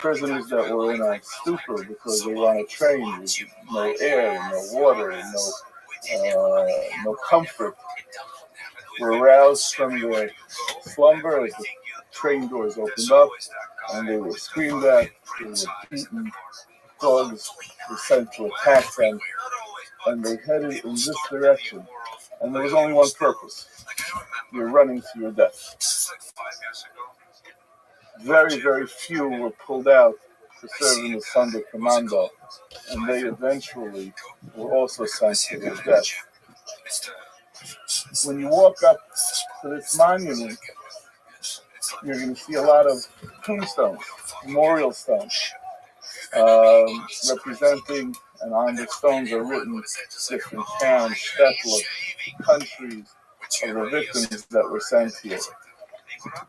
prisoners that were in a stupor because they were on a train with no air, no water, no comfort, were aroused from their slumber as the train doors opened up, and they were screamed at, they were beaten, dogs were sent to attack them, and they headed in this direction. And there was only one purpose: you're running to your death. Very, very few were pulled out to serve in the Sunday Commando, and they eventually were also sent to their death. When you walk up to this monument, you're going to see a lot of tombstones, memorial stones, representing, and on the stones are written different towns, shtetl, countries of the victims that were sent here.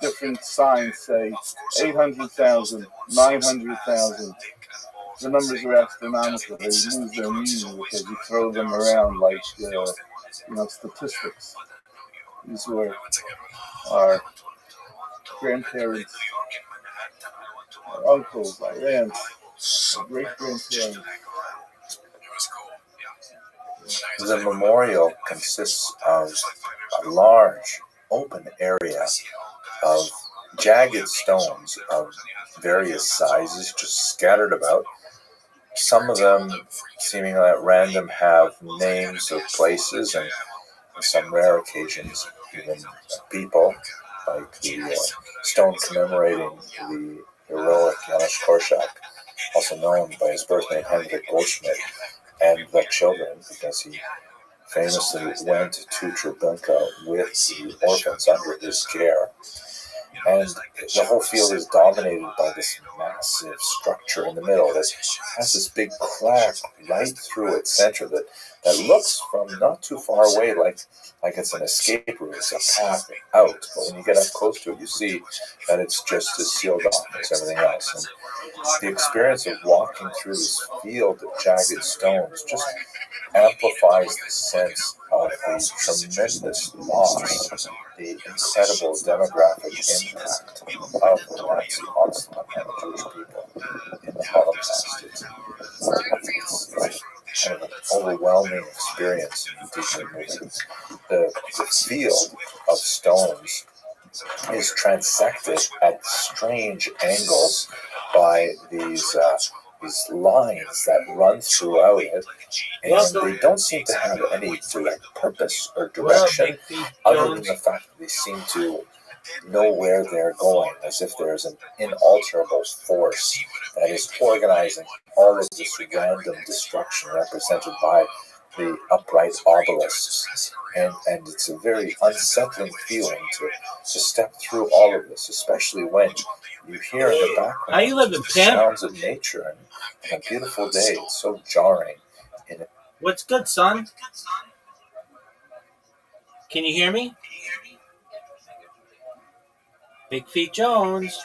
Different signs say 800,000, 900,000. The numbers are astronomical. They lose their meaning because you throw them around like, statistics. These were our grandparents, our uncles, our aunts, our great-grandparents. The memorial consists of a large open area of jagged stones of various sizes just scattered about. Some of them, seemingly at random, have names of places, and on some rare occasions even people, like the stone commemorating the heroic Janusz Korczak, also known by his birth name Henryk Goldschmidt, and the children, because he famously went to Treblinka with the orphans under his care. And the whole field is dominated by this massive structure in the middle that has this big crack right through its center that looks from not too far away like it's an escape route, it's a path out. But when you get up close to it, you see that it's just as sealed off as everything else. And the experience of walking through this field of jagged stones just amplifies the sense of the tremendous loss, the incredible demographic impact of the Nazi onslaught on the Jewish people in the Holocaust. It's kind of an overwhelming experience and deeply moving. The field of stones is transected at strange angles by these lines that run throughout it, and they don't seem to have any direct purpose or direction other than the fact that they seem to know where they're going, as if there's an inalterable force that is organizing all of this random destruction represented by the upright obelisks. And it's a very unsettling feeling to step through all of this, especially when you hear in the background the sounds of nature and a beautiful day. It's so jarring. What's good, son? Can you hear me? Big Feet Jones.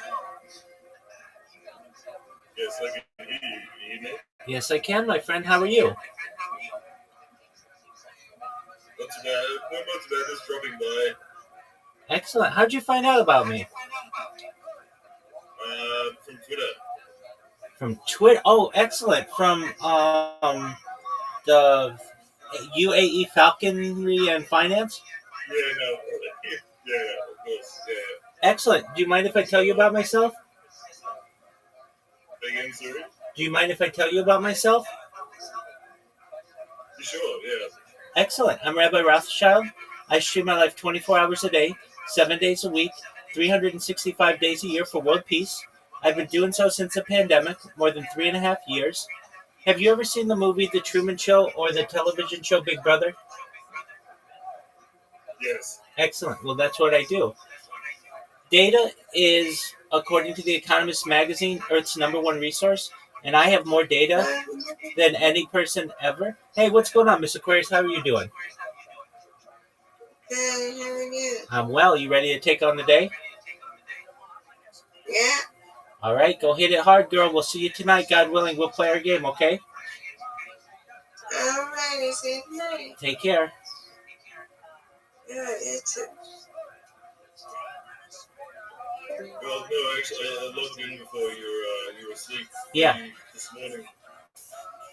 Yes, I can hear you. Can you hear me? Yes, I can, my friend. How are you? Not too bad. Not too bad. Just dropping by. Excellent. How'd you find out about me? From Twitter. From Twitter? Oh, excellent. From the UAE Falconry and Finance? Yeah, no. Yeah, of course. Yeah. Excellent. Do you mind if I tell you about myself? Again, sorry? Do you mind if I tell you about myself? Sure, yeah. Excellent. I'm Rabbi ROTHSCHILD. I stream my life 24 hours a day, 7 days a week, 365 days a year for world peace. I've been doing so since the pandemic, more than 3.5 years. Have you ever seen the movie The Truman Show or the television show Big Brother? Yes. Excellent. Well, that's what I do. Data is, according to The Economist magazine, Earth's #1 resource, and I have more data than any person ever. Hey, what's going on, Miss Aquarius? How are you doing? Good, how are you? I'm well. You ready to take on the day? Yeah. All right, go hit it hard, girl. We'll see you tonight. God willing, we'll play our game, okay? Alrighty, see you tonight. Take care. Yeah, you too. Well, no, actually, I logged in before you were sleep. Yeah. This morning.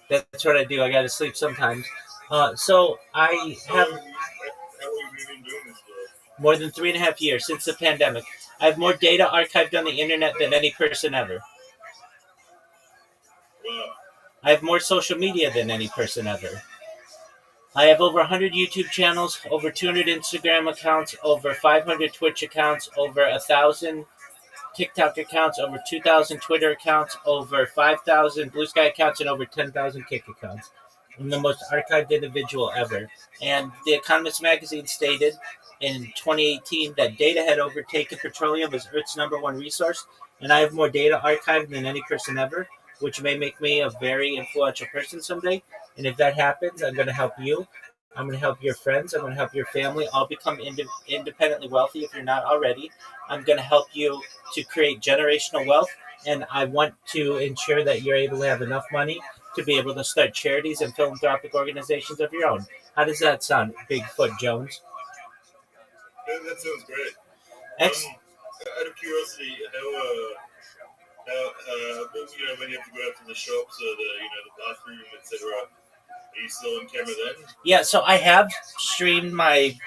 That's what I do. I got to sleep sometimes. So I So, have how long have you been doing this for? more than 3.5 years since the pandemic. I have more data archived on the internet than any person ever. Wow. I have more social media than any person ever. I have over 100 YouTube channels, over 200 Instagram accounts, over 500 Twitch accounts, over 1,000 TikTok accounts, over 2,000 Twitter accounts, over 5,000 Blue Sky accounts, and over 10,000 Kick accounts. I'm the most archived individual ever. And The Economist magazine stated in 2018 that data had overtaken petroleum as Earth's number one resource, and I have more data archived than any person ever, which may make me a very influential person someday. And if that happens, I'm going to help you. I'm going to help your friends. I'm going to help your family all become independently wealthy if you're not already. I'm going to help you to create generational wealth, and I want to ensure that you're able to have enough money to be able to start charities and philanthropic organizations of your own. How does that sound, Bigfoot Jones? That sounds great. Ex- Out of curiosity, when you have to go out to the shops or the bathroom, etc. Are you still on camera then? Yeah, so I have streamed my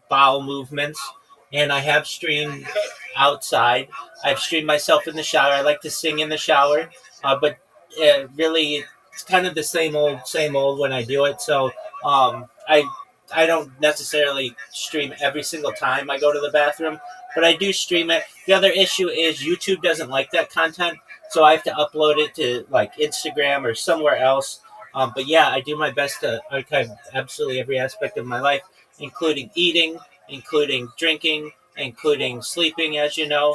bowel movements, and I have streamed outside. I've streamed myself in the shower. I like to sing in the shower, but really, it's kind of the same old when I do it. So I don't necessarily stream every single time I go to the bathroom, but I do stream it. The other issue is YouTube doesn't like that content, so I have to upload it to like Instagram or somewhere else. But yeah, I do my best to archive absolutely every aspect of my life, including eating, including drinking, including sleeping, as you know,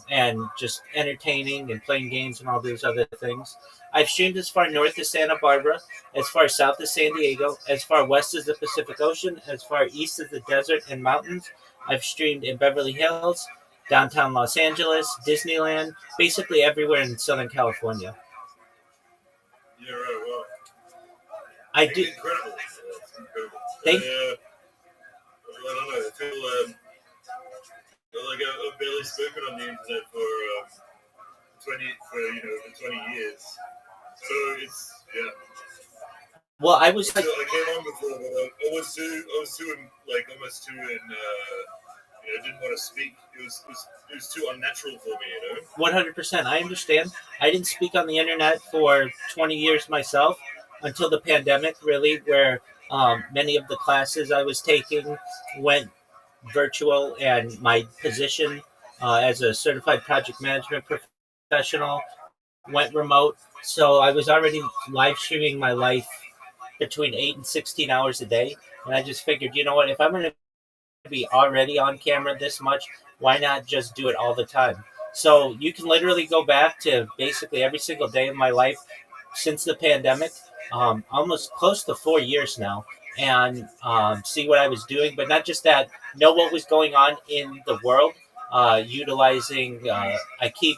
and just entertaining and playing games and all those other things. I've streamed as far north as Santa Barbara, as far south as San Diego, as far west as the Pacific Ocean, as far east as the desert and mountains. I've streamed in Beverly Hills, downtown Los Angeles, Disneyland, basically everywhere in Southern California. Yeah, right. Wow. I do. Incredible. That's incredible. Thank- I don't know. I feel like I've barely spoken on the internet for 20 years. So it's Well, I was So like, I came on before, but I was almost too didn't want to speak. It was too unnatural for me, 100%. I understand. I didn't speak on the internet for 20 years myself until the pandemic, really, where many of the classes I was taking went virtual, and my position as a certified project management professional went remote. So I was already live streaming my life between 8 and 16 hours a day. And I just figured, you know what, if I'm going to be already on camera this much, why not just do it all the time? So you can literally go back to basically every single day of my life since the pandemic, almost close to 4 years now, and see what I was doing. But not just that, know what was going on in the world, utilizing, I keep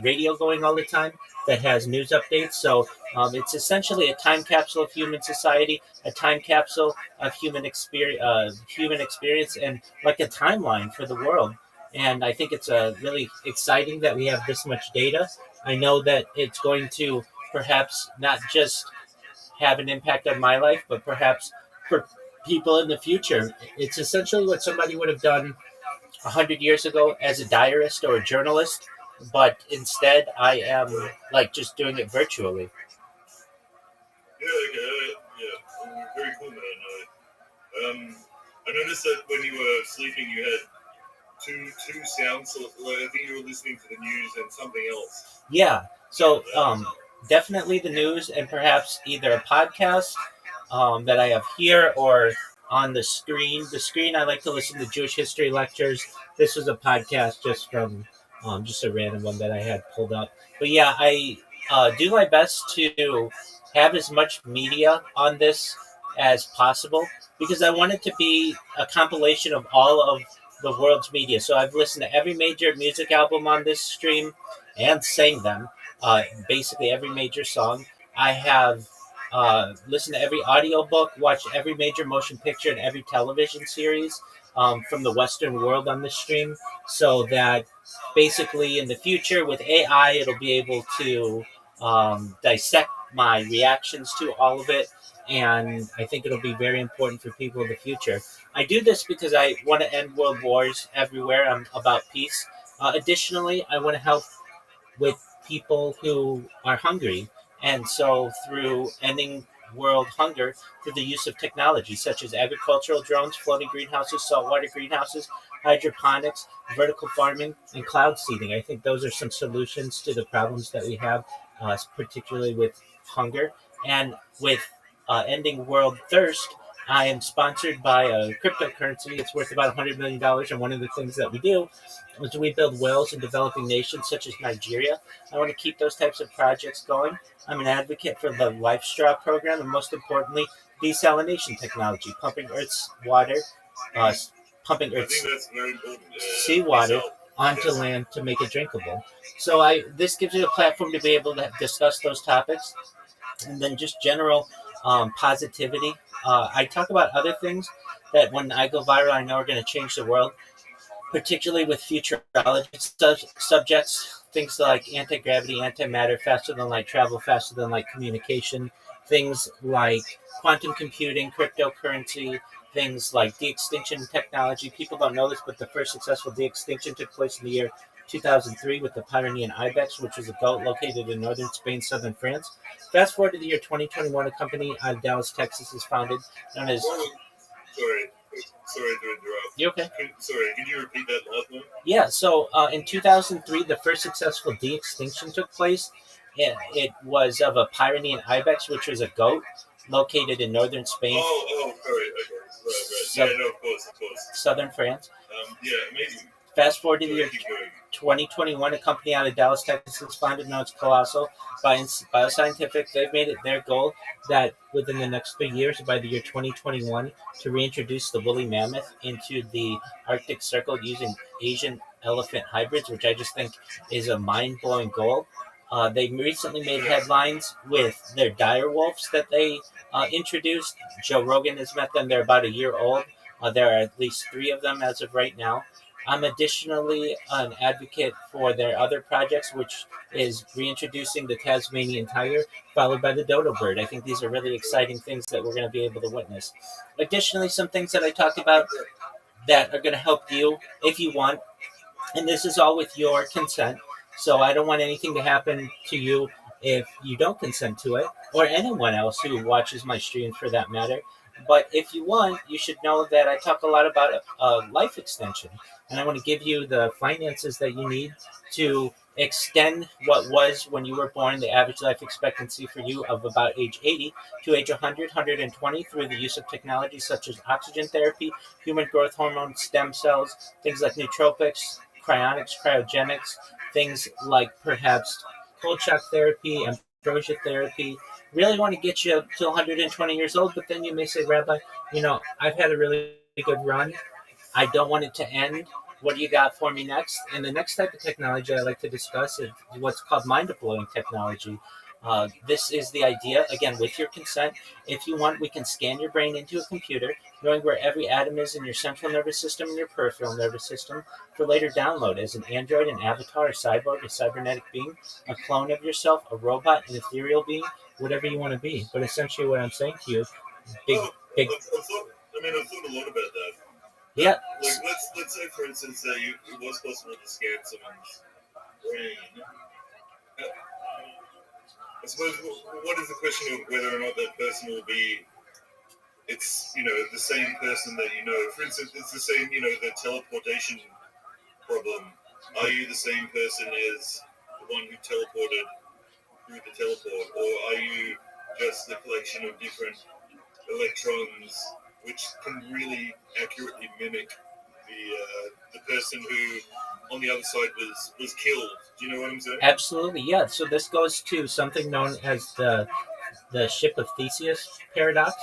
radio going all the time that has news updates. So it's essentially a time capsule of human society, a time capsule of human experience, and like a timeline for the world. And I think it's really exciting that we have this much data. I know that it's going to perhaps not just have an impact on my life, but perhaps for people in the future. It's essentially what somebody would have done 100 years ago as a diarist or a journalist, but instead I am like just doing it virtually. Very cool, man. I noticed that when you were sleeping, you had two sounds. So, I think you were listening to the news and something else. Yeah. So definitely the news, and perhaps either a podcast that I have here or on the screen. The screen, I like to listen to Jewish history lectures. This was a podcast just from just a random one that I had pulled up. But yeah, I do my best to have as much media on this as possible because I want it to be a compilation of all of the world's media. So I've listened to every major music album on this stream and sang them, basically every major song. I have listened to every audiobook, watched every major motion picture and every television series. from the Western world on this stream, so that basically in the future with AI, it'll be able to dissect my reactions to all of it. And I think it'll be very important for people in the future. I do this because I want to end world wars everywhere. I'm about peace. Additionally, I want to help with people who are hungry. And so, through ending world hunger through the use of technology such as agricultural drones, floating greenhouses, saltwater greenhouses, hydroponics, vertical farming, and cloud seeding. I think those are some solutions to the problems that we have, particularly with hunger and with ending world thirst. I am sponsored by a cryptocurrency. It's worth about $100 million. And one of the things that we do is we build wells in developing nations such as Nigeria. I want to keep those types of projects going. I'm an advocate for the Life Straw program, and most importantly, desalination technology, pumping Earth's water, uh, pumping I think Earth's that's very important. seawater Yourself. onto Yes. land to make it drinkable. So this gives you a platform to be able to discuss those topics, and then just general positivity. I talk about other things that when I go viral, I know are going to change the world, particularly with futurology subjects, things like anti-gravity, antimatter, faster than light travel, faster than light communication, things like quantum computing, cryptocurrency, things like de-extinction technology. People don't know this, but the first successful de-extinction took place in the year 2003 with the Pyrenean ibex, which was a goat located in northern Spain, southern France. Fast forward to the year 2021, a company out of Dallas, Texas is founded known as... Sorry to interrupt. You okay? Sorry, could you repeat that last one? Yeah, so in 2003, the first successful de-extinction took place. It was of a Pyrenean ibex, which was a goat located in northern Spain, Sorry. Okay. Right. Yeah, no, of course. southern France. Yeah, amazing. Fast forward to the year Keep going. 2021, a company out of Dallas, Texas, is founded known as Colossal Bioscientific. They've made it their goal that within the next 3 years, by the year 2021, to reintroduce the woolly mammoth into the Arctic Circle using Asian elephant hybrids, which I just think is a mind-blowing goal. They recently made headlines with their dire wolves that they introduced. Joe Rogan has met them. They're about a year old. There are at least 3 of them as of right now. I'm additionally an advocate for their other projects, which is reintroducing the Tasmanian tiger, followed by the dodo bird. I think these are really exciting things that we're going to be able to witness. Additionally, some things that I talked about that are going to help you if you want, and this is all with your consent. So I don't want anything to happen to you if you don't consent to it, or anyone else who watches my streams for that matter. But if you want, you should know that I talk a lot about life extension, and I want to give you the finances that you need to extend what was when you were born the average life expectancy for you of about age 80 to age 100, 120 through the use of technology such as oxygen therapy, human growth hormone, stem cells, things like nootropics, cryonics, cryogenics, things like perhaps cold shock therapy, ambrosia therapy. Really want to get you to 120 years old, but then you may say, Rabbi, I've had a really good run. I don't want it to end. What do you got for me next? And the next type of technology I like to discuss is what's called mind-blowing technology. This is the idea, again, with your consent. If you want, we can scan your brain into a computer, knowing where every atom is in your central nervous system and your peripheral nervous system, for later download as an android, an avatar, a cyborg, a cybernetic being, a clone of yourself, a robot, an ethereal being, whatever you want to be. But essentially what I'm saying to you, big. I've thought a lot about that. Yeah. Like, let's say, for instance, that it was possible to scan someone's brain. I suppose, what is the question of whether or not that person will be, it's, the same person that you know. For instance, it's the same, the teleportation problem. Are you the same person as the one who teleported through the teleport? Or are you just a collection of different electrons which can really accurately mimic the person who on the other side was killed? Do you know what I'm saying? Absolutely, yeah. So this goes to something known as the ship of Theseus paradox,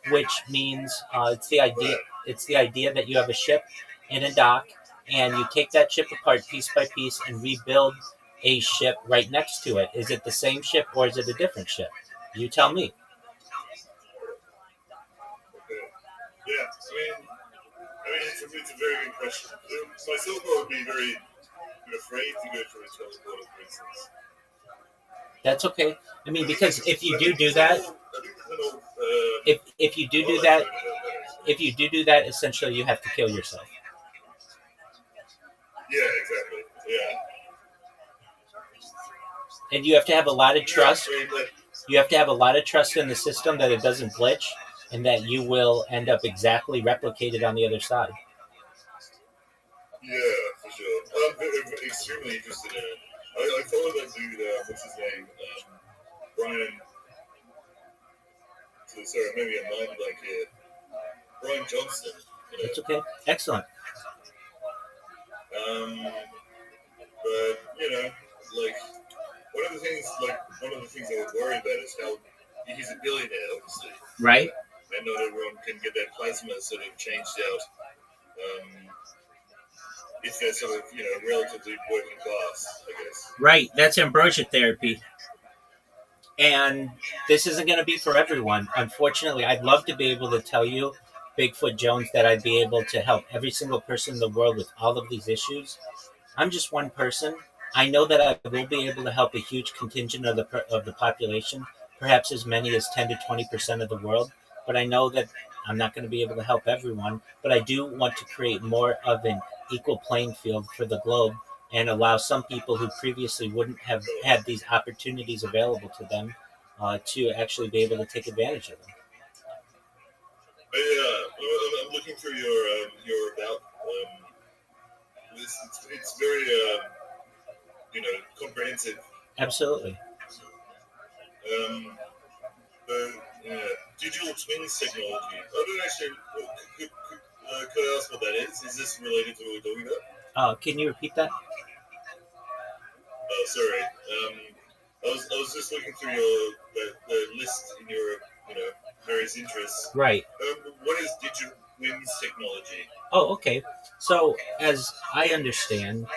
which means it's the idea that you have a ship in a dock, and you take that ship apart piece by piece and rebuild a ship right next to it. Is it the same ship or is it a different ship? You tell me. Okay. Yeah, mean, it's a very good question. Myself, I would be very afraid to go through a teleporter, for instance. That's okay. I mean, because if you do that, if you do that, essentially you have to kill yourself. Yeah, exactly. Yeah. And you have to have a lot of trust. You have to have a lot of trust in the system that it doesn't glitch and that you will end up exactly replicated on the other side. Yeah, for sure. I'm extremely interested in it. I follow that dude, what's his name? Brian. Sorry, maybe a mind blank here. Brian Johnston. It's okay. Excellent. But like one of the things I would worry about is how he's a billionaire, obviously, Right. and not everyone can get their plasma sort of changed out. If they're sort of relatively working class, I guess. Right. That's ambrosia therapy. And this isn't going to be for everyone. Unfortunately, I'd love to be able to tell you, Bigfoot Jones, that I'd be able to help every single person in the world with all of these issues. I'm just one person. I know that I will be able to help a huge contingent of the population, perhaps as many as 10 to 20% of the world. But I know that I'm not going to be able to help everyone. But I do want to create more of an equal playing field for the globe and allow some people who previously wouldn't have had these opportunities available to them to actually be able to take advantage of them. I'm looking through your about. It's very comprehensive. Absolutely. The digital twins technology. I don't actually. Could I ask what that is? Is this related to what we're talking about? Can you repeat that? Oh, sorry. I was just looking through the list in your various interests. Right. What is digital twins technology? Oh, okay. So, as I understand,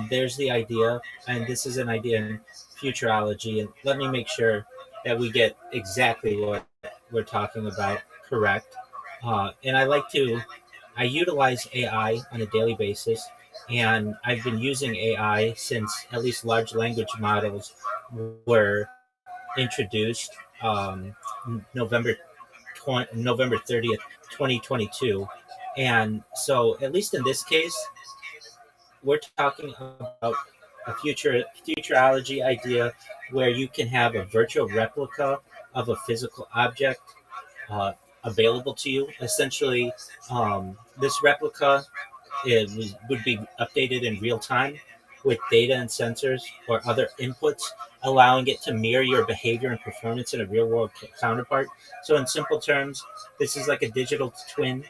there's the idea, and this is an idea in futurology, and let me make sure that we get exactly what we're talking about correct. And I utilize AI on a daily basis, and I've been using AI since at least large language models were introduced November November 30th, 2022. And so, at least in this case, we're talking about a futurology idea where you can have a virtual replica of a physical object uh, available to you. Essentially, this replica would be updated in real time with data and sensors or other inputs, allowing it to mirror your behavior and performance in a real world counterpart. So, in simple terms, this is like a digital twin,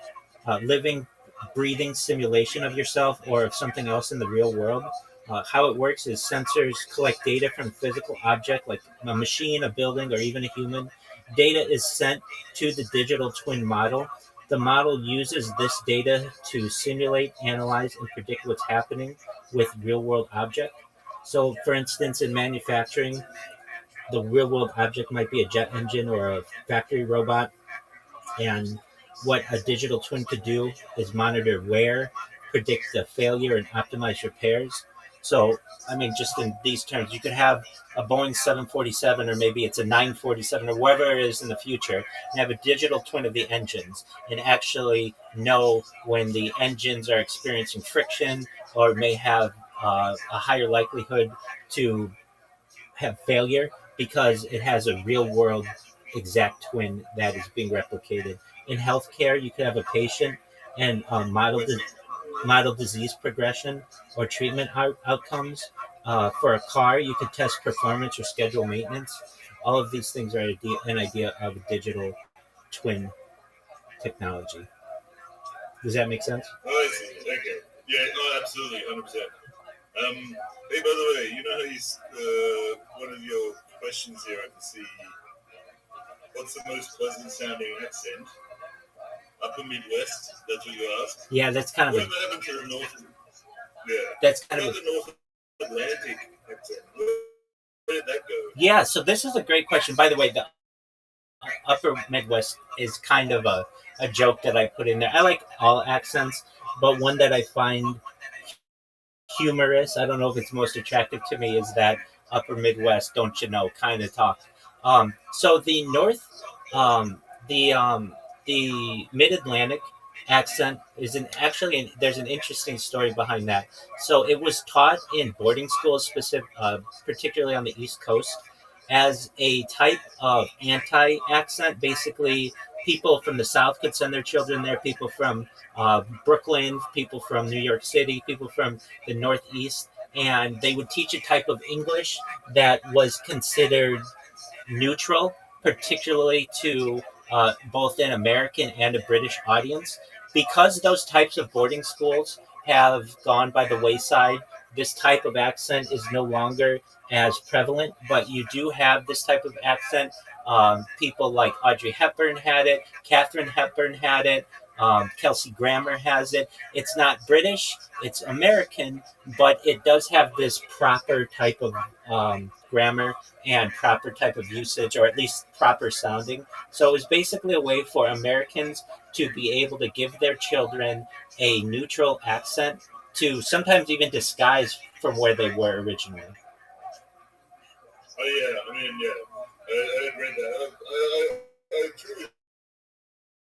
living, breathing simulation of yourself or of something else in the real world. How it works is sensors collect data from a physical object like a machine, a building, or even a human. Data is sent to the digital twin model. The model uses this data to simulate, analyze, and predict what's happening with real world object. So, for instance, in manufacturing, the real world object might be a jet engine or a factory robot. And what a digital twin could do is monitor wear, predict the failure, and optimize repairs. So, I mean, just in these terms, you could have a Boeing 747, or maybe it's a 947, or whatever it is in the future, and have a digital twin of the engines and actually know when the engines are experiencing friction or may have a higher likelihood to have failure because it has a real world exact twin that is being replicated. In healthcare, you could have a patient and model disease progression or treatment outcomes. For a car, you could test performance or schedule maintenance. All of these things are an idea of digital twin technology. Does that make sense? Oh, I see. Okay. Yeah, no, absolutely, 100%. Hey, by the way, you know how he's one of your questions here I can see. What's the most pleasant sounding accent? Upper Midwest, that's what you asked? Yeah, that's kind of what happened to the North? Yeah. That's kind of the North Atlantic accent. Where did that go? Yeah, so this is a great question. By the way, Upper Midwest is kind of a joke that I put in there. I like all accents, but one that I find humorous, I don't know if it's most attractive to me, is that Upper Midwest, don't you know, kind of talk. So the North, um, the Mid Atlantic accent is there's an interesting story behind that. So it was taught in boarding schools, particularly on the East Coast, as a type of anti accent. Basically, people from the South could send their children there. People from Brooklyn, people from New York City, people from the Northeast, and they would teach a type of English that was considered neutral, particularly to both an American and a British audience. Because those types of boarding schools have gone by the wayside, this type of accent is no longer as prevalent, but you do have this type of accent. People like Audrey Hepburn had it, Katharine Hepburn had it, Kelsey Grammer has it. It's not British, it's American, but it does have this proper type of grammar and proper type of usage, or at least proper sounding. So it was basically a way for Americans to be able to give their children a neutral accent to sometimes even disguise from where they were originally. Oh yeah, I mean yeah, I had read that. I truly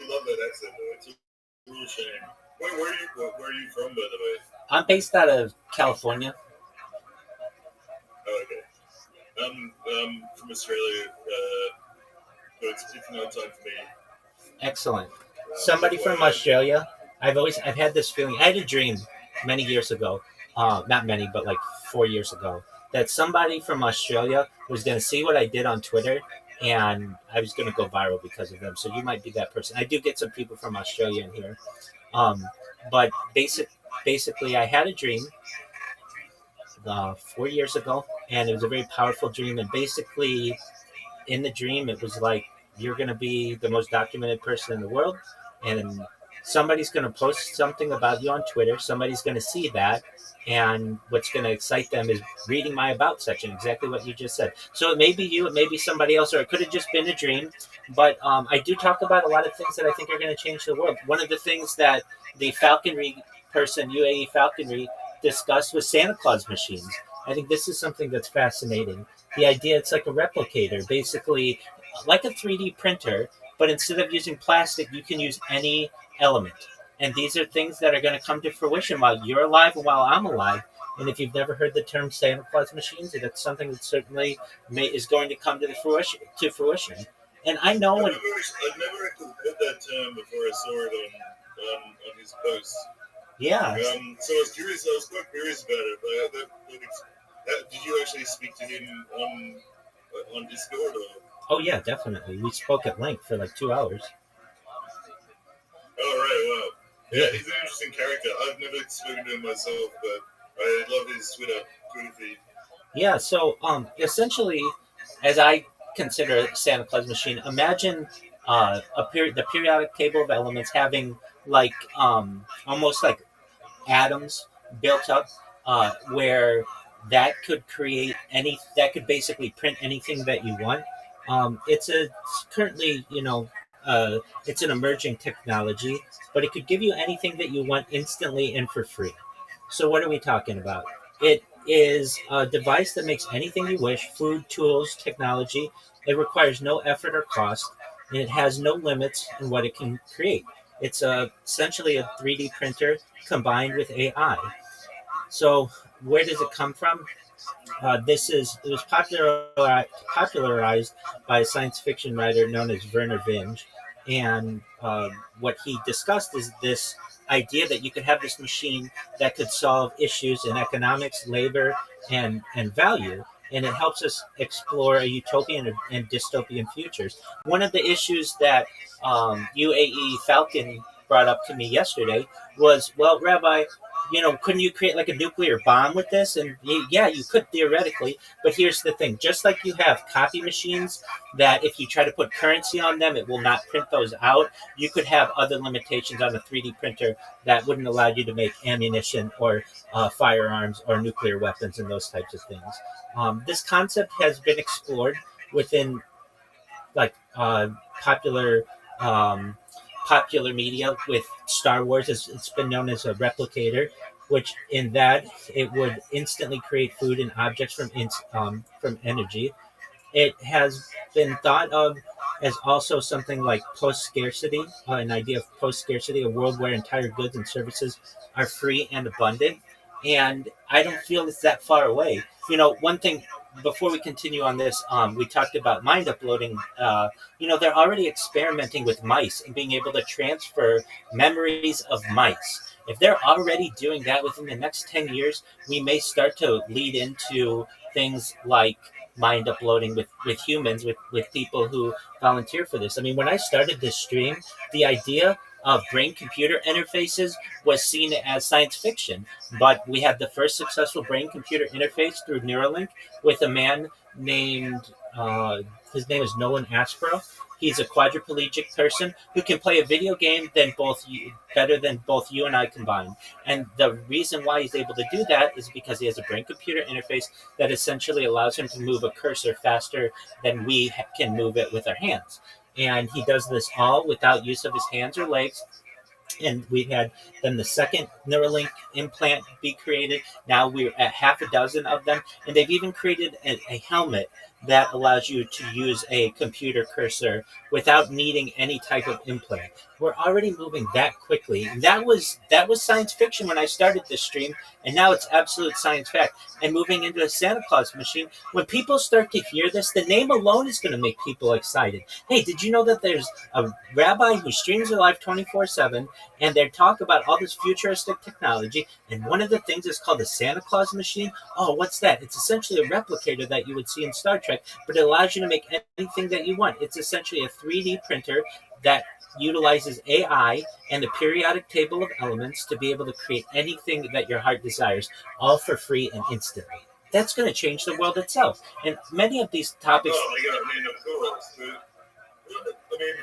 love that accent though. It's a real shame. Where are you from, by the way? I'm based out of California. Oh, okay. I'm from Australia, but it's not time for me. Excellent. Somebody from Australia. I've had this feeling. I had a dream many years ago, not many, but like 4 years ago, that somebody from Australia was going to see what I did on Twitter, and I was going to go viral because of them. So you might be that person. I do get some people from Australia in here, but basically, I had a dream 4 years ago, and it was a very powerful dream. And basically, in the dream, it was like you're going to be the most documented person in the world, and somebody's going to post something about you on Twitter. Somebody's going to see that, and what's going to excite them is reading my about section, exactly what you just said. So it may be you, it may be somebody else, or it could have just been a dream. But I do talk about a lot of things that I think are going to change the world. One of the things that the falconry person, UAE Falconry, discussed was Santa Claus machines. I think this is something that's fascinating. The idea, it's like a replicator, basically like a 3D printer, but instead of using plastic, you can use any element. And these are things that are going to come to fruition while you're alive and while I'm alive. And if you've never heard the term Santa Claus machines, that's something that certainly is going to come to fruition. And I know I've never actually heard that term before I saw it on his post. Yeah. So I was curious. I was quite curious about it. Did you actually speak to him on Discord? Or? Oh yeah, definitely. We spoke at length for like 2 hours. Oh right, wow. Yeah, he's an interesting character. I've never spoken to him myself, but I love his Twitter feed. Yeah. So essentially, as I consider Santa Claus machine, imagine the periodic table of elements having like almost like atoms built up, where that could create that could basically print anything that you want. It's currently, it's an emerging technology, but it could give you anything that you want instantly and for free. So what are we talking about? It is a device that makes anything you wish: food, tools, technology. It requires no effort or cost, and it has no limits in what it can create. It's essentially a 3D printer combined with AI. So where does it come from? It was popularized by a science fiction writer known as Werner Vinge, and what he discussed is this idea that you could have this machine that could solve issues in economics, labor, and value, and it helps us explore a utopian and dystopian futures. One of the issues that UAE Falcon brought up to me yesterday was, well, Rabbi, couldn't you create like a nuclear bomb with this? And yeah, you could theoretically, but here's the thing: just like you have copy machines that if you try to put currency on them, it will not print those out. You could have other limitations on a 3D printer that wouldn't allow you to make ammunition or firearms or nuclear weapons and those types of things. This concept has been explored within like um, popular media with Star Wars. It's been known as a replicator, which in that it would instantly create food and objects from energy. It has been thought of as also something like post scarcity, an idea of post scarcity, a world where entire goods and services are free and abundant. And I don't feel it's that far away. One thing before we continue on this, we talked about mind uploading. They're already experimenting with mice and being able to transfer memories of mice. If they're already doing that within the next 10 years, we may start to lead into things like mind uploading with humans, with people who volunteer for this. I mean, when I started this stream, the idea of brain computer interfaces was seen as science fiction, but we had the first successful brain computer interface through Neuralink with a man named his name is Nolan Aspro. He's a quadriplegic person who can play a video game better than both you and I combined. And the reason why he's able to do that is because he has a brain-computer interface that essentially allows him to move a cursor faster than we can move it with our hands. And he does this all without use of his hands or legs. And we had then the second Neuralink implant be created. Now we're at half a dozen of them. And they've even created a helmet that allows you to use a computer cursor without needing any type of implant. We're already moving that quickly. That was science fiction when I started this stream, and now it's absolute science fact. And moving into the Santa Claus machine, when people start to hear this, the name alone is going to make people excited. Hey, did you know that there's a rabbi who streams their life 24/7, and they talk about all this futuristic technology, and one of the things is called the Santa Claus machine? Oh, what's that? It's essentially a replicator that you would see in Star Trek, but it allows you to make anything that you want. It's essentially a 3D printer that utilizes AI and the periodic table of elements to be able to create anything that your heart desires, all for free and instantly. That's going to change the world itself. And many of these topics. Oh my god! I mean, of course. I mean,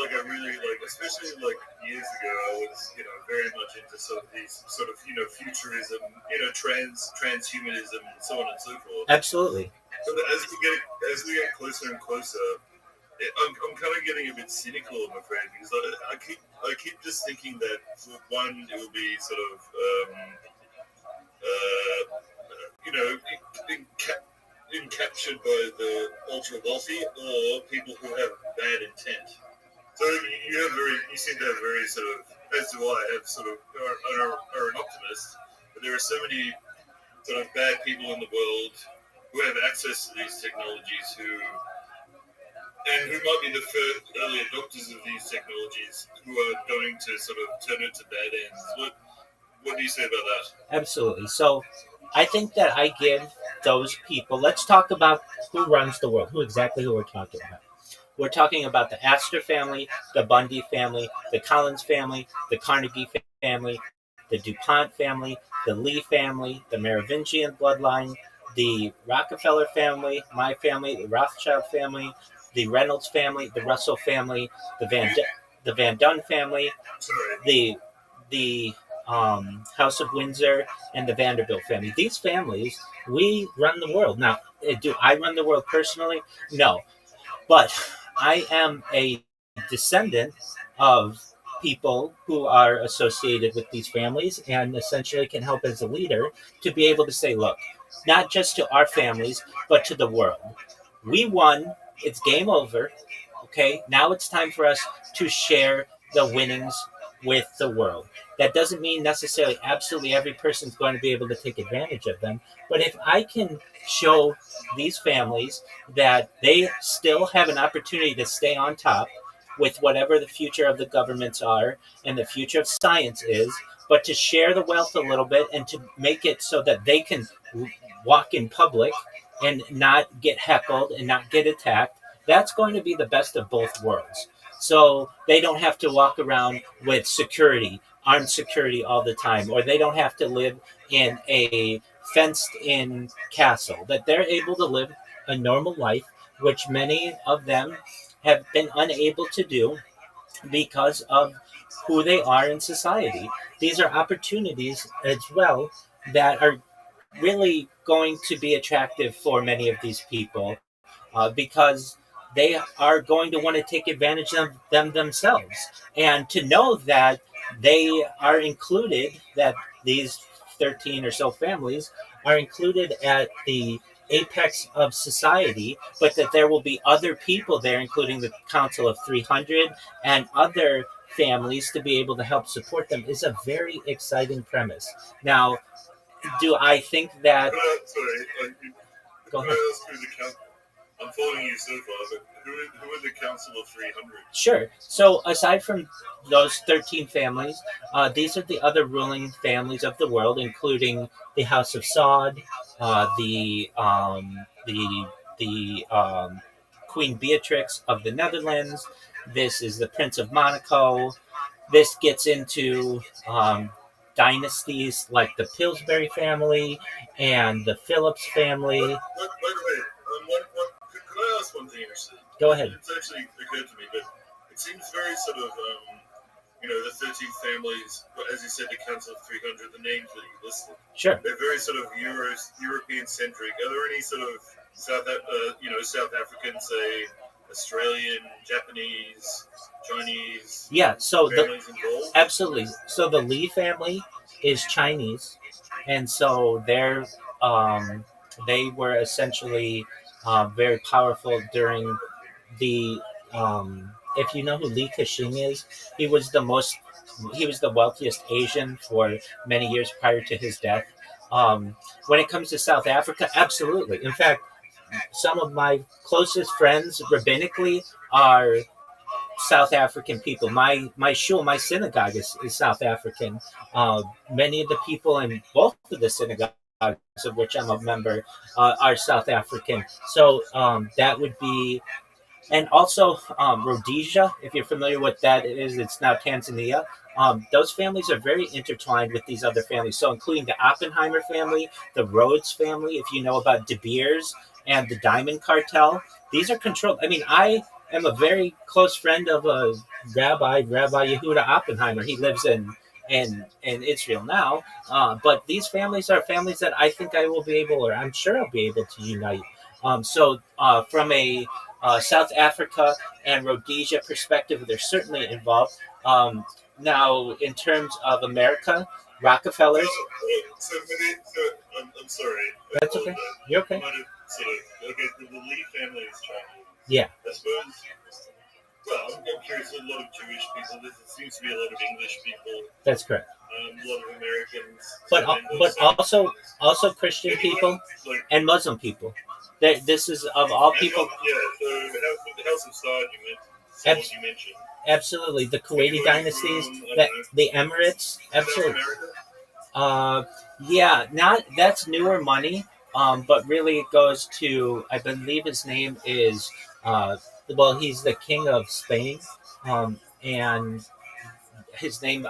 like I really like, especially like years ago, I was, very much into sort of these sort of, futurism, transhumanism, and so on and so forth. Absolutely. But as we get closer and closer, I'm kind of getting a bit cynical, I'm afraid, because I keep just thinking that one, it will be sort of encaptured by the ultra wealthy or people who have bad intent. So you seem to have very sort of, as do I, have sort of are an optimist, but there are so many sort of bad people in the world who have access to these technologies who might be the first early adopters of these technologies who are going to sort of turn it to bad ends. What do you say about that? Absolutely. So I think that I give those people, let's talk about who runs the world, who we're talking about. We're talking about the Astor family, the Bundy family, the Collins family, the Carnegie family, the DuPont family, the Lee family, the Merovingian bloodline, the Rockefeller family, my family, the Rothschild family, the Reynolds family, the Russell family, the Van Dunn family, the House of Windsor, and the Vanderbilt family. These families, we run the world. Now, do I run the world personally? No. But I am a descendant of people who are associated with these families and essentially can help as a leader to be able to say, look, not just to our families, but to the world. We won. It's game over. Okay, now it's time for us to share the winnings with the world. That doesn't mean necessarily absolutely every person's going to be able to take advantage of them. But if I can show these families that they still have an opportunity to stay on top with whatever the future of the governments are and the future of science is, but to share the wealth a little bit and to make it so that they can walk in public and not get heckled and not get attacked, that's going to be the best of both worlds. So they don't have to walk around with armed security all the time, or they don't have to live in a fenced-in castle, that they're able to live a normal life, which many of them have been unable to do because of who they are in society. These are opportunities as well that are really going to be attractive for many of these people because they are going to want to take advantage of them themselves. And to know that they are included, that these 13 or so families are included at the apex of society, but that there will be other people there, including the Council of 300 and other families, to be able to help support them, is a very exciting premise. Now, do I think that. Sorry, Go can ahead. I ask who the council? I'm following you so far, but who are the Council of 300? Sure. So, aside from those 13 families, these are the other ruling families of the world, including the House of Saud, the Queen Beatrix of the Netherlands. This is the Prince of Monaco. This gets into dynasties like the Pillsbury family and the Phillips family. By the way, could I ask one thing actually? Go ahead. It's actually occurred to me, but it seems very sort of, the 13 families, but as you said, the Council of 300, the names that you listed, Sure. they're very sort of European centric. Are there any sort of South African, say, Australian, Japanese, Chinese Yeah. So families involved? absolutely. So the Lee family is Chinese, and so they were essentially very powerful during the. If you know who Li Ka-shing is, he was the most. He was the wealthiest Asian for many years prior to his death. When it comes to South Africa, absolutely. In fact, some of my closest friends rabbinically are South African people. My shul, my synagogue is South African. Many of the people in both of the synagogues of which I'm a member are South African. So that would be, and also Rhodesia, if you're familiar with that, it's now Tanzania. Those families are very intertwined with these other families, so including the Oppenheimer family, the Rhodes family, if you know about De Beers and the Diamond Cartel. These are controlled. I mean, I am a very close friend of a Rabbi Yehuda Oppenheimer. He lives in Israel now, but these families are families that I think I will be able, or I'm sure I'll be able to unite. From a South Africa and Rhodesia perspective, they're certainly involved. Now, in terms of America, Rockefellers. I'm sorry. That's okay. You're okay. The Lee family is Chinese. Yeah. I suppose. Well, I'm curious. A lot of Jewish people. There seems to be a lot of English people. That's correct. A lot of Americans. But also Christian people and Muslim people. This is of all people. So the House of Saud you mentioned. Absolutely, the Kuwaiti dynasties, the Emirates, absolutely. That's newer money, but really it goes to, I believe his name is, he's the king of Spain, and his name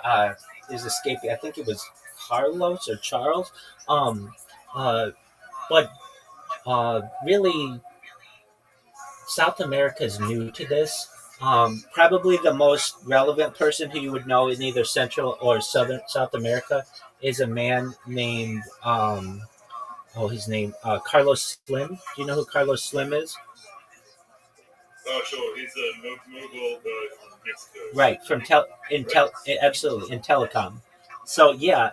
is escaping. I think it was Carlos or Charles, but really, South America is new to this. Probably the most relevant person who you would know in either Central or Southern South America is a man named Carlos Slim. Do you know who Carlos Slim is? Oh, sure. He's a Mogul from Mexico. Right, absolutely in telecom. So yeah,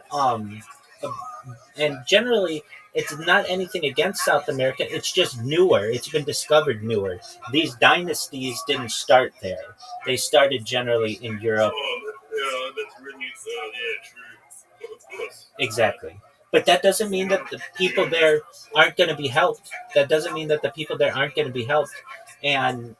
and generally it's not anything against South America. It's just newer. It's been discovered newer. These dynasties didn't start there. They started generally in Europe. Oh, that's really true. Of course. Exactly. But that doesn't mean that the people there aren't going to be helped. That doesn't mean that the people there aren't going to be helped. And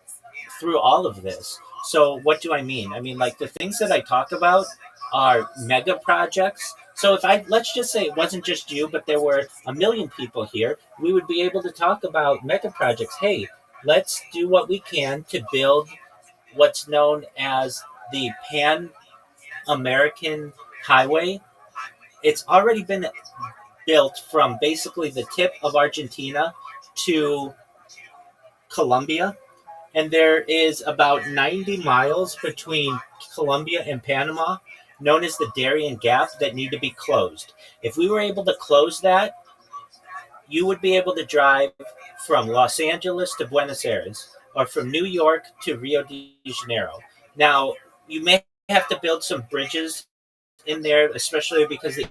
through all of this. So what do I mean? I mean, like the things that I talk about are mega projects. So let's just say it wasn't just you, but there were a million people here, we would be able to talk about mega projects. Hey, let's do what we can to build what's known as the Pan American Highway. It's already been built from basically the tip of Argentina to Colombia. And there is about 90 miles between Colombia and Panama, known as the Darien Gap, that need to be closed. If we were able to close that, you would be able to drive from Los Angeles to Buenos Aires, or from New York to Rio de Janeiro. Now, you may have to build some bridges in there, especially because the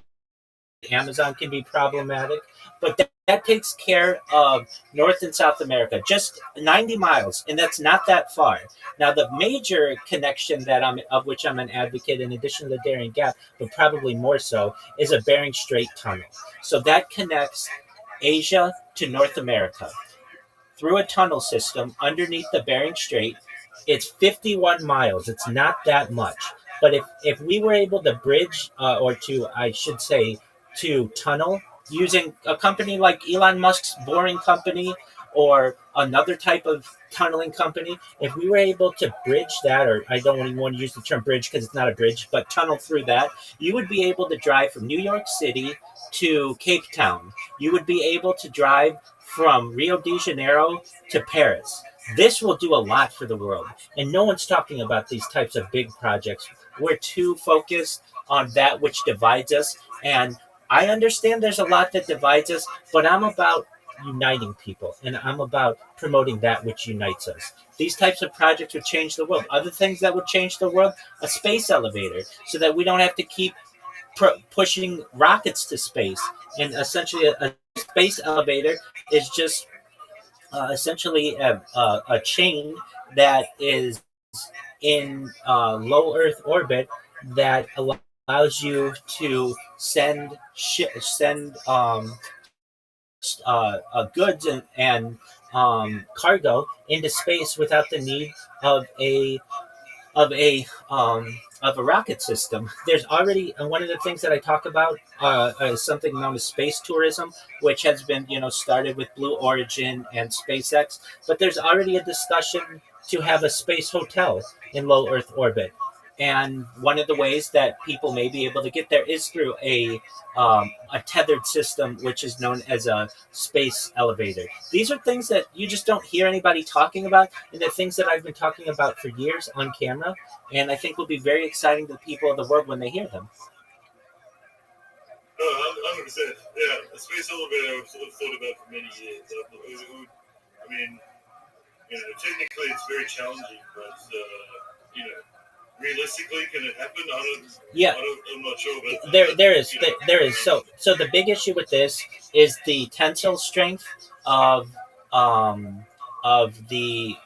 Amazon can be problematic. But that takes care of North and South America, just 90 miles, and that's not that far. Now, the major connection that of which I'm an advocate, in addition to the Darien Gap, but probably more so, is a Bering Strait tunnel. So that connects Asia to North America through a tunnel system underneath the Bering Strait. It's 51 miles. It's not that much. But if we were able to bridge, or to, I should say, to tunnel using a company like Elon Musk's boring company or another type of tunneling company, if we were able to bridge that, or I don't even want to use the term bridge because it's not a bridge, but tunnel through that, you would be able to drive from New York City to Cape Town. You would be able to drive from Rio de Janeiro to Paris. This will do a lot for the world. And no one's talking about these types of big projects. We're too focused on that which divides us. And I understand there's a lot that divides us, but I'm about uniting people and I'm about promoting that which unites us. These types of projects would change the world. Other things that would change the world, a space elevator, so that we don't have to keep pushing rockets to space. And essentially, a space elevator is just essentially a chain that is in low Earth orbit that allows you to send goods and cargo into space without the need of a rocket system. There's already, and one of the things that I talk about is something known as space tourism, which has been started with Blue Origin and SpaceX. But there's already a discussion to have a space hotel in low Earth orbit. And one of the ways that people may be able to get there is through a tethered system, which is known as a space elevator. These are things that you just don't hear anybody talking about, and they're things that I've been talking about for years on camera, and I think will be very exciting to the people of the world when they hear them. Oh, 100%. Yeah, a space elevator I've sort of thought about for many years. I mean, technically it's very challenging, but realistically, can it happen? Yeah, I'm not sure, but there is. So the big issue with this is the tensile strength of the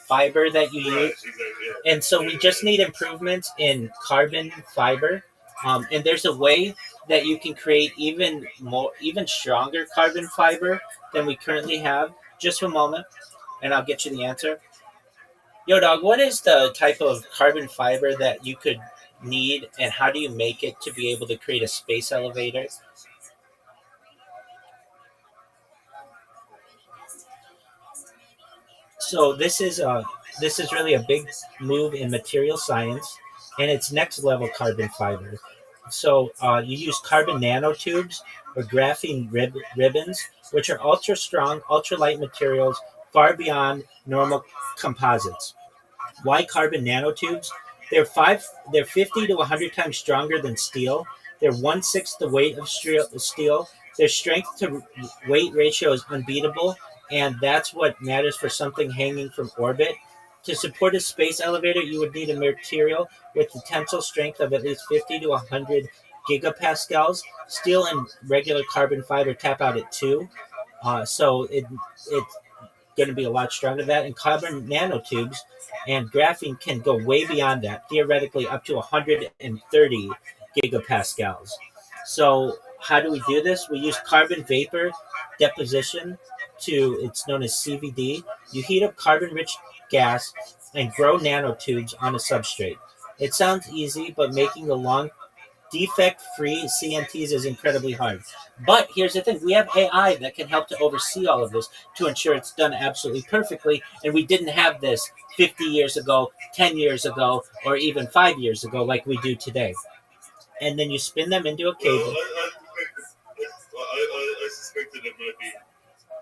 fiber that you use, exactly, yeah. and so we just need improvements in carbon fiber. And there's a way that you can create even stronger carbon fiber than we currently have. Just a moment, and I'll get you the answer. Yo, dog, what is the type of carbon fiber that you could need, and how do you make it to be able to create a space elevator? So this is really a big move in material science, and it's next level carbon fiber. So you use carbon nanotubes or graphene ribbons, which are ultra strong, ultra light materials, far beyond normal composites. Why carbon nanotubes? They're 50 to 100 times stronger than steel. They're one-sixth the weight of steel. Their strength to weight ratio is unbeatable, and that's what matters for something hanging from orbit. To support a space elevator, you would need a material with the tensile strength of at least 50 to 100 gigapascals. Steel and regular carbon fiber tap out at 2. So it's going to be a lot stronger than that. And carbon nanotubes and graphene can go way beyond that, theoretically up to 130 gigapascals. So how do we do this? We use carbon vapor deposition it's known as CVD. You heat up carbon-rich gas and grow nanotubes on a substrate. It sounds easy, but making the long defect-free CNTs is incredibly hard. But here's the thing. We have AI that can help to oversee all of this to ensure it's done absolutely perfectly. And we didn't have this 50 years ago, 10 years ago, or even 5 years ago like we do today. And then you spin them into a cable. Well, I suspected it might be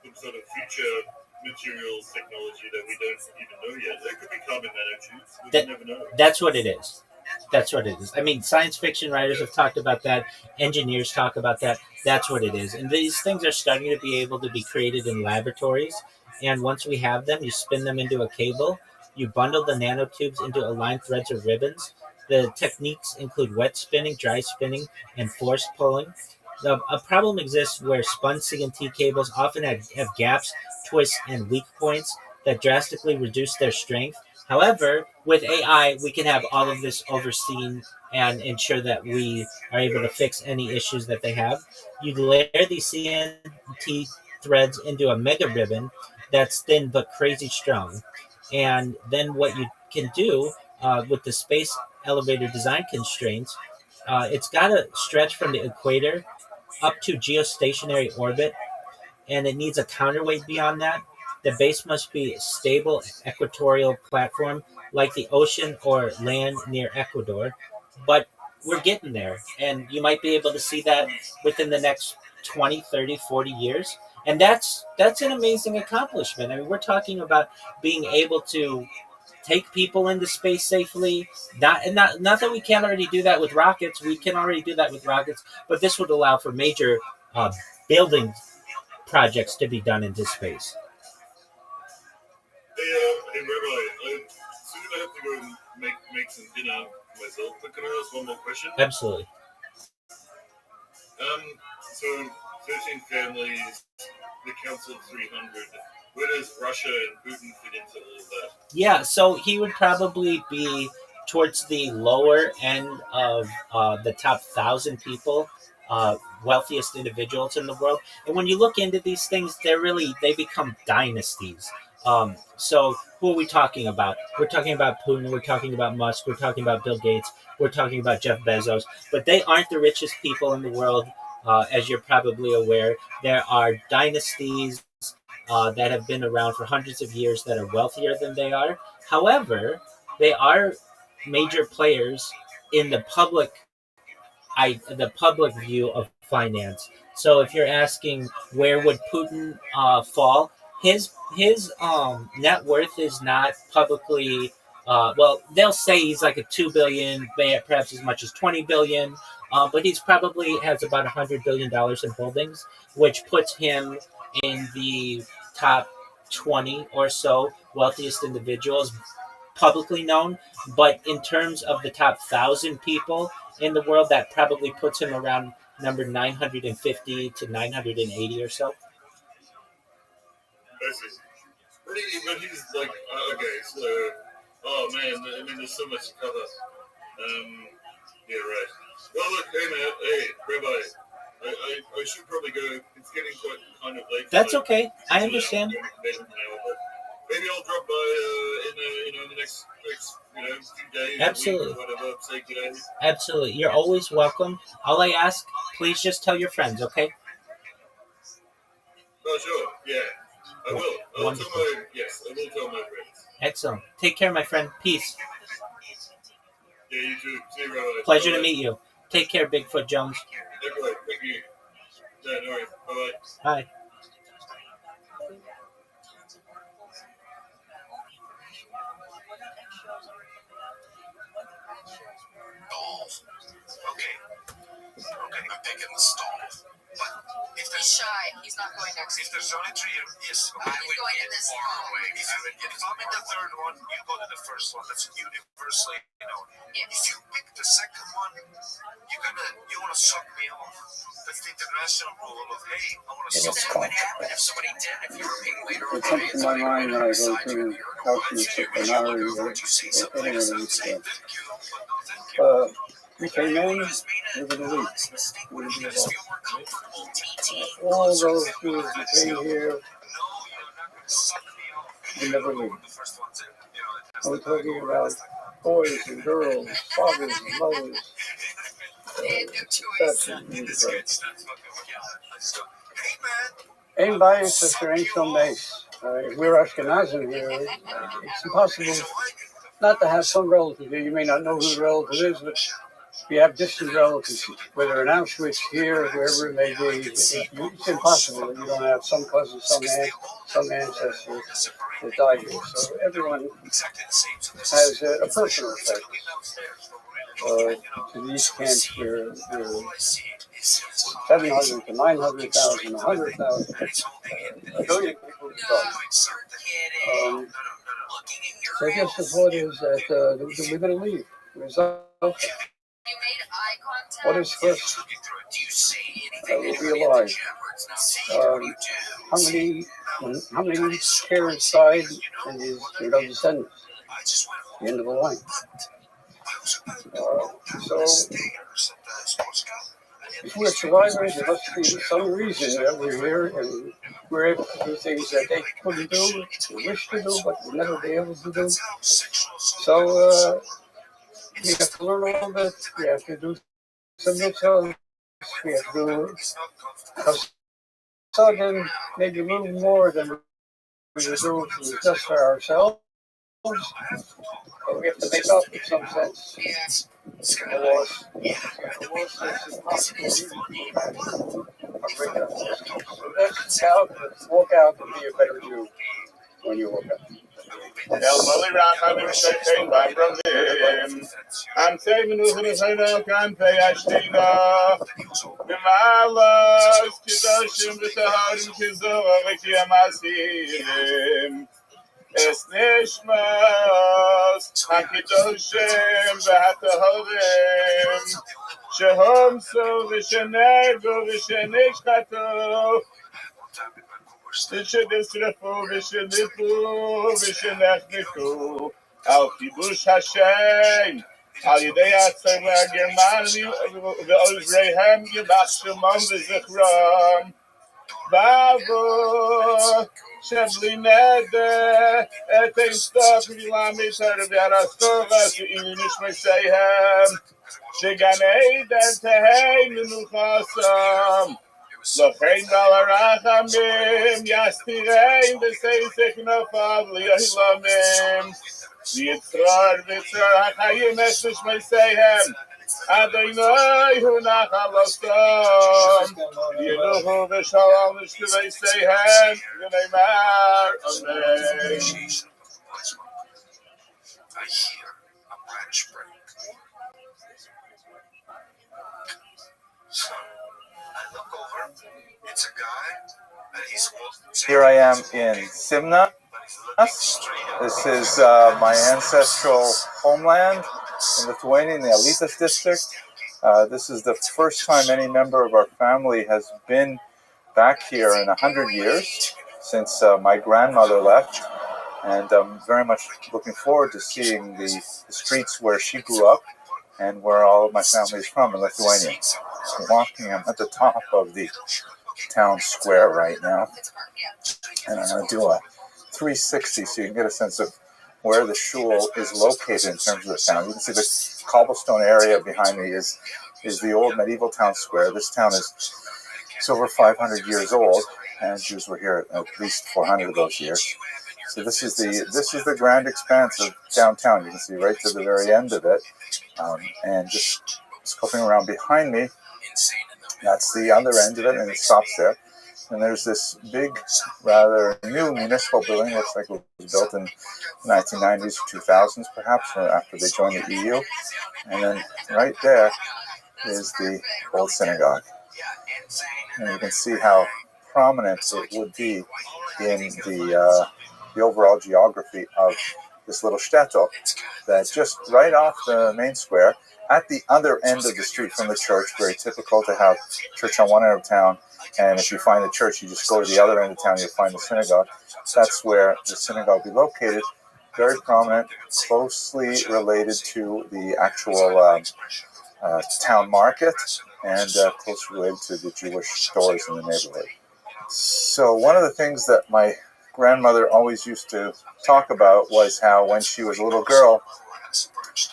some sort of future materials technology that we don't even know yet. There could be carbon nanotubes. We never know. That's what it is. That's what it is. I mean, science fiction writers have talked about that. Engineers talk about that. That's what it is. And these things are starting to be able to be created in laboratories. And once we have them, you spin them into a cable. You bundle the nanotubes into aligned threads or ribbons. The techniques include wet spinning, dry spinning, and force pulling. A problem exists where spun CNT cables often have gaps, twists, and weak points that drastically reduce their strength. However, with AI, we can have all of this overseen and ensure that we are able to fix any issues that they have. You layer these CNT threads into a mega ribbon that's thin but crazy strong. And then what you can do with the space elevator design constraints, it's got to stretch from the equator up to geostationary orbit, and it needs a counterweight beyond that. The base must be a stable equatorial platform like the ocean or land near Ecuador. But we're getting there, and you might be able to see that within the next 20, 30, 40 years. And that's an amazing accomplishment. I mean, we're talking about being able to take people into space safely. Not that we can't already do that with rockets. We can already do that with rockets, but this would allow for major building projects to be done into space. Hey, Rabbi, soon I have to go and make some dinner myself. But can I ask one more question? Absolutely. So 13 families, the Council of 300. Where does Russia and Putin fit into all of that? Yeah, so he would probably be towards the lower end of the top 1,000 people, wealthiest individuals in the world. And when you look into these things, they become dynasties. So who are we talking about? We're talking about Putin. We're talking about Musk. We're talking about Bill Gates. We're talking about Jeff Bezos. But they aren't the richest people in the world, as you're probably aware. There are dynasties that have been around for hundreds of years that are wealthier than they are. However, they are major players in the public view of finance. So if you're asking where would Putin fall, his net worth is not publicly. Well, they'll say he's like a 2 billion, perhaps as much as 20 billion, but he's probably has about $100 billion in holdings, which puts him in the top 20 or so wealthiest individuals publicly known. But in terms of the top 1,000 people in the world, that probably puts him around number 950 to 980 or so. I see. But he's like, okay, so, oh man, I mean, there's so much to cover. Yeah, right. Well, look, hey man, hey, Rabbi, I should probably go. It's getting quite kind of late. That's okay. I understand. Maybe I'll drop by in the next few days, Absolutely. Week or whatever. Say good day. Absolutely. You're always welcome. All I ask, please just tell your friends, okay? Oh, sure. Yeah, I will. Wonderful. I will tell my friends. Excellent. Take care, my friend. Peace. Yeah, you too. See you, Rabbi. Pleasure Bye-bye. to meet you. Take care, Bigfoot Jones. Likewise. Thank you. Yeah, no worries. Bye-bye. Bye. Okay, I'm taking the stall. But if there's shy. He's not going next. if there's only three, yes, I He's would going get in this far hall. away. If I'm in the third one, you go to the first one. That's universally known. Yes. If you pick the second one, you wanna suck me off. That's the international rule of hey, I wanna It suck is you off. comfortable. If somebody did, if you were paid later It comes to my mind when I go to Houses of Canary or any of these things. We came in within a week. All those who came here, we never leave. We're talking about boys and girls, fathers and mothers. They had no choice. That's incredible. Ain't buying sister ain't so nice. If we're Ashkenazim here, it's impossible not to have some relative here. You may not know who the relative is, but we have distant relatives, whether in Auschwitz, here, wherever it may be. It's impossible that you don't have some cousin, some ancestor that died here. So everyone has a personal effect to these camps where 700 to 900,000, 100,000, a billion people to talk. So I guess the thought is that we're going to leave. Result, what is first will be alive. How many parents died and his descendants? The end of the line. So if we're survivors, there must be some reason that we're here and we're able to do things that they couldn't do, they wish to do, but will never be able to do. So we have to learn a little bit. We have to do some mitzvahs. We have to do something, maybe a little more than we would do just for ourselves. But we have to make up in some sense. The loss. The loss is possibility. So that's out, walk out and be a better Jew when you walk out. Es nishmas hakidoshim v'hatahorim shehom so v'shenegu v'shenishchatu v'shenisrafu v'shenifu v'shenechniku al kibush Hashem al yidei atzem v'agermani v'ozreihem yibach shemam v'zichram Bavo Shebli Neder Etein Stop Vilami Terviarastovas in Nishmesayhem Shiganei Dentehei Minuchasam Lochein Galarachamim Yastirein Beseisek Nofav Liahilamim Yitzrar Vitzrar Hachayim Nishmesayhem Adonai hu nachalosam Yeluhu v'shalom v'shkevei seihem v'neimar Amen. I hear a branch break. So I look over, it's a guy, and he's walking. Here I am in Simna. This is my ancestral homeland in Lithuania, in the Alytus district. This is the first time any member of our family has been back here in 100 years, since my grandmother left. And I'm very much looking forward to seeing the streets where she grew up and where all of my family is from in Lithuania. I'm walking, I'm at the top of the town square right now, and I'm going to do a 360 so you can get a sense of where the shul is located in terms of the town. You can see the cobblestone area behind me is the old medieval town square. This town is over 500 years old, and Jews were here at least 400 of those years. So this is the grand expanse of downtown. You can see right to the very end of it, and just scoping around behind me, that's the other end of it, and it stops there. And there's this big, rather new municipal building. Looks like it was built in the 1990s or 2000s, perhaps, after they joined the EU. And then right there is the old synagogue. And you can see how prominent it would be in the overall geography of this little shtetl, that just right off the main square, at the other end of the street from the church. Very typical to have church on one end of town, and if you find the church, you just go to the other end of town, you'll find the synagogue. That's where the synagogue will be located. Very prominent, closely related to the actual town market, and closely related to the Jewish stores in the neighborhood. So one of the things that my grandmother always used to talk about was how when she was a little girl,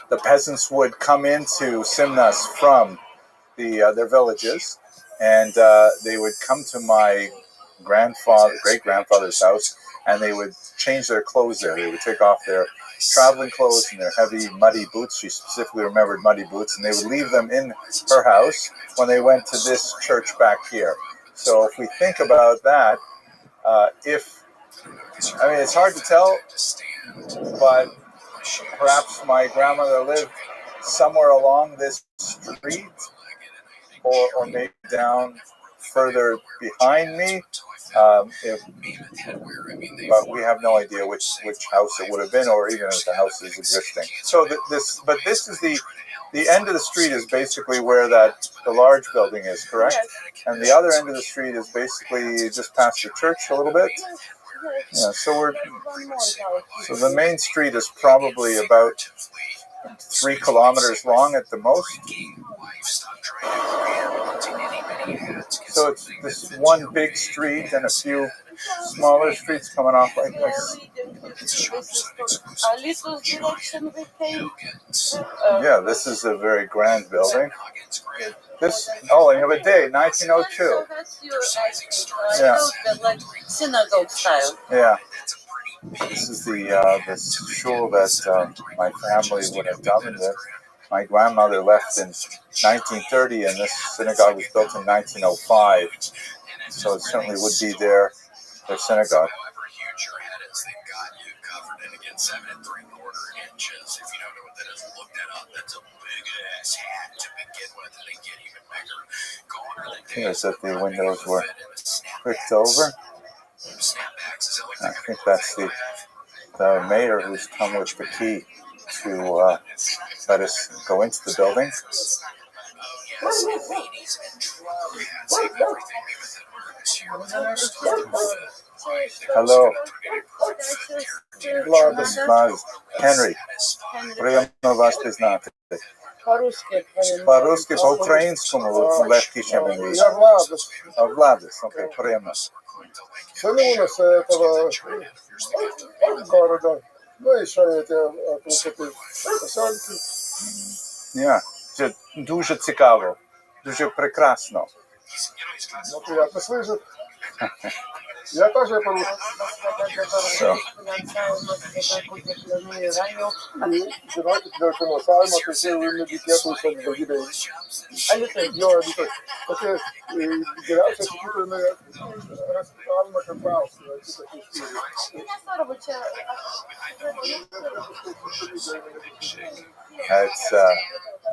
the peasants would come into Simnas from their villages, and they would come to my great-grandfather's house, and they would change their clothes there. They would take off their traveling clothes and their heavy, muddy boots. She specifically remembered muddy boots, and they would leave them in her house when they went to this church back here. So if we think about that, it's hard to tell, but perhaps my grandmother lived somewhere along this street, or maybe down further behind me. But we have no idea which house it would have been, or even if the house is existing. So this is the end of the street is basically where the large building is, correct? Yes. And the other end of the street is basically just past the church a little bit. Yeah. So the main street is probably about 3 kilometers long at the most. So it's this one big street and a few smaller streets coming off like this. A little direction we take. Yeah, this is a very grand building. And you have a date, 1902. Yeah. Like synagogue style. Yeah. This is this shul that my family would have davened with. My grandmother left in 1930, and this synagogue was built in 1905. So it certainly would be their synagogue. Here's that the windows were bricked over. I think that's the mayor who's come with the key to let us go into the building. Hello. Henry. Приємно вас пізнати. По-русски. По-русски, по-українському легкий, чем англійський. Я Владос. Владос, окей, приємно. Сыны у нас этого города. Ну, еще эти поселки. Yeah. Це дуже цікаво, дуже прекрасно. Ну, приятно слышать. Я тоже по-русски. So.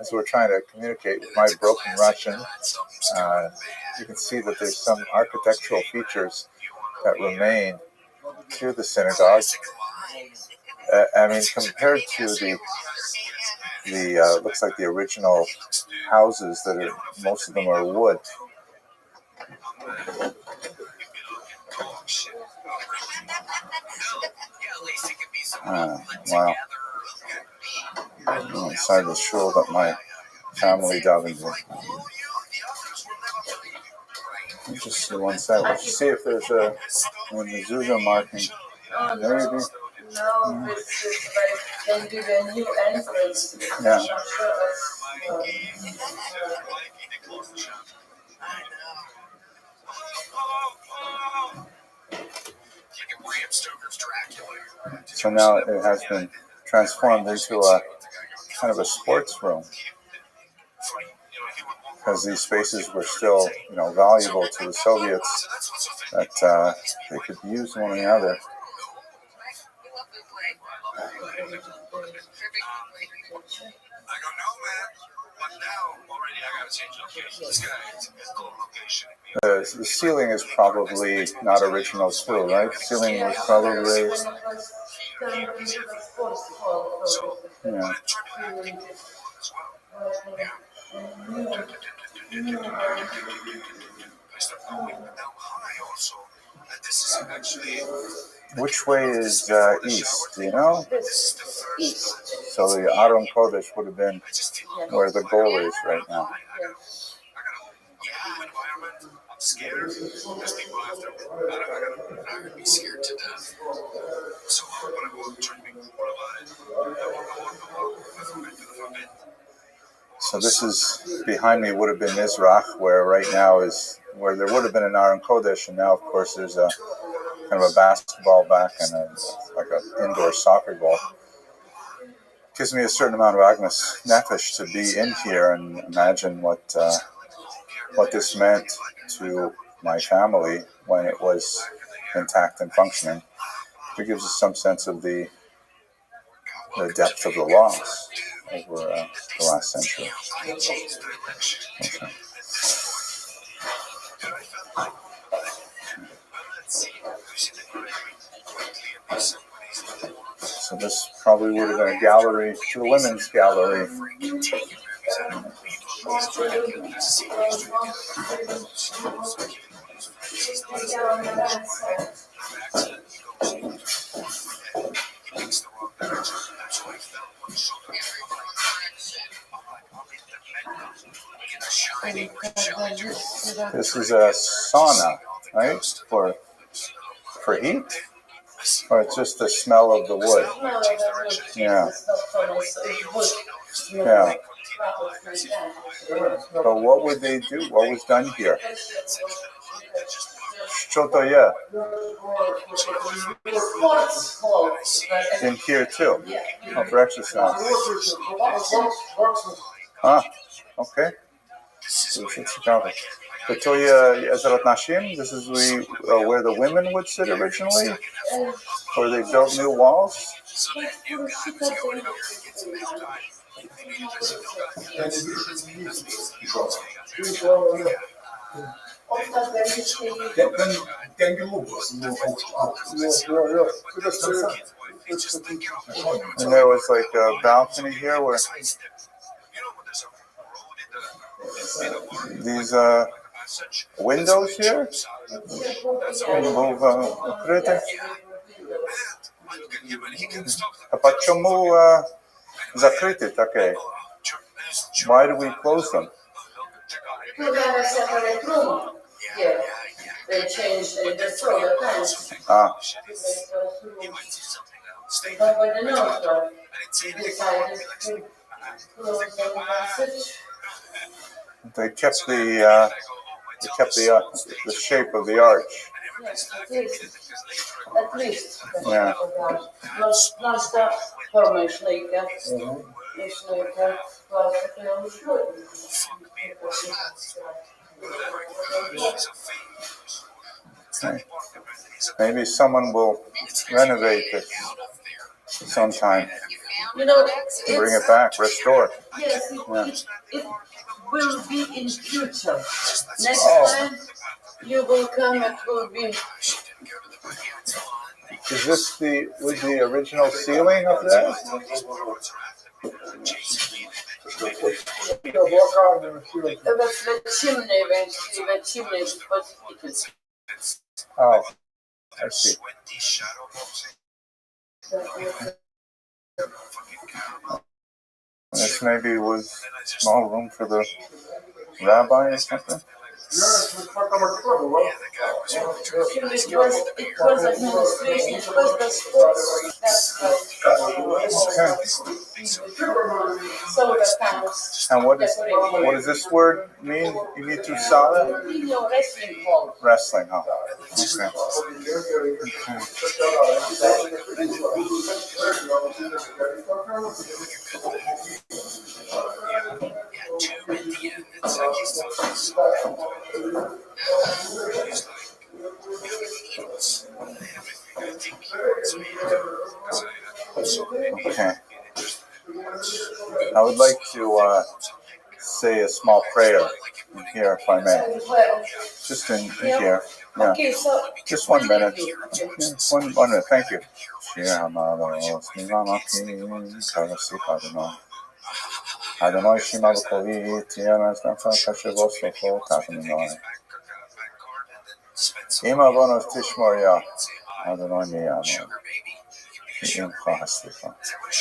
As we're trying to communicate with my broken Russian, you can see that there's some architectural features that remain to the synagogue. I mean, compared to the looks like the original houses that are, most of them are wood. Wow. Inside the shul that my family davened in. Just see one side. Let's see if there's a mezuzah marking. Maybe. No, this is like maybe the new entrance. Yeah. So now it has been transformed into a kind of a sports room, because these spaces were still, valuable to the Soviets, that they could use one another. The ceiling is probably not original too, right? The ceiling was probably... Yeah. Which way is east? Do you know? East. So the Aron Kodesh would have been where the goal is right now. I'm scared. There's people after me. I'm gonna be scared to death. So I'm gonna go and try to be more alive. So this is behind me would have been Mizrach, where right now is where there would have been an Aron Kodesh, and now of course there's a kind of a basketball back and like an indoor soccer ball. Gives me a certain amount of Agnes Nefesh to be in here and imagine what this meant to my family when it was intact and functioning. It gives us some sense of the depth of the loss over the last century. Okay. So this probably would have been a gallery to the women's gallery. This is a sauna, right? For heat? Or it's just the smell of the wood? Yeah. Yeah. But what would they do? What was done here? Shotoya. In here too? Oh, for exercise. Ah, okay. Toya Ezerat Nashim, this is where the women would sit originally? Or they built new walls? And there was like a balcony here where these windows here. А почему закрыты такие? Why do we close them? They changed the solar panels. But when the nose one decided to close them passage. They kept the shape of the arch. Yes, at least. Yeah. Not the formation Okay. Maybe someone will renovate this sometime. You know, bring it back, restore it. Yes, it will be in future. Next time you will come, it will be. Is this was the original ceiling of that? That's the chimney, the chimney, but it is. Oh, I see. This maybe was small room for the rabbi or something. It was administration, it was the sports. Solar panels. And what does this word mean? You need to solid? Wrestling hall. Wrestling hall. Okay. Okay. I would like to say a small prayer in here, if I may. Just in here. Yeah. Okay, so just 1 minute. Yeah, one minute. Thank you. Adonai Shema B'Kovi Tiyanas Nafal Kashevos Lofo Tatanoi. Ima Bonos Tishmoria Adonai Miyamo. Imcha Haslicha.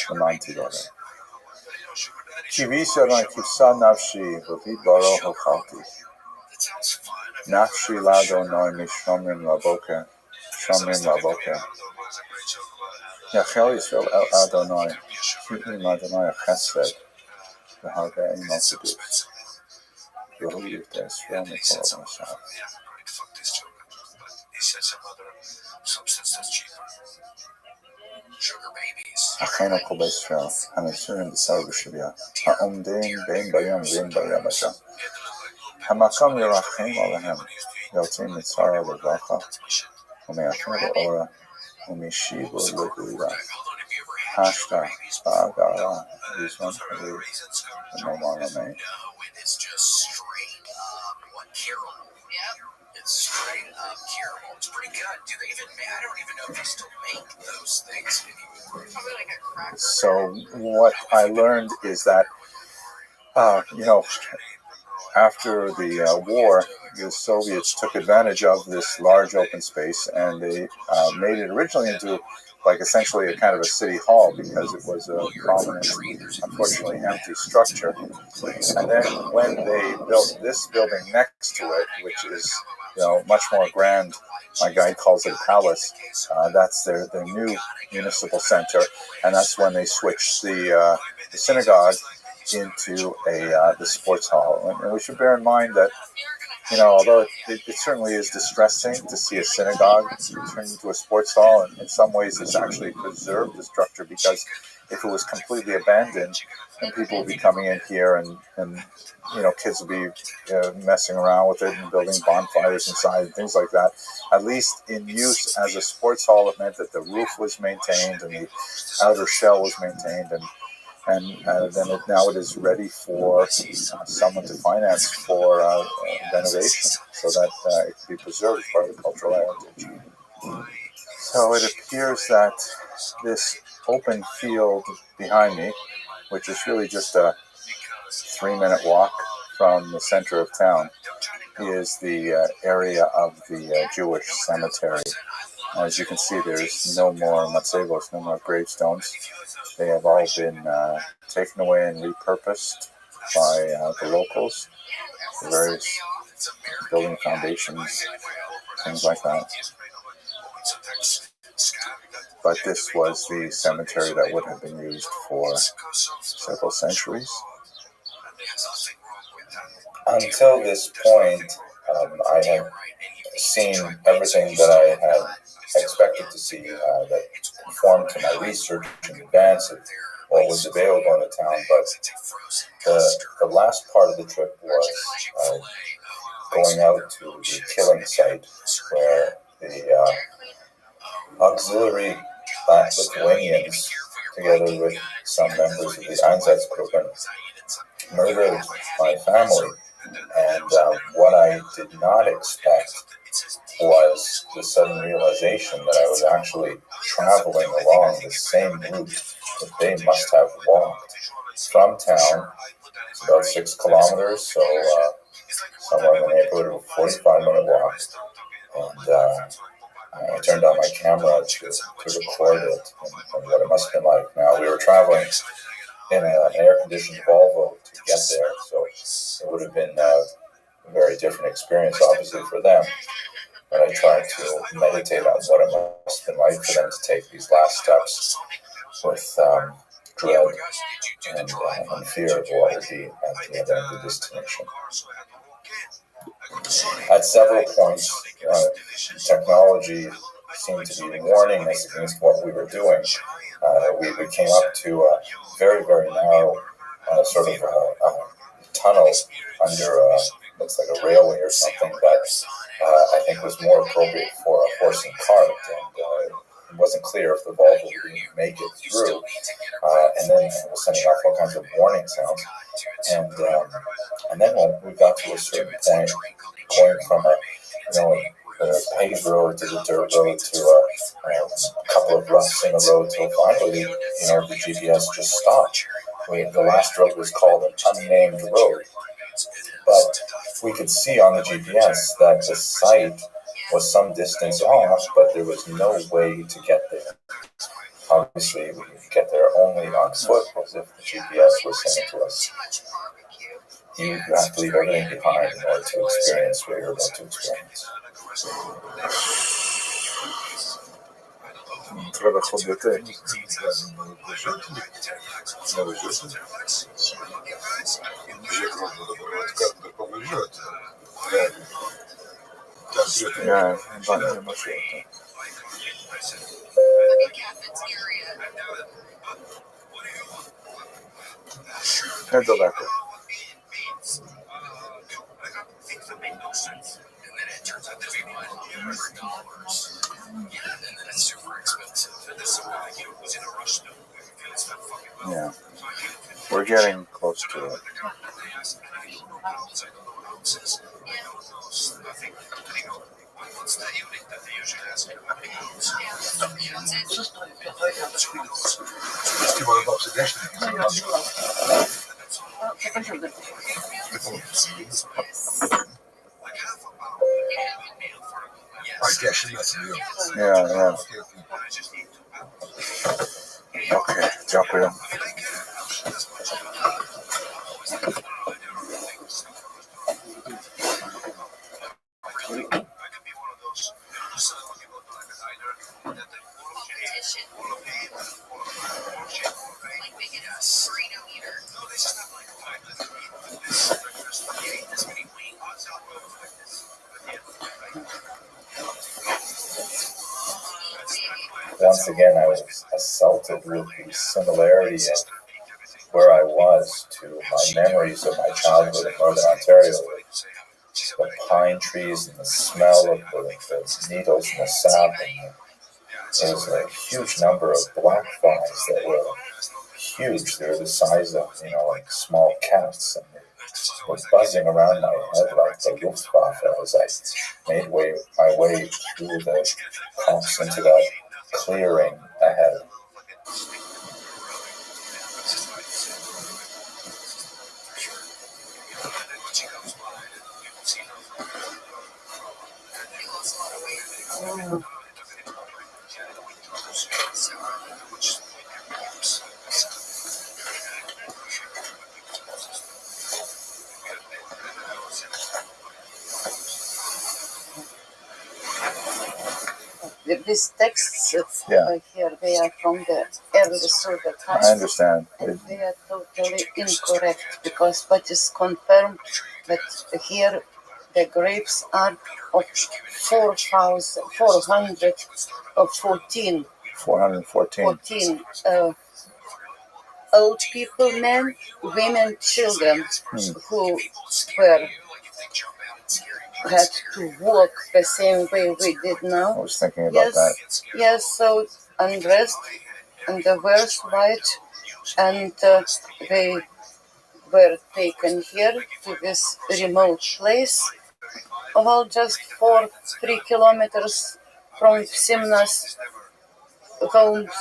Amanti Dore. Kivisa Adonai Kivsa Nafshi V'Vi Baro Hochalti. Nafshi Ladonai Mishomrim Laboker. Shomrim Laboker. Yachel Yisrael El Adonai. Ki'im Adonai Chesed. V'Hageh Imotidus. V'Hu Yiftes Yom Mikol Mashal. אחינו כל בית ישראל, הנמצאים בצער ובשביה, העומדים בין בים ובין ביבשה. המקום ירחם עליהם, יוצאים מצרה לברכה, ומאחר לאורה, ומשיבו לגאולה. השתה, בהגרה, בזמן חביב, ונאמר אמן. caramel. It's pretty good. Do they even make? I don't even know if they still make those things anymore. Probably like a cracker. So what I learned is that, after the war, the Soviets took advantage of this large open space, and they made it originally into like essentially a kind of a city hall, because it was a prominent, unfortunately empty structure. And then when they built this building next to it, which is much more grand, my guide calls it a palace, that's their new municipal center, and that's when they switched the synagogue into the sports hall. And we should bear in mind that, although it certainly is distressing to see a synagogue turned into a sports hall, and in some ways it's actually preserved the structure, because if it was completely abandoned, then people would be coming in here, and kids would be messing around with it and building bonfires inside and things like that. At least in use as a sports hall, it meant that the roof was maintained and the outer shell was maintained, and then now it is ready for someone to finance for renovation, so that it can be preserved as part of the cultural heritage. So it appears that this open field behind me, which is really just a 3-minute walk from the center of town, is the area of the Jewish cemetery. As you can see, there's no more matzevos, no more gravestones. They have all been taken away and repurposed by the locals, the various building foundations, things like that. But this was the cemetery that would have been used for several centuries. Until this point, I had seen everything that I had expected to see, that conformed to my research in advance of what was available in the town. But the last part of the trip was going out to the killing site, where the auxiliary Lithuanians, together with some members of the Einsatzgruppen, murdered my family. And what I did not expect was the sudden realization that I was actually traveling along the same route that they must have walked from town. It's about 6 kilometers, so somewhere in the neighborhood of a 45-minute walk. And I turned on my camera to record it and what it must have been like. Now, we were traveling in an air-conditioned Volvo to get there, so it would have been a very different experience, obviously, for them. But I tried to meditate on what it must have been like for them to take these last steps with dread and fear of what would be at the other end of this destination. At several points, technology seemed to be warning us against what we were doing. We came up to a very, very narrow sort of tunnel under looks like a railway or something that I think was more appropriate for a horse and cart, and it wasn't clear if the Volvo would make it through. And then it was sending off all kinds of warning sounds. And then when we got to a certain point, going from a paved road to the dirt road to a couple of roughs in a road till finally, the GPS just stopped. The last road was called an unnamed road. But we could see on the GPS that the site was some distance off, but there was no way to get there. Obviously, we could get there only on foot, as if the GPS was saying to us, you have to leave everything behind in order to experience what you're about to experience. Треба ходити. Я не можу. Недалеко. Yeah, we're getting close to it. It's the evening that they usually ask you how many girls. Like half a pound. Yes. Yeah. Okay, дякую. Once again, I was assaulted with the similarity of where I was to my memories of my childhood in Northern Ontario. The pine trees and the smell of the needles and the sap. And there was a huge number of black flies that were huge. They were the size of, like small cats. And they were buzzing around my head like the Luftwaffe as I made my way through the crops into that clearing ahead. These texts here, they are from the early Soviet times. I understand. And they are totally incorrect because what is confirmed that here the grapes are of 414 old people, men, women, children who had to walk the same way we did now. I was thinking about that. Yes, so undressed and the worst white, and they were taken here to this remote place, just 3 kilometers from Simna's homes,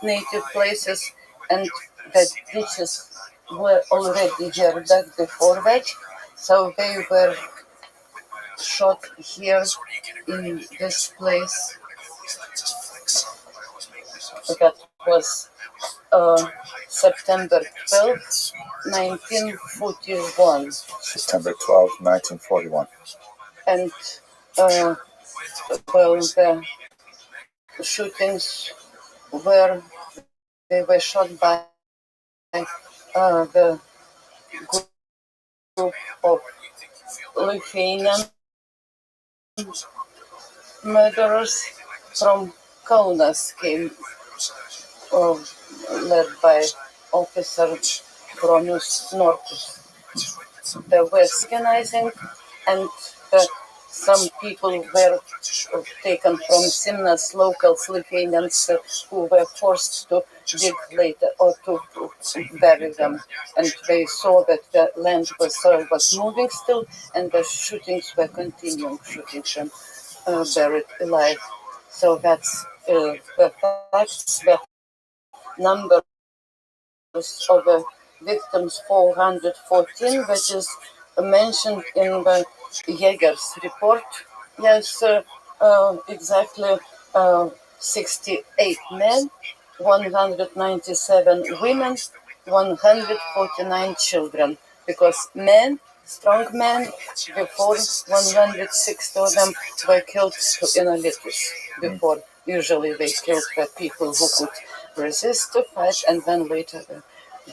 native places, and the ditches were already here back before that, so they were shot here in this place. That was September 12th, 1941. September 12th, 1941. And the shootings they were shot by the group of Lithuanian murderers from Kaunas came, led by Officer Bronius Norkus. They were organizing, and some people were taken from Simnas, locals, Lithuanians, who were forced to dig later or to bury them. And they saw that the land was moving still, and the shootings were continuing, shooting them buried alive. So that's the facts, the numbers of the victims, 414, which is mentioned in the Jäger's report. Yes, exactly 68 men, 197 women, 149 children, because men, strong men, before 160 of them were killed in a litus. Before, usually they killed the people who could resist the fight, and then later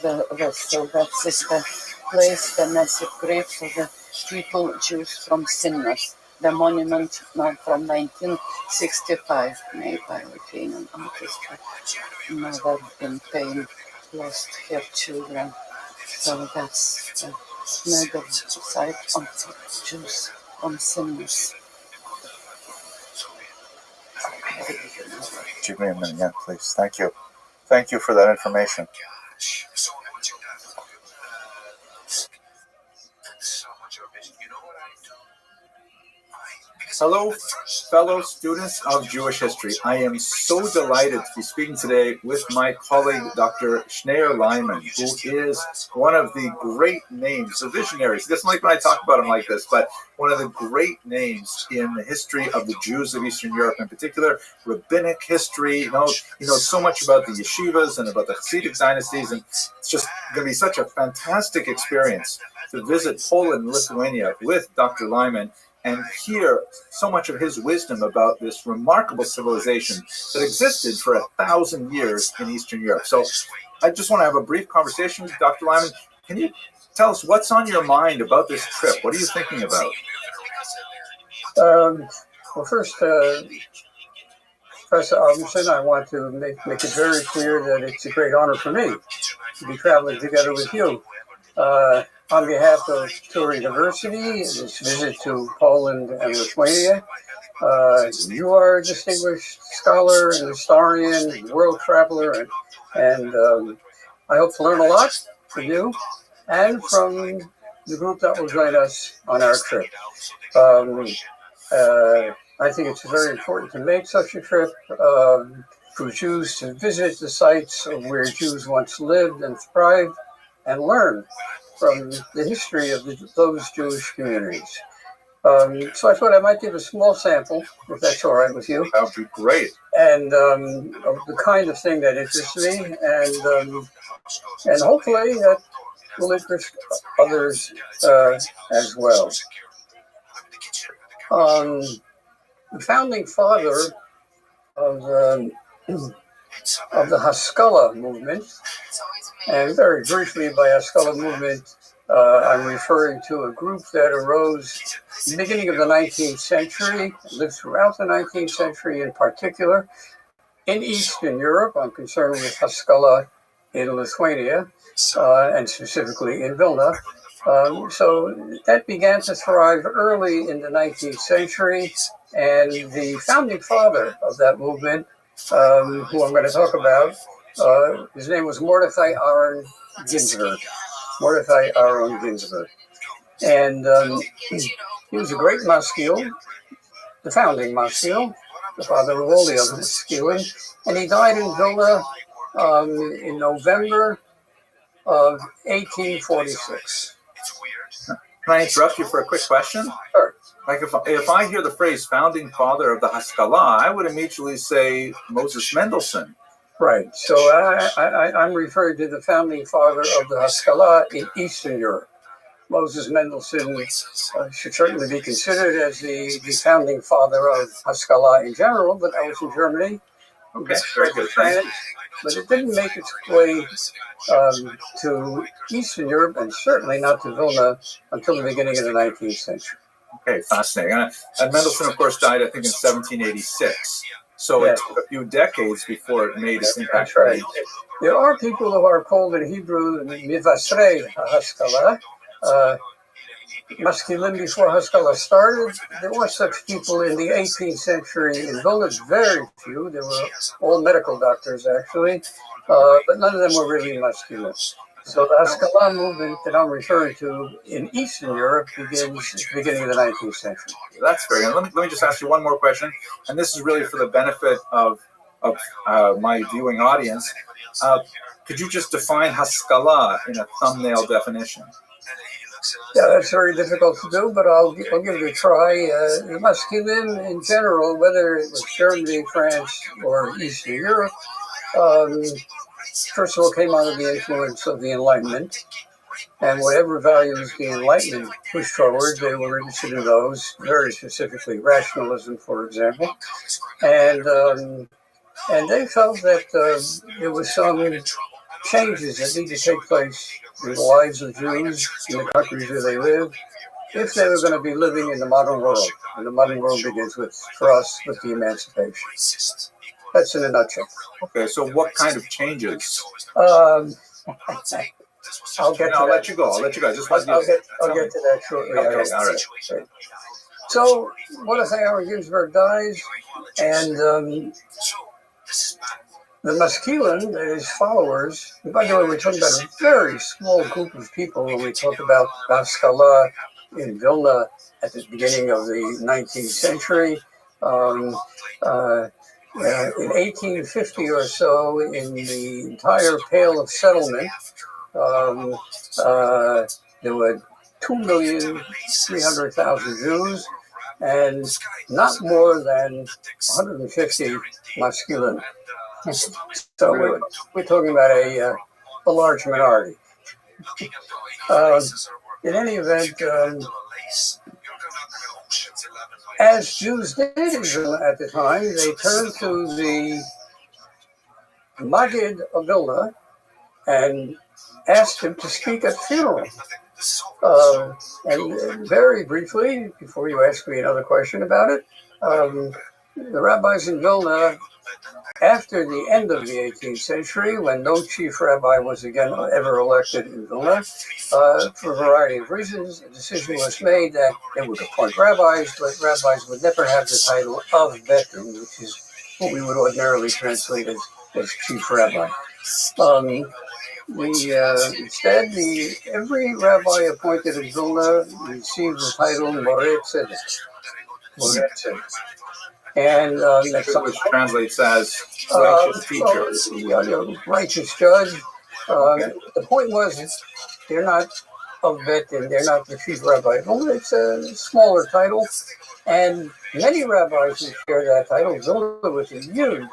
the rest. So that's the place, the massive graves of the people, Jews from Simnas. The monument from 1965, made by Lithuanian artist. Mother in pain lost her children. So that's the murder site of Jews from Simnas. Give me a minute, yeah, please. Thank you. Thank you for that information. So much of it. You know what I do? Because Hello, fellow students of Jewish history. I am so delighted to be speaking today with my colleague, Dr. Schneur Lyman, who is one of the great names, the visionaries. He doesn't like when I talk about him like this, but one of the great names in the history of the Jews of Eastern Europe, in particular, rabbinic history. He knows so much about the yeshivas and about the Hasidic dynasties, and it's just going to be such a fantastic experience to visit Poland and Lithuania with Dr. Lyman and hear so much of his wisdom about this remarkable civilization that existed for 1,000 years in Eastern Europe. So I just want to have a brief conversation with Dr. Lyman. Can you tell us what's on your mind about this trip? What are you thinking about? Well, first, Professor Robinson, I want to make it very clear that it's a great honor for me to be traveling together with you. On behalf of Tour University, this visit to Poland and Lithuania, you are a distinguished scholar and historian, world traveler, and I hope to learn a lot from you and from the group that will join us on our trip. I think it's very important to make such a trip for Jews to visit the sites of where Jews once lived and thrived and learn from the history of those Jewish communities. So I thought I might give a small sample, if that's all right with you. That would be great. And of the kind of thing that interests me, and hopefully that will interest others as well. The founding father of the Haskalah movement, and very briefly by Haskalah movement, I'm referring to a group that arose in the beginning of the 19th century, lived throughout the 19th century in particular. In Eastern Europe, I'm concerned with Haskalah in Lithuania, and specifically in Vilna. So that began to thrive early in the 19th century, and the founding father of that movement, who I'm going to talk about, his name was Mordechai Aaron Ginsburg. Mordechai Aaron Ginsburg. And he was a great maskil, the founding maskil, the father of all the other maskilim, and he died in Vilna in November of 1846. Can I interrupt you for a quick question? Sure. Like if I hear the phrase founding father of the Haskalah, I would immediately say Moses Mendelssohn. Right. So I'm referring to the founding father of the Haskalah in Eastern Europe. Moses Mendelssohn should certainly be considered as the founding father of Haskalah in general, but that was in Germany. Okay, very good. But it didn't make its way to Eastern Europe, and certainly not to Vilna until the beginning of the 19th century. Okay, fascinating. And Mendelssohn, of course, died, I think, in 1786. So Yes. it took a few decades before it made its impact. That's right. There are people who are called in Hebrew Mivasrei Haskalah. Maskilim before Haskalah started. There were such people in the 18th century in Vilna, very few. They were all medical doctors, actually, but none of them were really Maskilim. So the Haskalah movement that I'm referring to in Eastern Europe begins at the beginning of the 19th century. That's very good. Let me just ask you one more question, and this is really for the benefit of my viewing audience. Could you just define Haskalah in a thumbnail definition? Yeah, that's very difficult to do, but I'll give it a try. The Maskilim in general, whether it was Germany, France, or Eastern Europe, first of all, came under the influence of the Enlightenment, and whatever values the Enlightenment pushed forward, they were interested in those, very specifically rationalism, for example, and they felt that there was some changes that need to take place in the lives of Jews in the countries where they live, if they were going to be living in the modern world. And the modern world begins for us, with the emancipation. That's in a nutshell. Okay, so what kind of changes? I'll get to I'll that. let you go. I'll let you go. Just I'll get to that shortly. Okay, all right. So, Mordechai Aaron Ginsburg dies, and the Maskilim, his followers, and by the way, we're talking about a very small group of people when we talk about Haskalah in Vilna at the beginning of the 19th century. In 1850 or so, in the entire Pale of Settlement, there were 2,300,000 Jews and not more than 150 masculine. So we're talking about a large minority. In any event, as Jews did at the time, they turned to the Maggid of Vilna and asked him to speak at the funeral. And very briefly, before you ask me another question about it, the rabbis in Vilna, after the end of the 18th century, when no chief rabbi was again ever elected in Vilna, for a variety of reasons, a decision was made that they would appoint rabbis, but rabbis would never have the title of Betin, which is what we would ordinarily translate as chief rabbi. Instead, every rabbi appointed in Vilna received the title Moreh Tzedek. And which translates as righteous teacher. Righteous judge. The point was, they're not of Betin, they're not the chief rabbi. It's a smaller title, and many rabbis who share that title. Vilna was a huge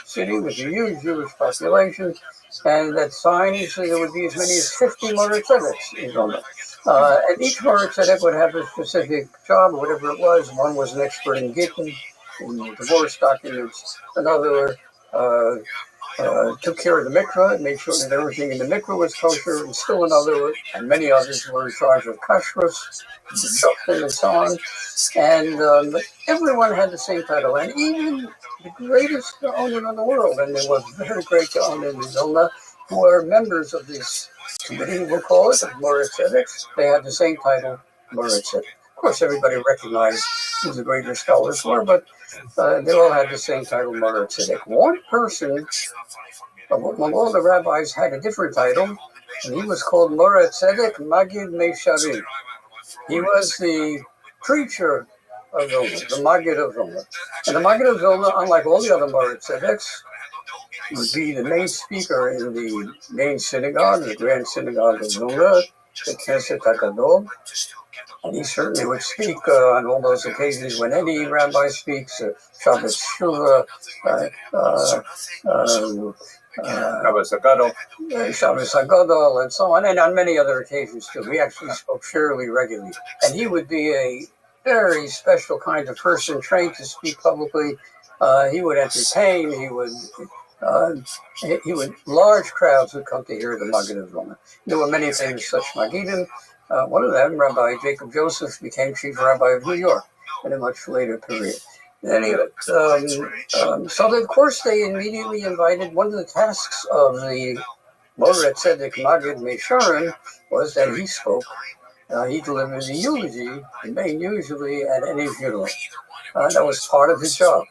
city with a huge Jewish population, and at times there would be as many as 50 Moreh Tzedeks in Vilna. And each Moreh Tzedek would have a specific job, whatever it was. One was an expert in Gittin, in divorce documents. Another took care of the mikveh and made sure that everything in the mikveh was kosher. And still another, and many others were in charge of kashrus, and so on. And everyone had the same title. And even the greatest owner in the world, and there was very great owner in Vilna, who were members of this committee, we'll call it, of Moreh Tzedek. They had the same title, Moreh Tzedek. Of course, everybody recognized who the greater scholars were, but they all had the same title, Moreh Tzedek. One person, among all the rabbis, had a different title, and he was called Moreh Tzedek Maggid Meisharim. He was the preacher of Vilna, the Maggid of Vilna. And the Maggid of Vilna, unlike all the other Moreh Tzedeks, would be the main speaker in the main synagogue, the grand synagogue of Vilna, the Knesset HaGadol. And he certainly would speak on all those occasions when any rabbi speaks, Shabbos Shuvah, Shabbos HaGadol, and so on, and on many other occasions too. He actually spoke fairly regularly. And he would be a very special kind of person, trained to speak publicly. He would entertain, large crowds would come to hear the Maggid of Vilna. There were many famous such Maggidim. One of them, Rabbi Jacob Joseph, became chief rabbi of New York in a much later period. Anyway, so of course they immediately invited. One of the tasks of the Moreh Tzedek Maggid Meisharim was that he spoke. He delivered the eulogy, the main usually at any funeral. That was part of his job.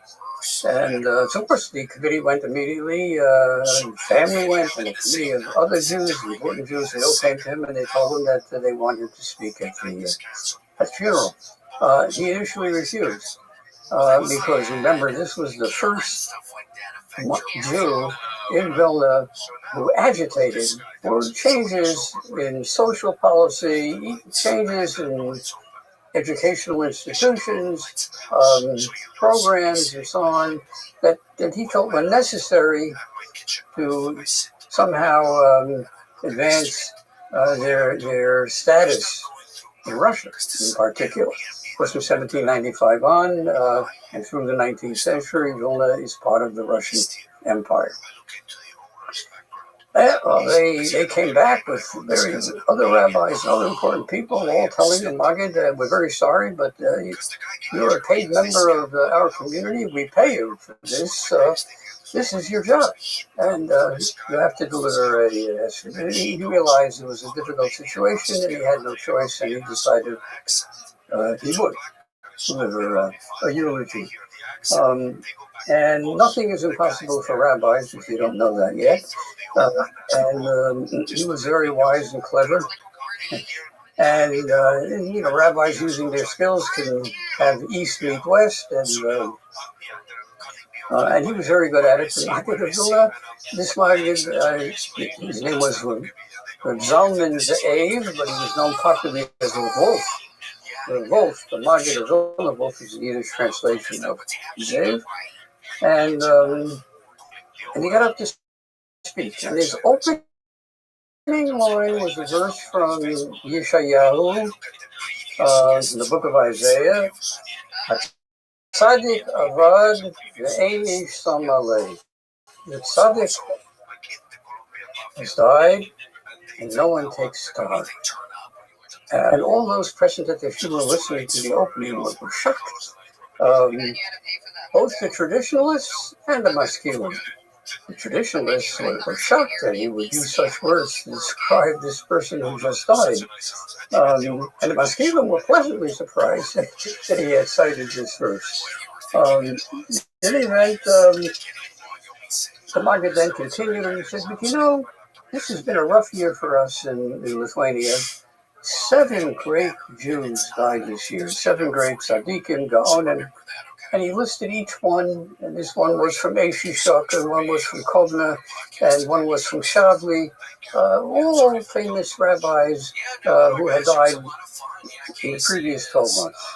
And so, of course, the committee went immediately, family went, and a committee of other Jews, important Jews, they all came to him and they told him that they wanted to speak at the funeral. He initially refused, because remember, this was the first Jew in Vilna who agitated for changes in social policy, changes in educational institutions, programs, and so on, that he felt were necessary to somehow advance their status in Russia, in particular. Of course, from 1795 on, and through the 19th century, Vilna is part of the Russian Empire. They came back with various other rabbis and other important people, all telling the Maggid, we're very sorry, but you're a paid member of our community. We pay you for this. This is your job. And you have to deliver a he realized it was a difficult situation and he had no choice, and he decided he would deliver a eulogy. And nothing is impossible for rabbis, if you don't know that yet. And he was very wise and clever. And, rabbis using their skills can have East meet West, and he was very good at it. This Maggid, his name was Zalman Ze'ev, but he was known popularly as the Wolf. The Wolf, the Maggid of Vilna, Wolf is the Yiddish translation of Ze'ev. And he got up to speak. And his opening line was a verse from Yeshayahu, in the book of Isaiah. Tzaddik avad ve'ein ish samaleh. The tzaddik has died, and no one takes to heart. And all those present at the funeral listening to the opening were shocked. Both the traditionalists and the Maskilim. The traditionalists were shocked that he would use such words to describe this person who just died. And the Maskilim were pleasantly surprised that he had cited this verse. In any event, the Maggid then continued and he said, but this has been a rough year for us in Lithuania. 7 great Jews died this year, 7 great tzaddikim, gaonim, and he listed each one, and this one was from Eshishok, and one was from Kovna, and one was from Shavli, all famous rabbis who had died in the previous 12 months.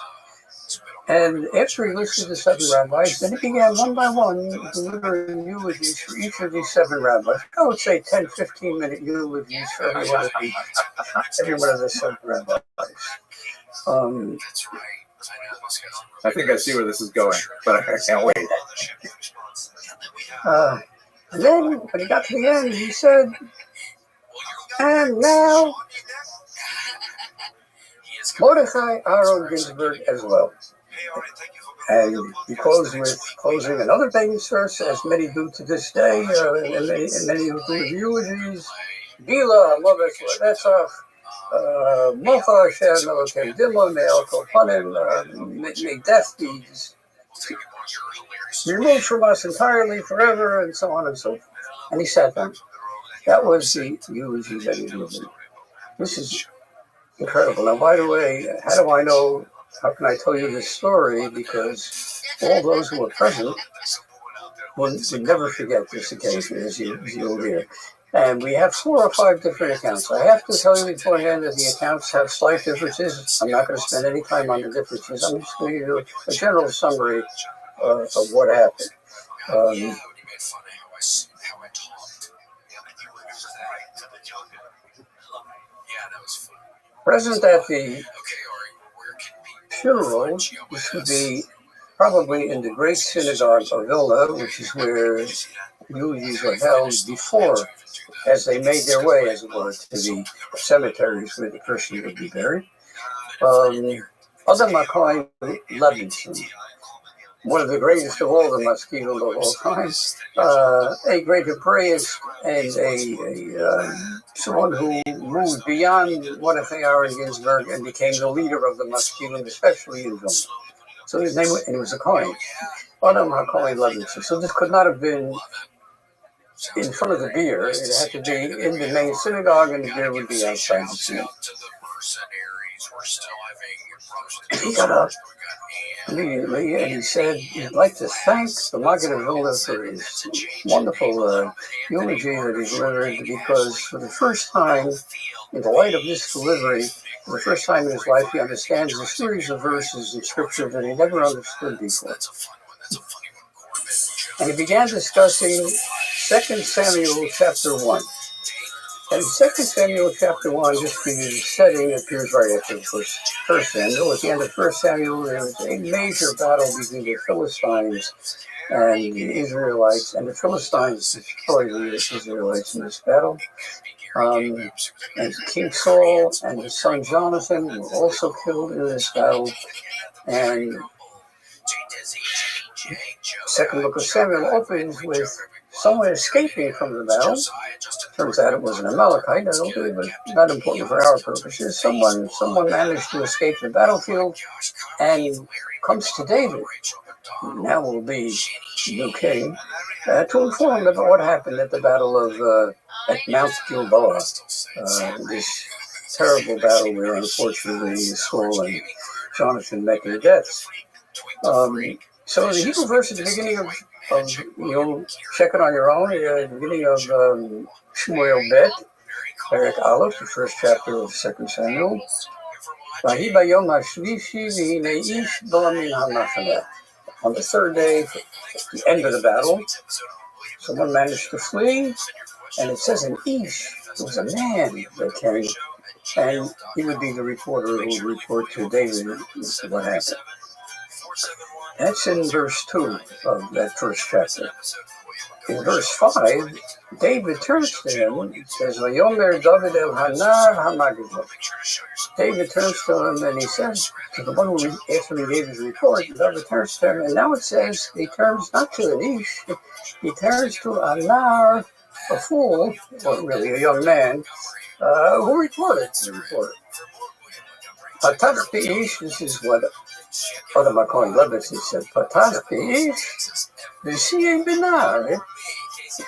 And after he listed the 7 rabbis, then he began one by one delivering eulogies for each of these 7 rabbis. I would say 10, 15-minute eulogies for every one of the 7 rabbis. I think I see where this is going, but I can't wait. And then, when he got to the end, he said, and now, Mordechai Aaron Ginsburg as well. And he closed with closing another famous verse, as many do to this day, and many who do eulogies. Bila, Movetz, Lenetzach, Mocha Hashem, Elokem Dimon, Me'el Kopanim, may death be removed from us entirely, forever, and so on and so forth. And he sat down. That was the eulogy that he did. This is incredible. Now, by the way, how do I know? How can I tell you this story? Because all those who were present would never forget this occasion, as you'll hear. And we have 4 or 5 different accounts. I have to tell you beforehand that the accounts have slight differences. I'm not going to spend any time on the differences. I'm just going to give you a general summary of what happened. Present at the funeral, this would be probably in the great synagogue of Vilna, which is where eulogies were held before, as they made their way, as it were, to the cemeteries where the person would be buried. Adam McCoy Levinson, one of the greatest of all the Maskilim of all time, a great Hebraist and someone who moved beyond Mordechai Aaron Ginsburg and became the leader of the Maskilim, especially in Vilna. So his name, and he was a Kohen, Adam HaKohen Levinson. So this could not have been in front of the beer. It had to be in the main synagogue, and the beer would be outside the synagogue. He got up immediately and he said he'd like to thank the Maggid of Vilna for his wonderful eulogy that he delivered, because for the first time, in the light of this delivery, for the first time in his life, he understands a series of verses in Scripture that he never understood before. And he began discussing 2 Samuel chapter 1. And 2 Samuel chapter 1, just for you the setting, appears right after the first Samuel. At the end of 1 Samuel, there was a major battle between the Philistines and the Israelites, and the Philistines destroyed the Israelites in this battle. And King Saul and his son Jonathan were also killed in this battle. And second book of Samuel opens with someone escaping from the battle. Turns out it was an Amalekite, but not important for our purposes. Someone managed to escape the battlefield and comes to David, who now will be new king, to inform him about what happened at the battle of at Mount Gilboa, this terrible battle where unfortunately Saul and Jonathan met their deaths. So the Hebrew verse at the beginning of you'll check it on your own, at the beginning of Shmuel Bet, Perek Aleph, the first chapter of 2 Samuel. On the third day, at the end of the battle, someone managed to flee, and it says an Ish, it was a man that came, and he would be the reporter who would report to David what happened. That's in verse 2 of that first chapter. In verse 5, David turns to him and says, Vayomer David el Hanar HaMagid. David turns to him and he says, to the one who after he gave his report, David turns to him, and now it says he turns not to an Ish, he turns to a Nar, a fool, or really a young man, who reported the report. Patach Ish, this is what Other McCoy Levitz said, Patach Ish, V'siyeh B'nar.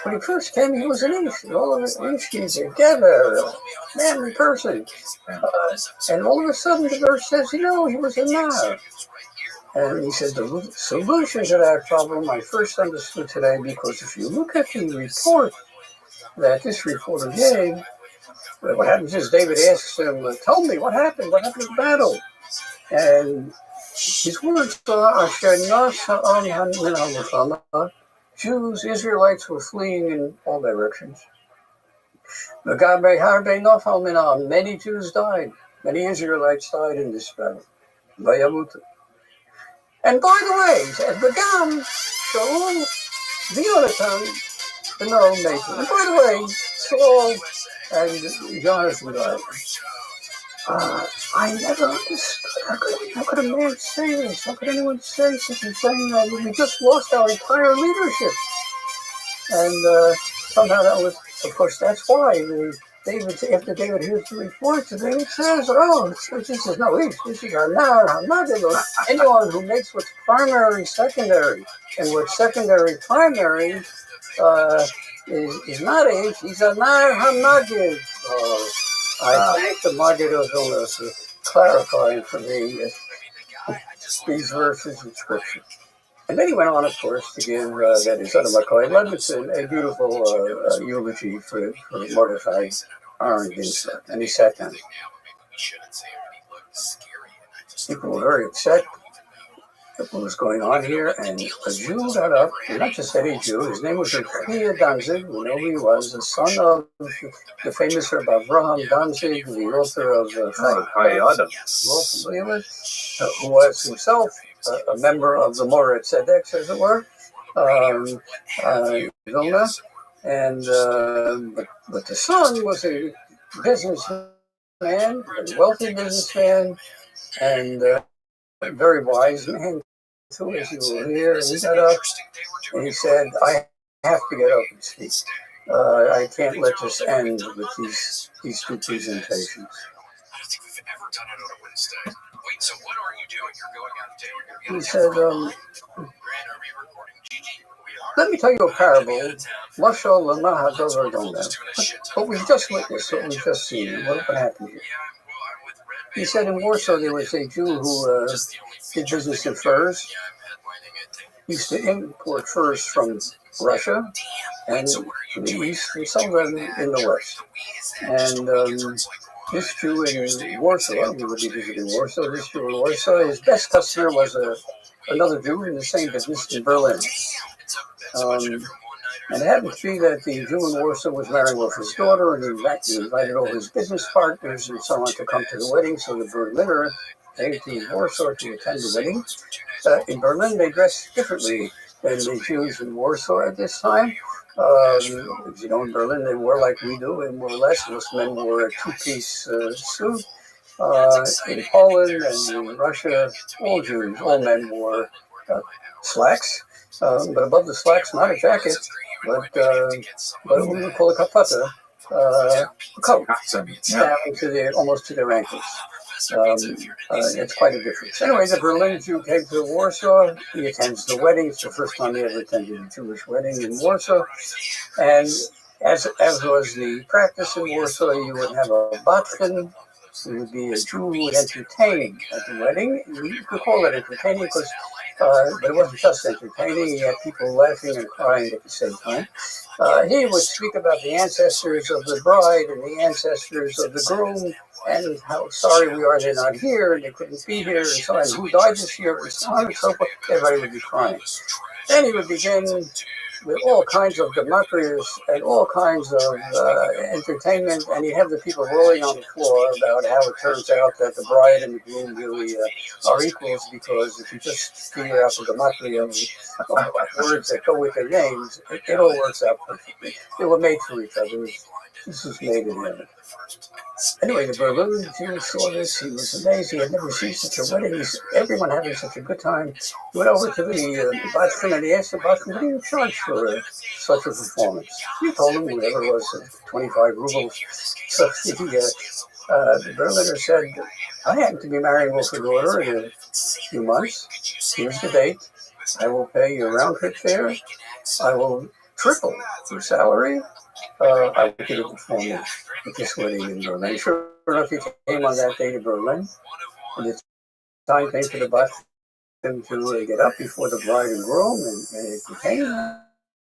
When he first came, he was an Ish, and all of the Ishis together, a manly person. And all of a sudden the verse says, he was a Nar. And he said, the solution to that problem I first understood today, because if you look at the report that this reporter gave, what happens is David asks him, tell me, what happened in the battle? And his words are, Jews, Israelites were fleeing in all directions. Many Jews died. Many Israelites died in this battle. And by the way, he said, Begam, Shaul, Vionatan, and by the way, Saul and Jonathan died. I never understood. How could a man say this? How could anyone say such a thing? We just lost our entire leadership. And somehow that was, of course, that's why after David hears the report, David says, this is no Ish, this is Anar. Anyone who makes what's primary secondary, and what's secondary primary is not Ish, he's Anar HaMagid. I thank the Maggid of Vilna for clarifying for me these verses in Scripture. And then he went on, of course, to give that his son of McCoy Levinson a beautiful eulogy for Mordecai Aaron Ginsburg. And he sat down. People were very upset at what was going on here, and a Jew got up, and not just any Jew, his name was Rabbi Danzig, we know who he was, the son of the famous Rabbi Abraham Danzig, the author of Chai Adam, who was himself a member of the Morat Tzedek, as it were, Vilna, and but the son was a businessman, a wealthy businessman, and a very wise man too, as you will hear. And he got up and he said, I have to get up and speak. I can't let this end with these two presentations. He said, let me tell you a parable. What we've just witnessed, what we've just seen, what happened here. He said in Warsaw there was a Jew who did business in furs. He used to import furs from Russia and from the East and some of them in the West. And this Jew in Warsaw, we would be visiting Warsaw, this Jew in Warsaw, his best customer was another Jew in the same business in Berlin. And it happened to be that the Jew in Warsaw was marrying off his daughter, and he invited all his business partners and so on to come to the wedding. So the Berliner came to Warsaw to attend the wedding. In Berlin, they dressed differently than the Jews in Warsaw at this time. In Berlin, they wore like we do, and more or less, most men wore a two-piece suit. In Poland and in Russia, all Jews, all men wore slacks, but above the slacks, not a jacket, but what we would call a kapata, a coat, down almost to their ankles. It's quite a difference. Anyway, the Berlin Jew came to Warsaw. He attends the wedding. It's the first time he ever attended a Jewish wedding in Warsaw. And as was the practice in Warsaw, you would have a batchen, There would be a Jew who would entertain at the wedding. You could call it entertaining because, but it wasn't just entertaining. You had people laughing and crying at the same time. He would speak about the ancestors of the bride and the ancestors of the groom and how sorry we are they're not here and they couldn't be here and so on, and who died this year and so on and so forth. Everybody would be crying. Then he would begin with all kinds of gematrias and all kinds of entertainment, and you have the people rolling on the floor about how it turns out that the bride and the groom really are equals, because if you just figure out the gematria of words that go with their names, it all works out perfectly. They were made for each other. This was made in heaven. Anyway, the Berlin Jew saw this. He was amazed. He had never seen such a wedding. Everyone having such a good time. He went over to the Batman and he asked the Batman, what do you charge for such a performance? He told him whatever it was, 25 rubles. So the Berliner said, I happen to be marrying Wolf's daughter in a few months. Here's the date. I will pay you round trip fare. I will triple your salary. I will give a performance at this wedding in Berlin. Sure enough, he came on that day to Berlin, and the time came for the Batman to get up before the bride and groom, and he came,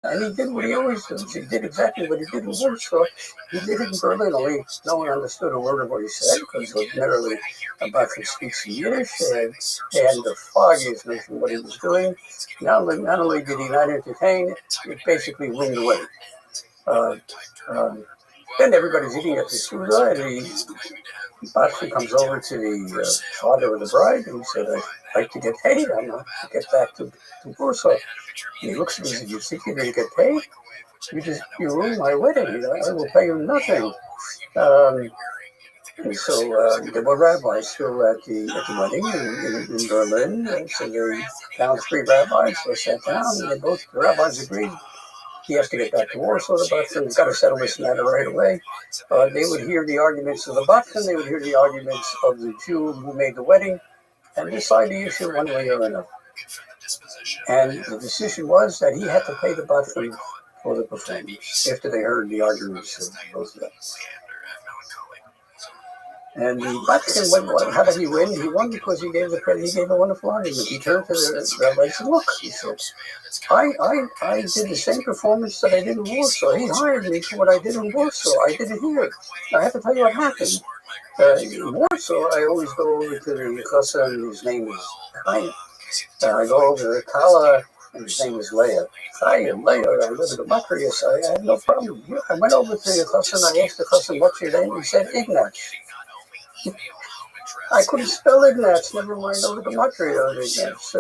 and he did what he always does. He did exactly what he did in Warsaw. He did it in Berlin, only no one understood a word of what he said, because ordinarily a Batman speaks in Yiddish, and the foggiest notion what he was doing. Not only did he not entertain, it basically ruined the wedding. Then everybody's eating at the Suda, and the Batman comes over to the father of the bride, and he said, I'd like to get paid. I'm not to get back to Warsaw. And he looks at me and says, you think you're going to get paid? You ruined my wedding. I will pay you nothing. And so there were rabbis still at the wedding in Berlin. And so they found 3 rabbis. They sat down, and the rabbis agreed. He has to get back to Warsaw. The Batman's got to settle this matter right away. They would hear the arguments of the Batman. They would hear the arguments of the Jew who made the wedding, and decide the issue one way or another. And the decision was that he had to pay the Batman for the performance after they heard the arguments of both of them. And the Batman, how did he win? He won because he gave a wonderful argument. He turned to the rabbi and said, look, he said, I did the same performance that I did in Warsaw. He hired me for what I did in Warsaw. I did it here. I have to tell you what happened. In Warsaw, I always go over to the Chassan, and his name is Chaim. I go over to the Kala, and his name is Leah. Chaim, Leah, I live in the Makrius. I had no problem. I went over to the Chassan, I asked the Chassan, what's your name? He said, Ignatz. I couldn't spell Ignatz, never mind over the Gematria of Ignatz.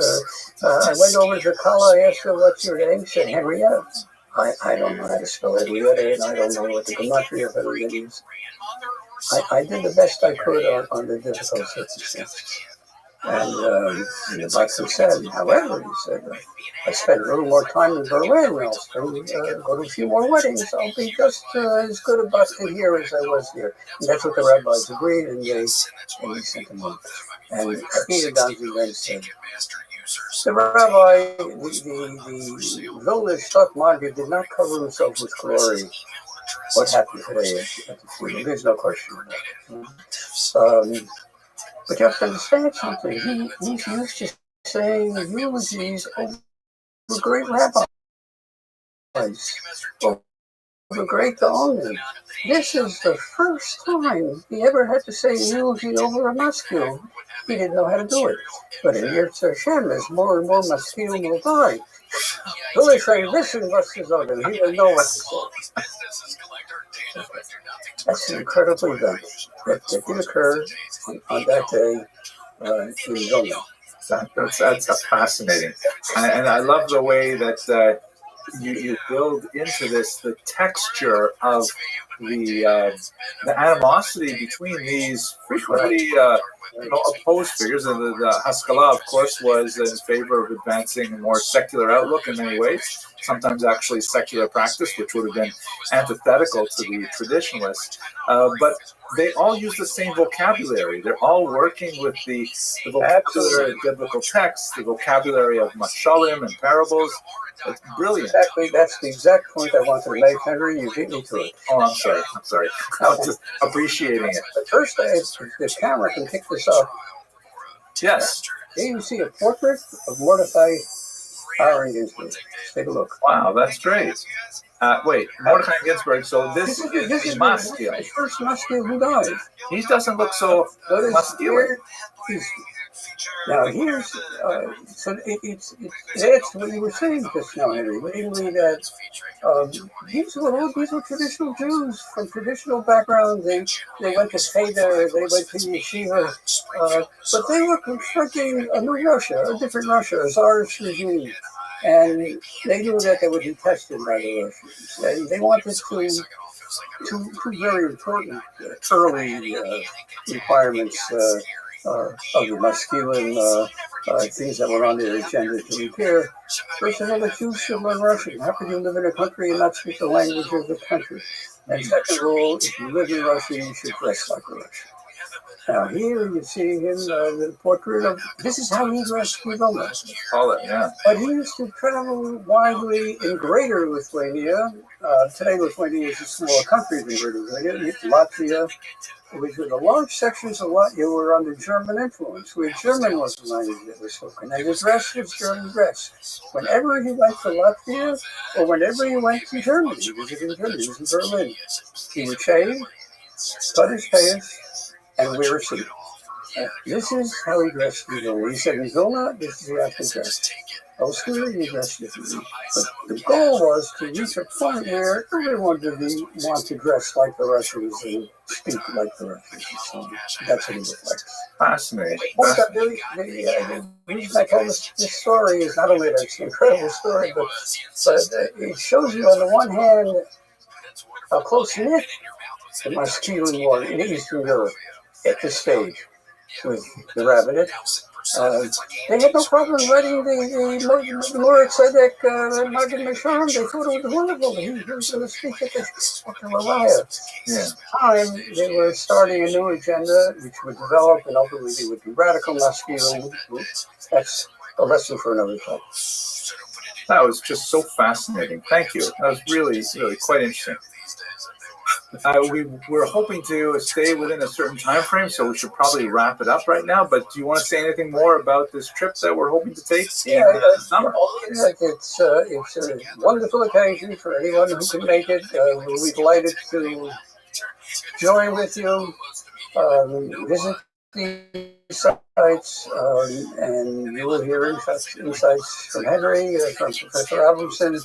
I went over to Kala, I asked her, what's your name? She said, Henrietta. I don't know how to spell Henrietta, and I don't know what the Gematria of Henrietta is. I did the best I could on the difficult circumstances. And the Batman said, however, he said, I spent a little more time in Berlin. I'll go to a few more weddings. I'll be just as good a Batman here as I was here. And that's what the rabbis agreed, and they sent him on. And Peter Danzig then said, the rabbi, the Vilna stock market did not cover himself with glory. What happened today at the funeral? There's no question about it. But you have to understand something. He's used to saying eulogies over great rabbis, over great Gaonim. This is the first time he ever had to say eulogy over a maskil. He didn't know how to do it. But in Yirtzeh Hashem, as more and more maskilim will die, he'll be saying, listen, what's his organ? He will know what to say. That's an incredible event that did occur on that day in Vilna. That's fascinating, and I love the way that you build into this the texture of the animosity between these frequently opposed figures. And the Haskalah, of course, was in favor of advancing a more secular outlook in many ways, sometimes actually secular practice, which would have been antithetical to the traditionalists. But they all use the same vocabulary. They're all working with the vocabulary of biblical texts, the vocabulary of mashalim and parables, It's brilliant. Exactly, that's the exact point I wanted to make, Henry. You beat me to it. Oh, I'm sorry. I was just appreciating it. But first, the camera can pick this up. Yes. Here you see a portrait of Mordecai Aaron Ginsburg. Take a look. Wow, that's great. Wait, Mordecai Ginsburg. So this This is is Maskil. the first Maskil who died. He doesn't look so Notice muscular. here, now here's so it's that's what you were saying just now, Henry. Namely that these were traditional Jews from traditional backgrounds. They went to Seder, they went to yeshiva, but they were confronting a new Russia, a different Russia, a czarist regime, and they knew that they would be tested by the Russians. And they wanted two very important early requirements of the masculine things that were on their agenda to repair. First of all, the Jews should learn Russian. How can you live in a country and not speak the language of the country? And second of all, if you live in Russia, you should dress like a Russian. Now here you see him, the portrait of, this is how he dressed in Vilna. Yeah. But he used to travel widely in Greater Lithuania. Today Lithuania is a smaller country than Greater Lithuania. Latvia, which were the large sections of Latvia were under German influence, where German was the language that was spoken. And his dress was German dress. Whenever he went to Latvia, or whenever he went to Germany, he visited Germany, he was in Berlin, he would shave, cut his pants, and wear a suit. This is how he dressed in Vilna. He said, in Vilna, this is the active dress. Elsewhere, he dressed differently. But the goal was to reach a point where everyone would want to dress like the Russians and speak like the Russians. So that's what he reflects. Fascinating. The reason I told this story is not only that it's an incredible story, but it shows you on the one hand how close-knit the masculine war in Eastern Europe at this stage with the rabbinate. They had no problem writing the Lord Tzedek Magen Mishram. They thought it was wonderful. He was going to speak at the Messiah. Yeah. Time they were starting a new agenda which would develop and ultimately would be radical masculine. That's a lesson for another time. That was just so fascinating. Thank you. That was really, really quite interesting. We were hoping to stay within a certain time frame, so we should probably wrap it up right now. But do you want to say anything more about this trip that we're hoping to take in the summer? It's a wonderful occasion for anyone who can make it. We'll be delighted to join with you, visit these sites, and you will hear insights from Henry, from Professor Robinson.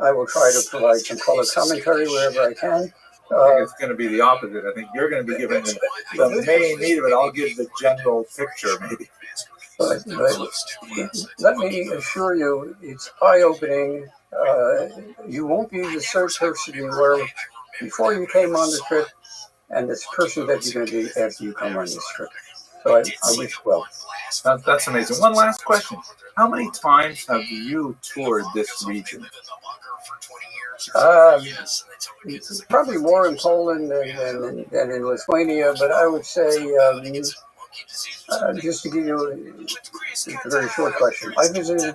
I will try to provide some color commentary wherever I can. I think it's going to be the opposite. I think you're going to be giving the main meat of it. I'll give the general picture, maybe. But let me assure you, it's eye-opening. You won't be the third person you were before you came on the trip, and this person that you're going to be after you come on this trip. So I wish well. That's amazing. One last question. How many times have you toured this region? Probably more in Poland than in Lithuania, but I would say, just to give you a very short question, I visited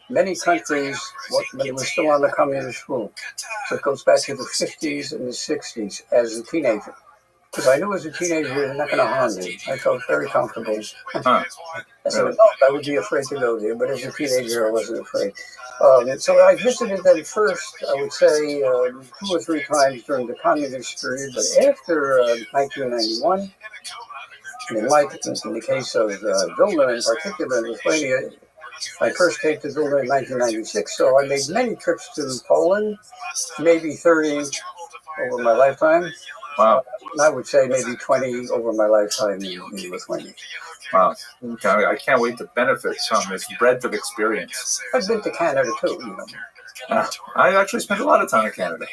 many countries when it was still on the communist rule. So it goes back to the 50s and the 60s as a teenager. Because I knew as a teenager they're not going to harm me. I felt very comfortable. As an adult, I would be afraid to go there, but as a teenager, I wasn't afraid. So I visited them first, I would say, 2 or 3 times during the communist period, but after 1991, in the case of Vilna in particular, in Lithuania, I first came to Vilna in 1996, so I made many trips to Poland, maybe 30 over my lifetime. Wow. I would say maybe 20 over my lifetime in Lithuania. Wow. I can't wait to benefit from this breadth of experience. I've been to Canada too, I actually spent a lot of time in Canada.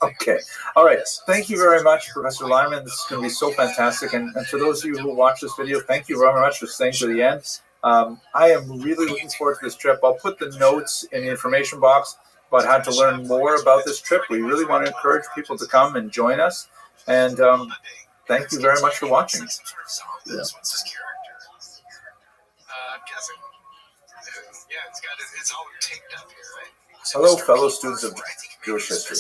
Okay. All right. Thank you very much, Professor Lyman. This is going to be so fantastic. And for those of you who watch this video, thank you very much for staying to the end. I am really looking forward to this trip. I'll put the notes in the information box about how to learn more about this trip. We really want to encourage people to come and join us. And thank you very much for watching. What's his character? I'm guessing. It's all taped up here, right? Hello, fellow students of Jewish history.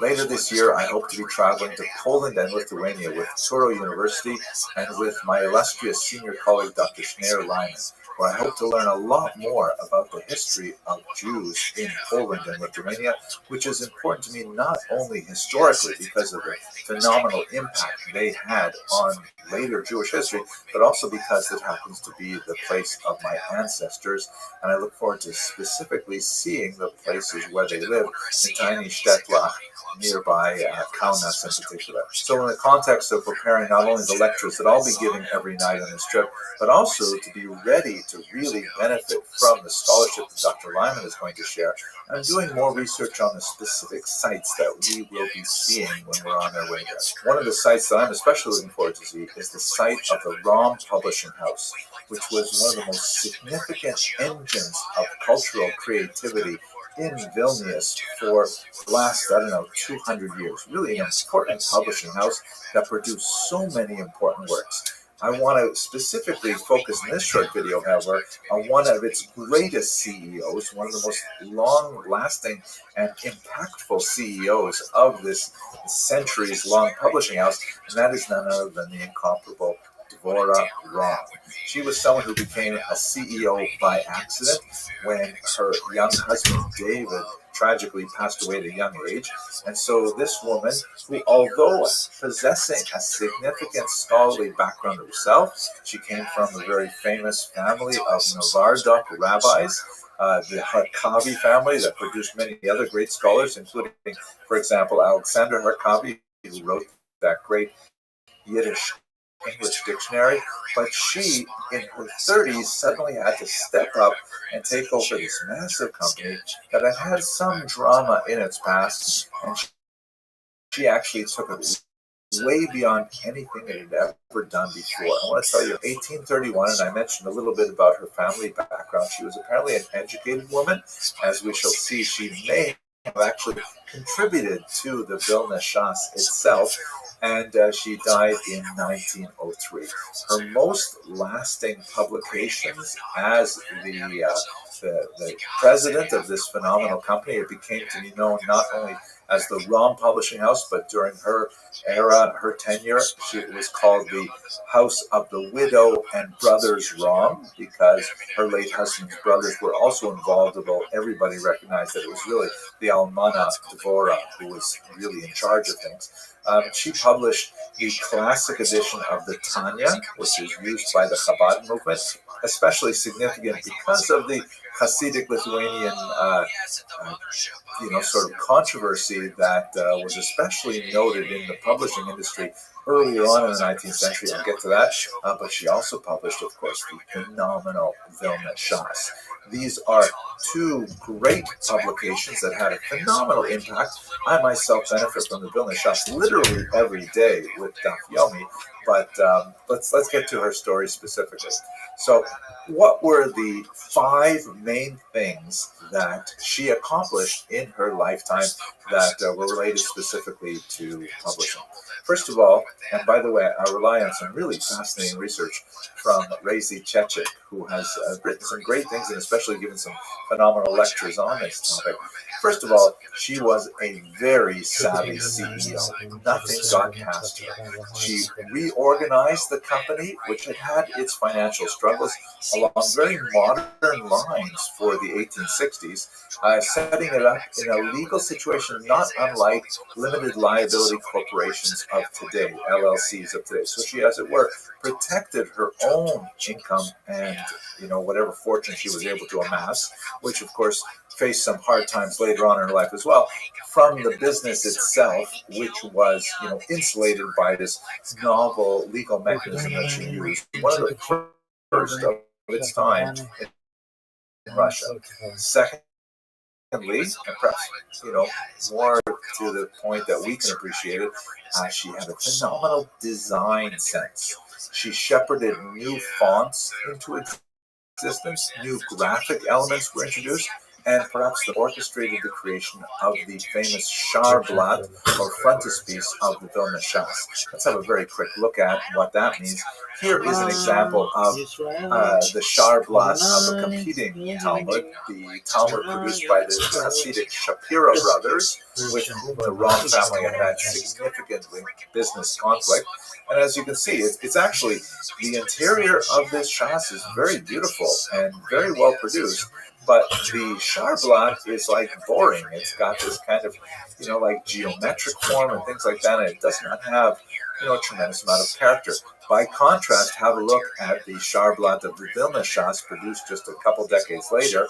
Later this year, I hope to be traveling to Poland and Lithuania with Touro University and with my illustrious senior colleague, Dr. Schneider Lyman, where I hope to learn a lot more about the history of Jews in Poland and Lithuania, which is important to me not only historically because of the phenomenal impact they had on later Jewish history, but also because it happens to be the place of my ancestors, and I look forward to specifically seeing the places where they live in tiny Stetla nearby Kaunas in particular. So in the context of preparing not only the lectures that I'll be giving every night on this trip, but also to be ready to really benefit from the scholarship that Dr. Lyman is going to share, I'm doing more research on the specific sites that we will be seeing when we're on our way there. One of the sites that I'm especially looking forward to see is the site of the ROM Publishing House, which was one of the most significant engines of cultural creativity in Vilnius for the last, 200 years. Really an important publishing house that produced so many important works. I want to specifically focus in this short video, however, on one of its greatest CEOs, one of the most long-lasting and impactful CEOs of this centuries-long publishing house, and that is none other than the incomparable Dvorah Rom. She was someone who became a CEO by accident when her young husband, David, tragically passed away at a young age. And so this woman, who although possessing a significant scholarly background herself, she came from a very famous family of Novardok rabbis, the Harkavi family that produced many other great scholars, including, for example, Alexander Harkavi, who wrote that great Yiddish English dictionary, but she, in her 30s, suddenly had to step up and take over this massive company that had some drama in its past, and she actually took it way beyond anything it had ever done before. I want to tell you, 1831, and I mentioned a little bit about her family background. She was apparently an educated woman. As we shall see, she may have actually contributed to the Vilna Shas itself, and she died in 1903. Her most lasting publications as the president of this phenomenal company, it became to be known not only as the ROM Publishing House, but during her era, her tenure, it was called the House of the Widow and Brothers ROM, because her late husband's brothers were also involved, although everybody recognized that it was really the Almana Dvorah who was really in charge of things. She published the classic edition of the Tanya, which is used by the Chabad movement, especially significant because of the Hasidic Lithuanian sort of controversy that was especially noted in the publishing industry earlier on in the 19th century. I'll get to that. But she also published, of course, the phenomenal Vilna Shas. These are two great publications that had a phenomenal impact. I myself benefit from the Vilna Shas literally every day with Daf Yomi, but let's get to her story specifically. So, what were the 5 main things that she accomplished in her lifetime that were related specifically to publishing? First of all, and by the way, I rely on some really fascinating research from Razi Chechik, who has written some great things and especially given some phenomenal lectures on this topic. First of all, she was a very savvy CEO. Nothing got past her. She reorganized the company, which had had its financial struggles, along very modern lines for the 1860s, setting it up in a legal situation not unlike limited liability corporations of today, LLCs of today. So she, as it were, protected her own income and whatever fortune she was able to amass, which of course faced some hard times later on in her life as well, from the business itself, which was insulated by this novel legal mechanism that she used. One of the first of its time in Russia. Secondly, and perhaps more to the point that we can appreciate it, she had a phenomenal design sense. She shepherded new fonts into existence, new graphic elements were introduced, and perhaps orchestrated the creation of the famous Sharblat, or frontispiece of the Vilna Shas. Let's have a very quick look at what that means. Here is an example of the Sharblat of a competing Talmud, the Talmud produced by the Hasidic Shapira brothers, with whom the Ron family had significant business conflict. And as you can see, it's actually, the interior of this Shas is very beautiful and very well produced, but the Sharblat is like boring. It's got this kind of, like geometric form and things like that, and it does not have, a tremendous amount of character. By contrast, have a look at the Sharblat of the Vilna Shas, produced just a couple decades later.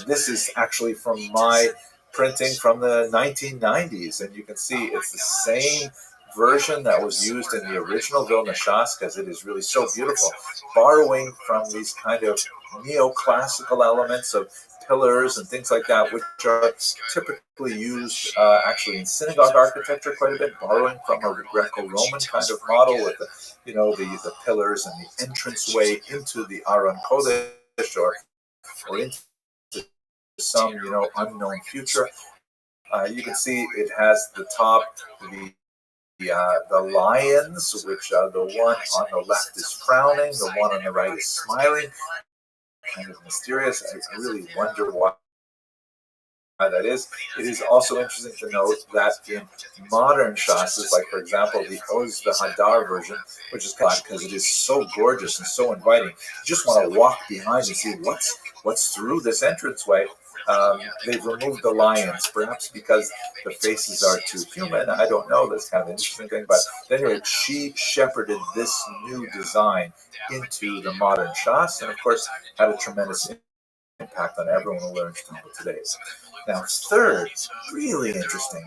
This is actually from my printing from the 1990s, and you can see it's the same version that was used in the original Vilna Shas, because it is really so beautiful, borrowing from these kind of neoclassical elements of pillars and things like that, which are typically used actually in synagogue architecture quite a bit, borrowing from a Greco-Roman kind of model with the pillars and the entranceway into the Aron Kodesh, or into some unknown future. You can see it has the top, the lions, which the one on the left is frowning, the one on the right is smiling. Kind of mysterious. I really wonder why that is. It is also interesting to note that in modern Shasas, like for example the Oz the Hadar version, which is because it is so gorgeous and so inviting, you just want to walk behind and see what's through this entranceway. They've removed the lions, perhaps because the faces are too human. I don't know. That's kind of an interesting thing. But anyway, she shepherded this new design into the modern Shas, and of course had a tremendous impact on everyone who learns Talmud today. Now, third, really interesting,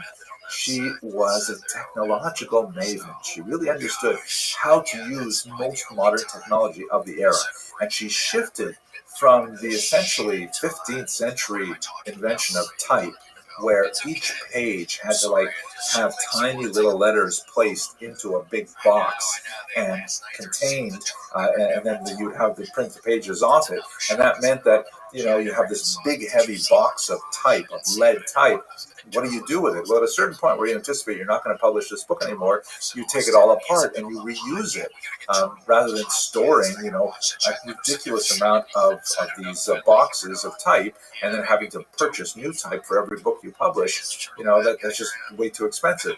she was a technological maven. She really understood how to use most modern technology of the era, and she shifted from the essentially 15th century invention of type, where each page had to have tiny little letters placed into a big box and contained, and then you'd have to print the pages off it, and that meant that you have this big heavy box of type, of lead type. What do you do with it? Well, at a certain point where you anticipate you're not going to publish this book anymore, you take it all apart and you reuse it, rather than storing, a ridiculous amount of these boxes of type and then having to purchase new type for every book you publish. That's just way too expensive.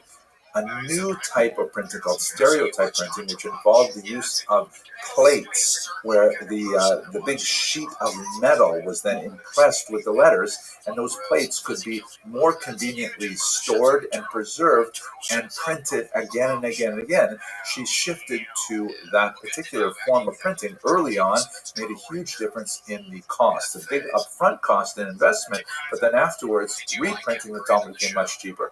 A new type of printing called stereotype printing, which involved the use of plates, where the big sheet of metal was then impressed with the letters, and those plates could be more conveniently stored and preserved and printed again and again and again. She shifted to that particular form of printing early on, made a huge difference in the cost, a big upfront cost and investment, but then afterwards, reprinting the Talmud became much cheaper.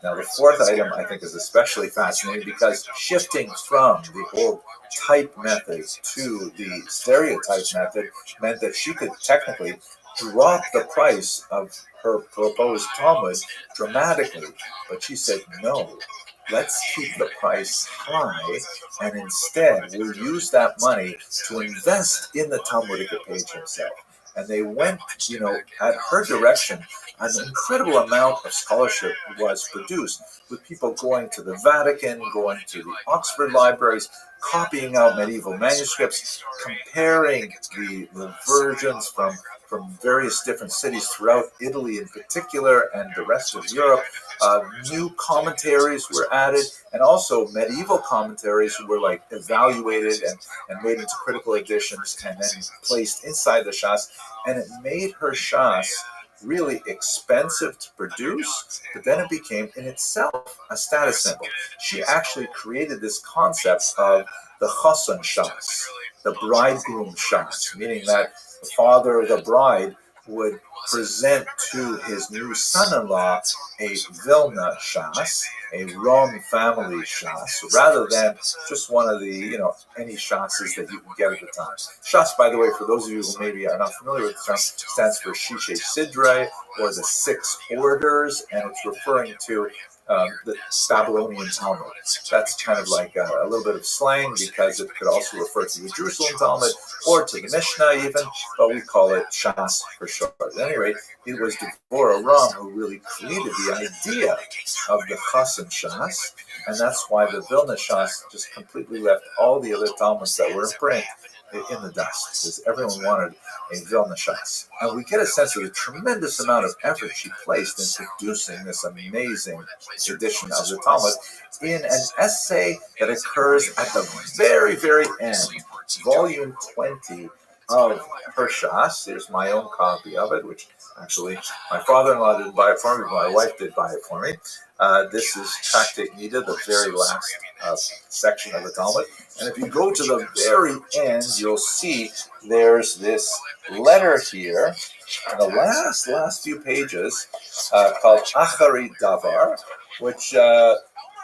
Now, the fourth item I think is especially fascinating, because shifting from the old type method to the stereotype method meant that she could technically drop the price of her proposed Talmud dramatically. But she said, no, let's keep the price high, and instead we'll use that money to invest in the Talmudic page himself. And they went, at her direction, an incredible amount of scholarship was produced, with people going to the Vatican, going to the Oxford libraries, copying out medieval manuscripts, comparing the versions from various different cities throughout Italy in particular and the rest of Europe. New commentaries were added, and also medieval commentaries were evaluated and made into critical editions and then placed inside the Shas, and it made her Shas really expensive to produce, but then it became in itself a status symbol. She actually created this concept of the Choson Shas, the bridegroom Shas, meaning that the father of the bride would present to his new son-in-law a Vilna Shas, a Rom family Shas, rather than just one of the, any Shas's that you can get at the time. Shas, by the way, for those of you who maybe are not familiar with the term, stands for Shishe Sidre, or the 6 orders, and it's referring to the Babylonian Talmud. That's kind of like a little bit of slang because it could also refer to the Jerusalem Talmud or to the Mishnah even, but we call it Shas for short. At any rate, it was Devorah Ram who really created the idea of the Chas and Shas, and that's why the Vilna Shas just completely left all the other Talmuds that were in print in the dust, because everyone wanted a Vilna Shas. And we get a sense of the tremendous amount of effort she placed in producing this amazing edition of the Talmud in an essay that occurs at the very, very end, volume 20 of her Shas. There's my own copy of it, which actually my father-in-law didn't buy it for me, but my wife did buy it for me. This is Tractate Nida, the very last section of the Talmud. And if you go to the very end, you'll see there's this letter here in the last few pages called Achari Davar, which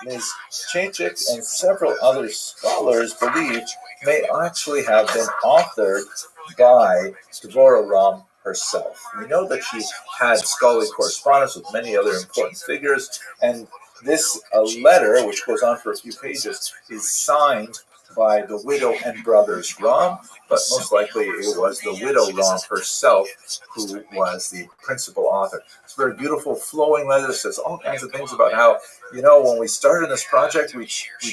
Ms. Chachik and several other scholars believe may actually have been authored by Devorah Ram herself. We know that she had scholarly correspondence with many other important figures, and this letter, which goes on for a few pages, is signed by the widow and brothers Ram, but most likely it was the widow Ram herself who was the principal author. It's a very beautiful, flowing letter. It says all kinds of things about how, when we started this project, we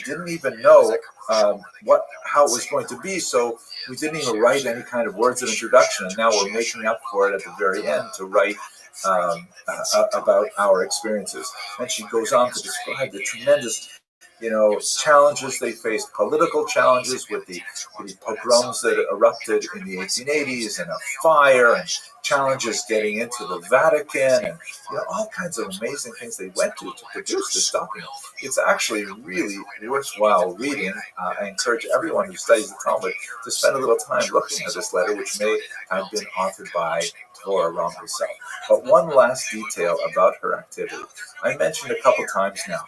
didn't even know how it was going to be, so we didn't even write any kind of words of introduction, and now we're making up for it at the very end to write about our experiences. And she goes on to describe the tremendous challenges they faced, political challenges with the pogroms that erupted in the 1880s, and a fire, and challenges getting into the Vatican, and all kinds of amazing things they went to produce this document. It's actually really worthwhile reading. I encourage everyone who studies the Talmud to spend a little time looking at this letter, which may have been authored by Devorah Ram herself. But one last detail about her activity. I mentioned a couple times now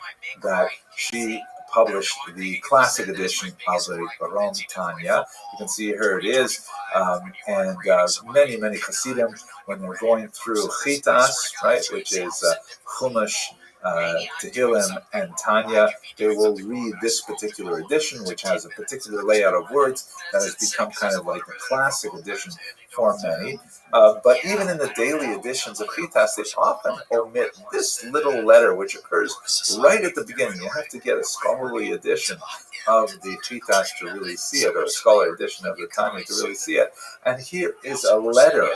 that she published the classic edition of the Ram Tanya. You can see here it is, and many Hasidim, when they're going through Chitas, right, which is Chumash, Tehillim, and Tanya, they will read this particular edition, which has a particular layout of words that has become kind of like a classic edition for many. But even in the daily editions of Chitas, they often omit this little letter, which occurs right at the beginning. You have to get a scholarly edition of the Chitas to really see it, or a scholarly edition of the Tanya to really see it. And here is a letter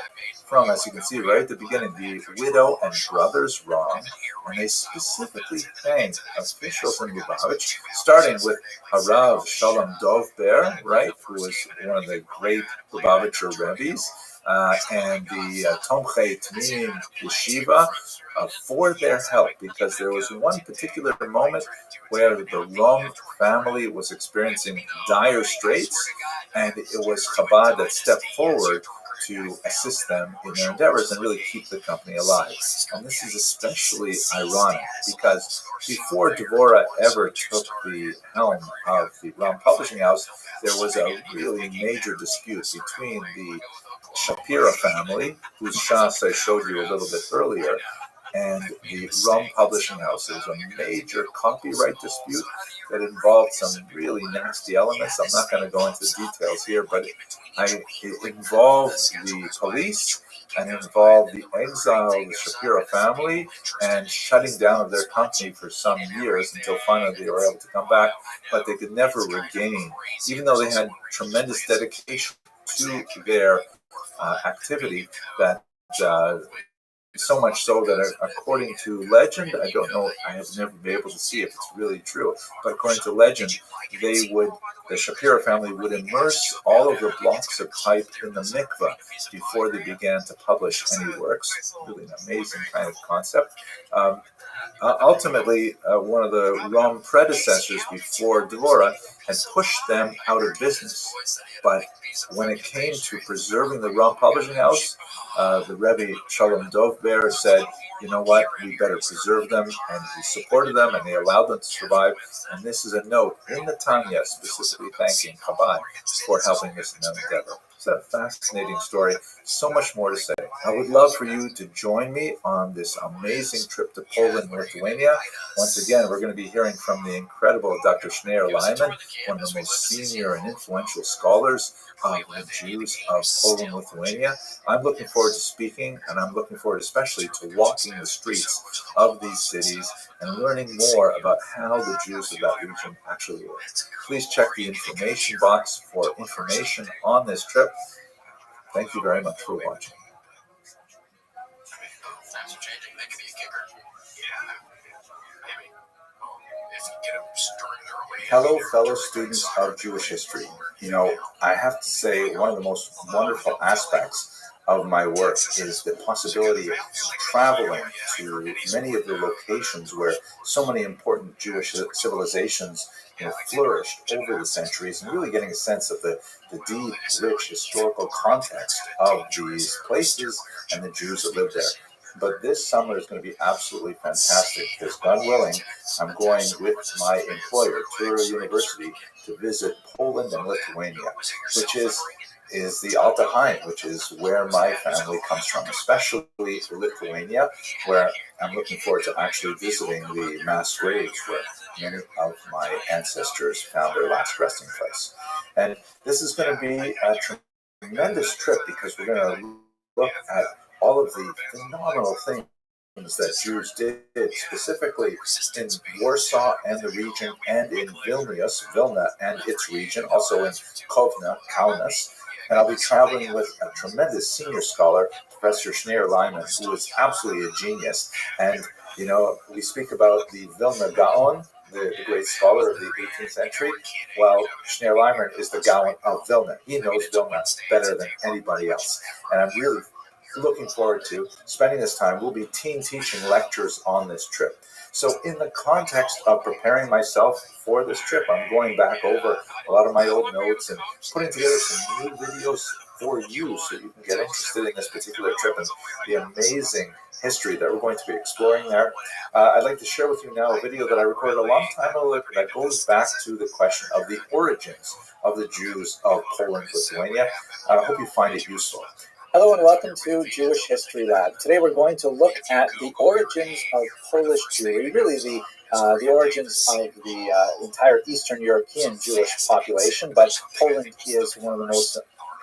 from, as you can see right at the beginning, the widow and brothers Ram, and they specifically thank officials in Lubavitch, starting with Harav Shalom Dov Ber, right, who was one of the great Lubavitcher Rabbis, and the Tomchei Tmim Yeshiva for their help, because there was one particular moment where the Ram family was experiencing dire straits, and it was Chabad that stepped forward to assist them in their endeavors and really keep the company alive. And this is especially ironic because before Devorah ever took the helm of the Ram Publishing House, there was a really major dispute between the Shapira family, whose Shas I showed you a little bit earlier, and the Ram Publishing House. There was a major copyright dispute that involved some really nasty elements. I'm not going to go into the details here, but it involved the police and involved the exile of the Shapira family and shutting down of their company for some years until finally they were able to come back, but they could never regain, even though they had tremendous dedication to their activity, that so much so that according to legend, I don't know, I have never been able to see if it's really true, but according to legend, the Shapira family would immerse all of the blocks of type in the mikveh before they began to publish any works. Really an amazing kind of concept. Ultimately, one of the Ram predecessors before Devorah had pushed them out of business. But when it came to preserving the Ram Publishing House, the Rebbe Shalom Dov Ber said, you know what, we better preserve them, and he supported them, and they allowed them to survive. And this is a note in the Tanya specifically thanking Chabad for helping this endeavor. It's a fascinating story. So much more to say. I would love for you to join me on this amazing trip to Poland, Lithuania. Once again, we're going to be hearing from the incredible Dr. Schneier-Lyman, one of the most senior and influential scholars of the Jews of Poland, Lithuania. I'm looking forward to speaking, and I'm looking forward especially to walking the streets of these cities and learning more about how the Jews of that region actually live. Please check the information box for information on this trip. Thank you very much for watching. Times are changing. They could be a kicker. Yeah, maybe. If you get them starting early. Hello, fellow students of Jewish history. You know, I have to say one of the most wonderful aspects of my work is the possibility of traveling to many of the locations where so many important Jewish civilizations flourished over the centuries, and really getting a sense of the deep, rich historical context of these places and the Jews that lived there. But this summer is going to be absolutely fantastic because, God willing, I'm going with my employer, Tura University, to visit Poland and Lithuania, which is the Alta Haim, which is where my family comes from, especially Lithuania, where I'm looking forward to actually visiting the mass graves where many of my ancestors found their last resting place. And this is going to be a tremendous trip because we're going to look at all of the phenomenal things that Jews did, specifically in Warsaw and the region, and in Vilna and its region, also in Kovna, Kaunas. And I'll be traveling with a tremendous senior scholar, Professor Schneier-Lyman, who is absolutely a genius. And, you know, we speak about the Vilna Gaon, the great scholar of the 18th century. Well, Schneier-Lyman is the Gaon of Vilna. He knows Vilna better than anybody else. And I'm really looking forward to spending this time. We'll be teaching lectures on this trip. So in the context of preparing myself for this trip, I'm going back over a lot of my old notes and putting together some new videos for you so you can get interested in this particular trip and the amazing history that we're going to be exploring there. I'd like to share with you now a video that I recorded a long time ago that goes back to the question of the origins of the Jews of Poland, Lithuania. I hope you find it useful. Hello and welcome to Jewish History Lab. Today we're going to look at the origins of Polish Jewry, really the origins of the entire Eastern European Jewish population, but Poland is one of the most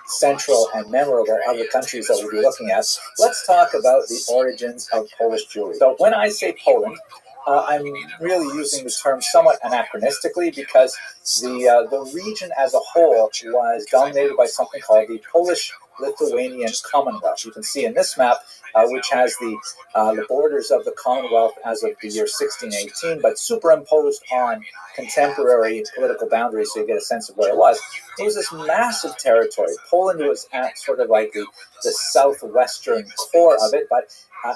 central and memorable of the countries that we'll be looking at. Let's talk about the origins of Polish Jewry. So when I say Poland, I'm really using the term somewhat anachronistically because the region as a whole was dominated by something called the Polish-Lithuanian Commonwealth. You can see in this map, which has the borders of the Commonwealth as of the year 1618, but superimposed on contemporary political boundaries so you get a sense of what it was. It was this massive territory. Poland was at sort of like the southwestern core of it, but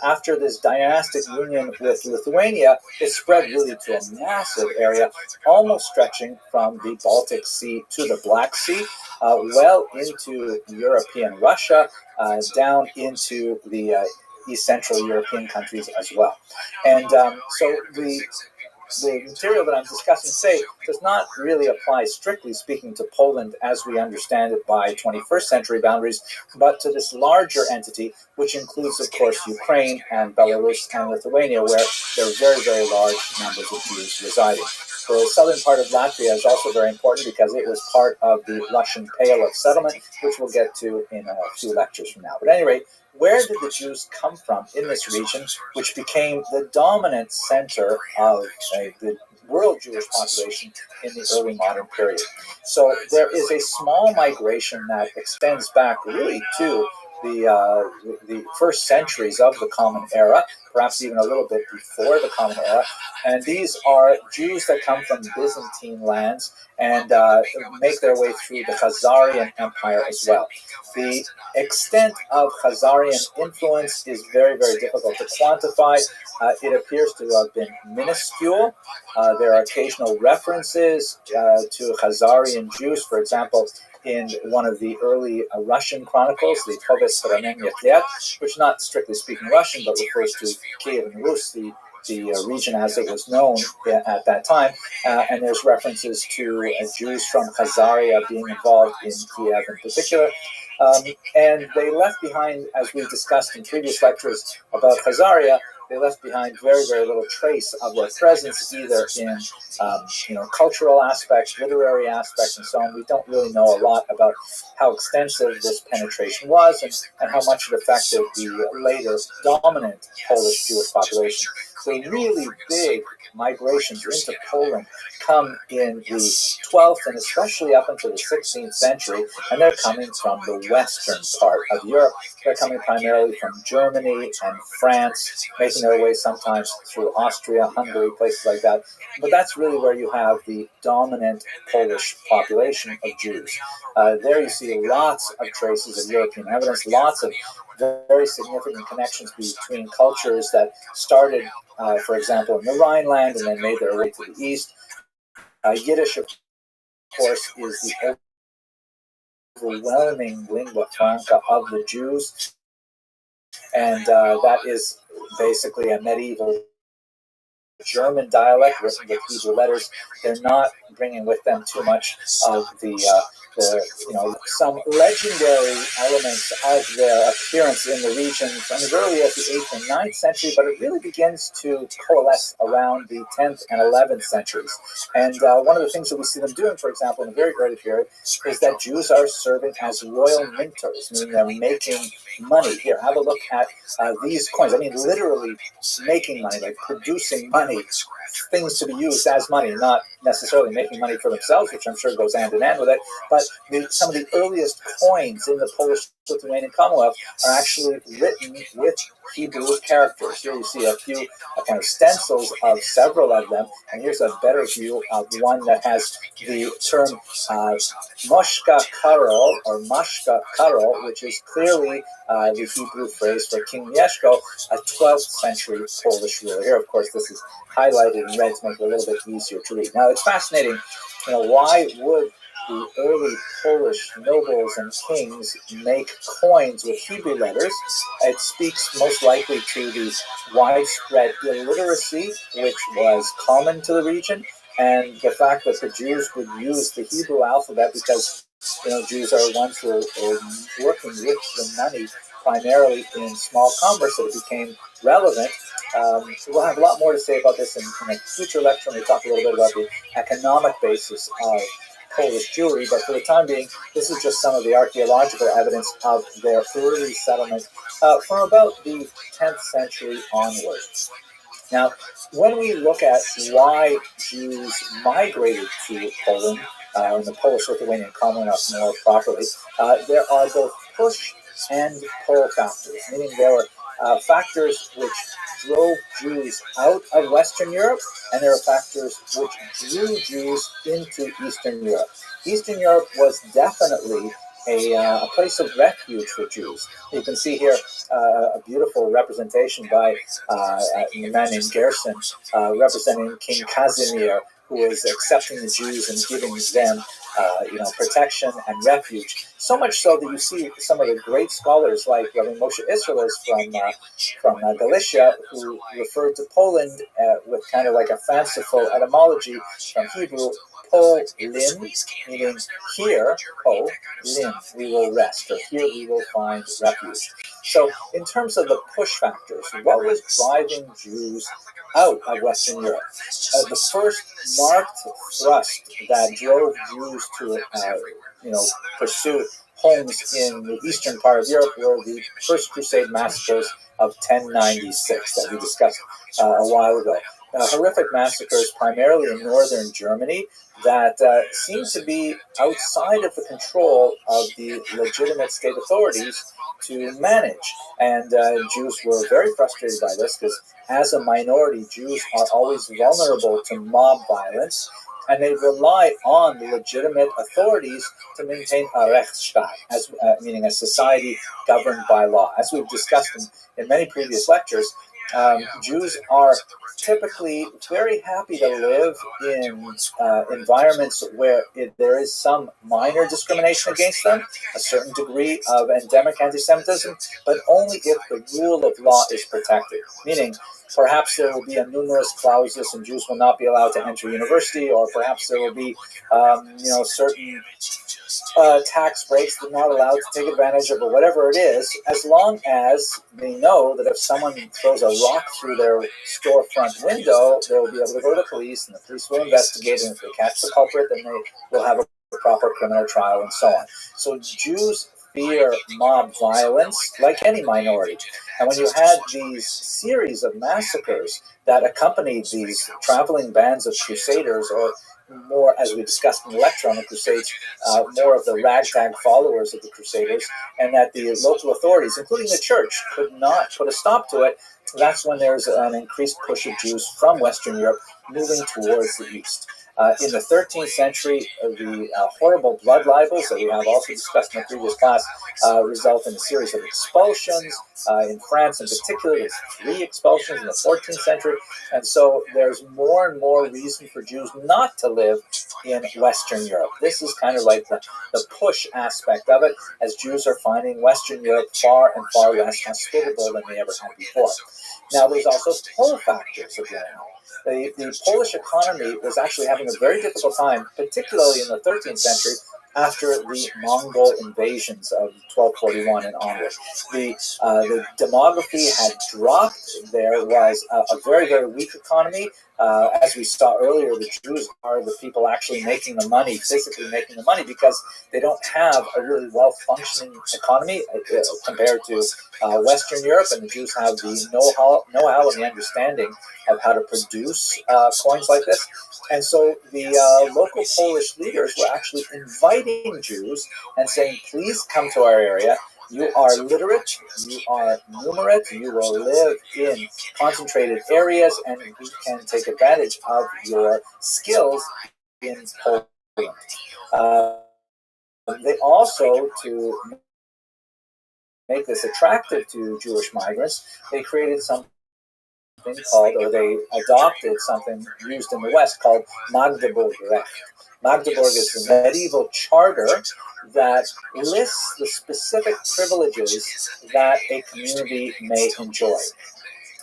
after this dynastic union with Lithuania, it spread really to a massive area, almost stretching from the Baltic Sea to the Black Sea, well into European Russia, down into the East Central European countries as well. And so the material that I'm discussing today does not really apply, strictly speaking, to Poland as we understand it by 21st century boundaries, but to this larger entity, which includes, of course, Ukraine and Belarus and Lithuania, where there are very, very large numbers of Jews residing. The southern part of Latvia is also very important because it was part of the Russian Pale of Settlement, which we'll get to in a few lectures from now. But at any rate, where did the Jews come from in this region, which became the dominant center of the world Jewish population in the early modern period? So there is a small migration that extends back really to the first centuries of the Common Era, perhaps even a little bit before the Common Era. And these are Jews that come from Byzantine lands and make their way through the Khazarian Empire as well. The extent of Khazarian influence is very, very difficult to quantify. It appears to have been minuscule. There are occasional references to Khazarian Jews, for example, in one of the early Russian chronicles, the Povest Ramenya, which is not strictly speaking Russian, but refers to Kiev and Rus, the region as it was known at that time. And there's references to Jews from Khazaria being involved in Kiev in particular. And they left behind, as we discussed in previous lectures about Khazaria, they left behind very, very little trace of their presence, either in cultural aspects, literary aspects, and so on. We don't really know a lot about how extensive this penetration was and how much it affected the later dominant Polish Jewish population. So really big migrations into Poland come in the 12th and especially up into the 16th century, and they're coming from the western part of Europe. They're coming primarily from Germany and France, making their way sometimes through Austria, Hungary, places like that. But that's really where you have the dominant Polish population of Jews. There you see lots of traces of European evidence, lots of very significant connections between cultures that started, for example, in the Rhineland and then made their way to the east. Yiddish, of course, is the overwhelming lingua franca of the Jews, and that is basically a medieval German dialect written with Hebrew letters. They're not bringing with them too much of some legendary elements of their appearance in the region from as early as the 8th and 9th century, but it really begins to coalesce around the 10th and 11th centuries. And one of the things that we see them doing, for example, in a very early period, is that Jews are serving as royal minters, meaning they're making money. Here, have a look at these coins. I mean, literally making money, like producing money, things to be used as money, not necessarily making money for themselves, which I'm sure goes hand in hand with it, but some of the earliest coins in the Polish-Lithuanian Commonwealth are actually written with Hebrew characters. Here you see a few kind of stencils of several of them, and here's a better view of one that has the term Moshka Karol, or Mashka Karol, which is clearly the Hebrew phrase for King Mieszko, a 12th century Polish ruler. Here, of course, this is highlighted in red to make it a little bit easier to read. Now, it's fascinating, why would the early Polish nobles and kings make coins with Hebrew letters? It speaks most likely to the widespread illiteracy which was common to the region, and the fact that the Jews would use the Hebrew alphabet because Jews are ones who are working with the money primarily in small commerce, so it became relevant. We'll have a lot more to say about this in a future lecture when we talk a little bit about the economic basis of Polish Jewry, but for the time being, this is just some of the archaeological evidence of their early settlement from about the 10th century onwards. Now, when we look at why Jews migrated to Poland, in the Polish-Lithuanian Commonwealth more properly, there are both push and pull factors, meaning there were factors which drove Jews out of Western Europe, and there are factors which drew Jews into Eastern Europe. Eastern Europe was definitely a place of refuge for Jews. You can see here a beautiful representation by a man named Gerson, representing King Casimir, who is accepting the Jews and giving them protection and refuge. So much so that you see some of the great scholars like Rabbi Moshe Isserles from Galicia, who referred to Poland with kind of like a fanciful etymology from Hebrew, Po Lin, meaning here, Po Lin, we will rest, or here we will find refuge. So in terms of the push factors, what was driving Jews out of Western Europe? The first marked thrust that drove Jews to pursue homes in the eastern part of Europe were the First Crusade massacres of 1096 that we discussed a while ago. Horrific massacres primarily in northern Germany that seem to be outside of the control of the legitimate state authorities to manage. And Jews were very frustrated by this because as a minority, Jews are always vulnerable to mob violence, and they rely on the legitimate authorities to maintain a Rechtsstaat, meaning a society governed by law. As we've discussed in many previous lectures, Jews are typically very happy to live in environments where there is some minor discrimination against them, a certain degree of endemic anti-Semitism, but only if the rule of law is protected. Meaning, perhaps there will be a numerus clausus and Jews will not be allowed to enter university, or perhaps there will be, certain tax breaks they're not allowed to take advantage of, or whatever it is, as long as they know that if someone throws a rock through their storefront window, they'll be able to go to the police, and the police will investigate, and if they catch the culprit, then they will have a proper criminal trial and so on. So Jews fear mob violence like any minority. And when you had these series of massacres that accompanied these traveling bands of crusaders, or more, as we discussed in the lecture on the Crusades, more of the ragtag followers of the Crusaders, and that the local authorities, including the church, could not put a stop to it, that's when there's an increased push of Jews from Western Europe moving towards the east. In the 13th century, the horrible blood libels that we have also discussed in the previous class result in a series of expulsions. In France in particular, there's 3 expulsions in the 14th century. And so there's more and more reason for Jews not to live in Western Europe. This is kind of like the push aspect of it, as Jews are finding Western Europe far and far less hospitable than they ever had before. Now, there's also pull factors again. The Polish economy was actually having a very difficult time, particularly in the 13th century, after the Mongol invasions of 1241 and onward. The demography had dropped. There was a very, very weak economy. As we saw earlier, the Jews are the people actually making the money, physically making the money, because they don't have a really well-functioning economy compared to Western Europe, and the Jews have the know-how and the understanding of how to produce coins like this. And so the local Polish leaders were actually inviting Jews and saying, please come to our area. You are literate, you are numerate, you will live in concentrated areas, and we can take advantage of your skills in Poland. They also, to make this attractive to Jewish migrants, they created something called, or they adopted something used in the West called Magdeburg Recht. Magdeburg is the medieval charter that lists the specific privileges that a community may enjoy.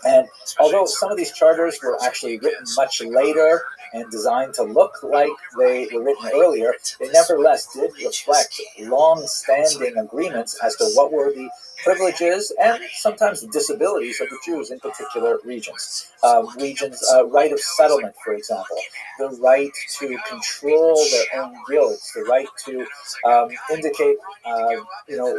And although some of these charters were actually written much later and designed to look like they were written earlier, they nevertheless did reflect long-standing agreements as to what were the privileges and sometimes the disabilities of the Jews in particular regions. Right of settlement, for example, the right to control their own guilds, the right to indicate,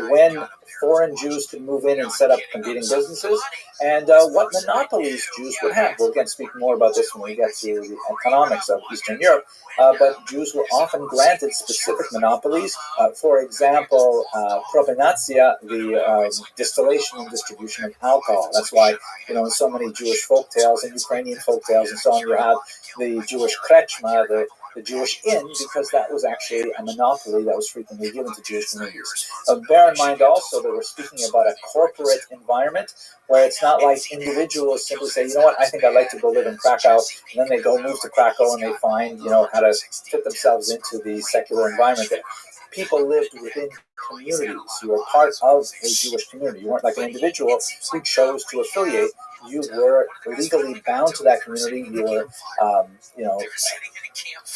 when foreign Jews could move in and set up competing businesses, and what monopolies Jews would have. We'll again speak more about this when we get to the economics of Eastern Europe, but Jews were often granted specific monopolies. For example, propinatia, the distillation and distribution of alcohol. That's why, in so many Jewish folktales and Ukrainian folktales and so on, you have the Jewish krechma, the Jewish inn, because that was actually a monopoly that was frequently given to Jewish communities. Bear in mind also that we're speaking about a corporate environment where it's not like individuals simply say, you know what, I think I'd like to go live in Krakow, and then they go move to Krakow and they find, how to fit themselves into the secular environment there. People lived within communities. You were part of a Jewish community. You weren't like an individual who chose to affiliate. You were legally bound to that community. You were,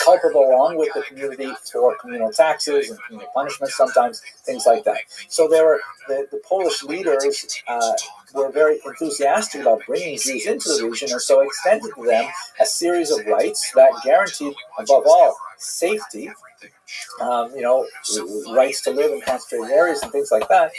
culpable along with the community for communal taxes and communal punishments, sometimes things like that. So there were the Polish leaders were very enthusiastic about bringing Jews into the region, and so extended to them a series of rights that guaranteed, above all, safety. Rights to live in concentrated areas and things like that,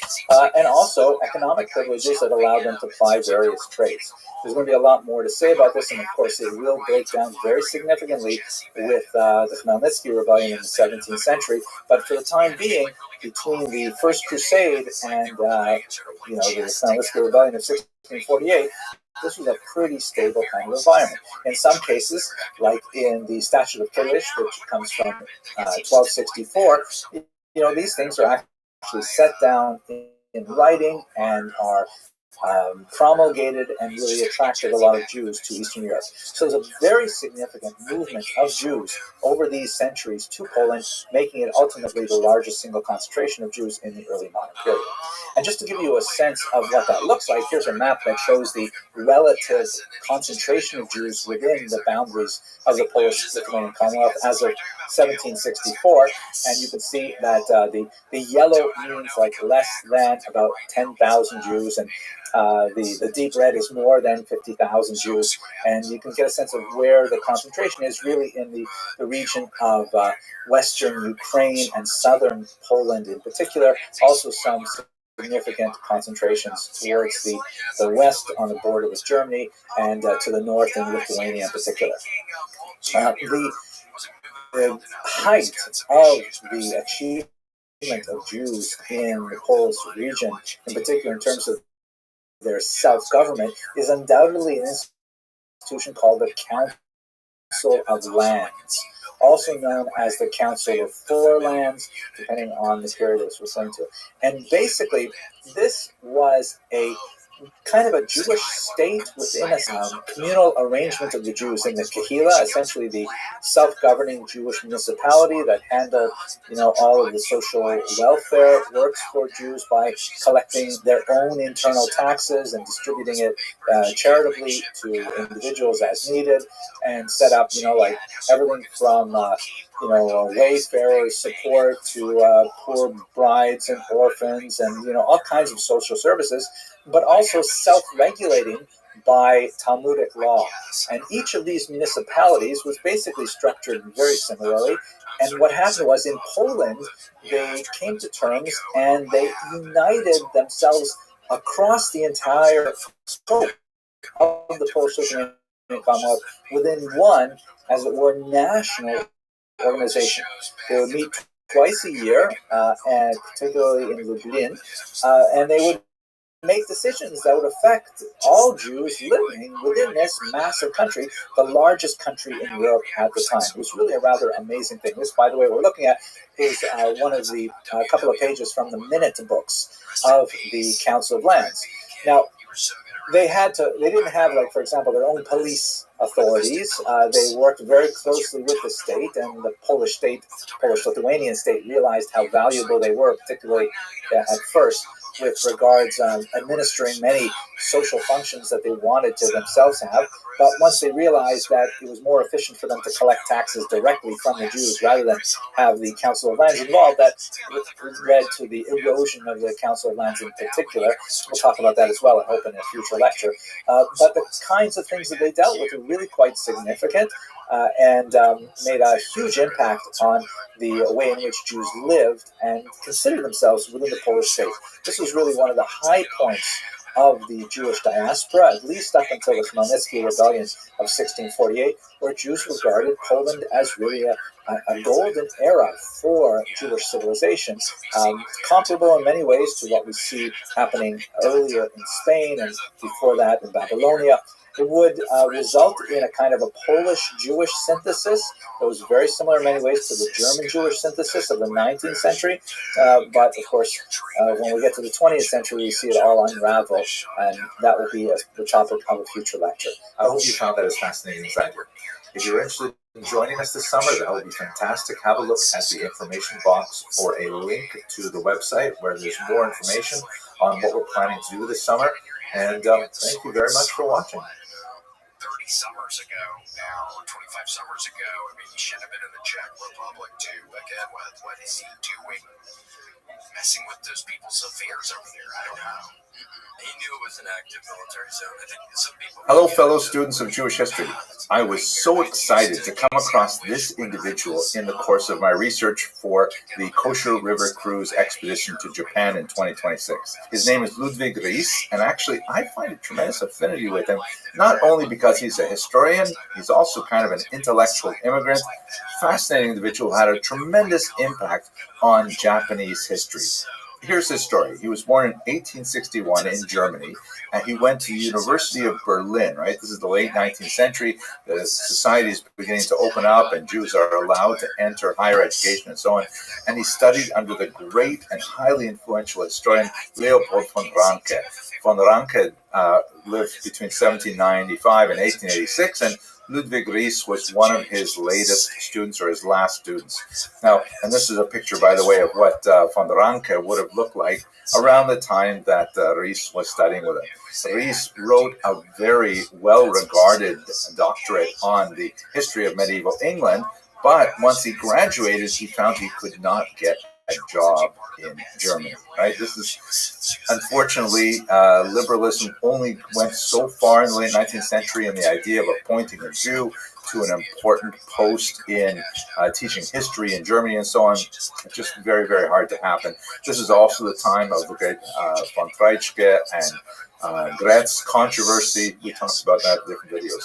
and also economic privileges that allowed them to ply various trades. There's going to be a lot more to say about this, and of course it will break down very significantly with the Khmelnytsky Rebellion in the 17th century, but for the time being, between the First Crusade and the Khmelnytsky Rebellion of 1648, this was a pretty stable kind of environment. In some cases, like in the Statute of Kilish, which comes from 1264, these things are actually set down in writing and are promulgated and really attracted a lot of Jews to Eastern Europe. So there's a very significant movement of Jews over these centuries to Poland, making it ultimately the largest single concentration of Jews in the early modern period. And just to give you a sense of what that looks like, here's a map that shows the relative concentration of Jews within the boundaries of the Polish-Lithuanian Commonwealth as of 1764, and you can see that the yellow means like less than about 10,000 Jews, and the deep red is more than 50,000 Jews, and you can get a sense of where the concentration is really in the region of western Ukraine and southern Poland in particular, also some significant concentrations towards the west on the border with Germany and to the north in Lithuania in particular. The height of the achievement of Jews in the Polish region, in particular in terms of their self-government, is undoubtedly an institution called the Council of Lands, also known as the Council of Four Lands, depending on the period it's referring to. And basically, this was a kind of a Jewish state within a communal arrangement of the Jews in the Kehila, essentially the self-governing Jewish municipality that handled, all of the social welfare works for Jews by collecting their own internal taxes and distributing it charitably to individuals as needed, and set up, everything from wayfarers support to poor brides and orphans and, all kinds of social services, but also self-regulating by Talmudic law. And each of these municipalities was basically structured very similarly. And what happened was, in Poland, they came to terms and they united themselves across the entire scope of the Polish-Lithuanian Commonwealth within one, as it were, national organization. They would meet twice a year, and particularly in Lublin, and they would make decisions that would affect all Jews living within this massive country, the largest country in Europe at the time. It was really a rather amazing thing. This, by the way, we're looking at is one of the couple of pages from the minute books of the Council of Lands. Now, they didn't have, for example, their own police authorities. They worked very closely with the state, and the Polish-Lithuanian state realized how valuable they were, particularly at first, with regards administering many social functions that they wanted to themselves have. But once they realized that it was more efficient for them to collect taxes directly from the Jews rather than have the Council of Lands involved, that led to the erosion of the Council of Lands in particular. We'll talk about that as well, I hope, in a future lecture. But the kinds of things that they dealt with were really quite significant and made a huge impact on the way in which Jews lived and considered themselves within the Polish state. This was really one of the high points of the Jewish diaspora, at least up until the Khmelnytsky Rebellion of 1648, where Jews regarded Poland as really a golden era for Jewish civilization, comparable in many ways to what we see happening earlier in Spain and before that in Babylonia. It would result in a kind of a Polish-Jewish synthesis that was very similar in many ways to the German-Jewish synthesis of the 19th century. But, of course, when we get to the 20th century, we see it all unravel, and that will be the topic of a future lecture. I hope you found that as fascinating as I did. If you're interested in joining us this summer, that would be fantastic. Have a look at the information box for a link to the website where there's more information on what we're planning to do this summer. And thank you very much for watching. 30 summers ago now, or 25 summers ago. He should have been in the Czech Republic too. Again, what is he doing? Messing with those people's affairs over there. I don't know. He knew it was an active military zone. I think some people... Hello, fellow students of Jewish history. I was so excited to come across this individual in the course of my research for the Kosher River Cruise expedition to Japan in 2026. His name is Ludwig Ries, and actually I find a tremendous affinity with him, not only because he's a historian, he's also kind of an intellectual immigrant, fascinating individual who had a tremendous impact on Japanese history. here's his story. He was born in 1861 in Germany, and he went to the University of Berlin, right? This is the late 19th century. The society is beginning to open up, and Jews are allowed to enter higher education and so on. And he studied under the great and highly influential historian Leopold von Ranke. Von Ranke lived between 1795 and 1886, and Ludwig Ries was one of his latest students, or his last students. Now, and this is a picture, by the way, of what von Ranke would have looked like around the time that Ries was studying with him. Ries wrote a very well-regarded doctorate on the history of medieval England, but once he graduated, he found he could not get a job in Germany, right? This is, unfortunately, liberalism only went so far in the late 19th century, and the idea of appointing a Jew to an important post in teaching history in Germany and so on, just very, very hard to happen. This is also the time of the great von Treitschke and Gretz controversy. We talked about that in different videos.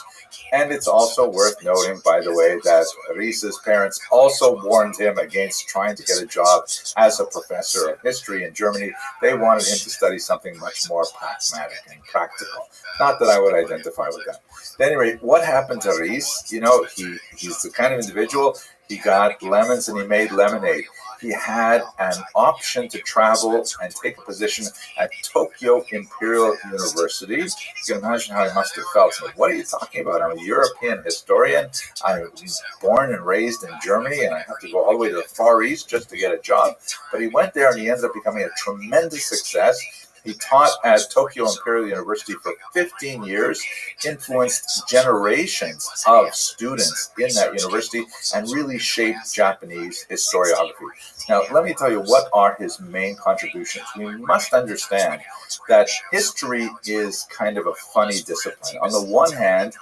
And it's also worth noting, by the way, that Ries's parents also warned him against trying to get a job as a professor of history in Germany. They wanted him to study something much more pragmatic and practical. Not that I would identify with that. At any rate, what happened to Ries? You know, he's the kind of individual, he got lemons and he made lemonade. He had an option to travel and take a position at Tokyo Imperial University. You can imagine how he must have felt. So, what are you talking about? I'm a European historian. I was born and raised in Germany, and I have to go all the way to the Far East just to get a job. But he went there, and he ended up becoming a tremendous success. He taught at Tokyo Imperial University for 15 years, influenced generations of students in that university, and really shaped Japanese historiography. Now, let me tell you what are his main contributions. We must understand that history is kind of a funny discipline. On the one hand,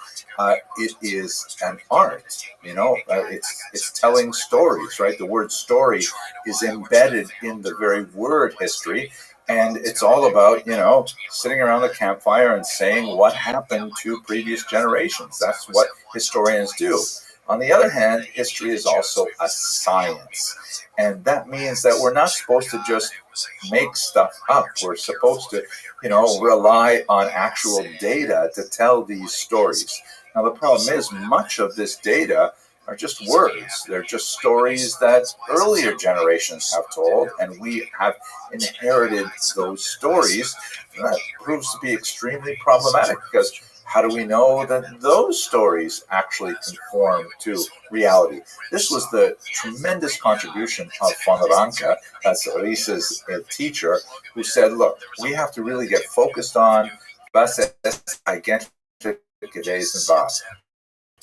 it is an art, you know, it's telling stories, right? The word story is embedded in the very word history. And it's all about, you know, sitting around the campfire and saying what happened to previous generations. That's what historians do. On the other hand, history is also a science. And that means that we're not supposed to just make stuff up. We're supposed to, you know, rely on actual data to tell these stories. Now, the problem is much of this data are just words. They're just stories that earlier generations have told, and we have inherited those stories. And that proves to be extremely problematic, because how do we know that those stories actually conform to reality? This was the tremendous contribution of von Ranke, that's Ries's teacher, who said, look, we have to really get focused on was es eigentlich gewesen war.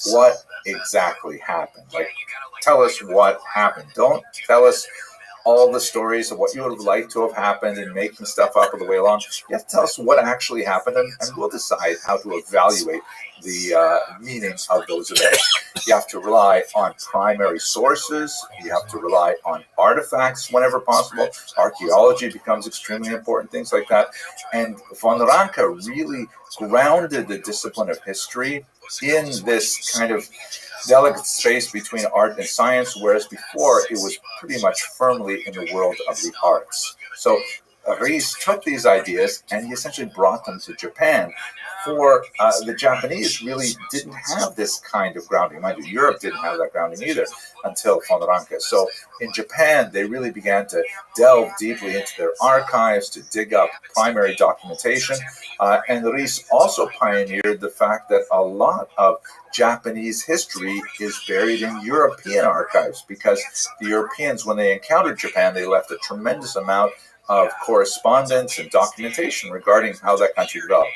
What exactly happened? Like, tell us what happened. Don't tell us all the stories of what you would have liked to have happened and making stuff up on the way along. You have to tell us what actually happened, and we'll decide how to evaluate the meaning of those events. You have to rely on primary sources. You have to rely on artifacts whenever possible. Archaeology becomes extremely important, things like that. And von Ranke really grounded the discipline of history in this kind of delicate space between art and science, whereas before it was pretty much firmly in the world of the arts. So Ries took these ideas and he essentially brought them to Japan. For the Japanese really didn't have this kind of grounding. Mind you, Europe didn't have that grounding either until von Ranke. So in Japan, they really began to delve deeply into their archives to dig up primary documentation. And Ries also pioneered the fact that a lot of Japanese history is buried in European archives, because the Europeans, when they encountered Japan, they left a tremendous amount of correspondence and documentation regarding how that country developed.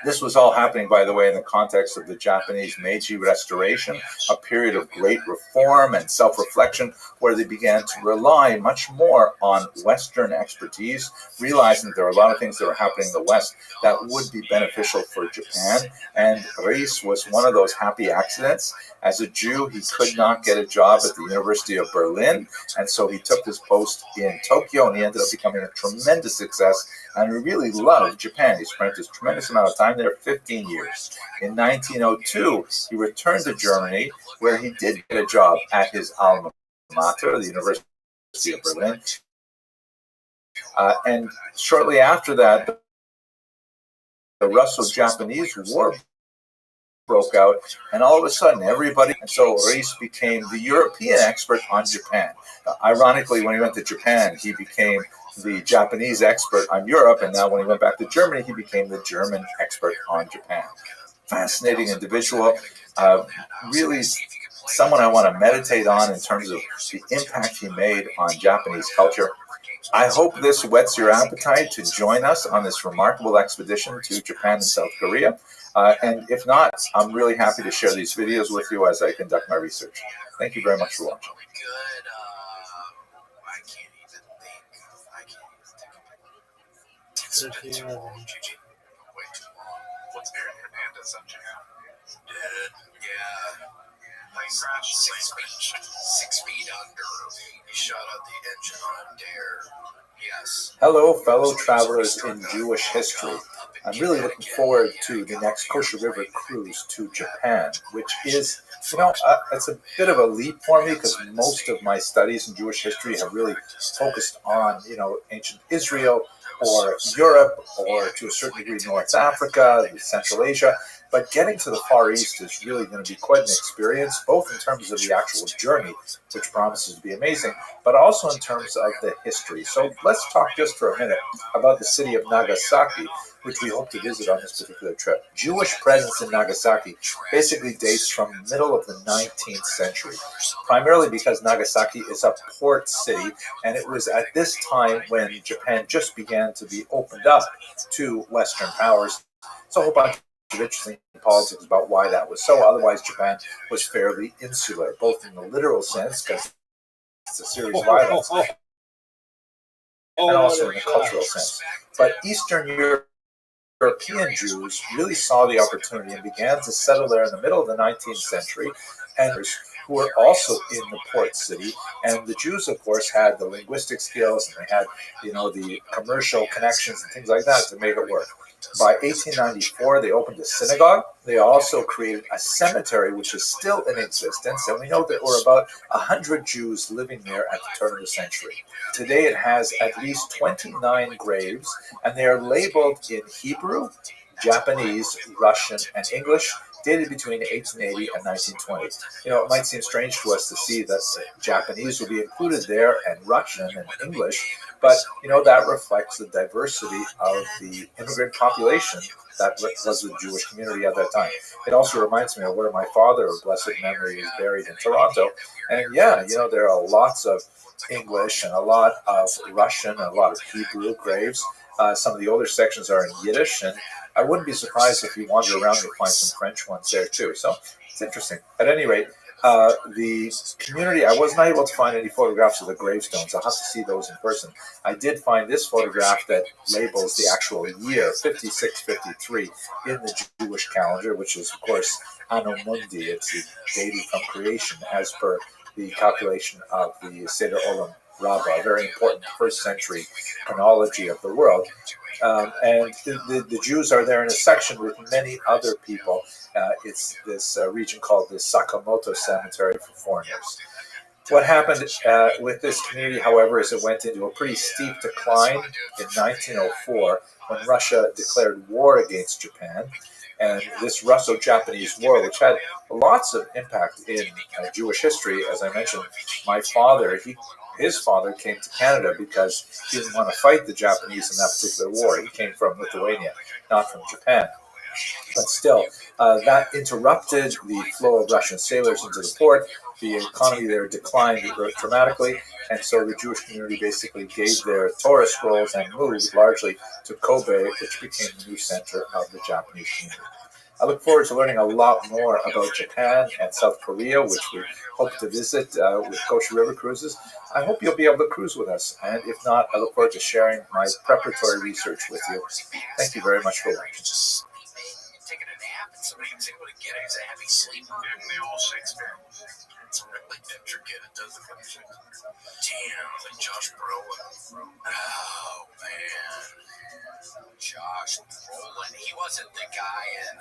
This was all happening, by the way, in the context of the Japanese Meiji Restoration, a period of great reform and self-reflection, where they began to rely much more on Western expertise, realizing there were a lot of things that were happening in the West that would be beneficial for Japan. And Ries was one of those happy accidents. As a Jew, he could not get a job at the University of Berlin, and so he took his post in Tokyo, and he ended up becoming a tremendous success. And he really loved Japan. He spent a tremendous amount of time there, 15 years. In 1902, he returned to Germany, where he did get a job at his alma mater, the University of Berlin. And shortly after that, the Russo-Japanese War broke out, and all of a sudden everybody, and so Reis became the European expert on Japan. Ironically, when he went to Japan, he became the Japanese expert on Europe, and now when he went back to Germany, he became the German expert on Japan. Fascinating individual, really someone I want to meditate on in terms of the impact he made on Japanese culture. I hope this whets your appetite to join us on this remarkable expedition to Japan and South Korea. And if not, I'm really happy to share these videos with you as I conduct my research. Thank you very much for watching. Six feet under. He shot out the engine on a dare. Yes. Hello, fellow travelers in Jewish history. I'm really looking forward to the next Kosher River cruise to Japan, which is, it's a bit of a leap for me because most of my studies in Jewish history have really focused on, ancient Israel or Europe or to a certain degree North Africa, Central Asia. But getting to the Far East is really going to be quite an experience, both in terms of the actual journey, which promises to be amazing, but also in terms of the history. So let's talk just for a minute about the city of Nagasaki, which we hope to visit on this particular trip. Jewish presence in Nagasaki basically dates from the middle of the 19th century, primarily because Nagasaki is a port city, and it was at this time when Japan just began to be opened up to Western powers. So a whole bunch of interesting politics about why that was so. Otherwise, Japan was fairly insular, both in the literal sense, because it's a series of islands, and also in the cultural sense. But Eastern European Jews really saw the opportunity and began to settle there in the middle of the 19th century, and who were also in the port city. And the Jews, of course, had the linguistic skills, and they had, the commercial connections and things like that to make it work. By 1894, they opened a synagogue. They also created a cemetery, which is still in existence, and we know that there were about 100 Jews living there at the turn of the century. Today, it has at least 29 graves, and they are labeled in Hebrew, Japanese, Russian, and English, dated between 1880 and 1920. It might seem strange to us to see that Japanese will be included there, and Russian and English, but that reflects the diversity of the immigrant population that was the Jewish community at that time. It also reminds me of where my father, of blessed memory, is buried in Toronto. And there are lots of English and a lot of Russian and a lot of Hebrew graves. Some of the older sections are in Yiddish, and I wouldn't be surprised if you wander around and find some French ones there too. So it's interesting. At any rate, the community, I was not able to find any photographs of the gravestones. I'll have to see those in person. I did find this photograph that labels the actual year, 5653, in the Jewish calendar, which is, of course, Anno Mundi. It's dated from creation as per the calculation of the Seder Olam Rabbah, a very important first century chronology of the world. And the Jews are there in a section with many other people. It's this region called the Sakamoto Cemetery for foreigners. What happened with this community, however, is it went into a pretty steep decline in 1904 when Russia declared war against Japan. And this Russo-Japanese War, which had lots of impact in Jewish history, as I mentioned, my father, his father came to Canada because he didn't want to fight the Japanese in that particular war. He came from Lithuania, not from Japan. But still, that interrupted the flow of Russian sailors into the port. The economy there declined dramatically, and so the Jewish community basically gave their Torah scrolls and moved largely to Kobe, which became the new center of the Japanese community. I look forward to learning a lot more about Japan and South Korea, which we hope to visit with Kosher River Cruises. I hope you'll be able to cruise with us, and if not, I look forward to sharing my preparatory research with you. Thank you very much for watching. Taking a nap, and somebody was able to get it as a heavy sleeper. And the old Shakespeare. It's really intricate. It doesn't come shit. Damn, like Josh Brolin. Oh, man. Josh Brolin. He wasn't the guy in,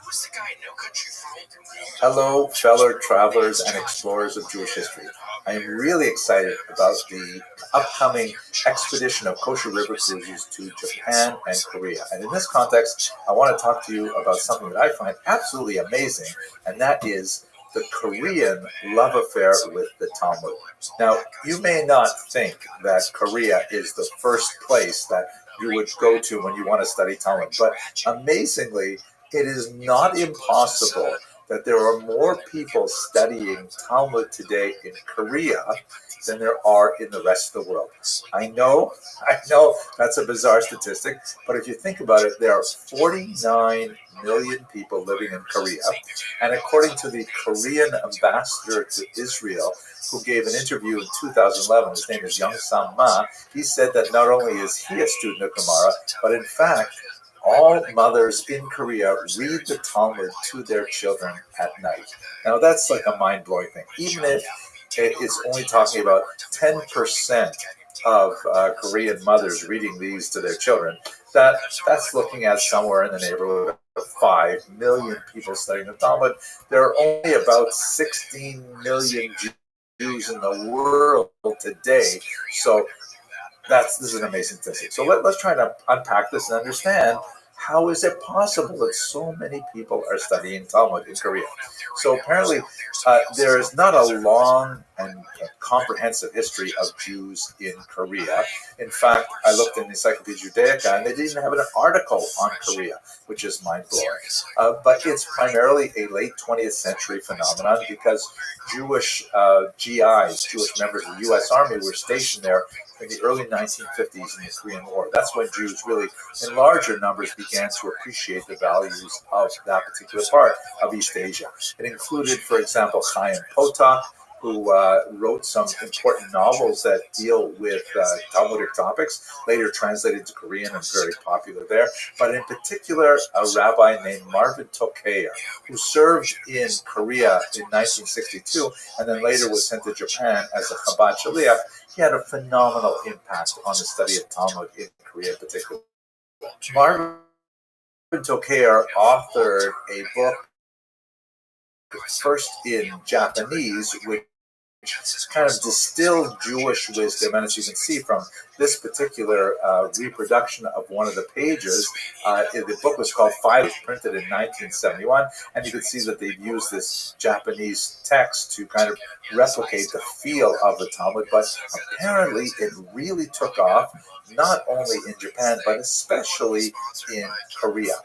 who was the guy in No Country for Old Men? Hello, fellow travelers and explorers of Jewish history. I am really excited about the upcoming expedition of kosher river cruises to Japan and Korea. And in this context, I want to talk to you about something that I find absolutely amazing, and that is the Korean love affair with the Talmud. Now, you may not think that Korea is the first place that you would go to when you want to study Talmud, but amazingly, it is not impossible that there are more people studying Talmud today in Korea than there are in the rest of the world. I know that's a bizarre statistic, but if you think about it, there are 49 million people living in Korea. And according to the Korean ambassador to Israel, who gave an interview in 2011, his name is Young Sam Ma, he said that not only is he a student of Gemara, but in fact, all mothers in Korea read the Talmud to their children at night. Now that's like a mind-blowing thing. Even if it's only talking about 10% of Korean mothers reading these to their children, that's looking at somewhere in the neighborhood of 5 million people studying the Talmud. There are only about 16 million Jews in the world today. So this is an amazing statistic. So let's try to unpack this and understand how is it possible that so many people are studying Talmud in Korea. So apparently there is not a long and comprehensive history of Jews in Korea. In fact, I looked in the Encyclopedia Judaica and they didn't have an article on Korea, which is mind-blowing. But it's primarily a late 20th century phenomenon because Jewish GIs, Jewish members of the U.S. Army, were stationed there in the early 1950s in the Korean War. That's when Jews really, in larger numbers, began to appreciate the values of that particular part of East Asia. It included, for example, Chaim Potok, who wrote some important novels that deal with Talmudic topics, later translated to Korean and very popular there. But in particular, a rabbi named Marvin Tokayer, who served in Korea in 1962 and then later was sent to Japan as a Chabad Shaliach. He had a phenomenal impact on the study of Talmud in Korea in particular. Marvin Tokayer authored a book first in Japanese, which kind of distilled Jewish wisdom, and as you can see from this particular reproduction of one of the pages, the book was called Five, it was printed in 1971, and you can see that they've used this Japanese text to kind of replicate the feel of the Talmud, but apparently it really took off, not only in Japan, but especially in Korea.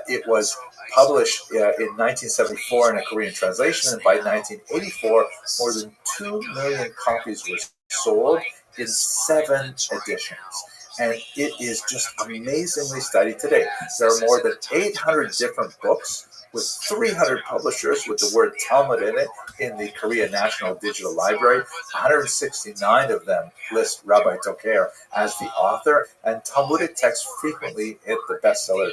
It was published in 1974 in a Korean translation, and by 1984, more than 2 million copies were sold in 7 editions. And it is just amazingly studied today. There are more than 800 different books with 300 publishers with the word Talmud in it in the Korea National Digital Library. 169 of them list Rabbi Tokayer as the author, and Talmudic texts frequently hit the bestseller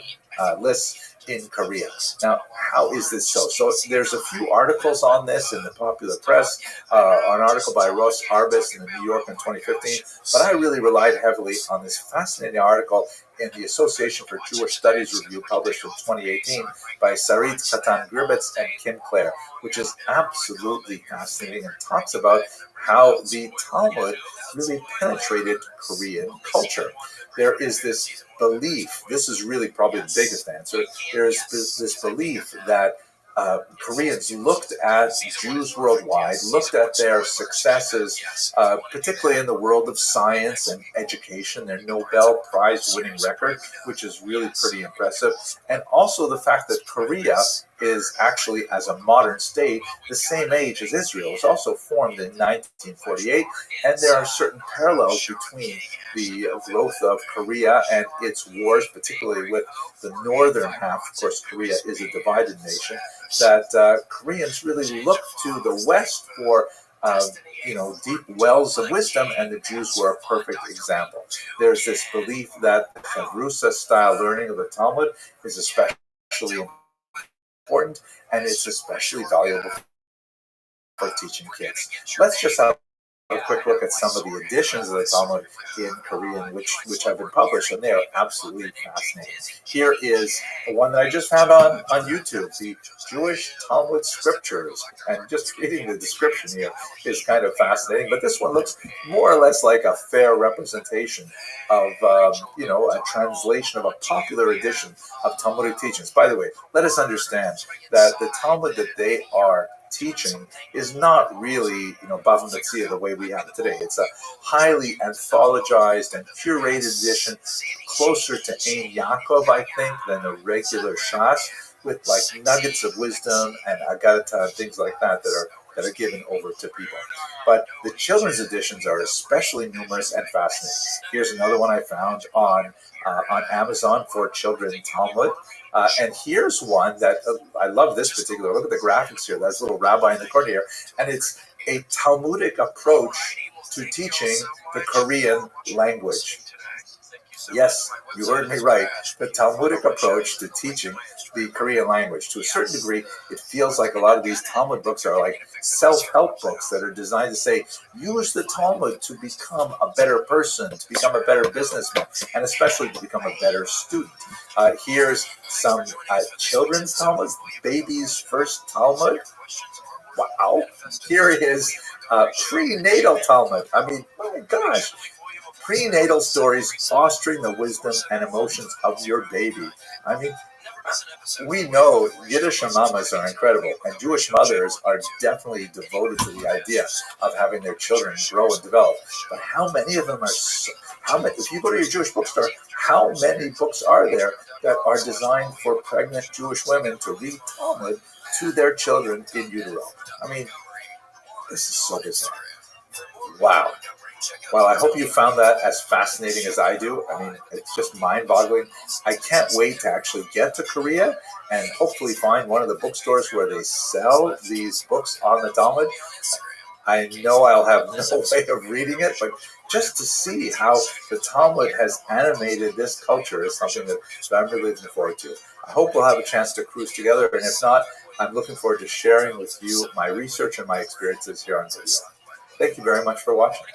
lists in Korea. Now, how is this so? So there's a few articles on this in the popular press, an article by Ross Harbis in the New Yorker in 2015, but I really relied heavily on this fascinating article in the Association for Jewish Studies Review published in 2018 by Sarit Katan-Gribetz and Kim Clare, which is absolutely fascinating and talks about how the Talmud really penetrated Korean culture. There is this belief, this is really probably the biggest answer, there's this belief that Koreans looked at Jews worldwide, looked at their successes, particularly in the world of science and education, their Nobel Prize winning record, which is really pretty impressive, and also the fact that Korea is actually, as a modern state, the same age as Israel. It was also formed in 1948, and there are certain parallels between the growth of Korea and its wars, particularly with the northern half. Of course, Korea is a divided nation, that Koreans really looked to the West for deep wells of wisdom, and the Jews were a perfect example. There's this belief that the Chavrusa-style learning of the Talmud is especially important, and it's especially valuable for teaching kids. Let's just have a quick look at some of the editions of the Talmud in Korean, which have been published, and they are absolutely fascinating. Here is one that I just found on YouTube, the Jewish Talmud Scriptures, and just reading the description here is kind of fascinating. But this one looks more or less like a fair representation of, a translation of a popular edition of Talmudic teachings. By the way, let us understand that the Talmud that they are teaching is not really, Bava Metzia the way we have it today. It's a highly anthologized and curated edition, closer to Ein Yaakov, I think, than a regular Shas, with like nuggets of wisdom and Agadata and things like that that are given over to people. But the children's editions are especially numerous and fascinating. Here's another one I found on Amazon for children, Talmud. And here's one that I love this particular. Look at the graphics here. That's a little Rabbi in the corner here. And it's a Talmudic approach to teaching the Korean language. Yes, you heard me right. The Talmudic approach to teaching the Korean language. To a certain degree, it feels like a lot of these Talmud books are like self-help books that are designed to say, use the Talmud to become a better person, to become a better businessman, and especially to become a better student. Here's some children's Talmud, baby's first Talmud. Wow. Here is prenatal Talmud. I mean, my gosh. Prenatal stories fostering the wisdom and emotions of your baby. I mean, we know Yiddish mamas are incredible, and Jewish mothers are definitely devoted to the idea of having their children grow and develop. But how many of them are? If you go to your Jewish bookstore, how many books are there that are designed for pregnant Jewish women to read Talmud to their children in utero? I mean, this is so bizarre. Wow. Well, I hope you found that as fascinating as I do. I mean, it's just mind-boggling. I can't wait to actually get to Korea and hopefully find one of the bookstores where they sell these books on the Talmud. I know I'll have no way of reading it, but just to see how the Talmud has animated this culture is something that I'm really looking forward to. I hope we'll have a chance to cruise together, and if not, I'm looking forward to sharing with you my research and my experiences here on video. Thank you very much for watching.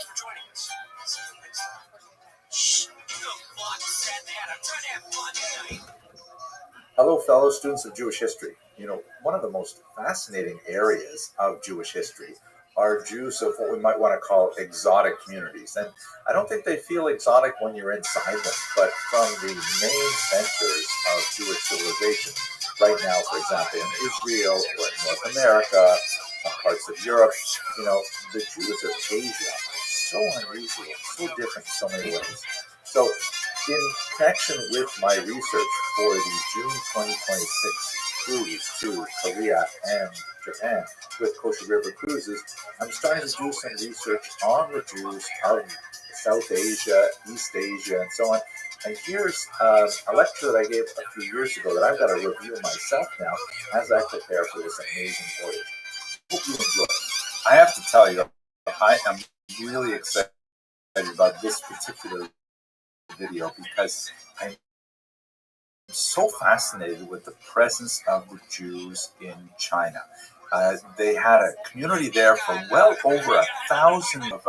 Hello, fellow students of Jewish history. One of the most fascinating areas of Jewish history are Jews of what we might want to call exotic communities. And I don't think they feel exotic when you're inside them, but from the main centers of Jewish civilization, right now, for example, in Israel or in North America, some parts of Europe, the Jews of Asia are so unusual, so different in so many ways. So in connection with my research for the June 2026 cruise to Korea and Japan with Kosher River Cruises, I'm starting to do some research on the Jews of South Asia, East Asia, and so on. And here's a lecture that I gave a few years ago that I've got to review myself now as I prepare for this amazing voyage. Hope you enjoy. I have to tell you, I am really excited about this particular video because I'm so fascinated with the presence of the Jews in China. They had a community there for well over 1,000 of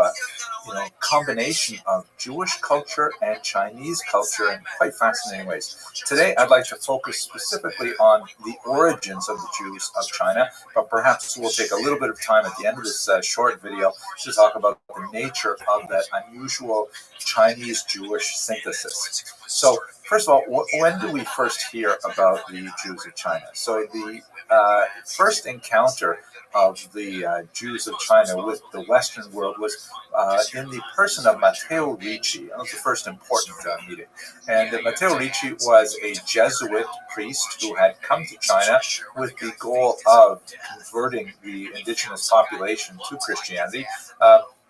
combination of Jewish culture and Chinese culture in quite fascinating ways. Today, I'd like to focus specifically on the origins of the Jews of China, but perhaps we'll take a little bit of time at the end of this short video to talk about the nature of that unusual Chinese-Jewish synthesis. So, first of all, when do we first hear about the Jews of China? So the first encounter of the Jews of China with the Western world was in the person of Matteo Ricci. That was the first important meeting. And Matteo Ricci was a Jesuit priest who had come to China with the goal of converting the indigenous population to Christianity.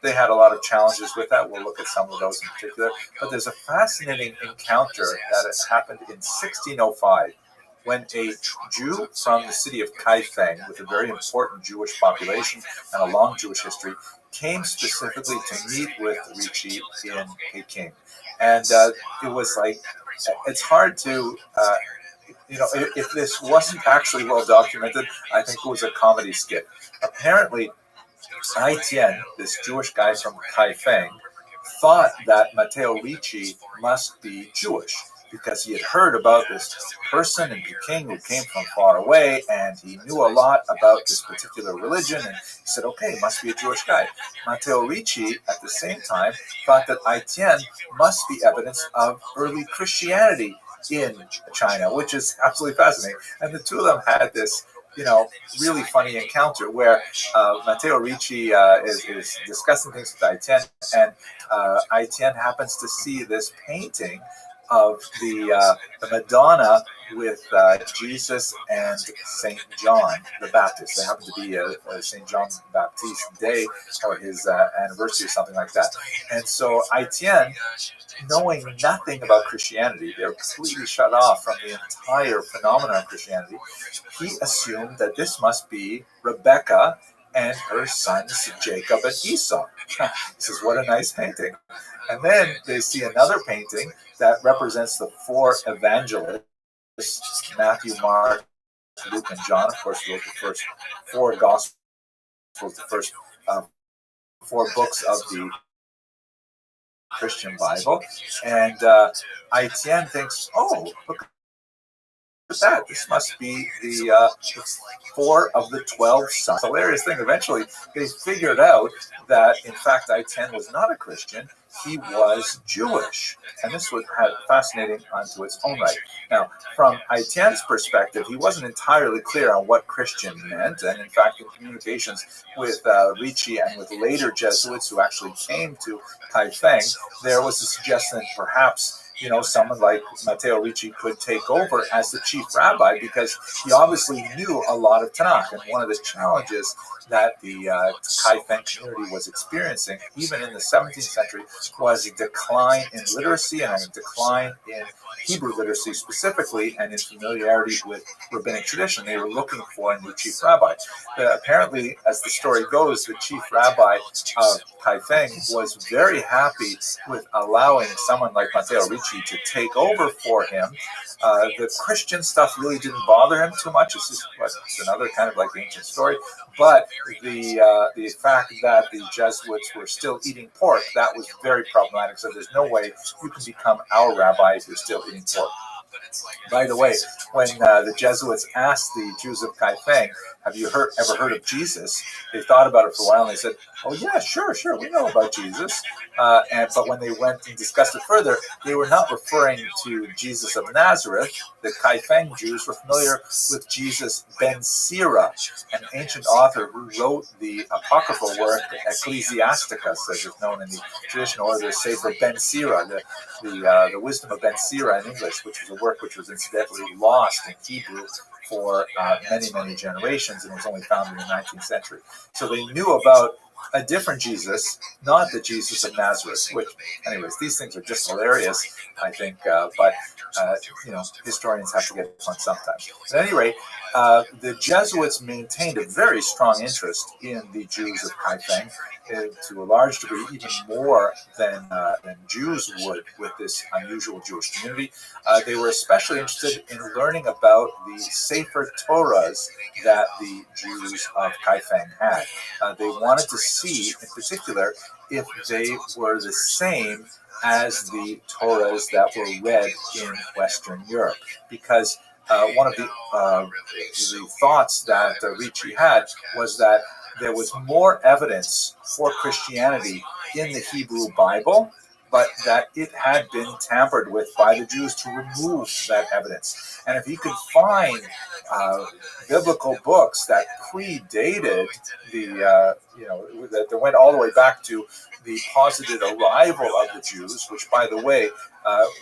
They had a lot of challenges with that. We'll look at some of those in particular. But there's a fascinating encounter that has happened in 1605 when a Jew from the city of Kaifeng, with a very important Jewish population and a long Jewish history, came specifically to meet with Ricci in Peking. And it was like, it's hard to, if this wasn't actually well documented, I think it was a comedy skit. Apparently, Aitian, this Jewish guy from Kaifeng, thought that Matteo Ricci must be Jewish because he had heard about this person in Peking who came from far away, and he knew a lot about this particular religion, and he said, okay, must be a Jewish guy. Matteo Ricci, at the same time, thought that Aitian must be evidence of early Christianity in China, which is absolutely fascinating. And the two of them had this, really funny encounter where Matteo Ricci is discussing things with Aitian, and Aitian happens to see this painting of the Madonna with Jesus and Saint John the Baptist. They happen to be a Saint John Baptiste Day or his anniversary or something like that. And so Aitian, knowing nothing about Christianity, they're completely shut off from the entire phenomenon of Christianity, he assumed that this must be Rebecca and her sons Jacob and Esau. He says, what a nice painting. And then they see another painting that represents the four evangelists, Matthew, Mark, Luke, and John. Of course, wrote the first four Gospels, the first four books of the Christian Bible. And Aitian thinks, oh, look at that. This must be the 4 of the 12 sons. Hilarious thing. Eventually, they figured out that, in fact, Aitian was not a Christian. He was Jewish. And this was fascinating unto its own right. Now, from Aitian's perspective, he wasn't entirely clear on what Christian meant. And in fact, in communications with Ricci and with later Jesuits who actually came to Kaifeng, there was a suggestion that perhaps someone like Matteo Ricci could take over as the chief rabbi because he obviously knew a lot of Tanakh. And one of the challenges that the Kaifeng community was experiencing, even in the 17th century, was a decline in literacy and a decline in Hebrew literacy specifically, and in familiarity with rabbinic tradition. They were looking for a new chief rabbi. Apparently, as the story goes, the chief rabbi of Kaifeng was very happy with allowing someone like Matteo Ricci to take over for him. The Christian stuff really didn't bother him too much. It's another kind of like ancient story. But the fact that the Jesuits were still eating pork, that was very problematic. So there's no way you can become our rabbi if you're still eating pork. By the way, when the Jesuits asked the Jews of Kaifeng, have you ever heard of Jesus? They thought about it for a while and they said, oh yeah, sure, we know about Jesus. But when they went and discussed it further, they were not referring to Jesus of Nazareth. The Kaifeng Jews were familiar with Jesus ben Sira, an ancient author who wrote the apocryphal work Ecclesiasticus, as it's known in the tradition, or the Sefer ben Sira, the Wisdom of Ben Sira in English, which was a work which was incidentally lost in Hebrew for many generations and was only found in the 19th century. So they knew about a different Jesus, not the Jesus of Nazareth, which, anyways, these things are just hilarious, I think, but historians have to get fun sometimes. At any rate, the Jesuits maintained a very strong interest in the Jews of Kaifeng, to a large degree, even more than Jews would with this unusual Jewish community. They were especially interested in learning about the Sefer Torahs that the Jews of Kaifeng had. They wanted to see, in particular, if they were the same as the Torahs that were read in Western Europe, because one of the thoughts that Ricci had was that there was more evidence for Christianity in the Hebrew Bible, but that it had been tampered with by the Jews to remove that evidence. And if he could find biblical books that predated that went all the way back to the posited arrival of the Jews, which, by the way,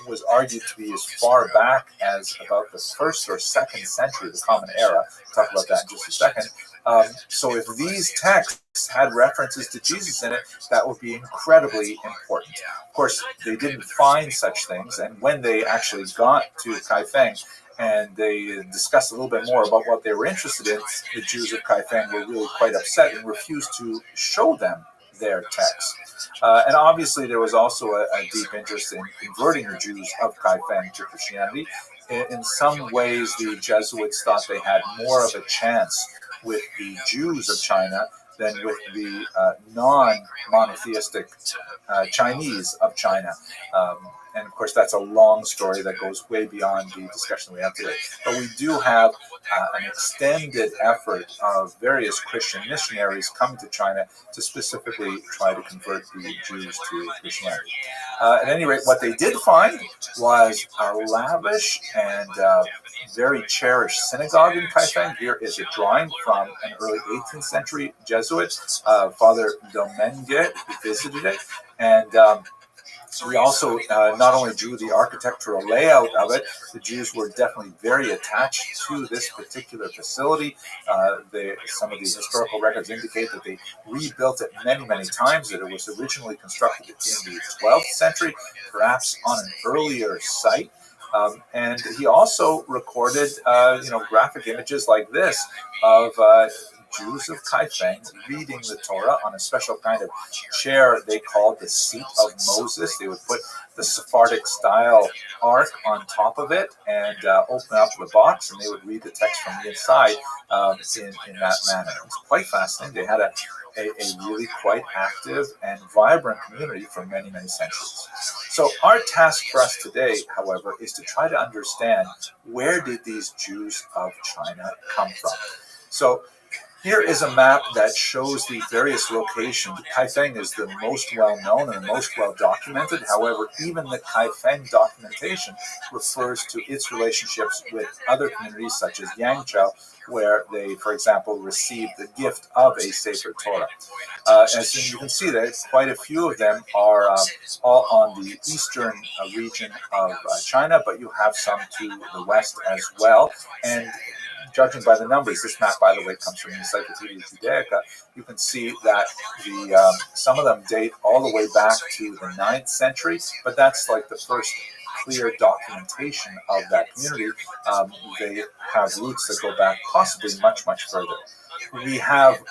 was argued to be as far back as about the 1st or 2nd century of the Common Era. We'll talk about that in just a second. So if these texts had references to Jesus in it, that would be incredibly important. Of course, they didn't find such things, and when they actually got to Kaifeng and they discussed a little bit more about what they were interested in, the Jews of Kaifeng were really quite upset and refused to show them their texts. And obviously there was also a deep interest in converting the Jews of Kaifeng to Christianity. In some ways, the Jesuits thought they had more of a chance with the Jews of China than with the non-monotheistic Chinese of China. And of course, that's a long story that goes way beyond the discussion we have today. But we do have an extended effort of various Christian missionaries coming to China to specifically try to convert the Jews to Christianity. At any rate, what they did find was a lavish and very cherished synagogue in Kaifeng. Here is a drawing from an early 18th century Jesuit, Father Domingue, who visited it. And we also not only drew the architectural layout of it, the Jews were definitely very attached to this particular facility. Some of the historical records indicate that they rebuilt it many, many times, that it was originally constructed in the 12th century, perhaps on an earlier site. And he also recorded, graphic images like this of Jews of Kaifeng reading the Torah on a special kind of chair they called the seat of Moses. They would put the Sephardic style ark on top of it and open up the box, and they would read the text from the inside in that manner. It was quite fascinating. They had a really quite active and vibrant community for many, many centuries. So our task for us today, however, is to try to understand, where did these Jews of China come from? So here is a map that shows the various locations. Kaifeng is the most well-known and the most well-documented. However, even the Kaifeng documentation refers to its relationships with other communities such as Yangzhou, where they, for example, received the gift of a Sefer Torah. As you can see, that quite a few of them are all on the eastern region of China, but you have some to the west as well. And judging by the numbers, this map, by the way, comes from the Encyclopedia Judaica, you can see that some of them date all the way back to the 9th century, but that's like the first clear documentation of that community. They have roots that go back possibly much, much further. We have,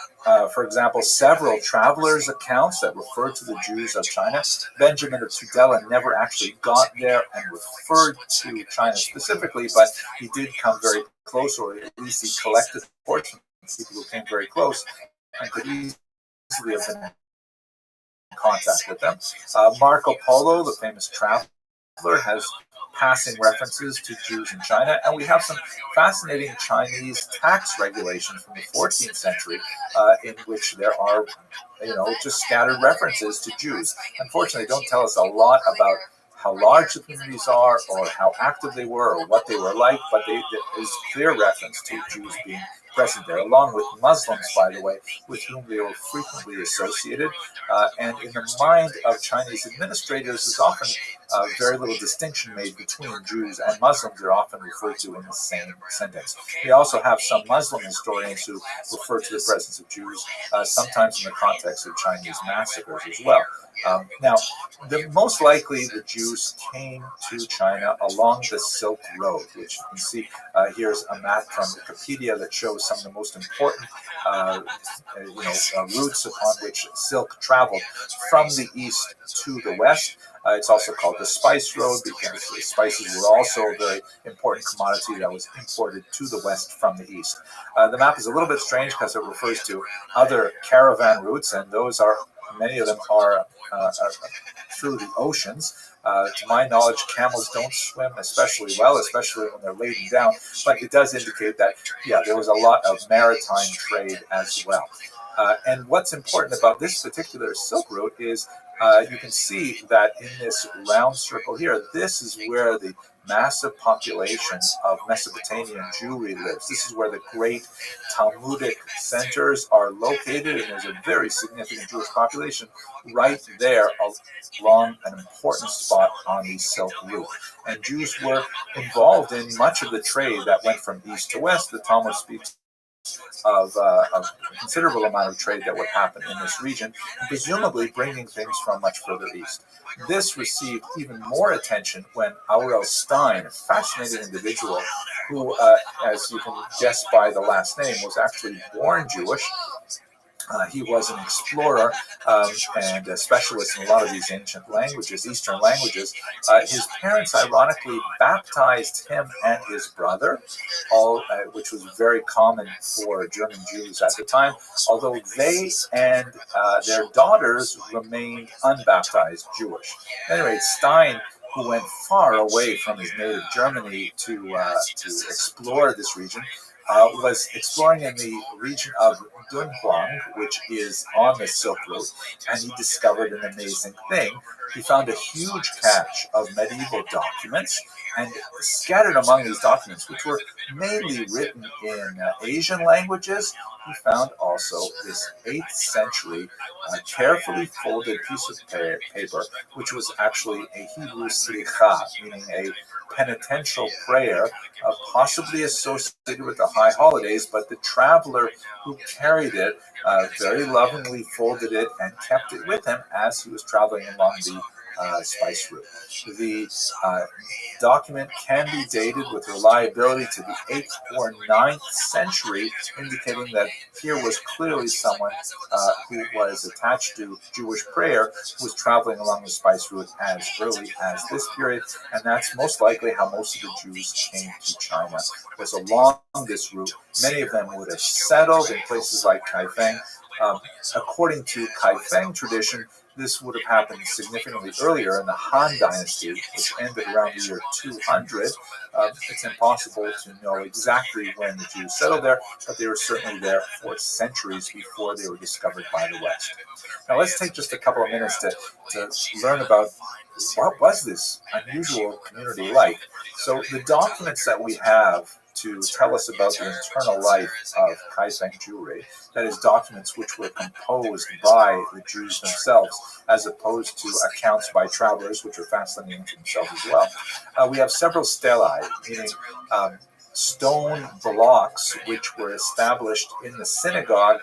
for example, several travelers' accounts that refer to the Jews of China. Benjamin of Tudela never actually got there and referred to China specifically, but he did come very close, or at least he collected reports from people who came very close and could easily have been in contact with them. Marco Polo, the famous traveler, has passing references to Jews in China, and we have some fascinating Chinese tax regulations from the 14th century in which there are, just scattered references to Jews. Unfortunately, they don't tell us a lot about how large the communities are, or how active they were, or what they were like, but there is clear reference to Jews being present there, along with Muslims, by the way, with whom they were frequently associated. And in the mind of Chinese administrators, there's often very little distinction made between Jews and Muslims. They're often referred to in the same sentence. We also have some Muslim historians who refer to the presence of Jews, sometimes in the context of Chinese massacres as well. Now, most likely the Jews came to China along the Silk Road, which you can see here's a map from Wikipedia that shows some of the most important routes upon which silk traveled from the east to the west. It's also called the Spice Road because the spices were also a very important commodity that was imported to the west from the east. The map is a little bit strange because it refers to other caravan routes, and many of them are through the oceans. To my knowledge, camels don't swim especially well, especially when they're laden down, but it does indicate that, there was a lot of maritime trade as well. And what's important about this particular Silk Route is you can see that in this round circle here, this is where the massive population of Mesopotamian Jewry lives. This is where the great Talmudic centers are located, and there's a very significant Jewish population right there along an important spot on the Silk Route. And Jews were involved in much of the trade that went from east to west. The Talmud speaks of a considerable amount of trade that would happen in this region, and presumably bringing things from much further east. This received even more attention when Aurel Stein, a fascinating individual who, as you can guess by the last name, was actually born Jewish, He was an explorer and a specialist in a lot of these ancient languages, Eastern languages. His parents, ironically, baptized him and his brother, which was very common for German Jews at the time, although they and their daughters remained unbaptized Jewish. Anyway, Stein, who went far away from his native Germany to explore this region, was exploring in the region of Dunhuang, which is on the Silk Road, and he discovered an amazing thing. He found a huge cache of medieval documents, and scattered among these documents, which were mainly written in Asian languages, he found also this 8th century carefully folded piece of paper, which was actually a Hebrew slicha, meaning a penitential prayer, possibly associated with the high holidays, but the traveler who carried it very lovingly folded it and kept it with him as he was traveling along the spice route. The document can be dated with reliability to the 8th or 9th century, indicating that here was clearly someone who was attached to Jewish prayer, who was traveling along the spice route as early as this period, and that's most likely how most of the Jews came to China, was along this route. Many of them would have settled in places like Kaifeng. According to Kaifeng tradition, this would have happened significantly earlier in the Han Dynasty, which ended around the year 200. It's impossible to know exactly when the Jews settled there, but they were certainly there for centuries before they were discovered by the West. Now let's take just a couple of minutes to learn about what was this unusual community like. So the documents that we have to tell us about the internal life of Kaifeng Jewry, that is, documents which were composed by the Jews themselves, as opposed to accounts by travelers, which are fascinating to themselves as well. We have several stelae, meaning stone blocks which were established in the synagogue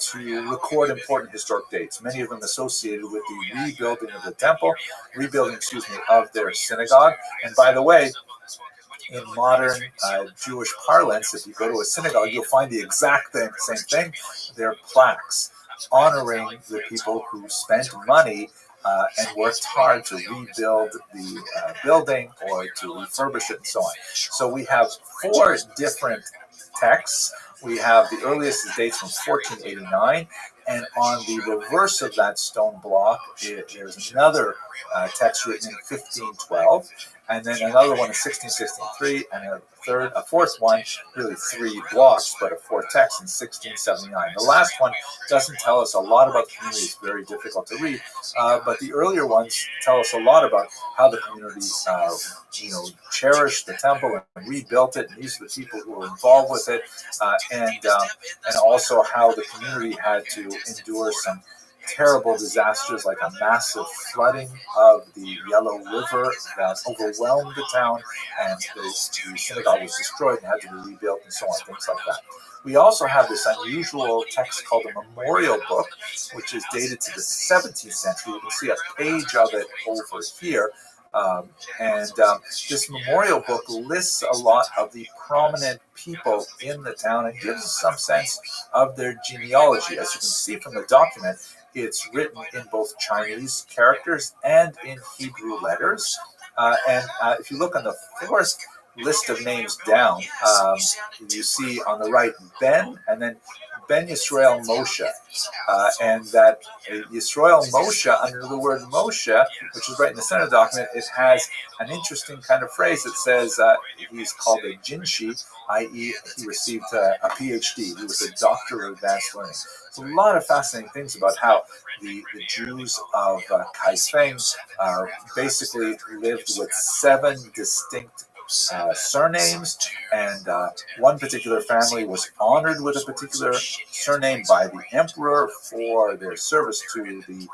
to record important historic dates, many of them associated with the rebuilding of the temple, of their synagogue. And by the way, in modern Jewish parlance, if you go to a synagogue, you'll find the exact same thing. They're plaques honoring the people who spent money and worked hard to rebuild the building or to refurbish it and so on. So we have 4 different texts. We have the earliest dates from 1489, and on the reverse of that stone block, there's another text written in 1512, and then another one in 1663, and a fourth one, really 3 blocks, but a 4th text in 1679. The last one doesn't tell us a lot about the community. It's very difficult to read, but the earlier ones tell us a lot about how the community, cherished the temple and rebuilt it, and these are the people who were involved with it, and also how the community had to endure some terrible disasters like a massive flooding of the Yellow River that overwhelmed the town, and the synagogue was destroyed and had to be rebuilt and so on, things like that. We also have this unusual text called a memorial book, which is dated to the 17th century. You can see a page of it over here. This memorial book lists a lot of the prominent people in the town and gives us some sense of their genealogy. As you can see from the document, it's written in both Chinese characters and in Hebrew letters. If you look on the 4th list of names down, you see on the right Ben, and then Ben Yisrael Moshe, and that Yisrael Moshe, under the word Moshe, which is right in the center of the document, it has an interesting kind of phrase that says he's called a Jinshi, i.e. he received a PhD. He was a doctor of advanced learning. So a lot of fascinating things about how the Jews of Kaifeng basically lived with 7 distinct surnames, and one particular family was honored with a particular surname by the emperor for their service to the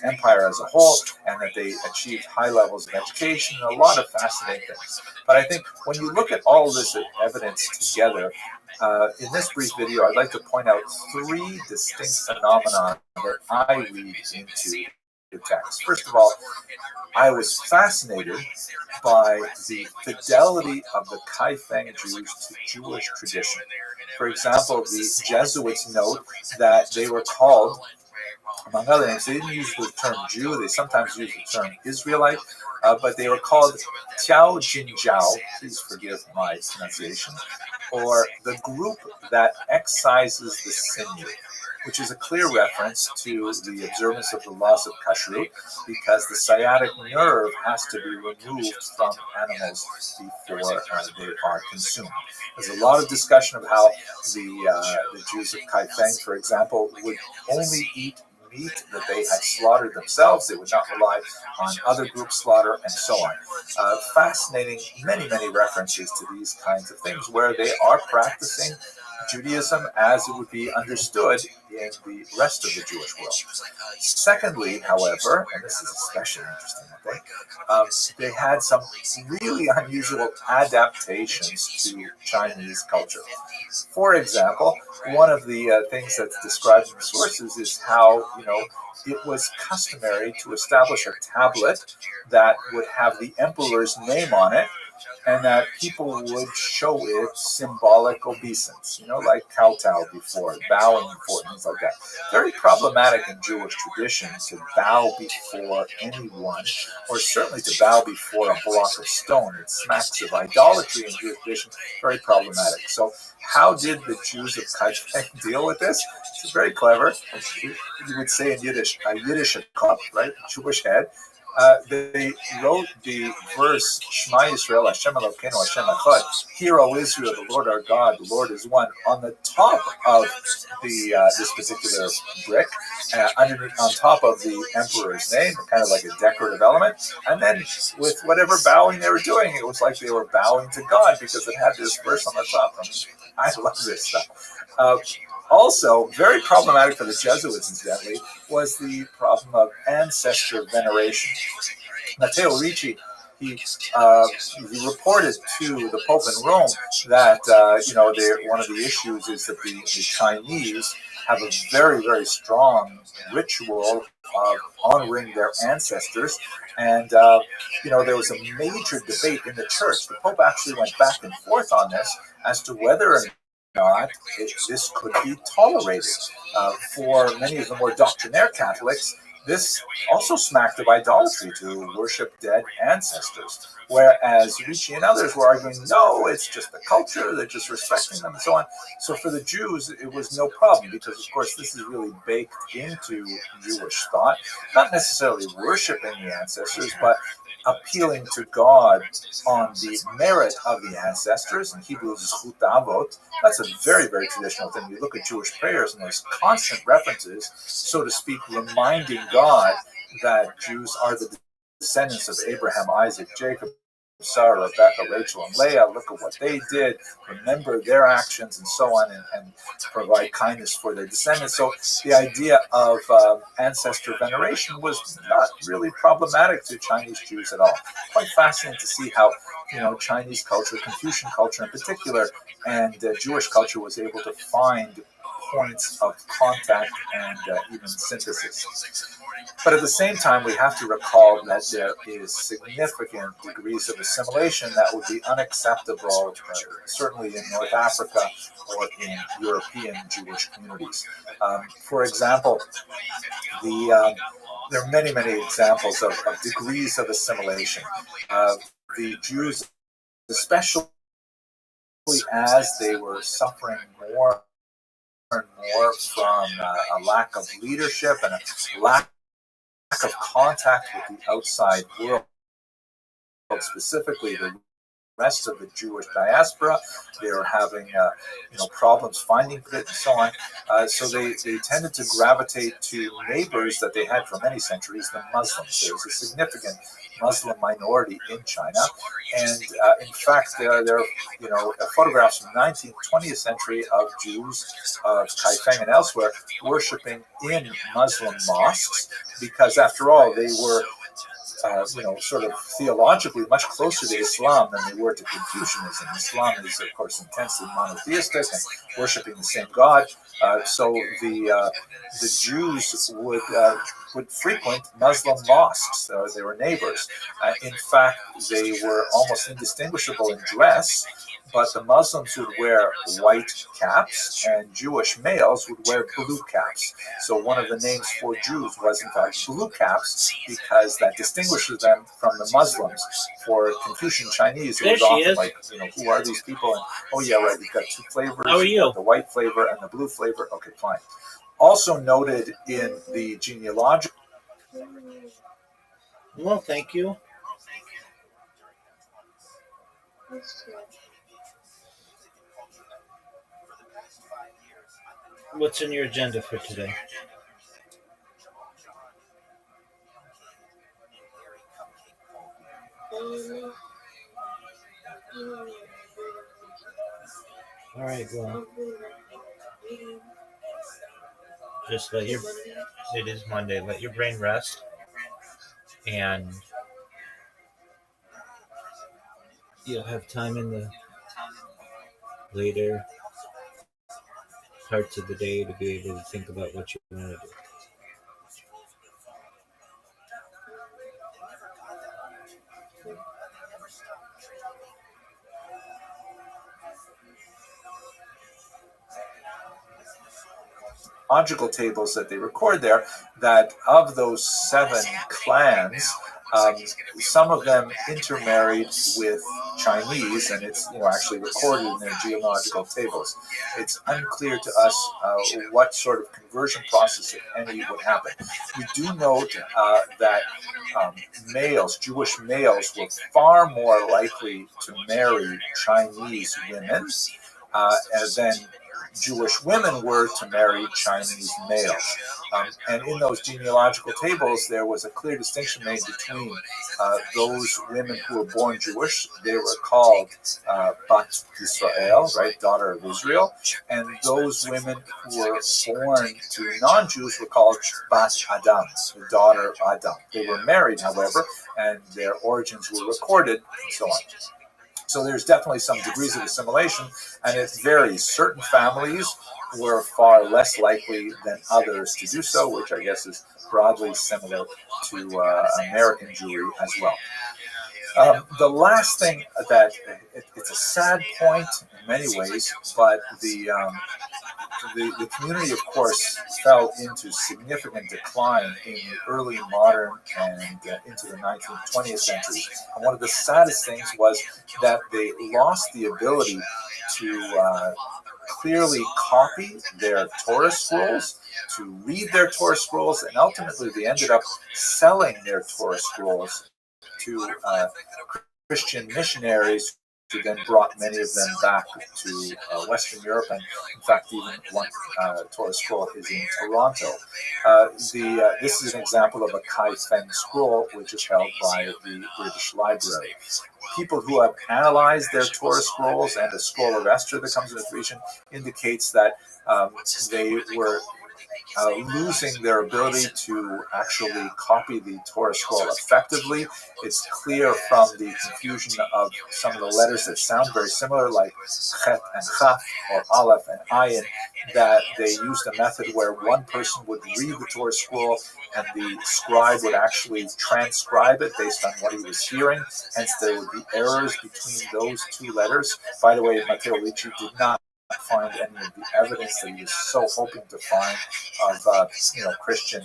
empire as a whole, and that they achieved high levels of education, a lot of fascinating things. But I think when you look at all this evidence together, in this brief video, I'd like to point out 3 distinct phenomena that I read into text. First of all, I was fascinated by the fidelity of the Kaifeng Jews to Jewish tradition. For example, the Jesuits note that they were called, among other names, they didn't use the term Jew, they sometimes used the term Israelite, but they were called Tiao Jinjiao, please forgive my pronunciation, or the group that excises the sinew, which is a clear reference to the observance of the laws of kashrut, because the sciatic nerve has to be removed from animals before they are consumed. There's a lot of discussion of how the Jews of Kaifeng, for example, would only eat meat that they had slaughtered themselves. They would not rely on other group slaughter, and so on. Fascinating, many references to these kinds of things where they are practicing Judaism as it would be understood in the rest of the Jewish world. Secondly, however, and this is especially interesting, I think, they had some really unusual adaptations to Chinese culture. For example, one of the things that's described in the sources is how, it was customary to establish a tablet that would have the emperor's name on it, and that people would show it symbolic obeisance, like kowtow before, bowing before, things like that. Very problematic in Jewish tradition to bow before anyone, or certainly to bow before a block of stone. It smacks of idolatry in Jewish tradition, very problematic. So how did the Jews of Kaifeng deal with this? It's very clever. You would say in Yiddish, a Yiddish cup, right? Jewish head. They wrote the verse Shema Yisrael Hashem Elokeinu Hashem Echad. Hear, O Israel, the Lord our God, the Lord is one, on the top of the this particular brick, underneath, on top of the emperor's name, kind of like a decorative element. And then with whatever bowing they were doing, it was like they were bowing to God because it had this verse on the top. I love this stuff. Also, very problematic for the Jesuits, incidentally, was the problem of ancestor veneration. Matteo Ricci, he reported to the Pope in Rome that one of the issues is that the Chinese have a very strong ritual of honoring their ancestors, and there was a major debate in the church. The Pope actually went back and forth on this as to whether or not this could be tolerated. For many of the more doctrinaire Catholics, this also smacked of idolatry to worship dead ancestors, whereas Ricci and others were arguing, no, it's just the culture, they're just respecting them, and so on. So for the Jews, it was no problem, because, of course, this is really baked into Jewish thought, not necessarily worshiping the ancestors, but appealing to God on the merit of the ancestors. In Hebrew, zchut avot. That's a very traditional thing. You look at Jewish prayers, and there's constant references, so to speak, reminding God that Jews are the descendants of Abraham, Isaac, Jacob, Sarah, Rebecca, Rachel, and Leah. Look at what they did. Remember their actions, and so on, and provide kindness for their descendants. So the idea of ancestor veneration was not really problematic to Chinese Jews at all. Quite fascinating to see how Chinese culture, Confucian culture in particular, and Jewish culture was able to find points of contact and even synthesis. But at the same time, we have to recall that there is significant degrees of assimilation that would be unacceptable, certainly in North Africa or in European Jewish communities. For example, there are many examples of degrees of assimilation. The Jews, especially as they were suffering more and more from a lack of leadership and a lack of contact with the outside world, specifically the rest of the Jewish diaspora. They were having problems finding it and so on. So they tended to gravitate to neighbors that they had for many centuries, the Muslims. There was a significant Muslim minority in China, and in fact, there are photographs from the 19th, 20th century of Jews of Kaifeng and elsewhere worshiping in Muslim mosques, because after all, they were sort of theologically much closer to Islam than they were to Confucianism. Islam is, of course, intensely monotheistic and worshiping the same God. So the Jews would frequent Muslim mosques. They were neighbors. In fact, they were almost indistinguishable in dress, but the Muslims would wear white caps and Jewish males would wear blue caps. So one of the names for Jews was in fact blue caps because that distinguishes them from the Muslims. For Confucian Chinese, it was often like, who are these people? And, oh yeah, right, you've got two flavors. How are you? You've got the white flavor and the blue flavor. Okay, fine. Also noted in the genealogical. Well, thank you. What's in your agenda for today? All right, well, just it is Monday, let your brain rest, and you'll have time in the later parts of the day to be able to think about what you want to do. Logical tables that they record there, that of those 7 clans, some of them intermarried with Chinese, and it's actually recorded in their genealogical tables. It's unclear to us what sort of conversion process, if any, would happen. We do note that Jewish males were far more likely to marry Chinese women than Jewish women were to marry Chinese males. And in those genealogical tables, there was a clear distinction made between those women who were born Jewish, they were called Bat Israel, right, daughter of Israel, and those women who were born to non-Jews were called Bat Adam, the daughter of Adam. They were married, however, and their origins were recorded, and so on. So there's definitely some degrees of assimilation, and it varies. Certain families were far less likely than others to do so, which I guess is broadly similar to American Jewry as well. The last thing that, it's a sad point in many ways, but the community, of course, fell into significant decline in the early modern and into the 19th, 20th century. And one of the saddest things was that they lost the ability to clearly copy their Torah scrolls, to read their Torah scrolls, and ultimately they ended up selling their Torah scrolls to Christian missionaries, who then brought many of them back to Western Europe, and in fact even one Torah scroll is in Toronto. This is an example of a Kai Feng scroll, which is held by the British Library. People who have analyzed their Torah scrolls, and a scroll of Esther that comes in this region indicates that they were losing their ability to actually copy the Torah scroll effectively. It's clear from the confusion of some of the letters that sound very similar, like Chet and Chaf, or Aleph and Ayin, that they used a method where one person would read the Torah scroll and the scribe would actually transcribe it based on what he was hearing. Hence, there would be errors between those 2 letters. By the way, Matteo Ricci did not find any of the evidence that he was so hoping to find of Christian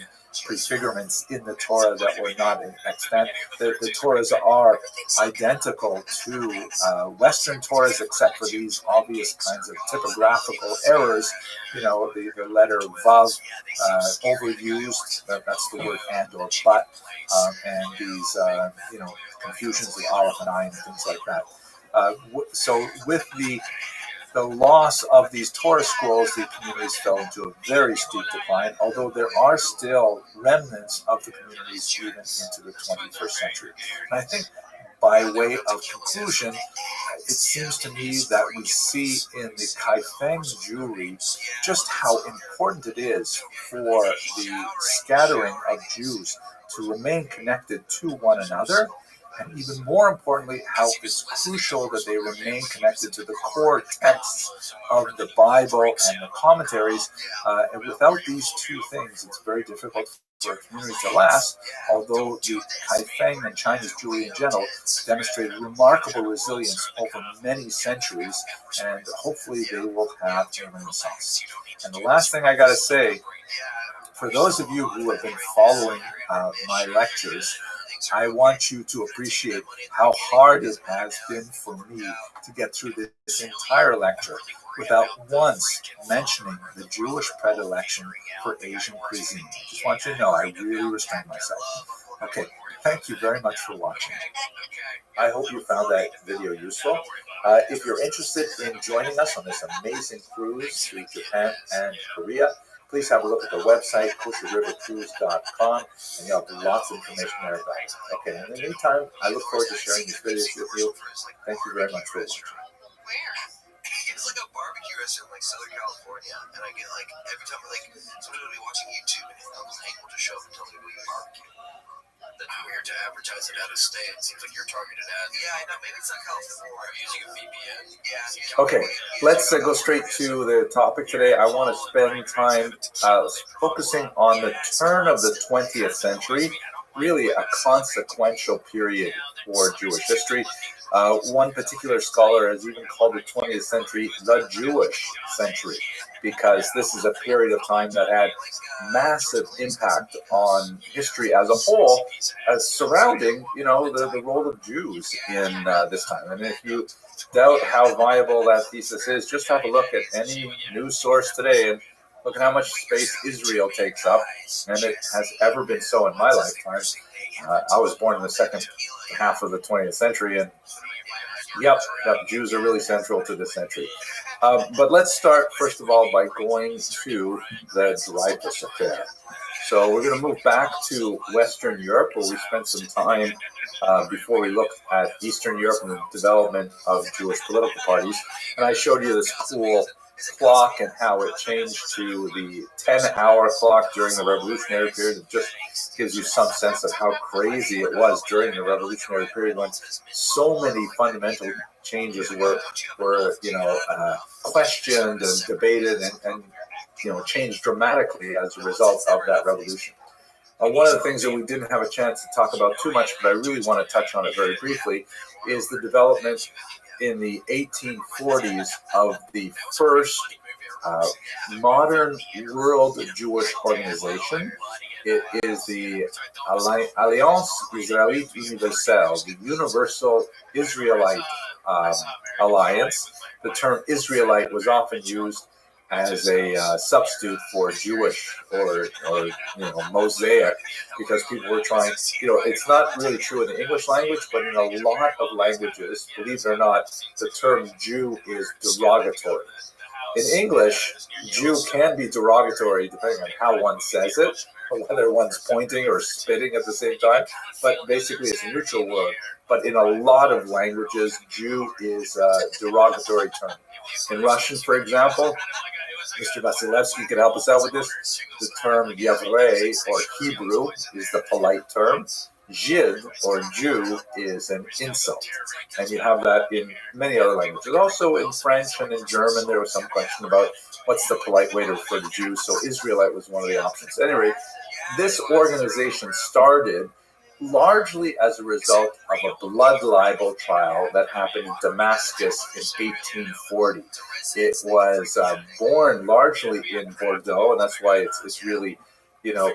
prefigurements in the Torah that were not extant. The Torahs are identical to Western Torahs, except for these obvious kinds of typographical errors. The letter Vav overused, that's the word and or but, and these confusions of Aleph and Ayin and things like that. So with the loss of these Torah scrolls, the communities fell into a very steep decline, although there are still remnants of the communities even into the 21st century. And I think by way of conclusion, it seems to me that we see in the Kaifeng Jewry just how important it is for the scattering of Jews to remain connected to one another, and even more importantly, how it's crucial that they remain connected to the core texts of the Bible and the commentaries. And without these two things, it's very difficult for a community to last, although the Kaifeng and Chinese Jewry in general demonstrated remarkable resilience over many centuries, and hopefully they will have a renaissance. And the last thing I got to say, for those of you who have been following my lectures, I want you to appreciate how hard it has been for me to get through this entire lecture without once mentioning the Jewish predilection for Asian cuisine. I just want you to know I really restrained myself. Okay, thank you very much for watching. I hope you found that video useful. If you're interested in joining us on this amazing cruise through Japan and Korea, please have a look at the website, kosherrivercruise.com, and you'll have lots of information there about it. Okay, in the meantime, I look forward to sharing these videos with you. Thank you very much for watching. It's like a barbecue restaurant in like Southern California, and I get like every time like somebody will be watching YouTube and Uncle Hank will just show up and tell me we eat barbecue. That's weird to advertise it out of state. It seems like you're targeted at. Yeah, I know. Maybe it's not California. I'm using a VPN. Yeah. Okay, let's go straight to the topic today. I want to spend time focusing on the turn of the 20th century, really a consequential period for Jewish history. One particular scholar has even called the 20th century the Jewish century, because this is a period of time that had massive impact on history as a whole, surrounding, the role of Jews in this time. And if you doubt how viable that thesis is, just have a look at any news source today and look at how much space Israel takes up, and it has ever been so in my lifetime. I was born in the second half of the 20th century, and yep, Jews are really central to this century. But let's start, first of all, by going to the Dreyfus Affair. So we're going to move back to Western Europe, where we spent some time before we looked at Eastern Europe and the development of Jewish political parties. And I showed you this cool clock and how it changed to the 10-hour clock during the Revolutionary period. It just gives you some sense of how crazy it was during the Revolutionary period, when so many fundamental changes were questioned and debated and changed dramatically as a result of that revolution. One of the things that we didn't have a chance to talk about too much, but I really want to touch on it very briefly, is the development in the 1840s of the first modern world Jewish organization. It is the Alliance Israélite Universelle, the Universal Israelite Alliance. The term Israelite was often used as a substitute for Jewish or Mosaic, because people were trying, it's not really true in the English language, but in a lot of languages, believe it or not, the term Jew is derogatory. In English, Jew can be derogatory depending on how one says it, or whether one's pointing or spitting at the same time, but basically it's a neutral word. But in a lot of languages, Jew is a derogatory term. In Russian, for example, Mr. Vasilevsky could help us out with this. The term Yevrei, or Hebrew, is the polite term. Jid, or Jew, is an insult. And you have that in many other languages. Also in French and in German, there was some question about what's the polite way to refer to Jews, so Israelite was one of the options. Anyway, this organization started largely as a result of a blood libel trial that happened in Damascus in 1840. It was born largely in Bordeaux, and that's why it's really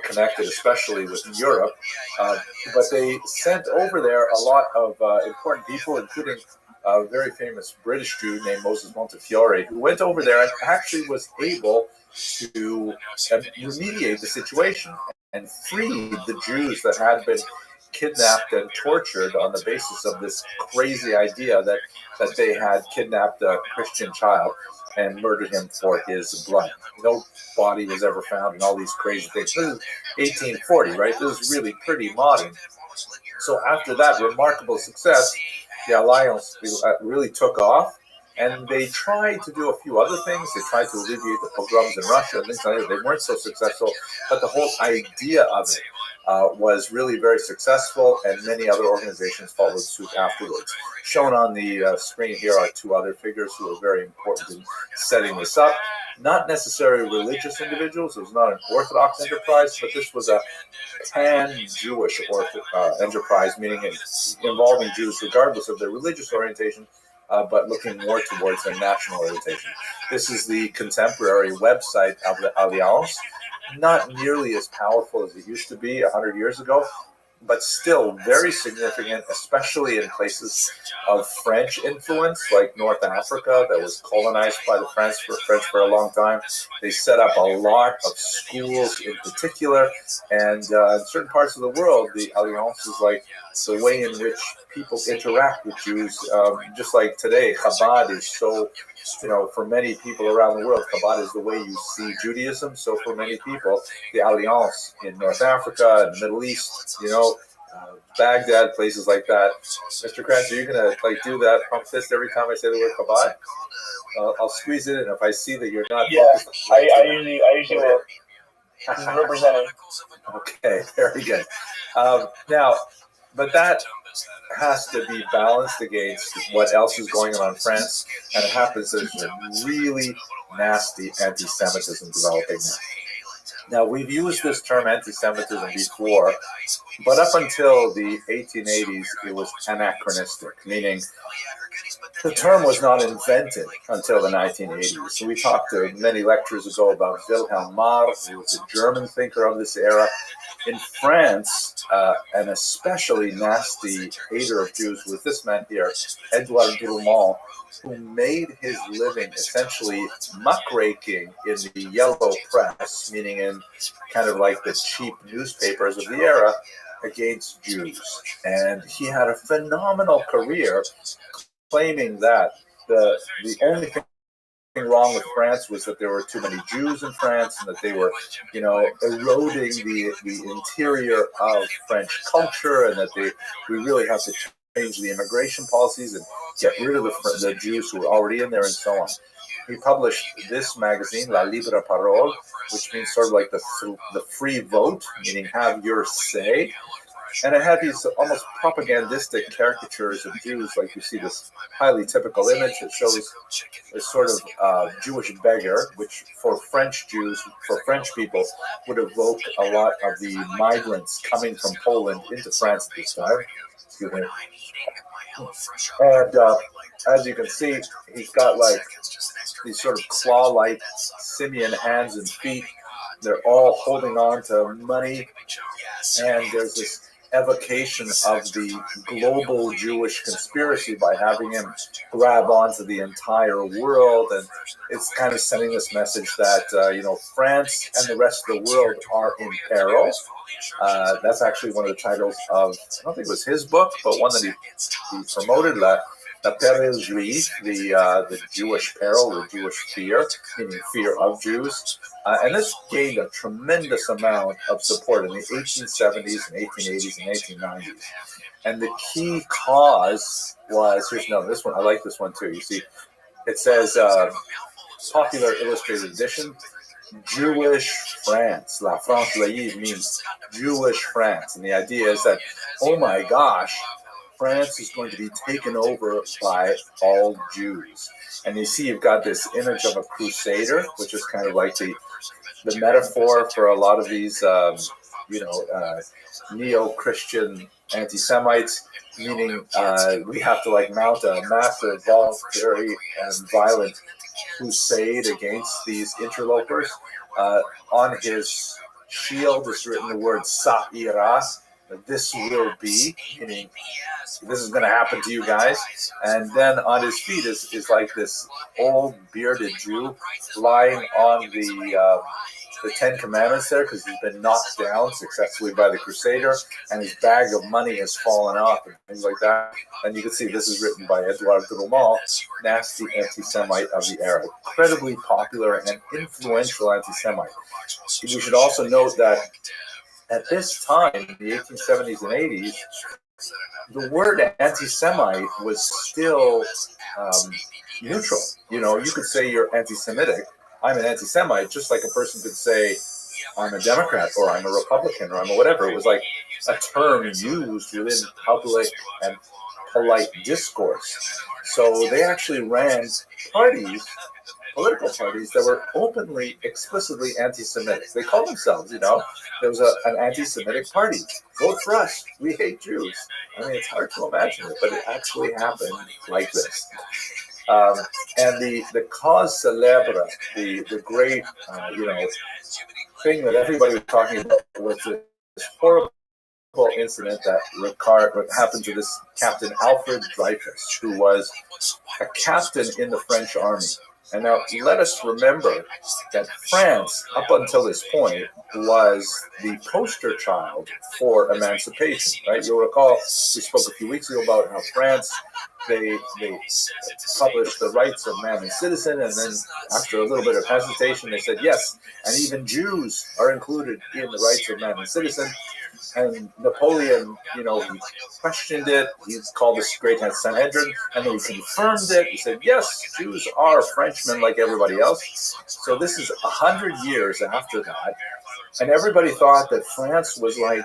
connected, especially with Europe. But they sent over there a lot of important people, including a very famous British Jew named Moses Montefiore, who went over there and actually was able to remediate the situation and free the Jews that had been kidnapped and tortured on the basis of this crazy idea that they had kidnapped a Christian child and murdered him for his blood. No body was ever found, and all these crazy things. This is 1840, right? This is really pretty modern. So after that remarkable success, the Alliance really took off, and they tried to do a few other things. They tried to alleviate the pogroms in Russia and things like that. They weren't so successful, but the whole idea of it was really very successful, and many other organizations followed suit afterwards. Shown on the screen here are two other figures who were very important in setting this up. Not necessarily religious individuals. It was not an Orthodox enterprise, but this was a pan-Jewish enterprise, meaning involving Jews regardless of their religious orientation, but looking more towards their national orientation. This is the contemporary website of the Alliance. Not nearly as powerful as it used to be 100 years ago, but still very significant, especially in places of French influence, like North Africa, that was colonized by the French for a long time. They set up a lot of schools in particular, and in certain parts of the world, the Alliance is like the way in which people interact with Jews, just like today, Chabad is so, for many people around the world, Chabad is the way you see Judaism. So for many people, the Alliance in North Africa and the Middle East, Baghdad, places like that. Mr. Krantz, are you going to do that pump fist every time I say the word Chabad? I'll squeeze it in if I see that you're not. Yeah, I usually will. Representing. Okay, very good. Now, but that has to be balanced against what else is going on in France, and it happens there's a really nasty anti-Semitism developing now. Now, we've used this term anti-Semitism before, but up until the 1880s, it was anachronistic, meaning the term was not invented until the 1980s. So we talked many lectures ago about Wilhelm Marr, who was a German thinker of this era. In France, an especially nasty hater of Jews was this man here, Edouard Drumont, who made his living essentially muckraking in the yellow press, meaning in kind of like the cheap newspapers of the era, against Jews. And he had a phenomenal career, claiming that the only thing wrong with France was that there were too many Jews in France, and that they were, eroding the interior of French culture, and that we really have to change the immigration policies and get rid of the Jews who were already in there, and so on. He published this magazine, La Libre Parole, which means sort of like the free vote, meaning have your say. And it had these almost propagandistic caricatures of Jews, like you see this highly typical image that shows a sort of Jewish beggar, which for French Jews, for French people, would evoke a lot of the migrants coming from Poland into France at this time. Excuse me. And as you can see, he's got like these sort of claw-like simian hands and feet. They're all holding on to money. And there's this evocation of the global Jewish conspiracy by having him grab onto the entire world. And it's kind of sending this message that, France and the rest of the world are in peril. That's actually one of the titles of, I don't think it was his book, but one that he promoted, La Peril Juif, the Jewish peril, the Jewish fear, meaning fear of Jews. And this gained a tremendous amount of support in the 1870s and 1880s and 1890s. And the key cause was, this one, I like this one too. You see, it says, popular illustrated edition, Jewish France. La France laïque means Jewish France. And the idea is that, oh my gosh, France is going to be taken over by all Jews. And you see, you've got this image of a crusader, which is kind of like the metaphor for a lot of these, neo-Christian anti-Semites, meaning we have to mount a massive, voluntary, and violent crusade against these interlopers. On his shield is written the word Sa'ira, this will be, meaning this is going to happen to you guys. And then on his feet is like this old bearded Jew lying on the Ten Commandments there, because he's been knocked down successfully by the Crusader, and his bag of money has fallen off and things like that. And you can see this is written by Edouard Drumont, nasty anti-Semite of the era, incredibly popular and influential anti-Semite. We should also note that at this time, in the 1870s and 80s, the word anti-Semite was still neutral. You could say you're anti-Semitic. I'm an anti-Semite, just like a person could say, I'm a Democrat or I'm a Republican or I'm a whatever. It was like a term used within public and polite discourse. So they actually ran parties, political parties, that were openly, explicitly anti-Semitic. They called themselves, there was an anti-Semitic party. Vote for us. We hate Jews. I mean, it's hard to imagine it, but it actually happened like this. And the cause célèbre, the great, thing that everybody was talking about was this horrible incident that happened to this Captain Alfred Dreyfus, who was a captain in the French army. And now let us remember that France, up until this point, was the poster child for emancipation, right? You'll recall we spoke a few weeks ago about how France, they published the rights of man and citizen, and then after a little bit of hesitation, they said yes, and even Jews are included in the rights of man and citizen. And Napoleon, he questioned it. He called this great Sanhedrin, and then he confirmed it. He said, yes, Jews are Frenchmen like everybody else. So this is 100 years after that. And everybody thought that France was like,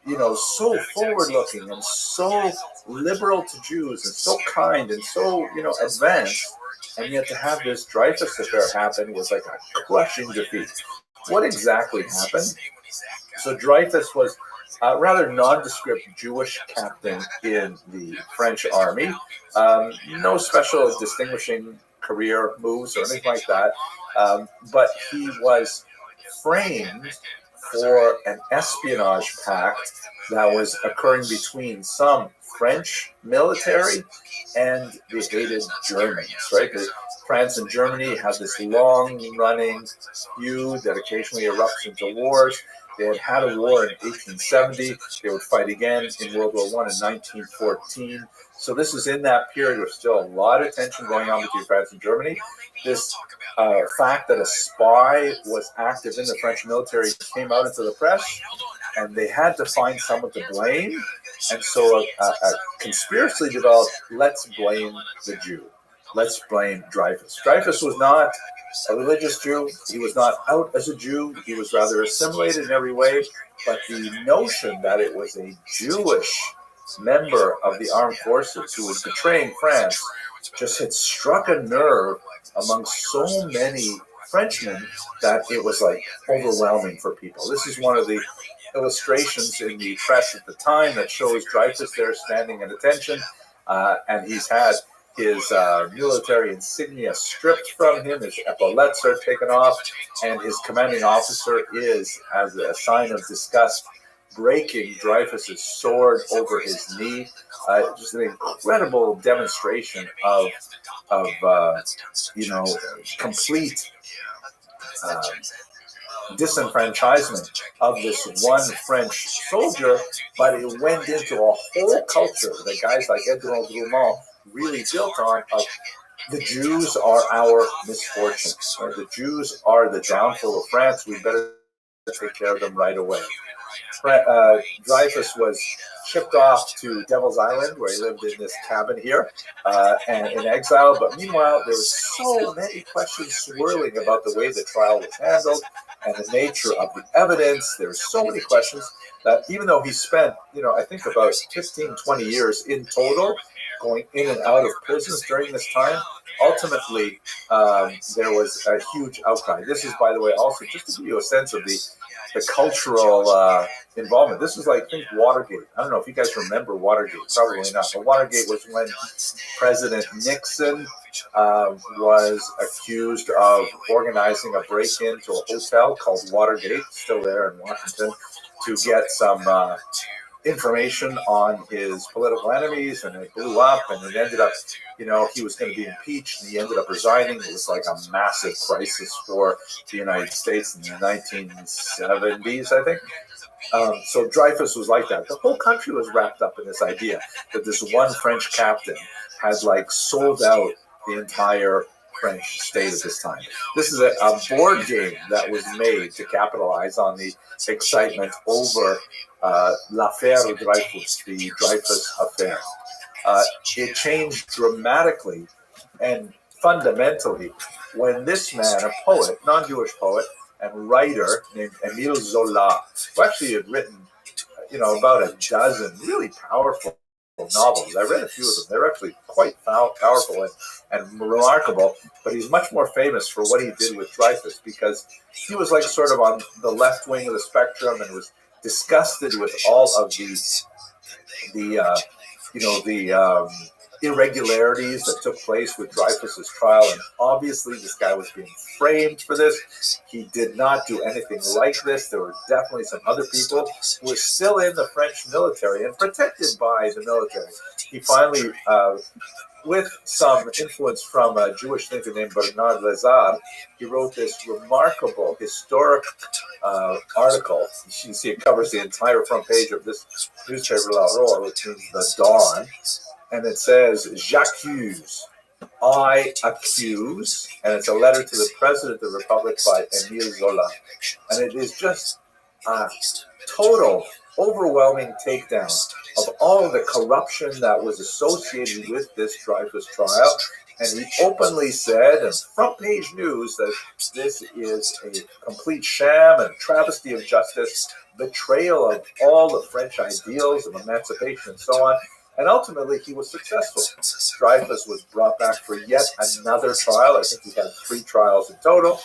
so forward-looking and so liberal to Jews and so kind and so, advanced. And yet to have this Dreyfus affair happen was like a crushing defeat. What exactly happened? So Dreyfus was a rather nondescript Jewish captain in the French army. No special distinguishing career moves or anything like that. But he was framed for an espionage pact that was occurring between some French military and the hated Germans, right? France and Germany had this long-running feud that occasionally erupts into wars. They had a war in 1870. They would fight again in World War I in 1914. So this is in that period. There's still a lot of tension going on between France and Germany. This fact that a spy was active in the French military came out into the press, and they had to find someone to blame. And so a conspiracy developed, let's blame the Jew. Let's blame Dreyfus. Dreyfus was not a religious Jew. He was not out as a Jew. He was rather assimilated in every way. But the notion that it was a Jewish member of the armed forces who was betraying France just had struck a nerve among so many Frenchmen that it was like overwhelming for people. This is one of the illustrations in the press at the time that shows Dreyfus there standing at attention, and he's had his military insignia stripped from him, his epaulettes are taken off, and his commanding officer is, as a sign of disgust, breaking Dreyfus's sword over his knee. Just an incredible demonstration of complete disenfranchisement of this one French soldier, but it went into a whole culture that guys like Edouard Drummond really built on of the Jews are our misfortune. Right? The Jews are the downfall of France. We better take care of them right away. Dreyfus was shipped off to Devil's Island, where he lived in this cabin here, and in exile. But meanwhile, there were so many questions swirling about the way the trial was handled and the nature of the evidence. There were so many questions that even though he spent, I think about 15, 20 years in total, going in and out of prisons during this time, ultimately there was a huge outcry. This is, by the way, also just to give you a sense of the cultural involvement. This is like, think Watergate. I don't know if you guys remember Watergate. Probably not. But Watergate was when President Nixon was accused of organizing a break-in to a hotel called Watergate, still there in Washington, to get some information on his political enemies, and it blew up, and it ended up, he was going to be impeached, and he ended up resigning. It was like a massive crisis for the United States in the 1970s, I think. So Dreyfus was like that. The whole country was wrapped up in this idea that this one French captain had sold out the entire French state at this time. This is a board game that was made to capitalize on the excitement over l'affaire Dreyfus, the Dreyfus affair. It changed dramatically and fundamentally when this man, a poet, non-Jewish poet, and writer named Émile Zola, who actually had written, about a dozen really powerful novels. I read a few of them. They're actually quite powerful and remarkable, but he's much more famous for what he did with Dreyfus, because he was like sort of on the left wing of the spectrum and was disgusted with all of the irregularities that took place with Dreyfus's trial, and obviously this guy was being framed for this. He did not do anything like this. There were definitely some other people who were still in the French military and protected by the military. He finally, with some influence from a Jewish thinker named Bernard Lazare, he wrote this remarkable historic article. You see it covers the entire front page of this newspaper, L'Aurore, which means the dawn. And it says, "J'accuse," I accuse, and it's a letter to the President of the Republic by Émile Zola. And it is just a total, overwhelming takedown of all of the corruption that was associated with this Dreyfus trial. And he openly said, in front page news, that this is a complete sham and travesty of justice, betrayal of all the French ideals of emancipation and so on. And ultimately, he was successful. Dreyfus was brought back for yet another trial. I think he had 3 trials in total.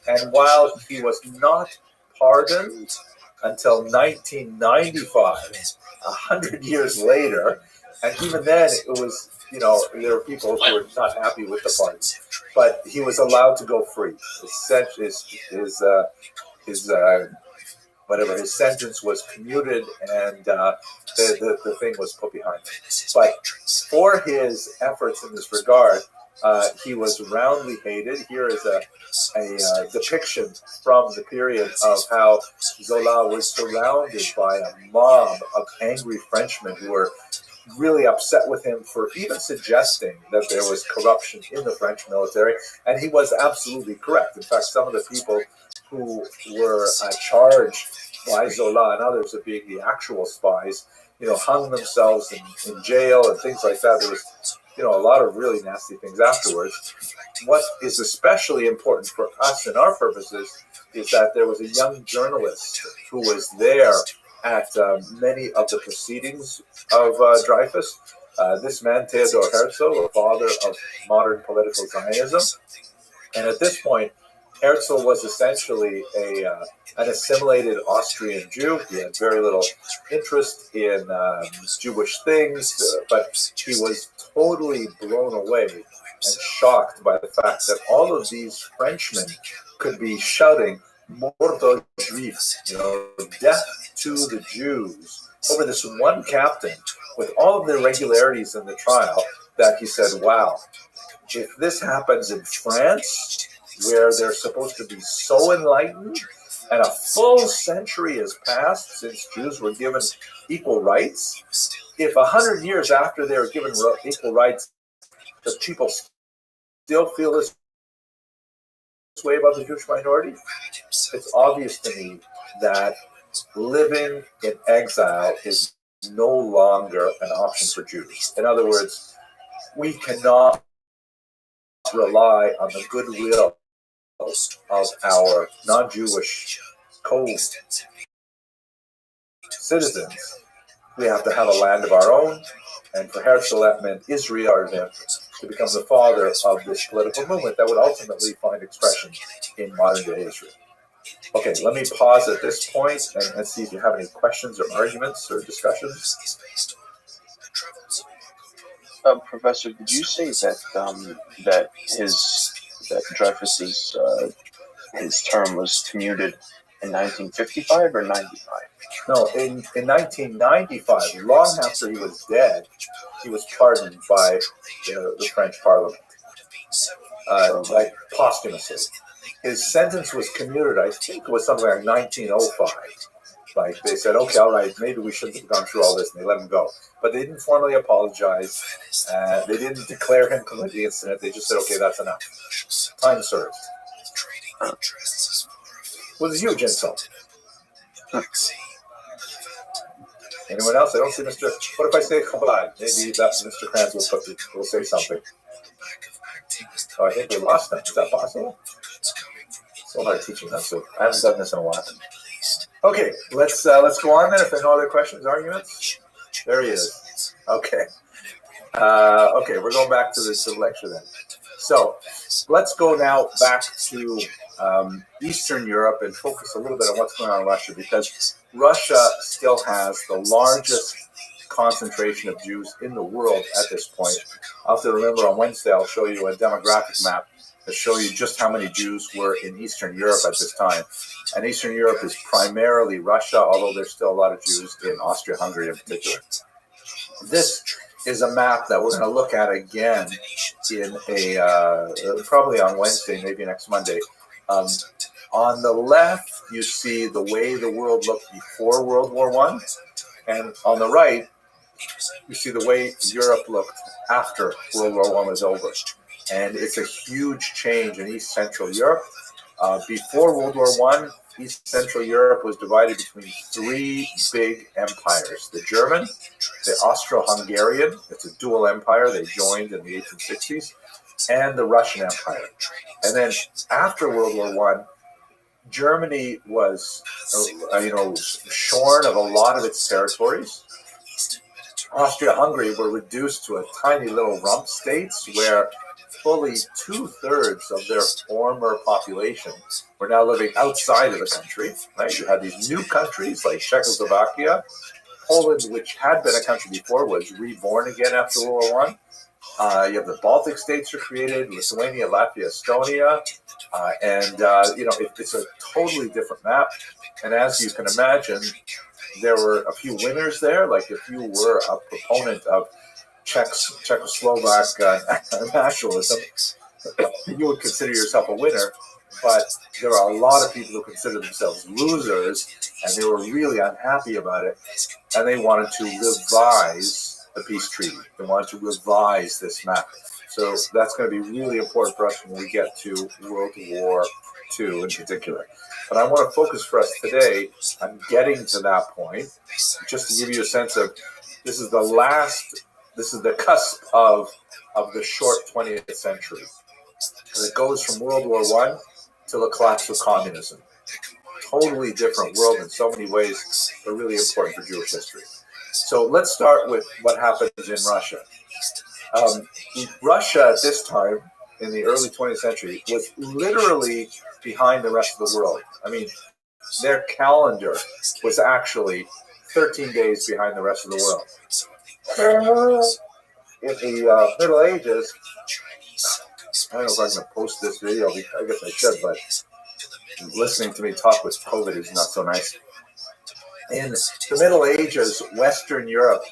And while he was not pardoned until 1995, 100 years later, and even then it was, there were people who were not happy with the pardon, but he was allowed to go free. His sentence was commuted, and the thing was put behind him. But for his efforts in this regard, he was roundly hated. Here is a depiction from the period of how Zola was surrounded by a mob of angry Frenchmen who were really upset with him for even suggesting that there was corruption in the French military, and he was absolutely correct. In fact, some of the people who were charged by Zola and others of being the actual spies, hung themselves in jail and things like that. There was, a lot of really nasty things afterwards. What is especially important for us and our purposes is that there was a young journalist who was there at many of the proceedings of Dreyfus. This man, Theodor Herzl, a father of modern political Zionism. And at this point, Herzl was essentially an assimilated Austrian Jew. He had very little interest in Jewish things, but he was totally blown away and shocked by the fact that all of these Frenchmen could be shouting "Mort aux Juifs," death to the Jews, over this one captain with all of the irregularities in the trial, that he said, wow, if this happens in France, where they're supposed to be so enlightened, and a full century has passed since Jews were given equal rights, if 100 years after they were given equal rights, the people still feel this way about the Jewish minority, it's obvious to me that living in exile is no longer an option for Jews. In other words, we cannot rely on the goodwill of our non-Jewish co-citizens. We have to have a land of our own, and for Herzl that meant Israel to become the father of this political movement that would ultimately find expression in modern-day Israel. Okay, let me pause at this point and see if you have any questions or arguments or discussions. Professor, did you say that Dreyfus's his term was commuted in 1955 or 95? No, in 1995, long after he was dead, he was pardoned by the French Parliament, like posthumously. His sentence was commuted, I think it was something like 1905. Like they said, okay, all right, maybe we shouldn't have gone through all this, and they let him go. But they didn't formally apologize. They didn't declare him committed the incident. They just said, okay, that's enough. Time served. It was a huge insult. Anyone else? I don't see Mr. What if I say Chabad? Maybe that Mr. Kranz will say something. Oh, I think we lost him. Is that possible? So hard teaching that, so I haven't done this in a while. Okay, let's go on then. If there are no other questions, arguments, there he is. Okay, okay, we're going back to the lecture then. So let's go now back to Eastern Europe and focus a little bit on what's going on in Russia, because Russia still has the largest concentration of Jews in the world at this point. I'll have to remember on Wednesday I'll show you a demographic map to show you just how many Jews were in Eastern Europe at this time. And Eastern Europe is primarily Russia, although there's still a lot of Jews in Austria-Hungary in particular. This is a map that we're going to look at again in probably on Wednesday, maybe next Monday. On the left, you see the way the world looked before World War I, and on the right, you see the way Europe looked after World War I was over. And it's a huge change in East Central Europe. Before World War I, East Central Europe was divided between three big empires: the German, the Austro-Hungarian, it's a dual empire, they joined in the 1860s, and the Russian Empire. And then after World War I, Germany was, shorn of a lot of its territories. Austria-Hungary were reduced to a tiny little rump states where fully 2/3 of their former population were now living outside of the country. Right? You had these new countries like Czechoslovakia. Poland, which had been a country before, was reborn again after World War I. You have the Baltic states are created, Lithuania, Latvia, Estonia, it's a totally different map. And as you can imagine, there were a few winners there. Like if you were a proponent of Czechoslovak nationalism, you would consider yourself a winner. But there are a lot of people who consider themselves losers, and they were really unhappy about it. And they wanted to revise the peace treaty. They wanted to revise this map. So that's going to be really important for us when we get to World War II in particular. But I want to focus for us today on getting to that point, just to give you a sense of this is the cusp of the short 20th century. And it goes from World War I to the collapse of communism. Totally different world in so many ways, but really important for Jewish history. So let's start with what happens in Russia. Russia at this time, in the early 20th century, was literally behind the rest of the world. I mean, their calendar was actually 13 days behind the rest of the world. In the Middle Ages, I don't know if I'm going to post this video. I guess I should, but listening to me talk with COVID is not so nice. In the Middle Ages, Western Europe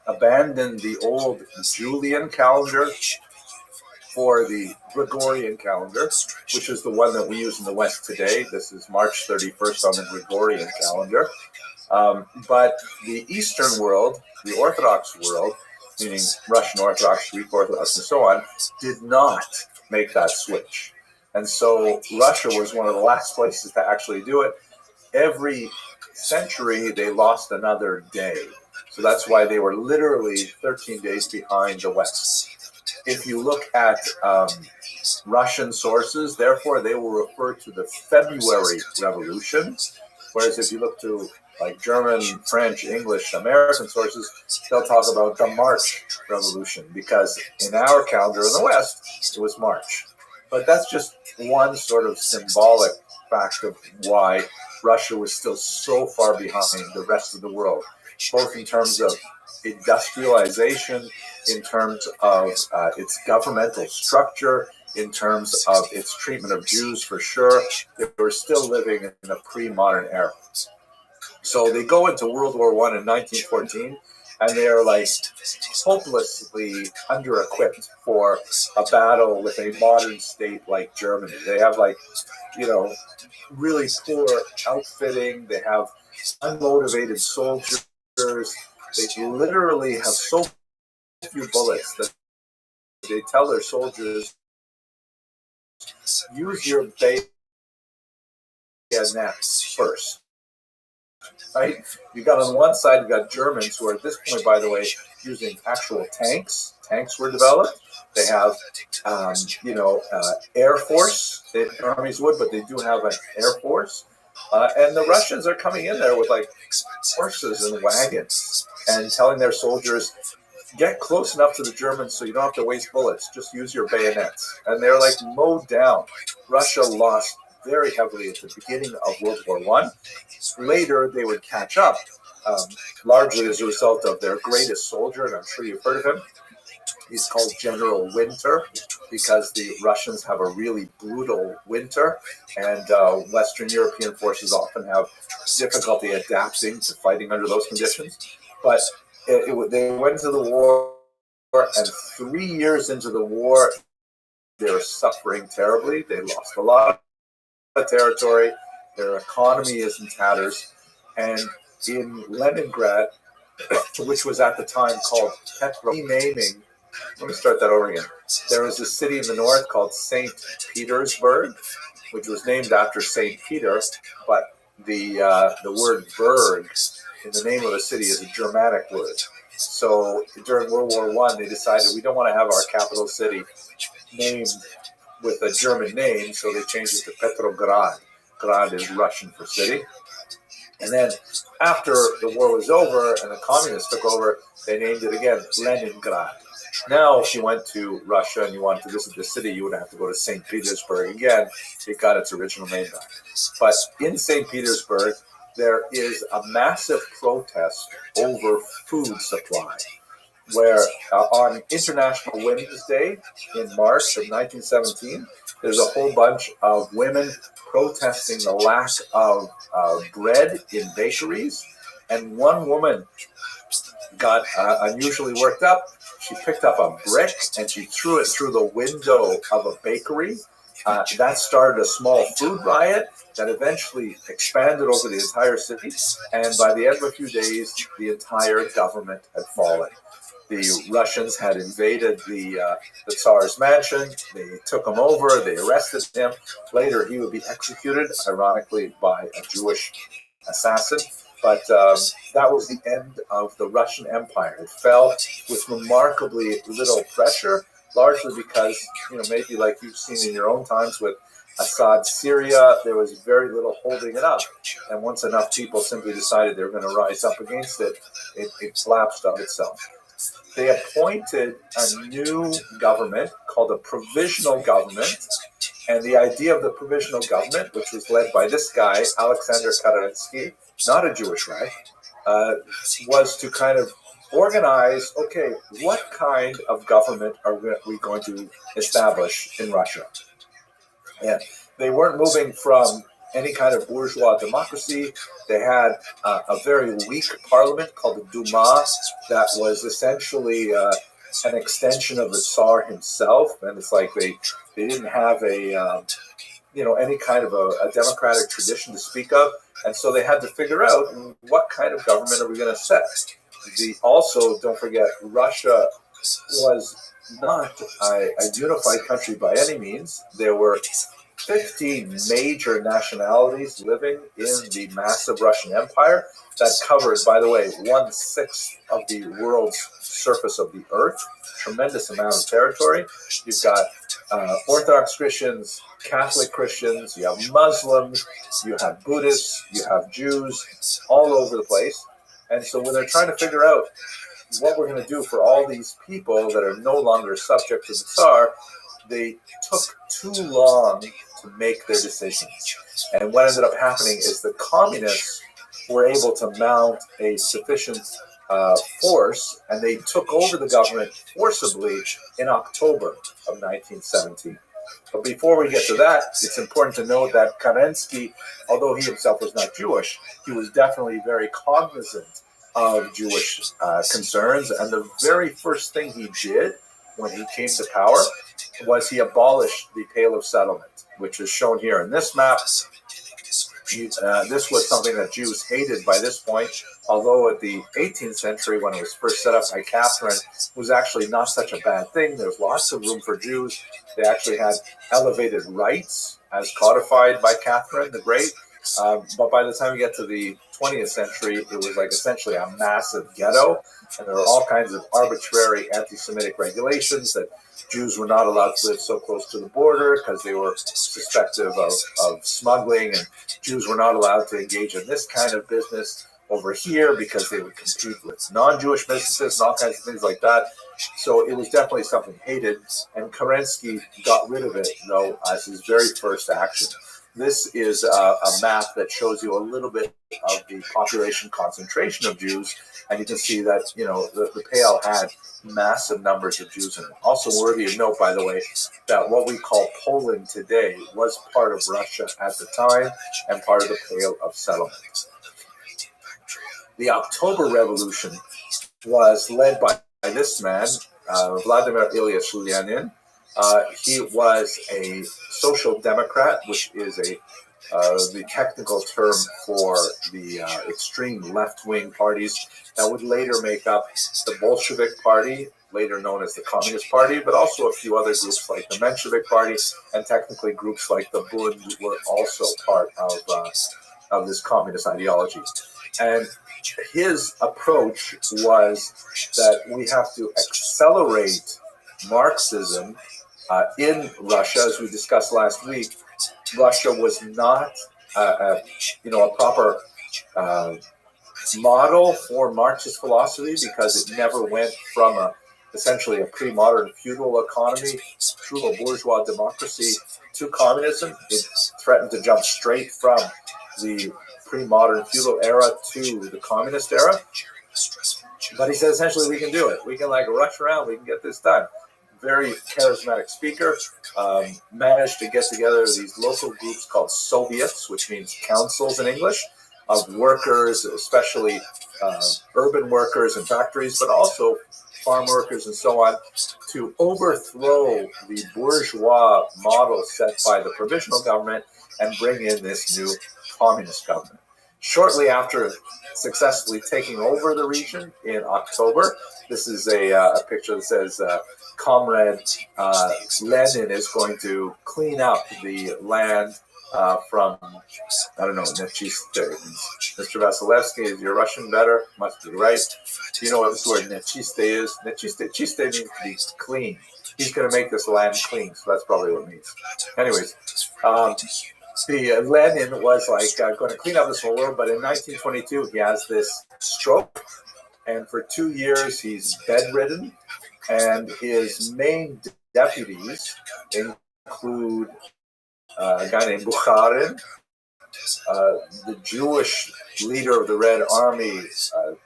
abandoned the old Julian calendar for the Gregorian calendar, which is the one that we use in the West today. This is March 31st on the Gregorian calendar. But the Eastern world, the Orthodox world, meaning Russian Orthodox, Greek Orthodox, and so on, did not make that switch. And so Russia was one of the last places to actually do it. Every century, they lost another day. So that's why they were literally 13 days behind the West. If you look at Russian sources, therefore, they will refer to the February Revolution, whereas if you look to like German, French, English, American sources, they'll talk about the March Revolution, because in our calendar in the West, it was March. But that's just one sort of symbolic fact of why Russia was still so far behind the rest of the world, both in terms of industrialization, in terms of its governmental structure, in terms of its treatment of Jews, for sure. They were still living in a pre-modern era. So they go into World War I in 1914, and they're like hopelessly under-equipped for a battle with a modern state like Germany. They have really poor outfitting. They have unmotivated soldiers. They literally have so few bullets that they tell their soldiers, use your bayonets first. right? You got on one side, you got Germans who are at this point, by the way, using actual tanks. Tanks were developed. They have, Air Force. Armies would, but they do have an Air Force. And the Russians are coming in there with like horses and wagons and telling their soldiers, get close enough to the Germans so you don't have to waste bullets. Just use your bayonets. And they're like mowed down. Russia lost very heavily at the beginning of World War I. Later, they would catch up, largely as a result of their greatest soldier, and I'm sure you've heard of him. He's called General Winter because the Russians have a really brutal winter, and Western European forces often have difficulty adapting to fighting under those conditions. But they went into the war, and 3 years into the war, they were suffering terribly. They lost a lot of territory. Their economy is in tatters. And in Leningrad, which was at the time called renaming, let me start that over again. There was a city in the north called St. Petersburg, which was named after St. Peter, but the word "berg" in the name of the city is a Germanic word. So during World War I, they decided we don't want to have our capital city named with a German name, so they changed it to Petrograd. Grad is Russian for city. And then after the war was over and the communists took over, they named it again Leningrad. Now, if you went to Russia and you wanted to visit the city, you would have to go to St. Petersburg again. It got its original name back. But in St. Petersburg, there is a massive protest over food supply, where on International Women's Day in March of 1917, there's a whole bunch of women protesting the lack of bread in bakeries. And one woman got unusually worked up. She picked up a brick and she threw it through the window of a bakery. That started a small food riot that eventually expanded over the entire city. And by the end of a few days, the entire government had fallen. The Russians had invaded the Tsar's mansion. They took him over. They arrested him. Later, he would be executed, ironically, by a Jewish assassin. But that was the end of the Russian Empire. It fell with remarkably little pressure, largely because, maybe like you've seen in your own times with Assad's Syria, there was very little holding it up. And once enough people simply decided they were going to rise up against it, it collapsed of itself. They appointed a new government called a provisional government. And the idea of the provisional government, which was led by this guy, Alexander Kerensky, not a Jewish guy, was to kind of organize, okay, what kind of government are we going to establish in Russia? And they weren't moving from any kind of bourgeois democracy. They had a very weak parliament called the Duma that was essentially an extension of the Tsar himself. And it's like they didn't have any kind of a democratic tradition to speak of. And so they had to figure out what kind of government are we going to set. Also, don't forget, Russia was not a unified country by any means. There were 15 major nationalities living in the massive Russian Empire that covered, by the way, 1/6 of the world's surface of the earth. Tremendous amount of territory. You've got Orthodox Christians, Catholic Christians, you have Muslims, you have Buddhists, you have Jews, all over the place. And so when they're trying to figure out what we're going to do for all these people that are no longer subject to the Tsar, they took too long to make their decisions. And what ended up happening is the communists were able to mount a sufficient force, and they took over the government forcibly in October of 1917. But before we get to that, it's important to note that Kerensky, although he himself was not Jewish, he was definitely very cognizant of Jewish concerns. And the very first thing he did when he came to power was he abolished the Pale of Settlement, which is shown here in this map. This was something that Jews hated by this point, although at the 18th century, when it was first set up by Catherine, it was actually not such a bad thing. There was lots of room for Jews. They actually had elevated rights as codified by Catherine the Great. But by the time you get to the 20th century, it was like essentially a massive ghetto, and there were all kinds of arbitrary anti-Semitic regulations that Jews were not allowed to live so close to the border because they were suspected of smuggling, and Jews were not allowed to engage in this kind of business over here because they would compete with non-Jewish businesses and all kinds of things like that. So it was definitely something hated, and Kerensky got rid of it, though, as his very first action. This is a map that shows you a little bit of the population concentration of Jews, and you can see that, the Pale had massive numbers of Jews in it. Also worthy of note, by the way, that what we call Poland today was part of Russia at the time and part of the Pale of settlement. The October Revolution was led by this man, Vladimir Ilyich Lenin. He was a social democrat, which is the technical term for the extreme left-wing parties that would later make up the Bolshevik Party, later known as the Communist Party, but also a few other groups like the Menshevik Party, and technically groups like the Bund were also part of this communist ideology. And his approach was that we have to accelerate Marxism in Russia. As we discussed last week, Russia was not a proper model for Marxist philosophy because it never went from essentially a pre-modern feudal economy, feudal bourgeois democracy, to communism. It threatened to jump straight from the pre-modern feudal era to the communist era. But he said essentially we can do it. We can rush around, we can get this done. Very charismatic speaker, managed to get together these local groups called Soviets, which means councils in English, of workers, especially urban workers in factories, but also farm workers and so on, to overthrow the bourgeois model set by the provisional government and bring in this new communist government. Shortly after successfully taking over the region in October, this is a picture that says Comrade Lenin is going to clean up the land from, Nechiste. Mr. Vasilevsky, is your Russian better? Must be right. Do you know what this word Nechiste is? Chiste means to be clean. He's going to make this land clean, so that's probably what it means. Anyways, Lenin was going to clean up this whole world, but in 1922 he has this stroke, and for 2 years he's bedridden, and his main deputies include a guy named Bukharin, the Jewish leader of the Red Army,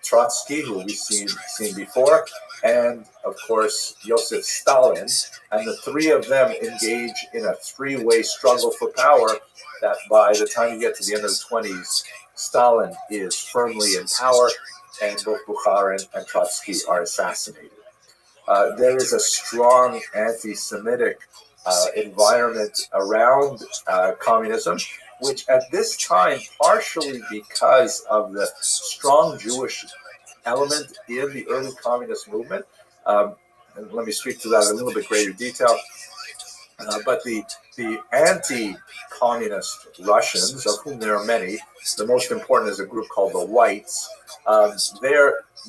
Trotsky, who we've seen before, and of course Joseph Stalin, and the three of them engage in a three-way struggle for power that by the time you get to the end of the 20s, Stalin is firmly in power, and both Bukharin and Trotsky are assassinated. There is a strong anti-Semitic environment around communism, which at this time, partially because of the strong Jewish element in the early communist movement, and let me speak to that in a little bit greater detail, but the anti-communist Russians, of whom there are many, the most important is a group called the Whites.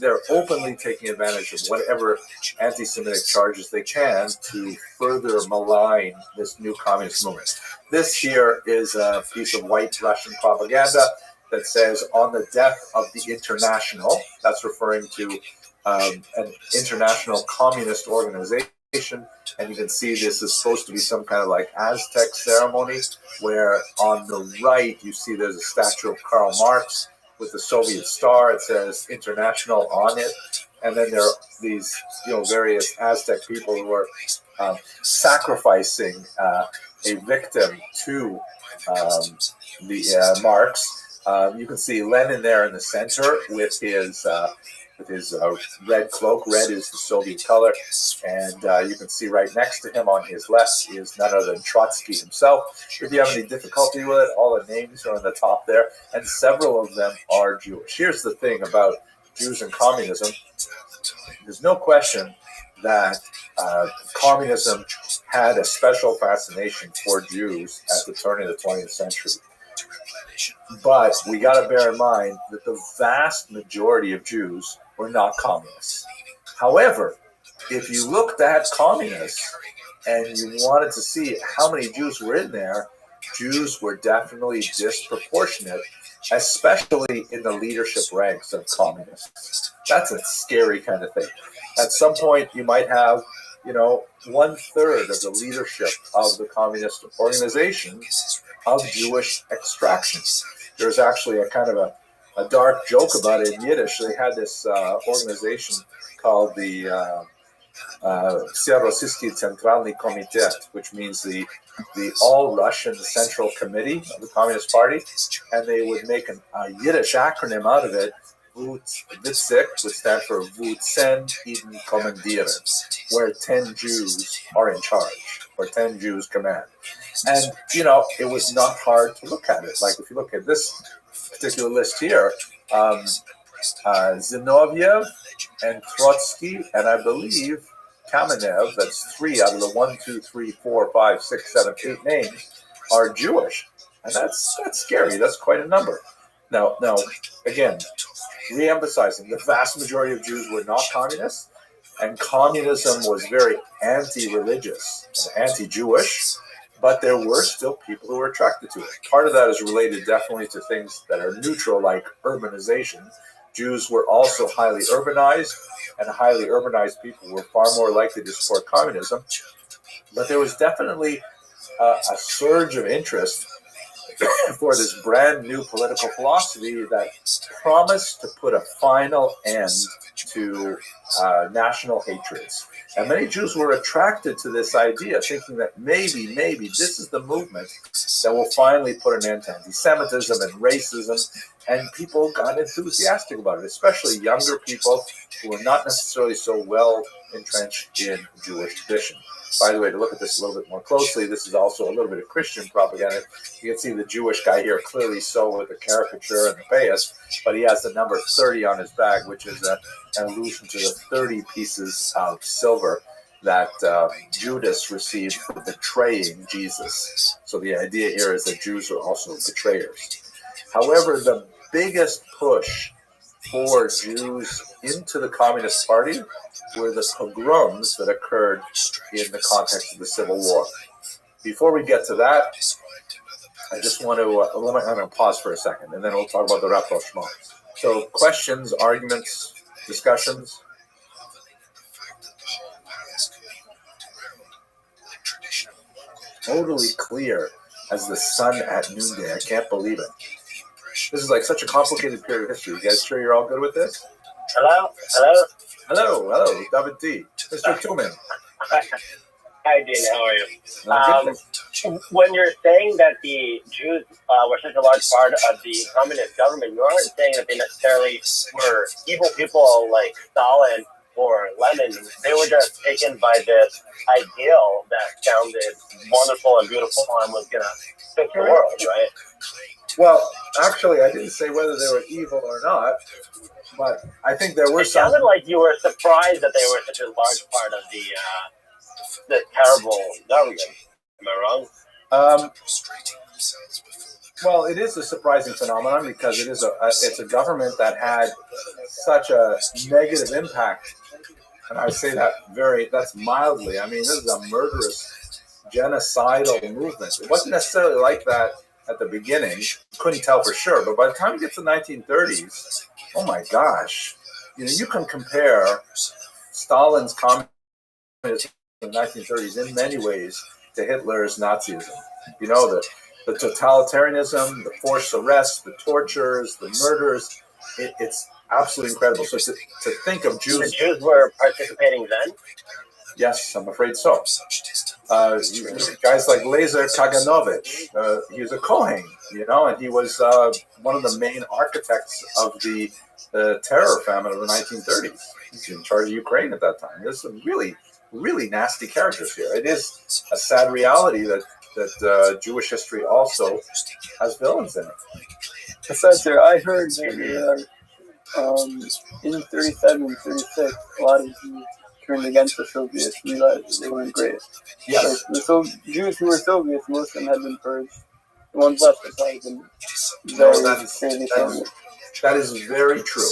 They're openly taking advantage of whatever anti-Semitic charges they can to further malign this new communist movement. This here is a piece of white Russian propaganda that says, on the death of the International, that's referring to an international communist organization, and you can see this is supposed to be some kind of Aztec ceremony, where on the right you see there's a statue of Karl Marx with the Soviet star. It says International on it, and then there are these various Aztec people who are sacrificing a victim to the Marx. You can see Lenin there in the center with his red cloak. Red is the Soviet color, and you can see right next to him on his left is none other than Trotsky himself. If you have any difficulty with it, all the names are on the top there, and several of them are Jewish. Here's the thing about Jews and communism. There's no question that communism had a special fascination for Jews at the turn of the 20th century. But we got to bear in mind that the vast majority of Jews were not communists. However, if you looked at communists and you wanted to see how many Jews were in there, Jews were definitely disproportionate, especially in the leadership ranks of communists. That's a scary kind of thing. At some point, you might have, 1/3 of the leadership of the communist organization of Jewish extraction. There's actually a kind of a dark joke about it in Yiddish. They had this organization called the Всероссийский Центральный Комитет, which means the All-Russian Central Committee of the Communist Party, and they would make a Yiddish acronym out of it. VUTSIC would stand for Vutsen Eden Kommandieren, where 10 Jews are in charge, or 10 Jews command. And, it was not hard to look at it. Like, if you look at this particular list here, Zinoviev and Trotsky, and I believe Kamenev, that's 3 out of the 1, 2, 3, 4, 5, 6, 7, 8 names, are Jewish. And that's scary. That's quite a number. Now, again, re-emphasizing, the vast majority of Jews were not communists, and communism was very anti-religious and anti-Jewish, but there were still people who were attracted to it. Part of that is related definitely to things that are neutral, like urbanization. Jews were also highly urbanized, and highly urbanized people were far more likely to support communism. But there was definitely a surge of interest for this brand new political philosophy that promised to put a final end to national hatreds. And many Jews were attracted to this idea, thinking that maybe this is the movement that will finally put an end to anti-Semitism and racism. And people got enthusiastic about it, especially younger people who were not necessarily so well entrenched in Jewish tradition. By the way, to look at this a little bit more closely, this is also a little bit of Christian propaganda. You can see the Jewish guy here clearly so with the caricature and the payas, but he has the number 30 on his bag, which is an allusion to the 30 pieces of silver that Judas received for betraying Jesus. So the idea here is that Jews are also betrayers. However, the biggest push for Jews into the Communist Party were the pogroms that occurred in the context of the Civil War. Before we get to that, I just want to, I'm going to pause for a second, and then we'll talk about the rapprochement. So questions, arguments, discussions? Totally clear as the sun at noonday. I can't believe it. This is like such a complicated period of history. You guys sure you're all good with this? Hello? David D. Mr. Tuman. Hi, Dean. How are you? When you're saying that the Jews were such a large part of the communist government, you aren't saying that they necessarily were evil people like Stalin or Lenin. They were just taken by this ideal that sounded wonderful and beautiful and was going to fix the world, right? Well, actually, I didn't say whether they were evil or not, but I think there were some. It sounded like you were surprised that they were such a large part of the terrible government. Am I wrong? Well, it is a surprising phenomenon because it's a government that had such a negative impact, and I say that's mildly. I mean, this is a murderous, genocidal movement. It wasn't necessarily like that at the beginning. You couldn't tell for sure, but by the time you get to the 1930s, oh my gosh, you can compare Stalin's communism in the 1930s in many ways to Hitler's Nazism. The totalitarianism, the forced arrests, the tortures, the murders, it's absolutely incredible. So to think of Jews... The Jews were participating then? Yes, I'm afraid so. Guys like Lazar Kaganovich, he was a Kohen, and he was one of the main architects of the terror famine of the 1930s. He's in charge of Ukraine at that time. There's some really, really nasty characters here. It is a sad reality that Jewish history also has villains in it. Professor, I heard that in 37, 36, a lot of Jews turned against the Soviets, realized that they weren't great. Yes. So Jews who were Soviets, most of them had been purged. won't justify them No, very freely from it. that is very true.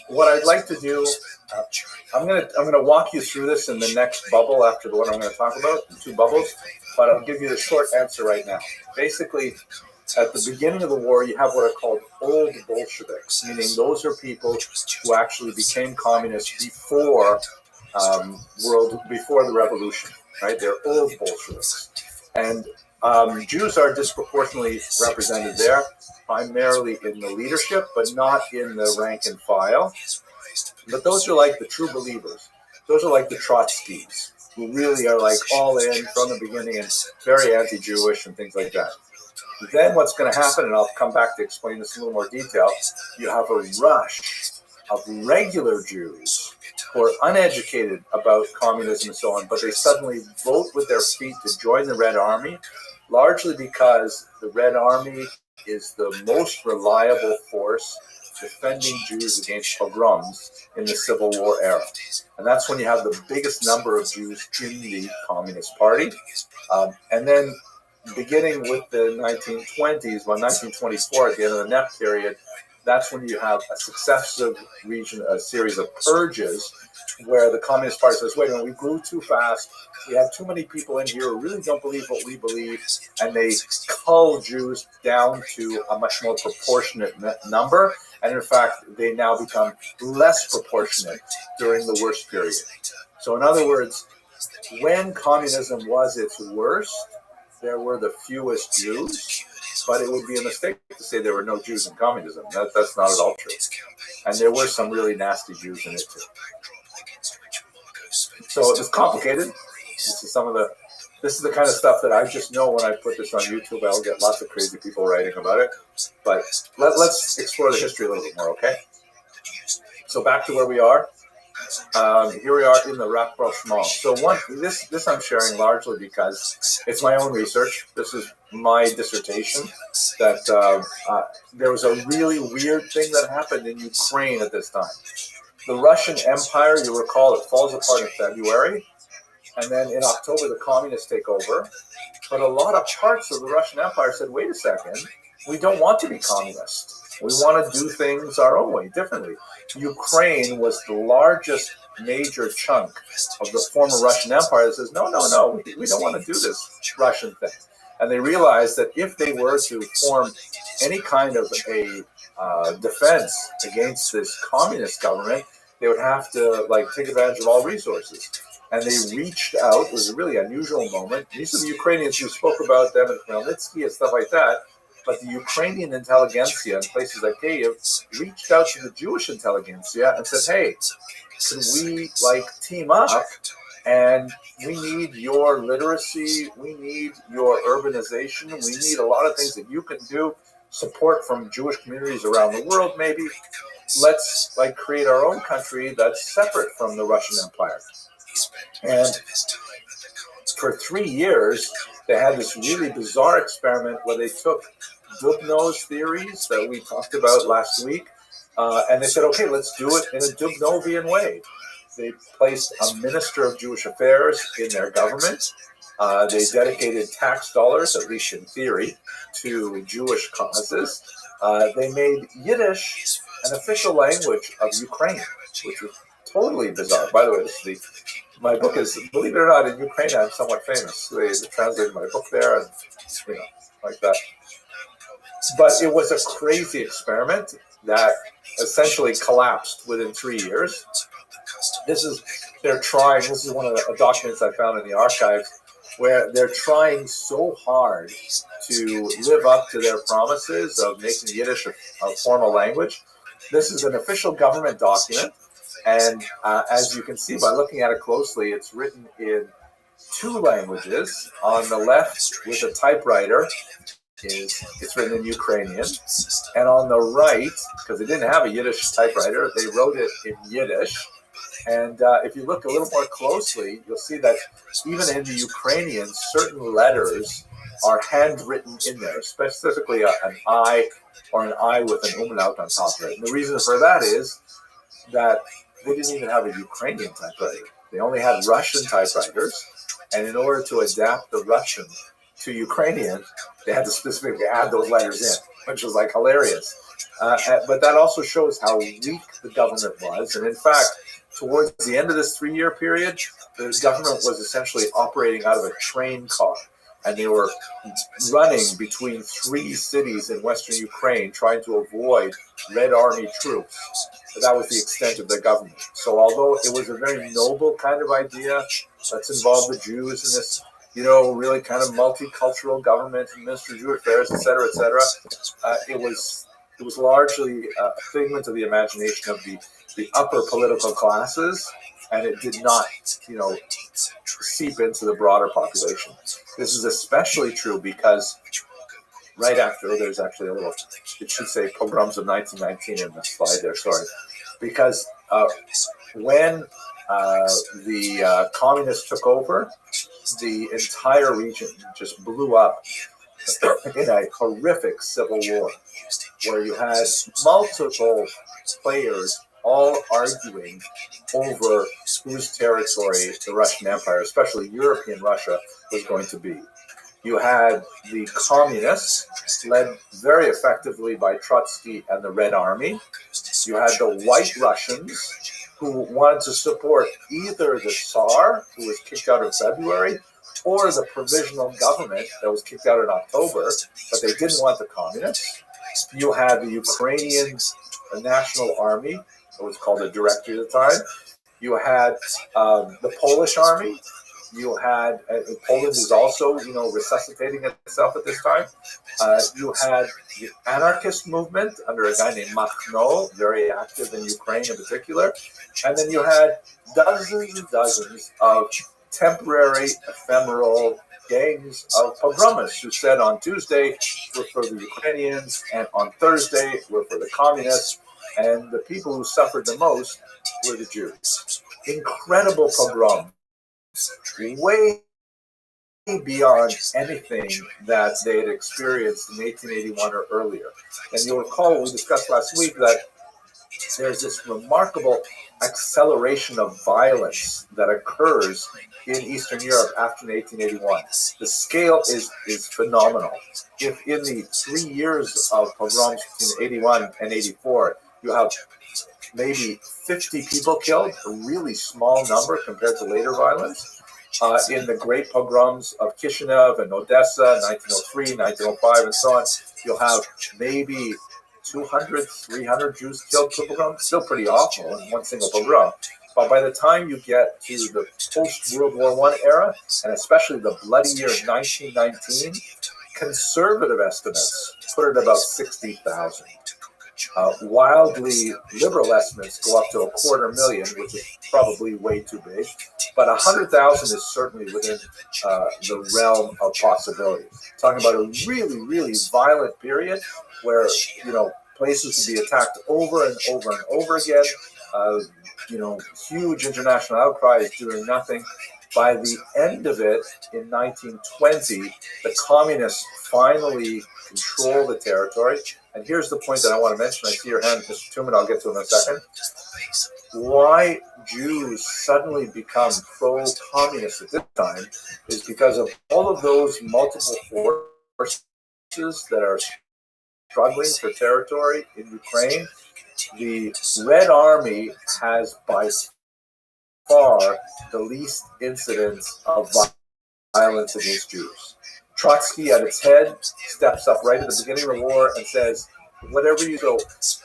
What I'd like to do, I'm gonna walk you through this in the next bubble after the one I'm going to talk about, the two bubbles. But I'll give you the short answer right now. Basically, at the beginning of the war, you have what are called old Bolsheviks, meaning those are people who actually became communists before before the revolution, right? They're old Bolsheviks, and Jews are disproportionately represented there, primarily in the leadership, but not in the rank and file. But those are like the true believers. Those are like the Trotskys, who really are like all in from the beginning and very anti-Jewish and things like that. Then what's going to happen, and I'll come back to explain this in a little more detail, you have a rush of regular Jews who are uneducated about communism and so on, but they suddenly vote with their feet to join the Red Army, largely because the Red Army is the most reliable force defending Jews against pogroms in the Civil War era. And that's when you have the biggest number of Jews in the Communist Party. And then beginning with the 1920s, 1924, at the end of the NEP period, that's when you have a successive series of purges where the Communist Party says, wait a minute, we grew too fast. We have too many people in here who really don't believe what we believe. And they cull Jews down to a much more proportionate number. And in fact, they now become less proportionate during the worst period. So in other words, when communism was its worst, there were the fewest Jews, but it would be a mistake to say there were no Jews in communism. That's not at all true. And there were some really nasty Jews in it too. So it's complicated. This is the kind of stuff that I just know when I put this on YouTube, I'll get lots of crazy people writing about it. But let's explore the history a little bit more, okay? So back to where we are. Here we are in the rapprochement. So this I'm sharing largely because it's my own research. This is my dissertation. That there was a really weird thing that happened in Ukraine at this time. The Russian Empire, you recall, it falls apart in February, and then in October the communists take over. But a lot of parts of the Russian Empire said, wait a second, we don't want to be communist. We want to do things our own way, differently. Ukraine was the largest major chunk of the former Russian Empire that says, no, we don't want to do this Russian thing. And they realized that if they were to form any kind of a defense against this communist government, they would have to take advantage of all resources. And they reached out. It was a really unusual moment. These are the Ukrainians who spoke about them in Khmelnytsky and stuff like that. But the Ukrainian intelligentsia in places like Kyiv reached out to the Jewish intelligentsia and said, hey, can we team up? And we need your literacy. We need your urbanization. We need a lot of things that you can do. Support from Jewish communities around the world, maybe. Let's create our own country that's separate from the Russian Empire. And for 3 years, they had this really bizarre experiment where they took Dubnow's theories that we talked about last week, and they said, okay, let's do it in a Dubnovian way. They placed a minister of Jewish affairs in their government. They dedicated tax dollars, at least in theory, to Jewish causes. They made Yiddish an official language of Ukraine, which was totally bizarre. By the way, my book is, believe it or not, in Ukraine I'm somewhat famous. They translated my book there, and like that. But it was a crazy experiment that essentially collapsed within 3 years. This is one of the documents I found in the archives, where they're trying so hard to live up to their promises of making Yiddish a formal language. This is an official government document, and as you can see by looking at it closely, it's written in 2 languages. On the left, with a typewriter, it's written in Ukrainian, and on the right, because they didn't have a Yiddish typewriter, they wrote it in Yiddish. And if you look a little more closely, you'll see that even in the Ukrainian, certain letters are handwritten in there, specifically an I or an I with an umlaut on top of it. And the reason for that is that they didn't even have a Ukrainian typewriter. They only had Russian typewriters. And in order to adapt the Russian to Ukrainian, they had to specifically add those letters in, which was like hilarious. But that also shows how weak the government was. And in fact, towards the end of this 3-year period, the government was essentially operating out of a train car. And they were running between 3 cities in western Ukraine trying to avoid Red Army troops. But that was the extent of their government. So although it was a very noble kind of idea, let's involve the Jews in this, really kind of multicultural government, Ministry of Jewish Affairs, et cetera, it was largely a figment of the imagination of the upper political classes, and it did not, seep into the broader population. This is especially true because right after, there's actually it should say pogroms of 1919 in the slide there, sorry. Because when the communists took over, the entire region just blew up in a horrific civil war, where you had multiple players all arguing over whose territory the Russian Empire, especially European Russia, was going to be. You had the communists, led very effectively by Trotsky and the Red Army. You had the White Russians, who wanted to support either the Tsar, who was kicked out in February, or the provisional government that was kicked out in October, but they didn't want the communists. You had the Ukrainian National Army, it was called the Directory at the time. You had the Polish Army. You had Poland is also, resuscitating itself at this time. You had the anarchist movement under a guy named Makhno, very active in Ukraine in particular. And then you had dozens and dozens of temporary, ephemeral gangs of pogromists who said on Tuesday we're for the Ukrainians, and on Thursday we're for the communists, and the people who suffered the most were the Jews. Incredible pogrom, way beyond anything that they had experienced in 1881 or earlier. And you'll recall we discussed last week that there's this remarkable acceleration of violence that occurs in Eastern Europe after 1881. The scale is phenomenal. If in the 3 years of pogroms between 81 and 84, you have maybe 50 people killed, a really small number compared to later violence. In the great pogroms of Kishinev and Odessa, 1903, 1905, and so on, you'll have maybe 200, 300 Jews killed per pogrom. Still pretty awful in one single pogrom. But by the time you get to the post-World War I era, and especially the bloody year 1919, conservative estimates put it about 60,000. Wildly liberal estimates go up to 250,000, which is probably way too big. But 100,000 is certainly within the realm of possibility. Talking about a really, really violent period where, places would be attacked over and over and over again. Huge international outcries doing nothing. By the end of it, in 1920, the communists finally control the territory. And here's the point that I want to mention. I see your hand, Mr. Tuman, I'll get to it in a second. Why Jews suddenly become pro-communist at this time is because of all of those multiple forces that are struggling for territory in Ukraine. The Red Army has by far the least incidents of violence against Jews. Trotsky at its head steps up right at the beginning of the war and says, whatever you go,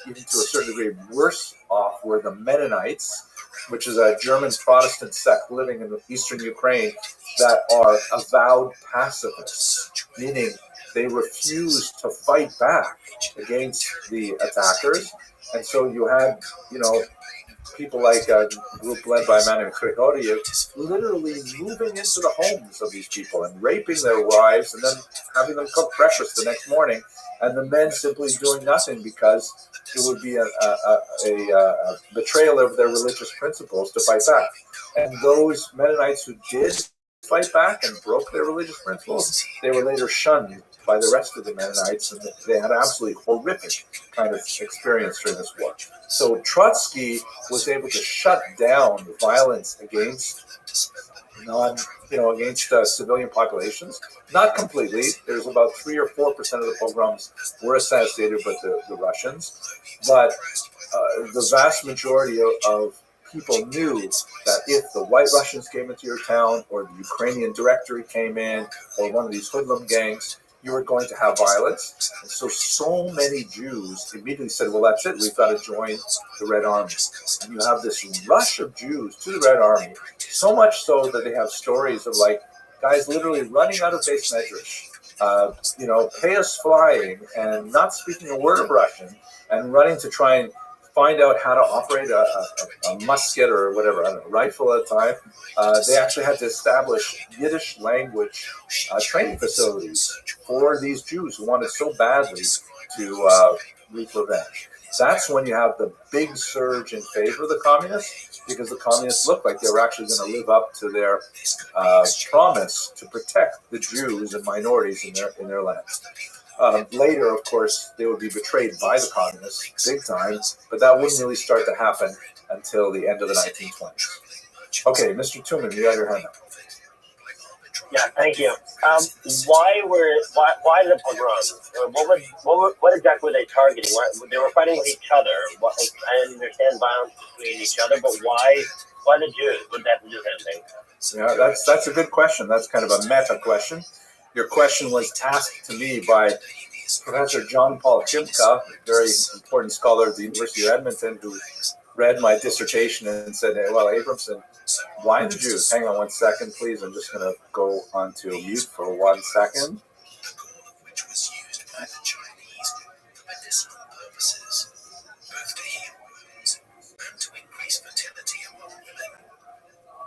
even to a certain degree, worse off were the Mennonites, which is a German Protestant sect living in eastern Ukraine that are avowed pacifists, meaning they refuse to fight back against the attackers. And so you had, people like a group led by a man named Grigoriev literally moving into the homes of these people and raping their wives and then having them cook breakfast the next morning, and the men simply doing nothing because it would be a betrayal of their religious principles to fight back. And those Mennonites who did fight back and broke their religious principles, they were later shunned by the rest of the Mennonites, and they had absolutely horrific kind of experience during this war. So Trotsky was able to shut down the violence against against civilian populations. Not completely. There's about 3 or 4% of the pogroms were assassinated by the Russians, but the vast majority of people knew that if the White Russians came into your town, or the Ukrainian Directory came in, or one of these hoodlum gangs, you were going to have violence. And so many Jews immediately said, well, that's it, we've got to join the Red Army. And you have this rush of Jews to the Red Army, so much so that they have stories of guys literally running out of base medrash, payas flying and not speaking a word of Russian, and running to try and find out how to operate a musket or whatever, I don't know, rifle at a time. They actually had to establish Yiddish language training facilities for these Jews who wanted so badly to wreak revenge. That's when you have the big surge in favor of the communists, because the communists looked like they were actually going to live up to their promise to protect the Jews and minorities in their land. Later, of course, they would be betrayed by the communists big time, but that wouldn't really start to happen until the end of the 1920s. Okay, Mr. Tuman, you have your hand up. Yeah, thank you. Why the pogroms? What exactly were they targeting? They were fighting with each other. I understand violence between each other, but why the Jews? Would that do anything? Yeah, that's a good question. That's kind of a meta question. Your question was asked to me by Professor John Paul Chimka, a very important scholar at the University of Edmonton, who read my dissertation and said, hey, well, Abramson, why the Jews? Hang on 1 second, please. I'm just going to go onto mute for 1 second.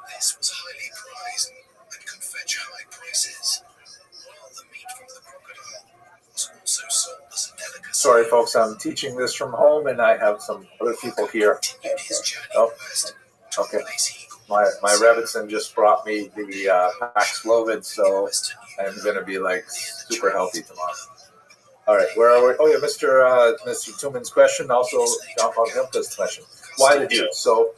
This was highly prized and could fetch high prices, while the meat from the crocodile was also sold as a delicacy. Sorry, folks, I'm teaching this from home, and I have some other people here. Oh, okay. My Rebbitzin just brought me the Paxlovid, so I'm going to be super healthy tomorrow. All right, where are we? Oh yeah, Mr. Tuman's question, also John Paul Chimka's question. Why the Jews? So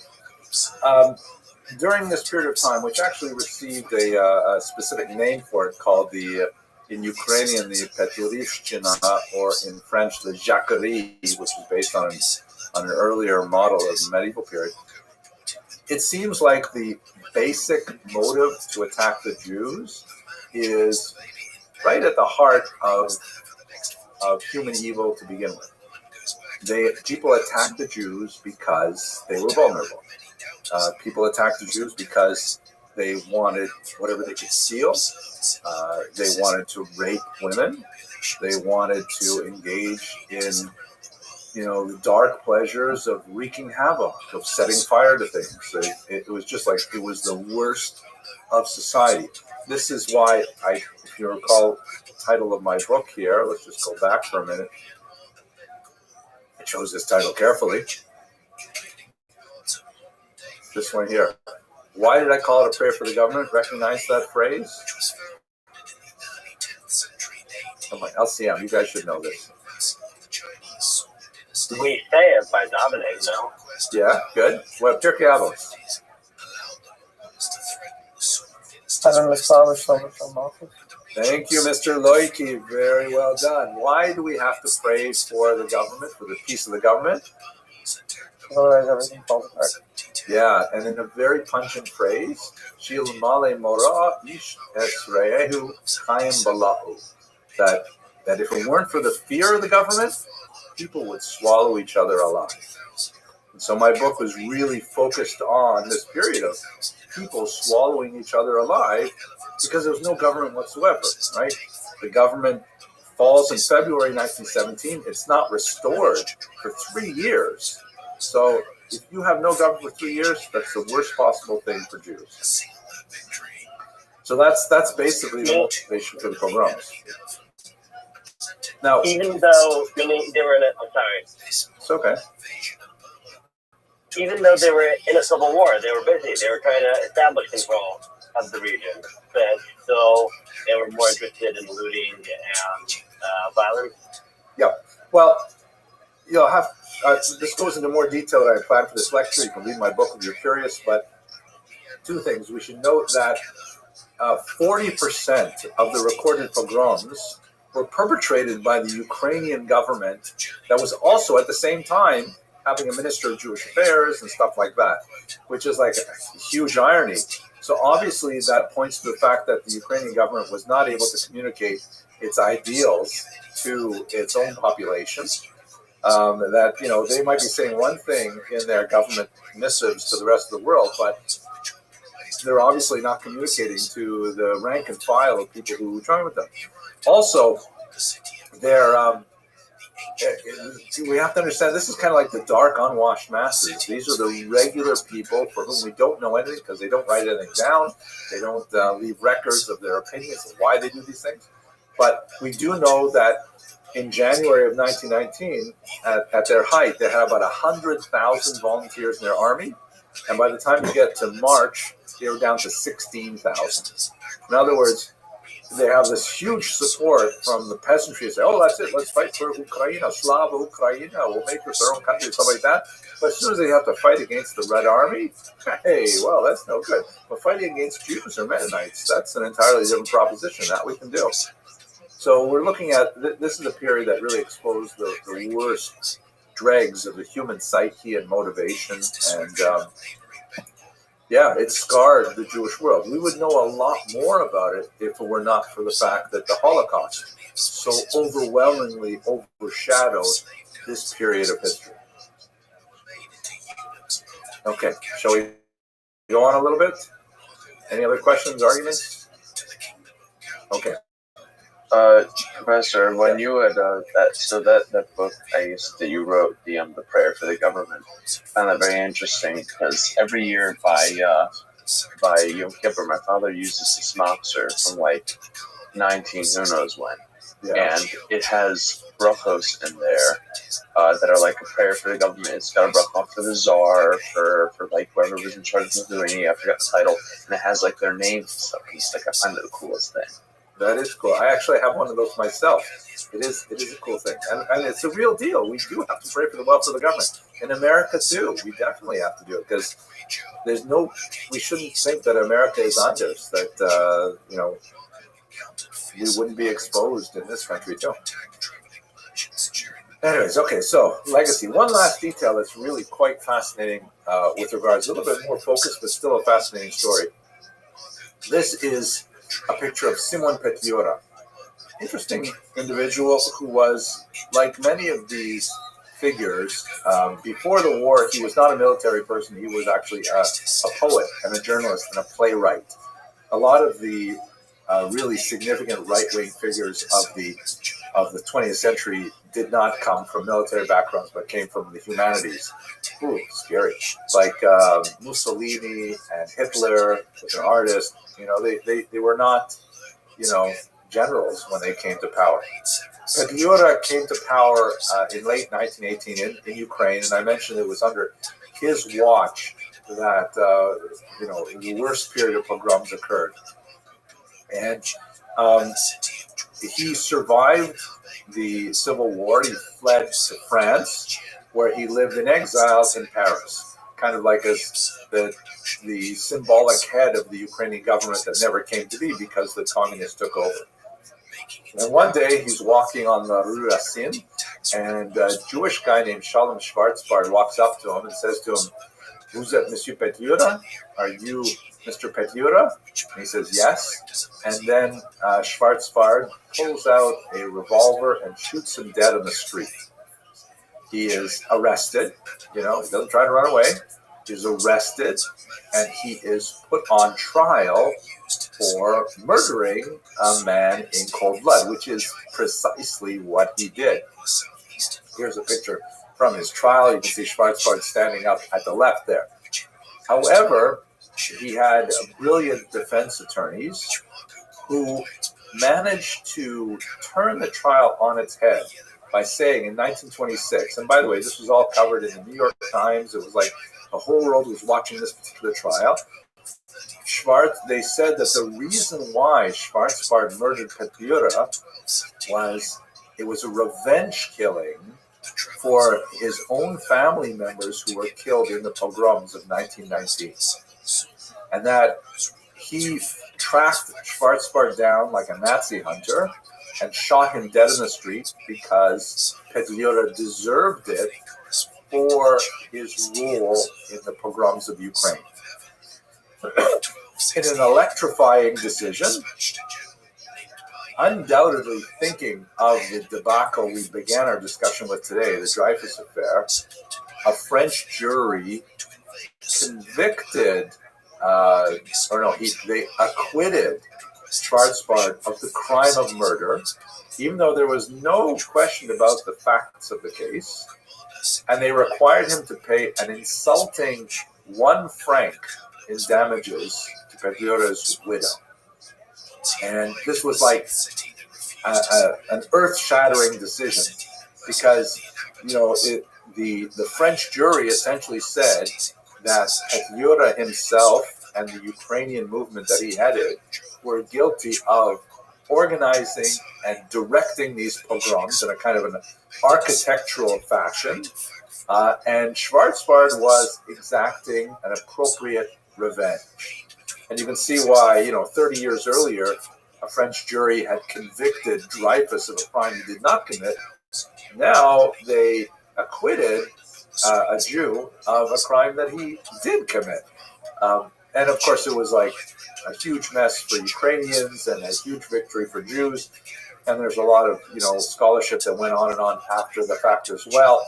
during this period of time, which actually received a specific name for it, called in Ukrainian, the Peturivshchina, or in French, the Jacquerie, which is based on an earlier model of the medieval period. It seems like the basic motive to attack the Jews is right at the heart of human evil to begin with. People attacked the Jews because they were vulnerable. People attacked the Jews because they wanted whatever they could steal. They wanted to rape women. They wanted to engage in, the dark pleasures of wreaking havoc, of setting fire to things. It was just it was the worst of society. This is why if you recall the title of my book here, let's just go back for a minute. I chose this title carefully. This one here. Why did I call it a prayer for the government? Recognize that phrase? Come on, LCM, you guys should know this. We say it by dominating, no? Yeah, good. Well, Pirkei Avos. Thank you, Mr. Loiki. Very well done. Why do we have to pray for the government, for the peace of the government? Otherwise, everything falls apart. Yeah, and in a very pungent phrase, Shil Male Mora Ish Esreehu Chaim Balahu. That if it weren't for the fear of the government, people would swallow each other alive. And so my book was really focused on this period of people swallowing each other alive because there was no government whatsoever, right? The government falls in February 1917. It's not restored for 3 years. So if you have no government for 3 years, that's the worst possible thing for Jews. So that's basically the motivation for the pogroms. Now, even though they were in it's okay. Even though they were in a civil war, they were busy. They were trying to establish control of the region, but still they were more interested in looting and violence. Yeah. Well, you'll have. This goes into more detail than I planned for this lecture. You can read my book if you're curious, but two things. We should note that 40% of the recorded pogroms were perpetrated by the Ukrainian government that was also at the same time having a minister of Jewish affairs and stuff like that, which is like a huge irony. So obviously that points to the fact that the Ukrainian government was not able to communicate its ideals to its own population. That, you know, they might be saying one thing in their government missives to the rest of the world, but they're obviously not communicating to the rank and file of people who join with them. Also, they're we have to understand this is kind of like the dark, unwashed masses. These are the regular people for whom we don't know anything because they don't write anything down. They don't leave records of their opinions and why they do these things. But we do know that in January of 1919, at their height, they had about 100,000 volunteers in their army. And by the time you get to March, they were down to 16,000. In other words, they have this huge support from the peasantry. Say, oh, that's it, let's fight for Ukraine, Slava Ukraine, we'll make it their own country, stuff like that. But as soon as they have to fight against the Red Army, hey, well, that's no good. But fighting against Jews or Mennonites, that's an entirely different proposition. That we can do. So we're looking at, this is a period that really exposed the worst dregs of the human psyche and motivation. And yeah, it scarred the Jewish world. We would know a lot more about it if it were not for the fact that the Holocaust so overwhelmingly overshadowed this period of history. Okay, shall we go on a little bit? Any other questions, arguments? Okay. Professor, when you had that book, I guess, that you wrote, the prayer for the government, I found that very interesting because every year by Yom Kippur, my father uses this machzor from like 19 who knows when, and it has brachos in there that are like a prayer for the government. It's got a bracha for the czar, for like whoever was in charge of Lithuania, I forgot the title, and it has like their names and stuff. It's like, I find it the coolest thing. That is cool. I actually have one of those myself. It is a cool thing. And it's a real deal. We do have to pray for the welfare of the government. In America, too, we definitely have to do it because we shouldn't think that America is under us, that, you know, we wouldn't be exposed in this country, too. Anyways, okay, so legacy. One last detail that's really quite fascinating with regards, a little bit more focused, but still a fascinating story. This is a picture of Simon Petliura. Interesting individual who was, like many of these figures, before the war, he was not a military person. He was actually a poet and a journalist and a playwright. A lot of the really significant right-wing figures of the 20th century did not come from military backgrounds, but came from the humanities. Ooh, scary. Like Mussolini and Hitler, was an artist. You know, they were not, you know, generals when they came to power. Petliura came to power in late 1918 in Ukraine, and I mentioned it was under his watch that, you know, the worst period of pogroms occurred. And he survived the Civil War. He fled to France, where he lived in exile in Paris, kind of like as the symbolic head of the Ukrainian government that never came to be because the communists took over. And one day he's walking on the Rue Racine, and a Jewish guy named Shalom Schwarzbard walks up to him and says to him, "Vous êtes Monsieur Petliura? Are you Mr. Petliura?" And he says, "Yes." And then Schwarzbard pulls out a revolver and shoots him dead on the street. He is arrested. You know, he doesn't try to run away. He's arrested, and he is put on trial for murdering a man in cold blood, which is precisely what he did. Here's a picture from his trial. You can see Schwarzbard standing up at the left there. However, he had brilliant defense attorneys who managed to turn the trial on its head by saying in 1926, and by the way, this was all covered in the New York Times. It was like the whole world was watching this particular trial. They said that the reason why Schwarzbard murdered Petliura was it was a revenge killing for his own family members who were killed in the pogroms of 1919. and that he tracked Schwarzbard down like a Nazi hunter and shot him dead in the street because Petliura deserved it for his role in the pogroms of Ukraine. In an electrifying decision, undoubtedly thinking of the debacle we began our discussion with today, the Dreyfus affair, a French jury convicted, they acquitted Schwarzbard of the crime of murder, even though there was no question about the facts of the case, and they required him to pay an insulting 1 franc in damages to Petliura's widow. And this was like an earth-shattering decision because, the French jury essentially said that Petliura himself and the Ukrainian movement that he headed were guilty of organizing and directing these pogroms in a kind of an architectural fashion, and Schwarzbard was exacting an appropriate revenge. And you can see why, 30 years earlier, a French jury had convicted Dreyfus of a crime he did not commit. Now they acquitted a Jew of a crime that he did commit. And of course, it was like a huge mess for Ukrainians and a huge victory for Jews. And there's a lot of, scholarship that went on and on after the fact as well.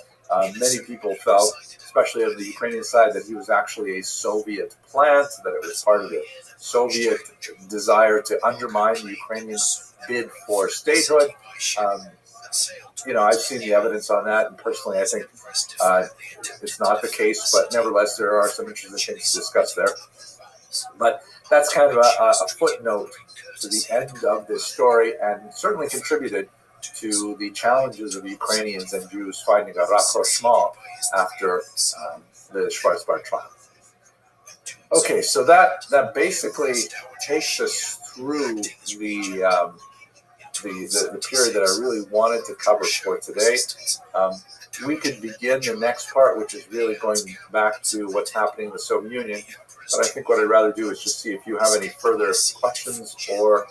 Many people felt, especially on the Ukrainian side, that he was actually a Soviet plant, that it was part of the Soviet desire to undermine the Ukrainian bid for statehood. I've seen the evidence on that, and personally, I think it's not the case, but nevertheless, there are some interesting things to discuss there. But that's kind of a footnote to the end of this story, and certainly contributed to the challenges of Ukrainians and Jews finding a rapprochement after the Schwarzbard trial. Okay, so that basically takes us through the period that I really wanted to cover for today. We could begin the next part, which is really going back to what's happening in the Soviet Union. But I think what I'd rather do is just see if you have any further questions or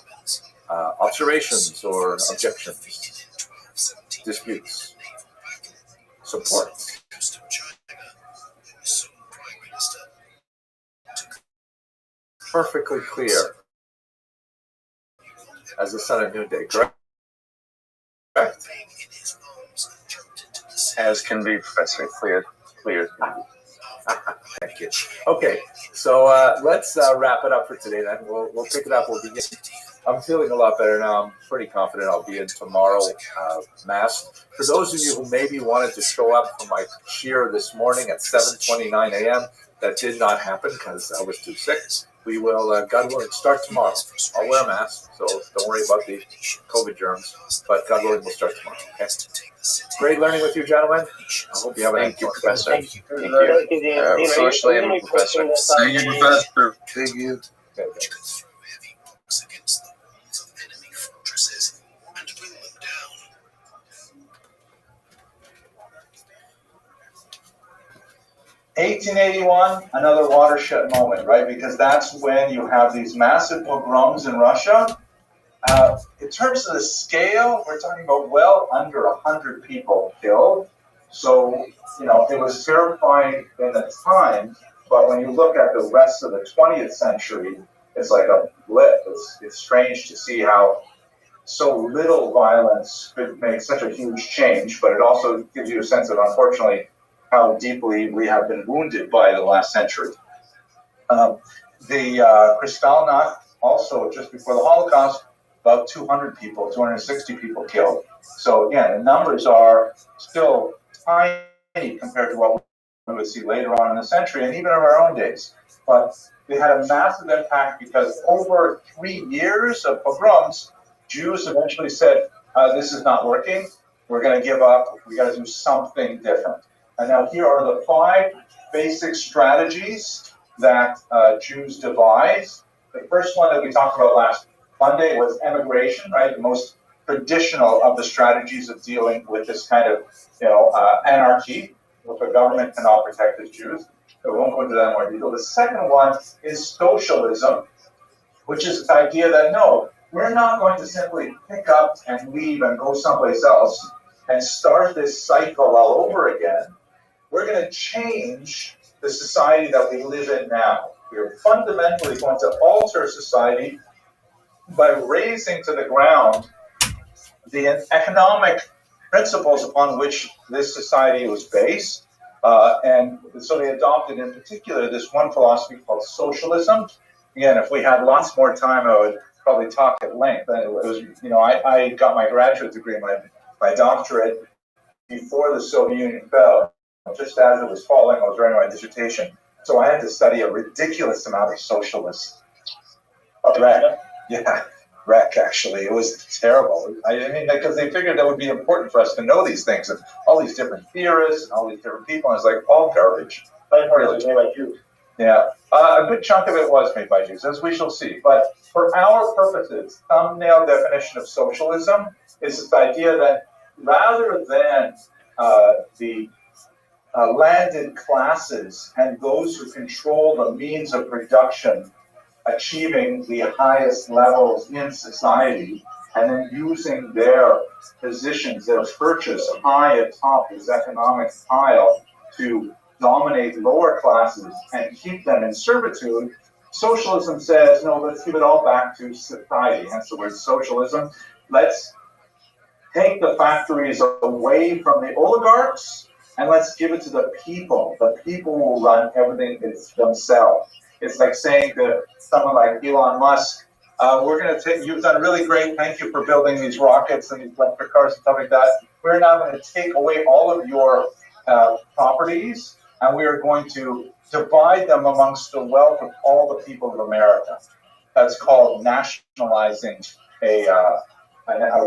observations or objections, disputes, support. Perfectly clear as the sun at noonday, correct? As can be, Professor. Clear as can be. Thank you. Okay, so let's wrap it up for today then. We'll pick it up. We'll begin. I'm feeling a lot better now. I'm pretty confident I'll be in tomorrow Mass. For those of you who maybe wanted to show up for my shiur this morning at 7:29 a.m., that did not happen because I was too sick. We will, God willing, start tomorrow. I'll wear a mask, so don't worry about the COVID germs. But God willing, we'll start tomorrow. Okay. Great learning with you, gentlemen. I hope you have a Thank you, Professor. Thank you. Thank you. Socially, I'm Professor. Thank you, Professor. Thank you. Okay. Against the walls of enemy fortresses and bring them down. 1881, another watershed moment, right? Because that's when you have these massive pogroms in Russia. In terms of the scale, we're talking about well under 100 people killed. So, it was terrifying in the time, but when you look at the rest of the 20th century, it's like a blip. It's strange to see how so little violence could make such a huge change, but it also gives you a sense of, unfortunately, how deeply we have been wounded by the last century. The Kristallnacht, also just before the Holocaust, about 200 people, 260 people killed. So again, the numbers are still tiny compared to what we would see later on in the century and even in our own days. But they had a massive impact because over 3 years of pogroms, Jews eventually said, this is not working. We're going to give up. We got to do something different. And now here are the 5 basic strategies that Jews devised. The first one that we talked about last Monday was emigration, right? The most traditional of the strategies of dealing with this kind of, anarchy, if a government cannot protect its Jews. We won't go into that in more detail. The second one is socialism, which is the idea that no, we're not going to simply pick up and leave and go someplace else and start this cycle all over again. We're going to change the society that we live in now. We're fundamentally going to alter society by raising to the ground the economic principles upon which this society was based. And so they adopted in particular this one philosophy called socialism. Again, if we had lots more time, I would probably talk at length. It was, I got my graduate degree, my doctorate before the Soviet Union fell. Just as it was falling, I was writing my dissertation. So I had to study a ridiculous amount of socialists. Wreck, actually. It was terrible. I mean, because they figured that would be important for us to know these things, and all these different theorists and all these different people, and it's like all garbage. Really. Made by Jews. Yeah, a good chunk of it was made by Jews, as we shall see. But for our purposes, thumbnail definition of socialism is this idea that rather than the landed classes and those who control the means of production achieving the highest levels in society, and then using their positions, their perches high atop this economic pile to dominate lower classes and keep them in servitude, socialism says, no, let's give it all back to society. Hence the word socialism. Let's take the factories away from the oligarchs and let's give it to the people. The people will run everything themselves. It's like saying to someone like Elon Musk, we're going to take, you've done really great, thank you for building these rockets and these electric cars and stuff like that. We're now going to take away all of your properties, and we are going to divide them amongst the wealth of all the people of America. That's called nationalizing a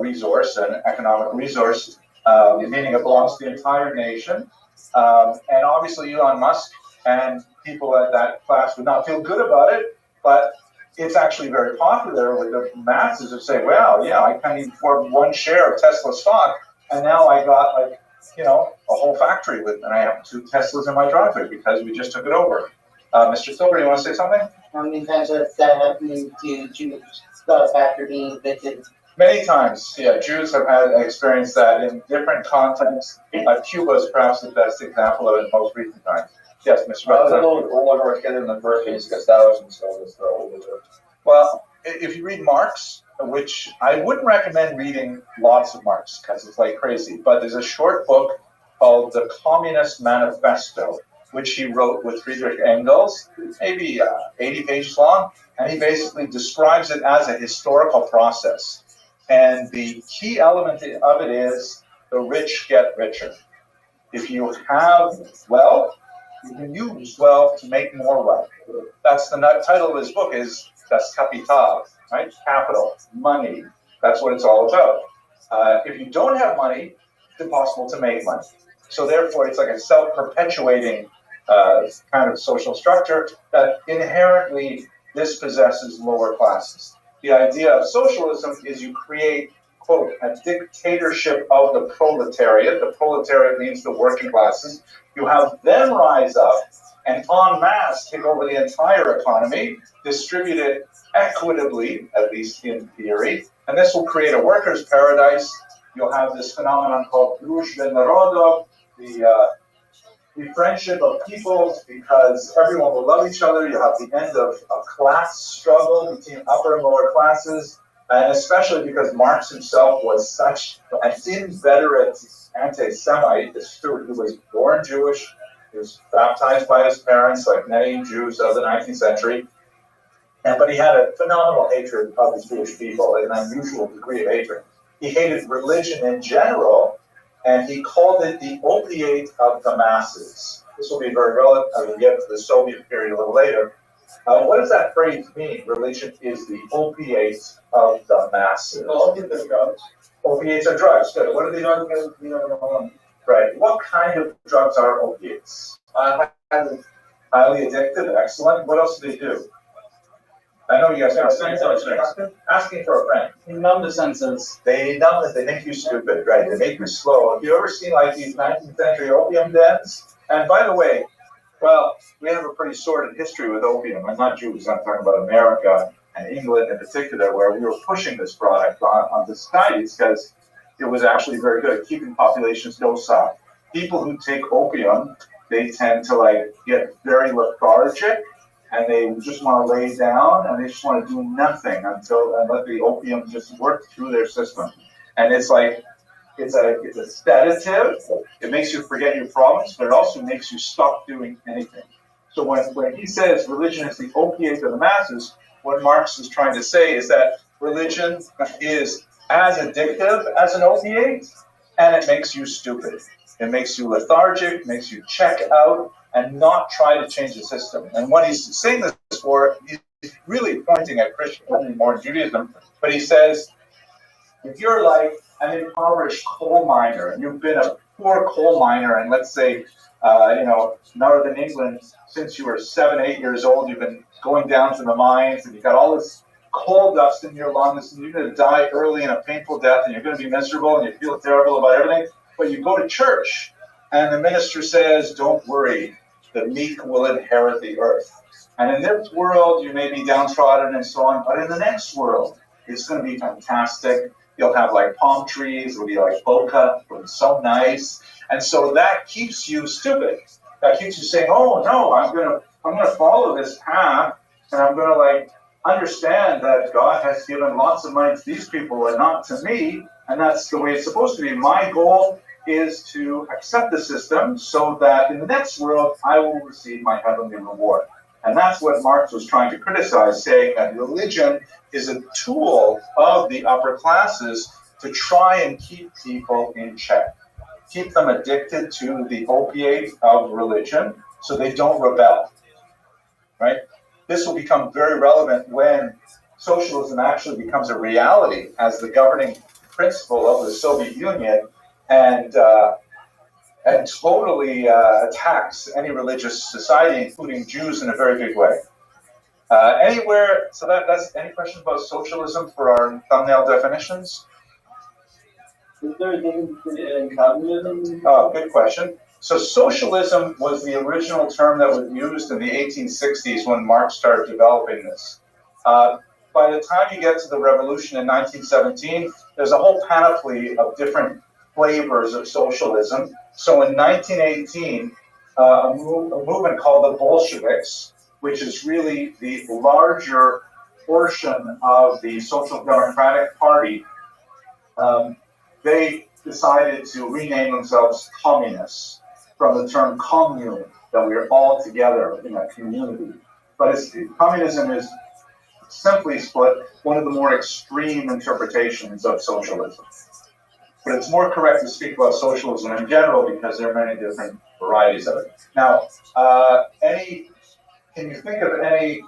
resource, an economic resource, meaning it belongs to the entire nation. And obviously Elon Musk and people at that class would not feel good about it, but it's actually very popular with the masses who say, well, yeah, I can't even afford one share of Tesla stock, and now I got a whole factory and I have 2 Teslas in my driveway because we just took it over. Mr. Silver, you want to say something? How many times has that happened to Jews? Got a factory being evicted? Many times, yeah. Jews have had experienced that in different contexts. Cuba is perhaps the best example of it in most recent times. Yes, Mr. in the first place because thousands of us are older. Well, if you read Marx, which I wouldn't recommend reading lots of Marx because it's like crazy, but there's a short book called The Communist Manifesto, which he wrote with Friedrich Engels, maybe 80 pages long, and he basically describes it as a historical process. And the key element of it is the rich get richer. If you have wealth, you can use wealth to make more wealth. That's the title of his book is Das Kapital, right? Capital, money. That's what it's all about. If you don't have money, it's impossible to make money. So therefore, it's like a self-perpetuating kind of social structure that inherently dispossesses lower classes. The idea of socialism is you create, quote, a dictatorship of the proletariat. The proletariat means the working classes. You have them rise up and en masse take over the entire economy, distribute it equitably, at least in theory, and this will create a workers' paradise. You'll have this phenomenon called družba narodov, the friendship of peoples, because everyone will love each other. You have the end of a class struggle between upper and lower classes, and especially because Marx himself was such an inveterate anti-Semite. It's true, he was born Jewish, he was baptized by his parents, like many Jews of the 19th century, but he had a phenomenal hatred of the Jewish people, an unusual degree of hatred. He hated religion in general, and he called it the opiate of the masses. This will be very relevant as we get to the Soviet period a little later. What does that phrase mean? Religion is the opiate of the masses. Opiates are drugs. Opiates are drugs. Good. What are they drugs? Right. What kind of drugs are opiates? Highly addictive. Excellent. What else do they do? I know you guys are asking for a friend. They numb the senses. They numb it. They make you stupid, right? They make you slow. Have you ever seen like these 19th century opium dens? And by the way, Well, we have a pretty sordid history with opium. I'm not Jews, I'm talking about America and England in particular, where we were pushing this product on the societies because it was actually very good at keeping populations docile. People who take opium, they tend to like get very lethargic and they just want to lay down and they just want to do nothing and let the opium just work through their system. And it's like, it's a sedative. It makes you forget your problems, but it also makes you stop doing anything. So when he says religion is the opiate of the masses, what Marx is trying to say is that religion is as addictive as an opiate, and it makes you stupid. It makes you lethargic, makes you check out, and not try to change the system. And what he's saying this for, he's really pointing at Christianity more than Judaism, but he says, if you're like an impoverished coal miner, and you've been a poor coal miner, and let's say, Northern England, since you were 7, 8 years old, you've been going down to the mines, and you've got all this coal dust in your lungs, and you're going to die early in a painful death, and you're going to be miserable, and you feel terrible about everything, but you go to church, and the minister says, don't worry, the meek will inherit the earth. And in this world, you may be downtrodden and so on, but in the next world, it's going to be fantastic. You'll have like palm trees, it'll be like bokeh, it'll be so nice. And so that keeps you stupid. That keeps you saying, oh no, I'm gonna follow this path, and I'm gonna like understand that God has given lots of money to these people and not to me, and that's the way it's supposed to be. My goal is to accept the system so that in the next world I will receive my heavenly reward. And that's what Marx was trying to criticize, saying that religion is a tool of the upper classes to try and keep people in check, keep them addicted to the opiate of religion so they don't rebel, right? This will become very relevant when socialism actually becomes a reality as the governing principle of the Soviet Union and totally attacks any religious society, including Jews, in a very big way. Anywhere, so that's any questions about socialism for our thumbnail definitions? Is there a difference in communism? Oh, good question. So socialism was the original term that was used in the 1860s when Marx started developing this. By the time you get to the revolution in 1917, there's a whole panoply of different flavors of socialism. So in 1918, a movement called the Bolsheviks, which is really the larger portion of the Social Democratic Party, they decided to rename themselves communists from the term commune, that we are all together in a community. But communism is simply split, one of the more extreme interpretations of socialism. But it's more correct to speak about socialism in general because there are many different varieties of it. Now, can you think of any,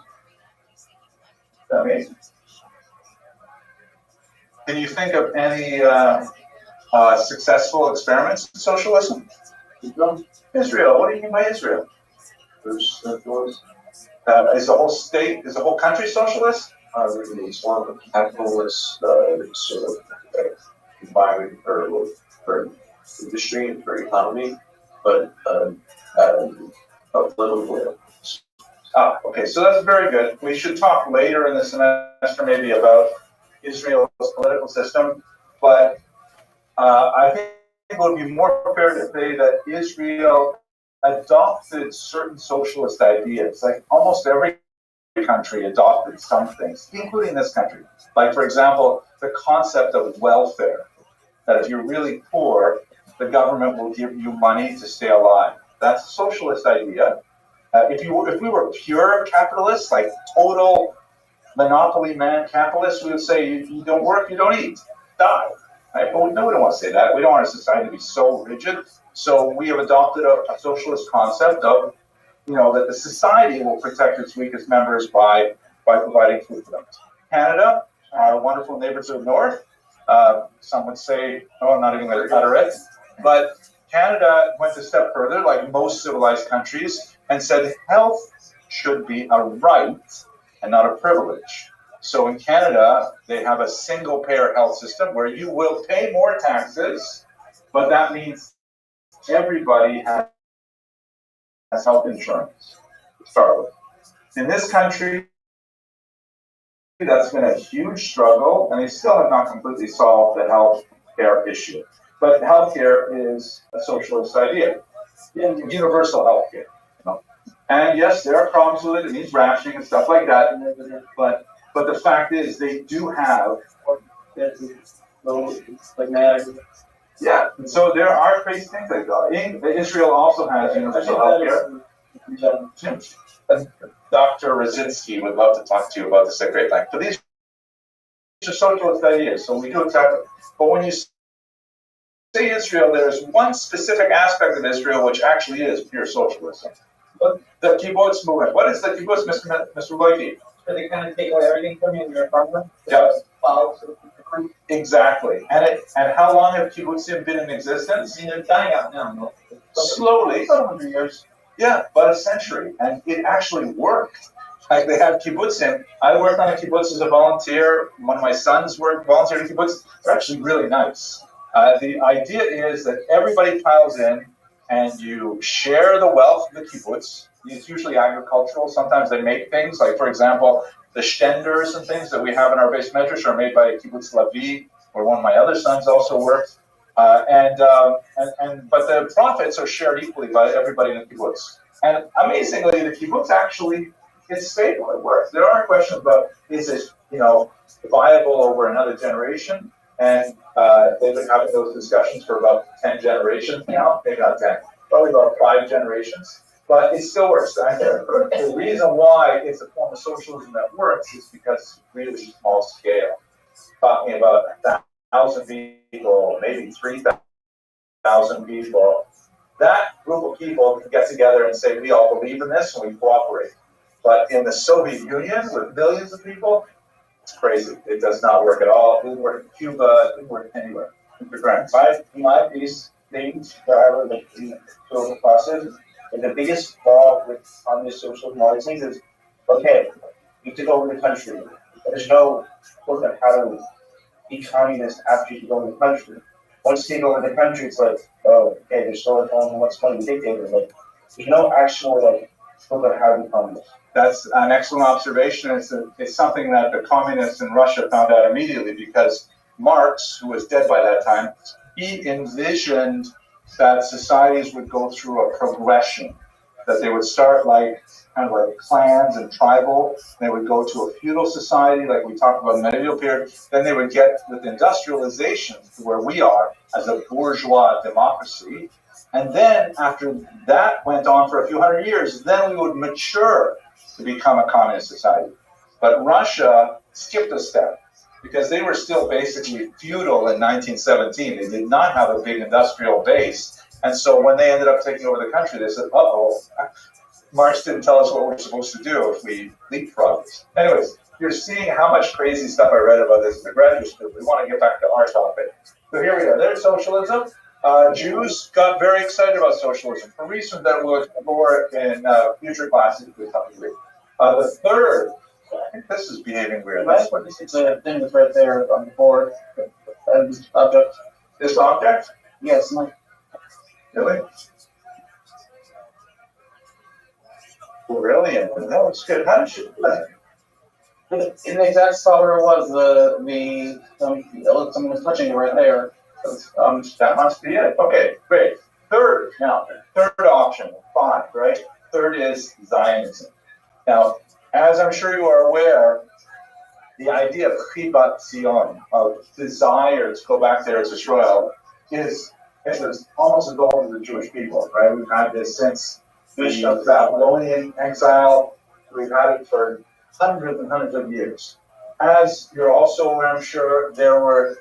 can you think of any successful experiments in socialism? Israel, what do you mean by Israel? Is the whole country socialist? It's one of the capitalist sort of environment for industry and for economy, but a little bit. Okay, so that's very good. We should talk later in the semester maybe about Israel's political system, but I think it would be more fair to say that Israel adopted certain socialist ideas. Like almost every country adopted some things, including this country. Like, for example, the concept of welfare, that if you're really poor, the government will give you money to stay alive. That's a socialist idea. If we were pure capitalists, like total monopoly man capitalists, we would say you don't work, you don't eat, die. Right? But no, we don't want to say that. We don't want our society to be so rigid. So we have adopted a socialist concept of, that the society will protect its weakest members by providing food for them. Canada, our wonderful neighbors of the north, some would say, I'm not even going to utter it, but Canada went a step further, like most civilized countries, and said health should be a right and not a privilege. So in Canada, they have a single-payer health system where you will pay more taxes, but that means everybody has health insurance to start with. In this country, that's been a huge struggle, and they still have not completely solved the health care issue. But healthcare is a socialist idea, universal healthcare. You know? And yes, there are problems with it. It needs rationing and stuff like that. But the fact is, they do have yeah. So there are crazy things like that. Israel also has universal healthcare. Dr. Rosinski would love to talk to you about this at great length. But these are socialist ideas, so we do exactly. But when you say Israel, there's one specific aspect of Israel which actually is pure socialism. But the kibbutz movement. What is the kibbutz, Mr. Leahy? They kind of take away everything from you in your apartment. Yeah. Exactly. And how long have kibbutzim been in existence? They're dying out now. No? Slowly. About 100 years. Yeah, about a century. And it actually worked. Like they have kibbutzim. I worked on a kibbutz as a volunteer. One of my sons volunteered at kibbutz. They're actually really nice. The idea is that everybody piles in and you share the wealth of the kibbutz. It's usually agricultural. Sometimes they make things like, for example, the shtenders and things that we have in our base medrash are made by Kibbutz Rabbi, where one of my other sons also worked. But the profits are shared equally by everybody in the kibbutz. And amazingly, the kibbutz actually is stable. It works. There are questions about is it viable over another generation? And they've been having those discussions for about 10 generations now, maybe not 10, probably about 5 generations. But it still works. The reason why it's a form of socialism that works is because it's really small scale. Talking about 1,000 people, maybe 3,000 people. That group of people can get together and say, we all believe in this and we cooperate. But in the Soviet Union, with millions of people, it's crazy. It does not work at all. It didn't work in Cuba. It didn't work anywhere. My these things wherever the social process. And the biggest flaw with communist social policies is, okay, you took over the country. There's no look at how to be communist after you take over the country. Once you take over the country, it's like, oh, okay, there's still what's going to be dictated. Like, there's no actual look at how to be communist. That's an excellent observation. It's something that the communists in Russia found out immediately because Marx, who was dead by that time, he envisioned that societies would go through a progression, that they would start like clans and tribal, they would go to a feudal society like we talked about in the medieval period, then they would get with industrialization to where we are as a bourgeois democracy, and then after that went on for a few hundred years, then we would mature to become a communist society. But Russia skipped a step, because they were still basically feudal in 1917. They did not have a big industrial base. And so when they ended up taking over the country, they said, uh-oh, Marx didn't tell us what we're supposed to do if we leapfrog. Anyways, you're seeing how much crazy stuff I read about this in the graduate school. We want to get back to our topic. So here we are. There's socialism. Jews got very excited about socialism for reasons that we'll explore in future classes to some degree. The third, I think this is behaving weird. This is the thing that's right there on the board. This object. This object? Yes. Really? Brilliant. That looks good. How did you do that? In the exact spot where it was, someone was touching it right there. That must be it. Okay, great. Third option, 5, right? Third is Zionism. Now, as I'm sure you are aware, the idea of chibat Zion, of desire to go back there to Israel, is almost a goal of the Jewish people, right? We've had this since the Babylonian exile. We've had it for hundreds and hundreds of years. As you're also aware, I'm sure, there were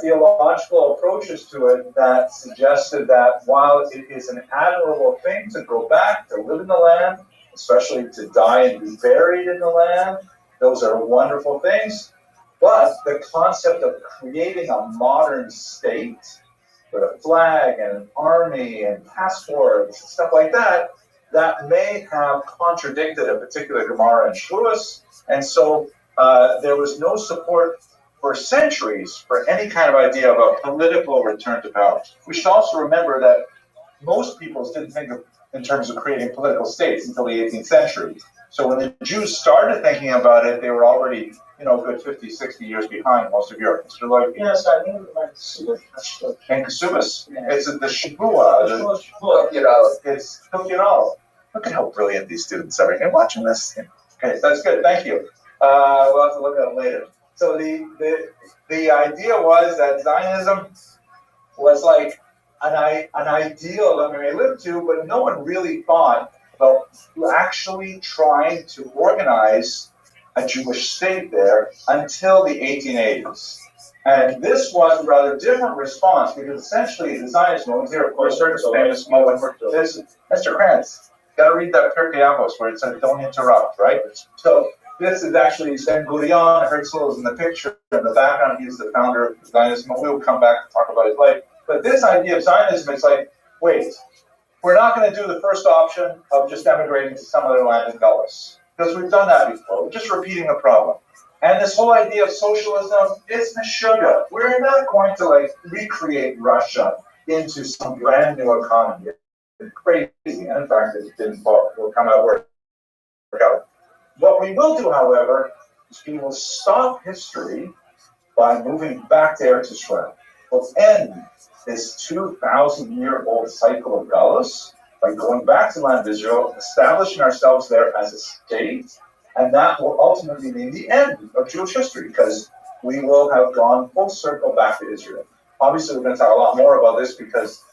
theological approaches to it that suggested that while it is an admirable thing to go back, to live in the land, especially to die and be buried in the land, those are wonderful things. But the concept of creating a modern state with a flag and an army and passports and stuff like that, that may have contradicted a particular Gemara in Shavuos. And so there was no support for centuries for any kind of idea of a political return to power. We should also remember that most peoples didn't think of in terms of creating political states until the 18th century. So when the Jews started thinking about it, they were already, a good 50, 60 years behind most of Europe. Mr. Lloyd? Yes, I think it's like And Kasubas? Yeah. It's the Shavua. It's Kukinal. Look at how brilliant these students are. And watching this. Okay, that's good. Thank you. We'll have to look at it later. So the idea was that Zionism was like an ideal that we may live to, but no one really thought about actually trying to organize a Jewish state there until the 1880s. And this was a rather different response because essentially the Zionist movement here, of course, certain famous moment. This, Mr. Krantz, got to read that Pirkei Avos where it says "Don't interrupt," right? So this is actually Ben Gurion. Herzl is in the picture in the background. He's the founder of Zionism. We'll come back and talk about his life. But this idea of Zionism is like, wait, we're not going to do the first option of just emigrating to some other land in Gaulis because we've done that before. We're just repeating the problem. And this whole idea of socialism is meshuggah. We're not going to recreate Russia into some brand new economy. It's crazy, and in fact, it didn't will come out work out. What we will do, however, is we will stop history by moving back to Eretz Yisrael. We'll end this 2,000-year-old cycle of Galus by going back to the land of Israel, establishing ourselves there as a state, and that will ultimately mean the end of Jewish history because we will have gone full circle back to Israel. Obviously, we're going to talk a lot more about this because,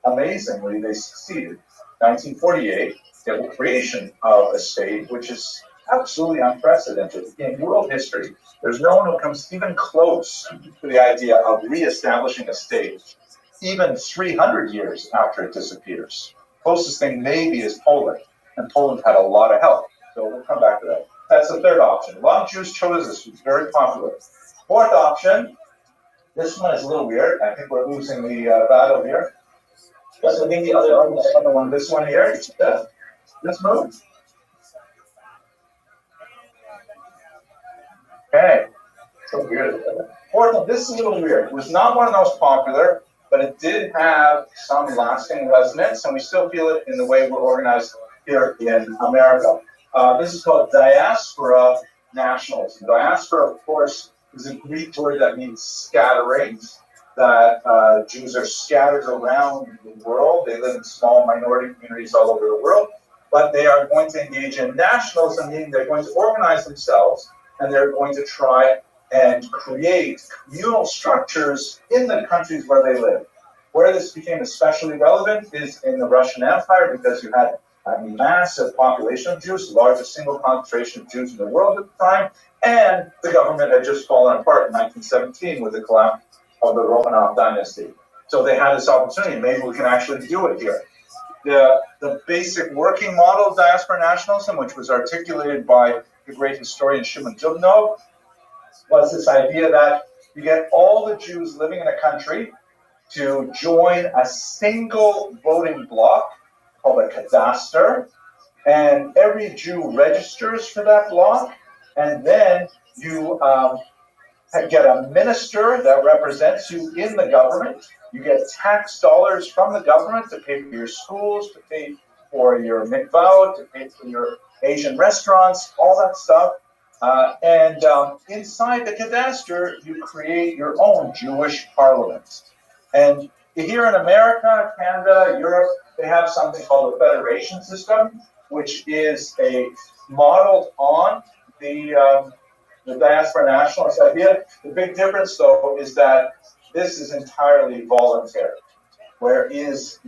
amazingly, they succeeded. 1948, the creation of a state, which is absolutely unprecedented in world history. There's no one who comes even close to the idea of reestablishing a state, even 300 years after it disappears. Closest thing maybe is Poland, and Poland had a lot of help. So we'll come back to that. That's the third option. A lot of Jews chose this. It's very popular. Fourth option, this one is a little weird. I think we're losing the battle here. Yes, I think the other one, this one here. Yeah. Let's move. Okay. So weird. Fourth one, this is a little weird. It was not one of the most popular, but it did have some lasting resonance, and we still feel it in the way we're organized here in America. This is called diaspora nationalism. Diaspora, of course, is a Greek word that means scattering, that Jews are scattered around the world. They live in small minority communities all over the world, but they are going to engage in nationalism, meaning they're going to organize themselves, and they're going to try and create communal structures in the countries where they live. Where this became especially relevant is in the Russian Empire because you had a massive population of Jews, the largest single concentration of Jews in the world at the time, and the government had just fallen apart in 1917 with the collapse of the Romanov dynasty. So they had this opportunity, maybe we can actually do it here. The basic working model of diaspora nationalism, which was articulated by the great historian Shimon Dubnov, was this idea that you get all the Jews living in a country to join a single voting bloc called a cadaster, and every Jew registers for that bloc, and then you get a minister that represents you in the government. You get tax dollars from the government to pay for your schools, to pay for your mikvah, to pay for your Asian restaurants, all that stuff. And inside the cadaster, you create your own Jewish parliament. And here in America, Canada, Europe, they have something called a federation system, which is modeled on the diaspora nationalist idea. The big difference, though, is that this is entirely voluntary. Whereas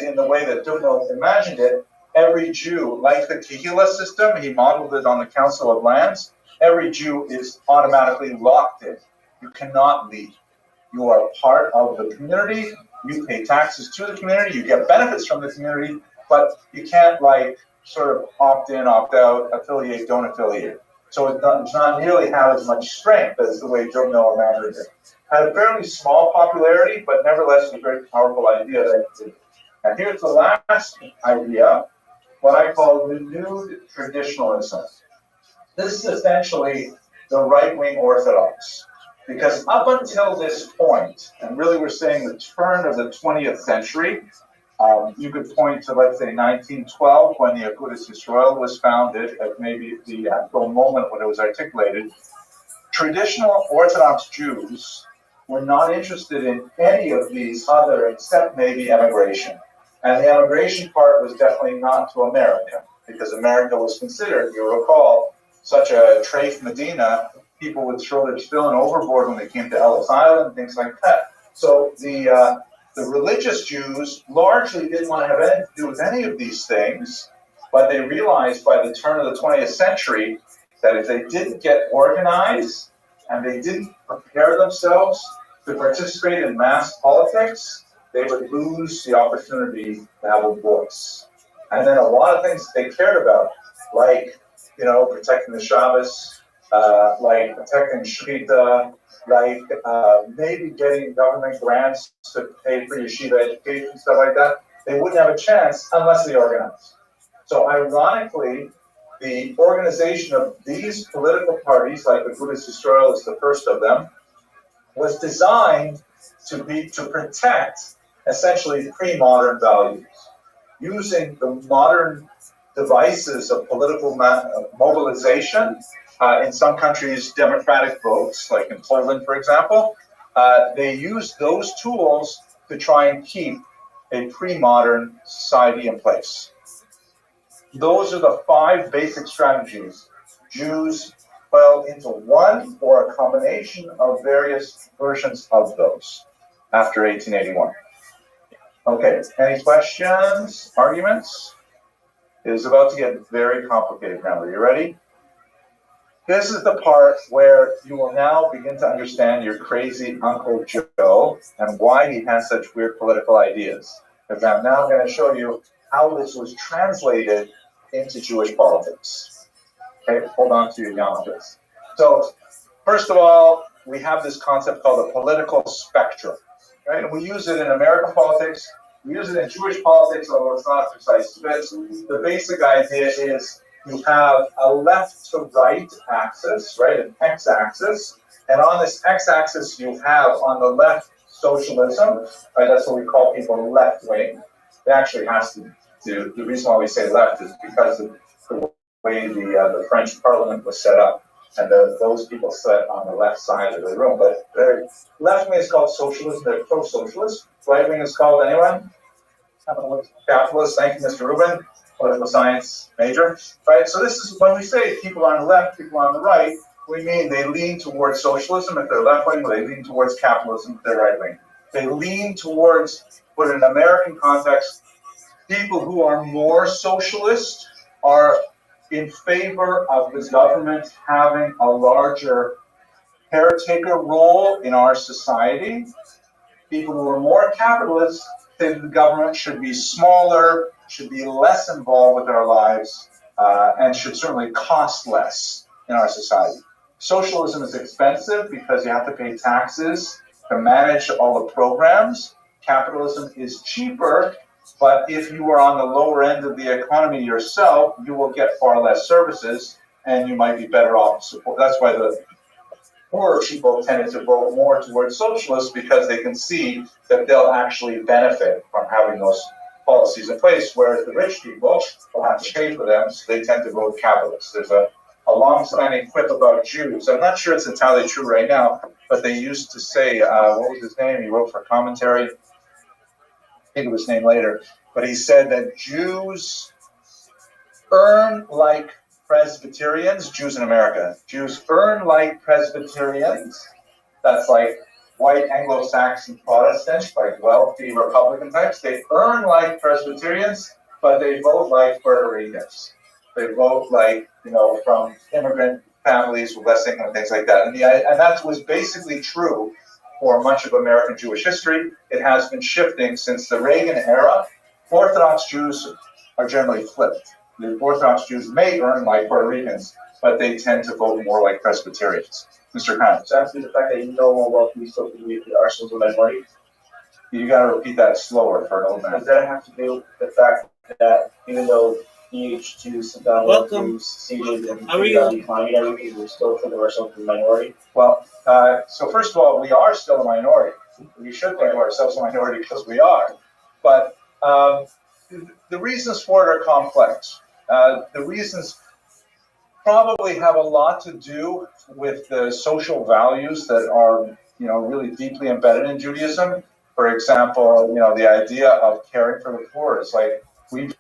in the way that Dubnov imagined it, every Jew, like the Kehillah system, he modeled it on the Council of Lands, every Jew is automatically locked in. You cannot leave. You are part of the community, you pay taxes to the community, you get benefits from the community, but you can't sort of opt in, opt out, affiliate, don't affiliate. So it does not nearly have as much strength as the way Dubnov imagined it. Had a fairly small popularity, but nevertheless a very powerful idea. And here's the last idea, what I call renewed traditionalism. This is essentially the right-wing Orthodox. Because up until this point, and really we're saying the turn of the 20th century, You could point to, let's say, 1912, when the Agudas Yisrael was founded, as maybe the actual moment when it was articulated. Traditional Orthodox Jews were not interested in any of these other, except maybe emigration. And the emigration part was definitely not to America, because America was considered, you recall, such a treif Medina, people would throw their tefillin overboard when they came to Ellis Island and things like that. So the religious Jews largely didn't want to have anything to do with any of these things, but they realized by the turn of the 20th century that if they didn't get organized and they didn't prepare themselves to participate in mass politics, they would lose the opportunity to have a voice. And then a lot of things they cared about, like, protecting the Shabbos, like protecting Shechita, like maybe getting government grants to pay for yeshiva education, stuff like that, they wouldn't have a chance unless they organized. So ironically, the organization of these political parties, like the Agudas Yisrael is the first of them, was designed to protect essentially pre-modern values, using the modern devices of political mobilization. In some countries, democratic votes, like in Poland, for example, they use those tools to try and keep a pre-modern society in place. Those are the 5 basic strategies. Jews fell into one or a combination of various versions of those after 1881. Okay, any questions, arguments? It is about to get very complicated now. Are you ready? This is the part where you will now begin to understand your crazy Uncle Joe and why he has such weird political ideas. Because I'm now going to show you how this was translated into Jewish politics. Okay, hold on to your yarmulkes. So, first of all, we have this concept called a political spectrum, right? And we use it in American politics. We use it in Jewish politics, although it's not a precise fit. The basic idea is you have a left to right axis, right, an x-axis, and on this x-axis you have on the left socialism, right? That's what we call people left-wing. It actually has to do. The reason why we say left is because of the way the French Parliament was set up, and those people sit on the left side of the room. But left-wing is called socialism. They're pro-socialist. Right-wing is called anyone? Capitalist. Thank you, Mr. Rubin. Political science major, right? So this is when we say people on the left, people on the right, we mean they lean towards socialism if they're left wing, or they lean towards capitalism if they're right wing. They lean towards, but in an American context, people who are more socialist are in favor of the government having a larger caretaker role in our society. People who are more capitalist say the government should be smaller, should be less involved with our lives, and should certainly cost less in our society. Socialism is expensive because you have to pay taxes to manage all the programs. Capitalism is cheaper, but if you are on the lower end of the economy yourself, you will get far less services, and you might be better off to support. That's why the poorer people tended to vote more towards socialists, because they can see that they'll actually benefit from having those policies in place, whereas the rich people will have to pay for them, so they tend to vote capitalist. There's a long-standing quip about Jews. I'm not sure it's entirely true right now, but they used to say, what was his name? He wrote for commentary. I think it was named later. But he said that Jews earn like Presbyterians, Jews in America. Jews earn like Presbyterians. That's like white Anglo-Saxon Protestants, like wealthy Republican types. They earn like Presbyterians, but they vote like Puerto Ricans. They vote like, from immigrant families with less income and things like that. And that was basically true for much of American Jewish history. It has been shifting since the Reagan era. Orthodox Jews are generally flipped. The Orthodox Jews may earn like Puerto Ricans, but they tend to vote more like Presbyterians. Mr. Khan. So after the fact that you know more wealth, we still believe that our social minority. You got to repeat that slower for an old man. Does that have to do with the fact that even though Jews have gotten succeeded and declining everything, we still think of ourselves as a minority? Well, so first of all, we are still a minority. We should think of ourselves as a minority because we are. But The reasons for it are complex. The reasons probably have a lot to do with the social values that are, really deeply embedded in Judaism. For example, the idea of caring for the poor is like we.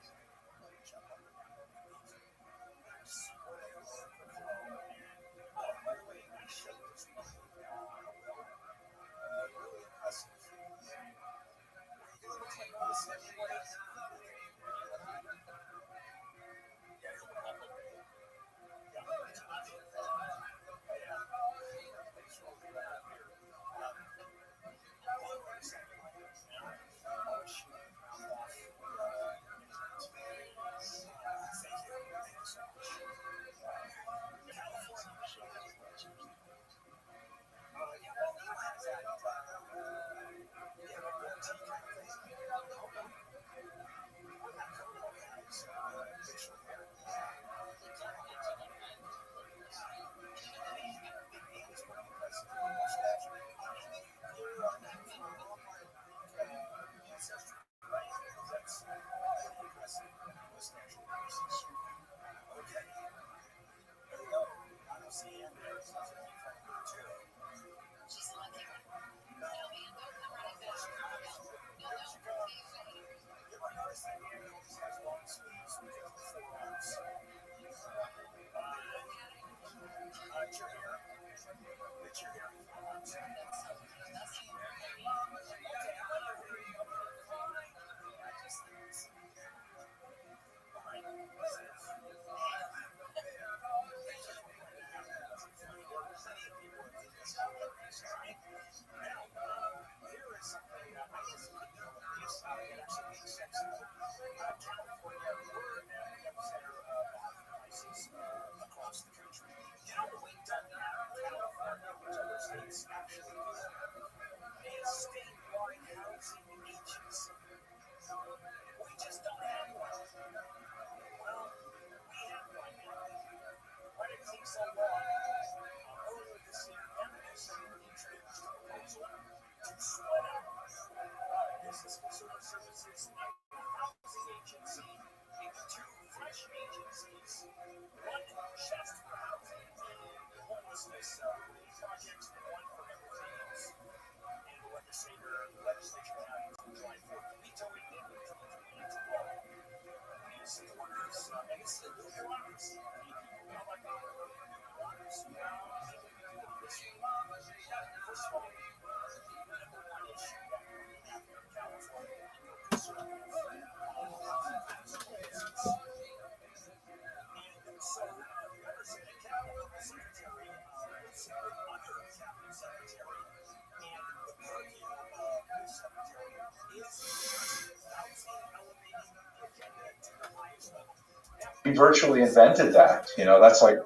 We virtually invented that. That's like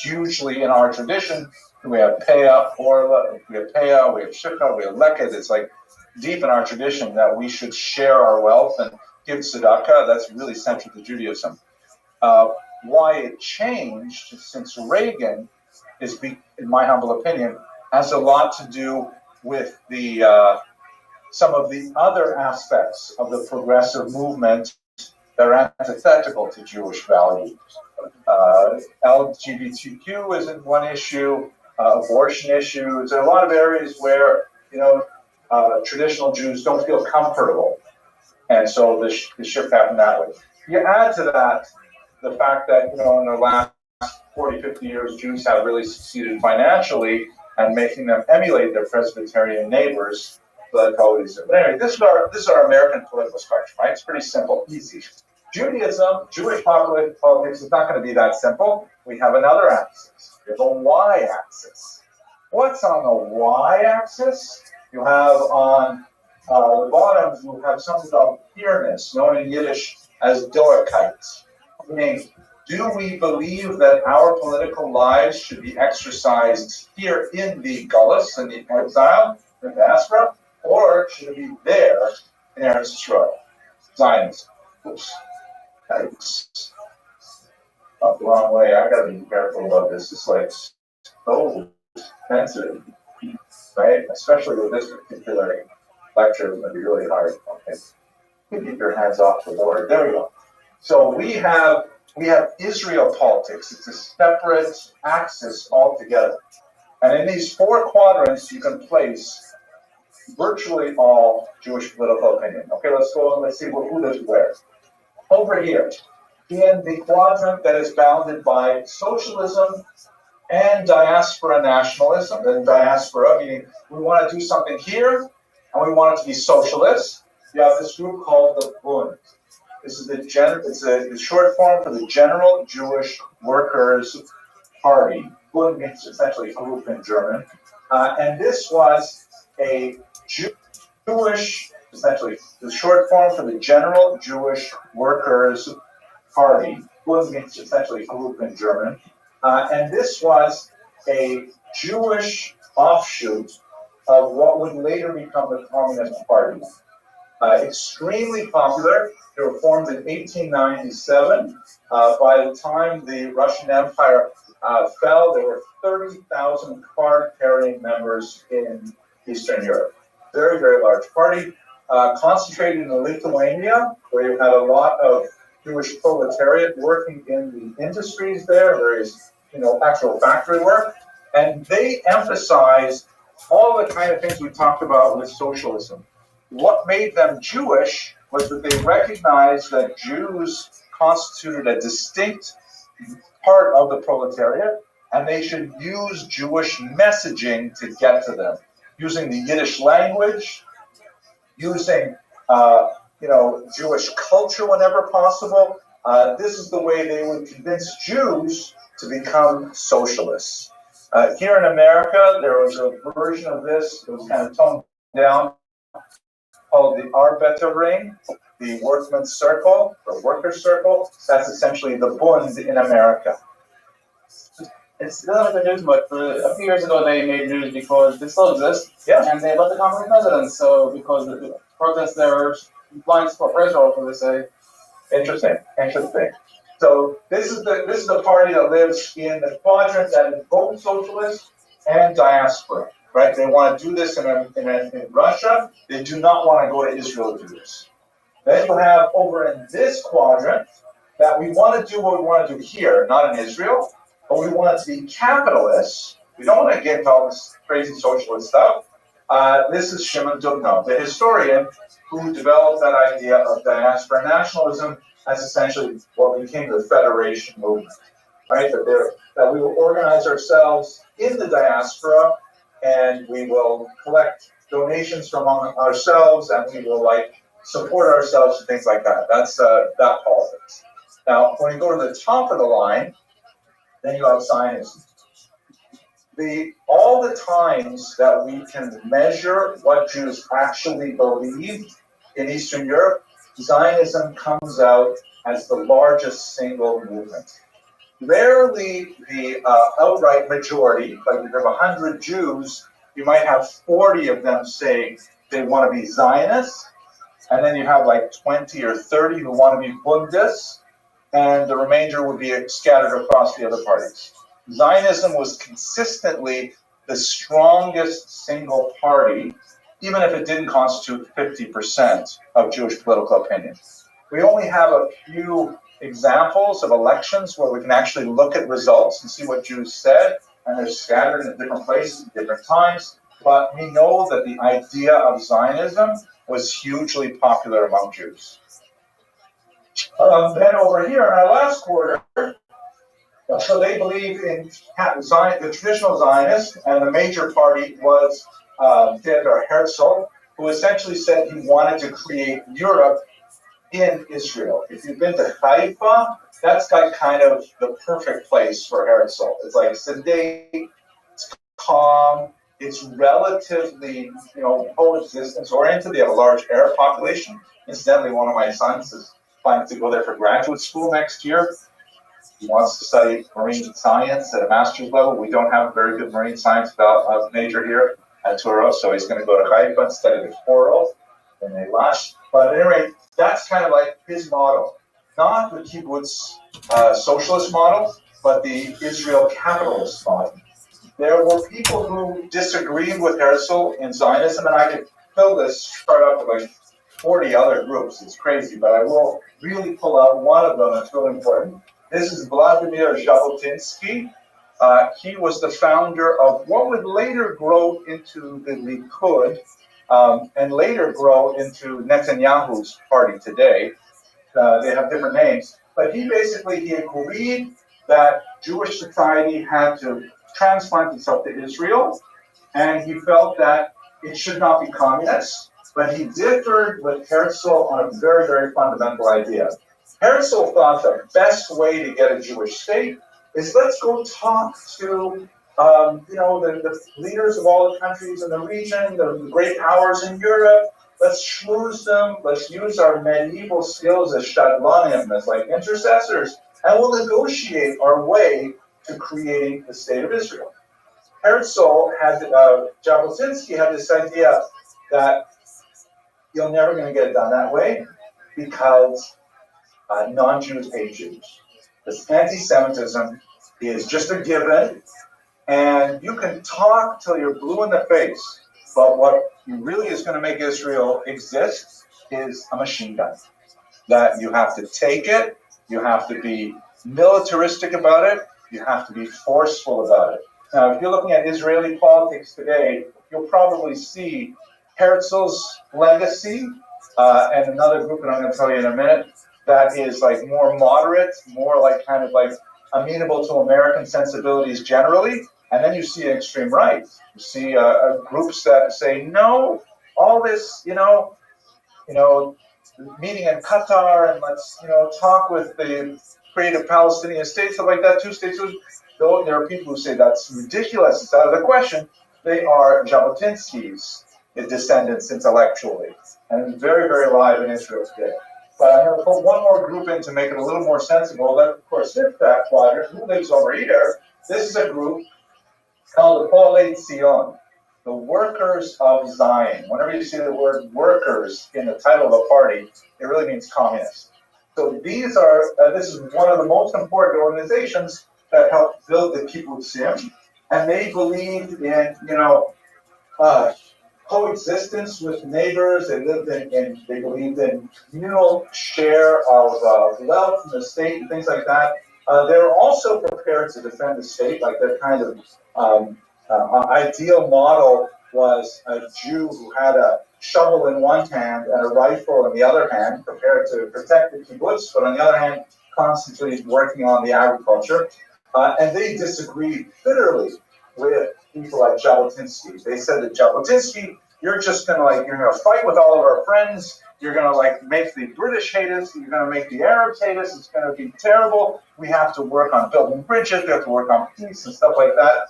hugely in our tradition. We have Peah, Orla, we have Peah, we have Shikha, we have Leket. It's like deep in our tradition that we should share our wealth and give tzedakah. That's really central to Judaism. Why it changed since Reagan is, in my humble opinion, has a lot to do with the some of the other aspects of the progressive movement that are antithetical to Jewish values. LGBTQ isn't one issue, abortion issues. There are a lot of areas where, traditional Jews don't feel comfortable. And so the shift happened that way. You add to that the fact that, in the last 40, 50 years, Jews have really succeeded financially and making them emulate their Presbyterian neighbors. But anyway, this is our American political structure, right? It's pretty simple, easy. Judaism, Jewish politics is not going to be that simple. We have another axis. We have a y-axis. What's on the y-axis? You have on the bottom, you have something called queerness, known in Yiddish as doerkeit. Meaning, do we believe that our political lives should be exercised here in the Gullus, in the exile, in the diaspora, or should it be there in Eretz Yisrael? Zionism. Oops. Yikes. Up the wrong way. I gotta be careful about this. It's like so sensitive, right? Especially with this particular lecture, it's gonna be really hard. Okay. Keep your hands off the board. There we go. So we have Israel politics. It's a separate axis altogether. And in these four quadrants, you can place virtually all Jewish political opinion. Okay, let's go and let's see who lives where. Over here, in the quadrant that is bounded by socialism and diaspora nationalism. And diaspora meaning we want to do something here, and we want it to be socialist. You have this group called the Bund. This is it's a short form for the General Jewish Workers' Party. Bund means essentially group in German. And this was a Jewish, essentially the short form for the General Jewish Workers' Party. Bund means essentially group in German. And this was a Jewish offshoot of what would later become the Communist Party. Extremely popular. They were formed in 1897. By the time the Russian Empire fell, there were 30,000 card-carrying members in Eastern Europe. Very, very large party. Concentrated in Lithuania, where you had a lot of Jewish proletariat working in the industries there, various, actual factory work. And they emphasized all the kind of things we talked about with socialism. What made them Jewish was that they recognized that Jews constituted a distinct part of the proletariat, and they should use Jewish messaging to get to them, using the Yiddish language, using Jewish culture whenever possible. This is the way they would convince Jews to become socialists. Here in America, there was a version of this that was kind of toned down, called the Arbeiter Ring, the workman's circle, or workers' circle. That's essentially the Bund in America. It's still not the news, but a few years ago they made news because they still exist, and they let the communist presidents. So because the protests there are blind spot racial, so they say. Interesting. So this is the party that lives in the quadrant that is both socialist and diaspora. Right? They want to do this in Russia. They do not want to go to Israel to do this. Then you have over in this quadrant that we want to do what we want to do here, not in Israel, but we want it to be capitalists. We don't want to get into all this crazy socialist stuff. This is Shimon Dubno, the historian who developed that idea of diaspora nationalism as essentially what became the Federation movement. Right? That we will organize ourselves in the diaspora, and we will collect donations from ourselves, and we will support ourselves and things like that. That's that politics. Now, when you go to the top of the line, then you have Zionism. All the times that we can measure what Jews actually believed in Eastern Europe, Zionism comes out as the largest single movement. Rarely the outright majority, like if you have 100 Jews, you might have 40 of them say they want to be Zionists, and then you have 20 or 30 who want to be Bundists, and the remainder would be scattered across the other parties. Zionism was consistently the strongest single party, even if it didn't constitute 50% of Jewish political opinion. We only have a few examples of elections where we can actually look at results and see what Jews said, and they're scattered in different places at different times. But we know that the idea of Zionism was hugely popular among Jews. Then over here in our last quarter, so they believe in the traditional Zionists, and the major party was Theodor Herzl, who essentially said he wanted to create Europe in Israel. If you've been to Haifa, that's kind of the perfect place for Herzl. It's sedate, it's calm, it's relatively, coexistence oriented. They have a large Arab population. Incidentally, one of my sons is planning to go there for graduate school next year. He wants to study marine science at a master's level. We don't have a very good marine science major here at Touro, so he's going to go to Haifa and study the coral in Eilat. But at any rate, that's kind of his model. Not the kibbutz socialist model, but the Israel capitalist model. There were people who disagreed with Herzl in Zionism, and I could fill this chart up with 40 other groups. It's crazy, but I will really pull out one of them that's really important. This is Vladimir Jabotinsky. He was the founder of what would later grow into the Likud and later grow into Netanyahu's party today. They have different names, but he agreed that Jewish society had to transplant itself to Israel, and he felt that it should not be communist, but he differed with Herzl on a very, very fundamental idea. Herzl thought the best way to get a Jewish state is let's go talk to the leaders of all the countries in the region, the great powers in Europe. Let's schmooze them. Let's use our medieval skills as shadlanim, as like intercessors, and we'll negotiate our way to creating the state of Israel. Herzl had, Jabotinsky had this idea that you're never going to get it done that way because non-Jews hate Jews. This anti-Semitism is just a given, and you can talk till you're blue in the face, but what really is going to make Israel exist is a machine gun. That you have to take it, you have to be militaristic about it, you have to be forceful about it. Now, if you're looking at Israeli politics today, you'll probably see Herzl's legacy and another group that I'm going to tell you in a minute that is like more moderate, more like kind of like amenable to American sensibilities generally. And then you see an extreme right. You see groups that say, no, all this, meeting in Qatar and let's, talk with the creative Palestinian states, stuff like that, two states. Though there are people who say that's ridiculous, it's out of the question. They are Jabotinsky's descendants intellectually, and very, very alive in Israel today. But I'm going to put one more group in to make it a little more sensible. That, of course, if that quadrant, who lives over here? This is a group called the Polei Zion, the workers of Zion. Whenever you see the word workers in the title of a party, it really means communist. So these are, this is one of the most important organizations that helped build the kibbutzim, and they believed in, coexistence with neighbors. They lived they believed in communal share of wealth in the state and things like that. They were also prepared to defend the state, like their kind of ideal model was a Jew who had a shovel in one hand and a rifle in the other hand, prepared to protect the kibbutz, but on the other hand, constantly working on the agriculture. And they disagreed bitterly with people like Jabotinsky. They said that Jabotinsky, you're gonna fight with all of our friends. You're gonna make the British hate us. You're gonna make the Arabs hate us. It's gonna be terrible. We have to work on building bridges. We have to work on peace and stuff like that.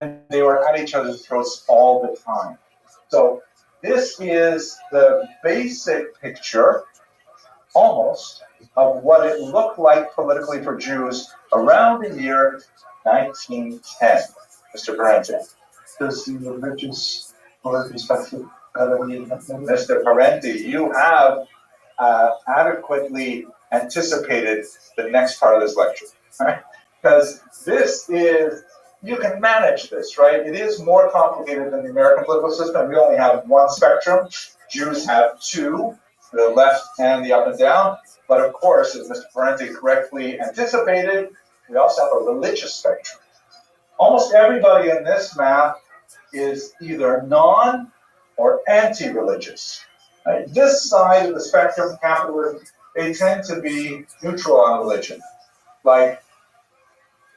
And they were at each other's throats all the time. So this is the basic picture, almost, of what it looked like politically for Jews around the year 1910. Mr. Parente. Does the religious perspective Mr. Parente, you have adequately anticipated the next part of this lecture, right? Because this is, you can manage this, right? It is more complicated than the American political system. We only have one spectrum. Jews have two, the left and the up and down. But of course, as Mr. Parente correctly anticipated, we also have a religious spectrum. Almost everybody in this map is either non or anti-religious. Right? This side of the spectrum, capitalism, they tend to be neutral on religion. Like,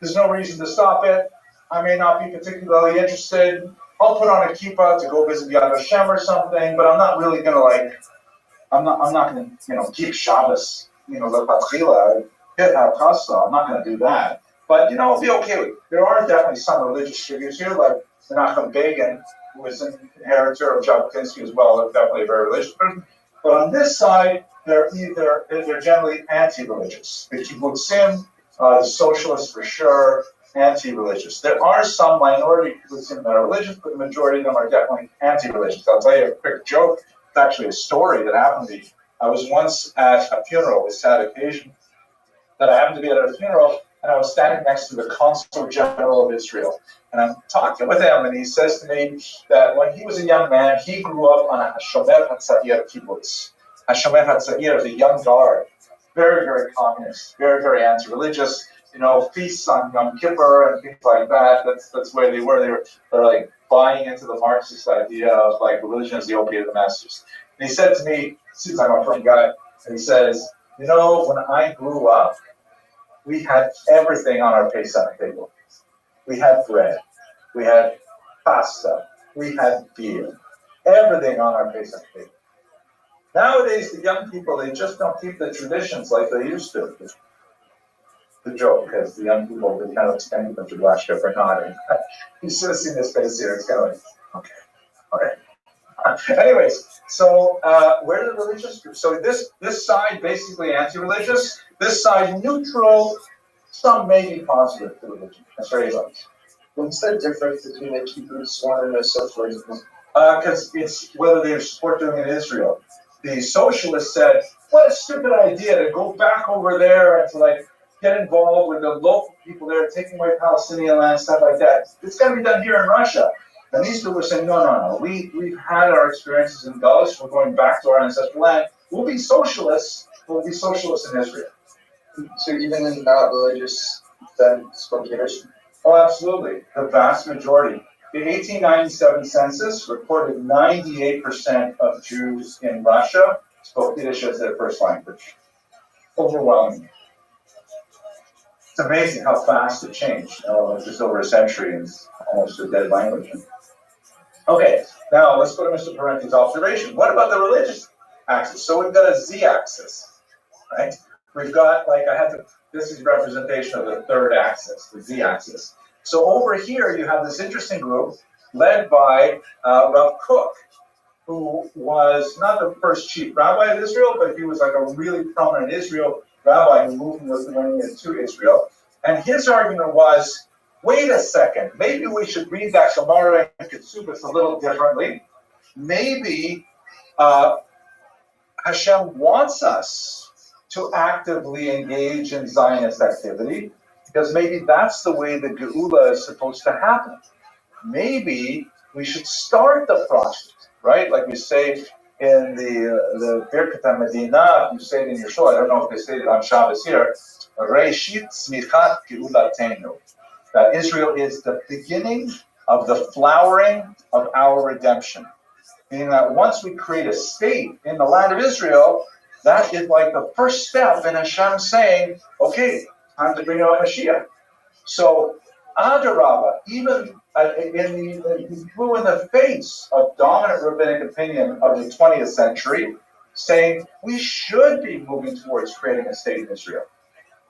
there's no reason to stop it. I may not be particularly interested. I'll put on a kippah to go visit Yad Vashem or something, but I'm not really gonna I'm not gonna keep Shabbos, lepatchila, hit hakasa. I'm not gonna do that. But I'll be okay with it. There are definitely some religious figures here, like Menachem Begin, who was an inheritor of Jabotinsky as well. They're definitely a very religious person. But on this side, they're generally anti-religious. The kibbutzim, the socialists for sure, anti-religious. There are some minority kibbutzim that are religious, but the majority of them are definitely anti-religious. I'll tell you a quick joke. It's actually a story that happened to me. I was once at a funeral, a sad occasion, that I happened to be at a funeral, and I was standing next to the Consul General of Israel. And I'm talking with him, and he says to me that when he was a young man, he grew up on a Shomer HaTzair kibbutz. Hashomer Hatzair is a young guard, very, very communist, very, very anti-religious. Feasts on Yom Kippur and things like that. That's where they were. They're like buying into the Marxist idea of like religion as the opiate of the masses. And he said to me, since I'm a from guy, and he says, when I grew up, we had everything on our Pesach table. We had bread, we had pasta, we had beer, everything on our Pesach table. Nowadays, the young people, they just don't keep the traditions like they used to. The joke, because the young people, they kind of expect them to watch it for nodding. You should have seen his face here. It's kind of like, okay, all right. Anyways, so where are the religious groups? So this side basically anti-religious, this side neutral, some may be positive to religion. That's very much. What's the difference between a kibbutz one and a socialism? Because it's whether they support doing it in Israel. The socialists said, what a stupid idea to go back over there and to like get involved with the local people there, taking away Palestinian land, stuff like that. It's got to be done here in Russia. And these people were saying, no. We've had our experiences in Gauss. We're going back to our ancestral land. We'll be socialists. We'll be socialists in Israel. So even in not religious, then dictatorship? Oh, absolutely. The vast majority. The 1897 census reported 98% of Jews in Russia spoke Yiddish as their first language. Overwhelming. It's amazing how fast it changed. Just over a century and almost a dead language. Okay, now let's go to Mr. Parenti's observation. What about the religious axis? So we've got a z-axis, right? We've got, this is representation of the third axis, the z-axis. So over here, you have this interesting group led by Rav Kook, who was not the first chief rabbi of Israel, but he was like a really prominent Israel rabbi who moved from Lithuania to Israel. And his argument was, wait a second, maybe we should read that Gemara and Ketsubas a little differently. Maybe Hashem wants us to actively engage in Zionist activity, because maybe that's the way the Geula is supposed to happen. Maybe we should start the process, right? Like we say in the Birkat HaMedina, you say it in your show, I don't know if they say it on Shabbos here, Reishit Tzmichat Geulatenu, that Israel is the beginning of the flowering of our redemption. Meaning that once we create a state in the land of Israel, that is like the first step in Hashem saying, okay, time to bring out Mashiach. So, Adarabah, even he flew in the face of dominant rabbinic opinion of the 20th century, saying we should be moving towards creating a state in Israel.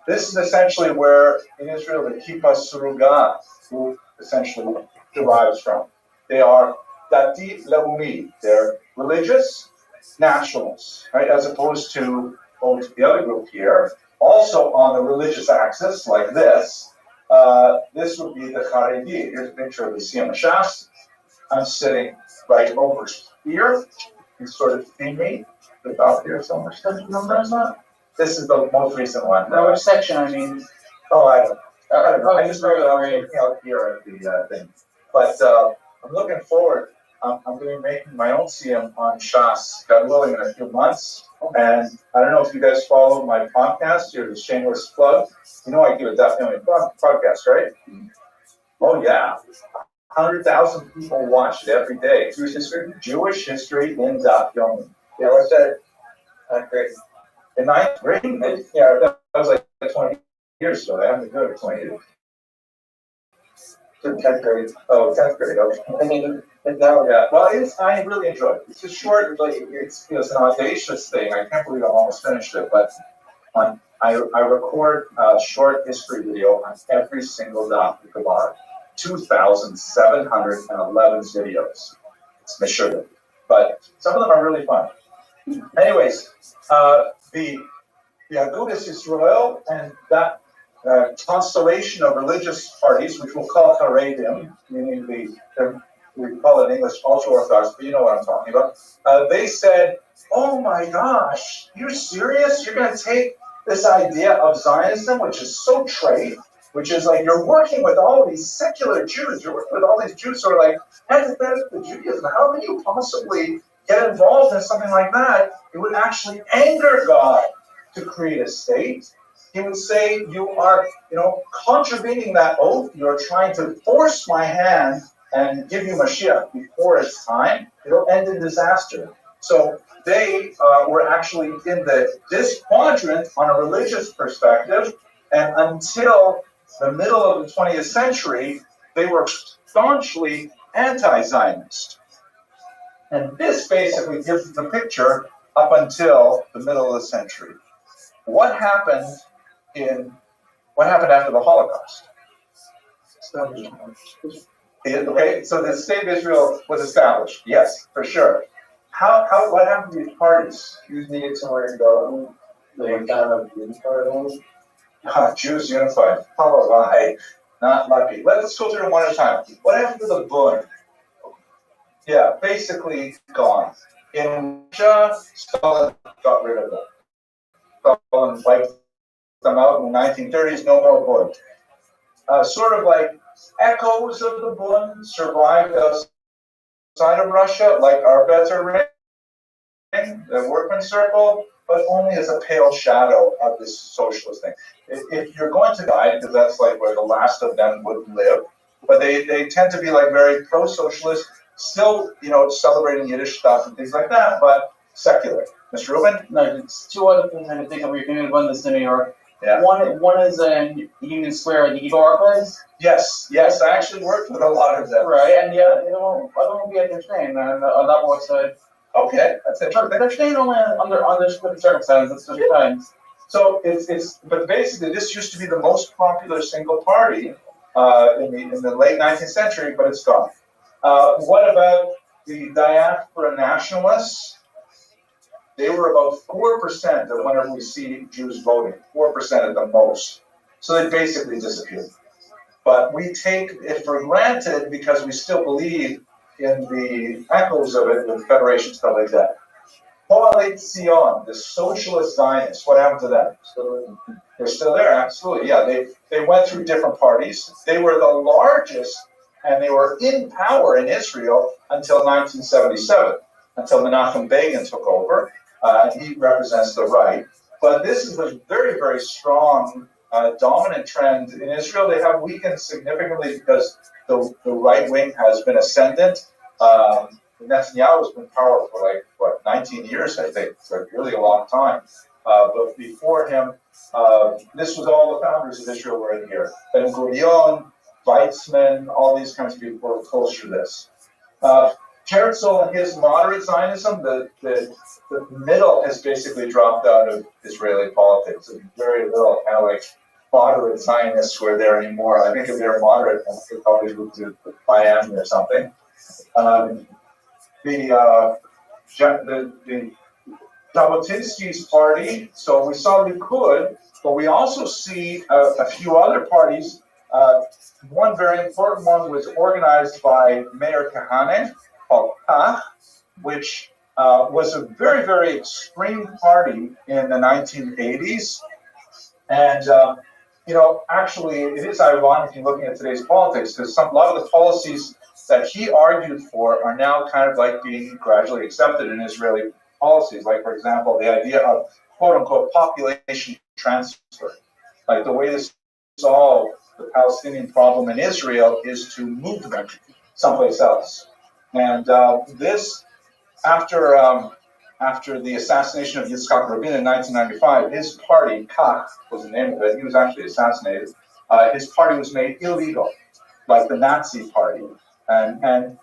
This is essentially where in Israel the Kippah Surugah who essentially derives from. They are Dati Leumi, they're religious nationalists, right? As opposed to the other group here, also on the religious axis, like this. This would be the Haredi. Here's a picture of the Siyam Shas. I'm sitting right over here. You sort of see me. The top here somewhere. This is the most recent one. Which section, I mean? Oh, I don't know. I just know that I'm out here at the thing. But I'm looking forward. I'm going to be making my own Siyam on Shas, God willing, in a few months. And I don't know if you guys follow my podcast. Here's a shameless plug. You know I do a definitely podcast, right? Oh, yeah. 100,000 people watch it every day. Jewish history in Daf Yomi. Yeah, what's that? Great. In ninth grade? Yeah, that was like 20 years ago. I haven't been doing it for 20 years. 10th grade. Oh, 10th grade. Okay. I mean, now, yeah. Well, I really enjoy it. It's a short, it's an audacious thing. I can't believe I almost finished it, but I record a short history video on every single Daf Gemara. 2,711 videos. It's Meshuggah. But some of them are really fun. Anyways, the Agudas Israel and that constellation of religious parties, which we'll call Haredim, meaning we call it in English ultra-Orthodox, but you know what I'm talking about. They said, oh my gosh, you're serious? You're going to take this idea of Zionism, which is so trade, which is like you're working with all these secular Jews, you're working with all these Jews who are like antithetical to Judaism. How can you possibly get involved in something like that, it would actually anger God to create a state. He would say, you are, contravening that oath. You're trying to force my hand and give you Mashiach before it's time. It'll end in disaster. So they were actually in this quadrant on a religious perspective, and until the middle of the 20th century, they were staunchly anti-Zionist. And this basically gives the picture up until the middle of the century. What happened after the Holocaust? Okay, so the state of Israel was established. Yes, for sure. What happened to these parties? Jews needed somewhere to go. They were kind of unified. Jews unified. How am I? Not lucky. Let's go through them one at a time. What happened to the Bund? Yeah, basically gone. In Russia, Stalin got rid of them. Stalin wiped them out in the 1930s, no more Bund. Sort of like echoes of the Bund survived outside of Russia, like our better ring, the workman's circle, but only as a pale shadow of this socialist thing. If you're going to die, because that's like where the last of them would live, but they tend to be like very pro-socialist, still, celebrating Yiddish stuff and things like that, but secular. Mr. Rubin? No, it's two other things I can think of. You can one this to New York. Yeah. One is in Union Square, the Igor place. Yes, I actually worked with a lot of them. Right, and yeah, I don't know if you had their staying on that one side. Okay, that's interesting. They're staying only under certain circumstances, certain times. So but basically this used to be the most popular single party in the late 19th century, but it's gone. What about the diaspora nationalists? They were about 4% of whenever we see Jews voting, 4% at the most. So they basically disappeared. But we take it for granted because we still believe in the echoes of it with Federation, stuff like that. Poalet Zion, the socialist Zionists, what happened to them? They're still there, absolutely. Yeah, they went through different parties. They were the largest, and they were in power in Israel until 1977, until Menachem Begin took over, and he represents the right. But this is a very, very strong, dominant trend in Israel. They have weakened significantly because the right wing has been ascendant. Netanyahu has been in power for 19 years, I think, so really a long time. But before him, this was all the founders of Israel were in here. Ben Gurion, Weizmann, all these kinds of people were closer to this. Herzl and his moderate Zionism, the middle has basically dropped out of Israeli politics. There's very little kind of like moderate Zionists who are there anymore. I think if they're moderate, they probably move to Miami or something. The Jabotinsky's party, so we saw Likud, but we also see a few other parties. One very important one was organized by Meir Kahane, called Kach, which was a very, very extreme party in the 1980s. And, actually, it is ironic in looking at today's politics, because a lot of the policies that he argued for are now kind of like being gradually accepted in Israeli policies. Like, for example, the idea of quote-unquote population transfer. Like the way to solve the Palestinian problem in Israel is to move them someplace else. And this, after the assassination of Yitzhak Rabin in 1995, his party, Kach was the name of it, he was actually assassinated, his party was made illegal, like the Nazi party. And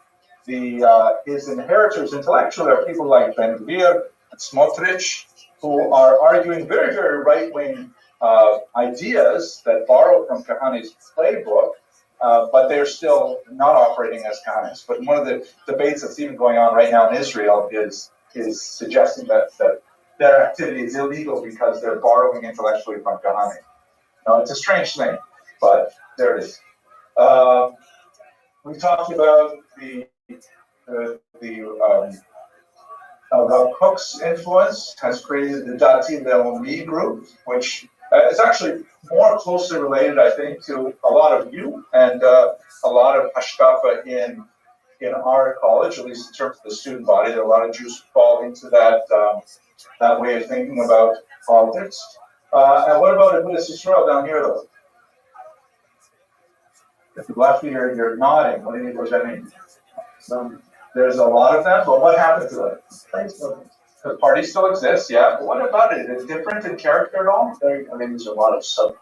his inheritors intellectually are people like Ben Gvir and Smotrich, who are arguing very, very right-wing ideas that borrow from Kahane's playbook, but they're still not operating as Kahanists. But one of the debates that's even going on right now in Israel is suggesting that their activity is illegal because they're borrowing intellectually from Kahane. Now, it's a strange thing, but there it is. We talked about Rav Kook's influence has created the Dati Leomi group, which is actually more closely related, I think, to a lot of you and a lot of Hashkafa in in our college, at least in terms of the student body, there are a lot of Jews who fall into that way of thinking about politics. And what about Agudas Yisrael down here, though? If you left here, you're nodding. What does that mean? There's a lot of them, but what happened to them? The party still exists, yeah. But what about it? Is it different in character at all? There's a lot of sub.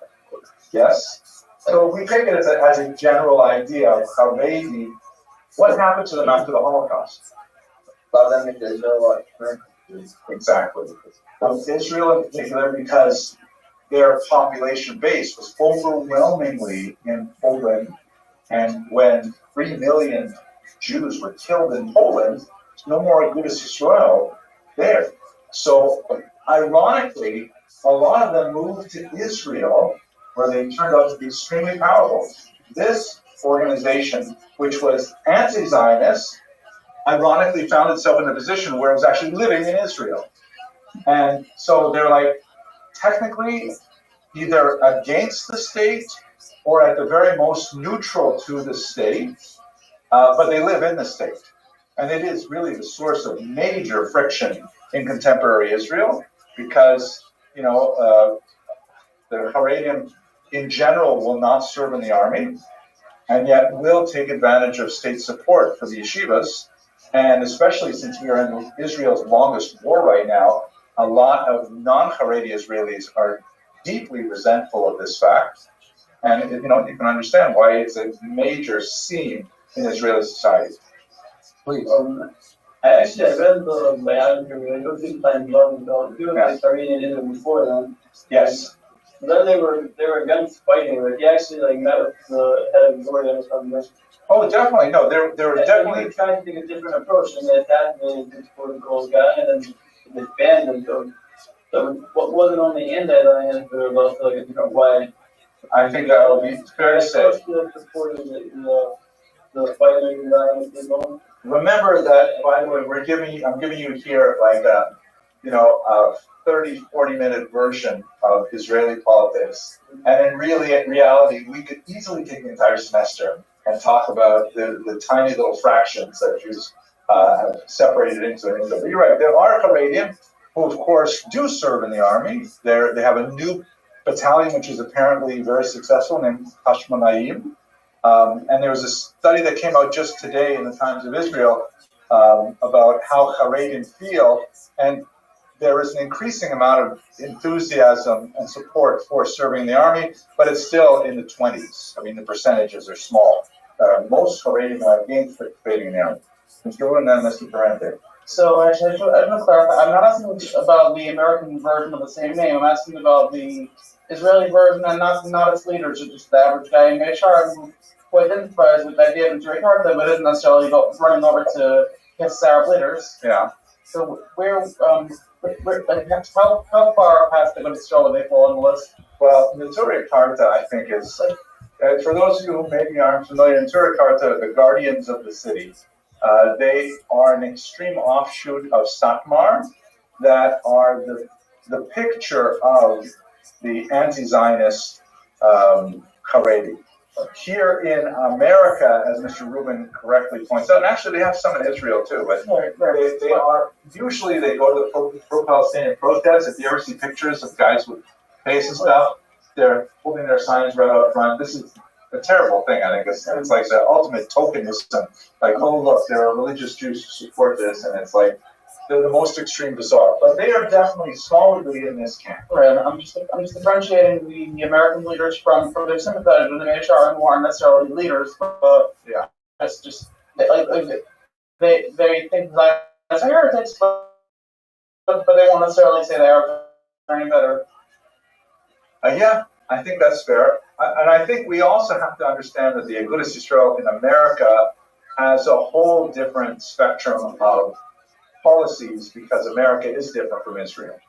Yes. So we take it as a general idea of Haredi. What happened to them after the Holocaust? Exactly. Israel in particular, because their population base was overwhelmingly in Poland, and when 3 million Jews were killed in Poland, there's no more Agudas Yisrael there. So, ironically, a lot of them moved to Israel, where they turned out to be extremely powerful. This organization, which was anti-Zionist, ironically found itself in a position where it was actually living in Israel. And so they're like, technically, either against the state or at the very most neutral to the state, but they live in the state. And it is really the source of major friction in contemporary Israel because, the Haredim in general will not serve in the army and yet will take advantage of state support for the yeshivas. And especially since we are in Israel's longest war right now, a lot of non-Haredi Israelis are deeply resentful of this fact. And, you can understand why it's a major scene in Israeli society. Please. I read the biography. I don't think I'm about doing this Armenian before then. Yes. Then they were against fighting. Like he actually met with the head of Jordan or something. Oh, definitely. No, they were definitely He tried to take a different approach, and they assassinated this protocol guy, and then disbanded them. So what wasn't only in that alliance, but it was also like a different way. I think that would be fair to say. Supporting the fighting alliance as well. Remember that, by the way, I'm giving you here like a 30, 40-minute version of Israeli politics. And in reality, we could easily take the entire semester and talk about the tiny little fractions that Jews have separated into. But you're right, there are Haredim who, of course, do serve in the army. They have a new battalion, which is apparently very successful, named Hashmonaim. And there was a study that came out just today in the Times of Israel about how Haredim feel, and there is an increasing amount of enthusiasm and support for serving in the army, but it's still in the 20s. I mean, the percentages are small. Most Haredim are against participating in the army. Mr. Wood and then Mr. Durante. So actually, I just want to clarify. I'm not asking about the American version of the same name. I'm asking about the Israeli version and not its leaders, just the average guy in HR who identifies with the idea of Jerry Carter, but isn't necessarily running over to against Arab leaders. Yeah. So how far past the Goodness Show would they fall on the list? Well, Neturei Karta, I think, is, for those of you who maybe aren't familiar, Neturei Karta, the guardians of the city, they are an extreme offshoot of Satmar that are the picture of the anti-Zionist Haredi. Here in America, as Mr. Rubin correctly points out, and actually they have some in Israel too, but they are, usually they go to the pro-Palestinian protests. If you ever see pictures of guys with face and stuff, they're holding their signs right out front. This is a terrible thing, I think. It's like the ultimate tokenism. Like, oh look, there are religious Jews who support this, and it's like, they're the most extreme bizarre. But they are definitely solidly in this camp. Right, I'm just differentiating the American leaders from their sympathizers in the HR who aren't necessarily leaders, but yeah, it's just they think that as heretics, but they won't necessarily say they are any better. Yeah, I think that's fair. And I think we also have to understand that the Agudas Yisrael in America has a whole different spectrum of policies because America is different from Israel.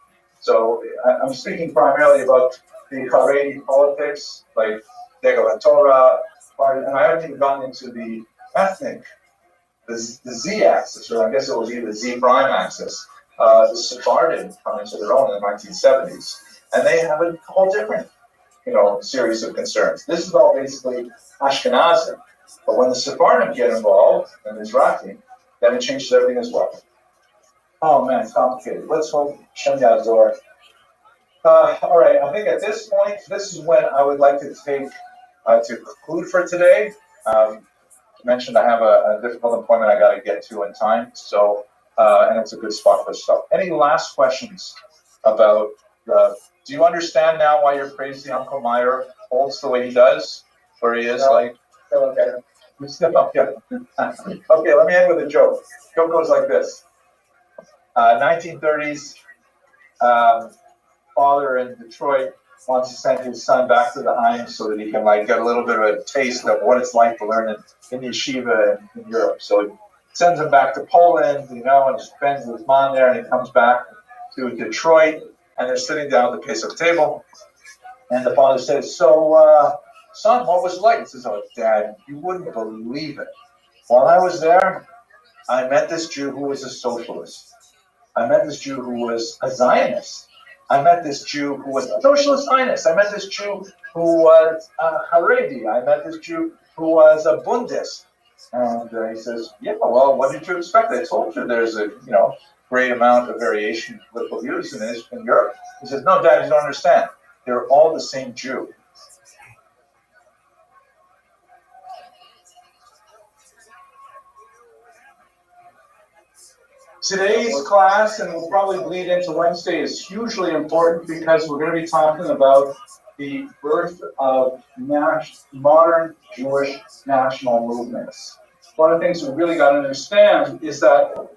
So I'm speaking primarily about the Haredi politics, like Degel Torah, and I haven't even gotten into the ethnic, the Z-axis, or I guess it will be the Z-prime axis. The Sephardim come into their own in the 1970s, and they have a whole different, series of concerns. This is all basically Ashkenazim. But when the Sephardim get involved, and Mizrahi, then it changes everything as well. Oh man, it's complicated. Let's hope Shem Yazor. All right, I think at this point, this is when I would like to take to conclude for today. Mentioned I have a difficult appointment I got to get to in time, so and it's a good spot for stuff. Any last questions about? Do you understand now why you're crazy? Uncle Meyer holds the way he does, where he is Still okay. Still okay. Okay, let me end with a joke. Joke goes like this: 1930s. Father in Detroit wants to send his son back to the Heim so that he can get a little bit of a taste of what it's like to learn in yeshiva in Europe. So he sends him back to Poland, and spends his mom there, and he comes back to Detroit, and they're sitting down at the Pesach table, and the father says, "So, son, what was it like?" He says, "Oh, Dad, you wouldn't believe it. While I was there, I met this Jew who was a socialist. I met this Jew who was a Zionist. I met this Jew who was a socialist Zionist. I met this Jew who was a Haredi. I met this Jew who was a Bundist." And he says, "Yeah, well, what did you expect? I told you there's a great amount of variation in political views in Europe." He says, "No, Dad, you don't understand. They're all the same Jew." Today's class, and we'll probably bleed into Wednesday, is hugely important because we're going to be talking about the birth of modern Jewish national movements. One of the things we really got to understand is that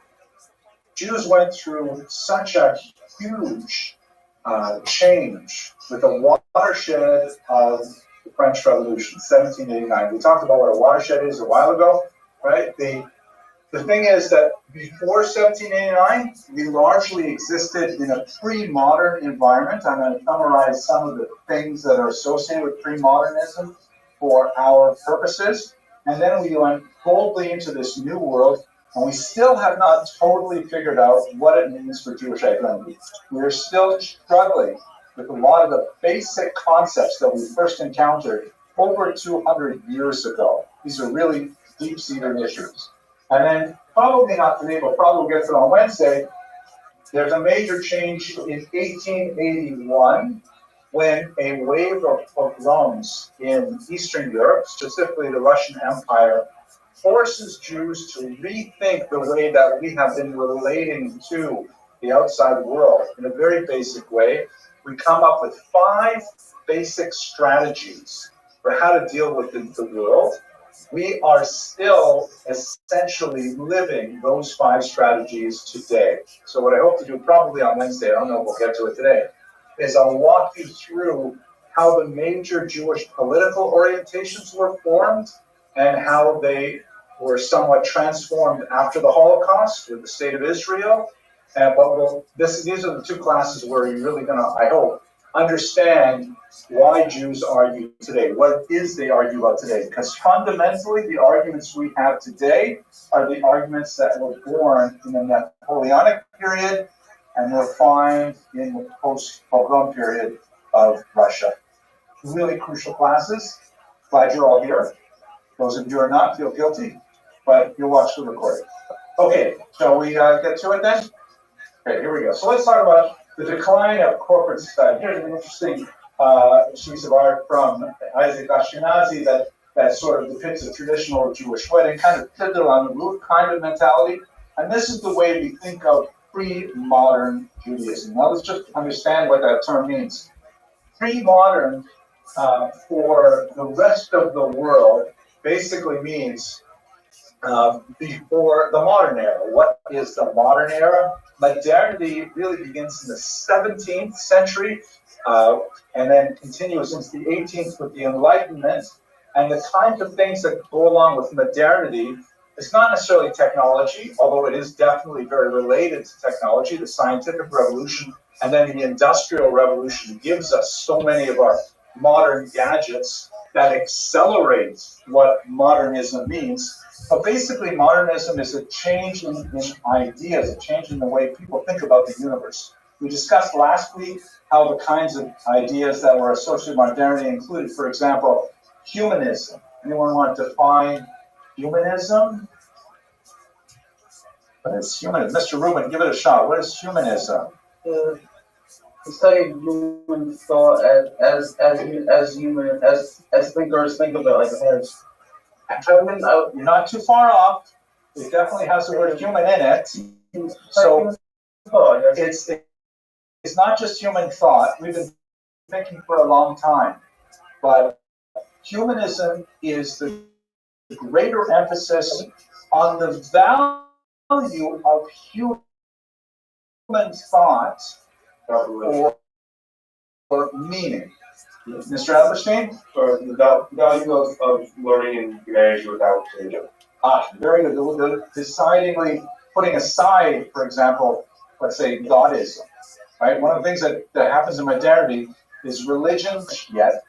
Jews went through such a huge change with the watershed of the French Revolution, 1789. We talked about what a watershed is a while ago, right? The thing is that before 1789, we largely existed in a pre-modern environment. I'm going to summarize some of the things that are associated with pre-modernism for our purposes. And then we went boldly into this new world, and we still have not totally figured out what it means for Jewish identity. We're still struggling with a lot of the basic concepts that we first encountered over 200 years ago. These are really deep-seated issues. And then, probably not today, but probably we'll get to it on Wednesday, there's a major change in 1881 when a wave of pogroms in Eastern Europe, specifically the Russian Empire, forces Jews to rethink the way that we have been relating to the outside world in a very basic way. We come up with 5 basic strategies for how to deal with the world. We are still essentially living those 5 strategies today. So what I hope to do probably on Wednesday, I don't know if we'll get to it today, is I'll walk you through how the major Jewish political orientations were formed and how they were somewhat transformed after the Holocaust with the state of Israel. But these are the 2 classes where you're really going to, I hope, understand why Jews argue today. What is they argue about today? Because fundamentally, the arguments we have today are the arguments that were born in the Napoleonic period and were found in the post-pogrom period of Russia. Really crucial classes. Glad you're all here. Those of you who are not, feel guilty, but you'll watch the recording. Okay, shall we get to it then? Okay, here we go. So let's talk about the decline of corporate society. Here's an interesting piece of art from Isaac Ashkenazi that sort of depicts a traditional Jewish wedding, kind of fiddle on the roof kind of mentality. And this is the way we think of pre-modern Judaism. Now let's just understand what that term means. Pre-modern for the rest of the world basically means before the modern era. What is the modern era? Modernity really begins in the 17th century and then continues into the 18th with the Enlightenment. And the kinds of things that go along with modernity is not necessarily technology, although it is definitely very related to technology. The scientific revolution and then the industrial revolution gives us so many of our modern gadgets that accelerate what modernism means. But basically, modernism is a change in ideas, a change in the way people think about the universe. We discussed last week how the kinds of ideas that were associated with modernity included, for example, humanism, Anyone want to define humanism? What is humanism? Mr. Rubin, give it a shot. What is humanism? The study of human thought as human as thinkers think of it like as. You're not too far off. It definitely has the word human in it. So it's not just human thought. We've been thinking for a long time, but humanism is the greater emphasis on the value of human thought or meaning. Mr. Alberstein? Or the value of learning and humanity without religion. Very good. Decidingly putting aside, for example, let's say Godism, right? One of the things that happens in modernity is religion, yet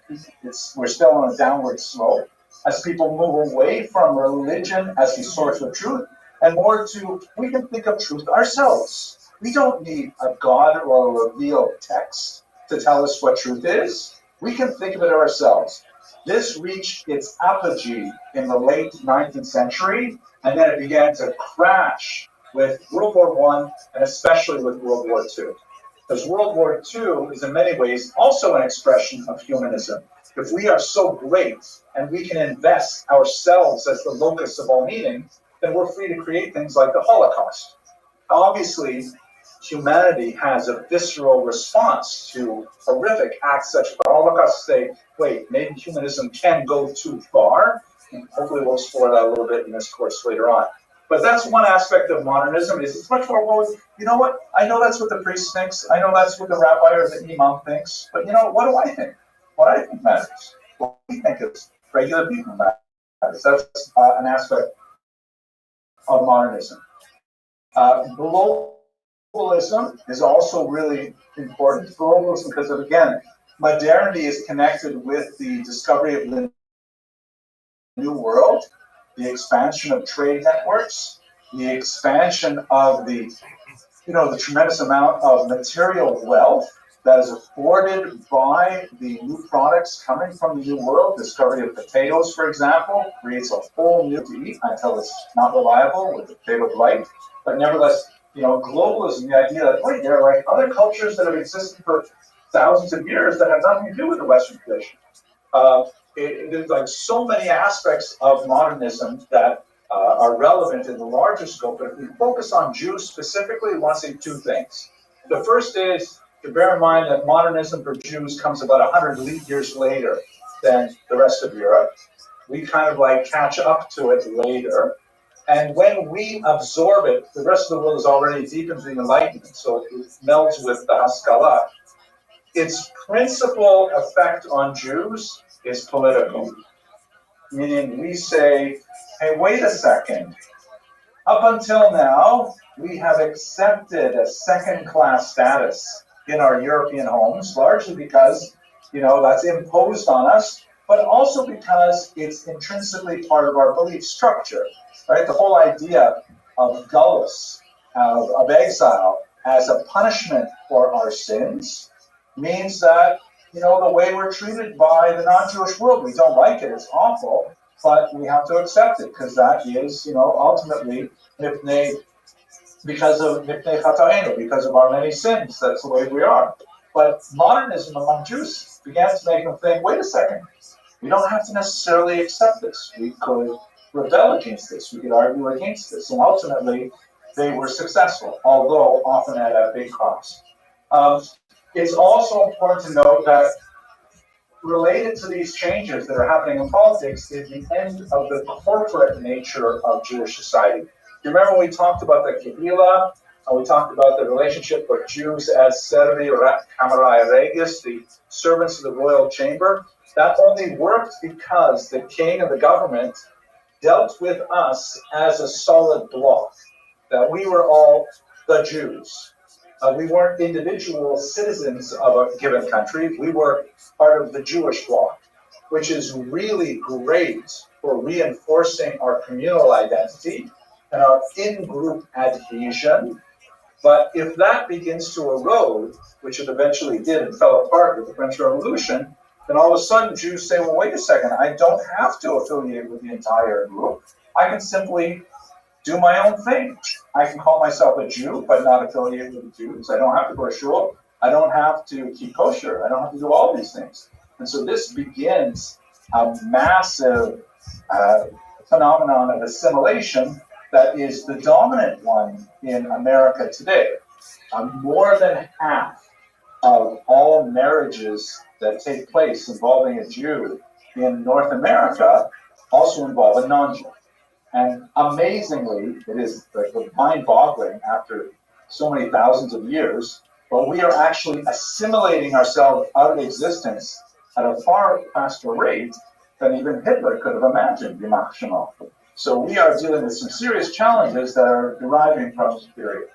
we're still on a downward slope as people move away from religion as the source of truth and more to, we can think of truth ourselves. We don't need a God or a revealed text to tell us what truth is. We can think of it ourselves. This reached its apogee in the late 19th century, and then it began to crash with World War I and especially with World War II. Because World War II is in many ways also an expression of humanism. If we are so great and we can invest ourselves as the locus of all meaning, then we're free to create things like the Holocaust. Obviously, humanity has a visceral response to horrific acts such as the Holocaust. Say, wait, maybe humanism can go too far. And hopefully we'll explore that a little bit in this course later on. But that's one aspect of modernism, is it's much more, well, you know what, I know that's what the priest thinks, I know that's what the rabbi or the imam thinks, but you know, what do I think? What I think matters. What we think is regular people matters. That's an aspect of modernism. Globalism is also really important. Globalism, because of, again, modernity is connected with the discovery of the new world, the expansion of trade networks, the expansion of the tremendous amount of material wealth that is afforded by the new products coming from the new world. Discovery of potatoes, for example, creates a whole new to eat until it's not reliable with the potato blight. But nevertheless, globalism, the idea that, wait, there are like other cultures that have existed for thousands of years that have nothing to do with the Western tradition. There's like so many aspects of modernism that are relevant in the larger scope, but if we focus on Jews specifically, we want to say two things. The first is to bear in mind that modernism for Jews comes about 100 leap years later than the rest of Europe. We kind of like catch up to it later. And when we absorb it, the rest of the world is already deep into the Enlightenment, so it melds with the Haskalah. Its principal effect on Jews is political, meaning we say, hey, wait a second. Up until now, we have accepted a second-class status in our European homes, largely because, that's imposed on us, but also because it's intrinsically part of our belief structure, right? The whole idea of gullus, of exile, as a punishment for our sins means that, the way we're treated by the non-Jewish world, we don't like it, it's awful, but we have to accept it because that is, ultimately because of our many sins. That's the way we are. But modernism among Jews began to make them think, wait a second, we don't have to necessarily accept this. We could rebel against this. We could argue against this. And ultimately, they were successful, although often at a big cost. It's also important to note that related to these changes that are happening in politics is the end of the corporate nature of Jewish society. You remember we talked about the Kehillah, and we talked about the relationship with Jews as Servi Kamarai Regis, the servants of the royal chamber. That only worked because the king and the government dealt with us as a solid block, that we were all the Jews. We weren't individual citizens of a given country. We were part of the Jewish bloc, which is really great for reinforcing our communal identity and our in-group adhesion. But if that begins to erode, which it eventually did and fell apart with the French Revolution, then all of a sudden Jews say, well, wait a second, I don't have to affiliate with the entire group. I can simply do my own thing. I can call myself a Jew, but not affiliate with the Jews. I don't have to go to shul. I don't have to keep kosher. I don't have to do all these things. And so this begins a massive phenomenon of assimilation that is the dominant one in America today. More than half of all marriages that take place involving a Jew in North America also involve a non-Jew. And amazingly, it is mind-boggling after so many thousands of years, but we are actually assimilating ourselves out of existence at a far faster rate than even Hitler could have imagined, Yimach Shemo. So we are dealing with some serious challenges that are deriving from this period.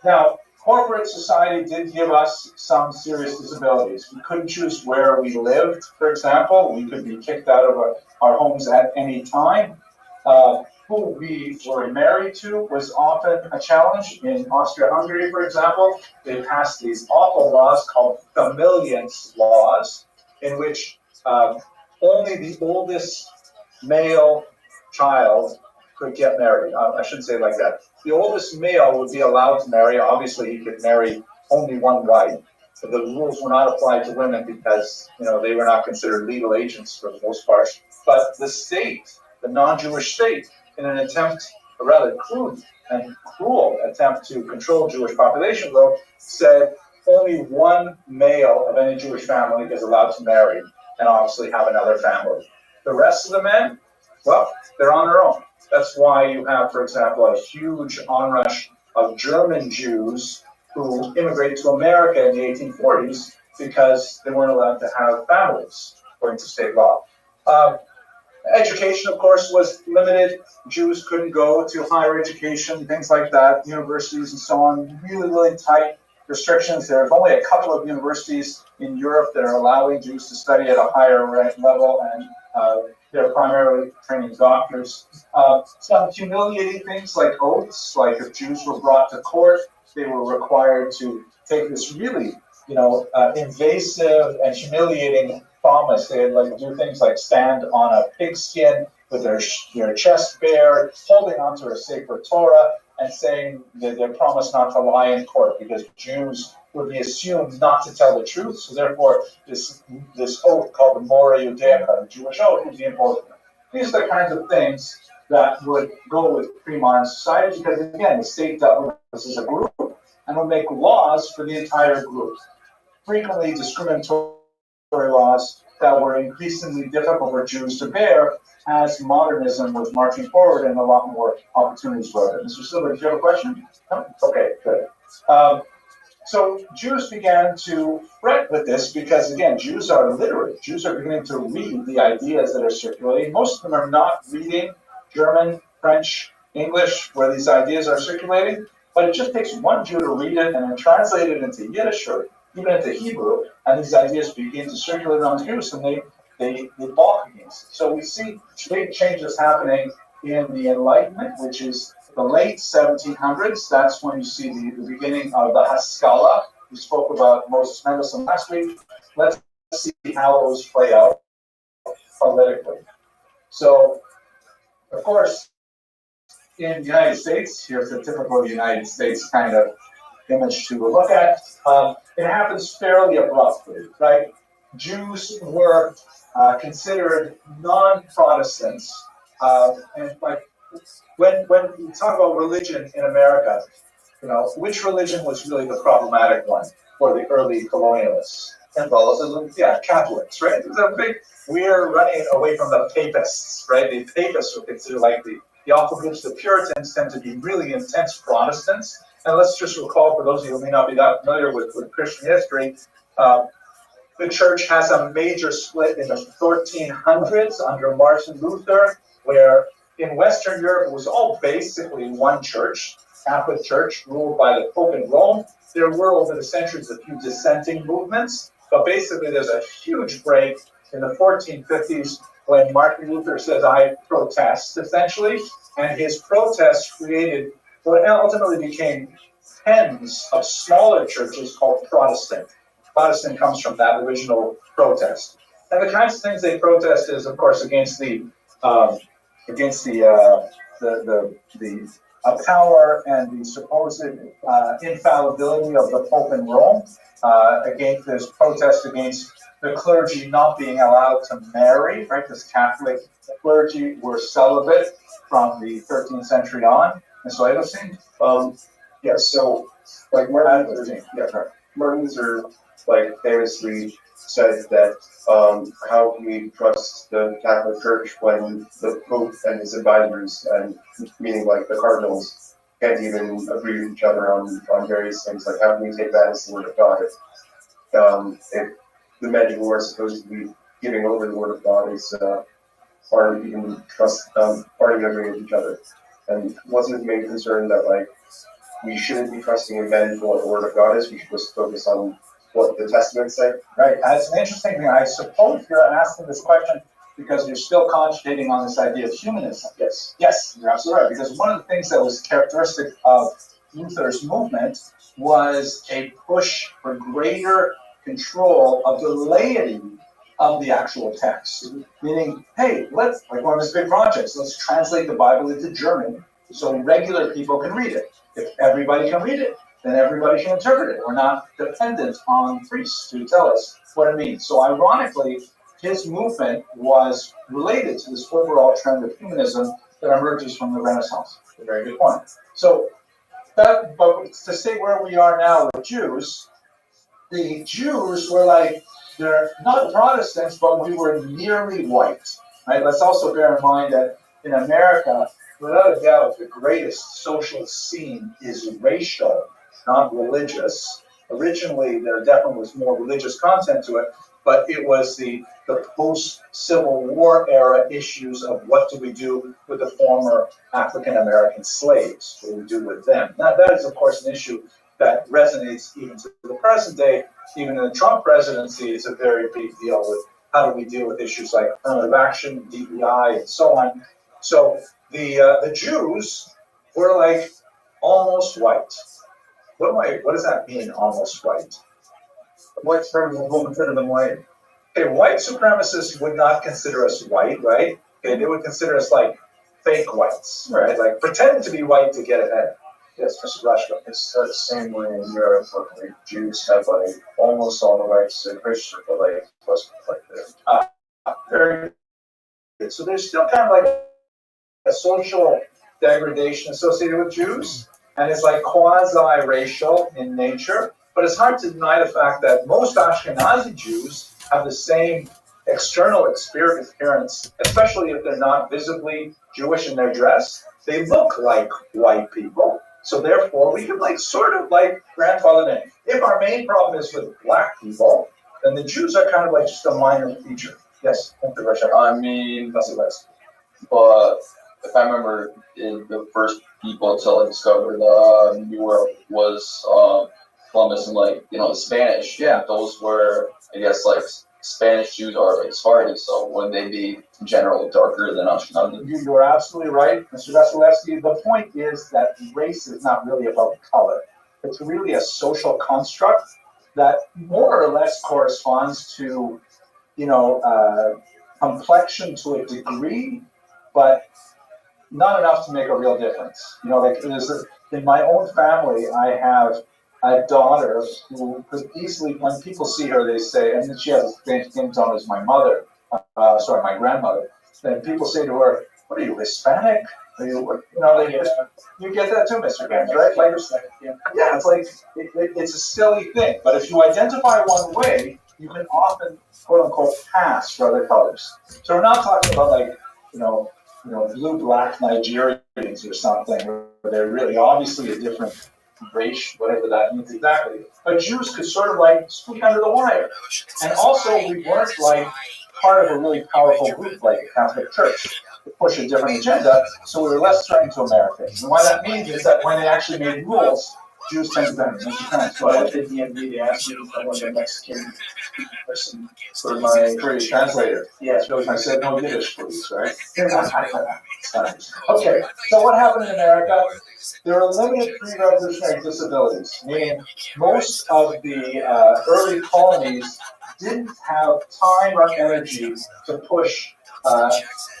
Now, corporate society did give us some serious disabilities. We couldn't choose where we lived, for example. We could be kicked out of our homes at any time. Who we were married to was often a challenge. In Austria-Hungary, for example, they passed these awful laws called familiance laws, in which only the oldest male child could get married. I shouldn't say it like that. The oldest male would be allowed to marry. Obviously, he could marry only one wife. So the rules were not applied to women because they were not considered legal agents for the most part. But the state, the non-Jewish state, in an attempt, a rather crude and cruel attempt to control Jewish population growth, said only one male of any Jewish family is allowed to marry and obviously have another family. The rest of the men, well, they're on their own. That's why you have, for example, a huge onrush of German Jews who immigrated to America in the 1840s because they weren't allowed to have families according to state law. Education, of course, was limited. Jews couldn't go to higher education, things like that, universities and so on. Really, really tight restrictions. There's only a couple of universities in Europe that are allowing Jews to study at a higher level, and they're primarily training doctors. Some humiliating things like oaths, like if Jews were brought to court, they were required to take this really, invasive and humiliating promise. They'd do things like stand on a pigskin with their chest bare, holding onto a sacred Torah, and saying that they promise not to lie in court because Jews would be assumed not to tell the truth. So therefore, this oath called the Mora Judaica, the Jewish oath, would be imposed. These are the kinds of things that would go with pre-modern society because, again, the state dealt with this as a group and would make laws for the entire group. Frequently discriminatory laws that were increasingly difficult for Jews to bear as modernism was marching forward and a lot more opportunities were there. Mr. Silver, did you have a question? No? Okay, good. So Jews began to fret with this because, again, Jews are literate. Jews are beginning to read the ideas that are circulating. Most of them are not reading German, French, English, where these ideas are circulating, but it just takes one Jew to read it and then translate it into Yiddish or even into Hebrew, and these ideas begin to circulate around Jews, and they balk against it. So we see big changes happening in the Enlightenment, which is the late 1700s. That's when you see the beginning of the Haskalah. We spoke about Moses Mendelssohn last week. Let's see how those play out politically. So, of course, in the United States, here's the typical United States kind of image to look at. It happens fairly abruptly, right? Jews were considered non-Protestants, and like when we talk about religion in America, which religion was really the problematic one for the early colonialists? Catholicism, yeah, Catholics, right? We're running away from the papists, right? The papists were considered like the awful groups. The Puritans tend to be really intense Protestants. And let's just recall, for those of you who may not be that familiar with Christian history, the church has a major split in the 1300s under Martin Luther, where in Western Europe it was all basically one church, Catholic Church, ruled by the Pope in Rome. There were over the centuries a few dissenting movements, but basically there's a huge break in the 1450s when Martin Luther says, I protest, essentially, and his protest created what ultimately became tens of smaller churches called Protestant. Protestant comes from that original protest. And the kinds of things they protest is, of course, against the power and the supposed infallibility of the Pope in Rome. Against this protest against the clergy not being allowed to marry, right? Because Catholic clergy were celibate from the 13th century on. And so I don't think, yeah, so like Martin Luther, like famously said that how can we trust the Catholic Church when the Pope and his advisors, and meaning like the cardinals, can't even agree with each other on various things? Like how can we take that as the word of God if the men who are supposed to be giving over the word of God aren't even agreeing with each other? And wasn't it made concern that like we shouldn't be trusting in men for what the word of God is? We should just focus on what the Testament said. Right. It's an interesting thing. I suppose you're asking this question because you're still concentrating on this idea of humanism. Yes. Yes, you're absolutely right. Because one of the things that was characteristic of Luther's movement was a push for greater control of the laity of the actual text. Meaning, hey, let's, like one of his big projects, let's translate the Bible into German so regular people can read it. If everybody can read it, then everybody can interpret it. We're not dependent on priests to tell us what it means. So ironically, his movement was related to this overall trend of humanism that emerges from the Renaissance. A very good point. So, but to say where we are now with Jews, the Jews were like, they're not Protestants, but we were nearly white. Right? Let's also bear in mind that in America, without a doubt, the greatest social scene is racial, not religious. Originally, there definitely was more religious content to it, but it was the post-Civil War era issues of what do we do with the former African-American slaves? What do we do with them? Now, that is, of course, an issue that resonates even to the present day. Even in the Trump presidency, it's a very big deal with how do we deal with issues like affirmative action, DEI, and so on. So the Jews were like almost white. What does that mean, almost white? White supremacists will consider them white. Okay, white supremacists would not consider us white, right? Okay, they would consider us like fake whites, right? Like pretend to be white to get ahead. Yes, Mr. Rushko. It's the same way in Europe where like Jews have like almost all the rights to Christians, but like wasn't like that. Very good. So there's still kind of like a social degradation associated with Jews, and it's like quasi-racial in nature. But it's hard to deny the fact that most Ashkenazi Jews have the same external appearance, especially if they're not visibly Jewish in their dress. They look like white people. So therefore, we can like sort of like grandfather them. If our main problem is with black people, then the Jews are kind of like just a minor feature. Yes, I mean, that's the best. But if I remember, the first people to like discover the New World was Columbus and like the Spanish. Yeah, those were, I guess, like Spanish Jews are like Sephardi, so wouldn't they be in general darker than Ashkenazi? You are absolutely right, Mr. Vasilevsky. The point is that race is not really about color. It's really a social construct that more or less corresponds to, complexion to a degree, but not enough to make a real difference. In my own family, I have a daughter who could easily, when people see her, they say, and she has the same skin tone as my mother, my grandmother. And people say to her, "What are you, Hispanic? Are you, you get that too, Mr. Gaines, right?" Like, yeah, it's like it's a silly thing. But if you identify one way, you can often, quote unquote, pass for other colors. So we're not talking about like, blue-black Nigerians or something, where they're really obviously a different race, whatever that means exactly. But Jews could sort of like squeak under the wire. And also, we weren't like part of a really powerful group like the Catholic Church to push a different agenda, so we were less threatening to Americans. And what that means is that when they actually made rules Jews tend to benefit from France. So I did DMV, they asked me if I wanted a Mexican person For my British translator. Yes. I said, no Yiddish, please, right? Okay, so what happened in America? There are limited pre-revolutionary disabilities, meaning most of the early colonies didn't have time or energy to push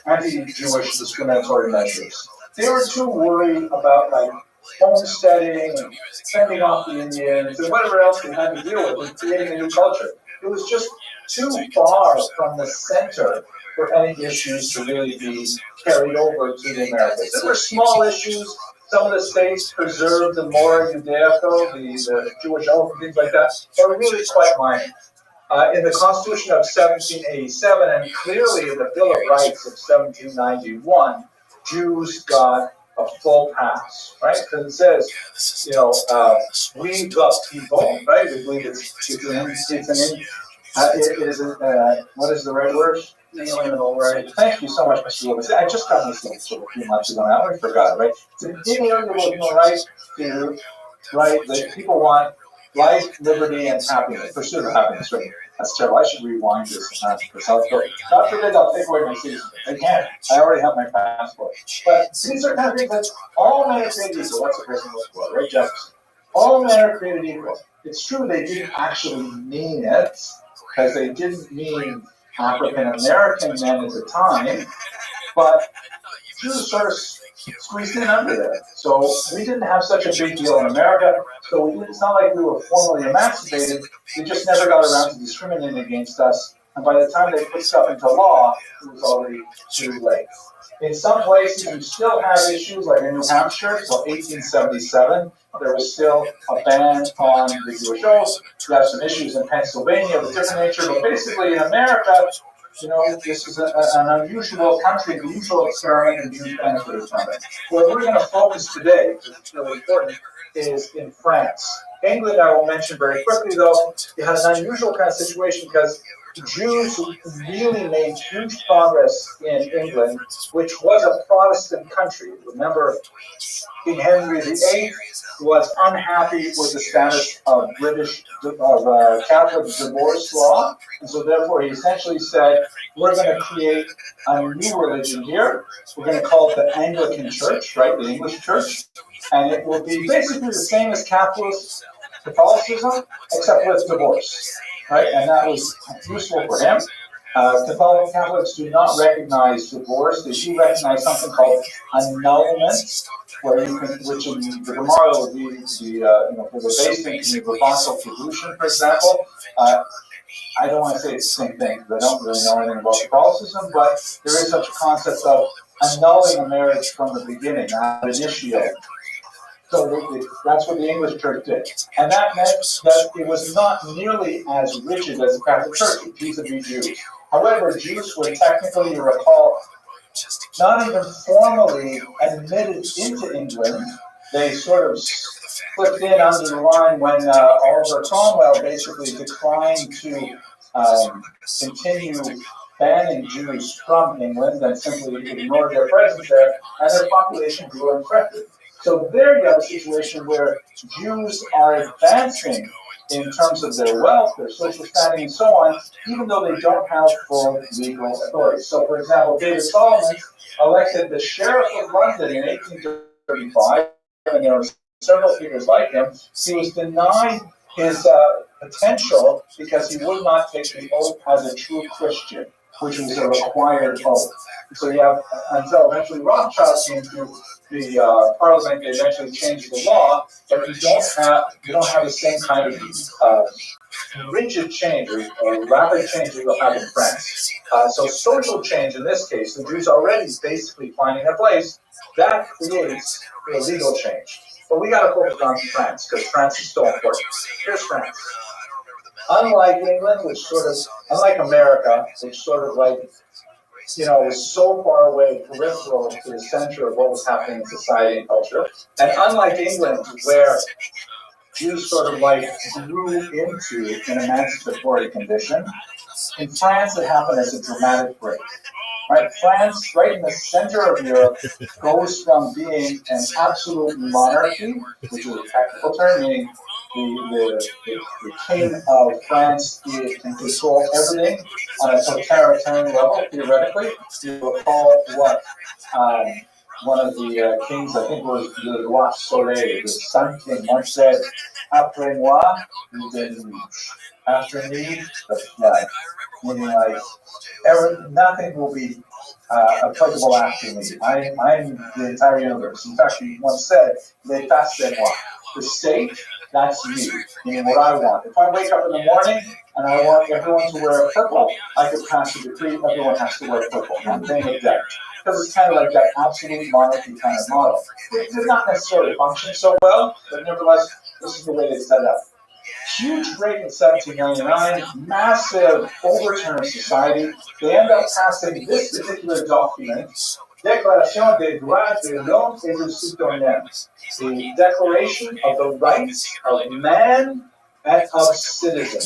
anti-Jewish discriminatory measures. They were too worried about like homesteading and fending off the Indians and whatever else they had to deal with and creating a new culture. It was just too far from the center for any issues to really be carried over to the Americas. There were small issues. Some of the states preserved the Mora Judaico, the Jewish oath and things like that, but really quite minor. In the Constitution of 1787 and clearly in the Bill of Rights of 1791, Jews got a full pass, right? Because it says, we the people, right? We believe what is the right word? Inalienable right. Thank you so much, Mr. Lewis. I just got this thing a few months ago, and I already forgot, right? It's an inalienable human right to, right, that people want life, liberty, and happiness, pursuit of happiness, right? That's terrible. I should rewind this because I'll go. God forbid I'll take away my citizenship. I can't. I already have my passport. But these are kind of things that all men are created equal. That's the person was for, right, Jefferson? All men are created equal. It's true they didn't actually mean it, because they didn't mean African American men at the time, but Jews sort of squeezed in under there. So we didn't have such a big deal in America, so it's not like we were formally emancipated, they just never got around to discriminating against us, and by the time they put stuff into law, it was already too late. In some places, we still have issues, like in New Hampshire, until 1877, there was still a ban on the Jewish oath. We have some issues in Pennsylvania of a different nature, but basically in America, this is an unusual country, the usual experiment, and Jews benefited from it. Where we're going to focus today, which is really important, is in France. England, I will mention very quickly, though, it had an unusual kind of situation because Jews really made huge progress in England, which was a Protestant country. Remember, King Henry VIII was unhappy with the status of Catholic divorce law, and so therefore he essentially said, we're going to create a new religion here. We're going to call it the Anglican Church, right, the English Church, and it will be basically the same as Catholicism, except with divorce. Right, and that was useful for him. Catholics do not recognize divorce. They do recognize something called annulment, where you can, which in the Gemara would be for the basic can be reversal solution, for example. I don't want to say it's the same thing because I don't really know anything about Catholicism, but there is such a concept of annulling a marriage from the beginning, ab initio. So that's what the English Church did. And that meant that it was not nearly as rigid as the Catholic Church vis-a-vis Jews. However, Jews were technically, you recall, not even formally admitted into England. They sort of slipped in under the line when Oliver Cromwell basically declined to continue banning Jews from England and simply ignored their presence there, and their population grew uncorrected. So there you have a situation where Jews are advancing in terms of their wealth, their social standing, and so on, even though they don't have full legal authority. So, for example, David Solomon elected the Sheriff of London in 1835, and there were several figures like him. He was denied his potential because he would not take the oath as a true Christian, which was a required oath. So you have, until eventually Rothschild came through the parliament, they eventually changed the law, but you don't have the same kind of rigid change or rapid change that you'll have in France. So social change in this case, the Jews already basically finding a place, that creates the legal change. But we got to focus on France because France is so important. Here's France. Unlike England, unlike America, which sort of like, was so far away, peripheral to the center of what was happening in society and culture. And unlike England, where Jews sort of like grew into an emancipatory condition, in France it happened as a dramatic break. Right? France, right in the center of Europe, goes from being an absolute monarchy, which is a technical term, meaning the king of France can control everything on a totalitarian level, theoretically. You recall what one of the kings, I think it was the Roi Soleil, the Sun King, once said, "Après moi, after me, the flood." Meaning like, nothing will be applicable after me. I'm the entire universe. In fact, he once said, "Les passez-moi." The state, that's me, meaning what I want. If I wake up in the morning and I want everyone to wear purple, I could pass a decree, everyone has to wear purple. I'm paying a debt. Because it's kind of like that absolute monarchy kind of model. It did not necessarily function so well, but nevertheless, this is the way they set it up. Huge break in 1799, massive overturn of society. They end up passing this particular document, Déclaration des droits de l'homme et du citoyen, the Declaration of the Rights of Man and of Citizen.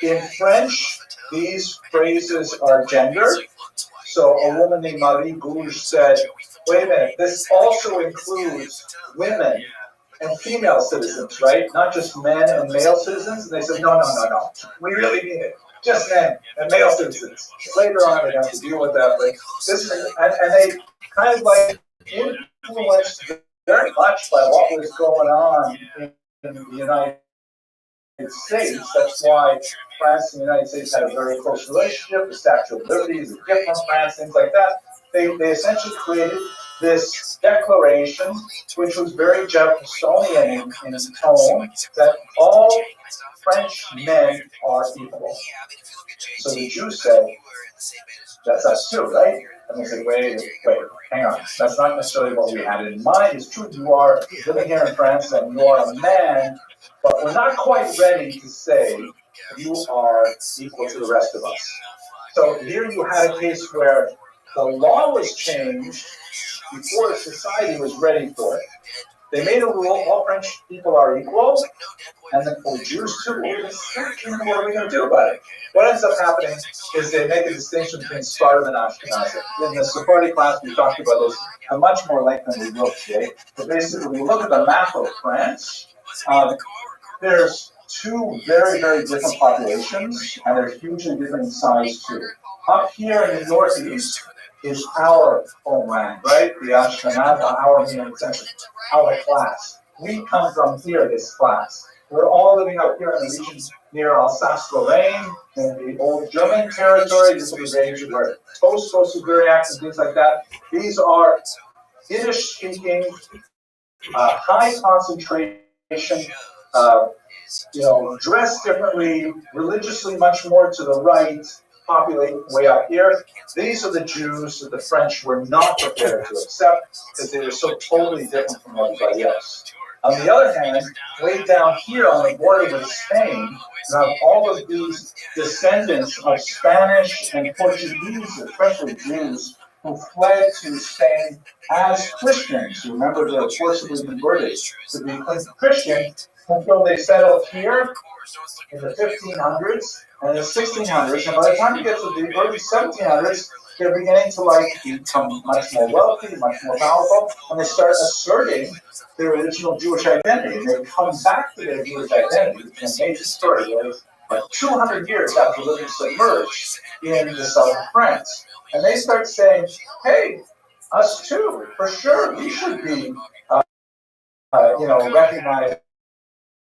In French, these phrases are gendered. So a woman named Marie Gouge said, wait a minute, this also includes women and female citizens, right? Not just men and male citizens. And they said, no. We really mean it. Just men and male citizens. Later on, they have to deal with that. But this, and they kind of like influenced very much by what was going on in the United States. That's why France and the United States had a very close relationship. The Statue of Liberty is a gift from France, things like that. They essentially created this declaration, which was very Jeffersonian in tone, that all French men are equal. So the Jews said, that's us too, right? And they said, wait, hang on. That's not necessarily what we had in mind. It's true, you are living here in France and you are a man, but we're not quite ready to say you are equal to the rest of us. So here you had a case where the law was changed before society was ready for it. They made a rule, all French people are equal, and then for Jews too, wait a second, what are we going to do about it? What ends up happening is they make a distinction between Spartan and Ashkenazi. In the Sephardi class, we talked about this at much more length than we will today. But basically, when you look at the map of France, there's two very, very different populations, and they're hugely different in size too. Up here in the northeast is our homeland, right? The Ashkenaz, our class. We come from here, this class. We're all living out here in the region near Alsace-Lorraine, in the old German territory. This is the range where Post-Siberiaks and things like that. These are Yiddish-speaking, high concentration, dressed differently, religiously much more to the right, populate way up here. These are the Jews that the French were not prepared to accept because they were so totally different from everybody else. On the other hand, way down here on the border with Spain, you have all of these descendants of Spanish and Portuguese, especially Jews, who fled to Spain as Christians. Remember, they're forcibly converted to be Christian until they settled here in the 1500s and the 1600s. And by the time you get to the early 1700s, they're beginning to become much more wealthy, much more powerful, and they start asserting their original Jewish identity. They come back to their Jewish identity, which is an amazing story. Like 200 years after living submerged in the south of France. And they start saying, hey, us too, for sure, we should be, recognized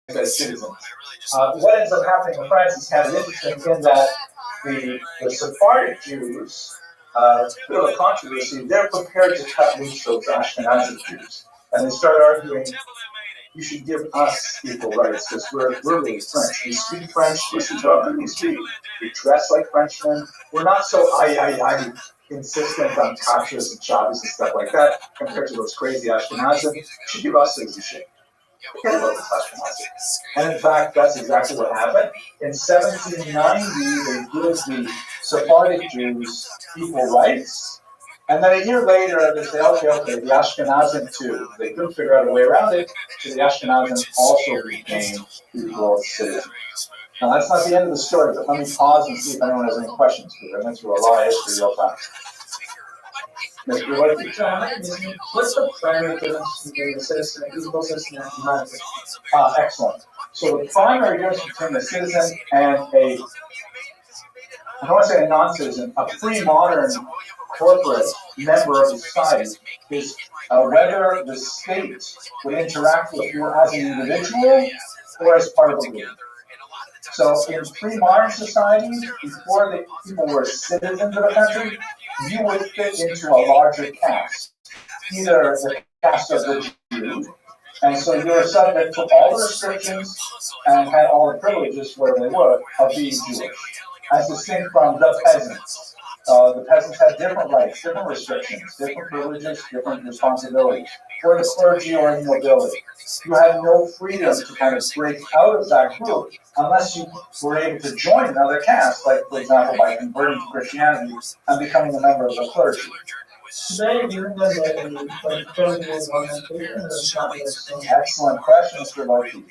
as citizens. What ends up happening in France is kind of interesting in that the Sephardic Jews, bit of a controversy, they're prepared to cut loose those Ashkenazi Jews. And they start arguing, you should give us equal rights because we're really French. We speak French, this is what we speak. We dress like Frenchmen. We're not so insistent on kashas and Shabbos and stuff like that compared to those crazy Ashkenazim. You should give us citizenship. Forget about this Ashkenazi. And in fact, that's exactly what happened. In 1790, they give the Sephardic Jews equal rights. And then a year later, they say, okay, the Ashkenazim too. They couldn't figure out a way around it, so the Ashkenazim also became equal citizens. Now, that's not the end of the story, but let me pause and see if anyone has any questions, because I went through a lot of history real fast. Mr. Lucky? What's the primary difference between the citizen, equal citizen, and non-citizen? Excellent. So the primary difference between a citizen and I don't want to say a non-citizen, a pre-modern corporate member of the society is whether the state would interact with you as an individual or as part of a group. So in pre-modern societies, before the people were citizens of a country, you would fit into a larger caste, either the caste of the Jew, and so you were subject to all the restrictions and had all the privileges where they were of being Jewish, as distinct from the peasants. The peasants had different rights, different restrictions, different privileges, different responsibilities, or the clergy or the nobility. You had no freedom to kind of break out of that group unless you were able to join another caste, like, for example, by converting to Christianity and becoming a member of the clergy. Today, do you think that Excellent question, Mr. Loki.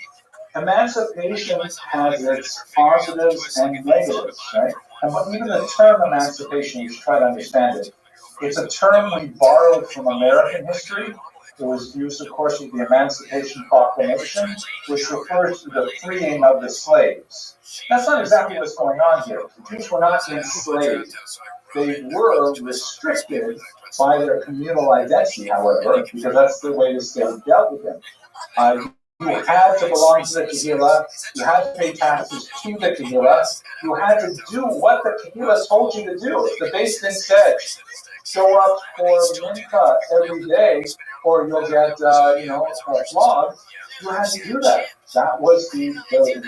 Emancipation has its positives and negatives, right? And even the term emancipation, you should try to understand it. It's a term we borrowed from American history. It was used, of course, with the Emancipation Proclamation, which refers to the freeing of the slaves. That's not exactly what's going on here. The Jews were not enslaved. They were restricted by their communal identity, however, because that's the way the state dealt with them. You had to belong to the Kehillah, you had to pay taxes to the Kehillah, you had to do what the Kehillah told you to do. If the Beis Din said, show up for mincha every day, or you'll get, flogged, you had to do that. That was the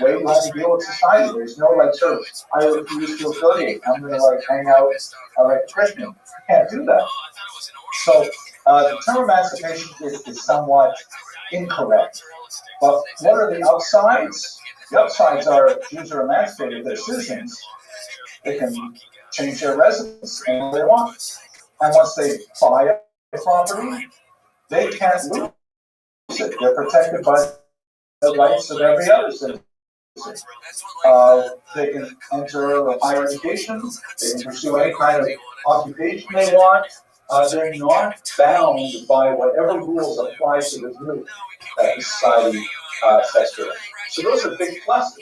way you had to deal with society. There's no, sort of, I refuse to affiliate, I'm going to, hang out like a Christian. You can't do that. So, the term emancipation is somewhat incorrect. But what are the upsides? The upsides are Jews are emancipated, they're citizens. They can change their residence anywhere they want. And once they buy a property, they can't lose it. They're protected by the rights of every other citizen. They can enter a higher education, they can pursue any kind of occupation they want. They're not bound by whatever rules apply to the group that society sets for them. So those are big pluses.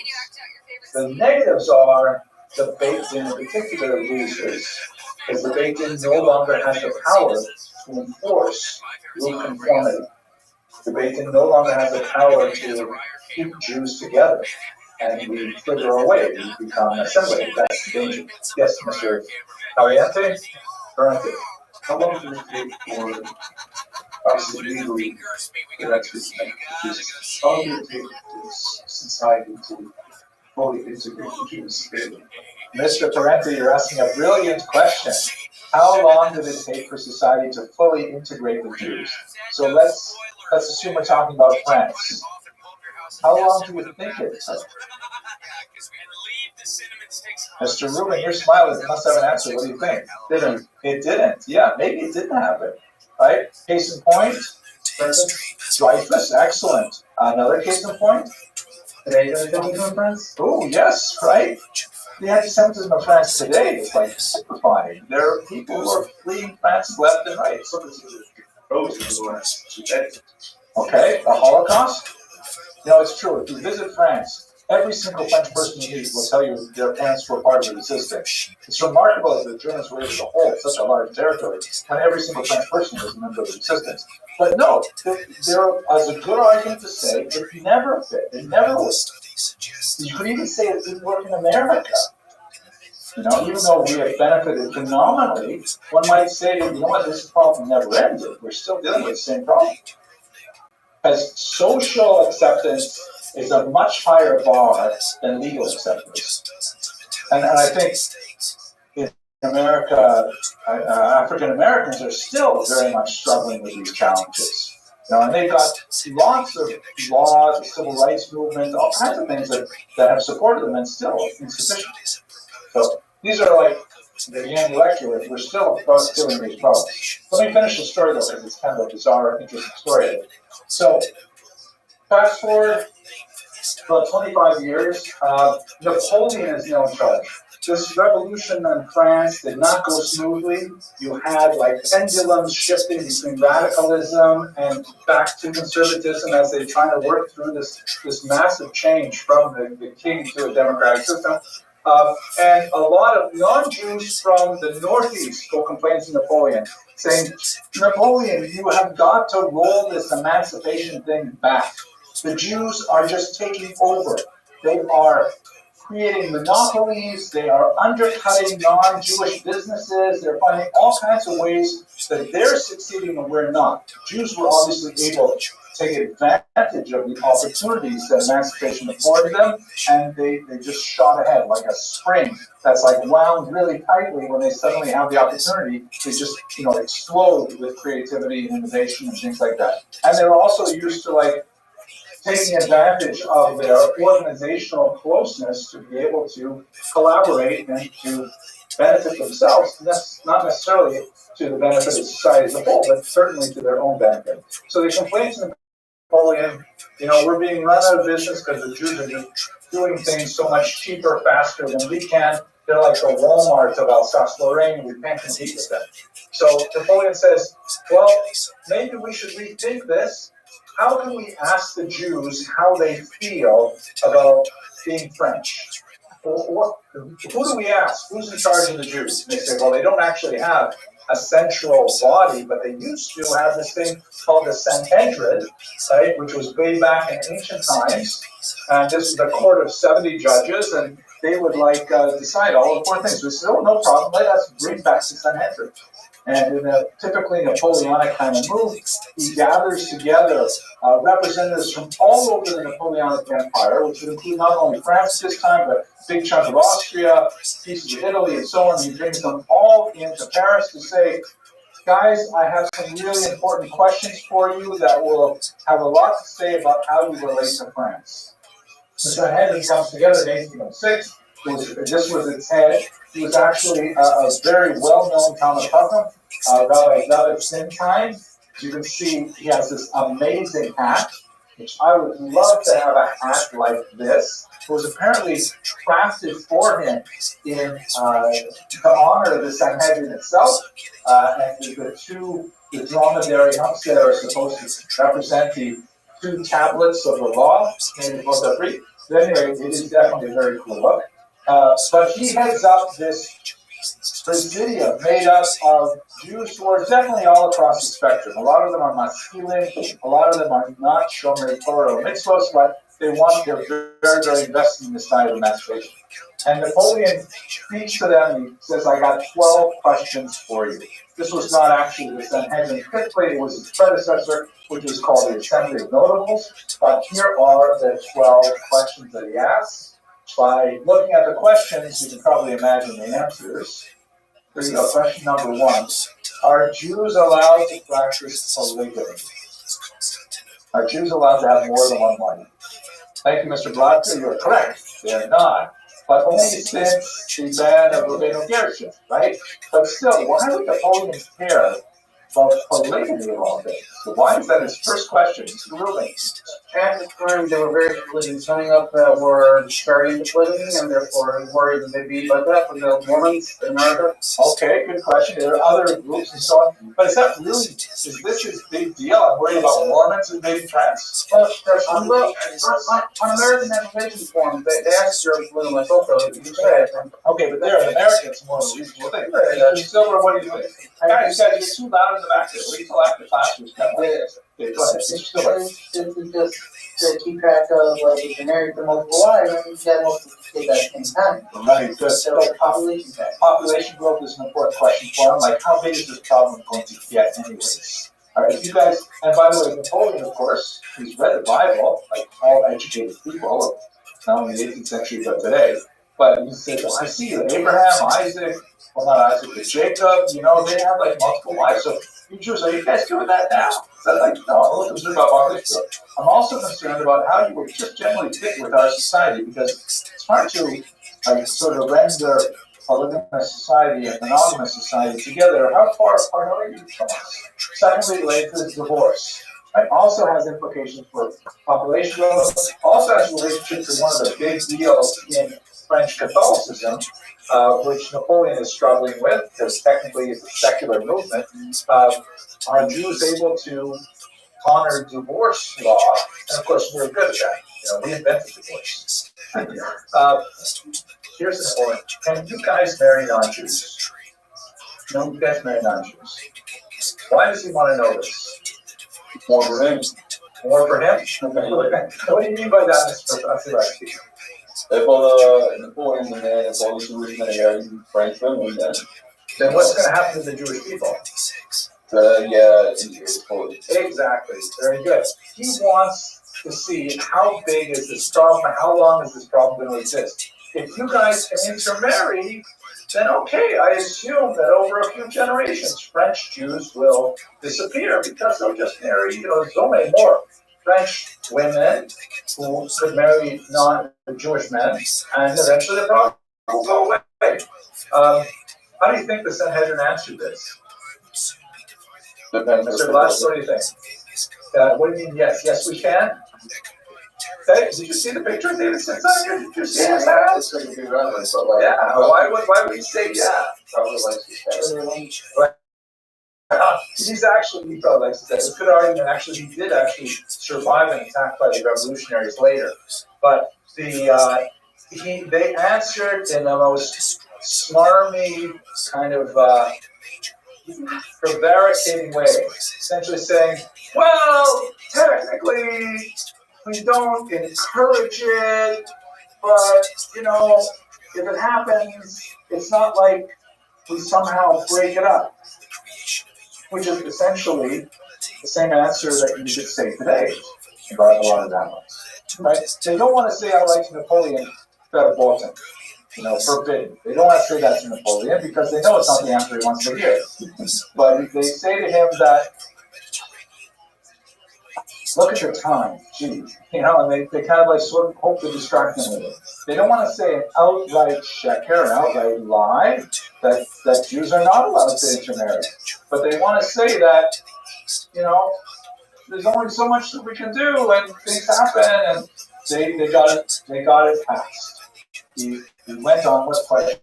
The negatives are the Beit Din in particular loses, because the Beit Din no longer has the power to enforce rule conformity. The Beit Din no longer has the power to keep Jews together, and we further away, we become assembly. That's the danger. Yes, Mr. Caliente? Currently. How long does it take for us legally to actually make Jesus? How long does it take for society to fully integrate the Jews? Mr. Parenti, you're asking a brilliant question. How long did it take for society to fully integrate the Jews? So let's assume we're talking about France. How long do you think it took? Mr. Rubin, you're smiling. You must have an answer. What do you think? It didn't. Yeah, maybe it didn't happen. Right? Case in point, Dreyfus. Excellent. Another case in point? Oh, yes, right? The anti-Semitism of France today is stupefying. There are people who are fleeing France left and right. Okay, the Holocaust? It's true. If you visit France, every single French person you meet will tell you their parents were part of the resistance. It's remarkable that the Germans were able to hold such a large territory when every single French person was a member of the resistance. But no, there is a good argument to say it never fit. It never was. You could even say it didn't work in America. Even though we have benefited phenomenally, one might say, this problem never ended. We're still dealing with the same problem. Because social acceptance is a much higher bar than legal acceptance. And I think in America, African Americans are still very much struggling with these challenges. And they've got lots of laws, the civil rights movement, all kinds of things that have supported them and still insufficient. So these are the young lecturers, we're still dealing with these problems. Let me finish the story though, because it's kind of a bizarre, interesting story. So, fast forward about 25 years, Napoleon is now in charge. This revolution in France did not go smoothly. You had like pendulums shifting between radicalism and back to conservatism as they try to work through this massive change from the king to a democratic system. And a lot of non-Jews from the Northeast go complain to Napoleon, saying, Napoleon, you have got to roll this emancipation thing back. The Jews are just taking over. They are creating monopolies, they are undercutting non-Jewish businesses, they're finding all kinds of ways that they're succeeding and we're not. Jews were obviously able to take advantage of the opportunities that emancipation afforded them, and they just shot ahead like a spring that's like wound really tightly. When they suddenly have the opportunity, they just explode with creativity and innovation and things like that. And they're also used to like taking advantage of their organizational closeness to be able to collaborate and to benefit themselves, not necessarily to the benefit of society as a whole, but certainly to their own benefit. So they complain to Napoleon, we're being run out of business because the Jews are just doing things so much cheaper, faster than we can. They're like the Walmart of Alsace-Lorraine, we can't compete with them. So Napoleon says, well, maybe we should rethink this. How can we ask the Jews how they feel about being French? Who do we ask? Who's in charge of the Jews? And they say, well, they don't actually have a central body, but they used to have this thing called the Sanhedrin, right, which was way back in ancient times. And this is the court of 70 judges, and they would decide all important things. We said, oh, no problem, let us bring back the Sanhedrin. And in a typically Napoleonic kind of move, he gathers together representatives from all over the Napoleonic Empire, which would include not only France this time, but a big chunk of Austria, pieces of Italy, and so on. He brings them all into Paris to say, guys, I have some really important questions for you that will have a lot to say about how you relate to France. The Sanhedrin comes together in 1806. This was its head. He was actually a very well-known Talmud Chacham, Rabbi Simkind. As you can see, he has this amazing hat, which I would love to have a hat like this. It was apparently crafted for him in to honor the Sanhedrin itself, and the dromedary humps that are supposed to represent the 2 tablets of the law, named Moshe. So anyway, it is definitely a very cool look. But he heads up this presidium made up of Jews who are definitely all across the spectrum. A lot of them are masculine, a lot of them are not Shomer Torah or mitzvos, but they're very, very invested in this side of emancipation. And Napoleon speaks to them and he says, I got 12 questions for you. This was not actually the Sanhedrin. Typically, it was his predecessor, which was called the Assembly of Notables. But here are the 12 questions that he asks. By looking at the questions, you can probably imagine the answers. Here you go. Question number 1. Are Jews allowed to practice polygamy? Are Jews allowed to have more than one wife? Thank you, Mr. Blatter. You're correct. They're not. But only since the ban of rabbinic gershon, right? But still, why would Napoleon care about polygamy of all this? So why is that his first question? It's ruling. At the time, there were various religions coming up that were starting into polygamy, and therefore worried that they'd be like that from the Mormons in America. Okay, good question. There are other groups and so on. But is this his big deal? I'm worried about Mormons invading trans? Well, on American Nationalization forms, they asked your political myself, okay, but they're Americans more reasonable thing. Silver, what do you think? Guys, you're too loud in the back there. Wait till after class. Go ahead. It's just to keep track of if you're married for multiple wives, you got multiple kids at the same time. Right, good. So population growth is an important question for him. Like, how big is this problem going to get anyways? All right, you guys, and by the way, Napoleon, of course, he's read the Bible, like all educated people, not only the 18th century, but today. But he said, well, I see that Abraham, Isaac, well, not Isaac, but Jacob, they have like multiple wives. So you Jews, are you guys doing that now? So like, no, I'm a little concerned about population growth. I'm also concerned about how you would just generally fit with our society, because it's hard to sort of render polygamous society and monogamous society together. How far apart are you from us? Secondly, related to divorce. Right? Also has implications for population growth. Also has relationship to one of the big deals in French Catholicism, which Napoleon is struggling with, because technically it's a secular movement. Are Jews able to honor divorce law? And of course, we're good at that. We invented divorce. Here's an point. Can you guys marry non-Jews? No, you guys marry non-Jews. Why does he want to know this? More for him. More for him? What do you mean by that, Mr. Vasilevsky? If all the Napoleon and if all the Jewish men are marrying French women, then what's going to happen to the Jewish people? Exactly. Very good. He wants to see how big is this problem and how long is this problem going to exist. If you guys can intermarry, then okay, I assume that over a few generations, French Jews will disappear because they'll just marry, so many more French women who could marry non-Jewish men, and eventually the problem will go away. How do you think the Sanhedrin answered this? Mr. Glass, what do you think? What do you mean, yes, we can? Okay, did you see the picture David sits on here? Did you see his hands? Yeah, why would he say yeah? He's actually, he probably likes to say, it's a good argument, actually, he did actually survive an attack by the revolutionaries later. But they answered in the most smarmy, kind of prevaricating way, essentially saying, well, technically, we don't encourage it, but, if it happens, it's not like we somehow break it up, which is essentially the same answer that you could say today about a lot of rabbis. Right? They don't want to say, I like Napoleon verboten, forbidden. They don't want to say that to Napoleon because they know it's not the answer he wants to hear. But they say to him that, look at your time, gee, and they kind of sort of hope to distract him with it. They don't want to say an outright sheker, an outright lie, that Jews are not allowed to intermarry. But they want to say that, there's only so much that we can do and things happen, and they got it passed. He went on with question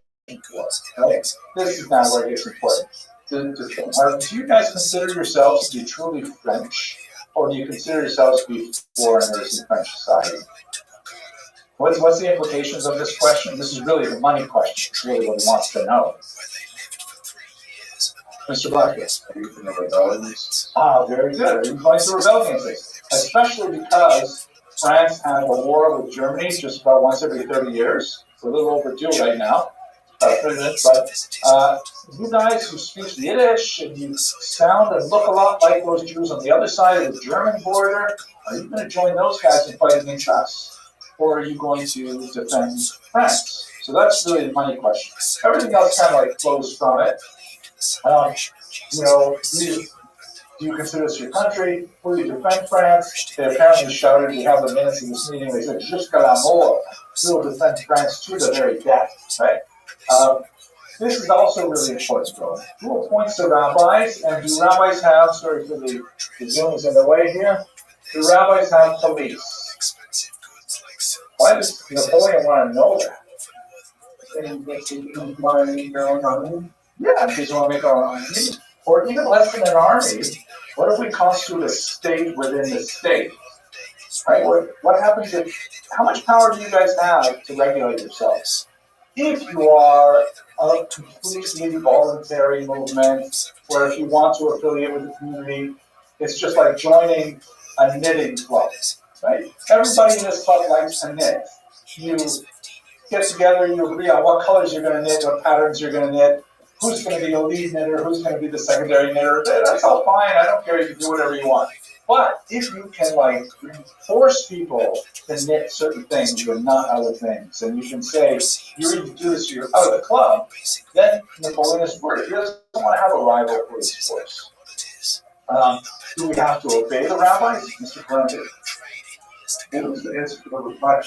was. Okay? This is now where it gets important. Do you guys consider yourselves to be truly French? Or do you consider yourselves to be foreigners in French society? What's the implications of this question? This is really the money question. It's really what he wants to know. Mr. Blackett. Are you familiar with rebellions? Very good. Are you going to rebel against this? Especially because France had a war with Germany just about once every 30 years. It's a little overdue right now. But you guys who speak Yiddish and you sound and look a lot like those Jews on the other side of the German border, are you going to join those guys and fight against us? Or are you going to defend France? So that's really the money question. Everything else kind of flows from it. Do you consider this your country? Will you defend France? They apparently shouted, we have the minutes of this meeting, they said, jusqu'à la mort, we will defend France to the very death, right? This is also really important, though. Who appoints the rabbis, and do rabbis have, sorry for the Zoom is in the way here, do rabbis have police? Why does Napoleon want to know that? Yeah, because we want to make our own army. Or even less than an army, what if we constitute a state within the state? Right? What happens how much power do you guys have to regulate yourselves? If you are a completely voluntary movement, where if you want to affiliate with the community, it's just like joining a knitting club, right? Everybody in this club likes to knit. You get together, you agree on what colors you're going to knit, what patterns you're going to knit, who's going to be the lead knitter, who's going to be the secondary knitter. That's all fine. I don't care. You can do whatever you want. But if you can force people to knit certain things and not other things, and you can say, you need to do this or you're out of the club, then Napoleon is worried. He doesn't want to have a rival police force. Do we have to obey the rabbis? Mr. Clement? What was the answer for number 5?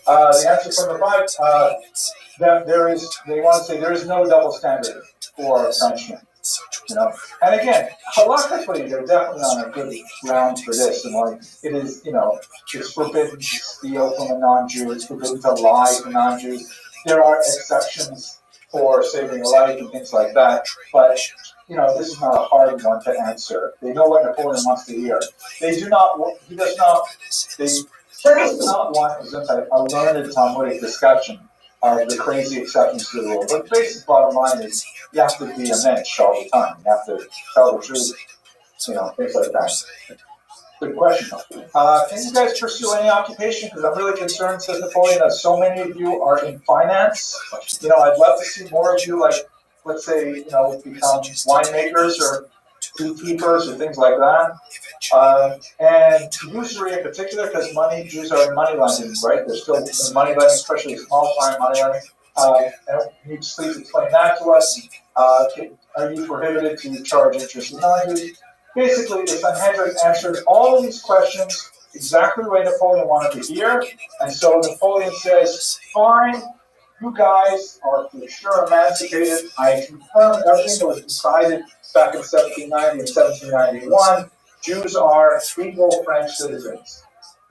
The answer for number 5, they want to say there is no double standard for Frenchmen. You know, and again, halakhically, they're definitely on a good ground for this. And like, it is, you know, it's forbidden to steal from a non-Jew. It's forbidden to lie to non-Jews. There are exceptions for saving a life and things like that. But you know, this is not a hard one to answer. They know what Napoleon wants to hear. They do not. He does not. They does not want a learned Talmudic discussion of the crazy exceptions to the rule. But the basic bottom line is you have to be a mensch all the time. You have to tell the truth, you know, things like that. Good question. Can you guys pursue any occupation? Because I'm really concerned, says Napoleon, that so many of you are in finance. You know, I'd love to see more of you, like, let's say, you know, become winemakers or beekeepers or things like that. And usury in particular, because Jews are in money lending, right? They're still in money lending, especially small-time money lending. And you just please explain that to us. Are you prohibited to charge interest in non-Jews? Basically, the Sanhedrin answered all of these questions exactly the way Napoleon wanted to hear. And so Napoleon says, fine, you guys are for sure emancipated. I confirm everything that was decided back in 1790 and 1791. Jews are equal French citizens.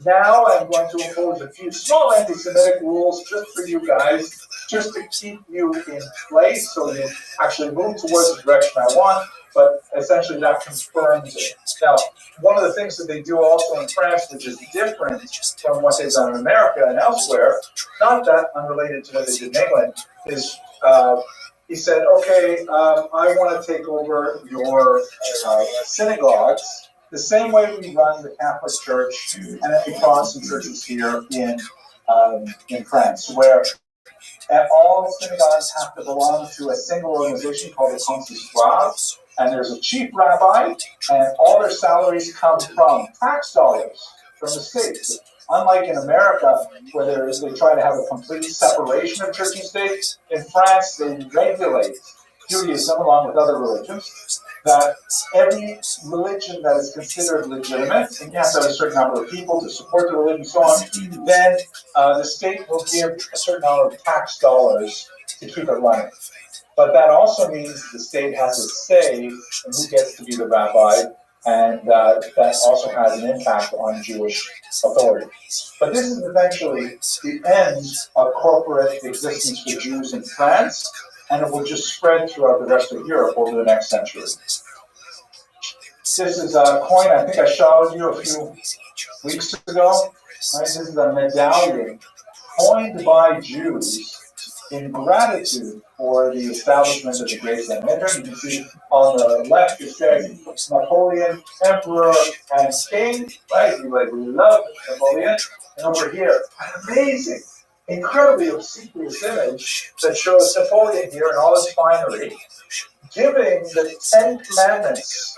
Now I'm going to impose a few small anti-Semitic rules just for you guys, just to keep you in place so you actually move towards the direction I want, but essentially that confirms it. Now, one of the things that they do also in France, which is different from what they've done in America and elsewhere, not that unrelated to what they did in England, is he said, okay, I want to take over your synagogues, the same way we run the Catholic Church and any Protestant churches here in France, where all synagogues have to belong to a single organization called the Consistoire, and there's a chief rabbi, and all their salaries come from tax dollars from the state. Unlike in America, where they try to have a complete separation of church and state, in France they regulate Judaism along with other religions, that every religion that is considered legitimate, and you have to have a certain number of people to support the religion and so on, then the state will give a certain amount of tax dollars to keep it running. But that also means the state has a say in who gets to be the rabbi, and that also has an impact on Jewish authority. But this is eventually the end of corporate existence for Jews in France, and it will just spread throughout the rest of Europe over the next century. This is a coin I think I showed you a few weeks ago. Right? This is a medallion coined by Jews in gratitude for the establishment of the Great Sanhedrin. You can see on the left it says Napoleon, Emperor and King. Right? We love Napoleon. And over here, an amazing, incredibly obsequious image that shows Napoleon here in all his finery, giving the 10 Commandments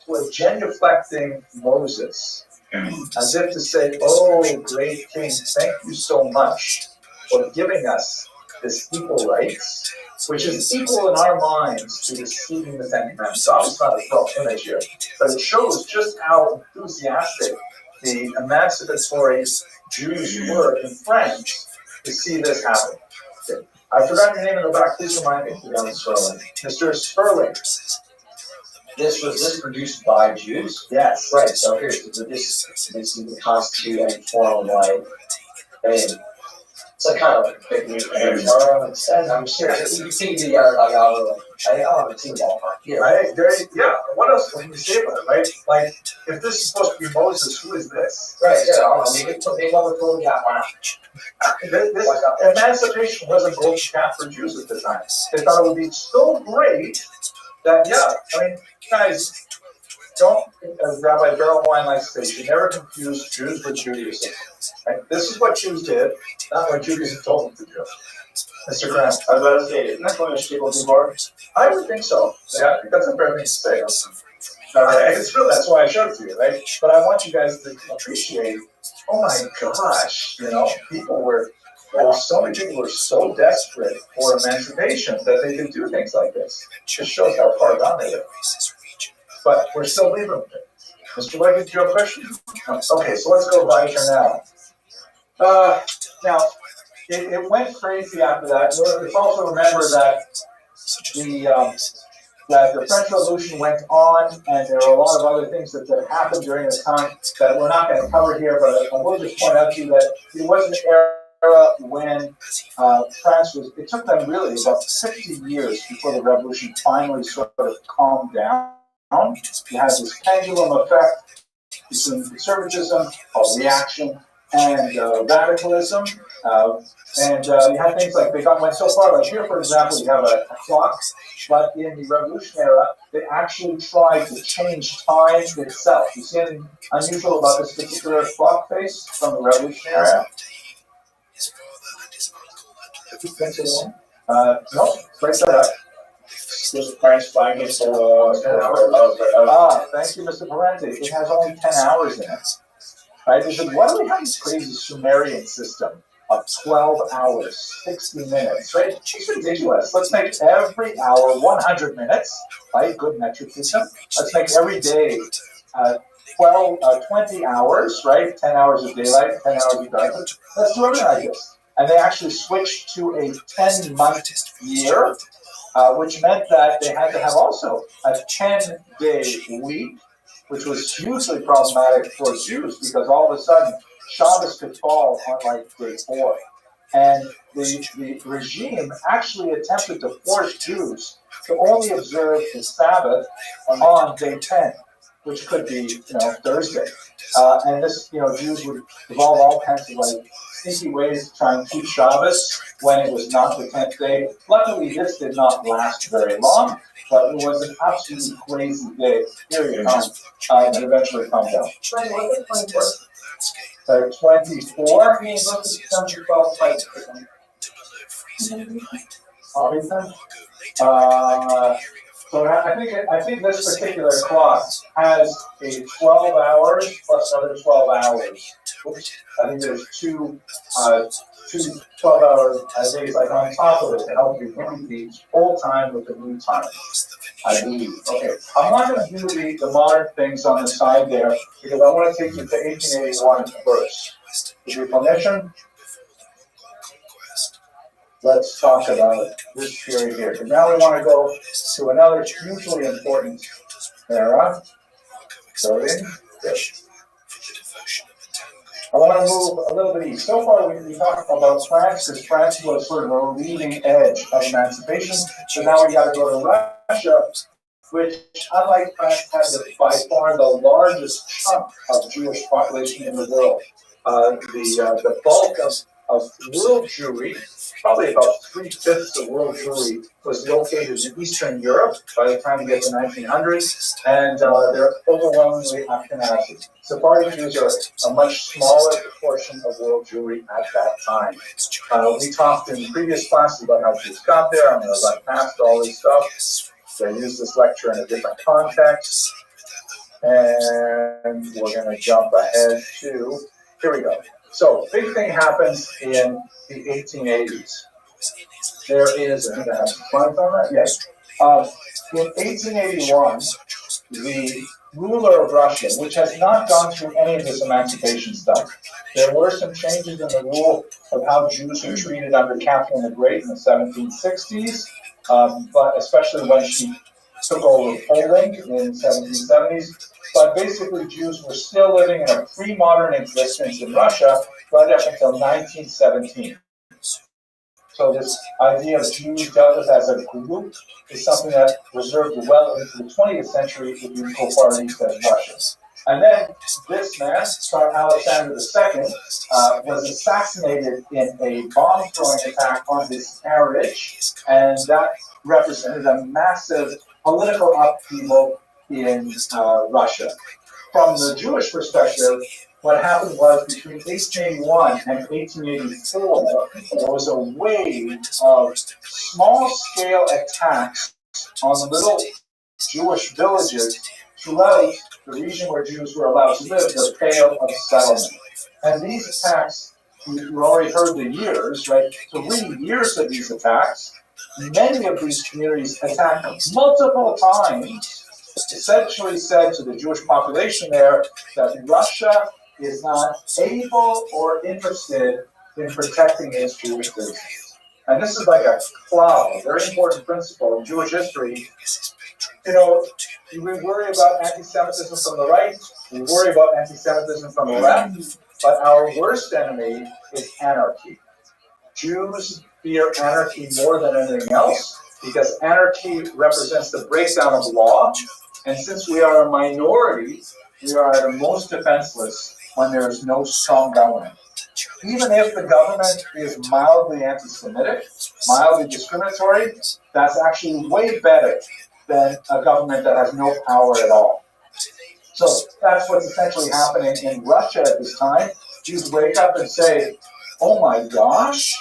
to a genuflecting Moses, as if to say, oh, great King, thank you so much for giving us this equal rights, which is equal in our minds to receiving the 10 Commandments. Obviously not a false image here, but it shows just how enthusiastic the emancipatory Jews were in France to see this happen. Okay. I forgot your name in the back. Please remind me, Mr. Sperling. This was produced by Jews? Yes. Right, so here, so this would constitute a form of like, it's a kind of like a big news. I'm serious. You can see the I have a team ballpark here. Right? Yeah. What else can you say about it, right? Like, if this is supposed to be Moses, who is this? Right, yeah, I mean, they love the gold cap, why not? This emancipation wasn't gold cap for Jews at the time. They thought it would be so great that, I mean, guys, don't, as Rabbi Beryl Wine likes to say, you never confuse Jews with Judaism. Right? This is what Jews did, not what Judaism told them to do. Mr. Grant. I was about to say, isn't that what people do more? I would think so. Yeah, that's a very mistake. It's real, that's why I showed it to you, right? But I want you guys to appreciate, oh my gosh, people were, so many people were so desperate for emancipation that they could do things like this. It just shows how far gone they were. But we're still leaving with it. Mr. Leggett, do you have a question? Okay, so let's go right here now. Now, it went crazy after that. Let's also remember that that the French Revolution went on, and there are a lot of other things that happened during the time that we're not going to cover here, but I will just point out to you that it was an era when France was, it took them really about 50 years before the revolution finally sort of calmed down. You had this pendulum effect between conservatism, reaction, and radicalism. And you had things like they went so far, like here, for example, you have a clock, but in the Revolution era, they actually tried to change time itself. You see anything unusual about this particular clock face from the Revolution era? No, right side up. This French flag is thank you, Mr. Parenti. It has only 10 hours in it. Right? They said, why do we have this crazy Sumerian system of 12 hours, 60 minutes, right? It's ridiculous. Let's make every hour 100 minutes, right? Good metric system. Let's make every day 20 hours, right? 10 hours of daylight, 10 hours of darkness. Let's do everything like this. And they actually switched to a 10-month year, which meant that they had to have also a 10-day week, which was hugely problematic for Jews because all of a sudden Shabbos could fall on like day 4. And the regime actually attempted to force Jews to only observe the Sabbath on day 10, which could be, Thursday. And this, Jews would evolve all kinds of like sneaky ways to try and keep Shabbos when it was not the 10th day. Luckily, this did not last very long, but it was an absolutely crazy period of time, and eventually calmed down. 24. So I think this particular clock has a 12 hours plus another 12 hours. Oops. I think there's two 12-hour days like on top of it to help you bring the old time with the new time. I believe. Okay. I'm not going to do the modern things on the side there because I want to take you to 1881 first. With your permission, let's talk about this period here. Because now we want to go to another hugely important era. Yes. I want to move a little bit east. So far, we talked about France, because France was sort of a leading edge of emancipation. So now we got to go to Russia, which, unlike France, has by far the largest chunk of Jewish population in the world. The bulk of world Jewry, probably about 3/5 of world Jewry, was located in Eastern Europe by the time we get to 1900s, and they're overwhelmingly Ashkenazi. Sephardi Jews are a much smaller proportion of world Jewry at that time. We talked in previous classes about how Jews got there. I'm going to run past all this stuff. So I use this lecture in a different context, and we're going to jump ahead to, here we go. So, big thing happens in the 1880s. There is, I think I have some slides on that, yes. In 1881, the ruler of Russia, which has not gone through any of this emancipation stuff, there were some changes in the rule of how Jews were treated under Catherine the Great in the 1760s, but especially when she took over Poland in the 1770s. But basically, Jews were still living in a pre-modern existence in Russia right up until 1917. So this idea of Jews dealt with as a group is something that preserved well into the 20th century if you go far east as Russia. And then this man, Tsar Alexander II, was assassinated in a bomb-throwing attack on his carriage, and that represented a massive political upheaval in Russia. From the Jewish perspective, what happened was between 1881 and 1884, there was a wave of small-scale attacks on little Jewish villages throughout the region where Jews were allowed to live, the Pale of Settlement. And these attacks, we've already heard the years, right? 3 years of these attacks. Many of these communities attacked multiple times, essentially said to the Jewish population there that Russia is not able or interested in protecting its Jewish citizens. And this is like a cloud, a very important principle in Jewish history. You know, we worry about anti-Semitism from the right, we worry about anti-Semitism from the left, but our worst enemy is anarchy. Jews fear anarchy more than anything else because anarchy represents the breakdown of law, and since we are a minority, we are the most defenseless when there is no strong government. Even if the government is mildly anti-Semitic, mildly discriminatory, that's actually way better than a government that has no power at all. So that's what's essentially happening in Russia at this time. Jews wake up and say, oh my gosh,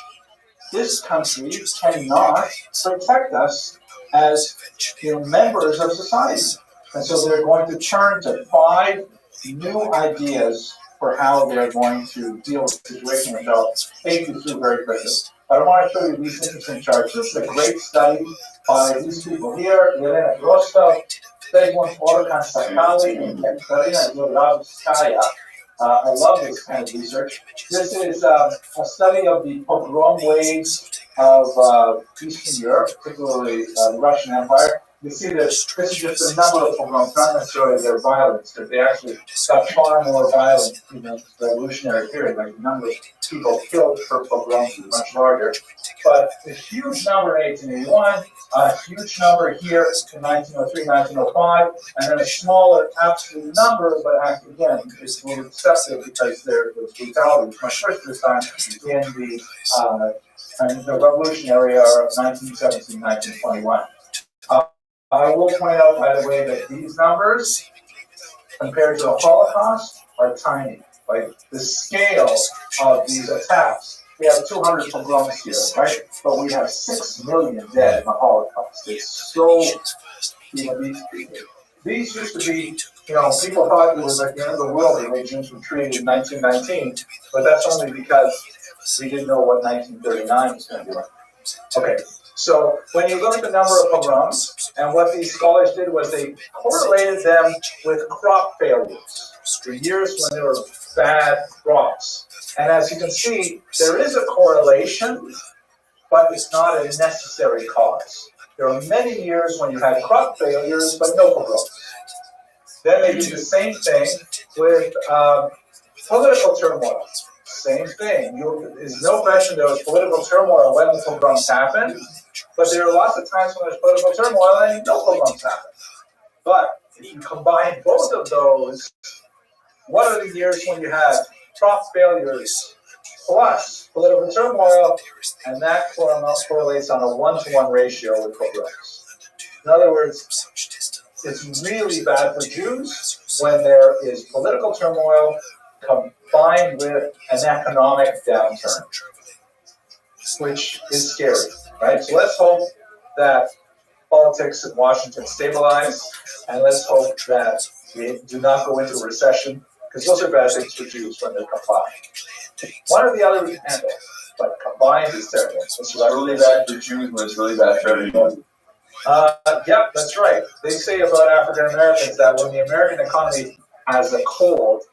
this country cannot protect us as members of society. And so they're going to turn to 5 new ideas for how they're going to deal with the situation, which I'll take you through very quickly. But I want to show you these interesting charts. This is a great study by these people here, Elena Grossfeld, Segmund Orkan-Sakali, and Katarina Zurabskaya. I love this kind of research. This is a study of the pogrom waves of Eastern Europe, particularly the Russian Empire. You see that this is just the number of pogroms, not necessarily their violence, because they actually got far more violent in the revolutionary period. Like the number of people killed per pogrom is much larger. But a huge number in 1881, a huge number here in 1903, 1905, and then a smaller absolute number, but actually, again, it's a little excessive because the brutality was much worse this time in the revolutionary era of 1917, 1921. I will point out, by the way, that these numbers, compared to the Holocaust, are tiny. Like the scale of these attacks, we have 200 pogroms here, right? But we have 6 million dead in the Holocaust. It's so, these used to be, people thought it was like the end of the world when the Jews were treated in 1919, but that's only because we didn't know what 1939 was going to be like. Okay. So when you look at the number of pogroms, and what these scholars did was they correlated them with crop failures, the years when there were bad crops. And as you can see, there is a correlation, but it's not a necessary cause. There are many years when you had crop failures, but no pogroms. Then they did the same thing with political turmoil. Same thing. There's no question there was political turmoil when the pogroms happened, but there are lots of times when there's political turmoil and no pogroms happen. But if you combine both of those, what are the years when you have crop failures plus political turmoil, and that correlates on a 1-to-1 ratio with pogroms. In other words, it's really bad for Jews when there is political turmoil combined with an economic downturn, which is scary, right? So let's hope that politics in Washington stabilize, and let's hope that we do not go into a recession, because those are bad things for Jews when they combine. One or the other we can handle, but combined is terrible. It's really bad for Jews, but it's really bad for everyone. Yep, that's right. They say about African Americans that when the American economy has a cold,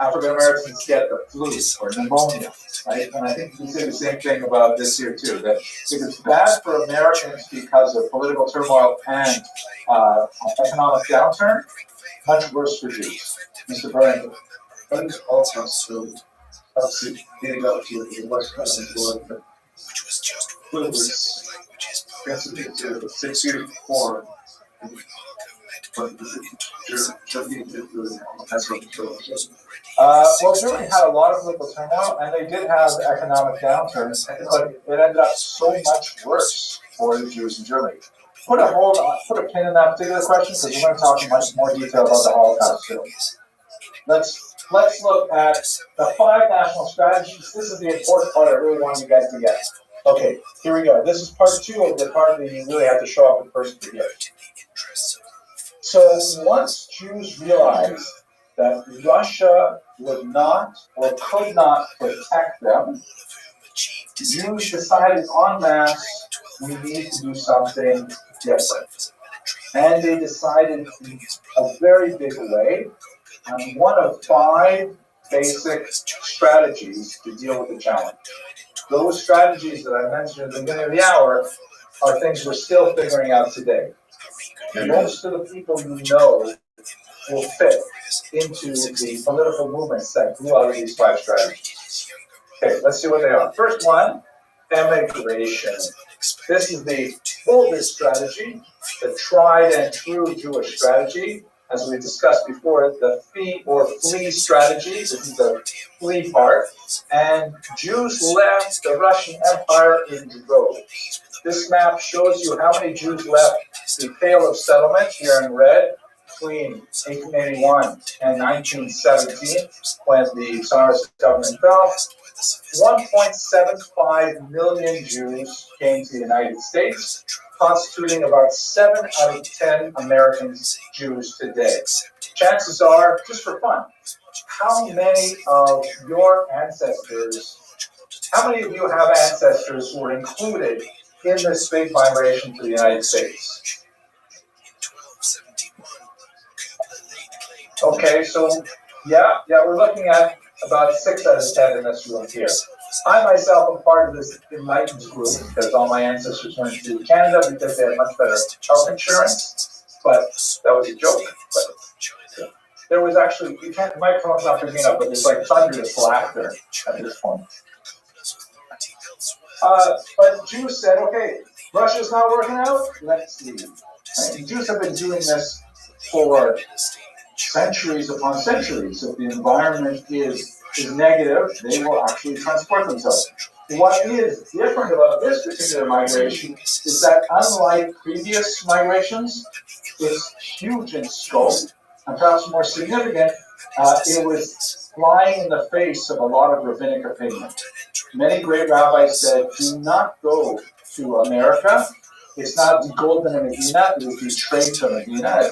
African Americans get the flu or pneumonia, right? And I think we say the same thing about this here too, that if it's bad for Americans because of political turmoil and economic downturn, much worse for Jews. Mr. Brandon. What is also so leading up to the West Coast which was just principally to 6 years before, but that's what well, Germany had a lot of political turmoil, and they did have economic downturns, but it ended up so much worse for the Jews in Germany. Put a pin in that particular question, because we're going to talk in much more detail about the Holocaust too. Let's look at the 5 national strategies. This is the important part I really want you guys to get. Okay, here we go. This is part 2 of the part that you really have to show up in person to get. So once Jews realized that Russia would not or could not protect them, Jews decided en masse, we need to do something different. And they decided in a very big way on one of 5 basic strategies to deal with the challenge. those strategies that I mentioned at the beginning of the hour are things we're still figuring out today. Most of the people you know will fit into the political movements that grew out of these 5 strategies. Okay, let's see what they are. First one, emigration. This is the oldest strategy, the tried and true Jewish strategy. As we discussed before, the fee or flee strategy, this is the flee part. And Jews left the Russian Empire in droves. This map shows you how many Jews left the Pale of Settlement, here in red, between 1881 and 1917, when the Tsarist government fell. 1.75 million Jews came to the United States, constituting about 7 out of 10 American Jews today. Chances are, just for fun, how many of your ancestors, how many of you have ancestors who were included in this big migration to the United States? Okay, so yeah, we're looking at about 6 out of 10 in this room here. I myself am part of this enlightened group because all my ancestors went to Canada because they had much better health insurance, but that was a joke. But there was actually, you can't, the microphone's not picking up, but there's like thunderous laughter at this point. But Jews said, okay, Russia's not working out, let's leave. Right? And Jews have been doing this for centuries upon centuries. If the environment is negative, they will actually transport themselves. What is different about this particular migration is that unlike previous migrations, it's huge in scope, and perhaps more significant, it was flying in the face of a lot of rabbinic opinion. Many great rabbis said, do not go to America. It's not the golden Medina, it would be trade to Medina.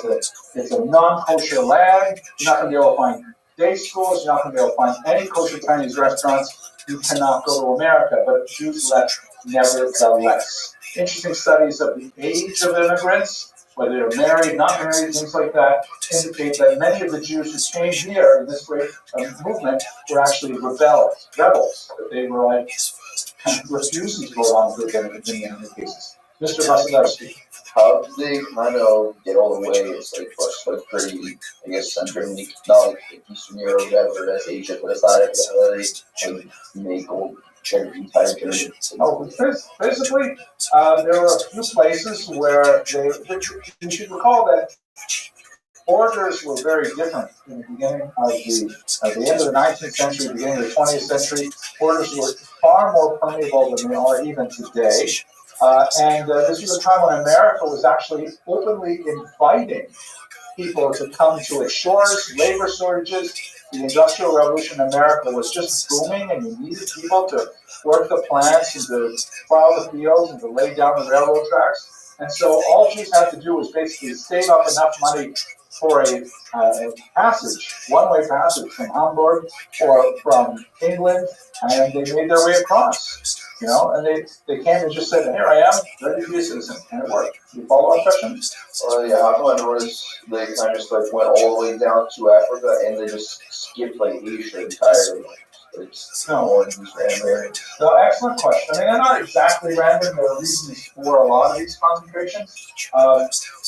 It's a non-kosher land. You're not going to be able to find day schools. You're not going to be able to find any kosher Chinese restaurants. You cannot go to America. But Jews left nevertheless. Interesting studies of the age of immigrants, whether they're married, not married, things like that, indicate that many of the Jews who came here in this great movement were actually rebels. That they were like kind of refusing to go along with them in many cases. Mr. Vasilevsky. How did they kind of get all the way? It's like pretty, I guess, underneath, not like Eastern Europe, whatever, that's Asia, but it's not like make all the entire journey. Oh, basically, there were a few places where you should recall that borders were very different in the beginning of at the end of the 19th century, beginning of the 20th century. Borders were far more permeable than they are even today. And this was a time when America was actually openly inviting people to come to its shores, labor shortages. The Industrial Revolution in America was just booming, and you needed people to work the plants and to plow the fields and to lay down the railroad tracks. And so all Jews had to do was basically save up enough money for a passage, one-way passage from Hamburg or from England, and they made their way across. You know, and they came and just said, here I am, ready to be a citizen. And it worked. You follow our questions? Well, yeah, I noticed they kind of just like went all the way down to Africa and they just skipped like Asia entirely. No, excellent question. I mean, they're not exactly random. There are reasons for a lot of these concentrations.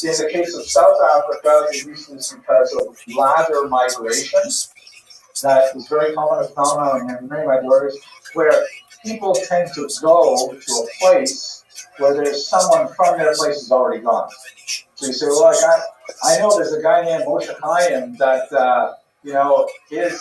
In the case of South Africa, the reason is because of ladder migration. That is very common phenomenon in many minorities, where people tend to go to a place where there's someone from their place who's already gone. So you say, well, like, I know there's a guy named Moshe Chaim that, you know, his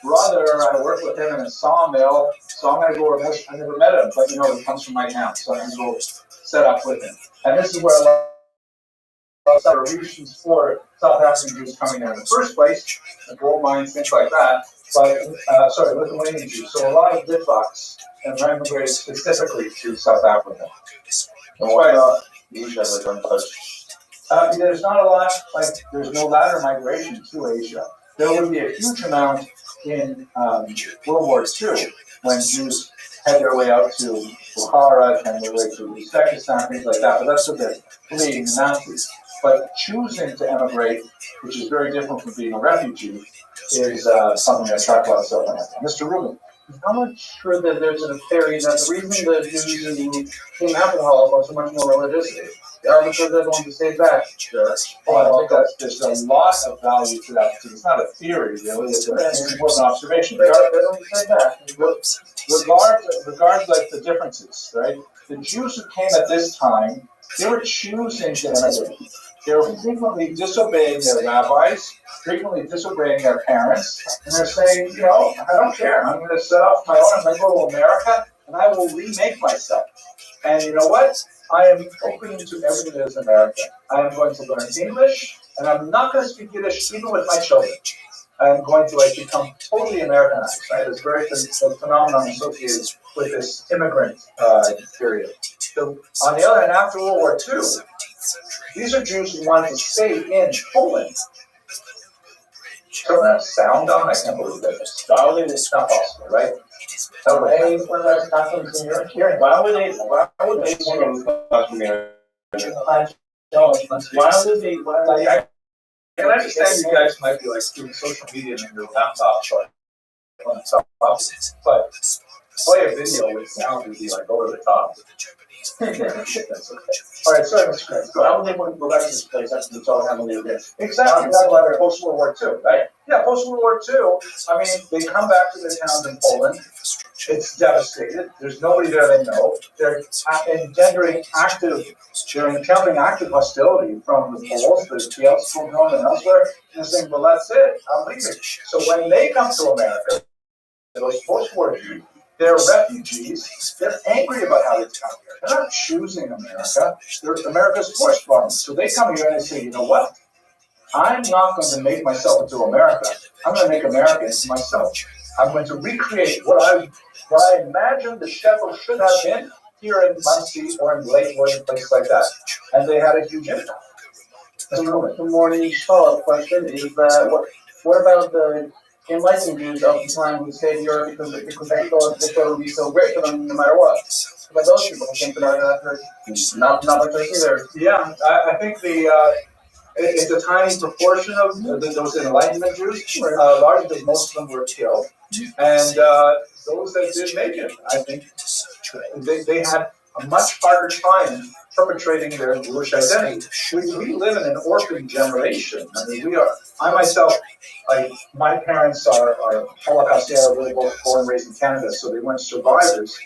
brother, I work with him in a sawmill, so I'm going to go where Moshe, I never met him, but, you know, he comes from my town, so I'm going to go set up with him. And this is where a lot of reasons for South African Jews coming there in the first place, the gold mines, things like that. But, Lithuanian Jews. So a lot of Litvaks have migrated specifically to South Africa. And why not Asia like untouched? There's not a lot, like, there's no ladder migration to Asia. There would be a huge amount in World War II when Jews had their way out to Bukhara and their way to Uzbekistan, things like that. But that's what they're fleeing the Nazis. But choosing to emigrate, which is very different from being a refugee, is something that attracts a lot of self-interest. Mr. Rubin. how much true that there's a theory that the reason the Jews who came after the Holocaust are much more religious are because they're the ones who stayed back? Sure. Well, I think there's a lot of value to that. It's not a theory, really. It's an important observation. Regardless of the differences, right? The Jews who came at this time, they were choosing to immigrate. They were frequently disobeying their rabbis, frequently disobeying their parents, and they're saying, you know, I don't care. I'm going to set off my own. I'm going to go to America, and I will remake myself. And you know what? I am open to everything that is American. I am going to learn English, and I'm not going to speak Yiddish even with my children. I'm going to become totally Americanized, right? It's very the phenomenon associated with this immigrant period. So, on the other hand, after World War II, these are Jews who wanted to stay in Poland. Turn that sound on, I can't believe that. Starling is not possible, right? So, hey, when there's Catholics in your hearing, why would they want to I can understand you guys might be like doing social media on your laptop, but play a video with sound would be like over the top. That's okay. All right, sorry, Mr. Craig. So how would they want to go back to this place after the talk happened again? Exactly. That's why they're post-World War II, right? Yeah, post-World War II. I mean, they come back to the towns in Poland. It's devastated. There's nobody there they know. They're encountering active hostility from the Poles, the Kielce and elsewhere. They're saying, well, that's it. I'm leaving. So when they come to America, those post-war Jews, they're refugees. They're angry about how they come here. They're not choosing America. America's forced from them. So they come here and they say, you know what? I'm not going to make myself into America. I'm going to make America into myself. I'm going to recreate what I imagine the shtetl should have been here in Muncie or in Lakewood and places like that. And they had a huge impact. The more niche follow-up question is what about the enlightened Jews of the time who stayed in Europe because they thought it would be so great for them no matter what? But those people who came to America after not much either. Yeah, I think it's a tiny proportion of those Enlightenment Jews, largely because most of them were killed. And those that did make it, I think they had a much harder time perpetrating their Jewish identity. We live in an orphan generation. I mean, I myself, my parents are Holocaust era, really both born and raised in Canada, so they weren't survivors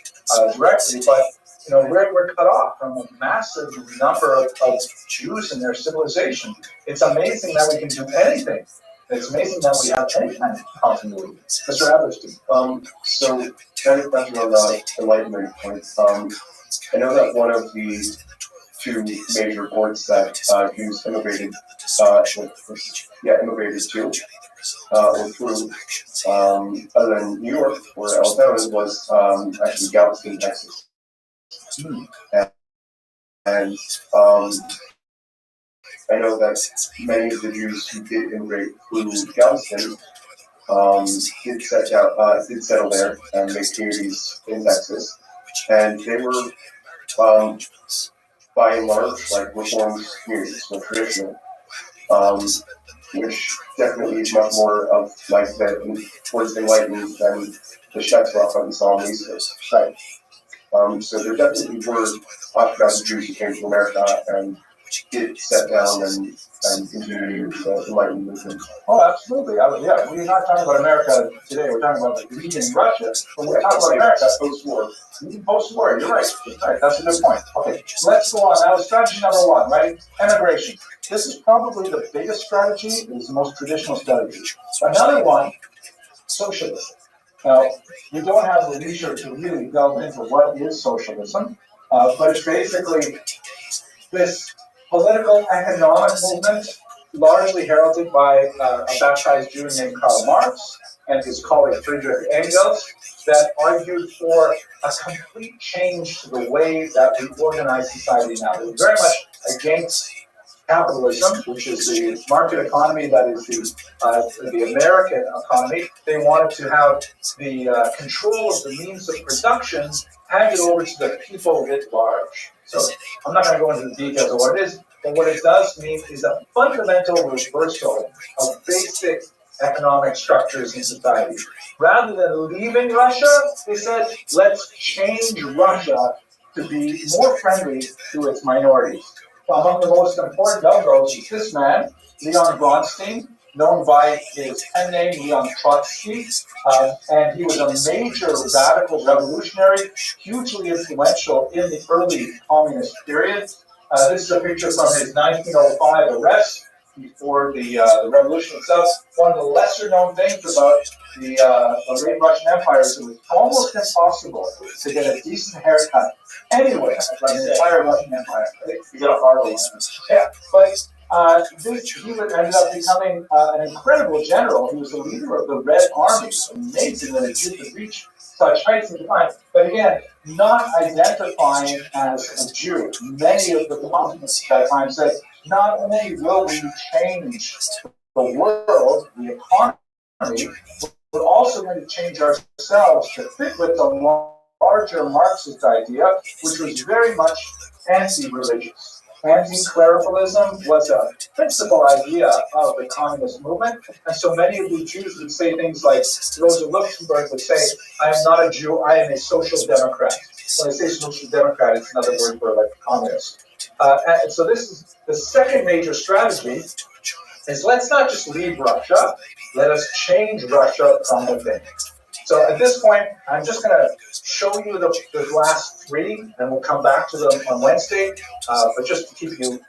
directly, but we're cut off from a massive number of Jews in their civilization. It's amazing that we can do anything. It's amazing that we have any kind of continuity. Mr. Adlerstein. So, kind of back on the Enlightenment point, I know that one of the two major ports that Jews immigrated to, or through, other than New York or Alabama, was actually Galveston, Texas. And I know that many of the Jews who did immigrate through Galveston did settle there and make communities in Texas, and they were by and large like Reformed communities, so traditional, which definitely is much more of like that towards the Enlightenment than the Shtetl that we saw on the East Coast. Right. So there definitely were Orthodox Jews who came to America and did set down and continue the Enlightenment movement. Oh, absolutely. Yeah, we're not talking about America today. We're talking about leaving Russia. But we're talking about America post-war. Post-war, you're right. That's a good point. Okay, let's go on. Now, strategy number one, right? Immigration. This is probably the biggest strategy. It's the most traditional strategy. Another one, socialism. Now, you don't have the leisure to really delve into what is socialism, but it's basically this political economic movement, largely heralded by a baptized Jew named Karl Marx and his colleague Friedrich Engels, that argued for a complete change to the way that we organize society now. It was very much against capitalism, which is the market economy that is the American economy. They wanted to have the control of the means of production handed over to the people writ large. So I'm not going to go into the details of what it is, but what it does mean is a fundamental reversal of basic economic structures in society. Rather than leaving Russia, they said, let's change Russia to be more friendly to its minorities. So among the most important of those is this man, Leon Bronstein, known by his pen name Leon Trotsky, and he was a major radical revolutionary, hugely influential in the early communist period. This is a picture from his 1905 arrest before the revolution itself. One of the lesser known things about the late Russian Empire is it was almost impossible to get a decent haircut anywhere from the entire Russian Empire. Right? You get a hard one. Yeah, but he ended up becoming an incredible general. He was the leader of the Red Army. Amazing that he could reach such heights in time. But again, not identifying as a Jew. Many of the communists at that time said, not only will we change the world, the economy, we're also going to change ourselves to fit with the larger Marxist idea, which was very much anti-religious. Anti-clericalism was a principal idea of the communist movement, and so many of the Jews would say things like, Rosa Luxemburg would say, I am not a Jew, I am a social democrat. When I say social democrat, it's another word for like communist. And so this is the second major strategy, is let's not just leave Russia, let us change Russia from within. So at this point, I'm just going to show you the last three, and we'll come back to them on Wednesday. But just to keep you,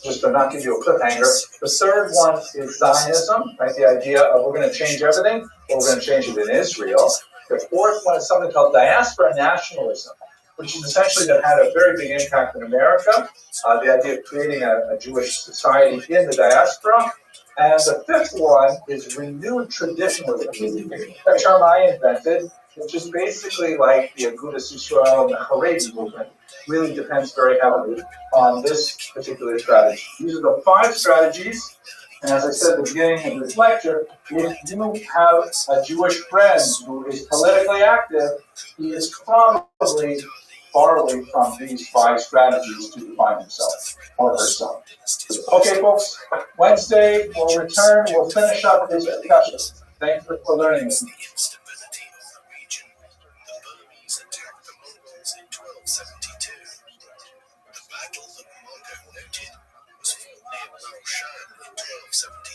just to not give you a cliffhanger, the third one is Zionism, right? The idea of we're going to change everything, but we're going to change it in Israel. The fourth one is something called diaspora nationalism, which is essentially that had a very big impact in America. The idea of creating a Jewish society in the diaspora. And the fifth one is renewed traditionalism, a term I invented, which is basically like the GUINNESS Yisrael and the Haredi movement. Really depends very heavily on this particular strategy. These are the 5 strategies. And as I said at the beginning of this lecture, if you have a Jewish friend who is politically active, he is probably far away from these 5 strategies to define himself or herself. Okay, folks, Wednesday we'll return, we'll finish up this discussion. Thanks for learning with me.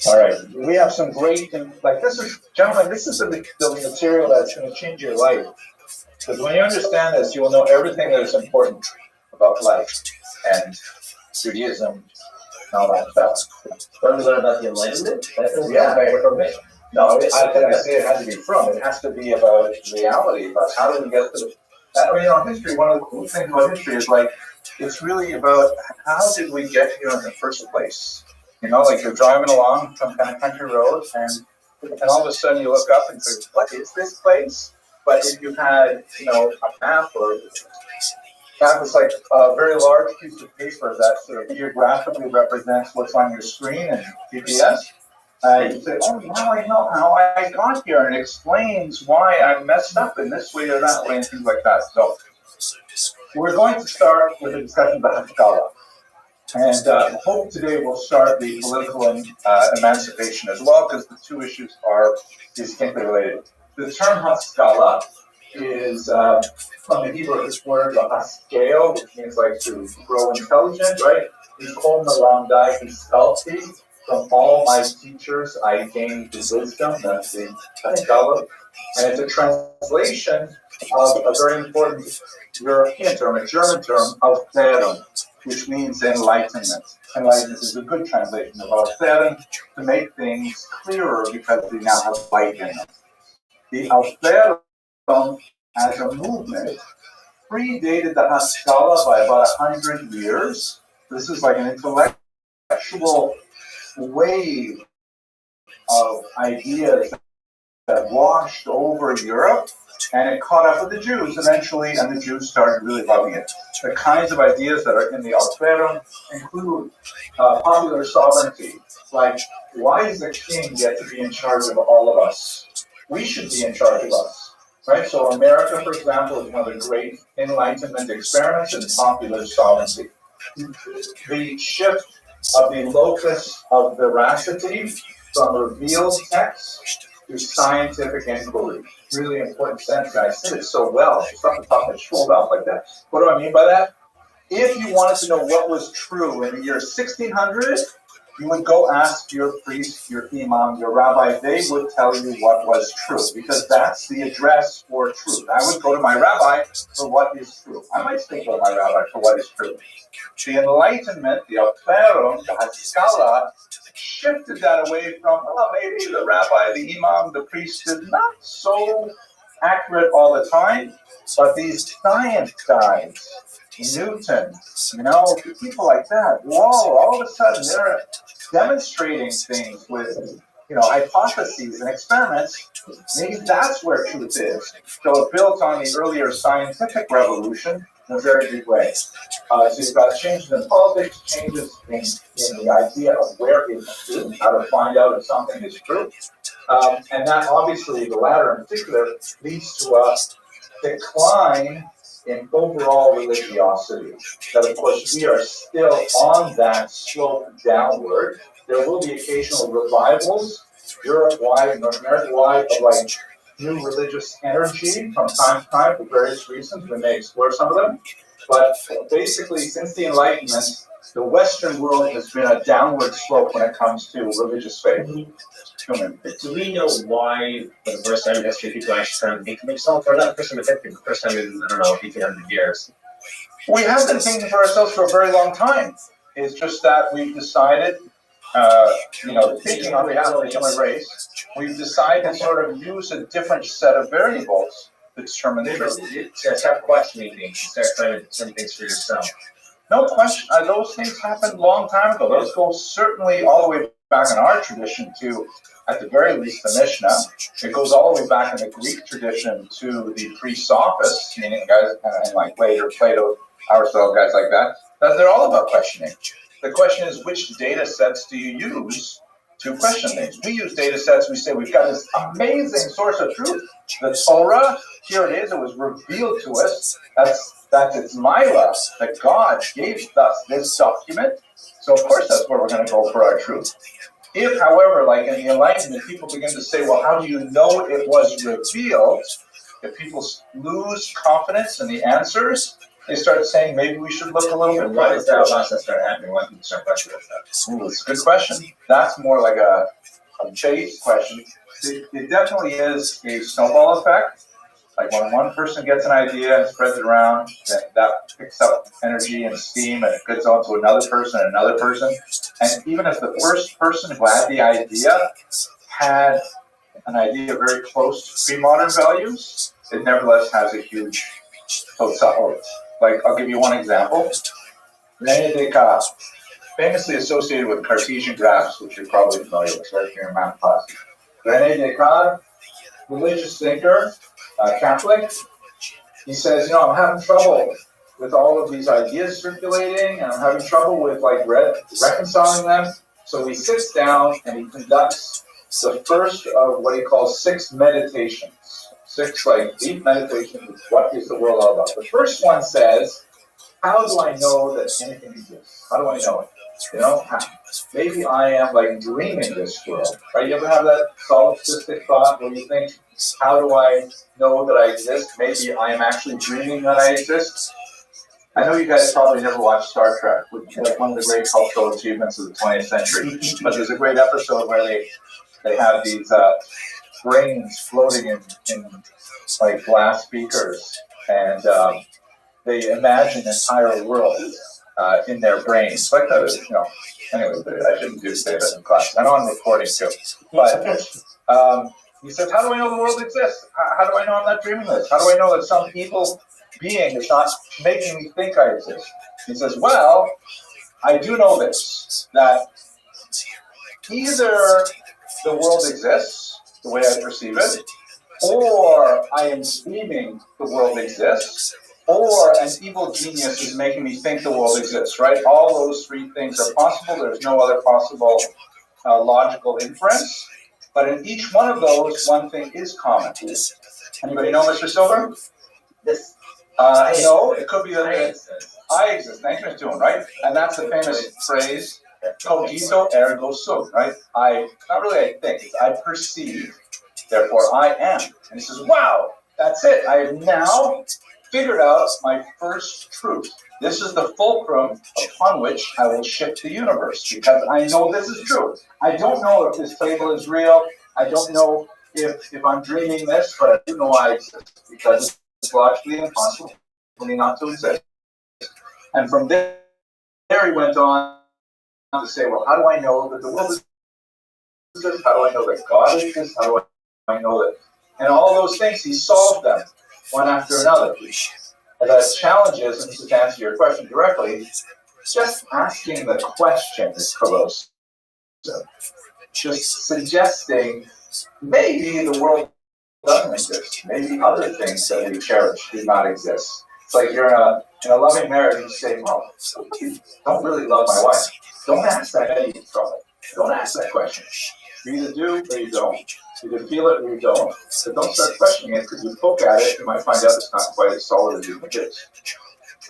All right, we have some great, like this is, gentlemen, this is the material that's going to change your life. Because when you understand this, you will know everything that is important about life and Judaism and all that stuff. When we learn about the Enlightenment? Yeah. No, I say it has to be from. It has to be about reality, about how do we get to history, one of the cool things about history is like, it's really about how did we get here in the first place? Like you're driving along some kind of country road and all of a sudden you look up and say, what is this place? But if you had, a map or that was like a very large piece of paper that sort of geographically represents what's on your screen and GPS. You say, oh, now I know how I got here, and it explains why I messed up in this way or that way and things like that. So we're going to start with a discussion about Haskalah. And I hope today we'll start the political emancipation as well, because the two issues are distinctly related. The term Haskalah is from the Hebrew word haskell, which means like to grow intelligent, right? From all my teachers I gained wisdom. That's the Haskalah. And it's a translation of a very important European term, a German term, Aufklärung, which means enlightenment. Enlightenment is a good translation of Aufklärung, to make things clearer because we now have light in them. The Aufklärung as a movement predated the Haskalah by about 100 years. This is like an intellectual wave of ideas that washed over Europe, and it caught up with the Jews eventually, and the Jews started really loving it. The kinds of ideas that are in the Aufklärung include popular sovereignty, like why does the king get to be in charge of all of us? We should be in charge of us, right? So America, for example, is one of the great Enlightenment experiments in popular sovereignty. The shift of the locus of veracity from revealed text to scientific inquiry. Really important sentence. I said it so well, just off the top of my shoulder off like that. What do I mean by that? If you wanted to know what was true in the year 1600, you would go ask your priest, your imam, your rabbi. They would tell you what was true, because that's the address for truth. I would go to my rabbi for what is true. I might still go to my rabbi for what is true. The Enlightenment, the Aplerum, the Haskalah, shifted that away from, well, maybe the rabbi, the imam, the priest is not so accurate all the time, but these science guys, Newton, people like that, whoa, all of a sudden they're demonstrating things with, hypotheses and experiments. Maybe that's where truth is. So it built on the earlier scientific revolution in a very big way. So you've got changes in politics, changes in the idea of where it's true, how to find out if something is true. And that obviously, the latter in particular, leads to a decline in overall religiosity. That, of course, we are still on that slope downward. There will be occasional revivals, Europe-wide, North America-wide, of new religious energy from time to time for various reasons. We may explore some of them. But basically, since the Enlightenment, the Western world has been a downward slope when it comes to religious faith. Do we know why, for the first time in history, people actually started thinking themselves? Or not the first time in history, the first time in, 1800 years? We have been thinking for ourselves for a very long time. It's just that we've decided, speaking on behalf of the human race, we've decided to sort of use a different set of variables to determine the truth. Start questioning things, start trying to determine things for yourself. No question. Those things happened a long time ago. Those go certainly all the way back in our tradition to, at the very least, the Mishnah. It goes all the way back in the Greek tradition to the pre-Sophists, meaning guys and like later Plato, Aristotle, guys like that. They're all about questioning. The question is, which data sets do you use to question things? We use data sets. We say we've got this amazing source of truth, the Torah. Here it is. It was revealed to us. That's its Mila, that God gave us this document. So of course that's where we're going to go for our truth. If, however, like in the Enlightenment, people begin to say, well, how do you know it was revealed? If people lose confidence in the answers, they start saying maybe we should look a little bit. Why does that process start happening? Why do people start questioning that? It's a good question. That's more like a base question. It definitely is a snowball effect. Like when one person gets an idea and spreads it around, then that picks up energy and steam, and it goes on to another person and another person. And even if the first person who had the idea had an idea very close to pre-modern values, it nevertheless has a huge total. Like, I'll give you one example. René Descartes, famously associated with Cartesian graphs, which you're probably familiar with, right here in math class. René Descartes, religious thinker, Catholic, he says, I'm having trouble with all of these ideas circulating, and I'm having trouble with reconciling them. So he sits down and he conducts the first of what he calls 6 meditations. 6 deep meditations. What is the world all about? The first one says, how do I know that anything exists? How do I know it? Maybe I am dreaming this world. Right? You ever have that solipsistic thought where you think, how do I know that I exist? Maybe I am actually dreaming that I exist. I know you guys probably never watched Star Trek, which is one of the great cultural achievements of the 20th century. But there's a great episode where they have these brains floating in glass beakers, and they imagine entire worlds in their brains. Like that, anyway, I shouldn't say that in class. I know I'm recording too. But he says, how do I know the world exists? How do I know I'm not dreaming this? How do I know that some evil being is not making me think I exist? He says, well, I do know this, that either the world exists the way I perceive it, or I am dreaming the world exists, or an evil genius is making me think the world exists, right? All those 3 things are possible. There's no other possible logical inference. But in each one of those, one thing is common. Anybody know, Mr. Silver? No, it could be that I exist. Thank you, Mr. Doing, right? And that's the famous phrase, Cogito ergo sum, right? Not really I think, I perceive, therefore I am. And he says, wow, that's it. I have now figured out my first truth. This is the fulcrum upon which I will shift the universe, because I know this is true. I don't know if this table is real. I don't know if I'm dreaming this, but I do know I exist, because it's logically impossible for me not to exist. And from there he went on to say, well, how do I know that the world is exists? How do I know that God exists? How do I know that? And all those things, he solved them one after another. And the challenge is, and this is to answer your question directly, just asking the question is corrosive. Just suggesting maybe the world doesn't exist. Maybe other things that we cherish do not exist. It's like you're in a loving marriage and you say, well, you don't really love my wife. Don't ask that any trouble. Don't ask that question. You either do or you don't. You either feel it or you don't. So don't start questioning it, because you poke at it, you might find out it's not quite as solid as you think it is.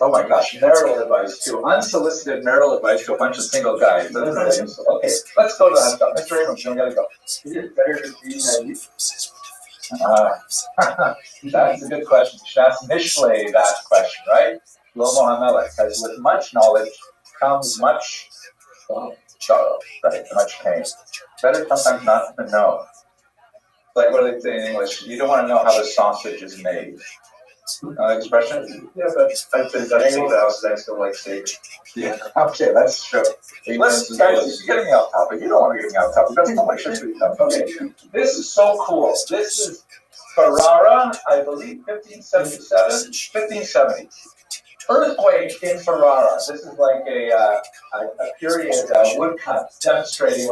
Oh my gosh, marital advice too. Unsolicited marital advice to a bunch of single guys. Okay, let's go to that stuff. Mr. Abrams, we gotta go. Is it better to be naive? That's a good question. You should ask Mishlei that question, right? Shlomo HaMelech, because with much knowledge comes much sorrow, right? Much pain. Better sometimes not to know. Like, what do they say in English? You don't want to know how the sausage is made. Expression? Yeah, but I've been done anything else, I still like steak. Yeah, okay, that's true. Listen, guys, you're getting me off topic. You don't want to get me off topic. That's not my shit. Okay, this is so cool. This is Ferrara, I believe, 1577, 1570. Earthquake in Ferrara. This is like a period woodcut demonstrating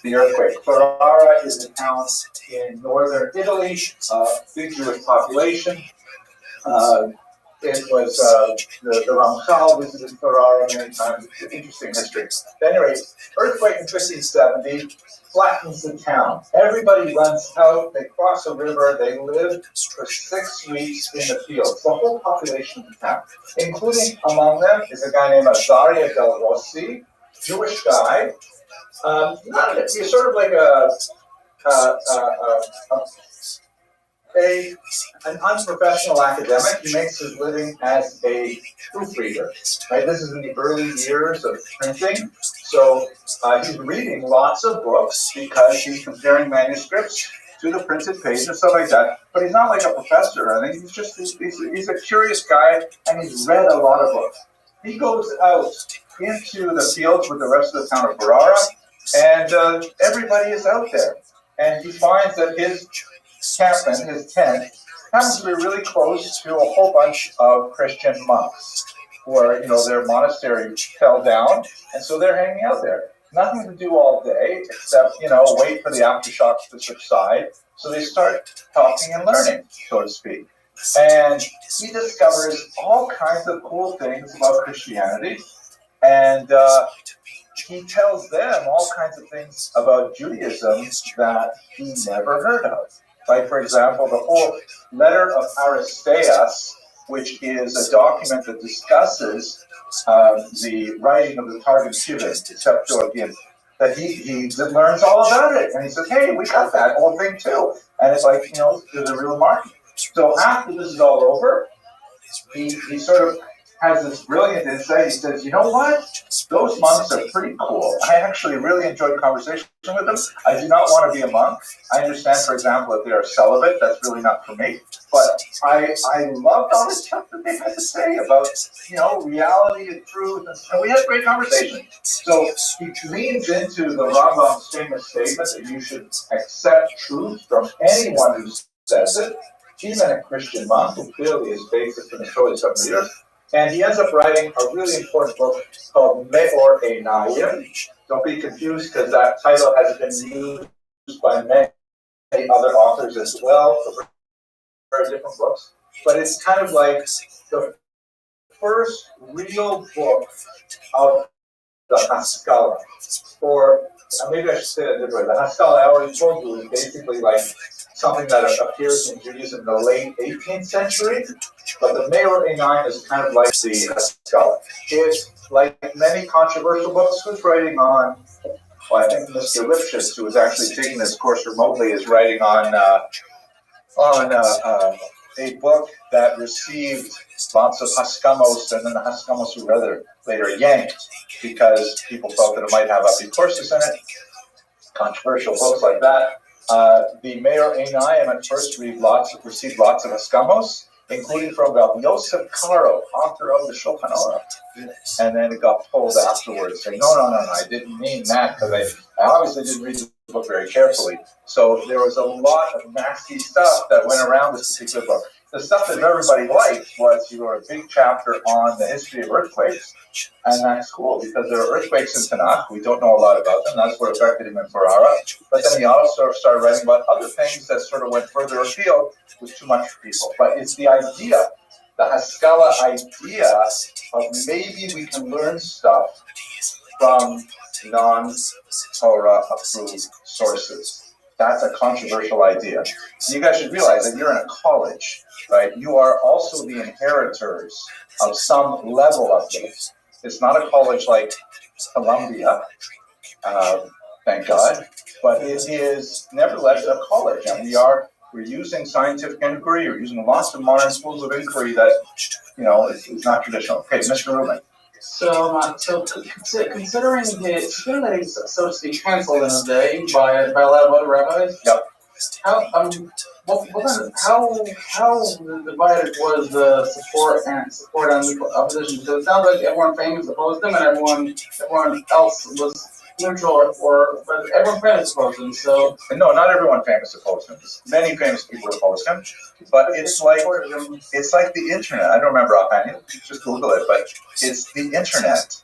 the earthquake. Ferrara is a town in northern Italy, big Jewish population. It was the Ramchal visited Ferrara many times. It's an interesting history. At any rate, earthquake in 1570 flattens the town. Everybody runs out. They cross a river. They live for 6 weeks in the fields. The whole population of the town, including among them, is a guy named Azaria del Rossi, Jewish guy. He's sort of like an unprofessional academic. He makes his living as a proofreader. Right? This is in the early years of printing, so he's reading lots of books because he's comparing manuscripts to the printed page and stuff like that. But he's not like a professor. I think he's a curious guy, and he's read a lot of books. He goes out into the fields with the rest of the town of Ferrara, and everybody is out there. And he finds that his cabin, his tent, happens to be really close to a whole bunch of Christian monks, where their monastery fell down, and so they're hanging out there. Nothing to do all day except wait for the aftershocks to subside. So they start talking and learning, so to speak. And he discovers all kinds of cool things about Christianity, and he tells them all kinds of things about Judaism that he never heard of. Like, for example, the whole letter of Aristeas, which is a document that discusses the writing of the Targum Shivim, the Septuagint, that he learns all about it. And he says, hey, we got that whole thing too. And it's like, there's a real market. So after this is all over, he sort of has this brilliant insight. He says, you know what? Those monks are pretty cool. I actually really enjoyed conversation with them. I do not want to be a monk. I understand, for example, if they are celibate, that's really not for me. But I loved all the stuff that they had to say about, reality and truth. And we had a great conversation. So he leans into the Rambam's famous statement that you should accept truth from anyone who says it, even a Christian monk who clearly is basic in the stories of the earth. And he ends up writing a really important book called Me'or Einayim. Don't be confused, because that title has been used by many other authors as well for very different books. But it's kind of like the first real book of the Haskalah. Or maybe I should say it differently. The Haskalah, I already told you, is basically like something that appears in Judaism in the late 18th century. But the Meor Einayim is kind of like the Haskalah. It's like many controversial books. Who's writing on? Well, I think Mr. Lipschitz, who is actually taking this course remotely, is writing on a book that received lots of Haskamos, and then the Haskamos were later yanked because people felt that it might have ugly courses in it. Controversial books like that. The Meor Einayim at first received lots of Haskamos, including from Rabbi Yosef Karo, author of the Shulchan Aruch. And then it got pulled afterwards, saying, no, I didn't mean that, because I obviously didn't read the book very carefully. So there was a lot of nasty stuff that went around this particular book. The stuff that everybody liked was he wrote a big chapter on the history of earthquakes, and that's cool, because there are earthquakes in Tanakh. We don't know a lot about them. That's what affected him in Ferrara. But then he also started writing about other things that sort of went further afield, was too much for people. But it's the idea, the Haskalah idea of maybe we can learn stuff from non-Torah approved sources. That's a controversial idea. You guys should realize that you're in a college, right? You are also the inheritors of some level of this. It's not a college like Columbia, thank God, but it is nevertheless a college, and we're using scientific inquiry. We're using lots of modern tools of inquiry that, is not traditional. Okay, Mr. Rubin. So considering that he's, so to speak, canceled in a day by a lot of other rabbis. Yep. How divided was the support and the opposition? Because it sounds like everyone famous opposed him, and everyone else was neutral, but everyone famous opposed him. So no, not everyone famous opposed him. Many famous people opposed him, but it's like the internet. I don't remember offhand. Just Google it, but it's the internet.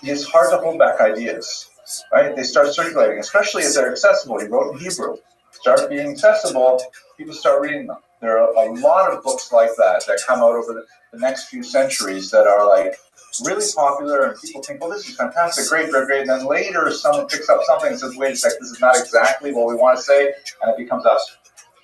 It's hard to hold back ideas. Right? They start circulating, especially if they're accessible. He wrote in Hebrew. Start being accessible, people start reading them. There are a lot of books like that come out over the next few centuries that are like really popular, and people think, well, this is fantastic, great. And then later someone picks up something and says, wait a sec, this is not exactly what we want to say, and it becomes us.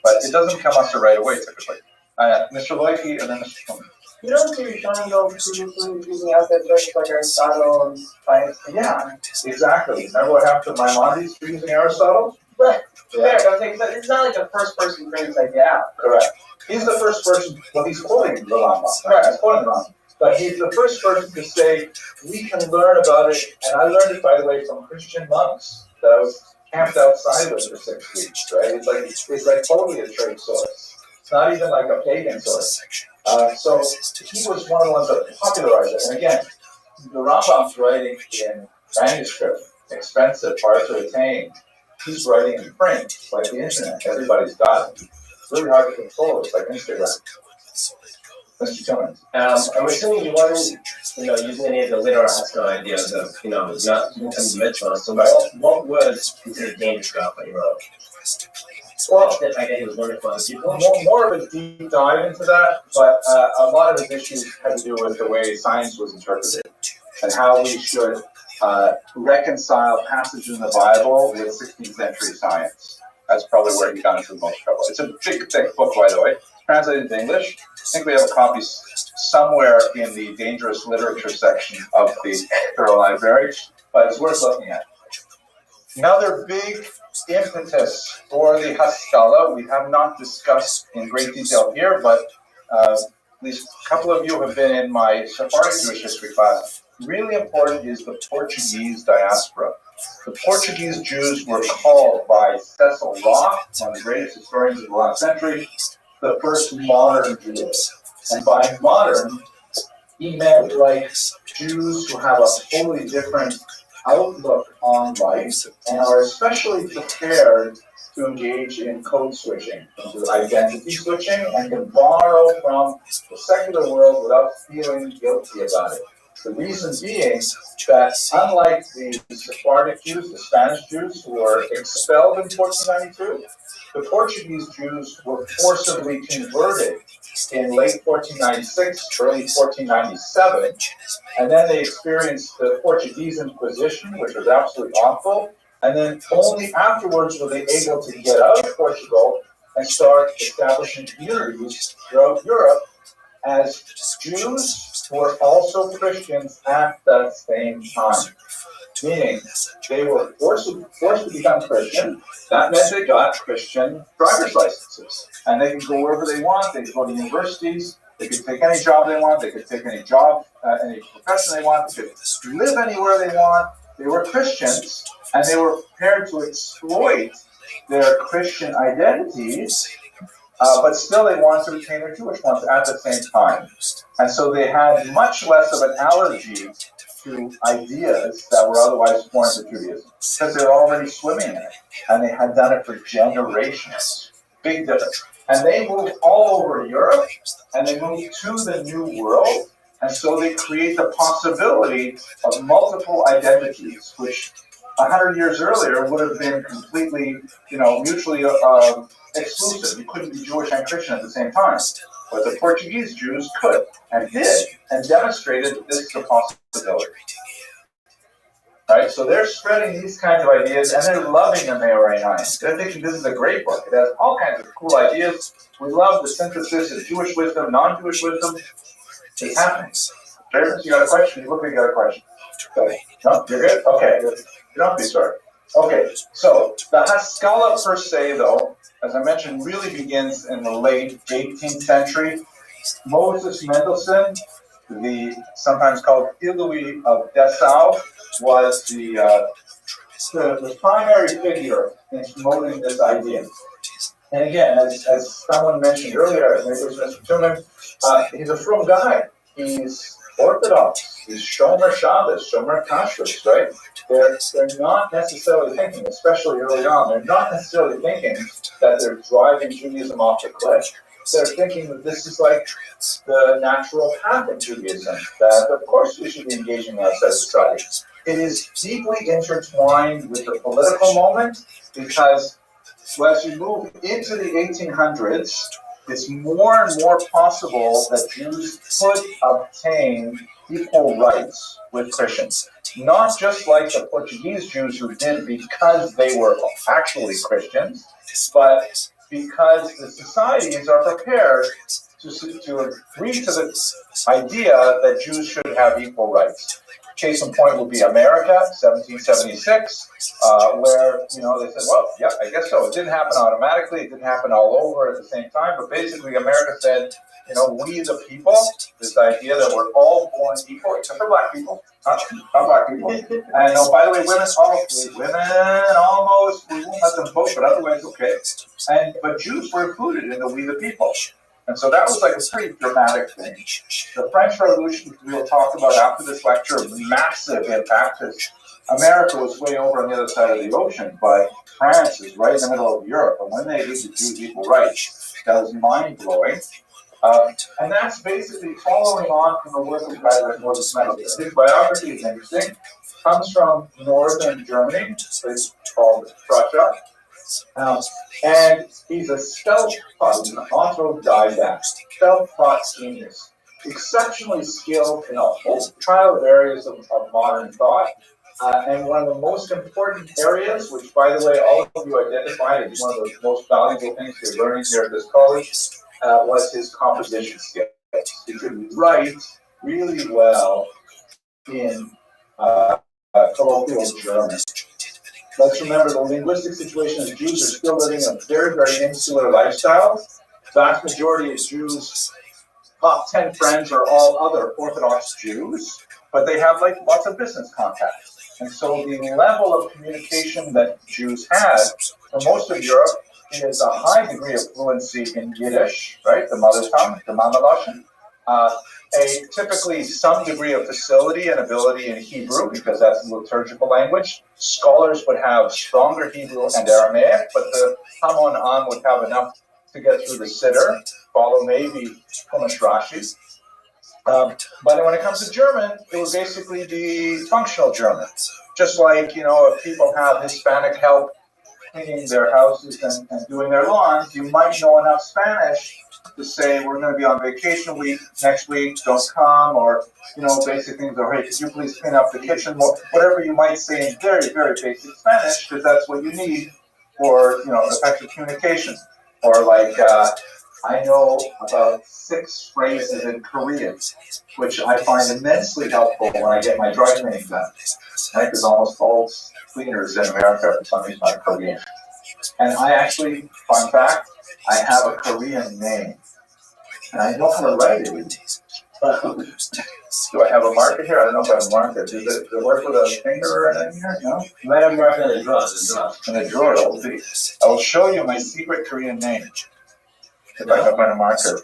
But it doesn't become us right away, typically. Mr. Leike, and then Mr. Tillman. You don't see Sean go using out that verse like Aristotle and science. Yeah, exactly. Remember what happened to Maimonides using Aristotle? Right. Yeah. Fair. It's not like a first person to bring this idea out. Correct. He's the first person, well, he's quoting the Rambam. Right, he's quoting the Rambam. But he's the first person to say, we can learn about it, and I learned it, by the way, from Christian monks that I was camped outside with for 6 weeks, right? It's like totally a trade source. It's not even like a pagan source. So he was one of the ones that popularized it. And again, the Rambam's writing in manuscript, expensive, hard to attain. He's writing in print, like the internet. Everybody's got it. It's really hard to control. It's like Instagram. Mr. Tillman. I'm assuming you weren't, using any of the later Haskalah ideas of, not doing some mitzvahs. So what was considered dangerous about what you wrote? Well, I think it was wonderful. More of a deep dive into that, but a lot of his issues had to do with the way science was interpreted and how we should reconcile passages in the Bible with 16th century science. That's probably where he got into the most trouble. It's a big, thick book, by the way, translated into English. I think we have a copy somewhere in the dangerous literature section of the Thorough Library, but it's worth looking at. Another big impetus for the Haskalah we have not discussed in great detail here, but at least a couple of you have been in my Sephardic Jewish history class. Really important is the Portuguese diaspora. The Portuguese Jews were called by Cecil Roth, one of the greatest historians of the last century, the first modern Jews. And by modern, he meant like Jews who have a totally different outlook on life and are especially prepared to engage in code switching, into identity switching, and can borrow from the secular world without feeling guilty about it. The reason being that unlike the Sephardic Jews, the Spanish Jews who were expelled in 1492, the Portuguese Jews were forcibly converted in late 1496, early 1497, and then they experienced the Portuguese Inquisition, which was absolutely awful, and then only afterwards were they able to get out of Portugal and start establishing communities throughout Europe as Jews who were also Christians at the same time. Meaning, they were forced to become Christian. That meant they got Christian driver's licenses. And they could go wherever they want. They could go to universities. They could take any job they want. They could take any job, any profession they want. They could live anywhere they want. They were Christians, and they were prepared to exploit their Christian identities, but still they wanted to retain their Jewish ones at the same time. And so they had much less of an allergy to ideas that were otherwise foreign to Judaism, because they were already swimming in it, and they had done it for generations. Big difference. And they moved all over Europe, and they moved to the New World, and so they create the possibility of multiple identities, which 100 years earlier would have been completely, mutually exclusive. You couldn't be Jewish and Christian at the same time. But the Portuguese Jews could, and did, and demonstrated that this is a possibility. Right? So they're spreading these kinds of ideas, and they're loving the Maori 9. They're thinking this is a great book. It has all kinds of cool ideas. We love the synthesis of Jewish wisdom, non-Jewish wisdom. It's happening. James, you got a question? You look like you got a question. Okay. No, you're good? Okay. You don't have to be sorry. Okay, so the Haskalah per se, though, as I mentioned, really begins in the late 18th century. Moses Mendelssohn, the sometimes called Ilui of Dessau, was the primary figure in promoting this idea. And again, as someone mentioned earlier, maybe it was Mr. Tuman, he's a frum guy. He's Orthodox. He's Shomer Shabbos, Shomer Kashrus, right? They're not necessarily thinking, especially early on, they're not necessarily thinking that they're driving Judaism off the cliff. They're thinking that this is like the natural path of Judaism, that of course we should be engaging in outside society. It is deeply intertwined with the political moment, because as you move into the 1800s, it's more and more possible that Jews could obtain equal rights with Christians. Not just like the Portuguese Jews who did because they were actually Christians, but because the societies are prepared to agree to the idea that Jews should have equal rights. Case in point would be America, 1776, where, they said, well, yeah, I guess so. It didn't happen automatically. It didn't happen all over at the same time. But basically, America said, we the people, this idea that we're all born equal, except for black people, not black people. And by the way, women almost, we won't let them vote, but otherwise, okay. But Jews were included in the we the people. And so that was like a pretty dramatic thing. The French Revolution, we'll talk about after this lecture, massive impact, because America was way over on the other side of the ocean, but France is right in the middle of Europe. And when they gave the Jews equal rights, that was mind-blowing. And that's basically following on from the work of a guy like Moses Mendelssohn. His biography is interesting. Comes from northern Germany, it's called Prussia. And he's a self-taught, an autodidact, self-taught genius, exceptionally skilled in a whole pile of areas of modern thought. And one of the most important areas, which, by the way, all of you identified as one of the most valuable things you're learning here at this college, was his composition skills. He could write really well in colloquial German. Let's remember the linguistic situation is Jews are still living a very, very insular lifestyle. Vast majority of Jews' top 10 friends are all other Orthodox Jews, but they have lots of business contacts. And so the level of communication that Jews had for most of Europe is a high degree of fluency in Yiddish, right, the mother tongue, the Mama Lashon. Typically some degree of facility and ability in Hebrew, because that's the liturgical language. Scholars would have stronger Hebrew and Aramaic, but the Hamon Am would have enough to get through the Siddur, follow maybe Chumash Rashi. But when it comes to German, it would basically be functional German. Just like, if people have Hispanic help cleaning their houses and doing their lawns, you might know enough Spanish to say, we're going to be on vacation week next week, don't come, or, basic things, or hey, could you please clean up the kitchen, whatever you might say in very, very basic Spanish, because that's what you need for, effective communication. Or like, I know about 6 phrases in Korean, which I find immensely helpful when I get my dry cleaning done. Right? Because almost all cleaners in America for some reason are Korean. And I actually, fun fact, I have a Korean name. And I know how to write it. Do I have a marker here? I don't know if I have a marker. Does it work with a finger or anything here? No? You might have a marker in the drawer. In the drawer, I will show you my secret Korean name. If I can find a marker.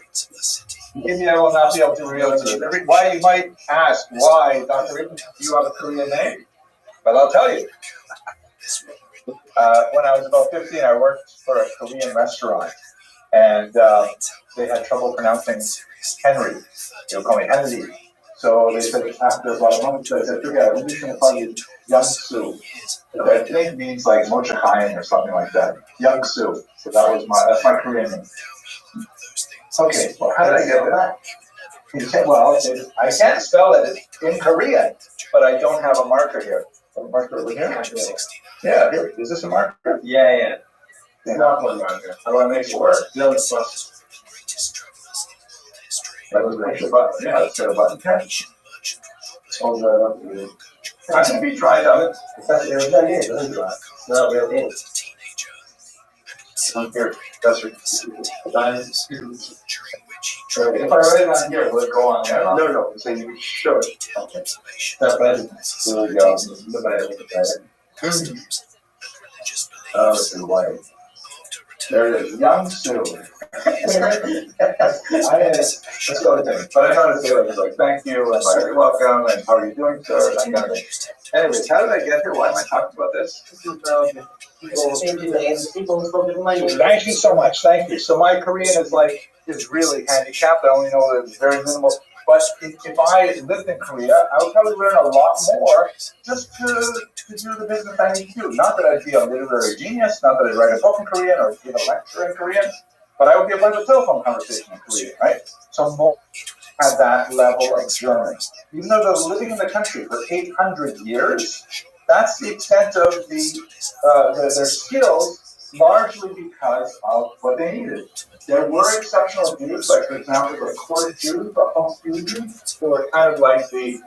Maybe I will not be able to reveal it. Why you might ask, why, Dr. Rippon, do you have a Korean name? But I'll tell you. When I was about 15, I worked for a Korean restaurant. And they had trouble pronouncing Henry. They would call me Henry. So they said, after about a month, they said, forget it, we're just going to call you Young Soo. That name means like Mochahayan or something like that. Young Soo. So that's my Korean name. Okay, well, how did I get that? Well, I can't spell it in Korean, but I don't have a marker here. A marker over here? Yeah, here. Is this a marker? Yeah. Not one marker. How do I make it work? That was an extra button. Yeah, let's get a button. Hold that up. I can be tried on it. That's not really. Here, that's right. If I write it on here, will it go on there? No. So you show it. Okay. That's right. Here we go. Let's see why. There it is. Young Sue. Let's go to things. But I know how to say it. Like, thank you, and like, you're welcome, and how are you doing, sir? That kind of thing. Anyways, how did I get here? Why am I talking about this? Thank you so much. Thank you. So my Korean is really handicapped. I only know that it's very minimal. But if I lived in Korea, I would probably learn a lot more just to do the business I need to do. Not that I'd be a literary genius, not that I'd write a book in Korean or give a lecture in Korean, but I would be able to have a telephone conversation in Korean, right? So most had that level of German. Even though they're living in the country for 800 years, that's the extent of their skills, largely because of what they needed. There were exceptional Jews, like for example the court Jews, the Hofjuden, who were kind of like the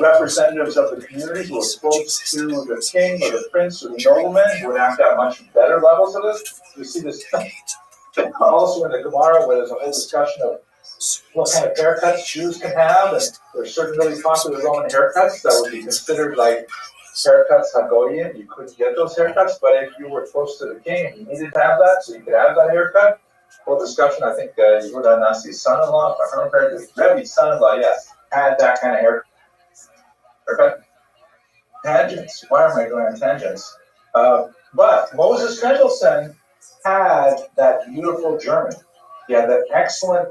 representatives of the community who were close to the king or the prince or the nobleman, who would have to have much better levels of this. We see this also in the Gemara, where there's a whole discussion of what kind of haircuts Jews can have, and there's certain really popular Roman haircuts that would be considered like haircuts Hagoyim. You couldn't get those haircuts, but if you were close to the king, you needed to have that, so you could have that haircut. Whole discussion, I think Yehuda Nasi's son-in-law, if I remember correctly, Rabbi's son-in-law, yes, had that kind of haircut. Tangents. Why am I going on tangents? But Moses Mendelssohn had that beautiful German. He had that excellent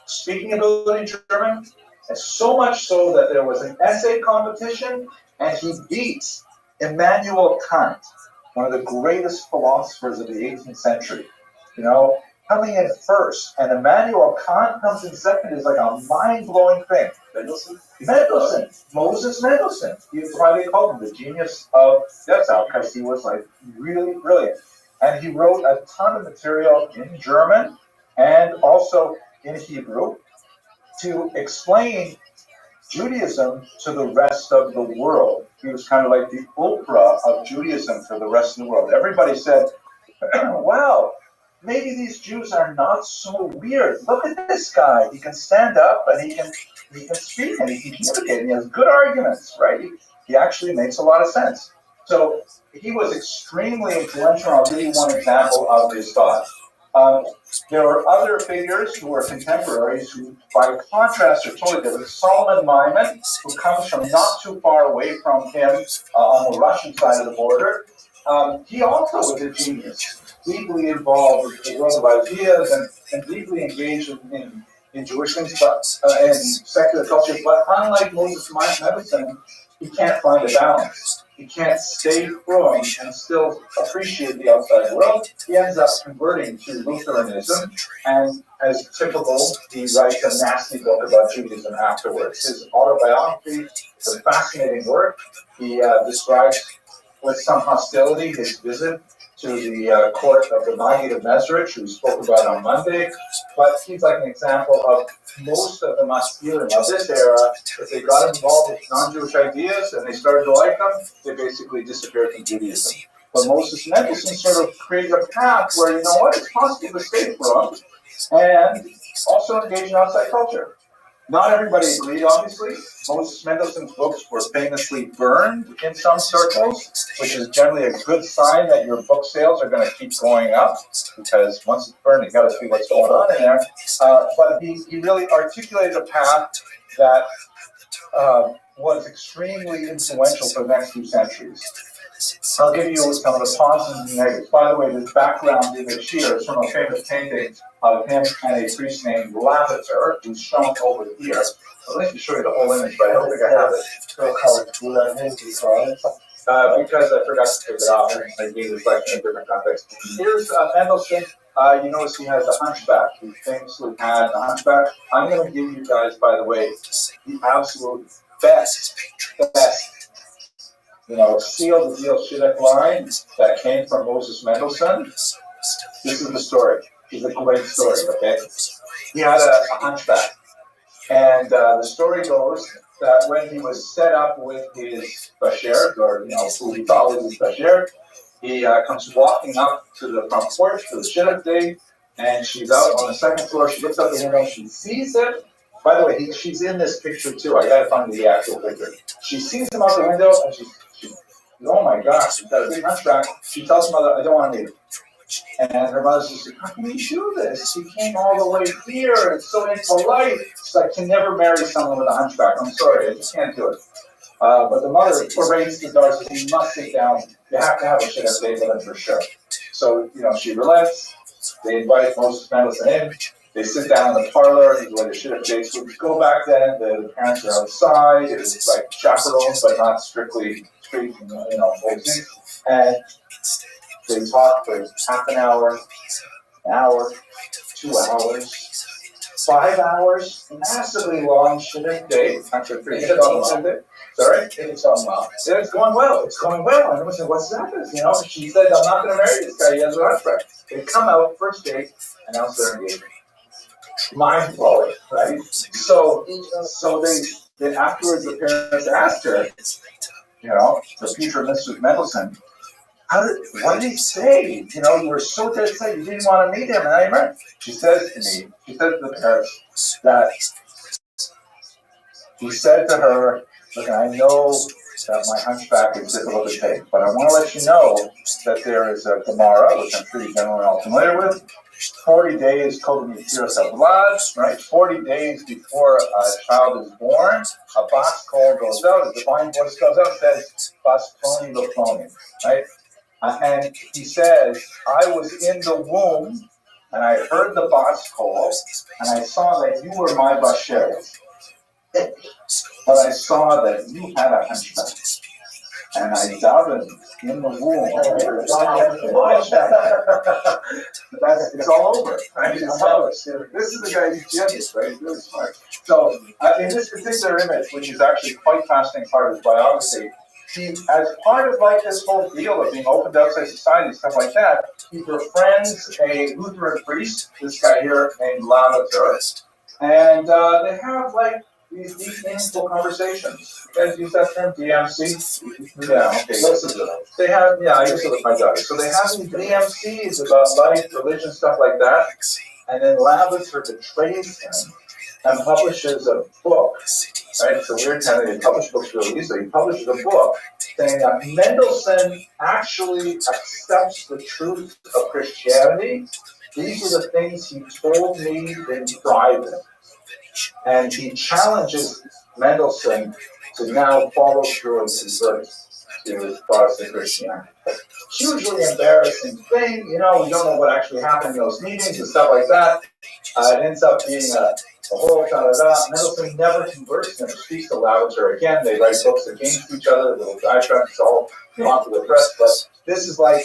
speaking ability in German, and so much so that there was an essay competition, and he beat Immanuel Kant, one of the greatest philosophers of the 18th century. Coming in first, and Immanuel Kant comes in second is like a mind-blowing thing. Mendelssohn, Moses Mendelssohn. That's why they called him the genius of Dessau, because he was like really brilliant. And he wrote a ton of material in German and also in Hebrew to explain Judaism to the rest of the world. He was kind of like the Oprah of Judaism for the rest of the world. Everybody said, wow, maybe these Jews are not so weird. Look at this guy. He can stand up and he can speak and he can communicate. And he has good arguments, right? He actually makes a lot of sense. So he was extremely influential. I'll give you one example of his thought. There were other figures who were contemporaries who, by contrast, are totally different. Solomon Lyman, who comes from not too far away from him on the Russian side of the border, he also was a genius, deeply involved with the world of ideas and deeply engaged in in Jewish things, but in secular culture. But unlike Moses Mendelssohn, he can't find a balance. He can't stay from and still appreciate the outside world. He ends up converting to Lutheranism, and as typical, he writes a nasty book about Judaism afterwards. His autobiography is a fascinating work. He describes with some hostility his visit to the court of the Maggid of Mezrich, who we spoke about on Monday. But he's like an example of most of the Maskilim of this era. If they got involved with non-Jewish ideas and they started to like them, they basically disappeared from Judaism. But Moses Mendelssohn sort of created a path where, you know what, it's possible to stay from and also engage in outside culture. Not everybody agreed, obviously. Moses Mendelssohn's books were famously burned in some circles, which is generally a good sign that your book sales are going to keep going up, because once it's burned, you got to see what's going on in there. But he really articulated a path that was extremely influential for the next few centuries. I'll give you some of the positives and negatives. By the way, this background image here is from a famous painting of him and a priest named Lavater, who's shown over here. I'd like to show you the whole image, but I don't think I have it. Because I forgot to take it off, and I gave this lecture in a different context. Here's Mendelssohn. You notice he has a hunchback. He famously had a hunchback. I'm going to give you guys, by the way, the absolute best. Seal the deal Shidduch line that came from Moses Mendelssohn. This is the story. It's a great story, okay? He had a hunchback. And the story goes that when he was set up with his bashert, or who he thought was his bashert, he comes walking up to the front porch for the Shidduch day, and she's out on the second floor. She looks up the window, she sees it. By the way, she's in this picture too. I gotta find the actual picture. She sees him out the window, and she's oh my gosh, he's got a big hunchback. She tells her mother, I don't want to meet him. And her mother says, how can you do this? He came all the way here. It's so impolite. She's like, I can never marry someone with a hunchback. I'm sorry, I just can't do it. But the mother arranged the daughter, says, you must sit down. You have to have a Shidduch day with him for sure. So, she relents. They invite Moses Mendelssohn in. They sit down in the parlor. This is where the Shidduch dates would go back then. The parents are outside. It was like chaperones, but not strictly street, and they talk for half an hour, 2 hours, 5 hours, massively long Shidduch day. Actually, pretty good. Sorry? It's going well. It's going well. It's going well. And everyone said, what's that? She said, I'm not going to marry this guy. He has a hunchback. They come out, first date, announce their engagement. Mind blowing, right? So then afterwards, the parents asked her, the future Mrs. Mendelssohn, what did he say? You were so dead set, you didn't want to meet him, and now you're married. She says to the parents, that he said to her, look, I know that my hunchback is difficult to take, but I want to let you know that there is a Gemara, which I'm sure you're generally all familiar with. 40 days kodem yetziras havlad, right? 40 days before a child is born, a bas kol goes out, a divine voice goes out and says, bas ploni lo ploni, right? And he says, I was in the womb, and I heard the bas kol, and I saw that you were my bashert. But I saw that you had a hunchback. And I davened in the womb. It's all over. Right? This is the guy who's genius, right? He's really smart. So, in this particular image, which is actually quite fascinating part of his biography, he, as part of like this whole deal of being open to outside society, stuff like that, he befriends a Lutheran priest, this guy here named Lavater, and they have like these deep, meaningful conversations. You guys use that term, DMC? Yeah, okay. They have, I use it with my daughter. So they have these DMCs about life, religion, stuff like that. And then Lavater betrays him and publishes a book. Right? It's a weird kind of, they publish books really easily. He publishes a book saying that Mendelssohn actually accepts the truth of Christianity. These are the things he told me in private. And he challenges Mendelssohn to now follow through and convert to Protestant Christianity. Hugely embarrassing thing, we don't know what actually happened in those meetings and stuff like that. It ends up being the whole da-da-da. Mendelssohn never converts them, speaks to Lauter again. They write books against each other, little diatribes, all onto the press. But this is like,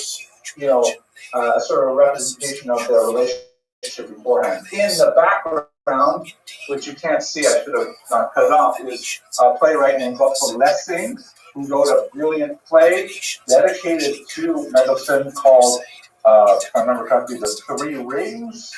a sort of representation of their relationship beforehand. In the background, which you can't see, I should have cut it off, is a playwright named Lessing, who wrote a brilliant play dedicated to Mendelssohn called, if I remember correctly, The Three Rings.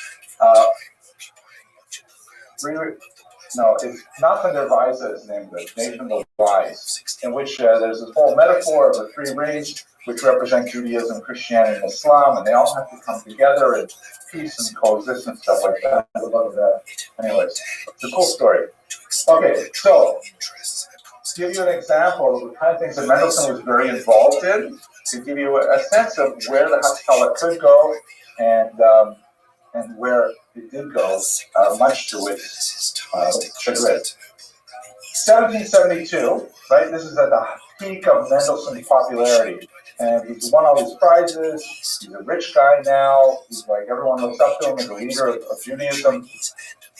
No, it's Nathan der Weise is the name of it, Nathan the Wise, in which there's this whole metaphor of the three rings, which represent Judaism, Christianity, and Islam, and they all have to come together in peace and coexist and stuff like that. I love that. Anyways, it's a cool story. Okay, so to give you an example of the kind of things that Mendelssohn was very involved in, to give you a sense of where the Haskalah could go and where it did go, much to its chagrin. 1772, right? This is at the peak of Mendelssohn's popularity, and he's won all these prizes. He's a rich guy now. He's like, everyone looks up to him as a leader of Judaism.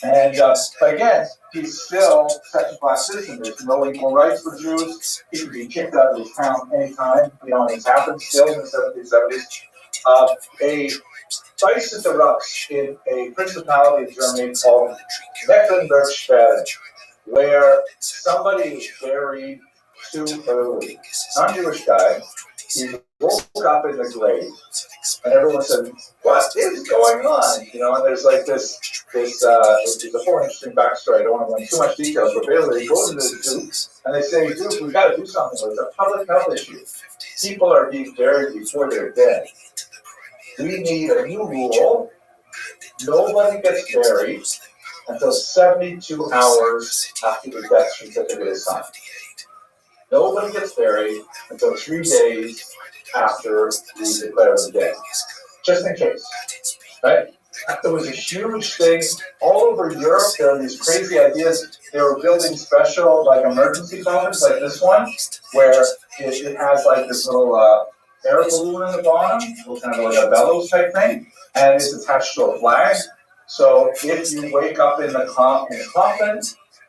And but again, he's still second-class citizen. There's no equal rights for Jews. He could be kicked out of his town anytime. And it's happened still in the 1770s. A Vice interrupts in a principality of Germany called Mecklenburg-Schwerin, where somebody was buried too early. Non-Jewish guy. He woke up in the grave, and everyone said, "What is going on?" And there's like this. It's a whole interesting backstory. I don't want to go into too much details, but basically they go to the Duke and they say, "Duke, we've got to do something with it. It's a public health issue. People are being buried before they're dead. We need a new rule. Nobody gets buried until 72 hours after the death certificate is signed. Nobody gets buried until 3 days after we declare them dead. Just in case, right?" There was a huge thing all over Europe. There were these crazy ideas. They were building special, like, emergency coffins, like this one, where it has like this little air balloon in the bottom, kind of like a bellows type thing, and it's attached to a flag. So if you wake up in the coffin,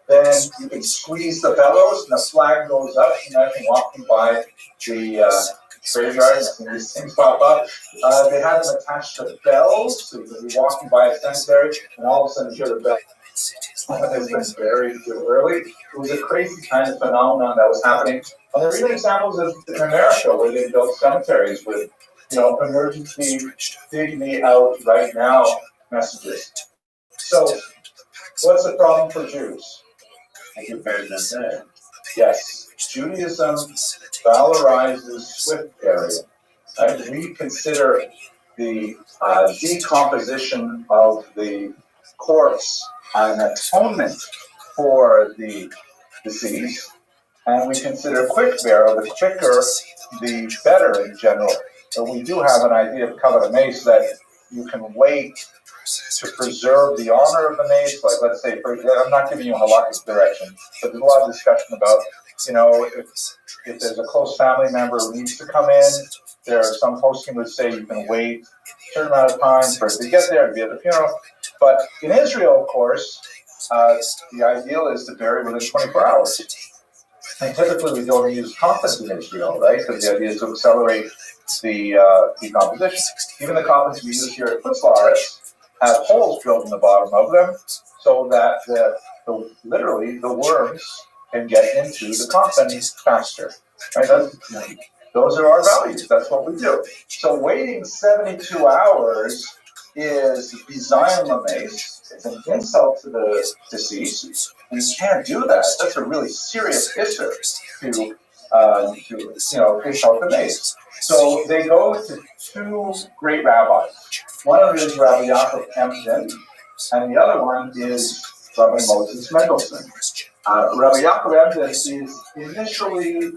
then you can squeeze the bellows, and the flag goes up. Imagine walking by the graveyard, and these things pop up. They had them attached to bells, so you could be walking by a cemetery, and all of a sudden you hear the bell. Has been buried too early. It was a crazy kind of phenomenon that was happening. And there are even examples in America where they built cemeteries with, emergency, dig me out right now messages. So, what's the problem for Jews? I think better than that. Yes, Judaism valorizes swift burial. Right? We consider the decomposition of the corpse an atonement for the deceased, and we consider quick burial, the quicker the better in general. So we do have an idea of covenant mace that you can wait to preserve the honor of the mace. Like, let's say, I'm not giving you a lot of direction, but there's a lot of discussion about, if there's a close family member who needs to come in, there are some posting would say you can wait a certain amount of time for it to get there, to be at the funeral. But in Israel, of course, the ideal is to bury within 24 hours. And typically we don't use coffins in Israel, right? Because the idea is to accelerate the decomposition. Even the coffins we use here at Putzlaris have holes drilled in the bottom of them so that literally the worms can get into the coffin faster. Right? Those are our values. That's what we do. So waiting 72 hours is bizayon lamace. It's an insult to the deceased. And you can't do that. That's a really serious issue to fish out the mace. So they go to two great rabbis. One of them is Rabbi Yaakov Emden, and the other one is Rabbi Moses Mendelssohn. Rabbi Yaakov Emden is initially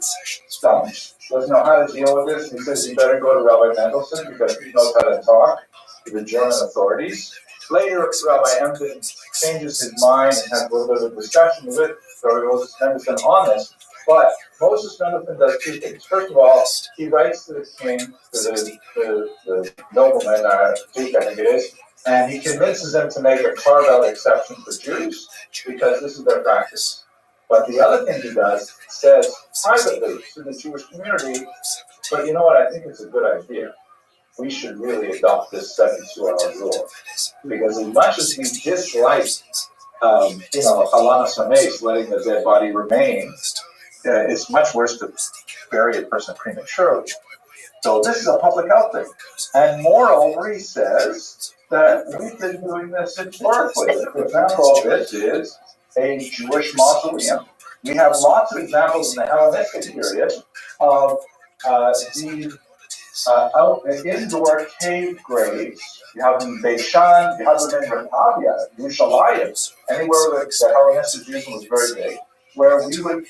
stumped. Doesn't know how to deal with this. He says you better go to Rabbi Mendelssohn because he knows how to talk to the German authorities. Later, Rabbi Emden changes his mind and has a little bit of a discussion with Rabbi Moses Mendelssohn on this. But Moses Mendelssohn does two things. First of all, he writes to the king, to the nobleman, Duke, I think it is, And he convinces them to make a carve-out exception for Jews because this is their practice. But the other thing he does, says privately to the Jewish community, but you know what, I think it's a good idea. We should really adopt this 72-hour rule. Because as much as we dislike, halana sames, letting the dead body remain, it's much worse to bury a person prematurely. So this is a public health thing. And moreover, he says that we've been doing this historically. For example, this is a Jewish mausoleum. We have lots of examples in the Hellenistic period of these indoor cave graves. You have them in Beishan, you have them in Rehavia, Yerushalayim, anywhere where the Hellenistic Judaism was very big, where we would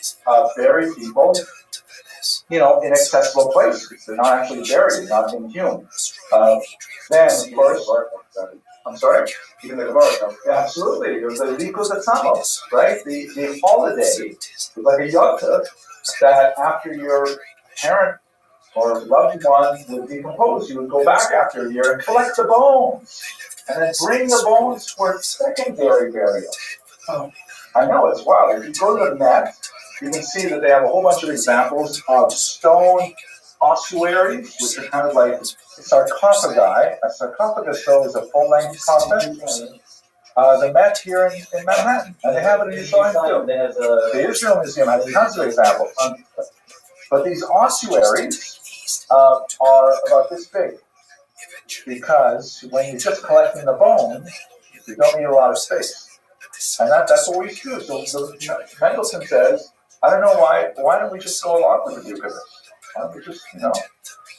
bury people, in accessible places. They're not actually buried, not inhumed. Then, of course, I'm sorry? Even the Gemara. Yeah, absolutely. There's the Likud Atzamos, right? The holiday is like a yontif that after your parent or loved one would decompose, you would go back after a year and collect the bones and then bring the bones for secondary burial. I know, it's wild. If you go to the net, you can see that they have a whole bunch of examples of stone ossuaries, which are kind of like sarcophagi. A sarcophagus, though, is a full-length coffin. The Met here in Manhattan, and they have it in Israel too. The Israel Museum has tons of examples. But these ossuaries are about this big, because when you're just collecting the bones, you don't need a lot of space. And that's what we do. So Mendelssohn says, I don't know why don't we just go along with the Eucharist? Why don't we just,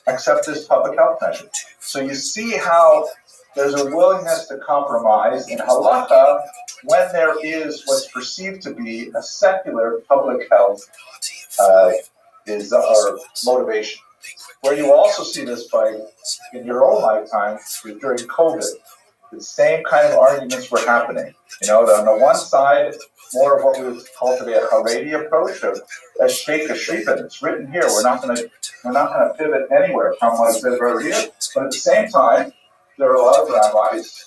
accept this public health measure? So you see how there's a willingness to compromise in halakha when there is what's perceived to be a secular public health is our motivation. Where you also see this fight in your own lifetime during COVID. The same kind of arguments were happening. On the one side, more of what we would call today a Haredi approach of a sheikh shripen. It's written here. We're not going to pivot anywhere from what is written here. But at the same time, there are a lot of rabbis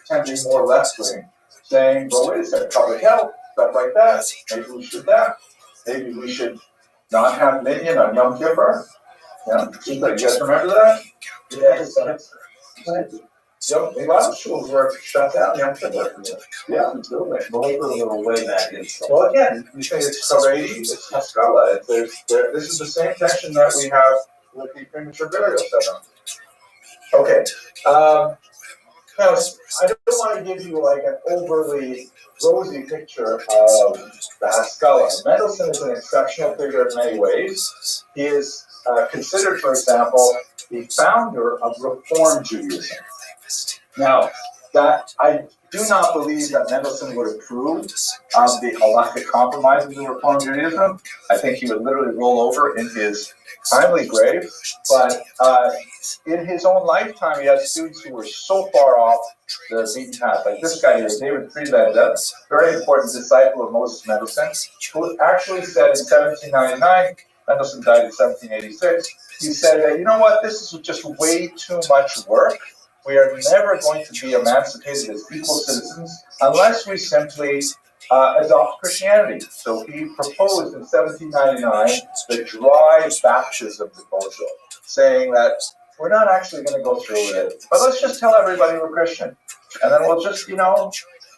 tending more left-wing, saying, well, wait a second, public health, stuff like that. Maybe we should that. Maybe we should not have minyan on Yom Kippur. You guys remember that? Yes. A lot of schools were shut down. Yeah, absolutely. Way back. Well, again, you say it's Haredi, it's Haskalah. This is the same tension that we have with the premature burial setup. Okay. Now, I don't want to give you like an overly rosy picture of the Haskalah. Mendelssohn is an exceptional figure in many ways. He is considered, for example, the founder of Reform Judaism. Now, that I do not believe that Mendelssohn would approve of the halakhic compromises of Reform Judaism. I think he would literally roll over in his timely grave. But in his own lifetime, he had students who were so far off the beaten path. Like this guy here, David Friedlander, very important disciple of Moses Mendelssohn, who actually said in 1799, Mendelssohn died in 1786, he said that, this is just way too much work. We are never going to be emancipated as equal citizens unless we simply adopt Christianity. So he proposed in 1799 the dry baptism proposal, saying that we're not actually going to go through with it, but let's just tell everybody we're Christian, and then we'll just,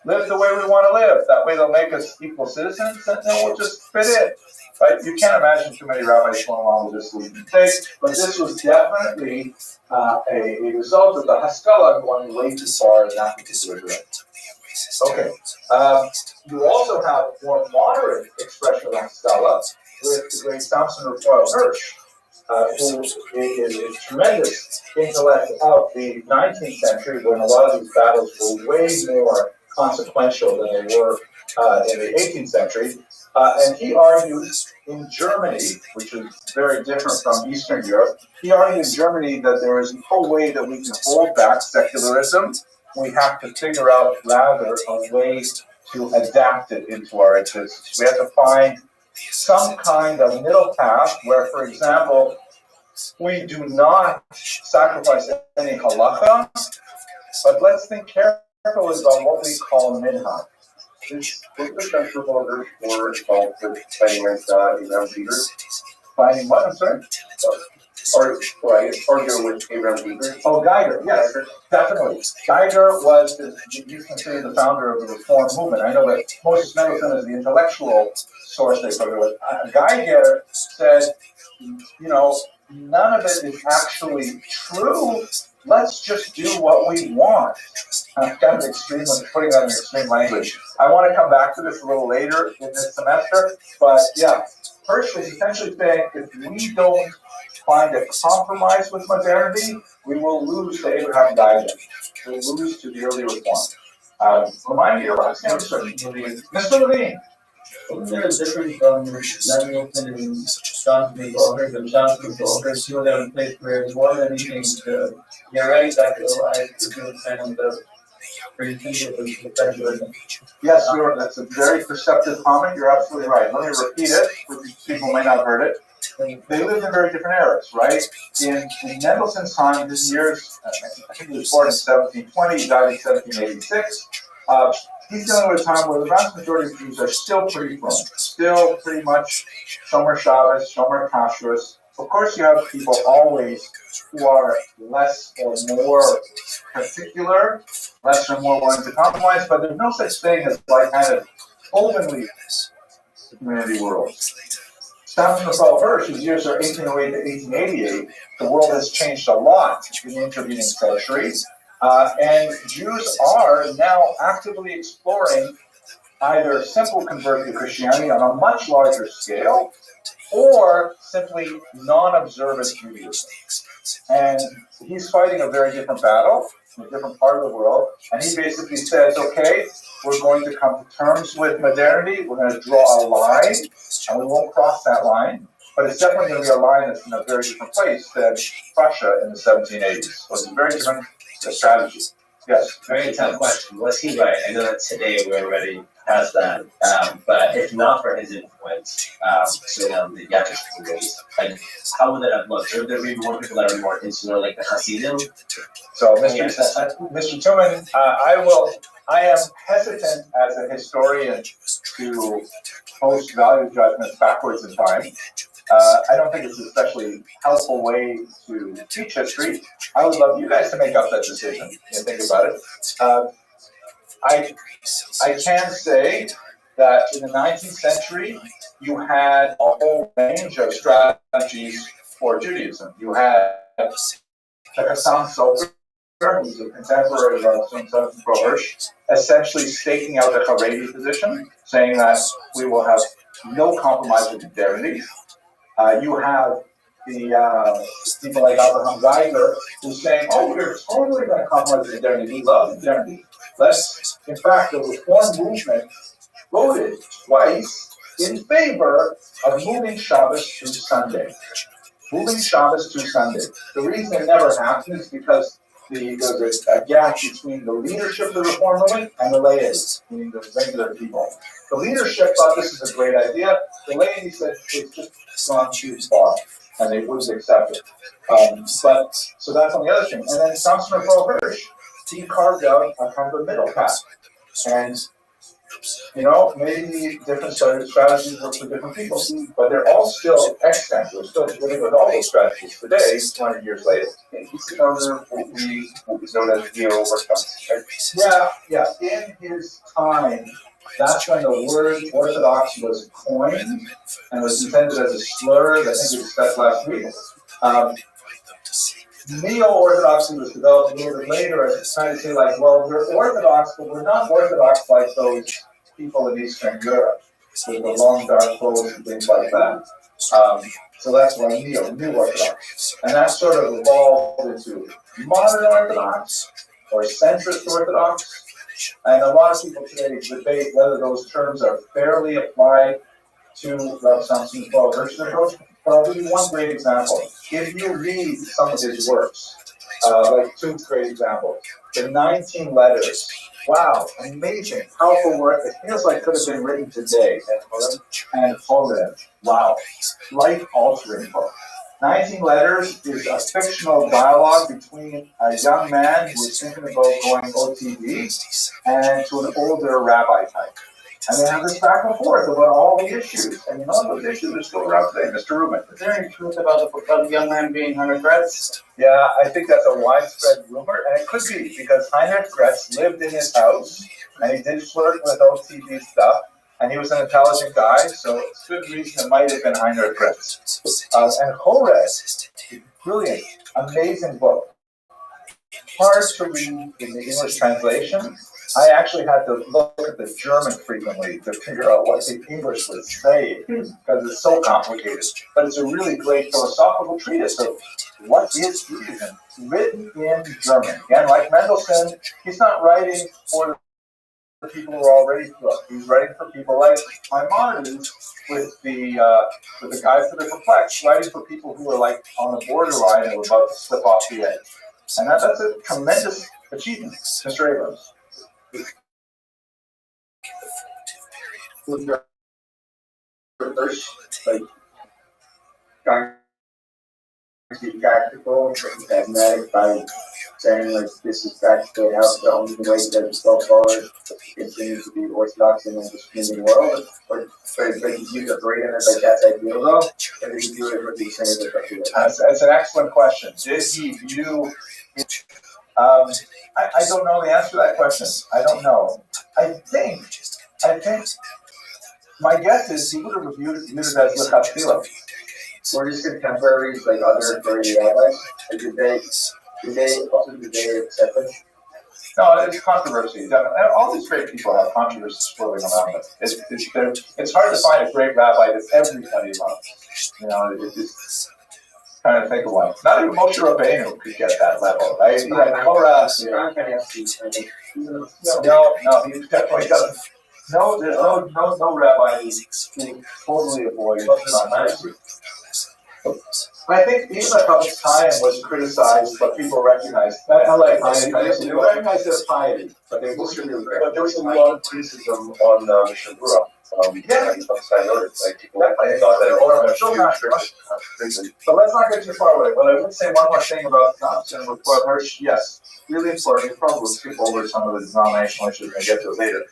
live the way we want to live. That way they'll make us equal citizens, and then we'll just fit in. Right? You can't imagine too many rabbis going along with this leading take, but this was definitely a result of the Haskalah going way too far in that particular direction. Okay. You also have a more moderate expression of Haskalah with the great Samson Raphael Hirsch, who is a tremendous intellect of the 19th century when a lot of these battles were way more consequential than they were in the 18th century. And he argued in Germany, which is very different from Eastern Europe, he argued in Germany that there is no way that we can hold back secularism. We have to figure out rather a way to adapt it into our existence. We have to find some kind of middle path where, for example, we do not sacrifice any halakha, But let's think carefully about what we call minhag. Is the central voters were involved with fighting against Abraham Peters? Finding what, I'm sorry? Arguing with Abraham Peters? Oh, Geiger, yes, definitely. Geiger was, he's considered the founder of the Reform movement. I know that Moses Mendelssohn is the intellectual source they put it with. Geiger said, you know, none of it is actually true. Let's just do what we want. I'm kind of extreme, I'm putting that in extreme language. I want to come back to this a little later in this semester, but yeah, Hirsch is essentially saying if we don't find a compromise with modernity, we will lose to Abraham Geiger. We'll lose to the early reform. Remind me your last name, sir. Mr. Levine. Wasn't there a difference from Danielson and Johnson Goldberg and Johnson Goldberg? Two of them in place where more than anything to get ready back to the life to do kind of the Yes, that's a very perceptive comment. You're absolutely right. Let me repeat it, because people may not have heard it. They lived in very different eras, right? In Mendelssohn's time, his years, I think he was born in 1720, he died in 1786. He's dealing with a time where the vast majority of Jews are still pretty fluent, still pretty much Shomer Shabbos, Shomer Kashrus. Of course, you have people always who are less or more particular, less or more willing to compromise, but there's no such thing as like kind of openly community world. Samson Raphael Hirsch, his years are 1808 to 1888. The world has changed a lot in the intervening centuries. And Jews are now actively exploring either simple conversion to Christianity on a much larger scale or simply non-observant Judaism. And he's fighting a very different battle in a different part of the world. And he basically says, okay, we're going to come to terms with modernity. We're going to draw a line, and we won't cross that line. But it's definitely going to be a line that's in a very different place than Prussia in the 1780s. So it's a very different strategy. Yes. Very tough question. Was he right? I know that today we're already past that. But if not for his influence, the Yakush ways, like, how would that have looked? Would there be more people that are more insular, like the Hasidim? So, Mr. Tuman, I am hesitant as a historian to post value judgments backwards in time. I don't think it's an especially helpful way to teach history. I would love you guys to make up that decision and think about it. I can say that in the 19th century, you had a whole range of strategies for Judaism. You had Hassan Sofer, who's a contemporary of Rabbi Hirsch, essentially staking out the Haredi position, saying that we will have no compromise with modernity. You have the people like Abraham Geiger who's saying, oh, we're totally going to compromise with modernity. We love modernity. In fact, the Reform movement voted twice in favor of moving Shabbos to Sunday. Moving Shabbos to Sunday. The reason it never happened is because there's a gap between the leadership of the Reform movement and the laity, meaning the regular people. The leadership thought this is a great idea. The laity said it's just gone too far, and they wouldn't accept it. So that's on the other thing. And then Samson Raphael Hirsch, he carved out a kind of a middle path. And, maybe different strategies work for different people, but they're all still extant. We're still living with all those strategies today, 200 years later. He's another what was known as neo-Orthodox. Yeah. In his time, that's when the word Orthodox was coined and was intended as a slur. I think we discussed last week. Neo-Orthodoxy was developed a little bit later as trying to say, like, well, we're Orthodox, but we're not Orthodox like those people in Eastern Europe with the long dark clothes and things like that. So that's why New Orthodox. And that sort of evolved into modern Orthodox or centrist Orthodox. And a lot of people today debate whether those terms are fairly applied to Rabbi Samson Raphael Hirsch's approach. But I'll give you one great example. If you read some of his works, like two great examples, the 19 letters, wow, amazing, powerful work. It feels like it could have been written today. And Horeb, wow, life-altering book. 19 Letters is a fictional dialogue between a young man who is thinking about going OTD and to an older rabbi type. And they have this back and forth about all the issues. And you know, those issues are still around today, Mr. Rubin. Is there any truth about the young man being Heinrich Gretz? Yeah, I think that's a widespread rumor, and it could be because Heinrich Gretz lived in his house, and he did flirt with OTD stuff, and he was an intelligent guy, so it's good reason it might have been Heinrich Gretz. And Horeb, brilliant, amazing book. Hard to read in the English translation. I actually had to look at the German frequently to figure out what the English was saying, because it's so complicated. But it's a really great philosophical treatise of what is Judaism, written in German. Again, like Mendelssohn, he's not writing for the people who are already hooked. He's writing for people like Maimonides with the Guide for the Perplexed, writing for people who are like on the borderline and about to slip off the edge. And that's a tremendous achievement, Mr. Abrams. Was your first, like, trying to be practical and pragmatic by saying, like, this is practically how the only way that go forward continues to be orthodox in the community world? Or did you agree on it like that's ideal though? Or did you do it with the same That's an excellent question. Did he view I don't know the answer to that question. I don't know. I think my guess is he would have viewed it as lechatchila. Were his contemporaries like other authority rabbis? Did they accept it? No, it's controversy. All these great people have controversy swirling around them. It's hard to find a great rabbi that everybody loves. You know, it's trying to think of one. Not even Moshe Rabbeinu could get that level, right? Torah. No, he definitely doesn't. No rabbi who totally avoids controversy. I think even Chaim was criticized, but people recognized. I like piety. They recognized their piety, but they was really great. But there was a lot of criticism on Mishabura. Yeah, like people thought that but let's not get too far away. But I would say one more thing about Senator Hirsch. Yes, really important. We probably will skip over some of the denominational issues and get to it later.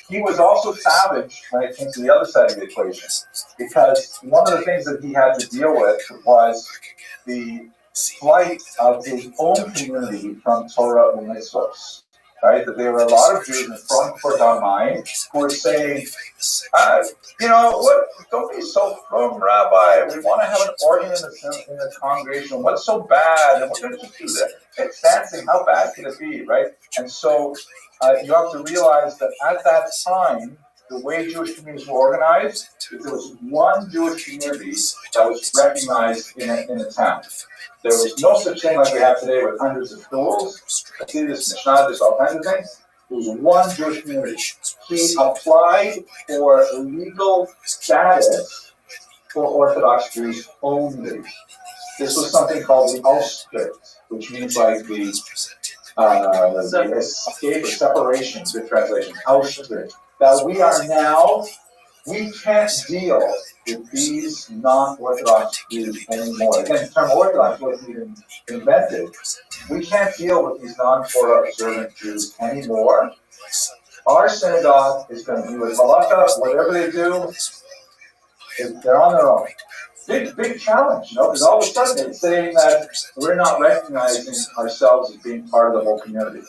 He was also savage when it came to the other side of the equation, because one of the things that he had to deal with was the flight of his own community from Torah and Mitzvos. Right, that there were a lot of Jews in Frankfurt am Main who were saying, you know, what? Don't be so frum, Rabbi. We want to have an organ in the congregation. What's so bad? And what did you do there? It's dancing. How bad can it be, right? And so you have to realize that at that time, the way Jewish communities were organized, if there was one Jewish community that was recognized in a town. There was no such thing like we have today with hundreds of schools. See this Mishnah, there's all kinds of things. There was one Jewish community. He applied for legal status for Orthodox Jews only. This was something called the Austritt, which means like the escape or separation, good translation, Austritt. That we are now, we can't deal with these non-Orthodox Jews anymore. Again, the term Orthodox wasn't even invented. We can't deal with these non-Torah observant Jews anymore. Our synagogue is going to do with halakha, whatever they do, they're on their own. Big challenge, you know, because all of a sudden it's saying that we're not recognizing ourselves as being part of the whole community.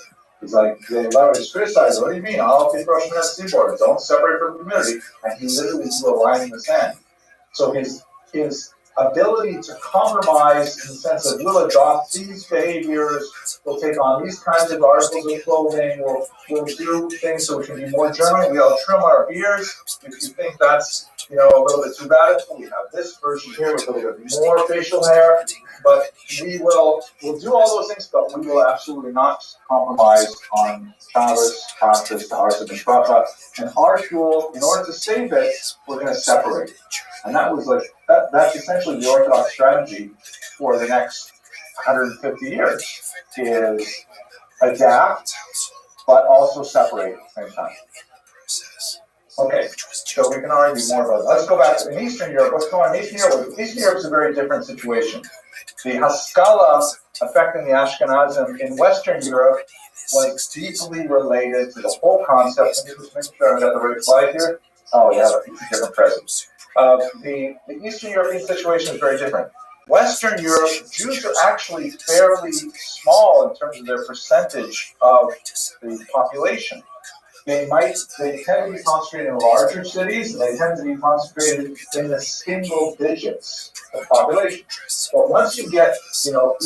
It's like they allow us to criticize. What do you mean? All people are from that seaboard. Don't separate from the community. And he literally drew a line in the sand. So his ability to compromise in the sense of we'll adopt these behaviors, we'll take on these kinds of articles of clothing, we'll do things so we can be more German. We'll trim our beards. If you think that's a little bit too radical, we have this version here with a little bit more facial hair. But we'll do all those things, but we will absolutely not compromise on Shabbos, Paschas, Taharas, and Mishpacha. And our shul, in order to save it, we're going to separate. And that was that's essentially the Orthodox strategy for the next 150 years, is adapt, but also separate at the same time. Okay, so we can argue more about it. Let's go back to in Eastern Europe. What's going on in Eastern Europe? Eastern Europe is a very different situation. The Haskalah affecting the Ashkenazim in Western Europe was deeply related to the whole concept. Let me just make sure I got the right slide here. Oh, yeah, it's a different presence. The Eastern European situation is very different. Western Europe, Jews are actually fairly small in terms of their percentage of the population. They tend to be concentrated in larger cities, and they tend to be concentrated in the single digits of population. But once you get,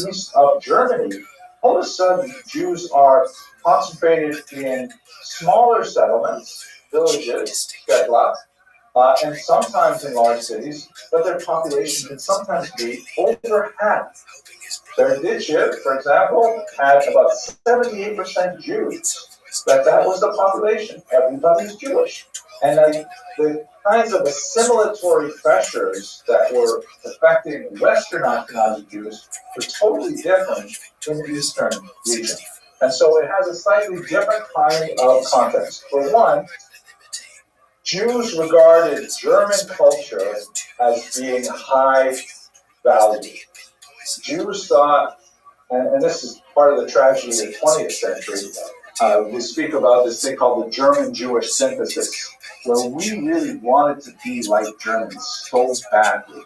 east of Germany, all of a sudden Jews are concentrated in smaller settlements, villages, shtetl, and sometimes in large cities, but their population can sometimes be over half. Berditchev, for example, had about 78% Jews. That was the population. Everybody's Jewish. And then the kinds of assimilatory pressures that were affecting Western Ashkenazi Jews were totally different in the Eastern region. And so it has a slightly different kind of context. For one, Jews regarded German culture as being high value. Jews thought, and this is part of the tragedy of the 20th century, we speak about this thing called the German-Jewish synthesis, where we really wanted to be like Germans so badly.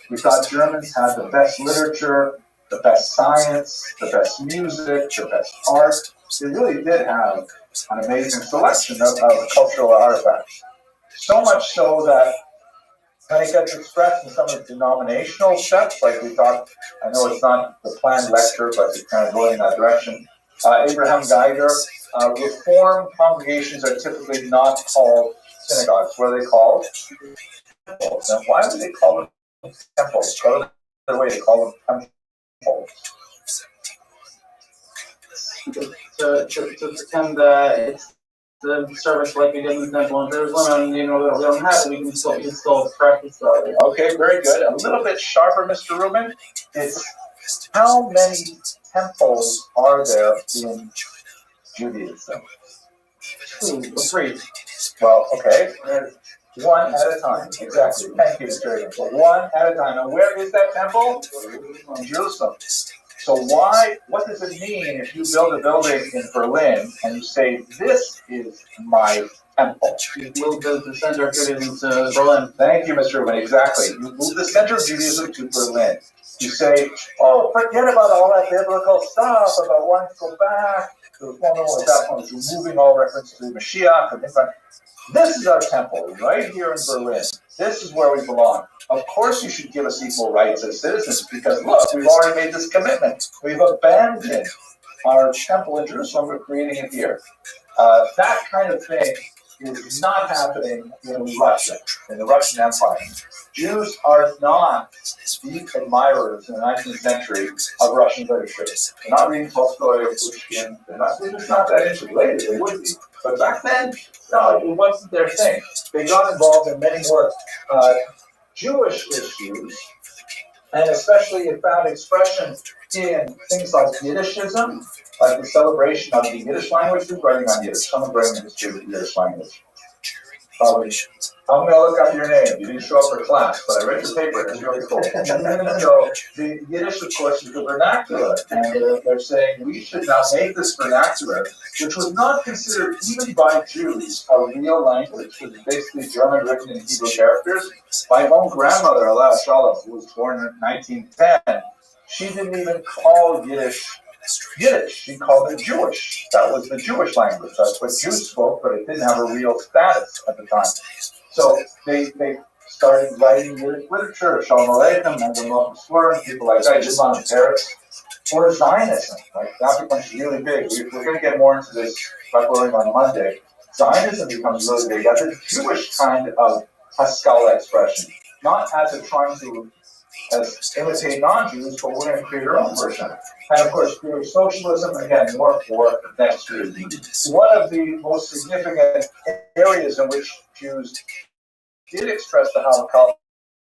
We thought Germans had the best literature, the best science, the best music, the best art. They really did have an amazing selection of cultural artifacts. So much so that when it gets expressed in some of the denominational steps, like we talked, I know it's not the planned lecture, but it's kind of going in that direction. Abraham Geiger, Reformed congregations are typically not called synagogues. What are they called? Temples. And why do they call them temples? What other way they call them temples? To pretend that it's the service like we did in the temple in Jerusalem, and we don't have it, we can still practice that. Okay, very good. A little bit sharper, Mr. Rubin. It's how many temples are there in Judaism? 2 or 3. Well, okay. One at a time. Exactly. Thank you, Mr. Abrams. So one at a time. And where is that temple? In Jerusalem. So what does it mean if you build a building in Berlin and you say, this is my temple? You move the center of Judaism to Berlin. Thank you, Mr. Rubin. Exactly. You move the center of Judaism to Berlin. You say, oh, forget about all that biblical stuff about wanting to go back. There was one at that point was removing all reference to Mashiach and things like that. This is our temple, right here in Berlin. This is where we belong. Of course you should give us equal rights as citizens, because look, we've already made this commitment. We've abandoned our temple in Jerusalem, we're creating it here. That kind of thing is not happening in Russia, in the Russian Empire. Jews are not deep admirers in the 19th century of Russian literature. They're not reading Tolstoy or Pushkin. They're just not that interested. Later they would be. But back then, no, it wasn't their thing. They got involved in many more Jewish issues, and especially it found expression in things like Yiddishism, like the celebration of the Yiddish language. Who's writing on Yiddish? Someone writing the Yiddish language. I'm going to look up your name. You didn't show up for class, but I read your paper. It's really cool. So the Yiddish, of course, is the vernacular, and they're saying we should now make this vernacular, which was not considered even by Jews a real language, which is basically German written in Hebrew characters. My own grandmother, Allah Shalom, who was born in 1910, she didn't even call Yiddish. She called it Jewish. That was the Jewish language. That's what Jews spoke, but it didn't have a real status at the time. So they started writing Yiddish literature, Shalom Aleichem, and the people like that, Islam in Paris, or Zionism. Like that becomes really big. We're going to get more into this by going on Monday. Zionism becomes really big. That's a Jewish kind of Haskalah expression, not as a trying to imitate non-Jews, but we're going to create our own version. And of course, Jewish socialism, again, more for next year. One of the most significant areas in which Jews did express the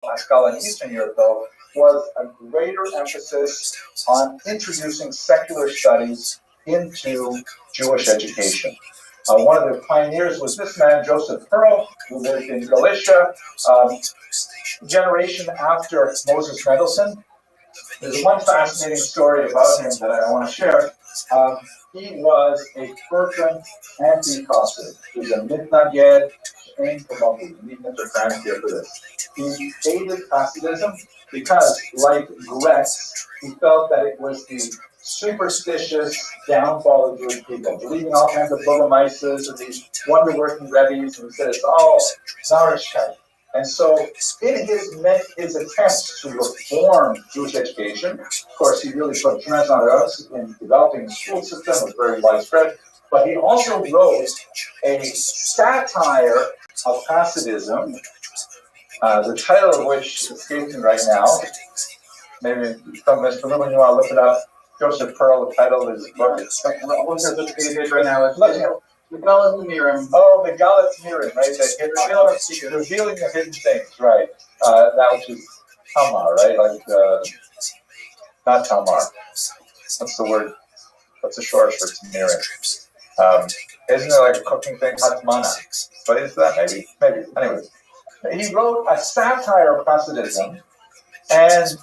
Haskalah in Eastern Europe, though, was a greater emphasis on introducing secular studies into Jewish education. One of the pioneers was this man, Joseph Pearl, who lived in Galicia, generation after Moses Mendelssohn. There's one fascinating story about him that I want to share. He was a fervent anti-Coptic. He was a Mitnaged, aimed for Mr. Frank here for this. He hated Hasidism because, like Gretz, he felt that it was the superstitious downfall of Jewish people, believing all kinds of Bogomaises and these wonder-working Rebbes, and he said it's all ROTHSCHILD. And so, in his attempts to reform Jewish education, of course, he really put tremendous amount of effort in developing the school system, was very widespread, but he also wrote a satire of Hasidism, the title of which escapes me right now. Maybe some of us, when you want to look it up, Joseph Pearl, the title of his book. What's the right now? The Galat Mirim. Oh, the Galat Mirim, right? The revealing the hidden things, right? That which is Tamar, right? Like, not Tamar. What's the word? What's the short for Mirim? Isn't it like a cooking thing? Hatmana. But is that maybe? Maybe. Anyway. He wrote a satire of Hasidism, and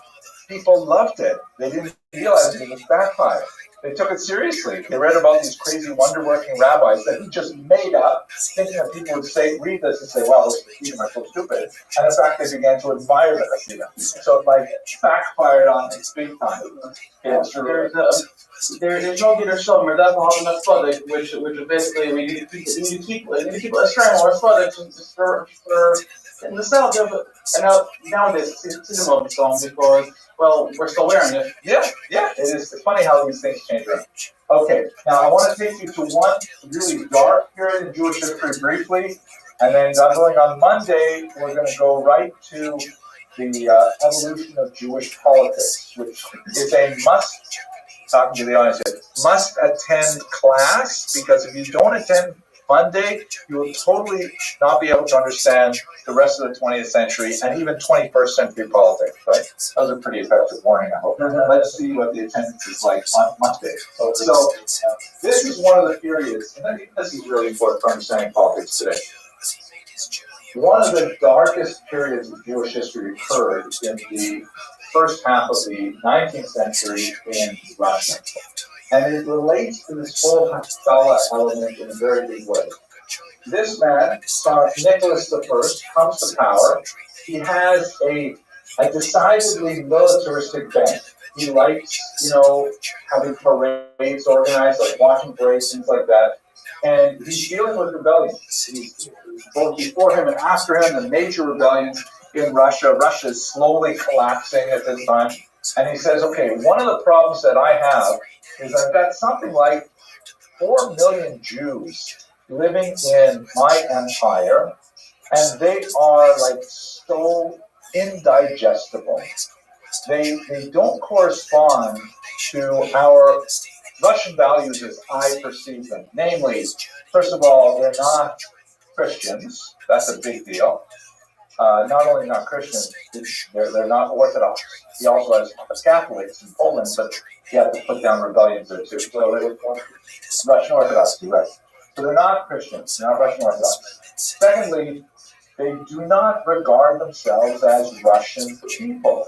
people loved it. They didn't realize it was backfire. They took it seriously. They read about these crazy wonder-working rabbis that he just made up, thinking that people would read this and say, wow, those Hasidim are so stupid. And in fact, they began to admire the Hasidim. So it backfired on it big time. Yeah, there's no good or shomer. That's a hot product, which is basically we need to keep a strand or product for in the South. And nowadays it's a moment song because, well, we're still wearing it. Yeah, it is. It's funny how these things change around. Okay, now I want to take you to one really dark period in Jewish history briefly, and then going on Monday, we're going to go right to the evolution of Jewish politics, which is a talking to the audience here, must attend class, because if you don't attend Monday, you will totally not be able to understand the rest of the 20th century and even 21st century politics, right? That was a pretty effective warning, I hope. Let's see what the attendance is like on Monday. So this is one of the periods, and I think this is really important for understanding politics today. One of the darkest periods of Jewish history occurred in the first half of the 19th century in Russia. And it relates to this whole Haftalah element in a very big way. This man, Nicholas I, comes to power. He has a decidedly militaristic bent. He likes, having parades organized, like watching parades, things like that. And he's dealing with rebellions. Both before him and after him, the major rebellions in Russia. Russia is slowly collapsing at this time. And he says, okay, one of the problems that I have is I've got something like 4 million Jews living in my empire, and they are so indigestible. They don't correspond to our Russian values as I perceive them. Namely, first of all, they're not Christians. That's a big deal. Not only not Christians, they're not Orthodox. He also has Catholics in Poland, but he had to put down rebellions there too. So they were Russian Orthodox, right? So they're not Christians, they're not Russian Orthodox. Secondly, they do not regard themselves as Russian people.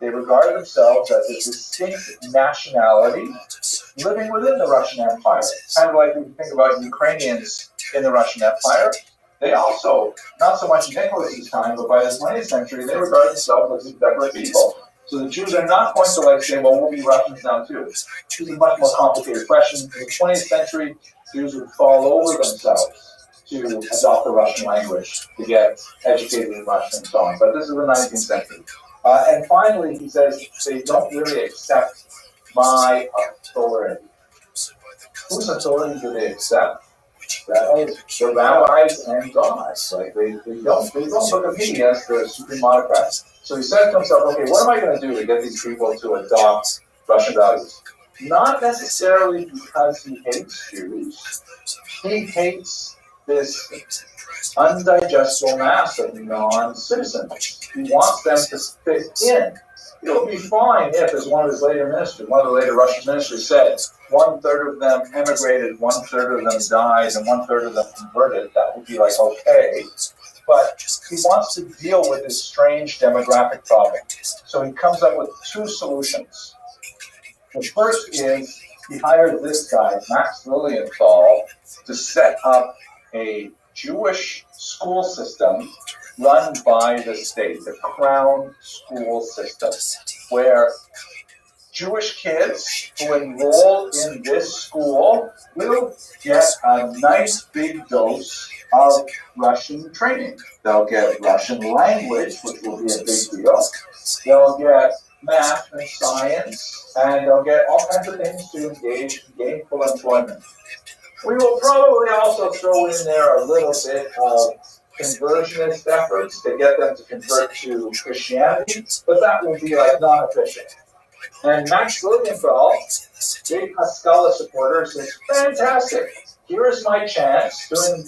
They regard themselves as a distinct nationality living within the Russian Empire. Kind of like when you think about Ukrainians in the Russian Empire. They also, not so much in Nicholas's time, but by the 20th century, they regard themselves as separate people. So the Jews are not going to say, well, we'll be Russians now too. This is a much more complicated question. In the 20th century, Jews would fall over themselves to adopt the Russian language, to get educated in Russian and so on. But this is the 19th century. And finally, he says, they don't really accept my authority. Whose authority do they accept? That is the rabbis and God. They don't look at me as the supreme autocrat. So he said to himself, okay, what am I going to do to get these people to adopt Russian values? Not necessarily because he hates Jews. He hates this undigestible mass of non-citizens. He wants them to fit in. It would be fine if, as one of the later Russian ministers said, 1/3 of them emigrated, 1/3 of them died, and 1/3 of them converted. That would be like, okay. But he wants to deal with this strange demographic problem. So he comes up with two solutions. The first is he hired this guy, Max Lilienthal, to set up a Jewish school system run by the state, the Crown school system, where Jewish kids who enroll in this school will get a nice big dose of Russian training. They'll get Russian language, which will be a big deal. They'll get math and science, and they'll get all kinds of things to engage in gainful employment. We will probably also throw in there a little bit of conversionist efforts to get them to convert to Christianity, but that will be like non-official. And Max Lilienthal, big Haskalah supporter, says, fantastic, here is my chance to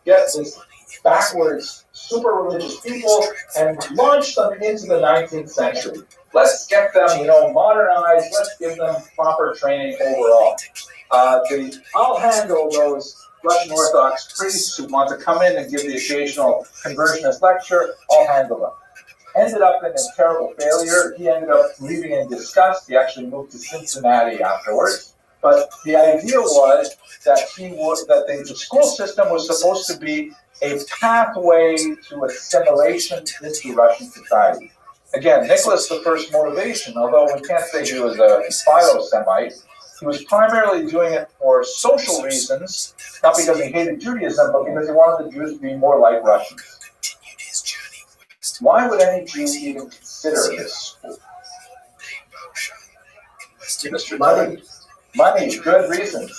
get this backwards, super religious people and launch them into the 19th century. Let's get them, modernized, let's give them proper training overall. I'll handle those Russian Orthodox priests who want to come in and give the occasional conversionist lecture, I'll handle them. Ended up in a terrible failure. He ended up leaving in disgust. He actually moved to Cincinnati afterwards. But the idea was that the school system was supposed to be a pathway to assimilation into Russian society. Again, Nicholas I's motivation, although we can't say he was a Philo-Semite, he was primarily doing it for social reasons, not because he hated Judaism, but because he wanted the Jews to be more like Russians. Why would any Jew even consider this school? Money, good reason.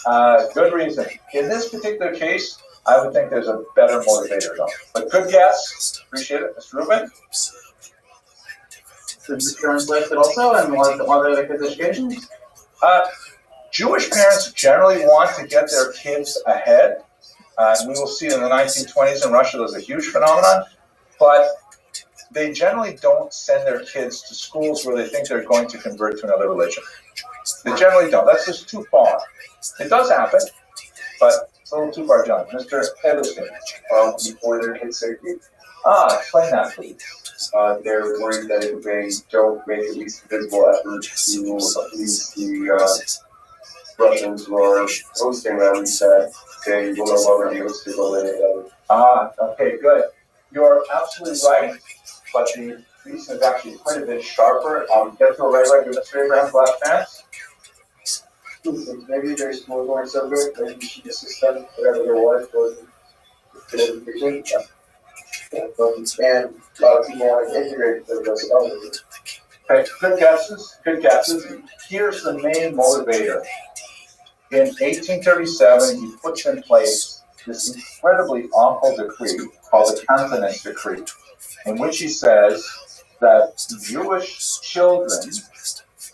Good reason. In this particular case, I would think there's a better motivator though. But good guess. Appreciate it. Mr. Rubin? Is the parents listed also and one of the kids' education? Jewish parents generally want to get their kids ahead. And we will see in the 1920s in Russia, there's a huge phenomenon. But they generally don't send their kids to schools where they think they're going to convert to another religion. They generally don't. That's just too far. It does happen, but it's a little too far, John. Mr. Edelstein. Before their kids' safety. Explain that, please. They're worried that if they don't make at least visible effort to appease the Russians who are hosting them, that they will no longer be able to go in. Okay, good. You're absolutely right, but the reason is actually quite a bit sharper. Get to a right away, Mr. Abraham's last chance. Maybe their schools weren't so good, maybe you should assist them, whatever there was good education. And a lot of people want to integrate with those elements. Okay, good guesses. Here's the main motivator. In 1837, he puts in place this incredibly awful decree called the Cantonist Decree, in which he says that Jewish children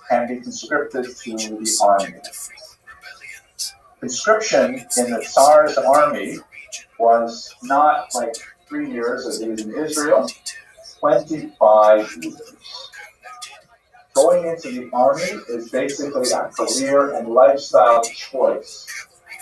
can be conscripted to the army. Conscription in the Tsar's army was not like 3 years as it is in Israel, 25 years. Going into the army is basically a career and lifestyle choice.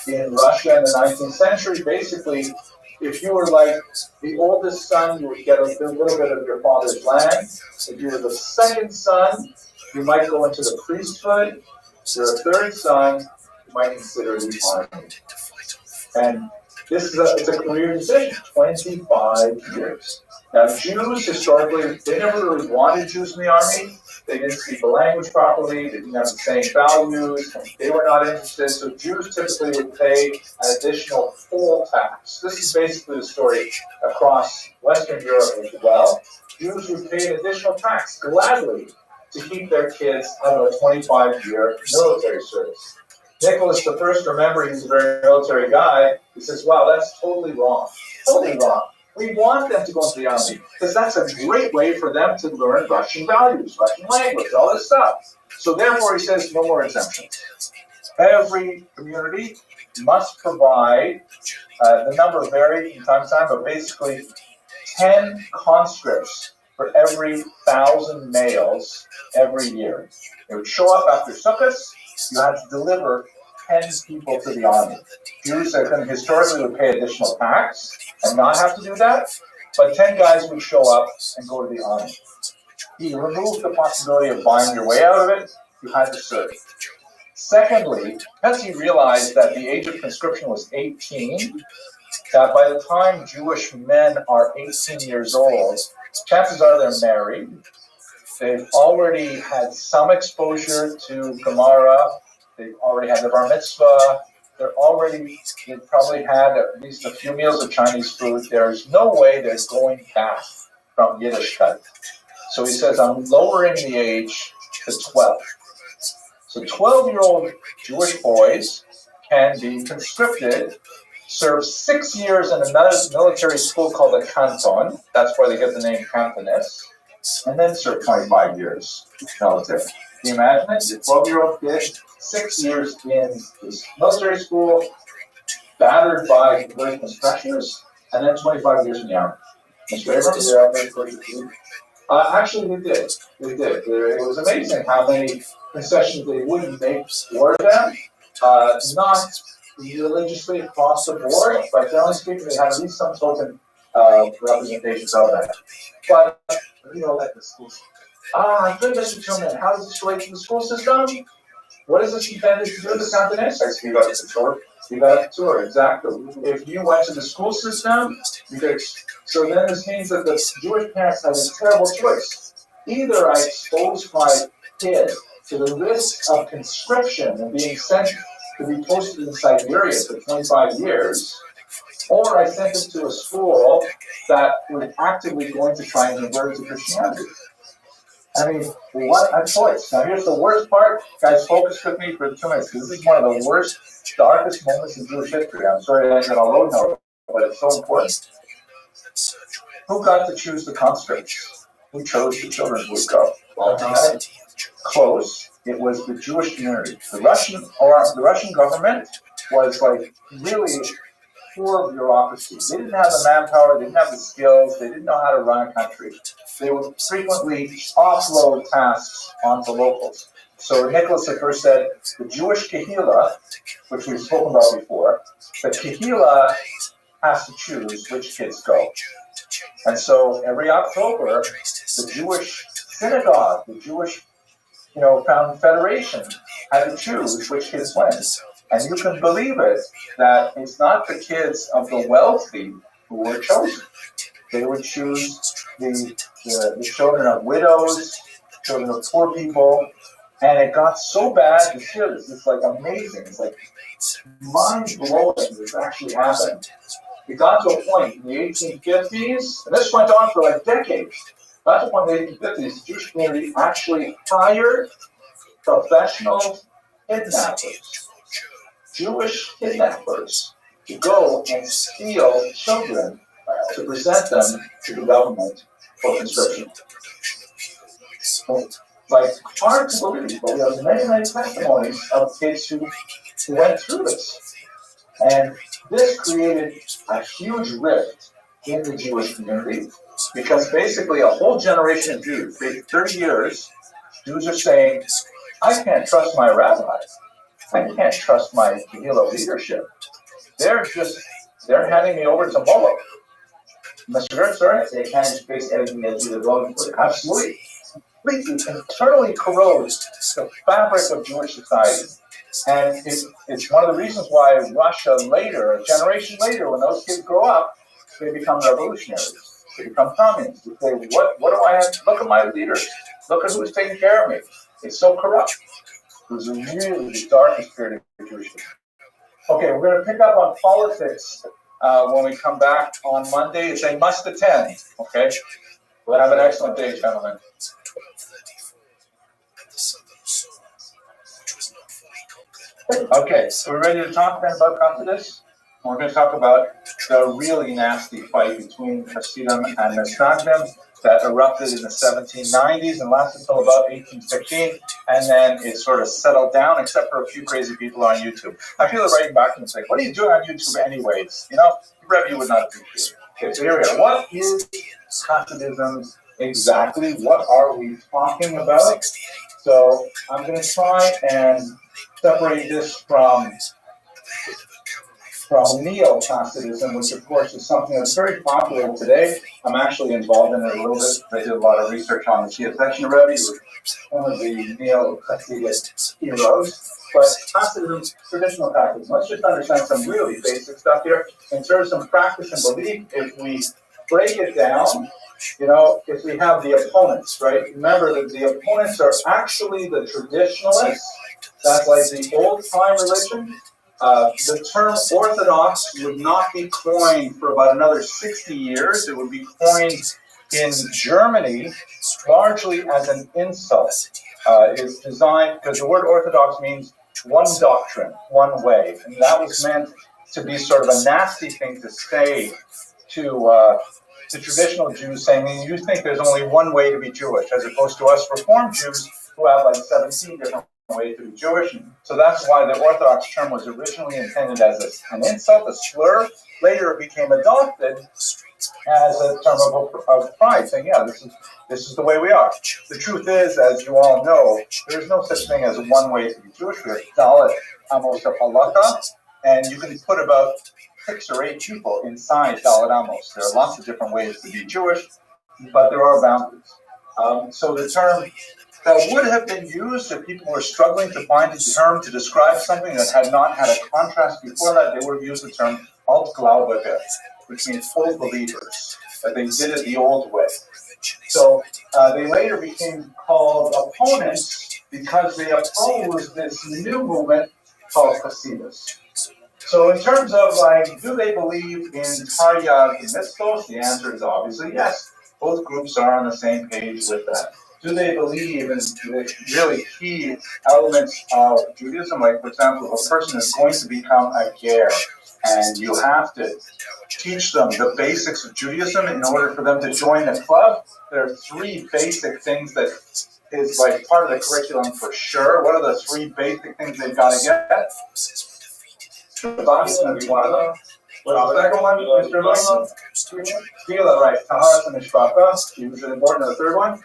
In Russia in the 19th century, basically, if you were like the oldest son, you would get a little bit of your father's land. If you were the second son, you might go into the priesthood. If you're a third son, you might consider the army. And this is it's a career decision, 25 years. Now, Jews, historically, they never really wanted Jews in the army. They didn't speak the language properly. They didn't have the same values. They were not interested. So Jews typically would pay an additional full tax. This is basically the story across Western Europe as well. Jews would pay an additional tax gladly to keep their kids out of a 25-year military service. Nicholas I, remember, he's a very military guy. He says, wow, that's totally wrong. Totally wrong. We want them to go into the army because that's a great way for them to learn Russian values, Russian language, all this stuff. So therefore, he says no more exemptions. Every community must provide, the number varied from time to time, but basically 10 conscripts for every 1,000 males every year. They would show up after Sukkot. You had to deliver 10 people to the army. Jews historically would pay additional tax and not have to do that, but 10 guys would show up and go to the army. He removed the possibility of buying your way out of it. You had to serve. Secondly, because he realized that the age of conscription was 18, that by the time Jewish men are 18 years old, chances are they're married. They've already had some exposure to Gemara. They've already had the bar mitzvah. They've probably had at least a few meals of Chinese food. There's no way they're going back from Yiddishkeit. So he says, I'm lowering the age to 12. So 12-year-old Jewish boys can be conscripted, serve 6 years in another military school called a canton. That's where they get the name cantoness. And then serve 25 years military. Can you imagine it? The 12-year-old kid, 6 years in this military school, battered by conversion pressures, and then 25 years in the army. Actually, they did. It was amazing how many concessions they wouldn't make for them. Not religiously across the board, but generally speaking, they had at least some token representations of that. But, like the schools. Good, Mr. Tillman, how does this relate to the school system? What is this intended to do with the continent? You got the tour. You got the tour, exactly. If you went to the school system, so then this means that the Jewish parents have a terrible choice. Either I expose my kid to the risk of conscription and being sent to be posted in Siberia for 25 years, or I sent him to a school that was actively going to try and convert to Christianity. I mean, what a choice. Now here's the worst part. Guys, focus with me for 2 minutes, because this is one of the worst, darkest moments in Jewish history. I'm sorry to end it on a low note, but it's so important. Who got to choose the conscripts? Who chose the children who would go? Close. It was the Jewish community. The Russian government was like really poor bureaucracy. They didn't have the manpower, they didn't have the skills, they didn't know how to run a country. They would frequently offload tasks onto locals. So Nicholas at first said the Jewish Kehillah, which we've spoken about before, the Kehillah has to choose which kids go. And so every October, the Jewish synagogue, the Jewish found federation had to choose which kids went. And you can believe it, that it's not the kids of the wealthy who were chosen. They would choose the children of widows, children of poor people, and it got so bad this year. It's like amazing. It's like mind-blowing this actually happened. It got to a point in the 1850s, and this went on for like decades. Got to a point in the 1850s, the Jewish community actually hired professional kidnappers, Jewish kidnappers, to go and steal children to present them to the government for conscription. Like, hard to believe, but we have many, many testimonies of kids who went through this. And this created a huge rift in the Jewish community, because basically a whole generation of Jews, 30 years, Jews are saying, I can't trust my rabbis. I can't trust my Kehillah leadership. They're handing me over to Moloch. Mr. Gertz, sorry? They kind of fix everything that you were going for. Absolutely. Completely, internally corrodes the fabric of Jewish society. And it's one of the reasons why Russia later, a generation later, when those kids grow up, they become revolutionaries. They become communists. They say, what do I have? Look at my leaders. Look at who's taking care of me. It's so corrupt. It was really the darkest period of Jewish history. Okay, we're going to pick up on politics when we come back on Monday. It's a must attend, okay? We'll have an excellent day, gentlemen. Okay, so we're ready to talk then about Confidence? We're going to talk about the really nasty fight between Hasidim and Mesnagdim that erupted in the 1790s and lasted until about 1816, and then it sort of settled down, except for a few crazy people on YouTube. I feel like writing back and saying, what are you doing on YouTube anyways? Rabbi would not appreciate it. Okay, so here we are. What is Hasidism's exactly what are we talking about. So I'm going to try and separate this from neo-Hasidism, which of course is something that's very popular today. I'm actually involved in it a little bit. I did a lot of research on the Shia section of Rabbi, one of the neo-Hasidic heroes. But Hasidism, traditional Hasidism. Let's just understand some really basic stuff here. In terms of practice and belief, if we break it down, if we have the opponents, right? Remember that the opponents are actually the traditionalists. That's like the old-time religion. The term Orthodox would not be coined for about another 60 years. It would be coined in Germany largely as an insult. It's designed, because the word Orthodox means one doctrine, one way. And that was meant to be sort of a nasty thing to say to traditional Jews, saying, you think there's only one way to be Jewish, as opposed to us Reformed Jews who have like 17 different way to be Jewish. So that's why the Orthodox term was originally intended as an insult, a slur. Later it became adopted as a term of pride, saying, yeah, this is the way we are. The truth is, as you all know, there is no such thing as one way to be Jewish. We have Dalet Amos of Halakha, and you can put about 6 or 8 people inside Dalet Amos. There are lots of different ways to be Jewish, but there are boundaries. So the term that would have been used if people were struggling to find a term to describe something that had not had a contrast before that, they would have used the term Altgläubige, which means full believers, that they did it the old way. So they later became called opponents because they opposed this new movement called Hasidus. So in terms of do they believe in Taryag Mitzvos? The answer is obviously yes. Both groups are on the same page with that. Do they believe in the really key elements of Judaism? Like, for example, if a person is going to become a ger, and you have to teach them the basics of Judaism in order for them to join the club, there are 3 basic things that is like part of the curriculum for sure. What are the 3 basic things they've got to get? Shabbat is going to be one of them. What's the second one, Mr. Lund? Tefillah, right. Taharas and Mishpacha. You said important. The third one?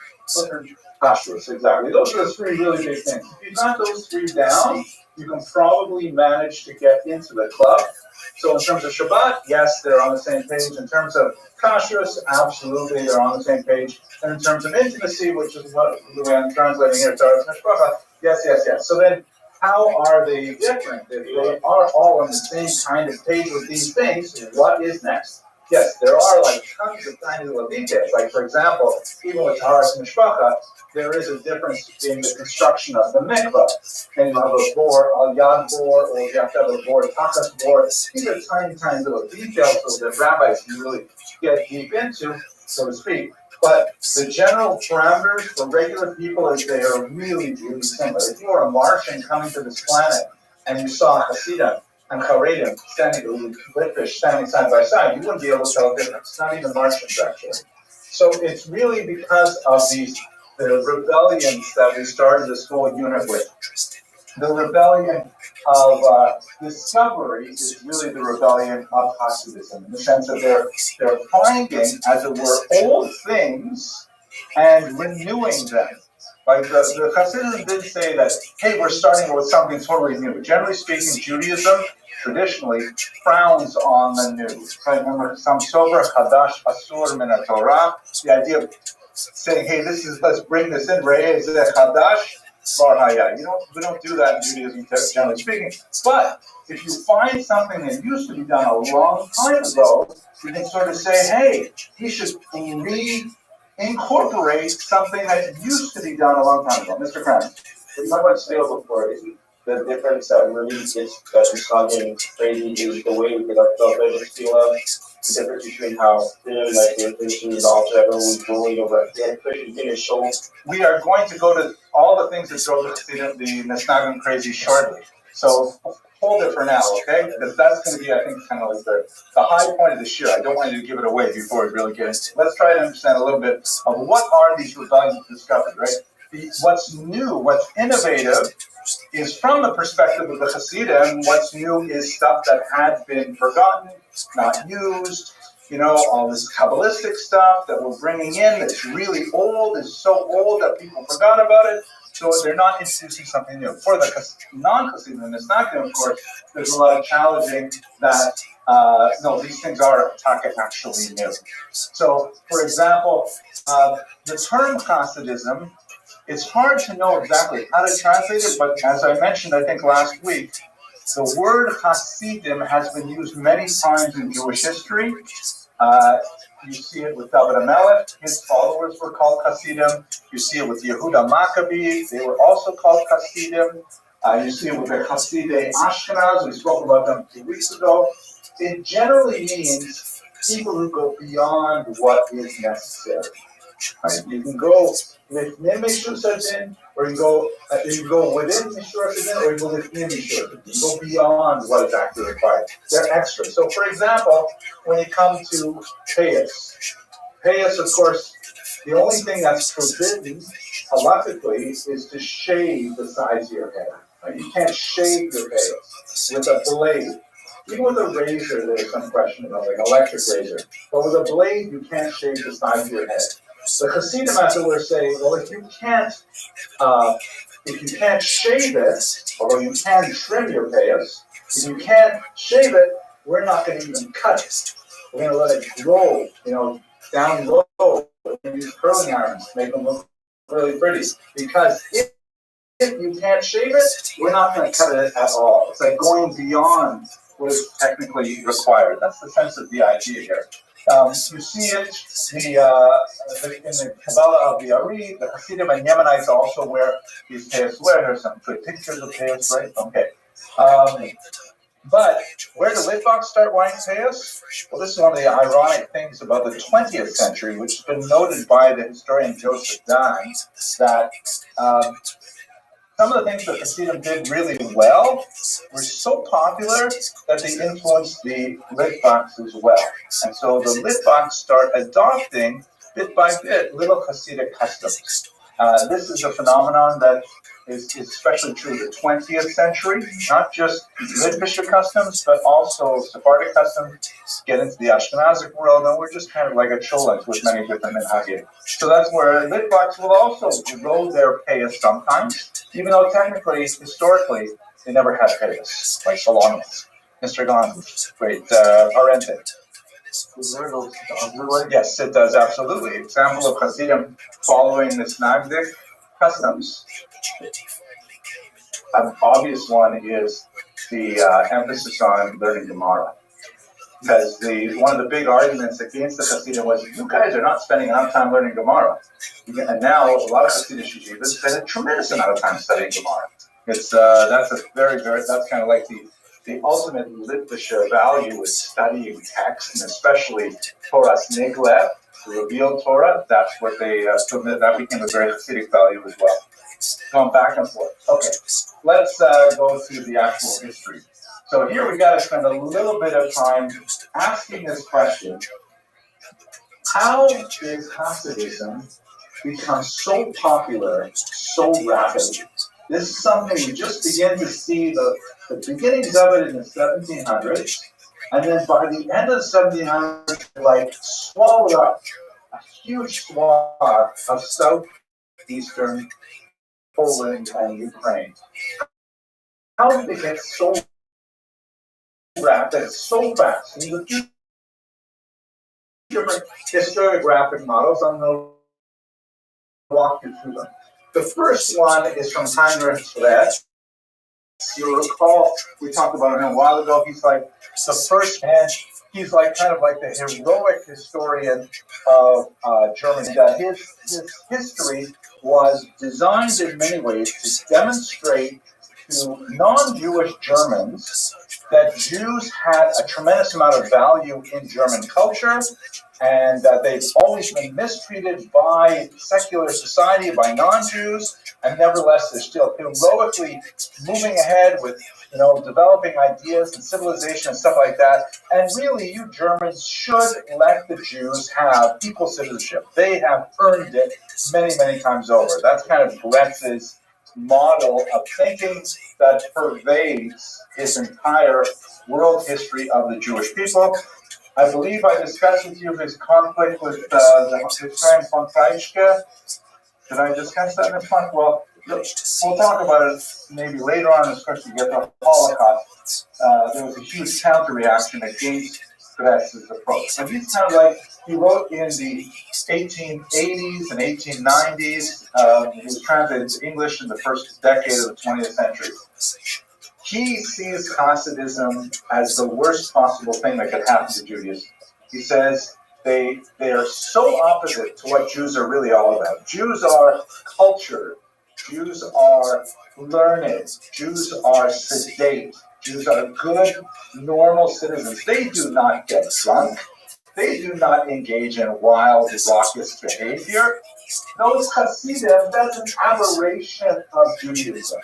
Kashrus, exactly. Those are the 3 really big things. If you got those 3 down, you can probably manage to get into the club. So in terms of Shabbat, yes, they're on the same page. In terms of Kashrus, absolutely, they're on the same page. And in terms of intimacy, which is what the way I'm translating here, Taharas and Mishpacha, yes. So then, how are they different? If they are all on the same kind of page with these things, what is next? Yes, there are like tons of tiny little details. Like, for example, even with Taharas and Mishpacha, there is a difference in the construction of the mikvah. And you have a bore, a yad bore, or you have to have a bore, tachas bore. These are tiny little details that rabbis can really get deep into, so to speak. But the general parameters for regular people is they are really, really similar. If you were a Martian coming to this planet and you saw Hasidim and Haredim standing, Litvish standing side by side, you wouldn't be able to tell the difference. Not even Martians, actually. So it's really because of the rebellions that we started this whole unit with. The rebellion of discovery is really the rebellion of Hasidism, in the sense that they're finding, as it were, old things and renewing them. Like the Hasidim did say that, hey, we're starting with something totally new. Generally speaking, Judaism traditionally frowns on the new. Right? Remember, Sam Sober, Chadash, Asur, Min Torah, the idea of saying, hey, let's bring this in, Re'eh Zeh Chadash, Bar Hayah. We don't do that in Judaism, generally speaking. But if you find something that used to be done a long time ago, you can sort of say, hey, we should incorporate something that used to be done a long time ago. Mr. Kram. We talked about steel before. Isn't the difference that really gets that you're talking crazy is the way we conduct ourselves as steel? The difference between how the Christians also everyone was bullied over the Christian thing is shown. We are going to go to all the things that drove the Nesnagim crazy shortly. So hold it for now, okay? Because that's going to be, I think, kind of like the high point of the year. I don't want you to give it away before we really get into it. Let's try to understand a little bit of what are these rebellions discovered, right? What's new, what's innovative is from the perspective of the Hasidim. What's new is stuff that had been forgotten, not used, all this Kabbalistic stuff that we're bringing in that's really old, is so old that people forgot about it. So they're not introducing something new. For the non-Hasidim and the Snagdim, of course, there's a lot of challenging that, no, these things are actually new. So, for example, the term Hasidism, it's hard to know exactly how to translate it, but as I mentioned, I think last week, the word Hasidim has been used many times in Jewish history. You see it with David HaMelech, his followers were called Hasidim. You see it with Yehuda Maccabi, they were also called Hasidim. You see it with the Hasidei Ashkenaz, we spoke about them 2 weeks ago. It generally means people who go beyond what is necessary. Right? You can go within Mishur Sadin, or you go within Mishur Sadin, or you go within Mishur Sadin. You go beyond what is actually required. They're extra. So, for example, when you come to Payas, of course, the only thing that's forbidden halachically is to shave the sides of your head. Right? You can't shave your Payas with a blade. Even with a razor, there's some question about, like an electric razor. But with a blade, you can't shave the sides of your head. The Hasidim afterwards say, well, if you can't shave it, although you can trim your payas, if you can't shave it, we're not going to even cut it. We're going to let it grow, down low, and use curling irons, make them look really pretty. Because if you can't shave it, we're not going to cut it at all. It's like going beyond what is technically required. That's the sense of the idea here. You see it in the Kabbalah of the Ari, the Hasidim and Yemenites also wear these payas. There's some good pictures of payas, right? Okay. But where did Litvaks start wearing payas? Well, this is one of the ironic things about the 20th century, which has been noted by the historian Joseph Dine, that some of the things that Hasidim did really well were so popular that they influenced the Litvaks as well. And so the Litvaks start adopting, bit by bit, little Hasidic customs. This is a phenomenon that is especially true of the 20th century, not just Litvish customs, but also Sephardic customs get into the Ashkenazic world, and we're just kind of like a cholent with many different minhagim. So that's where Litvaks will also grow their payas sometimes, even though technically, historically, they never had payas, like Solomons. Mr. Gon, great, Arente. Yes, it does, absolutely. Example of Hasidim following the Snagdic customs. An obvious one is the emphasis on learning Gemara. Because one of the big arguments against the Hasidim was, you guys are not spending enough time learning Gemara. And now a lot of Hasidic yeshivas spend a tremendous amount of time studying Gemara. It's that's kind of like the ultimate Litvish value is studying text, and especially Torah's Niglev, the revealed Torah. That's what that became a very Hasidic value as well. Going back and forth. Okay, let's go through the actual history. So here we got to spend a little bit of time asking this question: how did Hasidism become so popular so rapidly? This is something we just begin to see the beginnings of it in the 1700s, and then by the end of the 1700s, like swallowed up a huge swath of southeastern Poland and Ukraine. How did it get so rapid, so fast? And there's a few different historiographic models. I'm going to walk you through them. The first one is from Heinrich Schlecht. You'll recall, we talked about him a while ago. He's like the first man, he's like kind of like the heroic historian of Germany. That his history was designed in many ways to demonstrate to non-Jewish Germans that Jews had a tremendous amount of value in German culture, and that they've always been mistreated by secular society, by non-Jews, and nevertheless they're still heroically moving ahead with, developing ideas and civilization and stuff like that. And really, you Germans should let the Jews have equal citizenship. They have earned it many, many times over. That's kind of Gretz's model of thinking that pervades his entire world history of the Jewish people. I believe I discussed with you his conflict with his friend von Treitschke. Did I discuss that in the front? Well, we'll talk about it maybe later on, especially get the Holocaust. There was a huge counter-reaction against Gress's approach. And he's kind of like, he wrote in the 1880s and 1890s. He was translated into English in the first decade of the 20th century. He sees Hasidism as the worst possible thing that could happen to Judaism. He says they are so opposite to what Jews are really all about. Jews are cultured. Jews are learned. Jews are sedate. Jews are good, normal citizens. They do not get drunk. They do not engage in wild, raucous behavior. Those Hasidim, that's an aberration of Judaism.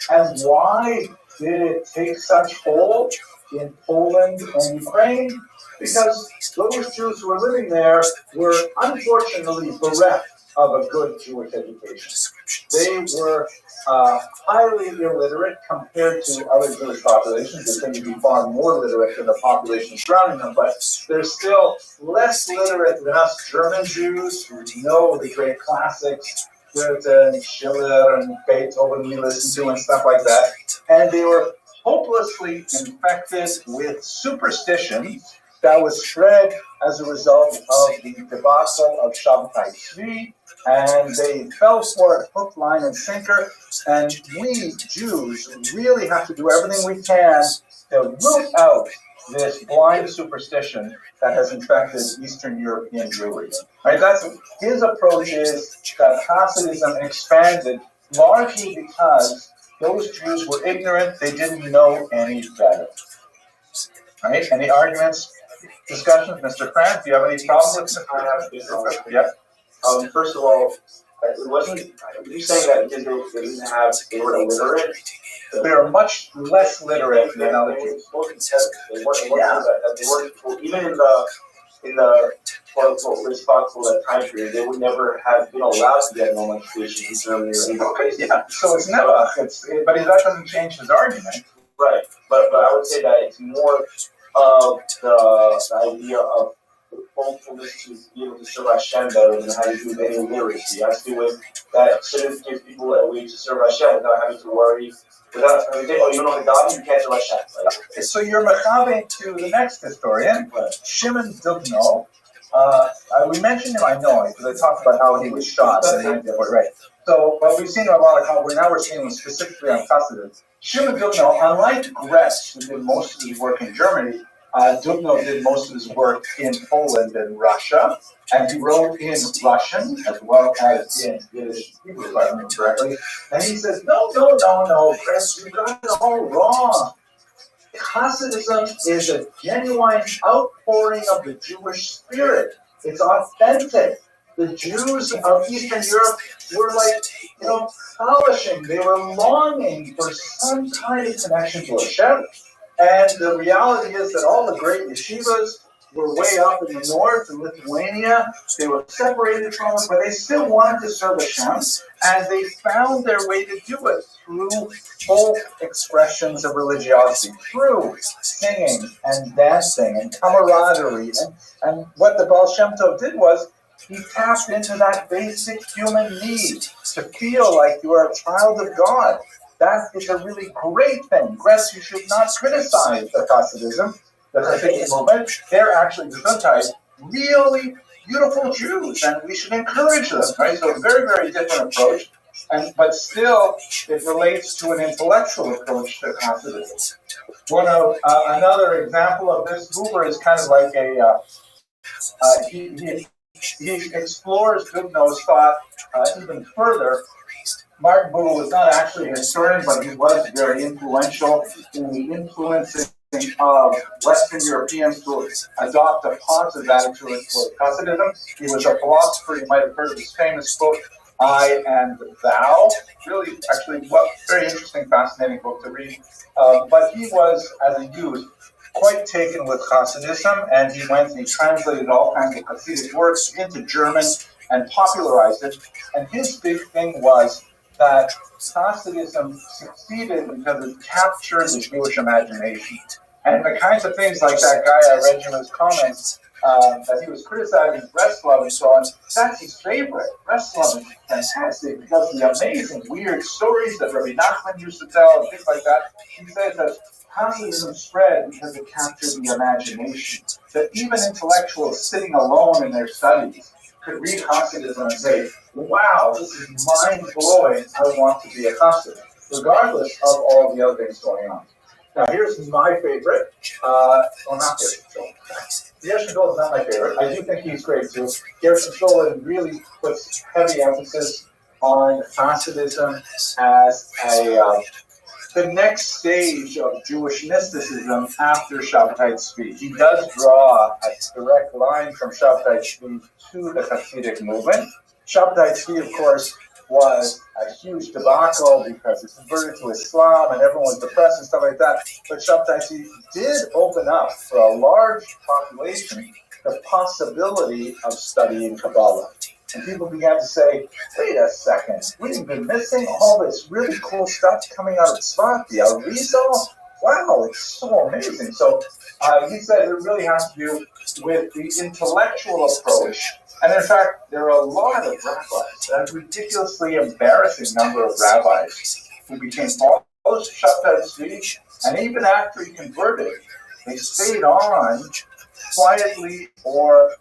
And why did it take such hold in Poland and Ukraine? Because those Jews who were living there were unfortunately bereft of a good Jewish education. They were highly illiterate compared to other Jewish populations. They tend to be far more literate than the population surrounding them, but they're still less literate than us German Jews who know the great classics, Goethe and Schiller and Beethoven we listen to and stuff like that. And they were hopelessly infected with superstition that was spread as a result of the debacle of Shabtai Tzvi, and they fell for it hook, line, and sinker. And we Jews really have to do everything we can to root out this blind superstition that has infected Eastern European Jewry. Right? That's his approach is that Hasidism expanded largely because those Jews were ignorant; they didn't know any better. Right? Any arguments? Discussions, Mr. Krantz, do you have any problem with it? I have this. Yeah. First of all, it wasn't. You saying that they didn't have, they were illiterate? They are much less literate than other Jews. They weren't even in the quote unquote responsible time period. They would never have been allowed to get normal education in Germany or anything. Okay, yeah. So it's never. But that doesn't change his argument. Right. But I would say that it's more of the idea of hopefulness to be able to serve Hashem better than having to do with any literacy. It has to do with that shouldn't give people a way to serve Hashem without having to worry. Without having to say, oh, you don't know the God, you can't serve Hashem. Like, so you're machave to the next historian, Shimon Dubno. We mentioned him, I know, because I talked about how he was shot. Right. So, but we've seen him a lot of how we're seeing him specifically on Hasidism. Shimon Dubno, unlike Gress, who did most of his work in Germany, Dubno did most of his work in Poland and Russia, and he wrote in Russian as well as in Yiddish, if I remember correctly. And he says, no, Gress, you got it all wrong. Hasidism is a genuine outpouring of the Jewish spirit. It's authentic. The Jews of Eastern Europe were like, polishing. They were longing for some kind of connection to Hashem. And the reality is that all the great yeshivas were way up in the north in Lithuania. They were separated from us, but they still wanted to serve Hashem. And they found their way to do it through both expressions of religiosity, through singing and dancing and camaraderie. And what the Baal Shem Tov did was, he tapped into that basic human need to feel like you are a child of God. That is a really great thing. Gress, you should not criticize the Hasidism, the Hasidic movement. They're actually sometimes really beautiful Jews, and we should encourage them. Right? So a very, very different approach, but still it relates to an intellectual approach to Hasidism. Another example of this mover is kind of like he explores Dubno's thought even further. Martin Buber was not actually a historian, but he was very influential in the influencing of Western Europeans to adopt a positive attitude toward Hasidism. He was a philosopher. You might have heard of his famous book, I and Thou. Really, actually, very interesting, fascinating book to read. But he was, as a youth, quite taken with Hasidism, and he went and he translated all kinds of Hasidic works into German and popularized it. And his big thing was that Hasidism succeeded because it captured the Jewish imagination. And the kinds of things like that guy I read in his comments, that he was criticizing breast love and so on, that's his favorite. Breast love is fantastic because of the amazing, weird stories that Rabbi Nachman used to tell and things like that. He says that communism spread because it captured the imagination. That even intellectuals sitting alone in their studies could read Hasidism and say, wow, this is mind-blowing, I want to be a Hasid, regardless of all the other things going on. Now here's my favorite, well not favorite, Gershon Gold is not my favorite. I do think he's great too. Gershon Gold really puts heavy emphasis on Hasidism as the next stage of Jewish mysticism after Shabtai Tzvi. He does draw a direct line from Shabtai Tzvi to the Hasidic movement. Shabtai Tzvi, of course, was a huge debacle because it converted to Islam and everyone was depressed and stuff like that. But Shabtai Tzvi did open up for a large population the possibility of studying Kabbalah. And people began to say, wait a second, we've been missing all this really cool stuff coming out of Tzfat, the Arizal. Wow, it's so amazing. So he said it really has to do with the intellectual approach. And in fact, there are a lot of rabbis, a ridiculously embarrassing number of rabbis who became followers of Shabtai Tzvi, and even after he converted, they stayed on quietly or,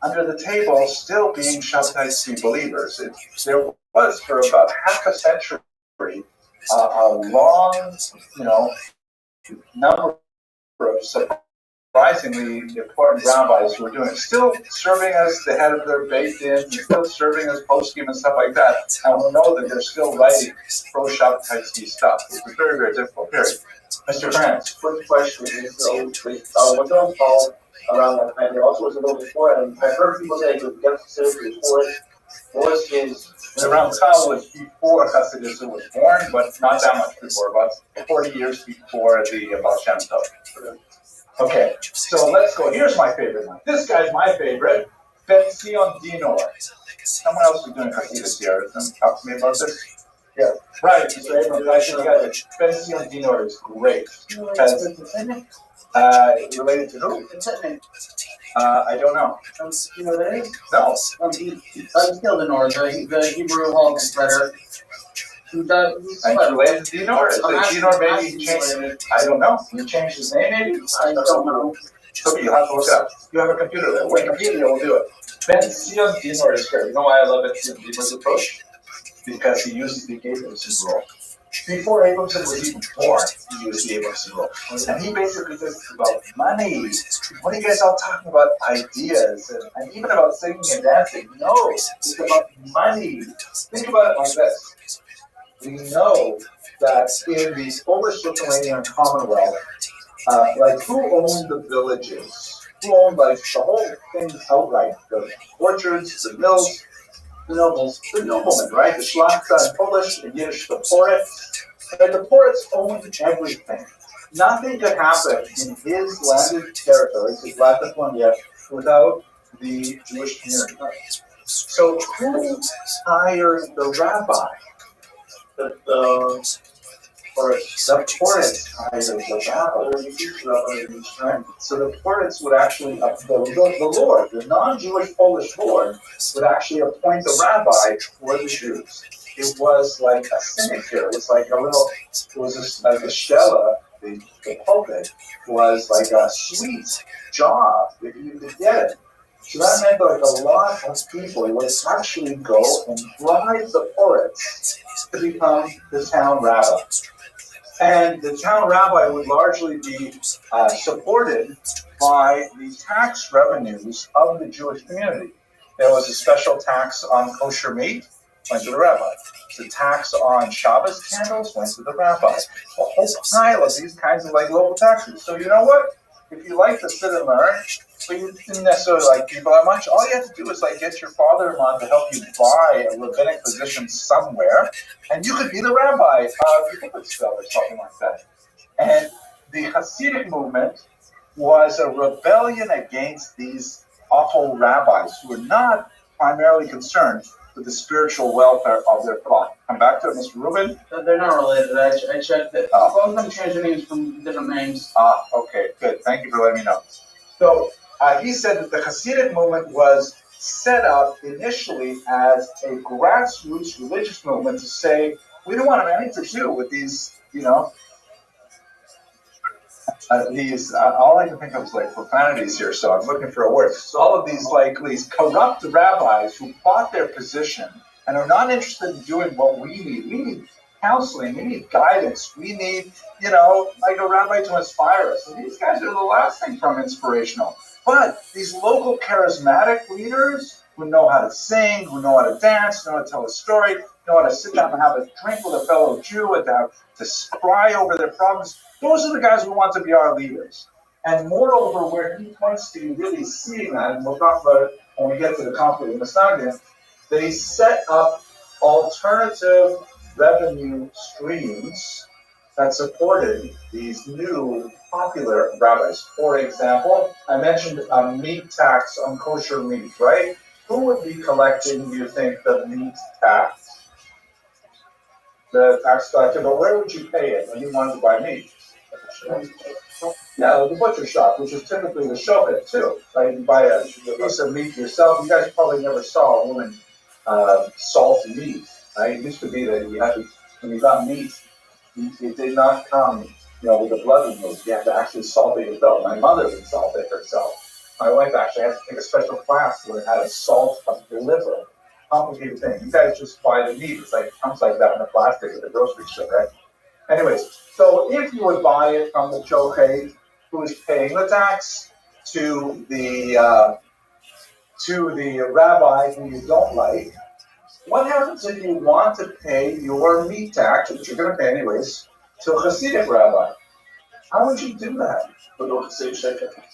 under the table, still being Shabtai Tzvi believers. There was, for about half a century, a long, number of surprisingly important rabbis who were doing it, still serving as the head of their Beit Din, still serving as poskim and stuff like that, and we know that they're still writing pro-Shabtai Tzvi stuff. It's a very, very difficult period. Mr. France. First question is, what don't fall around that time? There also was a little before, and I've heard people say it was Hasidus was his. Around Tal was before Hasidus was born, but not that much before, about 40 years before the Baal Shem Tov. Okay, so let's go. Here's my favorite one. This guy's my favorite. Ben Zion Dinor. Someone else is doing Hasidus here. Talk to me about this. Yeah, right. So Ben Zion Dinor is great. Related to who? I don't know. You know what that is? No. Dinor, the Hebrew hog spreader. Related to Dinor? Is Dinor maybe changed? I don't know. You changed his name maybe? I don't know. Okay, you'll have to look it up. You have a computer there. Wikipedia will do it. Ben Zion Dinor is great. You know why I love Ben Zion Dinor's approach? Because he uses the Abramson rule. Before Abramson was even born, he used the Abramson rule. And he basically says it's about money. What are you guys all talking about? Ideas and even about singing and dancing. No, it's about money. Think about it like this. We know that in the Polish-Lithuanian Commonwealth, who owned the villages? Who owned the whole thing outright? The orchards, the mills, the nobles, the noblemen, right? The Szlachta in Polish, in Yiddish, the Poritz. And the Poritz owned everything. Nothing could happen in his landed territories, his Latifundja, without the Jewish community. So who hired the rabbi? The Poritz hired the rabbi. So the Poritz would actually, the Lord, the non-Jewish Polish Lord, would actually appoint the rabbi for the Jews. It was like a sinecure. It was like like a shella. The pulpit was like a sweet job if you could get it. So that meant that a lot of people would actually go and bribe the Poritz to become the town rabbi. And the town rabbi would largely be supported by the tax revenues of the Jewish community. There was a special tax on kosher meat, went to the rabbi. The tax on Shabbos candles went to the rabbi. A whole pile of these kinds of local taxes. So you know what? If you like to sit and learn, but you didn't necessarily like people that much, all you have to do is get your father-in-law to help you buy a rabbinic position somewhere, and you could be the rabbi of Yippitsville or something like that. And the Hasidic movement was a rebellion against these awful rabbis who were not primarily concerned with the spiritual welfare of their flock. Come back to it, Mr. Rubin. They're not related. I checked it. Both of them changed their names from different names. Ah, okay, good. Thank you for letting me know. So he said that the Hasidic movement was set up initially as a grassroots religious movement to say, we don't want to have anything to do with these, all I can think of is like profanities here, so I'm looking for a word. So all of these corrupt rabbis who bought their position and are not interested in doing what we need. We need counseling, we need guidance, we need, like a rabbi to inspire us. And these guys are the last thing from inspirational. But these local charismatic leaders who know how to sing, who know how to dance, know how to tell a story, know how to sit down and have a drink with a fellow Jew and to cry over their problems, those are the guys who want to be our leaders. And moreover, where he points to really seeing that, and we'll talk about it when we get to the conflict in Mastagim, they set up alternative revenue streams that supported these new popular rabbis. For example, I mentioned a meat tax on kosher meat, right? Who would be collecting, do you think, the meat tax? The tax collector, but where would you pay it when you wanted to buy meat? Yeah, the butcher shop, which is typically the shochet too. Right? You buy a piece of meat yourself. You guys probably never saw a woman salt meat. Right? It used to be that you had to, when you got meat, it did not come, with the blood removed. You had to actually salt it yourself. My mother would salt it herself. My wife actually had to take a special class to learn how to salt the liver. Complicated thing. You guys just buy the meat. It's like it comes like that in a plastic at the grocery store, right? Anyways, so if you would buy it from the shochet who is paying the tax to the rabbi who you don't like, what happens if you want to pay your meat tax, which you're going to pay anyways, to a Hasidic rabbi? How would you do that?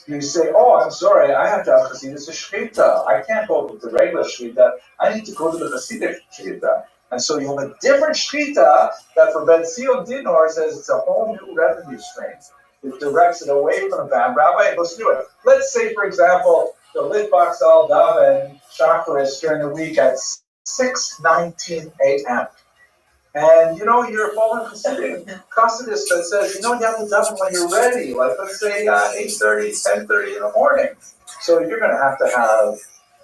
You say, oh, I'm sorry, I have to have Hasidic shechita. I can't go to the regular shechita. I need to go to the Hasidic shechita. And so you have a different shechita that for Ben Zion Dinor says it's a whole new revenue stream. It directs it away from the bad rabbi and goes through it. Let's say, for example, the Litvak Sal Daven Chakras during the week at 6:19 a.m. And you're following Chassidus that says, you have to daven when you're ready, like let's say 8:30, 10:30 in the morning. So you're going to have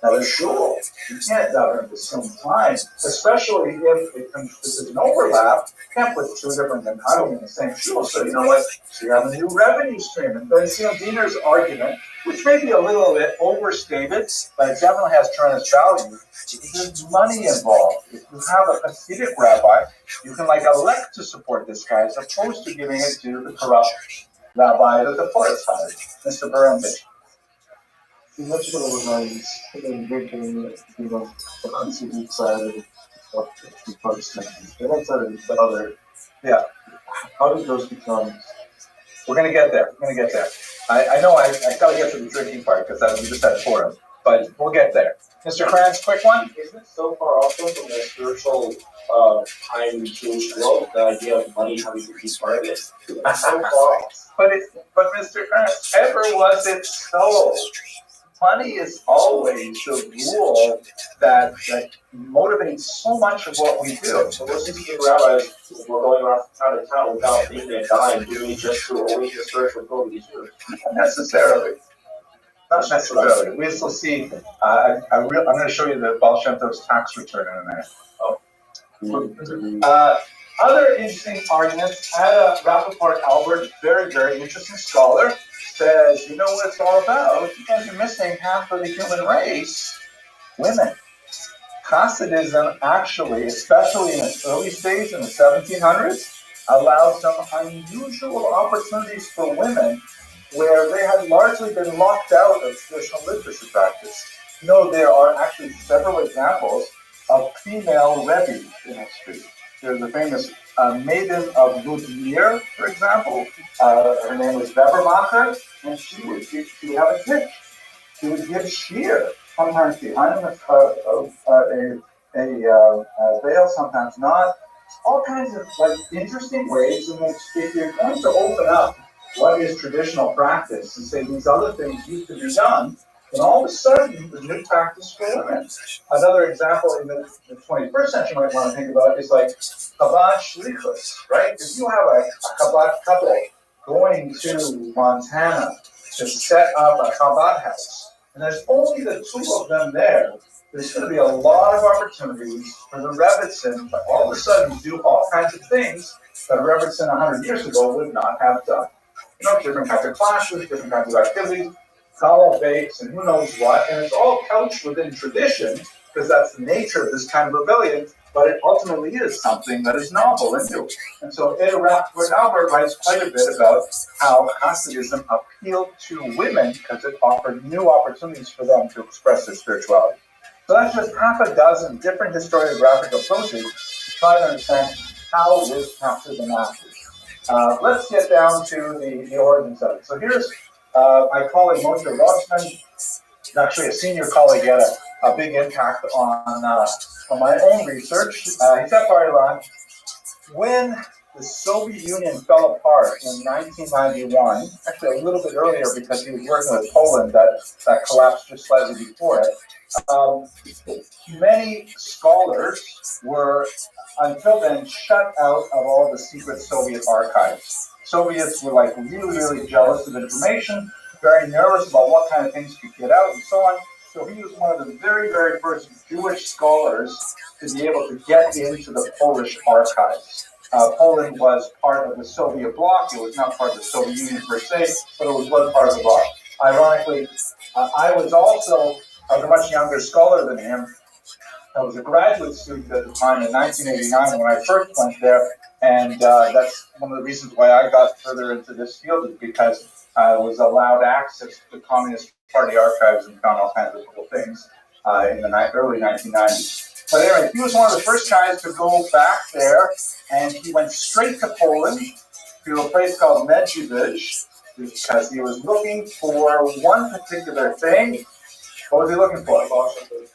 another shul. You can't daven at the same time, especially if there's an overlap. You can't put two different mentality in the same shul. So you know what? So you have a new revenue stream. And Ben Zion Diner's argument, which may be a little bit overstated, but it definitely has tremendous value. There's money involved. If you have a Hasidic rabbi, you can elect to support this guy as opposed to giving it to the corrupt rabbi that the forest hired, Mr. Barambich. Much of the lines in breaking, the Hasidic side of the Protestant, and that's the other. Yeah. How did those become? We're going to get there. I know I got to get to the drinking part because we just had forum, but we'll get there. Mr. Kranz, quick one. Isn't it so far off from the spiritual high Jewish world, the idea of money having to be part of it? It's so far off. But Mr. Kranz, ever was it so? Money is always the rule that motivates so much of what we do. So most of the rabbis were going around town to town without being a dime, doing just to always the spiritual goal of these Jews. Not necessarily. We still see. I'm going to show you the Baal Shem Tov's tax return in a minute. Other interesting arguments. Rappaport Albert, very, very interesting scholar, says, you know what it's all about? You guys are missing half of the human race, women. Hasidism actually, especially in its early stage in the 1700s, allowed some unusual opportunities for women where they had largely been locked out of traditional literature practice. There are actually several examples of female Rebbe in history. There's a famous maiden of Ludmir, for example. Her name was Webermacher, and she would have a gift. She would give shear, sometimes behind a veil, sometimes not. All kinds of interesting ways in which, if you're going to open up what is traditional practice and say these other things used to be done, And all of a sudden, the new practice for women. Another example in the 21st century you might want to think about is like Chabad shlichus, right? If you have a Chabad couple going to Montana to set up a Chabad house, and there's only the two of them there, there's going to be a lot of opportunities for the Rebbitzin to all of a sudden do all kinds of things that a Rebbitzin 100 years ago would not have done. You know, different kinds of classes, different kinds of activities, challah bakes, and who knows what, and it's all couched within tradition, because that's the nature of this kind of rebellion, but it ultimately is something that is novel and new. And so Albert writes quite a bit about how Hasidism appealed to women because it offered new opportunities for them to express their spirituality. So that's just half a dozen different historiographic approaches to try to understand how this captured the masses. Let's get down to the origins of it. So here's my colleague Moshe Rothschild, actually a senior colleague, had a big impact on my own research. He's at Bar Ilan. When the Soviet Union fell apart in 1991, actually a little bit earlier because he was working with Poland that collapsed just slightly before it, many scholars were, until then, shut out of all the secret Soviet archives. Soviets were like really, really jealous of information, very nervous about what kind of things could get out and so on. So he was one of the very, very first Jewish scholars to be able to get into the Polish archives. Poland was part of the Soviet bloc. It was not part of the Soviet Union per se, but it was one part of the bloc. Ironically, I was a much younger scholar than him. I was a graduate student at the time in 1989 when I first went there, and that's one of the reasons why I got further into this field, is because I was allowed access to the Communist Party archives and found all kinds of cool things in the early 1990s. But anyway, he was one of the first guys to go back there, and he went straight to Poland, to a place called Medjugorje, because he was looking for one particular thing. What was he looking for?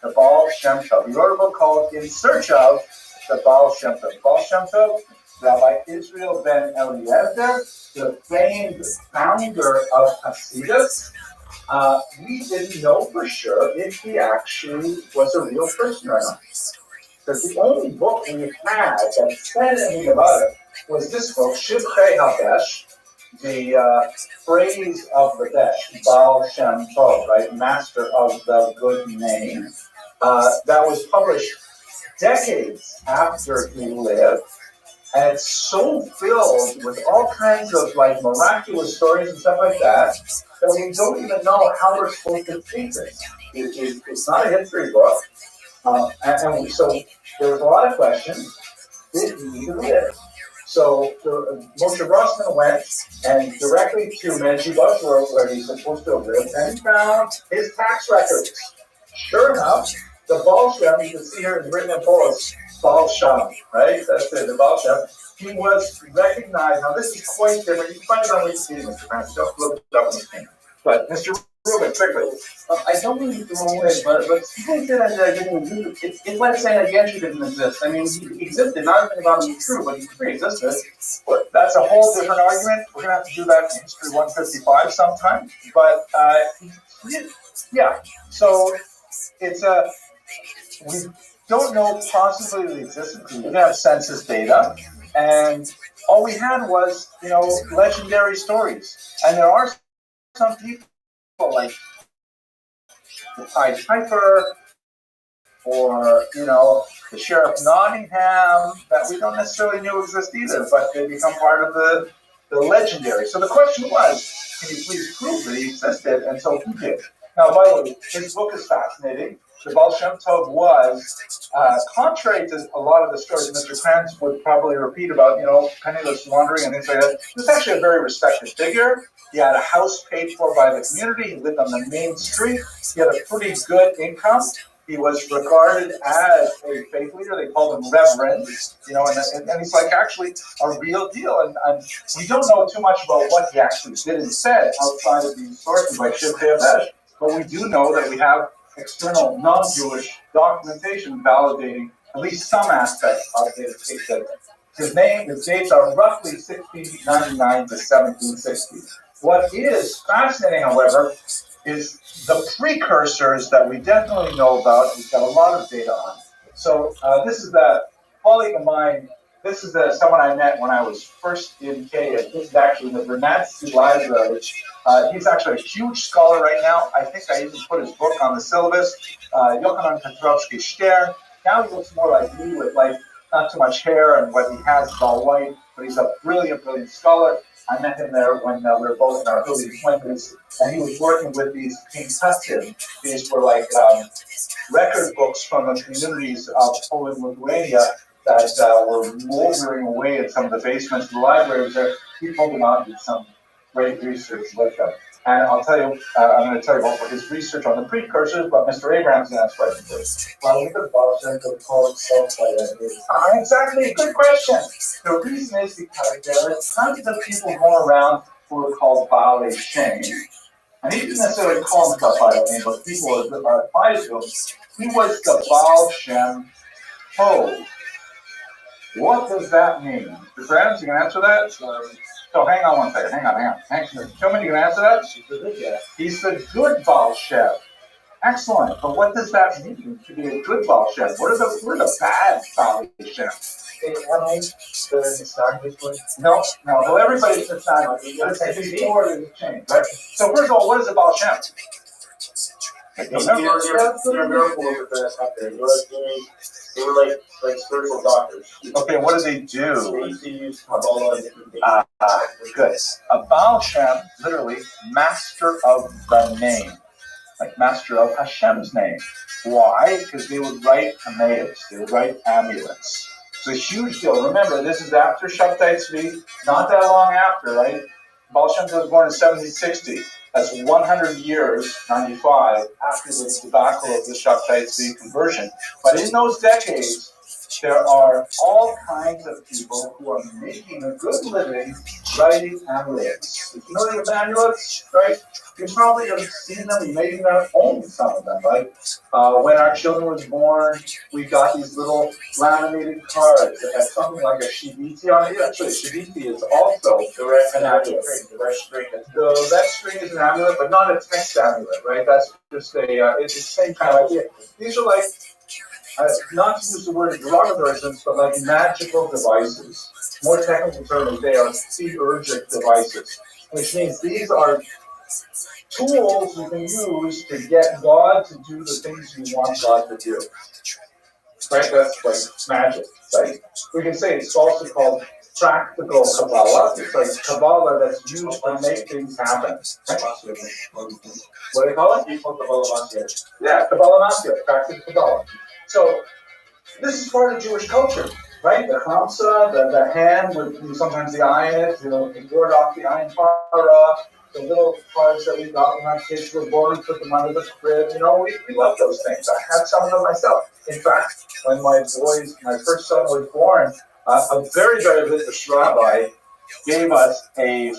The Baal Shem Tov. He wrote a book called In Search of the Baal Shem Tov. Baal Shem Tov, Rabbi Israel ben Eliezer, the famed founder of Hasidus. We didn't know for sure if he actually was a real person or not. Because the only book we had that said anything about it was this book, Shivchei HaBesh, the phrase of the Besh, Baal Shem Tov, right, master of the good name, that was published decades after he lived, and it's so filled with all kinds of like miraculous stories and stuff like that we don't even know how we're supposed to treat it. It's not a history book, and so there was a lot of questions. Did he live? So Moshe Rossman went and directly to Medjugorje, where he's supposed to have lived, and he found his tax records. Sure enough, the Baal Shem, you can see here it's written in Polish, Baal Shem, right? That's it, the Baal Shem. He was recognized. Now this is quite different. You can find it on Wikipedia, Mr. Francis. Just look it up on the screen. But Mr. Rubin, quickly. I don't mean it the wrong way, but people say that didn't exist. It's like saying that Yeshu didn't exist. I mean, he existed. Not everything about him is true, but he pre-existed. But that's a whole different argument. We're going to have to do that in History 155 sometime. But yeah, so it's we don't know possibly the existence. We didn't have census data, and all we had was legendary stories. And there are some people like the Pied Piper, or the Sheriff Nottingham, that we don't necessarily knew exist either, but they become part of the legendary. So the question was, can you please prove that he existed? And so he did. Now, by the way, his book is fascinating. The Baal Shem Tov was, contrary to a lot of the stories Mr. Kranz would probably repeat about, penniless wandering and things like that, he was actually a very respected figure. He had a house paid for by the community. He lived on the main street. He had a pretty good income. He was regarded as a faith leader. They called him Reverend, and he's like actually a real deal. And we don't know too much about what he actually did and said outside of these sources like Shivchei HaBesh, but we do know that we have external non-Jewish documentation validating at least some aspects of his case. His dates are roughly 1699 to 1760. What is fascinating, however, is the precursors that we definitely know about. We've got a lot of data on. So this is the colleague of mine. This is someone I met when I was first in Kenya. This is actually in the Vernadsky Library. He's actually a huge scholar right now. I think I even put his book on the syllabus. Yochanan Petrovsky-Stern. Now he looks more like me with like not too much hair, and what he has is all white, but he's a brilliant, brilliant scholar. I met him there when we were both in our early 20s, and he was working with these Pinkasim. These were like record books from the communities of Poland and Lithuania that were moldering away in some of the basements of the libraries there. He pulled them out and did some great research with them. And I'll tell you, I'm going to tell you about his research on the precursors, but Mr. Abraham's going to ask questions first. Well, we could box into the call itself by that. Exactly, good question. The reason is because there are tons of people going around who are called Baal Shem. And he didn't necessarily call himself by that name, but people are applied to him. He was the Baal Shem Tov. What does that mean? Mr. Grams, you can answer that? So hang on one second. Hang on. Show me, you can answer that? He's the good Baal Shem. Excellent. But what does that mean to be a good Baal Shem? What are the bad Baal Shem? No. Well, everybody's the time. It's before it change, right? So first of all, what is a Baal Shem? They were like spiritual doctors. Okay, what do they do? They used to use Kabbalah. Good. A Baal Shem, literally, master of the name. Like master of Hashem's name. Why? Because they would write Emmaus. They would write amulets. It's a huge deal. Remember, this is after Shabtai Tzvi, not that long after, right? Baal Shem was born in 1760. That's 100 years, 95, after the debacle of the Shabtai Tzvi conversion. But in those decades, there are all kinds of people who are making a good living writing amulets. You're familiar with amulets, right? You probably have seen them, you maybe not owned some of them, right? When our children was born, we got these little laminated cards that had something like a shiviti on it. Actually, shiviti is also an amulet. The red string is an amulet, but not a text amulet, right? That's just it's the same kind of idea. These are like, not to use the word derogatory sense, but like magical devices. More technical term is they are theurgic devices, which means these are tools you can use to get God to do the things you want God to do. Right? That's like magic. Right? We can say it's also called practical Kabbalah. It's like Kabbalah that's used to make things happen. Right? What do they call it? Yeah, Kabbalah Masya, practical Kabbalah. So this is part of Jewish culture, right? The Hamsa, the hand with sometimes the eye in it, you board off the eye and para, the little cards that we got when our kids were born, we put them under the crib, we love those things. I had some of them myself. In fact, when my first son was born, a very, very religious rabbi gave us a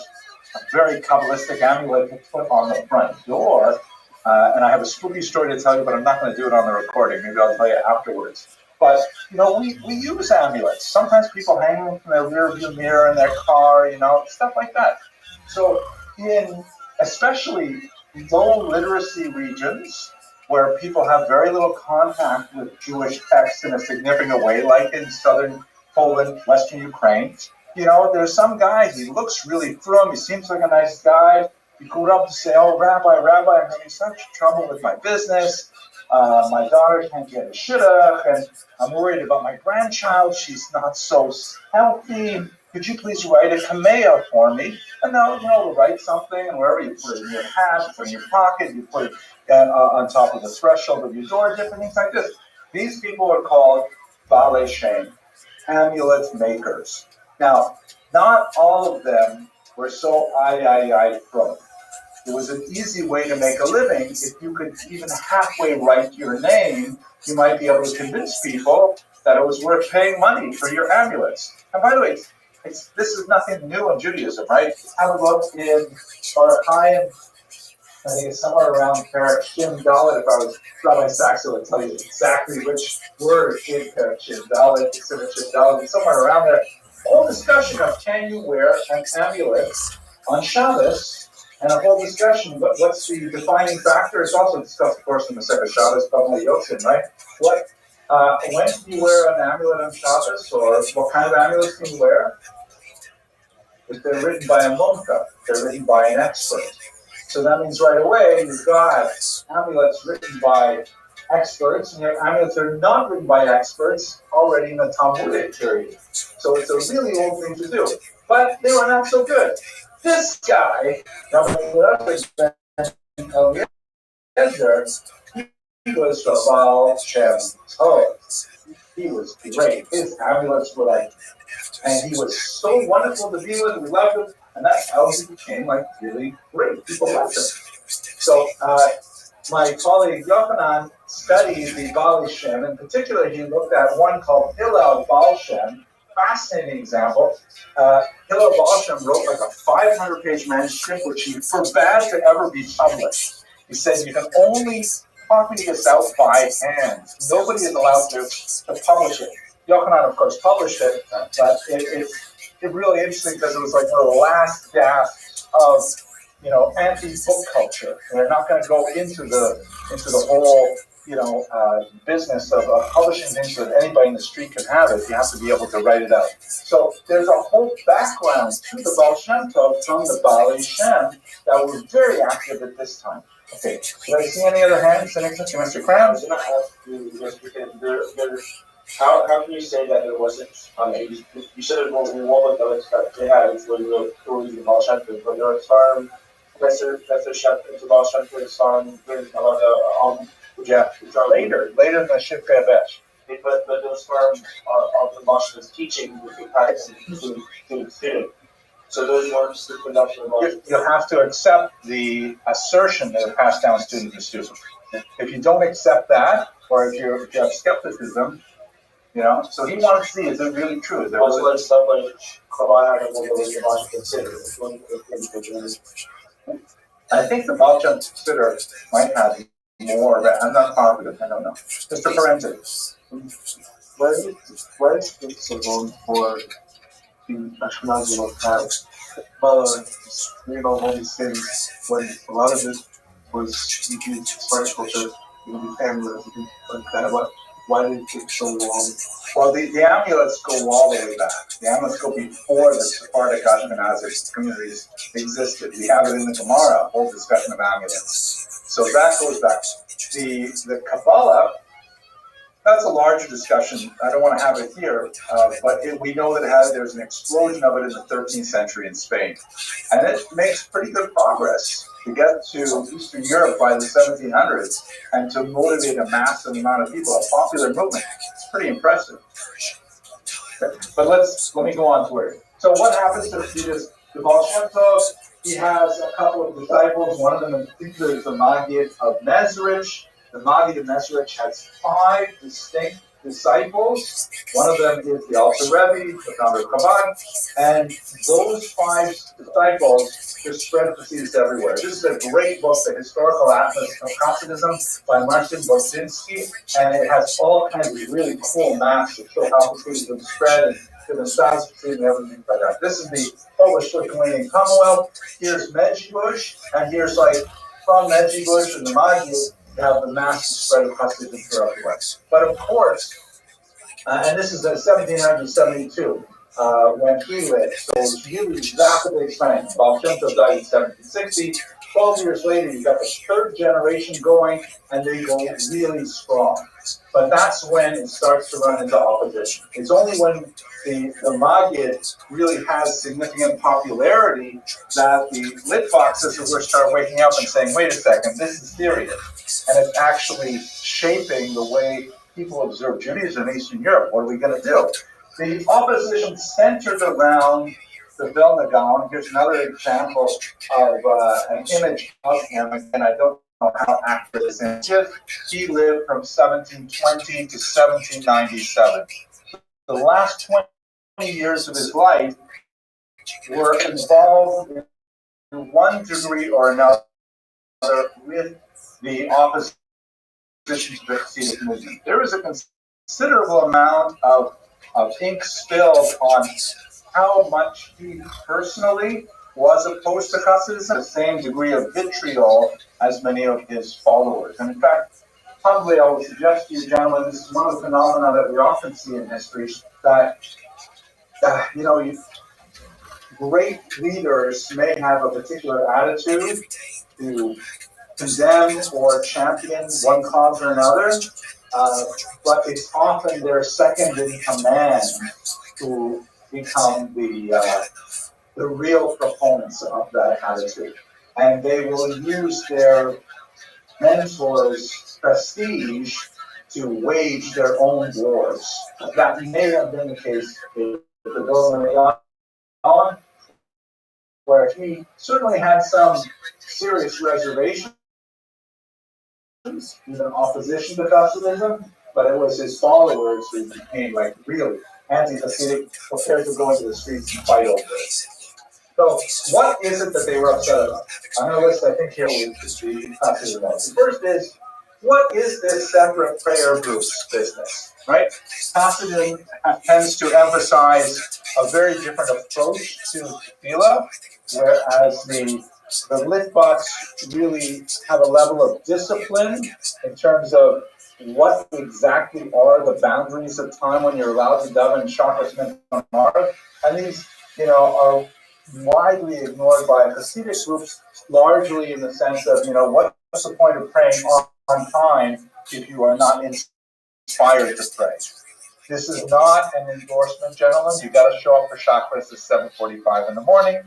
very Kabbalistic amulet to put on the front door. And I have a spooky story to tell you, but I'm not going to do it on the recording. Maybe I'll tell you afterwards. But, we use amulets. Sometimes people hang them from their rear view mirror in their car, stuff like that. So in especially low literacy regions where people have very little contact with Jewish texts in a significant way, like in southern Poland, western Ukraine, there's some guy, he looks really frum, he seems like a nice guy. You go up to say, oh, Rabbi, I'm having such trouble with my business. My daughter can't get a shidduch, and I'm worried about my grandchild. She's not so healthy. Could you please write a kamea for me? And they'll write something, and wherever you put it in your hat, you put it in your pocket, you put it on top of the threshold of your door, different things like this. These people are called Baal Shem, amulet makers. Now, not all of them were so from. It was an easy way to make a living. If you could even halfway write your name, you might be able to convince people that it was worth paying money for your amulets. And by the way, this is nothing new in Judaism, right? Have a look in Baruch, I think it's somewhere around Perek Shin Dalet. If I was Rabbi Sachs, I would tell you exactly which word in Perek Shin Dalet, somewhere around there. Whole discussion of can you wear an amulet on Shabbos and a whole discussion. What's the defining factor? It's also discussed, of course, in the second Shabbos, probably Yotzin, right? When can you wear an amulet on Shabbos, or what kind of amulets can you wear? If they're written by a mumka, they're written by an expert. So that means right away you've got amulets written by experts, and your amulets are not written by experts already in the Talmudic period. So it's a really old thing to do. But they were not so good. This guy, he was Baal Shem Tov. He was great. His amulets were like, and he was so wonderful to be with. We loved him, and that's how he became like really great. People loved him. So my colleague Yochanan studied the Baal Shem. In particular, he looked at one called Hillel Baal Shem. Fascinating example. Hillel Baal Shem wrote like a 500-page manuscript, which he forbade to ever be published. He said you can only copy this out by hand. Nobody is allowed to publish it. Yochanan, of course, published it, but it's really interesting because it was like the last gasp of anti-book culture. And they're not going to go into the whole business of publishing things so that anybody in the street can have it. You have to be able to write it out. So there's a whole background to the Baal Shem Tov from the Baal Shem that was very active at this time. Okay, do I see any other hands? Mr. Krams? How can you say that it wasn't? You said it was one of those that they had. It was the Baal Shem Tov, but there was farm. Lesser Baal Shem Tov farm. Later in the Shiv Besh. But those farms of the Baal Shem Tov's teaching with the practice to the student. So those weren't strict enough for the You have to accept the assertion that it passed down student to student. If you don't accept that, or if you have skepticism, so he wanted to see, is it really true? Is there also stuff like I think the Baal Shem Tov might have more, but I'm not confident. I don't know. Mr. Forensic. Where is this going for the Ashkenazi locales? Well, all these things, when a lot of it was French culture, amulets and things like that. Why did it take so long? Well, the amulets go all the way back. The amulets go before the Sephardic Ashkenazi communities existed. We have it in the Gemara, a whole discussion of amulets. So that goes back. The Kabbalah, that's a larger discussion. I don't want to have it here, but we know that there's an explosion of it in the 13th century in Spain. And it makes pretty good progress to get to Eastern Europe by the 1700s and to motivate a massive amount of people, a popular movement. It's pretty impressive. But let me go on to it. So what happens to the Baal Shem Tov? He has a couple of disciples. One of them in particular is the Maggid of Mezrich. The Maggid of Mezrich has 5 distinct disciples. One of them is the Alter Rebbe, the founder of Chabad, and those 5 disciples just spread disease everywhere. This is a great book, The Historical Atlas of Hasidism by Martin Borzinski, and it has all kinds of really cool maps that show how Hasidism spread and to the South Street and everything like that. This is the Polish Lithuanian Commonwealth. Here's Medjugorje, and here's from Medjugorje and the Maggid, you have the massive spread of Hasidism throughout the West. But of course, and this is in 1772 when he lived, so it's really rapidly expanding. Baal Shem Tov died in 1760. 12 years later, you've got the 3rd generation going, and they go really strong. But that's when it starts to run into opposition. It's only when the Maggid really has significant popularity that the Litvaks will start waking up and saying, wait a second, this is serious. And it's actually shaping the way people observe Judaism in Eastern Europe. What are we going to do? The opposition centered around the Vilna Gaon. Here's another example of an image of him. Again, I don't know how accurate this is. He lived from 1720 to 1797. The last 20 years of his life were involved in one degree or another with the opposition to the Hasidic movement. There is a considerable amount of ink spilled on how much he personally was opposed to Hasidism, the same degree of vitriol as many of his followers. And in fact, humbly, I would suggest to you, gentlemen, this is one of the phenomena that we often see in history, that, great leaders may have a particular attitude to condemn or champion one cause or another, but it's often their second in command who become the real proponents of that attitude. And they will use their mentors' prestige to wage their own wars. That may have been the case with the government, where he certainly had some serious reservations, even opposition to Hasidism, but it was his followers who became like really anti-Hasidic, prepared to go into the streets and fight over it. So what is it that they were upset about? I'm going to list, I think, here we should be consider about. The first is, what is this separate prayer groups business, right? Hasidism tends to emphasize a very different approach to tefillah, whereas the Litvaks really have a level of discipline in terms of what exactly are the boundaries of time when you're allowed to daven Shachar and Marav, and these, are widely ignored by Hasidic groups, largely in the sense of, what's the point of praying on time if you are not inspired to pray? This is not an endorsement, gentlemen. You got to show up for chakras at 7:45 in the morning.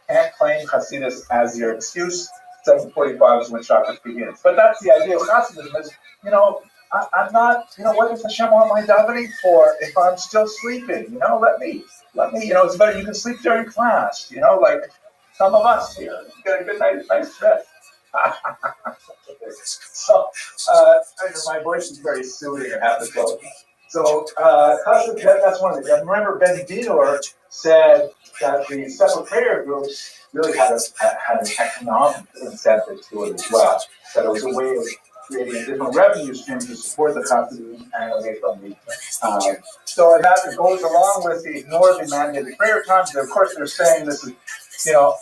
Can't claim Hasidus as your excuse. 7:45 is when chakras begins. But that's the idea of Hasidism is, I'm not, what does Hashem want my davening for if I'm still sleeping? Let me, it's better, you can sleep during class, like some of us here. You get a good nice rest. So, my voice is very soothing and have to go. So, that's one of the, and remember Ben Dinor said that the separate prayer groups really had an economic incentive to it as well. That it was a way of creating a different revenue stream to support the Hasidism and away from the. So and that goes along with the ignore the mandated prayer times. Of course, they're saying this is, Al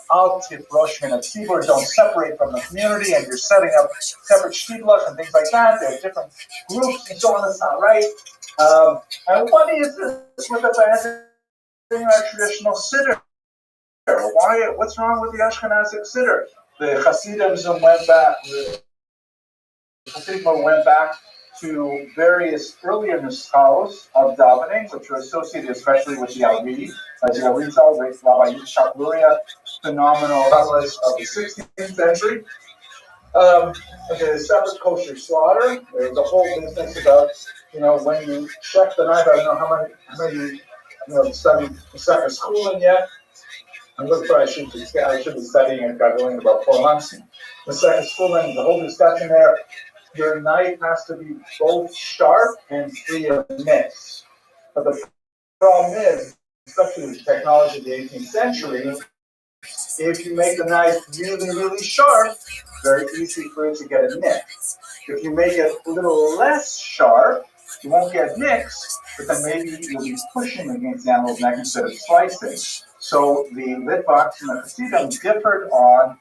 Rosh Tzibur, don't separate from the community, and you're setting up separate shtiblach and things like that. There are different groups and so on. That's not right. And what is this with abandoning our traditional siddur? What's wrong with the Ashkenazic siddur? The Hasidism went back. The Hasidim went back to various earlier nuschos of davening, which were associated especially with the Alvi. As the Arizal, Rabbi Yitzchak Luria, phenomenal novelist of the 16th century. The separate kosher slaughter. There's a whole business about, when you check the knife. I don't know how many studied the second schooling yet. I'm looking for I should be studying it. Got going in about 4 months. The second schooling, the whole discussion there. Your knife has to be both sharp and free of nicks. But the problem is, especially with technology of the 18th century, if you make the knife really, really sharp, very easy for it to get a nick. If you make it a little less sharp, you won't get nicks, but then maybe you'll be pushing against the animal's neck instead of slicing. So the Litvaks and the Hasidim differed on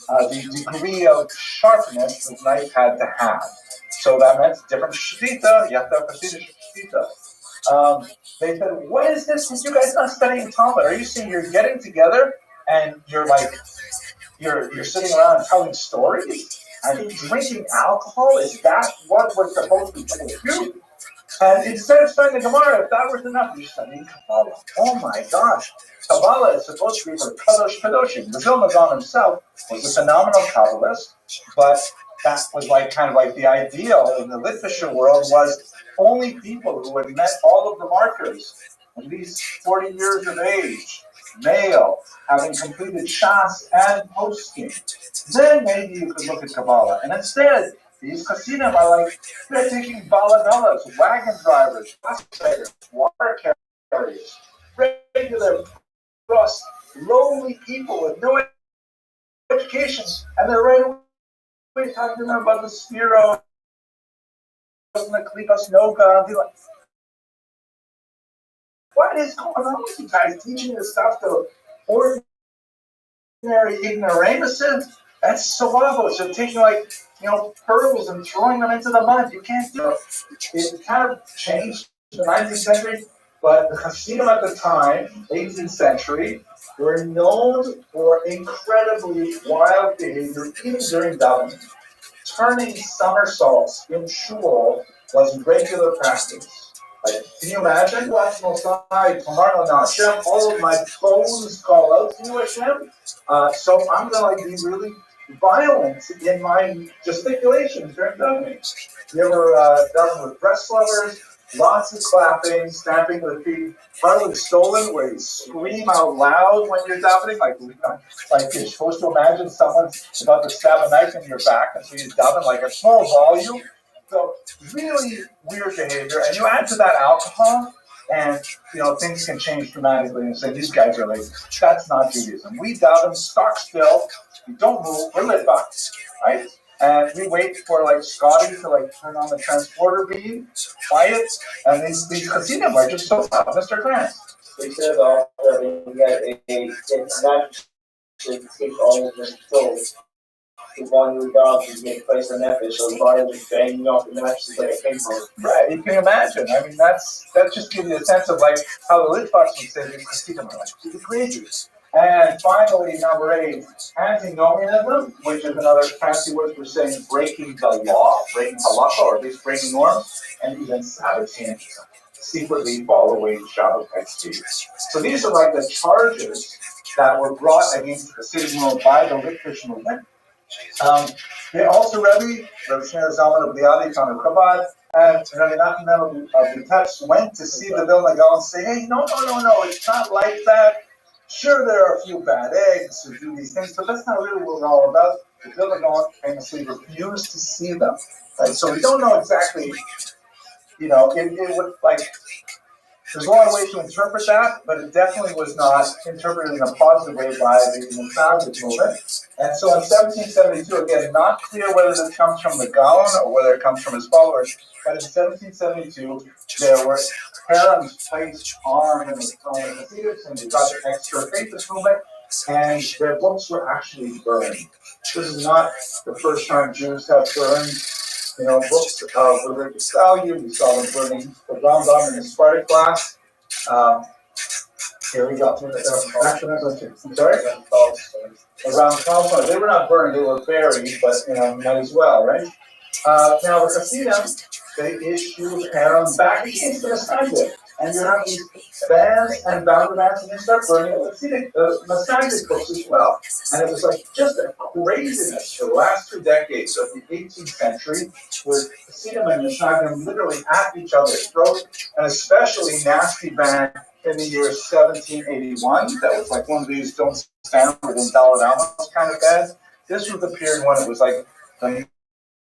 the degree of sharpness the knife had to have. So that meant different shechita, you have to have Hasidic shechita. They said, what is this? You guys not studying Talmud? Are you saying you're getting together and you're sitting around telling stories? Are you drinking alcohol? Is that what we're supposed to do? And instead of studying the Gemara, if that was enough, you're studying Kabbalah. Oh my gosh. Kabbalah is supposed to be for Kadosh Kadoshim. The Vilna Gaon himself was a phenomenal Kabbalist, but that was kind of the ideal in the literature world was only people who had met all of the markers, at least 40 years of age, male, having completed Shas and posting. Then maybe you could look at Kabbalah. And instead, these Hasidim are they're taking baladalas, wagon drivers, bus traders, water carriers, regular, rough, lowly people with no education, and they're right away talking to them about the Sphero and the Klipas Noga. What is going on with you guys teaching this stuff to ordinary ignoramuses, that's so awful. So taking like, pearls and throwing them into the mud, you can't do it. It kind of changed in the 19th century, but the Hasidim at the time, 18th century, were known for incredibly wild behavior, even during davening. Turning somersaults in shul was regular practice. Like, can you imagine watching outside tomorrow now? Hashem, all of my bones call out to you, Hashem. So I'm going to be really violent in my gesticulations during davening. You ever done with breast lovers? Lots of clapping, stamping with feet. Partly stolen, where you scream out loud when you're davening, like you're supposed to imagine someone's about to stab a knife in your back, and so you're davening like a small volume. So really weird behavior, and you add to that alcohol, and things can change dramatically. And say these guys are like, that's not Judaism. We daven, stock still, we don't move, we're lit up, right? And we wait for like Scotty to turn on the transporter beam, quiet, and these Hasidim are just so loud, Mr. Grant. They said that it's not to take all of the souls. The one who dogs is getting placed on that fish, so the body was banging off the mattresses like a ping pong. Right, you can imagine. I mean, that just gives you a sense of how the Litvaks would say these Hasidim are the creatures. And finally, number 8, antinomianism, which is another fancy word for saying breaking the law, breaking halakha, or at least breaking norms, and even Sabbatheanism, secretly following Shabbat exegesis. So these are like the charges that were brought against the Hasidic movement by the Litvish movement. They also, Rabbi Shneur Zalman of Liadi, Kanu Chabad, and Rabbi Nachman of Vitebsk went to see the Vilna Gaon and say, hey, no, it's not like that. Sure, there are a few bad eggs who do these things, but that's not really what we're all about. The Vilna Gaon famously refused to see them. Right? So we don't know exactly, it would there's a lot of ways to interpret that, but it definitely was not interpreted in a positive way by the Messianic movement. And so in 1772, again, not clear whether this comes from the Gaon or whether it comes from his followers, but in 1772, there were parents placed on the Hasidics, and they got the extra faithist movement, and their books were actually burned. This is not the first time Jews have burned books of religious value. We saw them burning the Rambam in the Sparta class. Here we go. I'm sorry? Around 1200. They were not burned, they were buried, but might as well, right? Now the Hasidim, they issued harem back against the Messiah. And you have these bands and boundary bands, and you start burning the Messiah books as well. And it was just a craziness for the last 2 decades of the 18th century, with Hasidim and Messiah literally at each other's throats, and especially nasty ban in the year 1781. That was one of these don't stand within Dalit Amos kind of bans. This was the period when it was the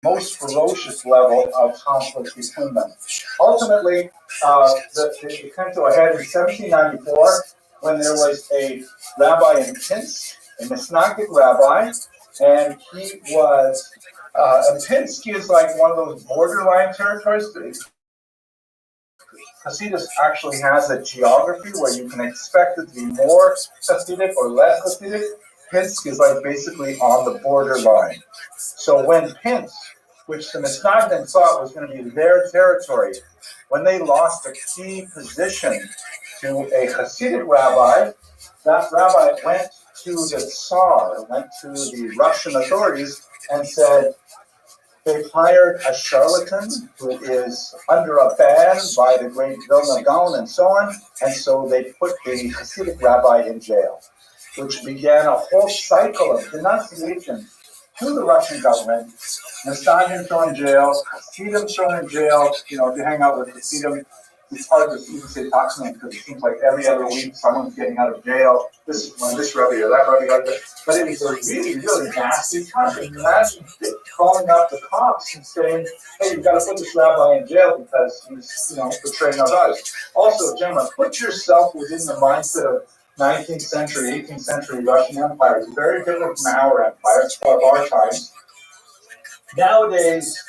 most ferocious level of conflict between them. Ultimately, it came to a head in 1794 when there was a rabbi in Pinsk, a Misnagdic rabbi, and he was, and Pinsk is one of those borderline territories. Hasidus actually has a geography where you can expect it to be more Hasidic or less Hasidic. Pinsk is basically on the borderline. So when Pinsk, which the Misnagdim thought was going to be their territory, when they lost a key position to a Hasidic rabbi, that rabbi went to the Tsar, went to the Russian authorities and said, they've hired a charlatan who is under a ban by the great Vilna Gaon and so on, and so they put the Hasidic rabbi in jail, which began a whole cycle of denunciation to the Russian government. Messiah thrown in jail, Hasidim thrown in jail. If you hang out with Hasidim, it's hard to even say toxin because it seems like every other week someone's getting out of jail. This Rabbi or that Rabbi. But it was a really, really nasty time. Imagine calling up the cops and saying, hey, you've got to put this rabbi in jail because he's betraying our values. Also, gentlemen, put yourself within the mindset of 19th century, 18th century Russian Empire. It's very different from our empire, of our times. Nowadays,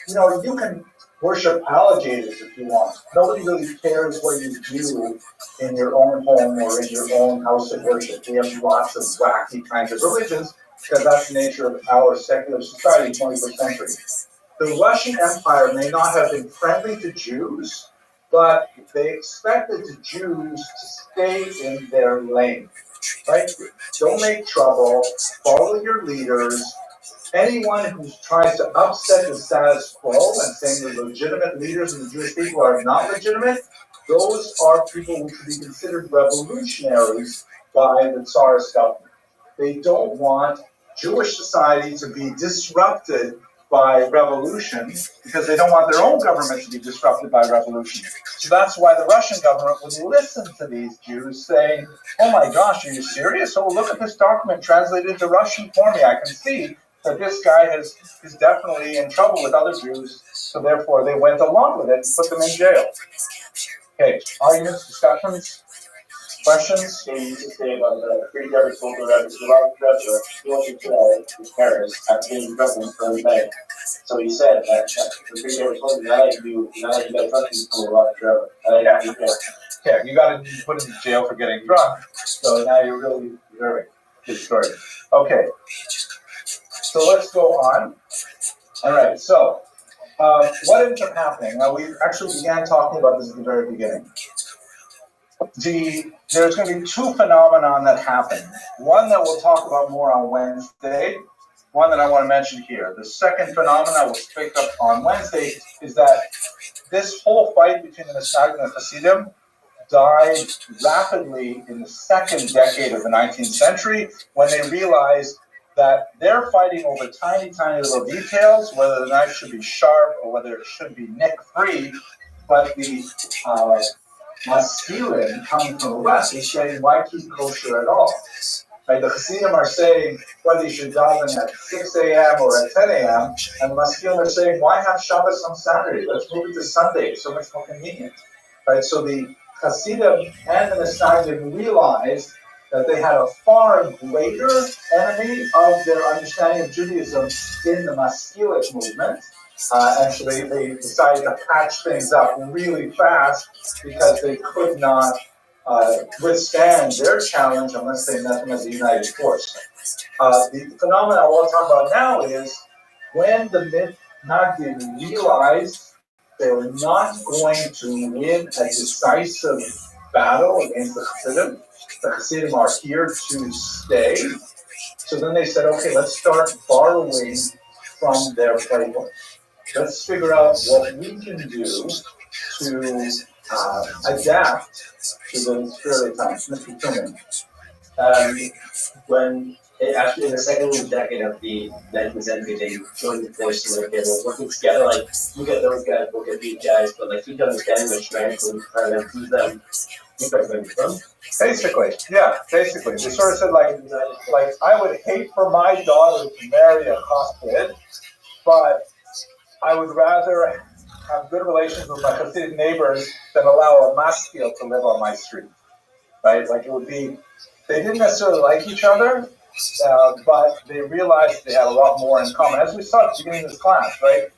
you can worship alligators if you want. Nobody really cares what you do in your own home or in your own house of worship. We have lots of wacky kinds of religions because that's the nature of our secular society in the 21st century. The Russian Empire may not have been friendly to Jews, but they expected the Jews to stay in their lane, right? Don't make trouble, follow your leaders. Anyone who tries to upset the status quo and saying the legitimate leaders of the Jewish people are not legitimate, those are people who should be considered revolutionaries by the Tsarist government. They don't want Jewish society to be disrupted by revolution because they don't want their own government to be disrupted by revolution. So that's why the Russian government would listen to these Jews saying, oh my gosh, are you serious? Oh, look at this document translated into Russian for me. I can see that this guy is definitely in trouble with other Jews, so therefore they went along with it and put them in jail. Okay, arguments, discussions, questions? They used to say about the free Rebbe told the Rebbe, he wanted to his parents after being drunk for the night. So he said that the free Rebbe told me, now that you got drunk, you pull a lot of Rebbe. Yeah, you got to put in jail for getting drunk, so now you're really deserving. Good story. Okay. So let's go on. All right, so what ends up happening? Now, we actually began talking about this at the very beginning. There's going to be two phenomena that happen. One that we'll talk about more on Wednesday, one that I want to mention here. The second phenomenon we'll pick up on Wednesday is that this whole fight between the Misnagdim and the Hasidim died rapidly in the second decade of the 19th century when they realized that they're fighting over tiny, tiny little details, whether the knife should be sharp or whether it should be nick-free, but the masculine coming from the West is saying, why keep kosher at all? Right? The Hasidim are saying whether you should daven at 6 a.m. or at 10 a.m., and the masculine are saying, why have Shabbos on Saturday? Let's move it to Sunday. It's so much more convenient. Right? So the Hasidim and the Misnagdim realized that they had a far greater enemy of their understanding of Judaism in the Maskilit movement. And so they decided to patch things up really fast because they could not withstand their challenge unless they met them as a united force. The phenomenon I want to talk about now is when the Misnagdim realized they were not going to win a decisive battle against the Hasidim. The Hasidim are here to stay. So then they said, okay, let's start borrowing from their playbook. Let's figure out what we can do to adapt to the early times. Mr. Truman. When actually in the second decade of the 19th century, they joined forces and they were working together. Like, look at those guys, look at these guys, but like each understanding their strengths and trying to improve them. Basically, yeah, basically. They sort of said like I would hate for my daughter to marry a Chassid, but I would rather have good relations with my Hasidic neighbors than allow a maskil to live on my street, right? Like it would be, they didn't necessarily like each other, but they realized they had a lot more in common. As we saw at the beginning of this class, right?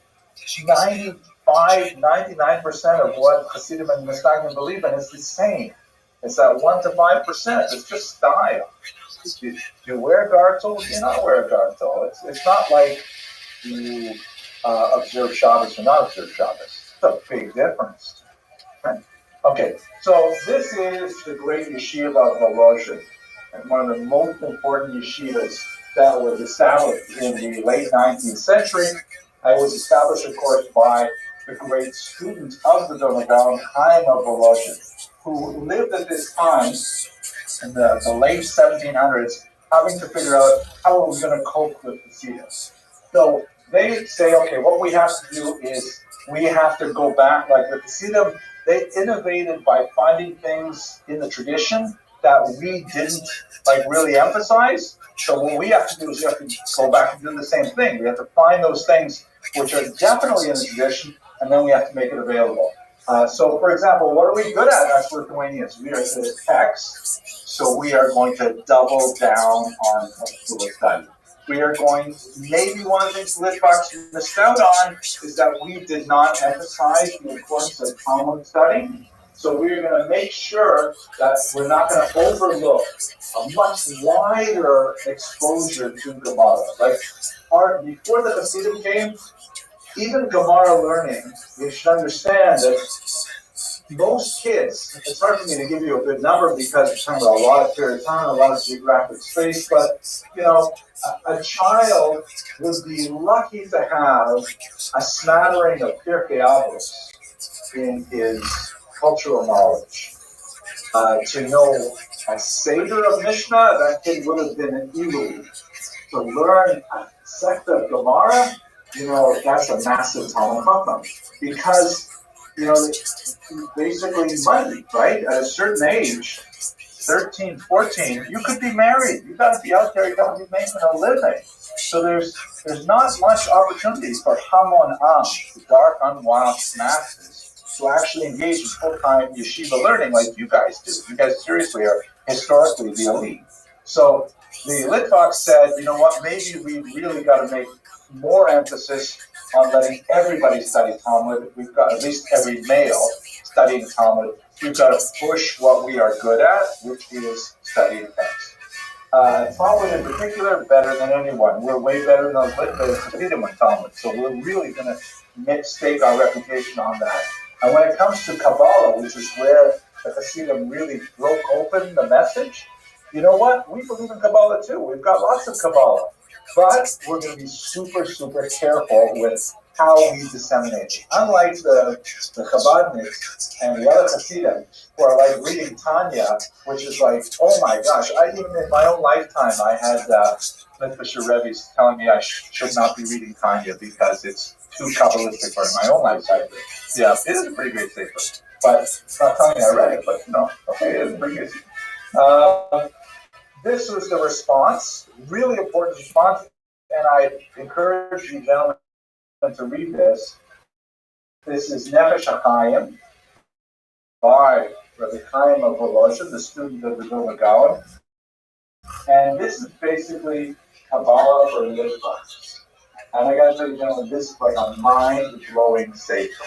99% of what Hasidim and Misnagdim believe in is the same. It's that 1 to 5%. It's just style. You wear gartel, you not wear gartel. It's not like you observe Shabbos or not observe Shabbos. It's a big difference. Right? Okay, so this is the great yeshiva of Volozhin, one of the most important yeshivas that was established in the late 19th century. It was established, of course, by the great student of the Vilna Gaon, Chaim of Volozhin, who lived at this time in the late 1700s, having to figure out how we're going to cope with the Hasidim. So they say, okay, what we have to do is we have to go back, like the Hasidim, they innovated by finding things in the tradition that we didn't really emphasize. So what we have to do is we have to go back and do the same thing. We have to find those things which are definitely in the tradition, and then we have to make it available. So, for example, what are we good at as Lithuanians? We are good at text, so we are going to double down on textual study. we are going, maybe one of the things Litvaks missed out on is that we did not emphasize the importance of Talmud study. So we're going to make sure that we're not going to overlook a much wider exposure to Gemara. Like before the Hasidim came, even Gemara learning, you should understand that most kids, it's hard for me to give you a good number because it's kind of a lot of period of time, a lot of geographic space, but you know, a child would be lucky to have a smattering of Pirkei Avos in his cultural knowledge. To know a Seder of Mishnah, that kid would have been an Ilui. To learn a sect of Gemara, you know, that's a massive Talmud Chacham. Because, you know, basically money, right? At a certain age, 13, 14, you could be married. You got to be out there. You got to be making a living. So there's not much opportunity for Hamon Am, the dark, unwound masses, to actually engage in full-time yeshiva learning like you guys do. You guys seriously are historically the elite. So the Litvaks said, you know what? Maybe we really got to make more emphasis on letting everybody study Talmud. We've got at least every male studying Talmud. We've got to push what we are good at, which is studying text. Talmud in particular, better than anyone. We're way better than those Hasidim in Talmud. So we're really going to stake our reputation on that. And when it comes to Kabbalah, which is where the Hasidim really broke open the message, you know what? We believe in Kabbalah too. We've got lots of Kabbalah. But we're going to be super, super careful with how we disseminate it. Unlike the Chabadniks and the other Hasidim, who are like reading Tanya, which is like, oh my gosh, even in my own lifetime, I had Litvak Rebbe's telling me I should not be reading Tanya because it's too Kabbalistic for my own lifetime. Yeah, it is a pretty great sefer. But not telling me I read it, but no, okay, it is a pretty good sefer. This was the response, really important response, and I encourage you gentlemen to read this. This is Nefesh HaChaim by Rabbi Chaim of Volozhin, the student of the Vilna Gaon. And this is basically Kabbalah for Litvaks. And I gotta tell you gentlemen, this is like a mind-blowing sefer.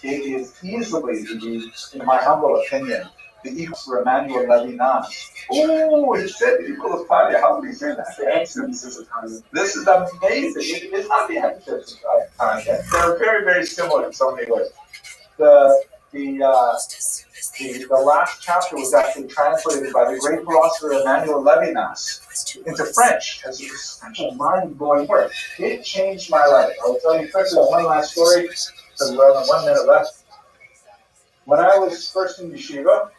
It is easily, in my humble opinion, the equal for Emmanuel Levinas. Oh, he said the equal of Tanya. How did he say that? The emphasis of Tanya. This is amazing. It's not the emphasis of Tanya. They're very, very similar in so many ways. The last chapter was actually translated by the great philosopher Emmanuel Levinas into French, because it was such a mind-blowing work. It changed my life. I will tell you quickly one last story, because we have 1 minute left. When I was first in yeshiva,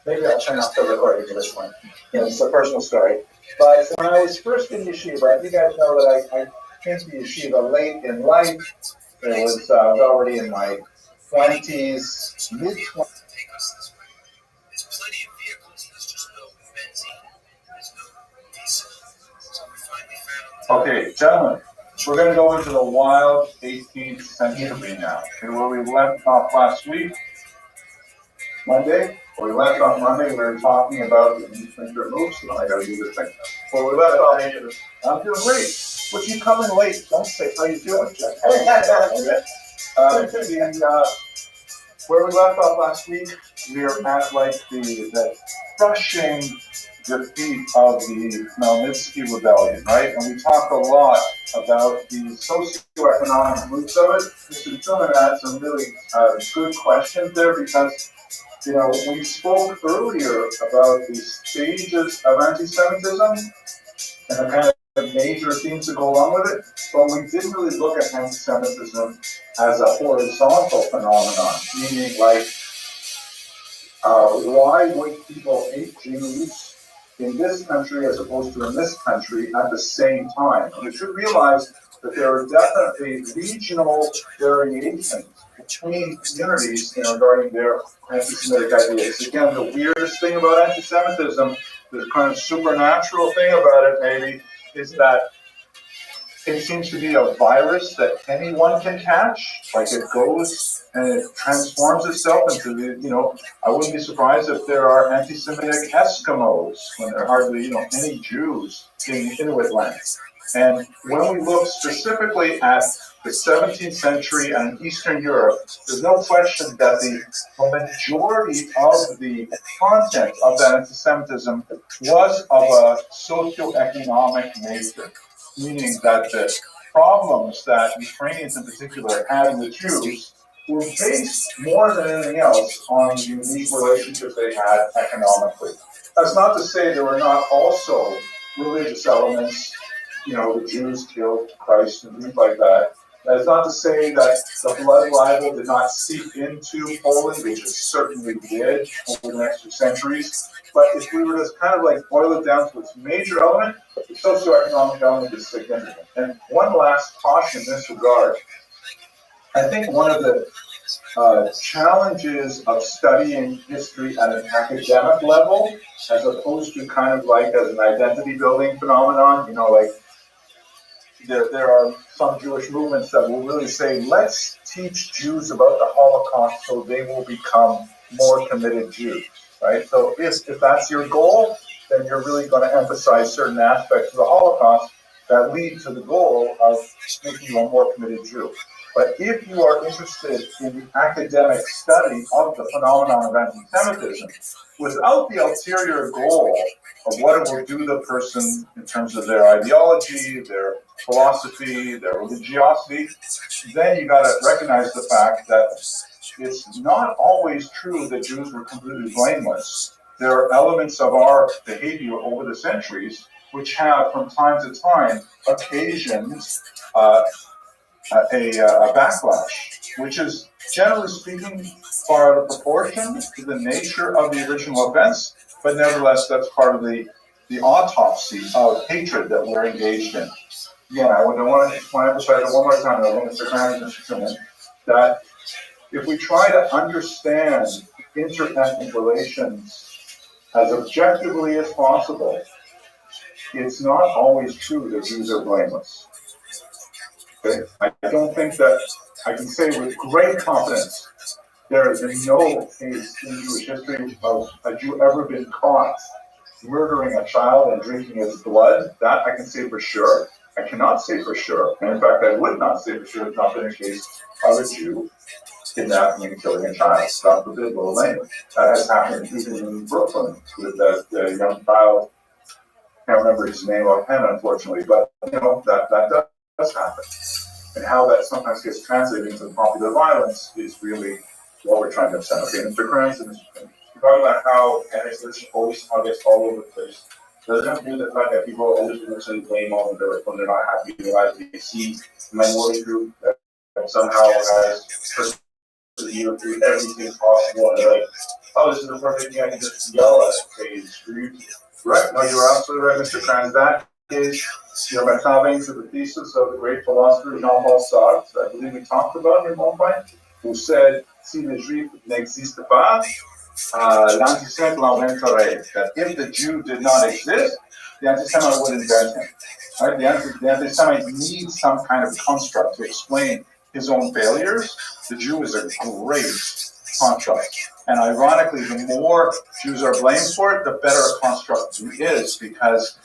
maybe I'll turn off the recording to this one. It's a personal story. But when I was first in yeshiva, you guys know that I came to yeshiva late in life. I was already in my 20s, mid-20s. Okay, gentlemen, we're going to go into the wild 18th century now. Okay, where we left off last week, Monday. Where we left off Monday, we were talking about the new finger moves. So I got to do this thing. Where we left off, I'm doing great. But you come in late, don't say how you doing, Jack. Where we left off last week, we are at like the crushing defeat of the Khmelnytsky rebellion, right? And we talked a lot about the socioeconomic roots of it. Mr. Truman had some really good questions there because, you know, we spoke earlier about the stages of anti-Semitism and the kind of major themes that go along with it, but we didn't really look at anti-Semitism as a horizontal phenomenon, meaning like, why would people hate Jews in this country as opposed to in this country at the same time? And we should realize that there are definitely regional variations between communities regarding their anti-Semitic ideas. Again, the weirdest thing about anti-Semitism, the kind of supernatural thing about it maybe, is that it seems to be a virus that anyone can catch. Like it goes and it transforms itself into the, I wouldn't be surprised if there are anti-Semitic Eskimos when there are hardly, any Jews in Inuit land. And when we look specifically at the 17th century and Eastern Europe, there's no question that the majority of the content of that anti-Semitism was of a socioeconomic nature, meaning that the problems that Ukrainians in particular had with Jews were based more than anything else on the unique relationship they had economically. That's not to say there were not also religious elements, the Jews killed Christ and things like that. That's not to say that the blood libel did not seep into Poland, which it certainly did over the next few centuries. But if we were to kind of like boil it down to its major element, the socioeconomic element is significant. And one last caution in this regard. I think one of the challenges of studying history at an academic level, as opposed to kind of like as an identity building phenomenon, like there are some Jewish movements that will really say, let's teach Jews about the Holocaust so they will become more committed Jews, right? So if that's your goal, then you're really going to emphasize certain aspects of the Holocaust that lead to the goal of making you a more committed Jew. But if you are interested in the academic study of the phenomenon of anti-Semitism, without the ulterior goal of what it will do to the person in terms of their ideology, their philosophy, their religiosity, then you got to recognize the fact that it's not always true that Jews were completely blameless. There are elements of our behavior over the centuries which have, from time to time, occasioned a backlash, which is, generally speaking, far out of proportion to the nature of the original offense, but nevertheless, that's part of the autopsy of hatred that we're engaged in. Again, I want to emphasize it one more time, Mr. Crown and Mr. Truman, that if we try to understand interethnic relations as objectively as possible, it's not always true that Jews are blameless. Okay? I don't think that I can say with great confidence there has been no case in Jewish history of a Jew ever been caught murdering a child and drinking his blood. That I can say for sure. I cannot say for sure. And in fact, I would not say for sure it's not been a case of a Jew kidnapping and killing a child. God forbid, little name. That has happened even in Brooklyn with that young child. I can't remember his name offhand, unfortunately, but that does happen. And how that sometimes gets translated into popular violence is really what we're trying to understand. Okay, Mr. Cranston, you're talking about how anti-Semitism always targets all over the place. Does it have to do with the fact that people are always going to blame on when they're not happy in their lives? They see a minority group that somehow has persevered through everything possible, and they're like, oh, this is the perfect thing I can just yell at and say, screw you. Right? No, you're absolutely right, Mr. Kranz. That is, according to the thesis of the great philosopher Jean-Paul Sartre, that I believe we talked about in one point, who said, si le juif n'existe pas, l'antisémite l'inventerait. That if the Jew did not exist, the antisemite would invent him. Right? The antisemite needs some kind of construct to explain his own failures. The Jew is a great construct. And ironically, the more Jews are blamed for it, the better a construct is, because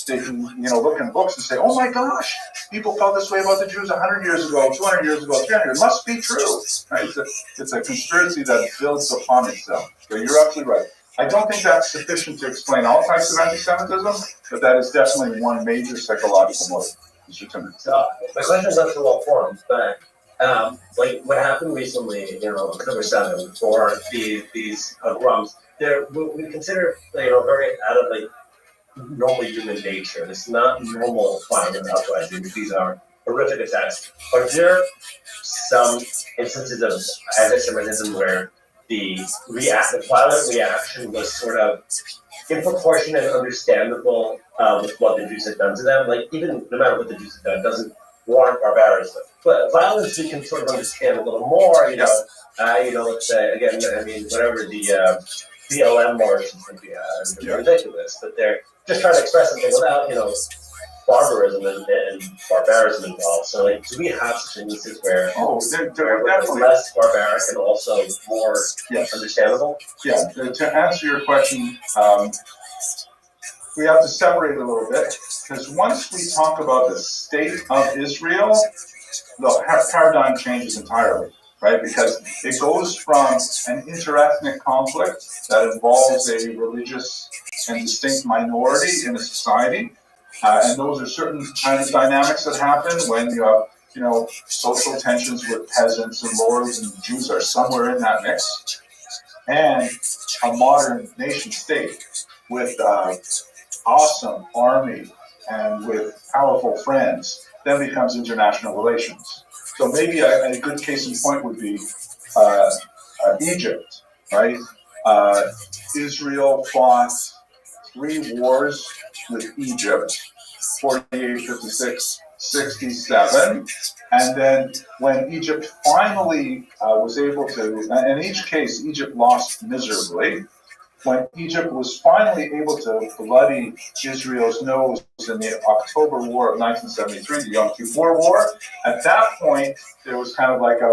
they can, look in books and say, oh my gosh, people felt this way about the Jews 100 years ago, 200 years ago, 300 years ago. It must be true. Right? It's a conspiracy that builds upon itself. So you're absolutely right. I don't think that's sufficient to explain all types of anti-Semitism, but that is definitely one major psychological motive. Mr. Timmons. So, my question is not so well formed, but like what happened recently, October 7th, or these pogroms, we consider, very out of normal human nature. It's not normal violent uprising. These are horrific attacks. Are there some instances of anti-Semitism where the violent reaction was sort of in proportion and understandable with what the Jews had done to them? Like, even no matter what the Jews had done, doesn't warrant barbarism. But violence we can sort of understand a little more, let's say, again, whatever the BLM marches can be ridiculous, but they're just trying to express something without, barbarism and barbarism involved. So like, do we have situations where they're definitely less barbaric and also more understandable? Yeah. To answer your question, we have to separate a little bit, because once we talk about the state of Israel, the paradigm changes entirely, right? Because it goes from an interethnic conflict that involves a religious and distinct minority in a society, and those are certain kind of dynamics that happen when you have, social tensions with peasants and lords, and Jews are somewhere in that mix, and a modern nation state with awesome army and with powerful friends, then becomes international relations. So maybe a good case in point would be Egypt, right? Israel fought 3 wars with Egypt, 48, 56, 67. And then when Egypt finally was able to, in each case, Egypt lost miserably. When Egypt was finally able to bloody Israel's nose in the October War of 1973, the Yom Kippur War, at that point, there was kind of like a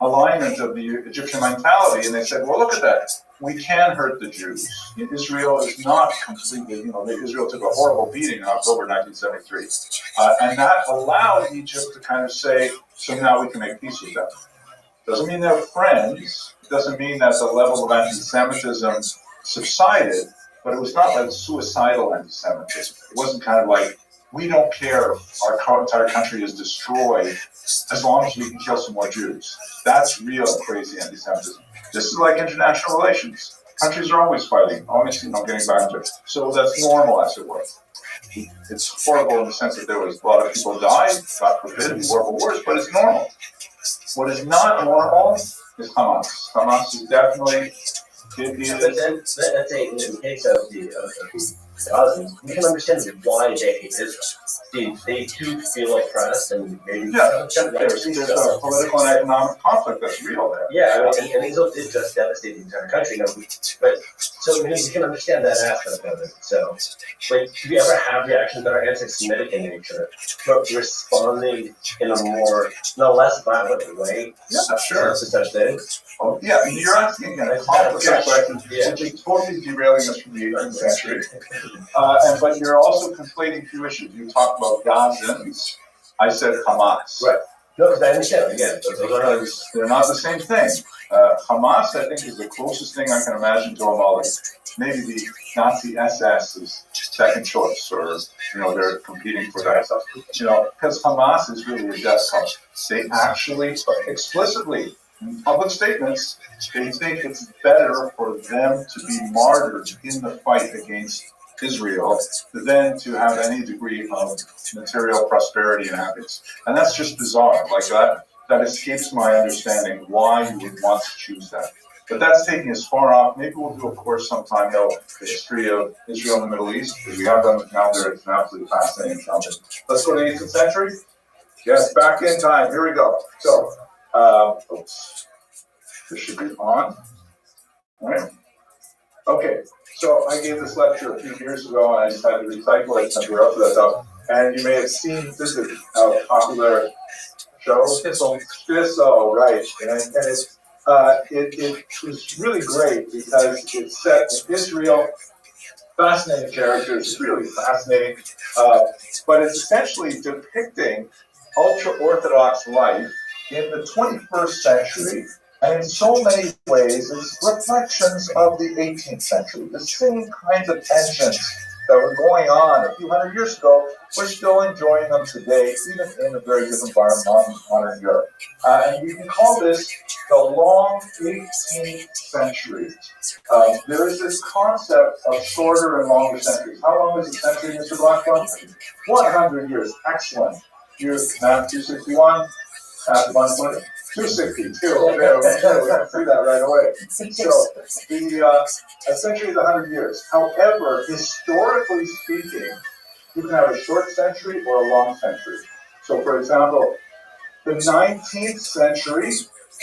alignment of the Egyptian mentality, and they said, well, look at that. We can hurt the Jews. Israel is not completely, Israel took a horrible beating in October 1973. And that allowed Egypt to kind of say, so now we can make peace with them. Doesn't mean they're friends. Doesn't mean that the level of anti-Semitism subsided, but it was not like suicidal anti-Semitism. It wasn't kind of like, we don't care if our entire country is destroyed as long as we can kill some more Jews. That's real crazy anti-Semitism. This is like international relations. Countries are always fighting, always getting back to it. So that's normal, as it were. It's horrible in the sense that there was a lot of people died, God forbid, in horrible wars, but it's normal. What is not normal is Hamas. Hamas is definitely. But then, let's say in the case of the Gazans, we can understand why they hate Israel. They do feel oppressed, and maybe there's a political and economic conflict that's real there. Yeah, and it's just devastating the entire country. But so we can understand that aspect of it. So, like, do we ever have reactions that are anti-Semitic in nature, but responding in a less violent way? Yeah, sure. To such things. Oh, yeah, you're asking a complicated question, which is totally derailing us from the 18th century. But you're also conflating 2 issues. You talked about Gazans. I said Hamas. Right. No, because I understand. Again, they're not the same thing. Hamas, I think, is the closest thing I can imagine to a Mali. Maybe the Nazi SS is second choice, or they're competing for that stuff. Because Hamas is really a death cult. They actually explicitly, in public statements, they think it's better for them to be martyred in the fight against Israel than to have any degree of material prosperity and happiness. And that's just bizarre. Like that escapes my understanding why you would want to choose that. But that's taking us far off. Maybe we'll do a course sometime, the history of Israel in the Middle East, because we have done the calendar. It's an absolutely fascinating calendar. Let's go to the 18th century. Yes, back in time. Here we go. So, this should be on. All right. Okay. So I gave this lecture a few years ago, and I decided to recycle it since we're up to that stuff. And you may have seen, this is a popular show. Thistle, right. And it was really great because it's set in Israel. Fascinating characters, really fascinating. But it's essentially depicting ultra-Orthodox life in the 21st century. And in so many ways, it's reflections of the 18th century. The same kinds of tensions that were going on a few hundred years ago, we're still enjoying them today, even in a very different environment, modern Europe. And we can call this the long 18th century. There is this concept of shorter and longer centuries. How long is a century, Mr. Blackburn? 100 years. Excellent. Here's math 261, math 120. 262. There, we can see that right away. So, a century is 100 years. However, historically speaking, you can have a short century or a long century. So, for example, the 19th century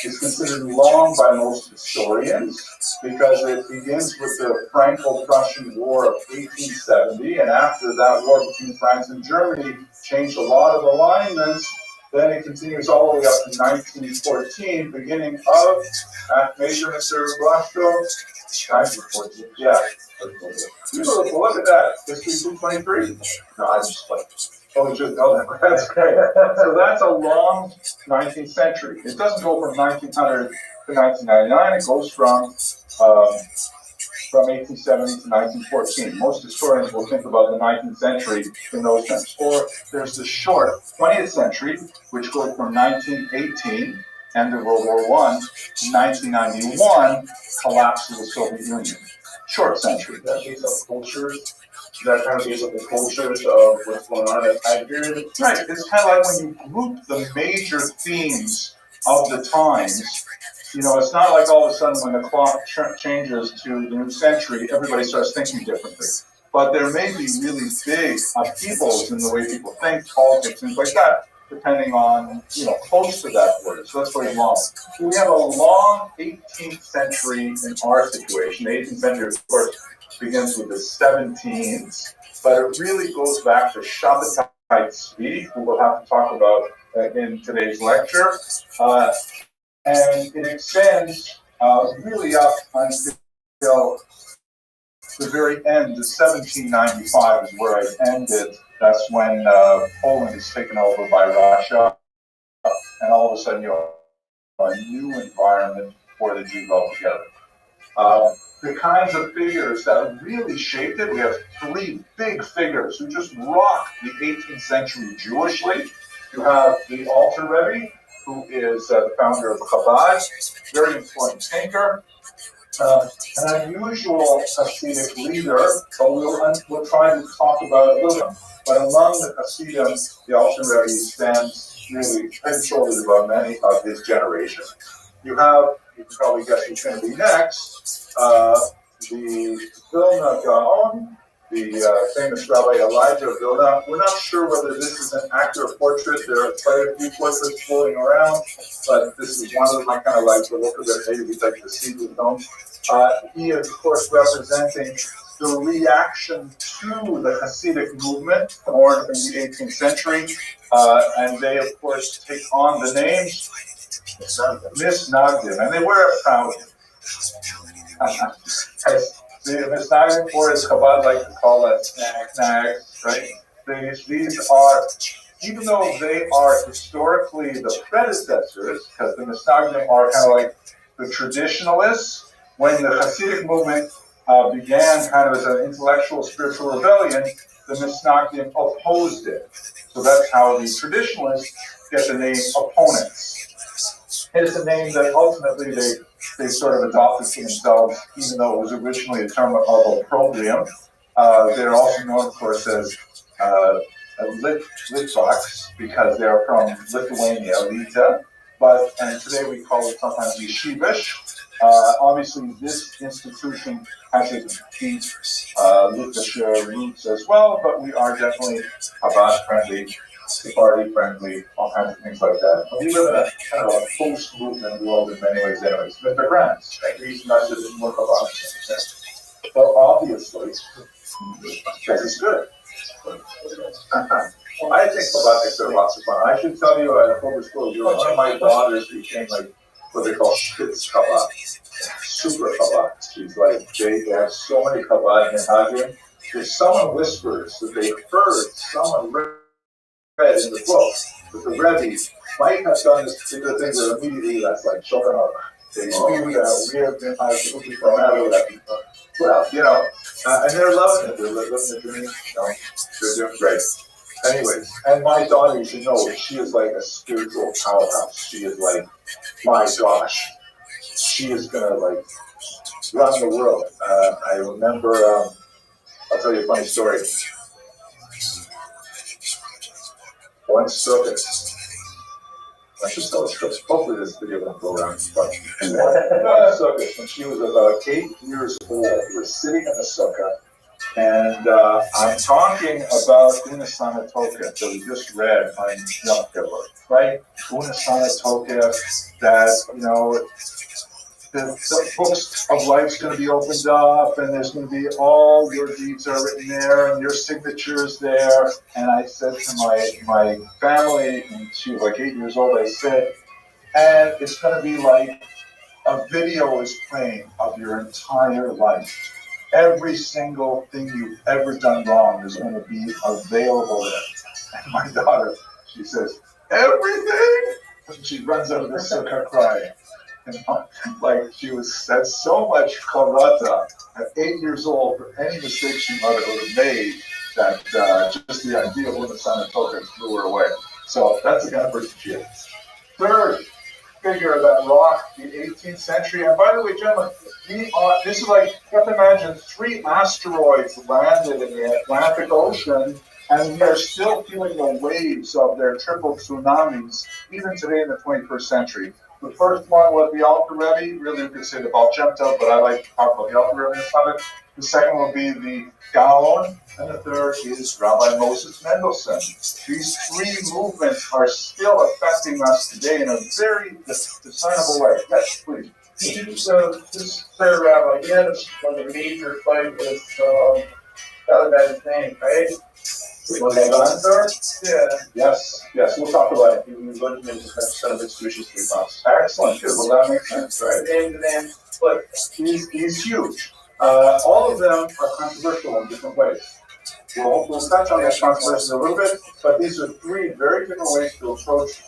is considered long by most historians because it begins with the Franco-Prussian War of 1870, and after that war between France and Germany changed a lot of alignments. Then it continues all the way up to 1914, beginning of Major Mr. Blasco. 1914, yeah. Beautiful, look at that. History 223. No, I just like. Oh, you should know that. That's great. So that's a long 19th century. It doesn't go from 1900 to 1999. It goes from 1870 to 1914. Most historians will think about the 19th century in those terms. Or there's the short 20th century, which goes from 1918, end of World War I, to 1991, collapse of the Soviet Union. Short century. That based on cultures. That kind of based on the cultures of what's going on at that time period. Right. It's kind of like when you group the major themes of the times. You know, it's not like all of a sudden when the clock changes to the new century, everybody starts thinking differently. But there may be really big upheavals in the way people think, politics, things like that, depending on, you know, close to that word. So that's very long. So we have a long 18th century in our situation. The 18th century, of course, begins with the 17th, but it really goes back to Shabbatai Tzvi, who we'll have to talk about in today's lecture. And it extends really up until the very end. The 1795 is where I ended. That's when Poland is taken over by Russia, and all of a sudden you have a new environment for the Jews altogether. The kinds of figures that really shaped it, we have three big figures who just rocked the 18th century Jewishly. You have the Alter Rebbe, who is the founder of Chabad, very important thinker, an unusual Hasidic leader, but we'll try to talk about it a little bit. But among the Hasidim, the Alter Rebbe stands really head and shoulders above many of his generation. You can probably guess who's going to be next, the Vilna Gaon, the famous Rabbi Elijah Vilna. We're not sure whether this is an accurate portrait. There are quite a few portraits floating around, but this is one of them I kind of like to look at it. Maybe we like to see the film. He is, of course, representing the reaction to the Hasidic movement born in the 18th century, and they, of course, take on the names Misnagdim, and they wear it proudly. The Misnagdim, or as Chabad like to call it, snag, right? These are, even though they are historically the predecessors, because the Misnagdim are kind of like the traditionalists, when the Hasidic movement began kind of as an intellectual, spiritual rebellion, the Misnagdim opposed it. So that's how the traditionalists get the name opponents. It is a name that ultimately they sort of adopted to themselves, even though it was originally a term of opprobrium. They're also known, of course, as Litvaks, because they're from Lithuania, Lita. And today we call it sometimes Yeshivish. Obviously, this institution has its deep Litvish roots as well, but we are definitely Chabad friendly, Sephardi friendly, all kinds of things like that. We live in a kind of a post-movement world in many ways, anyways. But they're friends. These messages and more Chabad. Well, obviously, this is good. I think Chabad makes it lots of fun. I should tell you, full disclosure, one of my daughters became like what they call Spitz Chabad, super Chabad. She's like, they have so many Chabad in Hadrim. If someone whispers that they heard someone read in the book that the Rebbe might have done this particular thing, that immediately that's like choking up. They spew that weird from well, you know, and they're loving it. They're living the dream. You know, they're doing great. Anyways, and my daughter, you should know, she is like a spiritual powerhouse. She is like, my gosh, she is gonna like run the world. I remember, I'll tell you a funny story. One circuit. I should tell a story. Hopefully this video won't go around too much. One circuit, when she was about 8 years old, we were sitting in the sukkah, And I'm talking about GUINNESS that we just read on Yom Kippur, right? GUINNESS that, you know, the books of life's going to be opened up, and there's going to be all your deeds are written there, and your signatures there. And I said to my family, and she was like 8 years old, I said, and it's going to be like a video is playing of your entire life. Every single thing you've ever done wrong is going to be available there. And my daughter, she says, everything? And she runs out of the sukkah crying. You know, like that's so much charata at 8 years old for any mistake she might have made that just the idea of when the son of Token blew her away. So that's the kind of person she is. Third figure of that rock, the 18th century. And by the way, gentlemen, this is like, you have to imagine 3 asteroids landed in the Atlantic Ocean, and we are still feeling the waves of their triple tsunamis, even today in the 21st century. The first one was the Alter Rebbe. Really, you could say the Baal Shem Tov, but I like to talk about the Alter Rebbe of it. The second will be the Gaon, and the third is Rabbi Moses Mendelssohn. These 3 movements are still affecting us today in a very discernible way. Yes, please. This third rabbi, he had one of the major fight with the other guy's name, right? Was that Gunther? Yeah. Yes, we'll talk about it. He was going to make some of his speeches 3 months. Excellent, good. Well, that makes sense, right? And then, but he's huge. All of them are controversial in different ways. We'll touch on those controversies a little bit, but these are 3 very different ways to approach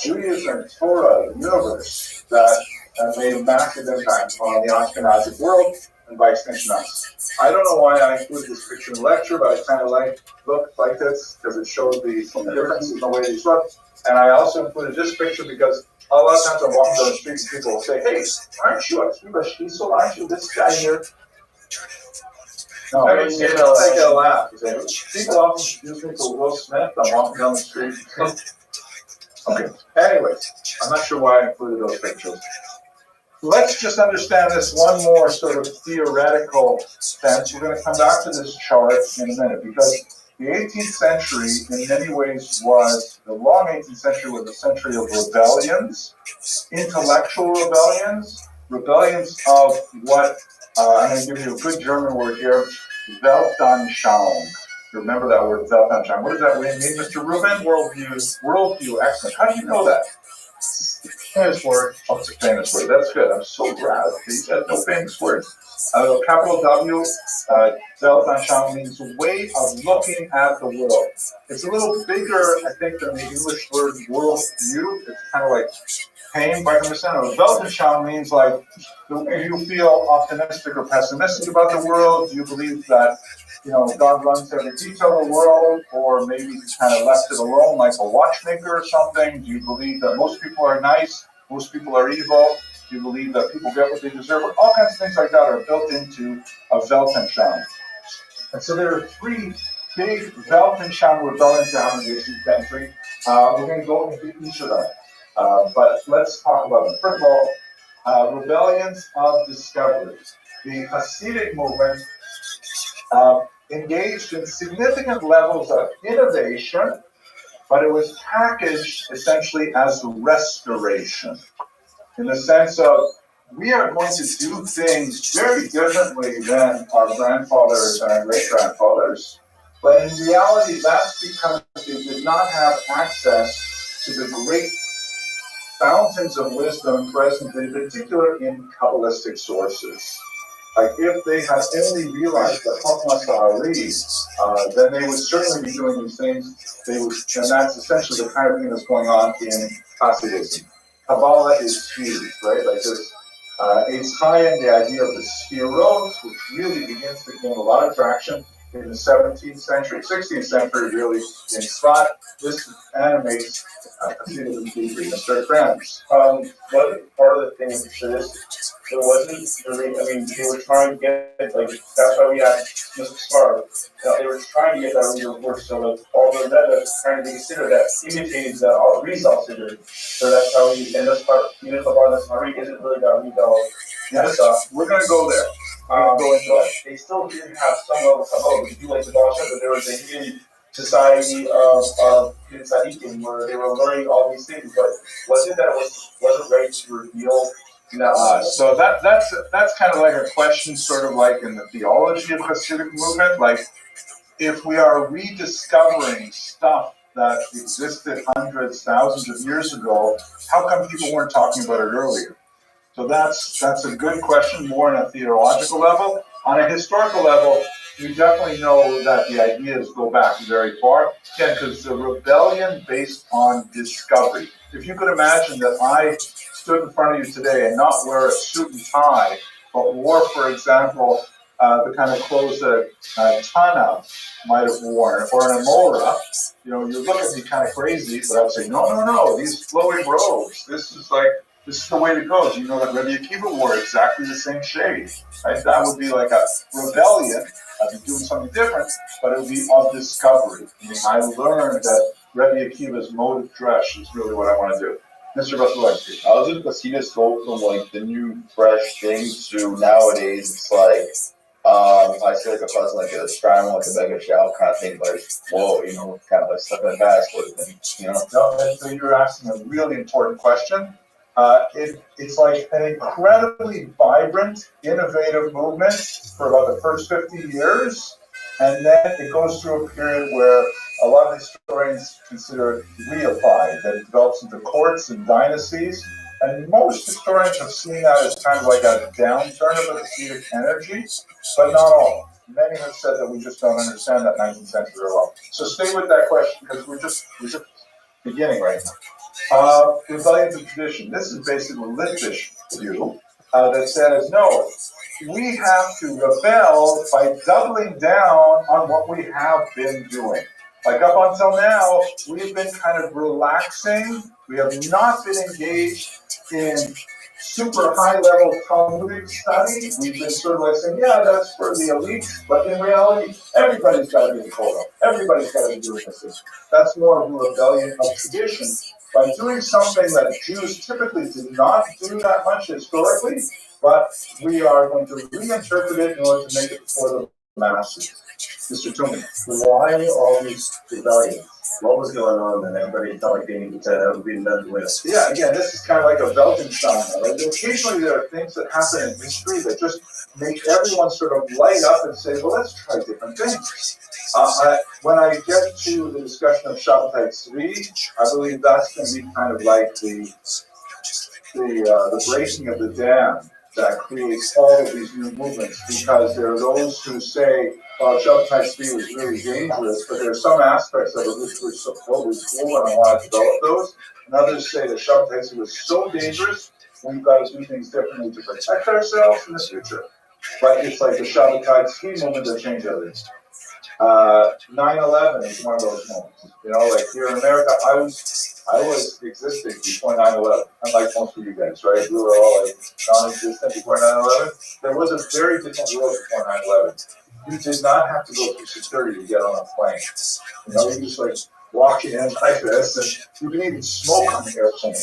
Judaism, Torah, the universe, that have made a massive impact on the Ashkenazic world, and by extension us. I don't know why I included this picture in the lecture, but I kind of look like this because it shows the differences in the way these look. And I also included this picture because a lot of times I'm walking down the street and people will say, hey, aren't you a Shishol? Aren't you this guy here? No, I mean, you know, I get a laugh. People often use me for Will Smith. I'm walking down the street. Okay, anyways, I'm not sure why I included those pictures. Let's just understand this one more sort of theoretical sense. We're going to come back to this chart in a minute because the 18th century, in many ways, the long 18th century was a century of rebellions, intellectual rebellions of what, I'm going to give you a good German word here, Weltanschauung. Remember that word, Weltanschauung. What does that mean, Mr. Rubin? Worldview, excellent. How do you know that? Famous word. Oh, it's a famous word. That's good. I'm so glad. He said no famous words. Capital W, Weltanschauung means a way of looking at the world. It's a little bigger, I think, than the English word worldview. It's kind of like pain, by understand. Weltanschauung means like, do you feel optimistic or pessimistic about the world? Do you believe that, you know, God runs every detail of the world, or maybe he's kind of left it alone like a watchmaker or something? Do you believe that most people are nice, most people are evil? Do you believe that people get what they deserve? All kinds of things like that are built into a Weltanschauung. And so there are 3 big Weltanschauung rebellions that happened in the 18th century. We're going to go into each of them. But let's talk about them. First of all, rebellions of discovery. The Hasidic movement engaged in significant levels of innovation, but it was packaged essentially as restoration, in the sense of we are going to do things very differently than our grandfathers and our great-grandfathers. But in reality, that's because they did not have access to the great fountains of wisdom present, in particular in Kabbalistic sources. Like if they had only realized that Chokhmah Sahari, then they would certainly be doing these things. And that's essentially the kind of thing that's going on in Hasidism. Kabbalah is huge, right? Like this Eitz Chaim, the idea of the Sphirot, which really begins to gain a lot of traction in the 17th century, 16th century, really, in Tzfat. This animates Hasidism deeply. Mr. Kranz. Wasn't part of the thing for this, it wasn't really, I mean, they were trying to get, like, that's why we had Mr. Sparrow. They were trying to get that real work, so like, all the letters trying to consider that imitated the results they did. So that's how we, and that's part, even if the bar that's already isn't really that we go. Yes, we're going to go there. go into that. They still didn't have some level of, oh, we do like the Baal Shem, but there was a hidden society of tzaddikim where they were learning all these things, but wasn't that it wasn't ready to reveal that? So that's kind of like a question, sort of like in the theology of Hasidic movement, like if we are rediscovering stuff that existed hundreds, thousands of years ago, how come people weren't talking about it earlier? So that's a good question, more on a theological level. On a historical level, we definitely know that the ideas go back very far. Again, because the rebellion based on discovery. If you could imagine that I stood in front of you today and not wear a suit and tie, but wore, for example, the kind of clothes that Tana might have worn, or an Amora, you look at me kind of crazy, but I would say, no, these flowing robes, this is the way to go. Do you know that Rabbi Akiva wore exactly the same shade? Right? That would be like a rebellion. I'd be doing something different, but it would be of discovery. I learned that Rabbi Akiva's mode of dress is really what I want to do. Mr. Vasilevsky. I was in the casinos go from like the new fresh things to nowadays it's like I see like a person like a straddle like a bag of shell kind of thing, like whoa, kind of like stuff like that sort of thing, No, so you're asking a really important question. It's like an incredibly vibrant, innovative movement for about the first 50 years, and then it goes through a period where a lot of historians consider it reified, that it develops into courts and dynasties, and most historians have seen that as kind of like a downturn of the Hasidic energy, but not all. Many have said that we just don't understand that 19th century very well. So stay with that question, because we're just beginning right now. Rebellion to tradition. This is basically Litvish view that says, no, we have to rebel by doubling down on what we have been doing. Like up until now, we've been kind of relaxing. We have not been engaged in super high-level Talmudic study. We've been sort of like saying, yeah, that's for the elites, but in reality, everybody's got to be in Torah. Everybody's got to be doing this. That's more of a rebellion of tradition. By doing something that Jews typically did not do that much historically, but we are going to reinterpret it in order to make it for the masses. Mr. Toomey. Why all these rebellions? What was going on that everybody felt like they needed to be done with? Yeah, again, this is kind of like a Weltanschauung. Right? Occasionally there are things that happen in history that just make everyone sort of light up and say, well, let's try different things. When I get to the discussion of Shabbatai Tzvi, I believe that's going to be kind of like the breaking of the dam that creates all of these new movements, because there are those who say, Shabbatai Tzvi was really dangerous, but there are some aspects of it which were supposedly cool and I want to develop those. And others say that Shabbatai Tzvi was so dangerous, we've got to do things differently to protect ourselves in the future. But it's like the Shabbatai Tzvi movement that changed everything. 9/11 is one of those moments. Like here in America, I was existing before 9/11, unlike most of you guys, right? We were all like non-existent before 9/11. There was a very different world before 9/11. You did not have to go through security to get on a plane. You just like walking in like this, and you can even smoke on the airplane.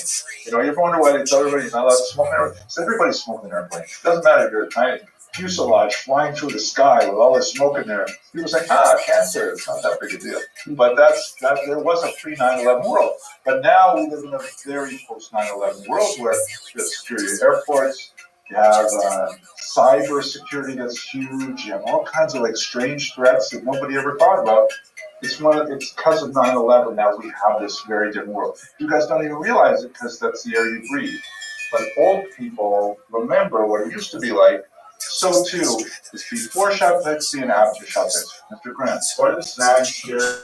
You ever wonder why they tell everybody you're not allowed to smoke on an airplane? Because everybody's smoking on an airplane. It doesn't matter if you're a tiny fuselage flying through the sky with all this smoke in there. People say, cancer, it's not that big a deal. But there was a pre-9/11 world. But now we live in a very post-9/11 world where you have security at airports, you have cyber security that's huge, you have all kinds of like strange threats that nobody ever thought about. It's because of 9/11 now we have this very different world. You guys don't even realize it because that's the air you breathe. But old people remember what it used to be like. So too is before Shabbatai Tzvi and after Shabbatai Tzvi. Mr. Grant. What are the snags here?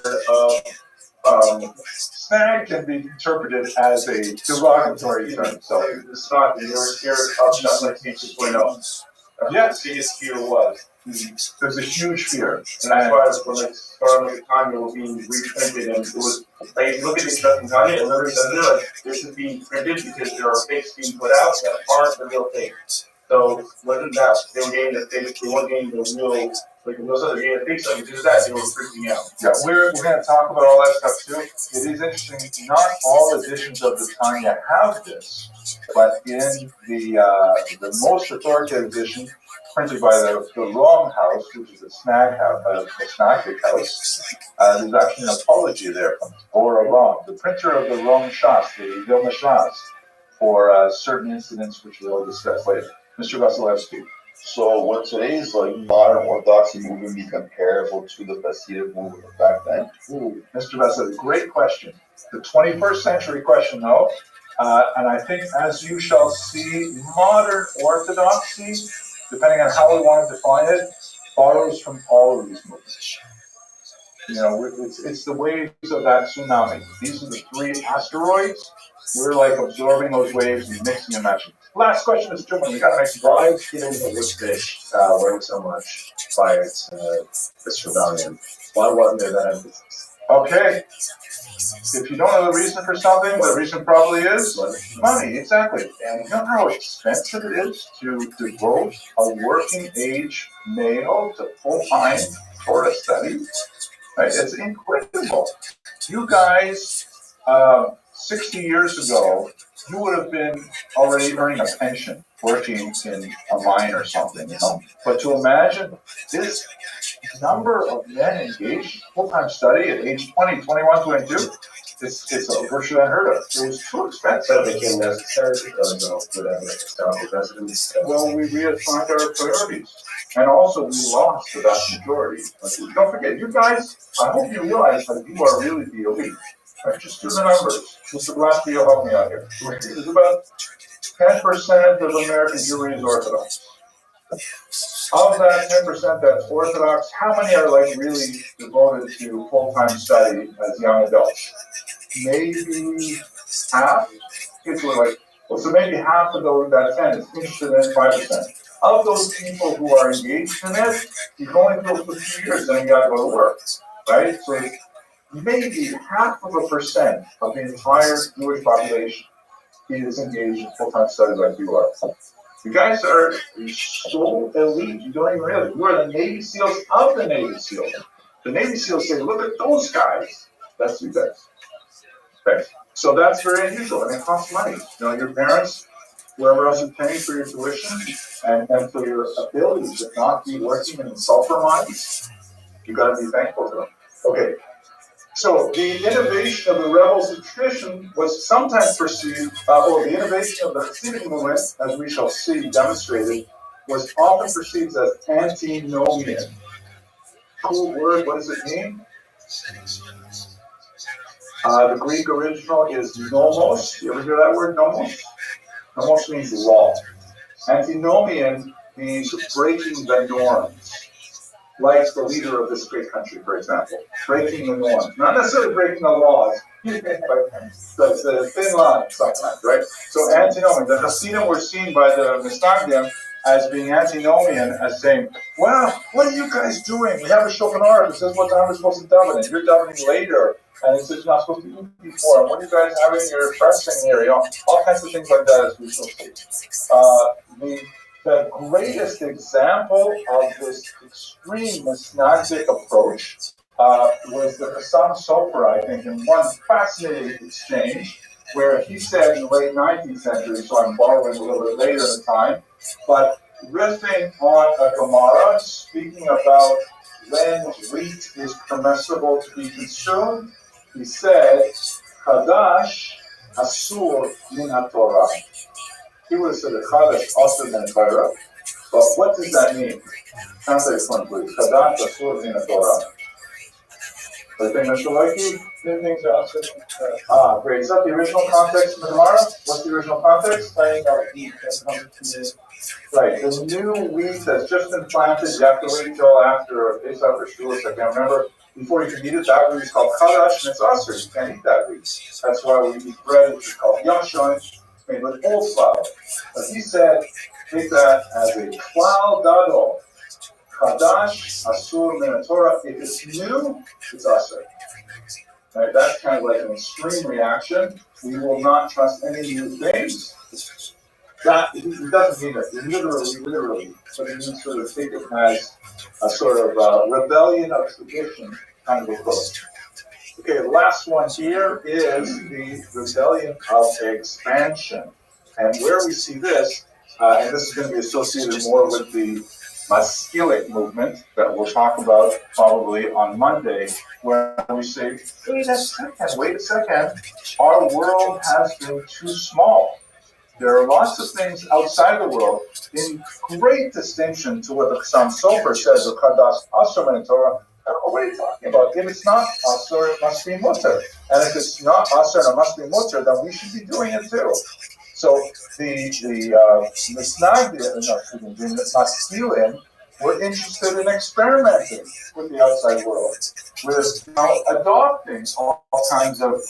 Snag can be interpreted as a derogatory term. So it's not the fear of Shabbatai Tzvi 2.0. Yes, the biggest fear was. There's a huge fear. And that's why from the time it was being reprinted, and it was like look at the instructions on it, and literally says this is being printed because there are fakes being put out that aren't the real thing. So wasn't that they were getting the fakes, they weren't getting the real, like those other getting the fakes, so because of that they were freaking out. Yeah, we're going to talk about all that stuff too. It is interesting, not all editions of the Tanya have this, but in the most authoritative edition, printed by the wrong house, which is a snag house, a Snagdic house. There's actually an apology there from Bora Rom, the printer of the wrong Shas, the Vilna Shas, for certain incidents which we'll discuss later. Mr. Vasilevsky. So would today's like modern Orthodoxy movement be comparable to the Hasidic movement back then? Ooh, Mr. Vasilevsky, great question. The 21st century question, though. And I think, as you shall see, modern Orthodoxy, depending on how we want to define it, borrows from all of these movements. You know, it's the waves of that tsunami. These are the three asteroids. We're like absorbing those waves and mixing and matching. Last question, Mr. Truman. We got to make some progress. Why didn't the Woodfish learn so much prior to this rebellion? Why wasn't there that emphasis? Okay. If you don't know the reason for something, the reason probably is money. Exactly. And you know how expensive it is to devote a working age male to full-time Torah studies? Right? It's incredible. You guys, 60 years ago, you would have been already earning a pension, working in a mine or something, you know. But to imagine this number of men engaged in full-time study at age 20, 21, 22, it's virtually unheard of. It was too expensive. But it became necessary because of whatever historical precedents. Well, we reassigned our priorities. And also, we lost the vast majority. Don't forget, you guys, I hope you realize that you are really the elite. Right? Just do the numbers. Mr. Blasky will help me out here. There's about 10% of American Jewry is Orthodox. Of that 10% that's Orthodox, how many are like really devoted to full-time study as young adults? Maybe half? Kids were like, well, so maybe half of those, that 10 is interested in 5%. Of those people who are engaged in it, you can only do it for 2 years, then you gotta go to work, right? So maybe 0.5% of the entire Jewish population is engaged in full-time study like you are. You guys are so elite, you don't even realize. You are the Navy SEALs of the Navy SEALs. The Navy SEALs say, look at those guys. That's you guys. Okay. So that's very unusual, and it costs money. You know, your parents, whoever else is paying for your tuition and for your ability to not be working in sulfur mines, you got to be thankful to them. Okay. So the innovation of the rebels of tradition was sometimes perceived, or the innovation of the Hasidic movement, as we shall see demonstrated, was often perceived as antinomian. Cool word, what does it mean? The Greek original is nomos. You ever hear that word, nomos? Nomos means law. Antinomian means breaking the norms. Like the leader of this great country, for example, breaking the norms. Not necessarily breaking the laws, but the thin line sometimes, right? So antinomian. The Hasidim were seen by the Mistagdim as being antinomian, as saying, well, what are you guys doing? We have a Shopanara that says what time we're supposed to daven, and you're davening later, and it says you're not supposed to eat before, and what are you guys having your pressing here? You know, all kinds of things like that as we shall see. The greatest example of this extreme Misnagdic approach was the Hassam Sofer, I think, in one fascinating exchange, where he said in the late 19th century, so I'm borrowing a little bit later in the time, but riffing on a Gemara, speaking about when wheat is permissible to be consumed, he said, Chadash Asur Min HaTorah. He would have said the Chadash also min Torah, but what does that mean? Translate one, please. Chadash Asur Min HaTorah. Everything, Mr. Leike? Anything else? Great. Is that the original context of the Gemara? What's the original context? Right. The new wheat that's just been planted, you have to wait until after Pesach or Shavuos, I can't remember. Before you can eat it, that wheat is called Chadash, and it's usher. You can't eat that wheat. That's why we eat bread, which is called Yashon, made with old flour. But he said, take that as a klal gadol. Chadash, Asur, Min Torah. If it's new, it's usher. Right, that's kind of like an extreme reaction. We will not trust any new things. That it doesn't mean that literally, but it means sort of take it as a sort of rebellion of tradition kind of approach. Okay, the last one here is the rebellion of expansion. And where we see this, and this is going to be associated more with the masculine movement that we'll talk about probably on Monday, where we say, wait a second, our world has been too small. There are lots of things outside the world in great distinction to what the Chassam Sofer says of Kadas Asr in Torah. What are you talking about? If it's not Asr, it must be Mutter. And if it's not Asr and it must be Mutter, then we should be doing it too. So the Masculine were interested in experimenting with the outside world, with adopting all kinds of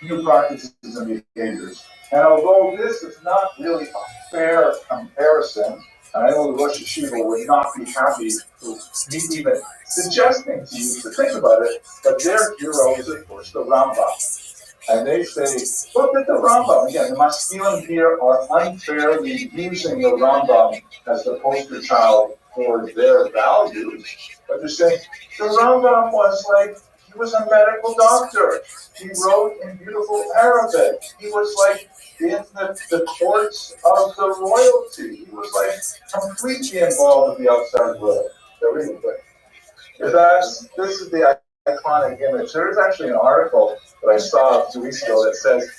new practices and behaviors. And although this is not really a fair comparison, and I know the Rosh Yeshiva would not be happy to me even suggesting to you to think about it, but their hero is, of course, the Rambam. And they say, look at the Rambam. Again, the masculine here are unfairly using the Rambam as the poster child for their values. But they're saying, the Rambam was like, he was a medical doctor. He wrote in beautiful Arabic. He was like in the courts of the royalty. He was like completely involved with the outside world. This is the iconic image. There is actually an article that I saw 2 weeks ago that says,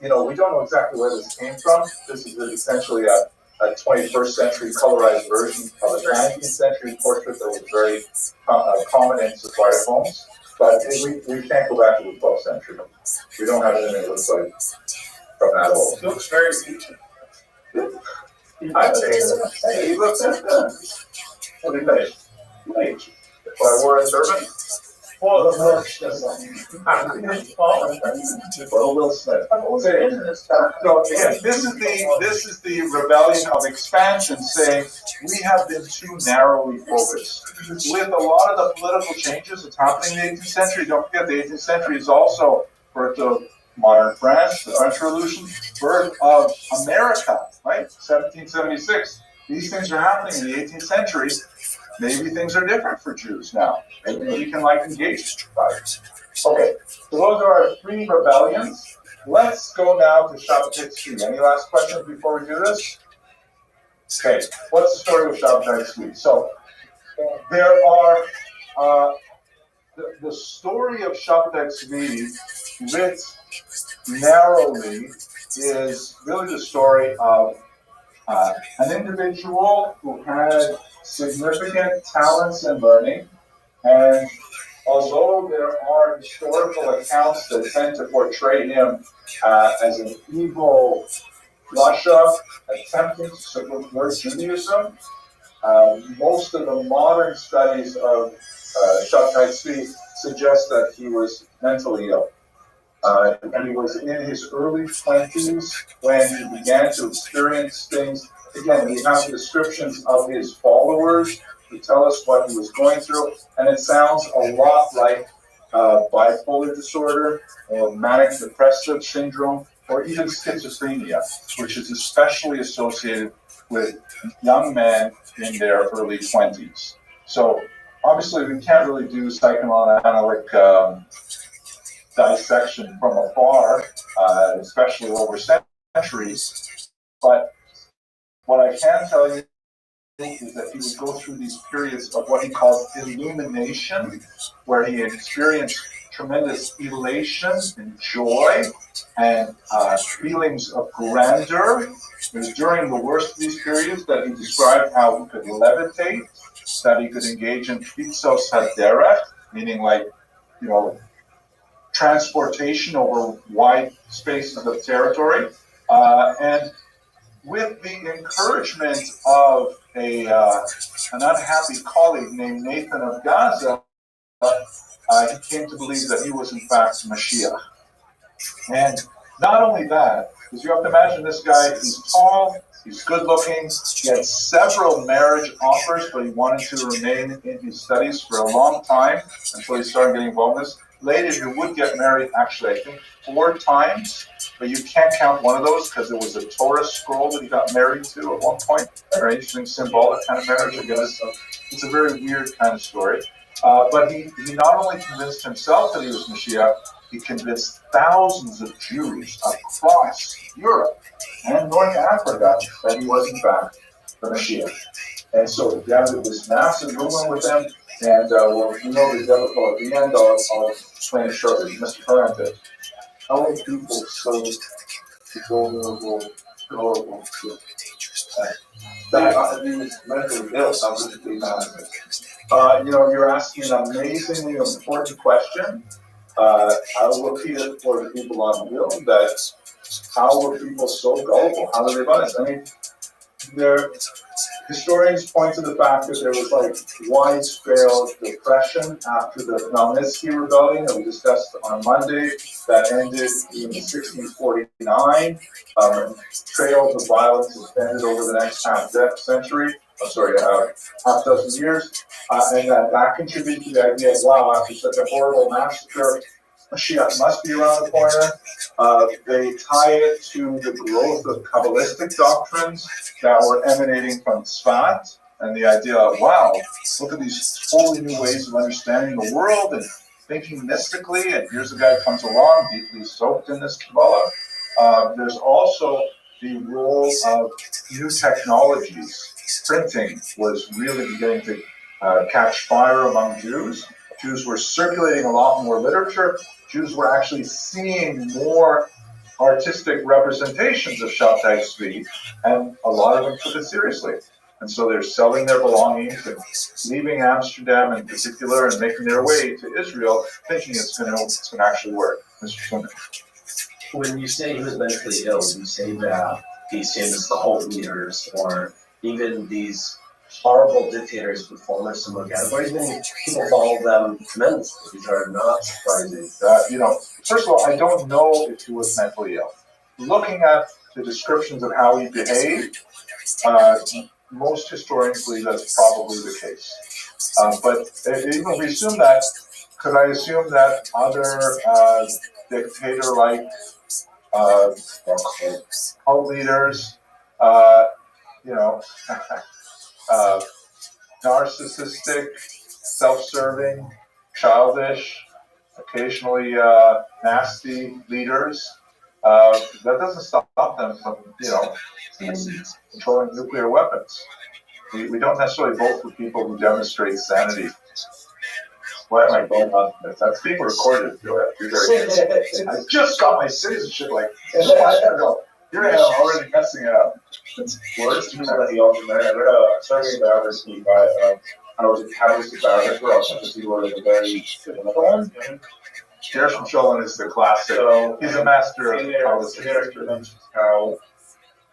we don't know exactly where this came from. This is essentially a 21st century colorized version of a 19th century portrait that was very common in Sephardic homes. But we can't go back to the 12th century. We don't have anything that looks like from that old. It looks very ancient. I think, hey, he looks at that. What do you think? Well, I wore a turban. Well, Will Smith. So again, this is the rebellion of expansion, saying we have been too narrowly focused. With a lot of the political changes that's happening in the 18th century, don't forget the 18th century is also birth of modern France, the French Revolution, birth of America, right? 1776. These things are happening in the 18th century. Maybe things are different for Jews now. Maybe we can engage. Okay, so those are our 3 rebellions. Let's go now to Shabbatai Tzvi. Any last questions before we do this? Okay, what's the story of Shabbatai Tzvi? So there are the story of Shabbatai Tzvi, writ narrowly, is really the story of an individual who had significant talents in learning, and although there are historical accounts that tend to portray him as an evil Rasha attempting to subvert Judaism, most of the modern studies of Shabbatai Tzvi suggest that he was mentally ill. He was in his early 20s when he began to experience things. Again, we have descriptions of his followers who tell us what he was going through, and it sounds a lot like bipolar disorder or manic depressive syndrome or even schizophrenia, which is especially associated with young men in their early 20s. So obviously we can't really do psychoanalytic dissection from afar, especially over centuries, but what I can tell you is that he would go through these periods of what he called illumination, where he experienced tremendous elation and joy and feelings of grandeur. It was during the worst of these periods that he described how he could levitate, that he could engage in pitzos haderech, meaning transportation over wide spaces of territory, and with the encouragement of an unhappy colleague named Nathan of Gaza, he came to believe that he was in fact Mashiach. And not only that, because you have to imagine this guy, he's tall, he's good looking, he had several marriage offers, but he wanted to remain in his studies for a long time until he started getting involved in this. Later, he would get married, actually, I think 4 times, but you can't count one of those because it was a Torah scroll that he got married to at one point. Very interesting, symbolic kind of marriage, I guess. So it's a very weird kind of story. But he not only convinced himself that he was Mashiach, he convinced thousands of Jews across Europe and North Africa that he was in fact the Mashiach. And so he gathered this massive movement with them, and well, you know the debacle at the end, I'll explain it shortly. Mr. Parente. How are people so vulnerable to that is mentally ill? How would it be managed? You know, you're asking an amazingly important question. I'll repeat it for the people on Zoom, that how were people so gullible? How did they run it? I mean, historians point to the fact that there was like widespread depression after the Khmelnytsky rebellion that we discussed on Monday that ended in 1649. Trails of violence extended over the next half dozen years, and that contributed to the idea of, wow, after such a horrible massacre, Mashiach must be around the corner. They tie it to the growth of Kabbalistic doctrines that were emanating from Tzfat, and the idea of, wow, look at these totally new ways of understanding the world and thinking mystically, and here's a guy who comes along deeply soaked in this Kabbalah. There's also the role of new technologies. Printing was really beginning to catch fire among Jews. Jews were circulating a lot more literature. Jews were actually seeing more artistic representations of Shabtai Tzvi, and a lot of them took it seriously. And so they're selling their belongings and leaving Amsterdam in particular and making their way to Israel, thinking it's going to actually work. Mr. Swinton. When you say he was mentally ill, you say that these famous cult leaders or even these horrible dictators would form similar categories, and people follow them tremendously. These are not surprising. You know, first of all, I don't know if he was mentally ill. Looking at the descriptions of how he behaved, most historians believe that's probably the case. But even if we assume that, could I assume that other dictator-like cult leaders, you know, narcissistic, self-serving, childish, occasionally nasty leaders, that doesn't stop them from, you know, controlling nuclear weapons. We don't necessarily vote for people who demonstrate sanity. Why am I going on this? That's being recorded. You're very I just got my citizenship, like, here I am already messing it up. Words to the ultimate. I read a survey biography by I was a Kabbalistic biographer. I was supposed to a very Gershom Scholem is the classic. So, he's a master of Kabbalistic history. How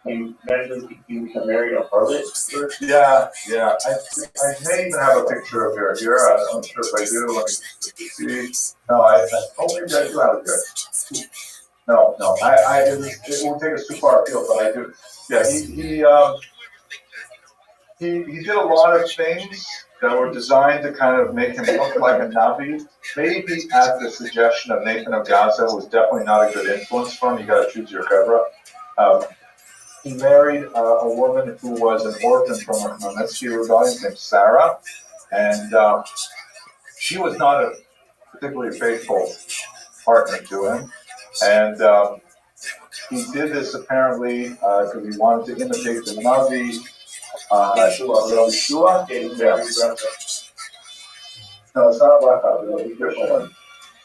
you mentioned you become married a harlot? Yeah. I may even have a picture of her here. I'm not sure if I do. Let me see. No, maybe I do have it here. No, it won't take us too far afield, but I do. Yeah, he did a lot of things that were designed to kind of make him look like a Navi. Maybe at the suggestion of Nathan of Gaza was definitely not a good influence for him. You got to choose your Chevra. He married a woman who was an orphan from a Khmelnytsky rebellion named Sarah, and she was not a particularly faithful partner to him. And he did this apparently because he wanted to imitate the Navi. Yeshua? Yeah. No, it's not Rafa. Be careful one.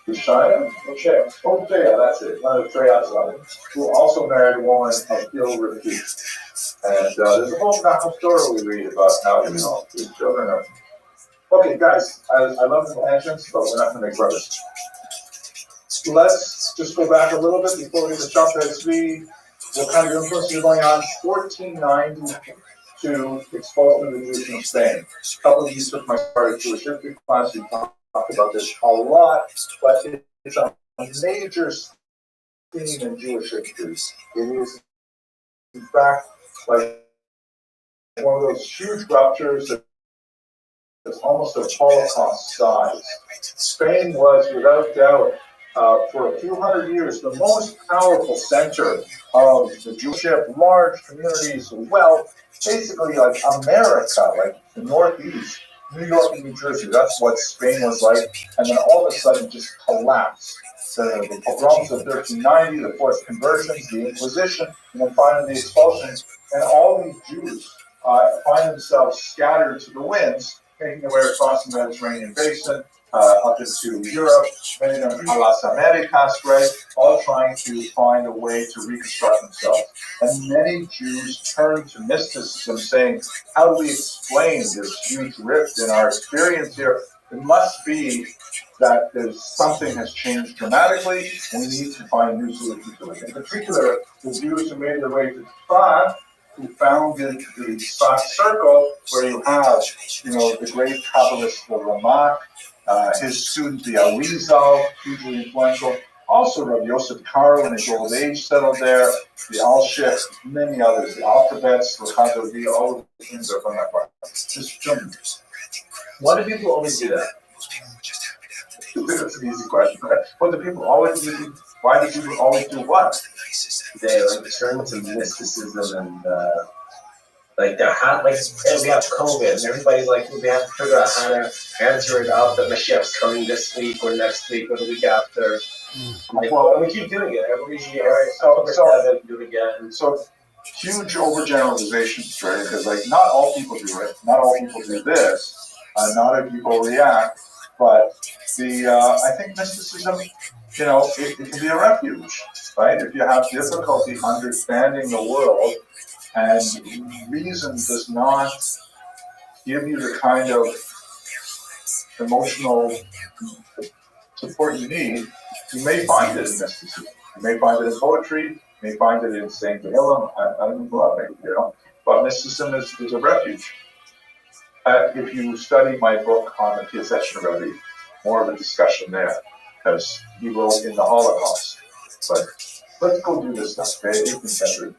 Yeshaya? Hosea, that's it. One of the Treyazim, who also married a woman of ill repute. And there's a whole gospel story we read about how, you know, his children are. Okay, guys, I love the tangents, but we're not going to make brothers. Let's just go back a little bit before we get to Shabtai Tzvi. What kind of influence is going on? 1492, expulsion of the Jews from Spain. A couple of you took my part of Jewish history class. We talked about this a lot, but it's a major theme in Jewish history. It is, in fact, like one of those huge ruptures that's almost of Holocaust size. Spain was, without doubt, for a few hundred years, the most powerful center of the Jewish large communities of wealth, basically like America, like the Northeast, New York and New Jersey. That's what Spain was like. And then all of a sudden just collapsed. The pogroms of 1390, the forced conversions, the Inquisition, and then finally the expulsions. And all these Jews find themselves scattered to the winds, making their way across the Mediterranean basin, up into Europe, many of them a las Americas, right? All trying to find a way to reconstruct themselves. And many Jews turn to mysticism, saying, how do we explain this huge rift in our experience here? It must be that there's something has changed dramatically, and we need to find new solutions to it. In particular, the Jews who made their way to Prague, who founded the Tzfat Circle, where you have, the great Kabbalist Ramak, his student the Arizal, hugely influential. Also, Rabbi Yosef Karo in his old age settled there. The Al-Sheikh, many others, the Alphabets, the Khadodi, all of the things are from that part. Why do people always do that? That's an easy question. What do people always do? Why do people always do what? They turn to mysticism and they're hot. We have COVID, and everybody's we have to figure out how to answer it out. That Mashiach's coming this week or next week or the week after. And we keep doing it every year. Do it again. So huge overgeneralizations, right? Because not all people do it. Not all people do this. Not all people react. But I think mysticism, it can be a refuge, right? If you have difficulty understanding the world and reason does not give you the kind of emotional support you need, you may find it in mysticism. You may find it in poetry. You may find it in Saint Tehillim. I don't know, but mysticism is a refuge. If you study my book on the Piaseczny Rabbi, more of a discussion there, because he wrote in the Holocaust. But let's go do this stuff, okay? 18th century.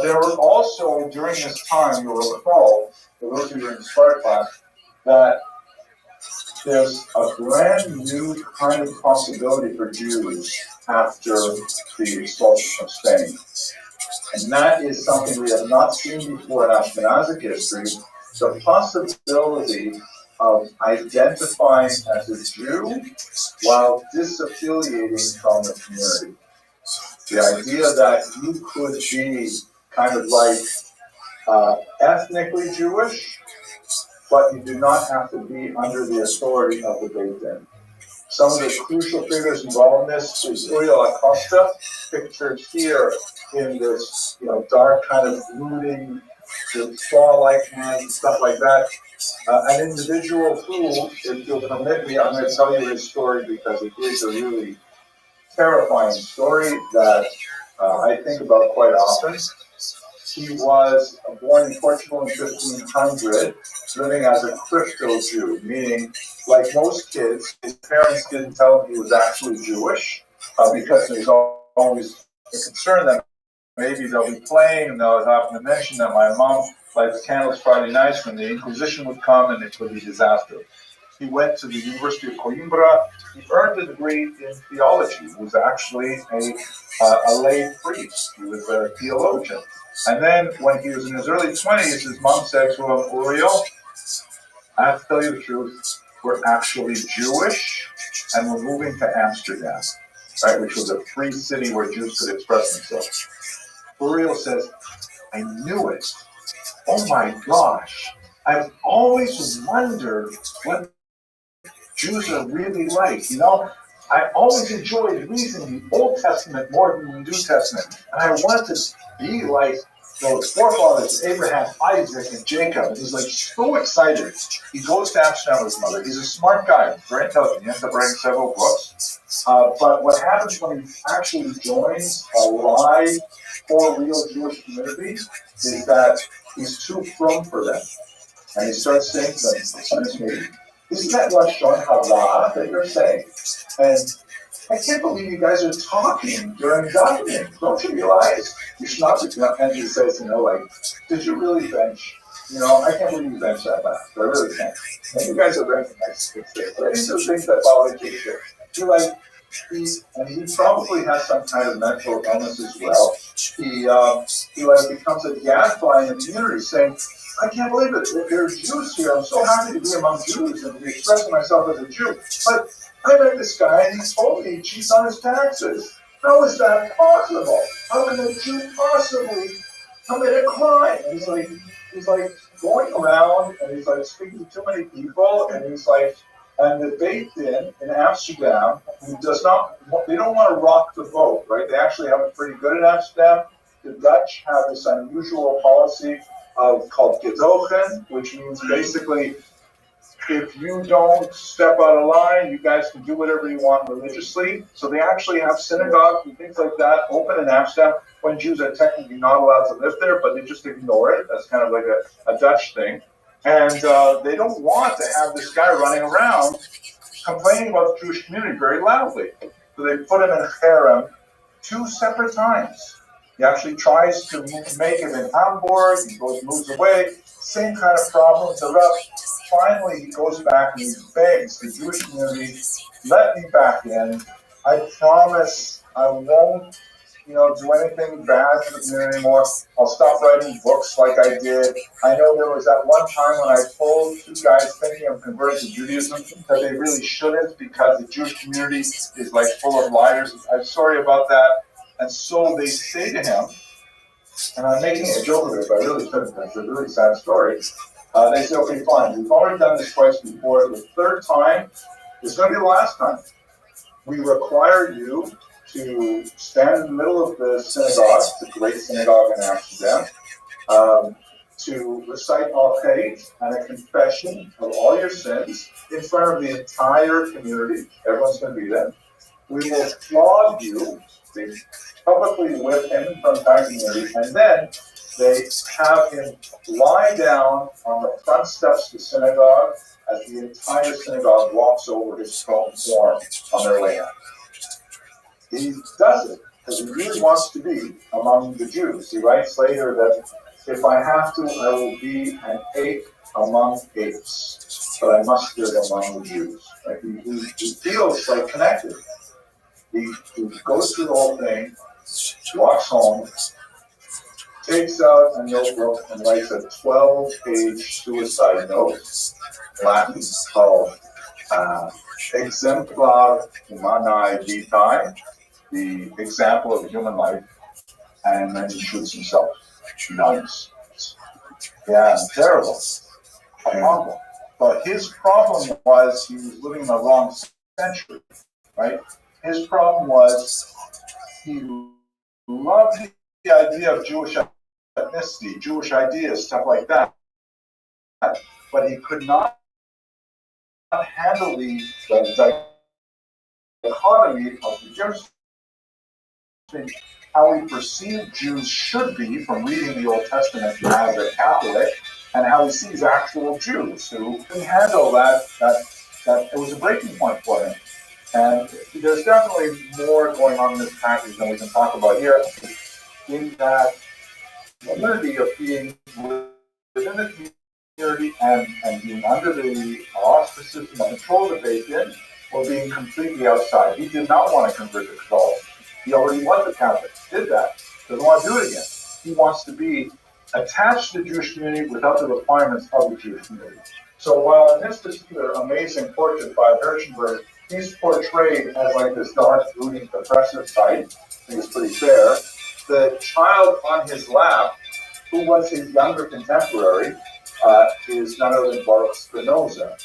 There were also, during this time, you'll recall, for those who were in the start class, that there's a brand new kind of possibility for Jews after the expulsion of Spain. And that is something we have not seen before in Ashkenazic history, the possibility of identifying as a Jew while disaffiliating from the community. The idea that you could be kind of ethnically Jewish, but you do not have to be under the authority of the Beit Din. Some of the crucial figures involved in this is Uriel Acosta, pictured here in this dark kind of looting, claw-like hands and stuff like that. An individual who, if you'll permit me, I'm going to tell you his story because it is a really terrifying story that I think about quite often. He was born in Portugal in 1500, living as a crypto Jew, meaning, like most kids, his parents didn't tell him he was actually Jewish because there's always a concern that maybe they'll be playing, and they'll happen to mention that my mom lights candles Friday nights when the Inquisition would come and it would be disaster. He went to the University of Coimbra. He earned a degree in theology. He was actually a lay priest. He was a theologian. And then when he was in his early 20s, his mom said to him, Uriel, I have to tell you the truth, we're actually Jewish and we're moving to Amsterdam, right, which was a free city where Jews could express themselves. Uriel says, I knew it. Oh my gosh. I've always wondered what Jews are really like. I always enjoyed reading the Old Testament more than the New Testament. And I wanted to be like those forefathers, Abraham, Isaac, and Jacob. And he's so excited. He goes to Amsterdam with his mother. He's a smart guy, very intelligent. He ends up writing several books. But what happens when he actually joins a live, for real Jewish community is that he's too frum for them. And he starts saying to them, excuse me, isn't that Lashon Hara that you're saying? And I can't believe you guys are talking during davening. Don't you realize? And he says, did you really bench? I can't believe you bench that fast. I really can't. And you guys are very nice. But these are things that follow you. He probably has some kind of mental illness as well. He becomes a gadfly in the community saying, I can't believe it. There are Jews here. I'm so happy to be among Jews and to be expressing myself as a Jew. But I met this guy and he told me he cheats on his taxes. How is that possible? How can a Jew possibly committed a crime. And he's like going around and he's like speaking to too many people, and he's like, and the Beit Din in Amsterdam, who does not, they don't want to rock the boat, right? They actually have it pretty good in Amsterdam. The Dutch have this unusual policy called gedogen, which means basically, if you don't step out of line, you guys can do whatever you want religiously. So they actually have synagogues and things like that open in Amsterdam when Jews are technically not allowed to live there, but they just ignore it. That's kind of like a Dutch thing. And they don't want to have this guy running around complaining about the Jewish community very loudly. So they put him in Cherem 2 separate times. He actually tries to make him in Hamburg, he moves away, same kind of problem develops. Finally, he goes back and he begs the Jewish community, let me back in. I promise I won't, do anything bad to the community anymore. I'll stop writing books like I did. I know there was that one time when I told 2 guys thinking of converting to Judaism that they really shouldn't because the Jewish community is like full of liars. I'm sorry about that. And so they say to him, and I'm making a joke of it, but I really shouldn't. It's a really sad story. They say, okay, fine, we've already done this twice before. The 3rd time is going to be the last time. We require you to stand in the middle of the synagogue, it's a great synagogue in Amsterdam, to recite al Khair and a confession of all your sins in front of the entire community. Everyone's going to be there. We will flog you. They publicly whip him in front of the entire community, and then they have him lie down on the front steps of the synagogue as the entire synagogue walks over his stone form on their way out. He does it because he really wants to be among the Jews. He writes later that if I have to, I will be an ape among apes, but I must live among the Jews. Like he feels like connected. He goes through the whole thing, walks home, takes out a notebook and writes a 12-page suicide note, Latin, called Exemplar Humanae Vitae, the example of human life, and then he shoots himself. Nice. Yeah, terrible. Horrible. But his problem was he was living in the wrong century, right? His problem was he loved the idea of Jewish ethnicity, Jewish ideas, stuff like that. But he could not handle the dichotomy of the difference between how he perceived Jews should be from reading the Old Testament as a Catholic, and how he sees actual Jews who can handle that it was a breaking point for him. And there's definitely more going on in this passage than we can talk about here, in that community of being within the community and being under the auspices and control of the Beit Din, or being completely outside. He did not want to convert to Catholicism. He already was a Catholic, did that, doesn't want to do it again. He wants to be attached to the Jewish community without the requirements of the Jewish community. So while in this particular amazing portrait by Hirschenberg, he's portrayed as like this dark, brooding, depressive type, I think it's pretty fair, the child on his lap, who was his younger contemporary, is none other than Baruch Spinoza,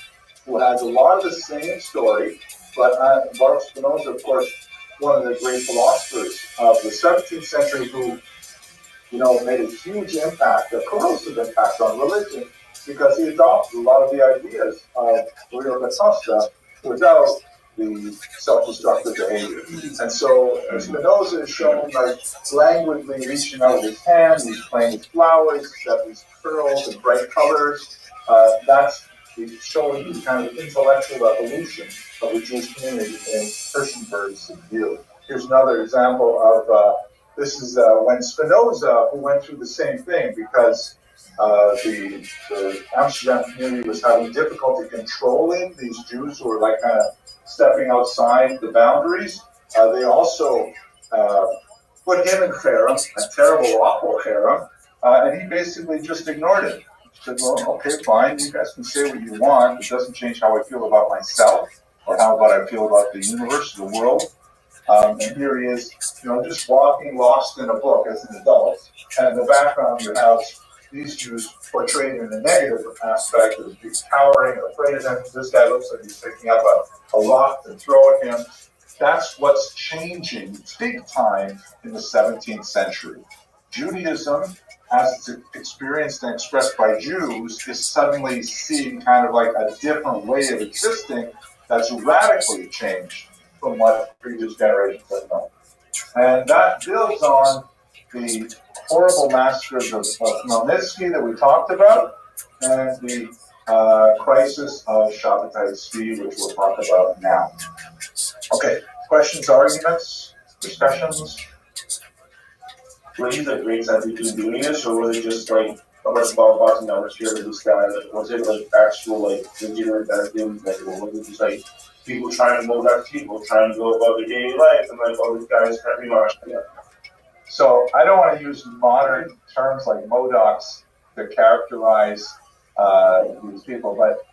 who has a lot of the same story, but Baruch Spinoza, of course, one of the great philosophers of the 17th century who, made a huge impact, a corrosive impact on religion, because he adopted a lot of the ideas of Rio Costa without the self-destructive behavior. And so Spinoza is shown like languidly reaching out with his hand, he's playing with flowers, he's got these curls and bright colors. That's showing the kind of intellectual evolution of the Jewish community in Hirschenberg's view. Here's another example of this is when Spinoza, who went through the same thing because the Amsterdam community was having difficulty controlling these Jews who were like kind of stepping outside the boundaries. They also put him in Cherem, a terrible, awful Cherem, and he basically just ignored it. He said, well, okay, fine, you guys can say what you want. It doesn't change how I feel about myself or how I feel about the universe, the world. And here he is, just walking lost in a book as an adult. And in the background, you have these Jews portrayed in the negative aspect as being cowering, afraid of him. This guy looks like he's picking up a rock to throw at him. That's what's changing big time in the 17th century. Judaism, as it's experienced and expressed by Jews, is suddenly seeing kind of like a different way of existing that's radically changed from what previous generations have known. And that builds on the horrible massacres of Khmelnytsky that we talked about, and the crisis of Shabbatai Tzvi, which we'll talk about now. Okay, questions, arguments, discussions? Were these like Greeks that we've been doing this, or were they just like a bunch of boxing numbers here with this guy? Like, was it like actual like legitimate that things, like, or was it just like people trying to mold up people, trying to go about their daily life, and like, oh, this guy's pretty much. Yeah. So I don't want to use modern terms like modocs to characterize these people, but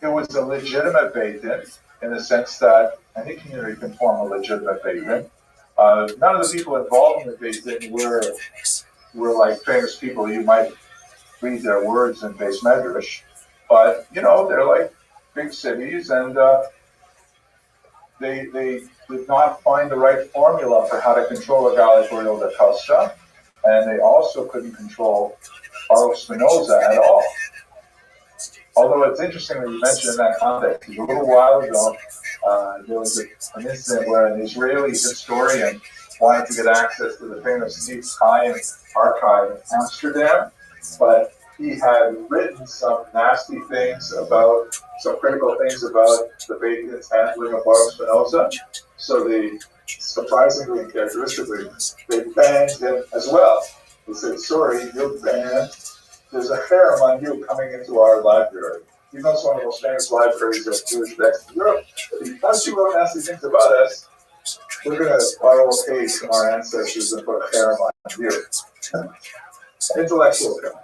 it was a legitimate Beit-Din in the sense that any community can form a legitimate Beit-Din. None of the people involved in the Beit-Din were like famous people. You might read their words in Beis Medrash, but they're like big cities, and they did not find the right formula for how to control a Galileo da Costa, and they also couldn't control Baruch Spinoza at all. Although it's interesting that you mentioned in that context, a little while ago, there was an incident where an Israeli historian wanted to get access to the famous Neef Chaim archive in Amsterdam, but he had written some nasty things about, some critical things about the Beit-Din's handling of Baruch Spinoza. So they, surprisingly and characteristically, they banned him as well. They said, sorry, you're banned. There's a harem on you coming into our library. It's one of the most famous libraries of Jewish texts in Europe. Because you wrote nasty things about us, we're going to borrow a page from our ancestors and put a harem on you. Intellectual harem.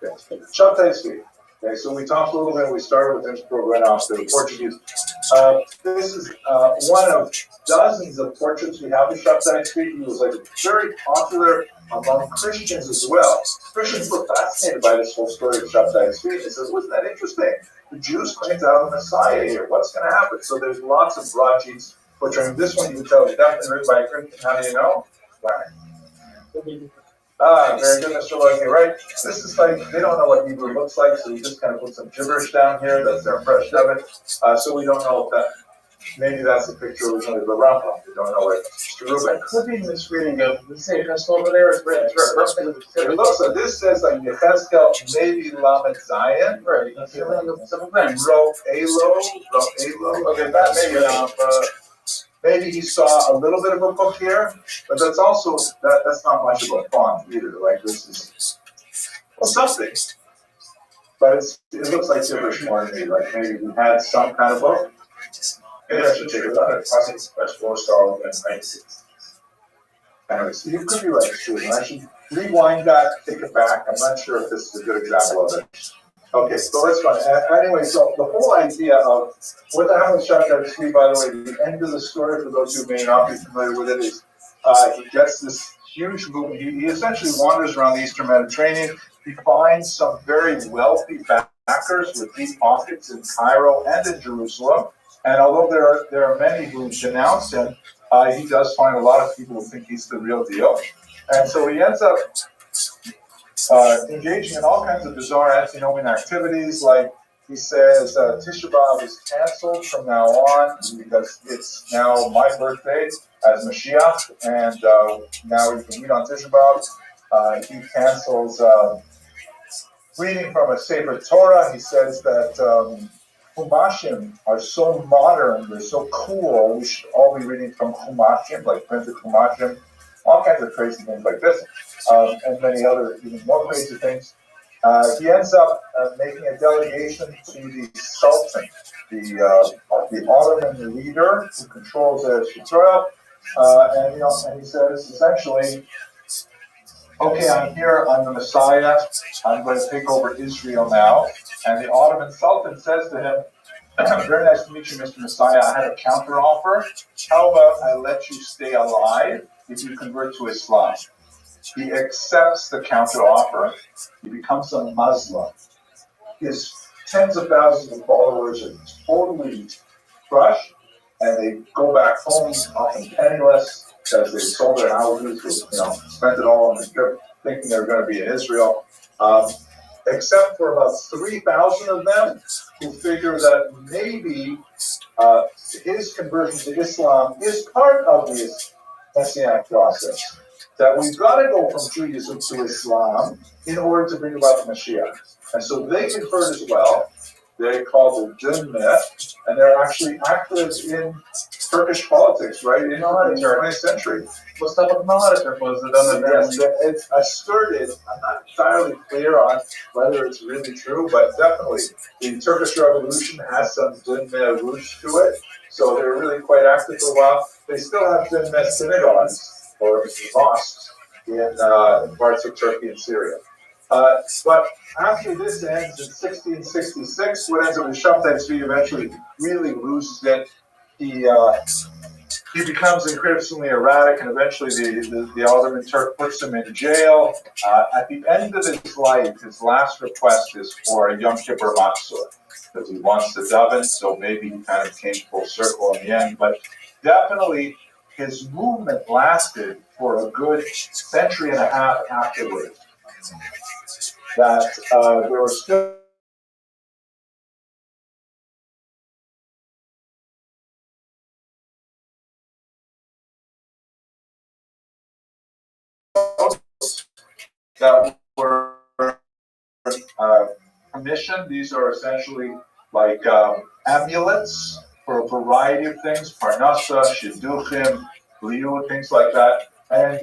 Okay. Shabbatai Tzvi. Okay, so we talked a little bit, we started with this program off the Portuguese. This is one of dozens of portraits we have of Shabbatai Tzvi. He was like very popular among Christians as well. Christians were fascinated by this whole story of Shabbatai Tzvi. They said, wasn't that interesting? The Jews claim to have a Messiah here. What's going to happen? So there's lots of broadsheets portraying this one. You can tell it's definitely written by a Christian. How do you know? Right. Very good, Mr. Logie, right? This is like, they don't know what Hebrew looks like, so we just kind of put some gibberish down here. That's their impression of it. So we don't know if that, maybe that's a picture originally of the Rambam. We don't know what Mr. Rubin. Could be misreading of the same over there. It looks like this says like Yechezkel, maybe Lamed Zion. Right. Ro Elo. Okay, that maybe not, maybe he saw a little bit of a book here, but that's also, that's not much of a font either. Like this is, well, something. But it looks like gibberish more to me. Like maybe we had some kind of book. Maybe I should take it out. That's 4-star and 96. Anyway, so you could be right, too. I should rewind that, take it back. I'm not sure if this is a good example of it. Okay, so let's go. Anyway, so the whole idea of what happened with Shabbatai Tzvi, by the way, the end of the story, for those who may not be familiar with it, is he gets this huge movement. He essentially wanders around the Eastern Mediterranean. He finds some very wealthy backers with deep pockets in Cairo and in Jerusalem. And although there are many who denounce him, he does find a lot of people who think he's the real deal. And so he ends up engaging in all kinds of bizarre antinomian activities, like he says Tisha B'Av is canceled from now on because it's now my birthday as Mashiach, and now we can meet on Tisha B'Av. He cancels reading from a Sefer Torah. He says that Chumashim are so modern, they're so cool, we should all be reading from Chumashim, like printed Chumashim, all kinds of crazy things like this, and many other even more crazy things. He ends up making a delegation to the Sultan, the Ottoman leader who controls Israel, and he says essentially, okay, I'm here, I'm the Messiah, I'm going to take over Israel now. And the Ottoman Sultan says to him, very nice to meet you, Mr. Messiah. I had a counter offer. How about I let you stay alive if you convert to Islam? He accepts the counter offer. He becomes a Muslim. His tens of thousands of followers are totally crushed, and they go back home often penniless because they sold their houses, spent it all on the trip, thinking they were going to be in Israel. Except for about 3,000 of them who figure that maybe his conversion to Islam is part of this messianic process. That we've got to go from Judaism to Islam in order to bring about the Mashiach. And so they convert as well. They're called the GUINNESS, and they're actually active in Turkish politics, right, in the 20th century. Mustafa Kemal Atatürk was the done Yes, it's asserted. I'm not entirely clear on whether it's really true, but definitely the Turkish Revolution has some GUINNESS roots to it. So they were really quite active for a while. They still have GUINNESS synagogues or mosques in parts of Turkey and Syria. But after this ends in 1666, what ends up with Shabtai Tzvi eventually really loses it. He becomes increasingly erratic, and eventually the Ottoman Turk puts him in jail. At the end of his life, his last request is for a Yom Kippur Matzah, because he wants to daven, so maybe he kind of came full circle in the end. But definitely, his movement lasted for a good century and a half afterwards. That there were still that were commissioned. These are essentially like amulets for a variety of things, parnasa, shidduchim, liu, things like that. And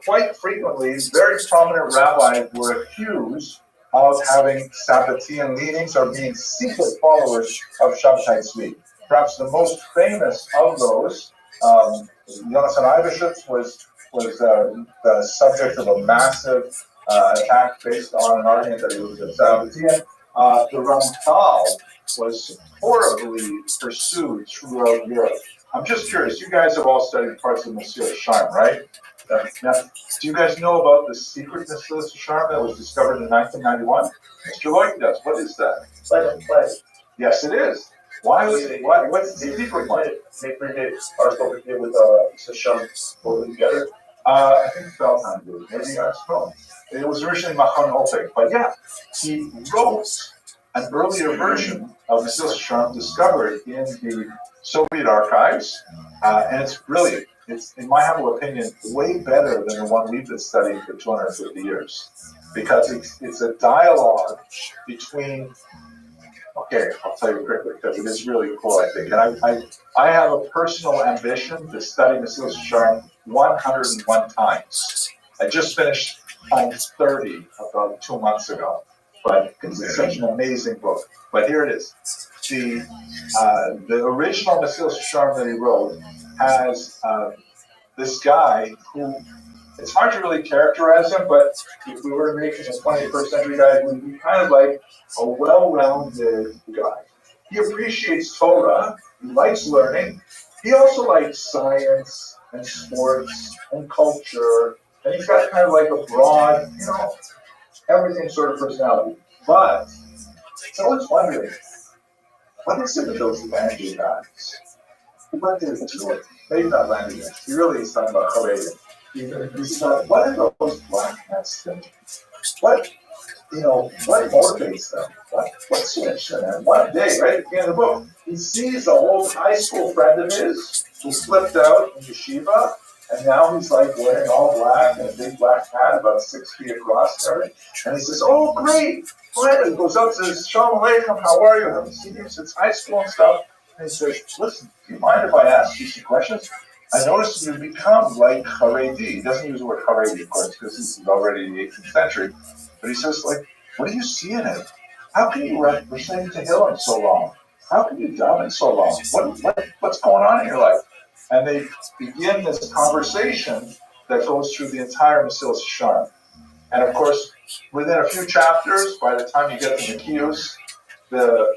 quite frequently, very prominent rabbis were accused of having Sabbatean leanings or being secret followers of Shabtai Tzvi. Perhaps the most famous of those, Yonasan Eibeshitz was the subject of a massive attack based on an argument that he was a Sabbatean. The Ramchal was horribly pursued throughout Europe. I'm just curious, you guys have all studied parts of Mesilas Yesharim, right? Now, do you guys know about the secret Mesilas Yesharim that was discovered in 1991? Mr. Lloyd does. What is that? Play. Yes, it is. Why was it? What's the secret one? They printed article with Yesharim holding together. I think Feldheim did. Maybe I don't. It was originally Machon Opek, but yeah, he wrote an earlier version of Mesilas Yesharim discovered in the Soviet archives, and it's brilliant. It's, in my humble opinion, way better than the one we've been studying for 250 years, because it's a dialogue between. Okay, I'll tell you quickly because it is really cool, I think. And I have a personal ambition to study Mesilas Yesharim 101 times. I just finished times 30 about 2 months ago, but it's such an amazing book. But here it is. The original Mesilas Yesharim that he wrote has this guy who, it's hard to really characterize him, but if we were to make him a 21st century guy, he would be kind of like a well-rounded guy. He appreciates Torah, he likes learning, he also likes science and sports and culture, and he's got kind of like a broad, everything sort of personality. But I was wondering, what is it with those Landry guys? What is it? Maybe not Landry guys. He really is talking about Hawaii. He's like, what are those black hats thinking? What motivates them? What switched them? And one day, right at the end of the book, he sees an old high school friend of his who flipped out in yeshiva, and now he's like wearing all black and a big black hat about 6 feet across, right? And he says, "Oh, great!" He goes up to his Shalom Aleichem, how are you? I haven't seen you since high school and stuff. And he says, "Listen, do you mind if I ask you some questions? I noticed you've become like Haredi." He doesn't use the word Haredi, of course, because this is already in the 18th century. But he says, what do you see in it? How can you recite Tehillim so long? How can you daven so long? What's going on in your life? And they begin this conversation that goes through the entire Mesilas Yesharim. And of course, within a few chapters, by the time you get to Nikios, the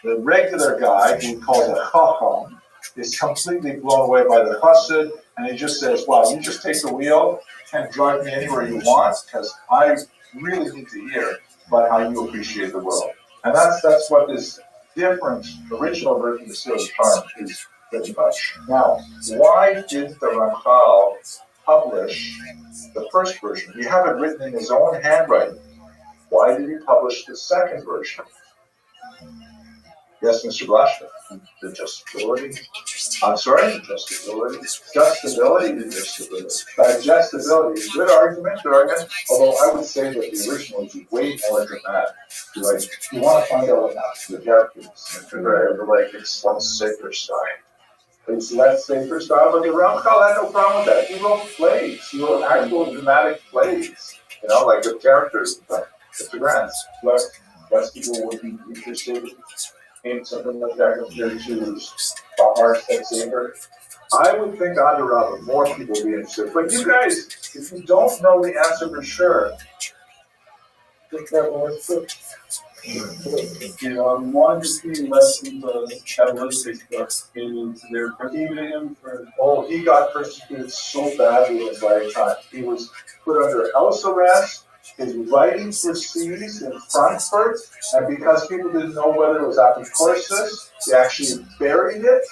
The regular guy, who he calls a chacham, is completely blown away by the chassid, and he just says, "Wow, you just take the wheel and drive me anywhere you want, because I really need to hear about how you appreciate the world." And that's what this different original version of the Seal of Charm is pretty much. Now, why did the Ramchal publish the first version? He had it written in his own handwriting. Why did he publish the second version? Yes, Mr. Blashman. The justability. I'm sorry, justability. Digestibility. Good argument. Although I would say that the original is way more dramatic. Like, you want to find out what happens to the characters. Like, it's less safer style. It's less safer style, but the Ramchal had no problem with that. He wrote plays. He wrote actual dramatic plays. Like with characters and stuff. It's the grants. Less people would be interested in something like that compared to Bahar Saber. I would think Adarabba, more people would be interested. But you guys, if you don't know the answer for sure, think that was good. One is being less into Kabbalistic stuff, meaning they're persecuting him for. Oh, he got persecuted so badly in his lifetime. He was put under house arrest. His writings were seized in Frankfurt, and because people didn't know whether it was apocryphal, they actually buried it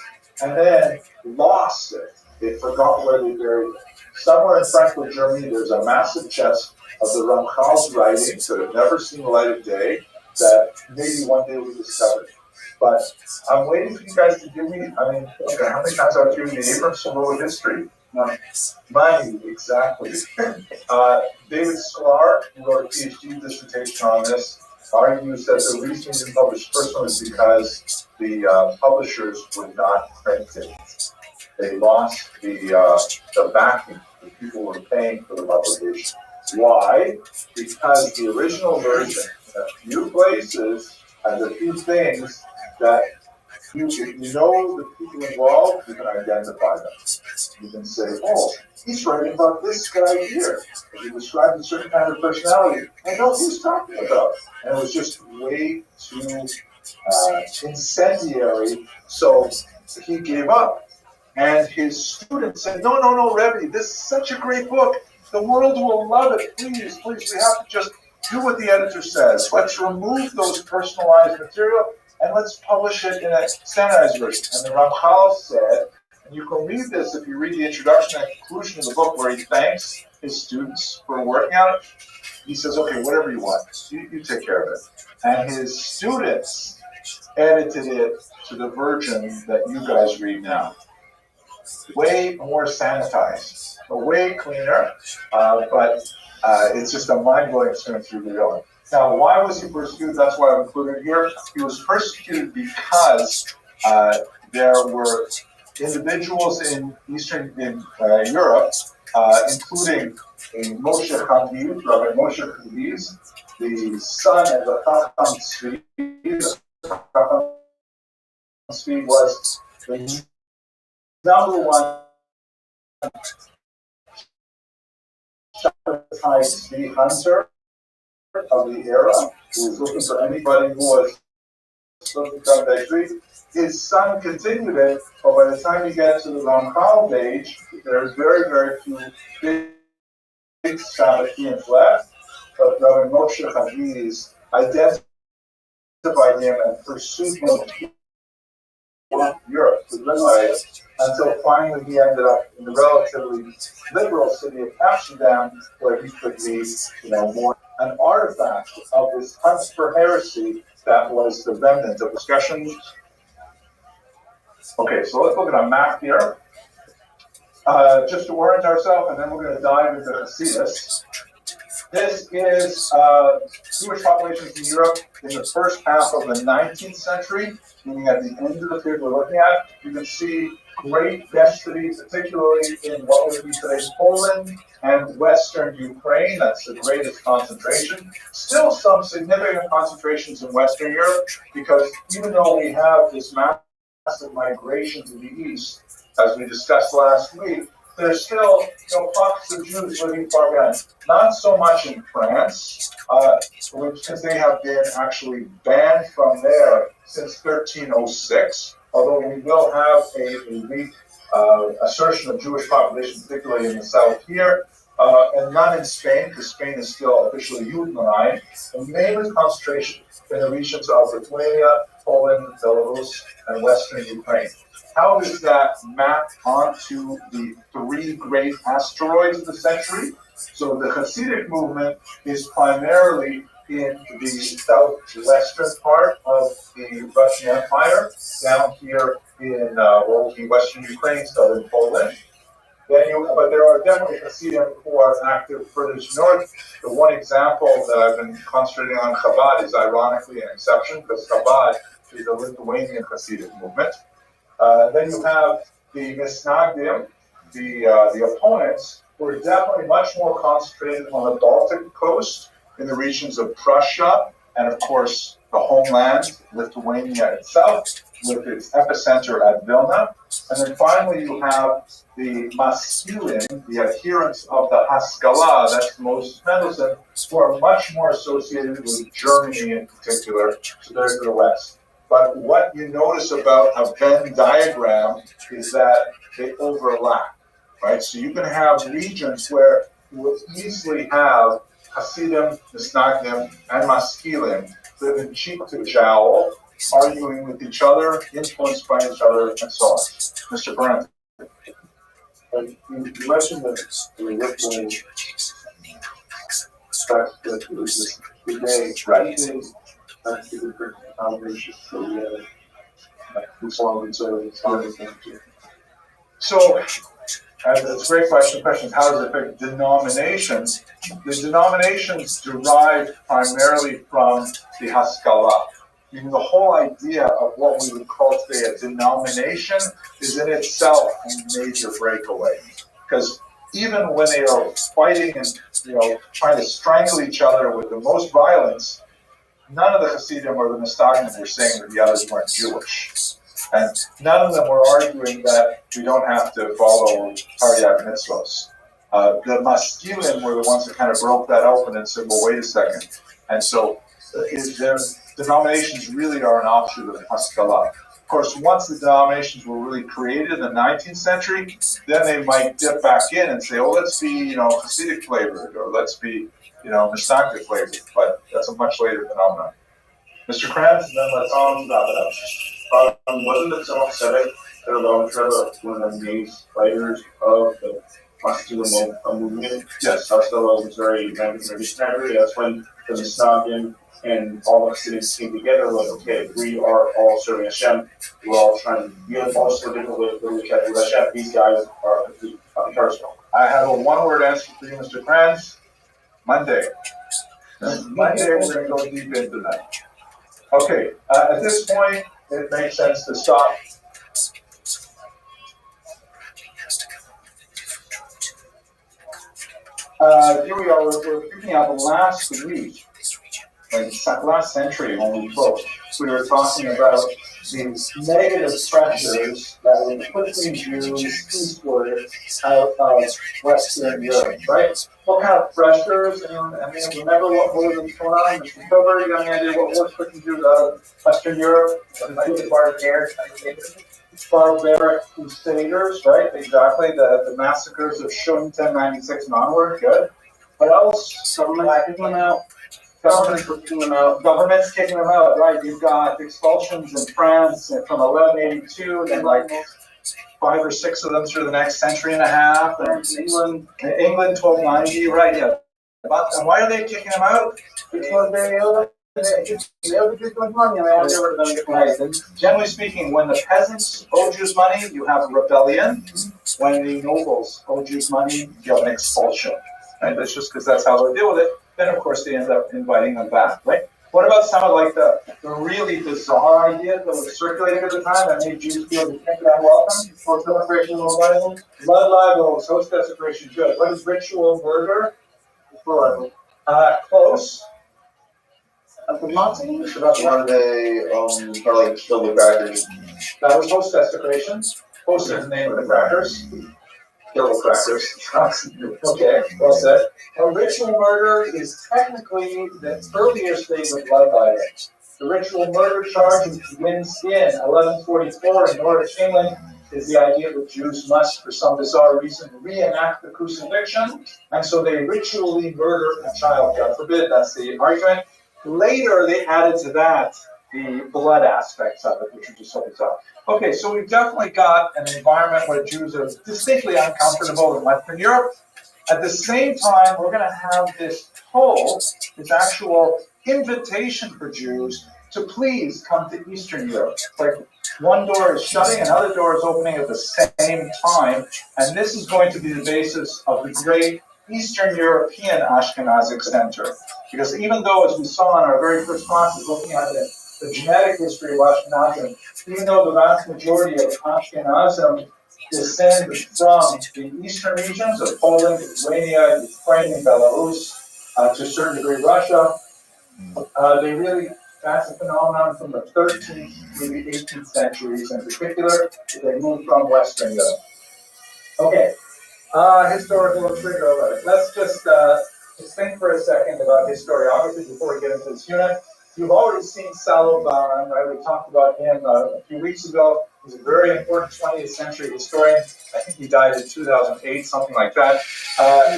and then lost it. They forgot where they buried it. Somewhere in Frankfurt, Germany, there's a massive chest of the Ramchal's writings that have never seen the light of day, that maybe one day will be discovered. But I'm waiting for you guys to give me, how many times I've given you Abrams to know history? Money, exactly. David Sklar, who wrote a PhD dissertation on this, argues that the reason he didn't publish first one is because the publishers would not print it. They lost the backing. The people were paying for the publication. Why? Because the original version, in a few places, has a few things that if you know the people involved, you can identify them. You can say, oh, he's writing about this guy here. He describes a certain kind of personality. I know who he's talking about. And it was just way too incendiary, so he gave up. And his students said, no, Rabbi, this is such a great book. The world will love it. Please, we have to just do what the editor says. Let's remove those personalized material and let's publish it in a standardized version. And the Ramchal said, and you can read this if you read the introduction and conclusion of the book where he thanks his students for working on it. He says, okay, whatever you want, you take care of it. And his students edited it to the version that you guys read now. Way more sanitized, way cleaner, but it's just a mind-blowing experience to read it. Now, why was he persecuted? That's why I've included here. He was persecuted because there were individuals in Eastern Europe, including Moshe Chaviv, Rabbi Moshe Chaviv, the son of the Chacham Tzvi. The Chacham Tzvi was the number one Shabbatai Tzvi hunter of the era, who was looking for anybody who was looking to become Tzvi. His son continued it, but by the time you get to the Ramchal age, there's very, very few big Shabbatins left. But Rabbi Moshe Chaviv identified him and pursued him in Europe to Greenland, until finally he ended up in the relatively liberal city of Amsterdam, where he could be, more an artifact of this hunt for heresy that was the remnant of discussions. Okay, so let's look at a map here, just to orient ourselves, and then we're going to dive into Hasidus. This is Jewish populations in Europe in the first half of the 19th century, meaning at the end of the period we're looking at. You can see great density, particularly in what would be today Poland and Western Ukraine. That's the greatest concentration. Still some significant concentrations in Western Europe, because even though we have this massive migration to the east, as we discussed last week, there's still pockets of Jews living far behind. Not so much in France, since they have been actually banned from there since 1306, although we will have a weak assertion of Jewish population, particularly in the south here, and none in Spain, because Spain is still officially Judenland, and mainly concentration in the regions of Lithuania, Poland, Belarus, and Western Ukraine. How does that map onto the three great asteroids of the century? So the Hasidic movement is primarily in the southwestern part of the Russian Empire, down here in what will be Western Ukraine, southern Poland. But there are definitely Hasidim who are active further north. The one example that I've been concentrating on, Chabad, is ironically an exception, because Chabad is a Lithuanian Hasidic movement. Then you have the Misnagdim, the opponents, who are definitely much more concentrated on the Baltic coast, in the regions of Prussia, and of course the homeland, Lithuania itself, with its epicenter at Vilna. And then finally you have the Maskilim, the adherents of the Haskalah, that's Moses Mendelssohn, who are much more associated with Germany in particular, so they're to the west. But what you notice about a Venn diagram is that they overlap, right? So you can have regions where you will easily have Hasidim, Misnagdim, and Maskilim living cheek to jowl, arguing with each other, influenced by each other, and so on. Mr. Brandt. You mentioned that the Rippling fact that it was the day, right? That's the different combinations. So we have Islam and So, that's a great question. Question is, how does it affect denominations? The denominations derive primarily from the Haskalah. Meaning the whole idea of what we would call today a denomination is in itself a major breakaway. Because even when they are fighting and trying to strangle each other with the most violence, none of the Hasidim or the Misnagdim were saying that the others weren't Jewish. And none of them were arguing that we don't have to follow Taryag mitzvos. The Maskilim were the ones that kind of broke that open and said, well, wait a second. And so their denominations really are an offshoot of the Haskalah. Of course, once the denominations were really created in the 19th century, then they might dip back in and say, oh, let's be, Hasidic flavored, or let's be, Misnagdic flavored. But that's a much later phenomenon. Mr. Kranz, and then let's wrap it up. Wasn't it so upsetting that alone Trevor one of the main fighters of the Maskilim movement? Yes. Haskalah was very revolutionary. That's when the Misnagdim and all the cities came together, like, okay, we are all serving Hashem. We're all trying to be most of the different ways that we can do Hashem. These guys are the personal. I have a one-word answer for you, Mr. Kranz. Monday. Monday, we're going to go deep into that. Okay, at this point, it makes sense to stop. Here we are, we're picking up last week, like last century when we spoke, we were talking about these negative pressures that were pushing Jews eastward out of Western Europe, right? What kind of pressures? Remember what was going on? Mr. Hilbert, you got any idea what was pushing Jews out of Western Europe? Barbaric crusaders, right? Exactly. The massacres of Shun 1096 and onward. Good. What else? Government's kicking them out. Government's kicking them out, right? You've got expulsions in France from 1182, then like 5 or 6 of them through the next century and a half. And England 1290, right? Yeah. And why are they kicking them out? Because they generally speaking, when the peasants owe Jews money, you have a rebellion. When the nobles owe Jews money, you have an expulsion. Right? That's just because that's how they deal with it. Then, of course, they end up inviting them back. Right? What about some of the really bizarre ideas that were circulating at the time that made Jews feel unwelcome? For celebration of libel, blood libel, host desecration, good. What is ritual murder? Close. The Nazis? When they probably killed the crackers. That was host desecration. Host is the name of the crackers. kill crackers. Okay, well said. A ritual murder is technically the earlier stage of blood libel. The ritual murder charge, which begins in 1144 in Nordic England, is the idea that Jews must, for some bizarre reason, reenact the crucifixion, and so they ritually murder a child. God forbid, that's the argument. Later, they added to that the blood aspects of it, which are just so bizarre. Okay, so we've definitely got an environment where Jews are distinctly uncomfortable in Western Europe. At the same time, we're going to have this toll, this actual invitation for Jews to please come to Eastern Europe. It's like one door is shutting, another door is opening at the same time, and this is going to be the basis of the great Eastern European Ashkenazic Center. Because even though, as we saw in our very first classes, looking at the genetic history of Ashkenazim, even though the vast majority of Ashkenazim descend from the eastern regions of Poland, Lithuania, Ukraine, and Belarus, to a certain degree Russia, they really, that's a phenomenon from the 13th to the 18th centuries in particular. They moved from Western Europe. Okay, historical trigger alert. Let's just think for a second about historiography before we get into this unit. You've already seen Salo Baran, right? We talked about him a few weeks ago. He's a very important 20th century historian. I think he died in 2008, something like that.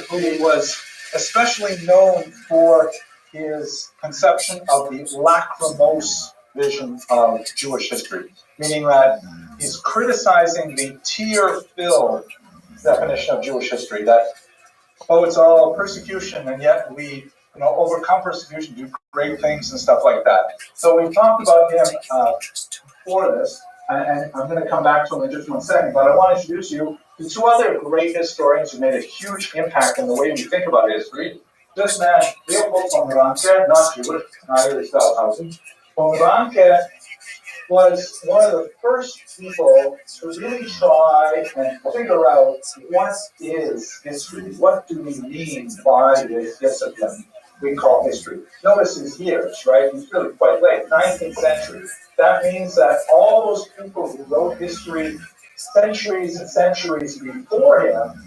Who was especially known for his conception of the lachrymose vision of Jewish history, meaning that he's criticizing the tear-filled definition of Jewish history, that, oh, it's all persecution, and yet we overcome persecution, do great things and stuff like that. So we've talked about him before this, and I'm going to come back to him in just one second, but I want to introduce you to two other great historians who made a huge impact in the way we think about history. This man, Leopold von Ranke, not Jewish, neither is Dalhousie. Von Ranke was one of the first people to really try and figure out what is history, what do we mean by this discipline we call history. Notice his years, right? He's really quite late, 19th century. That means that all those people who wrote history centuries and centuries before him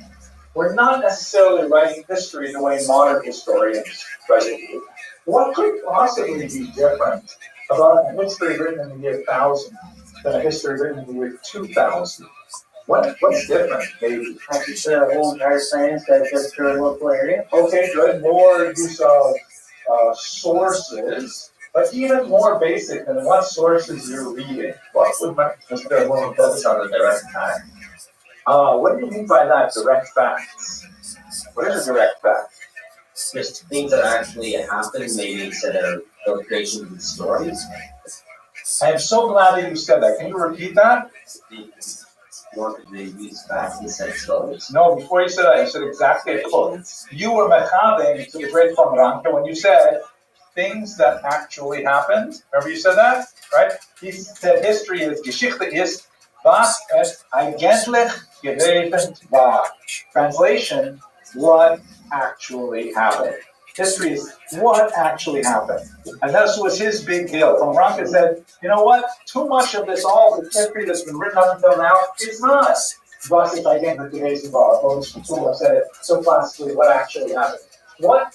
were not necessarily writing history the way modern historians write it. What could possibly be different about a history written in the year 1000 than a history written in the year 2000? What's different, maybe? I consider a whole entire science that's just for a local area. Okay, good. More use of sources, but even more basic than what sources you're reading. What would my consider more focus on the direct fact? What do you mean by that, direct facts? What is a direct fact? Just things that actually happen, maybe instead of creations and stories. I am so glad that you said that. Can you repeat that? What they use facts instead of stories. No, before you said that, you said exactly a quote. You were mechaving to the great von Ranke when you said things that actually happened. Remember you said that, right? He said history is Geschichte ist, was es eigentlich gewesen war. Translation, what actually happened. History is what actually happened. And this was his big deal. Von Ranke said, you know what? Too much of this, all the history that's been written up until now, is not was es eigentlich gewesen war. Or people have said it so classically, what actually happened. What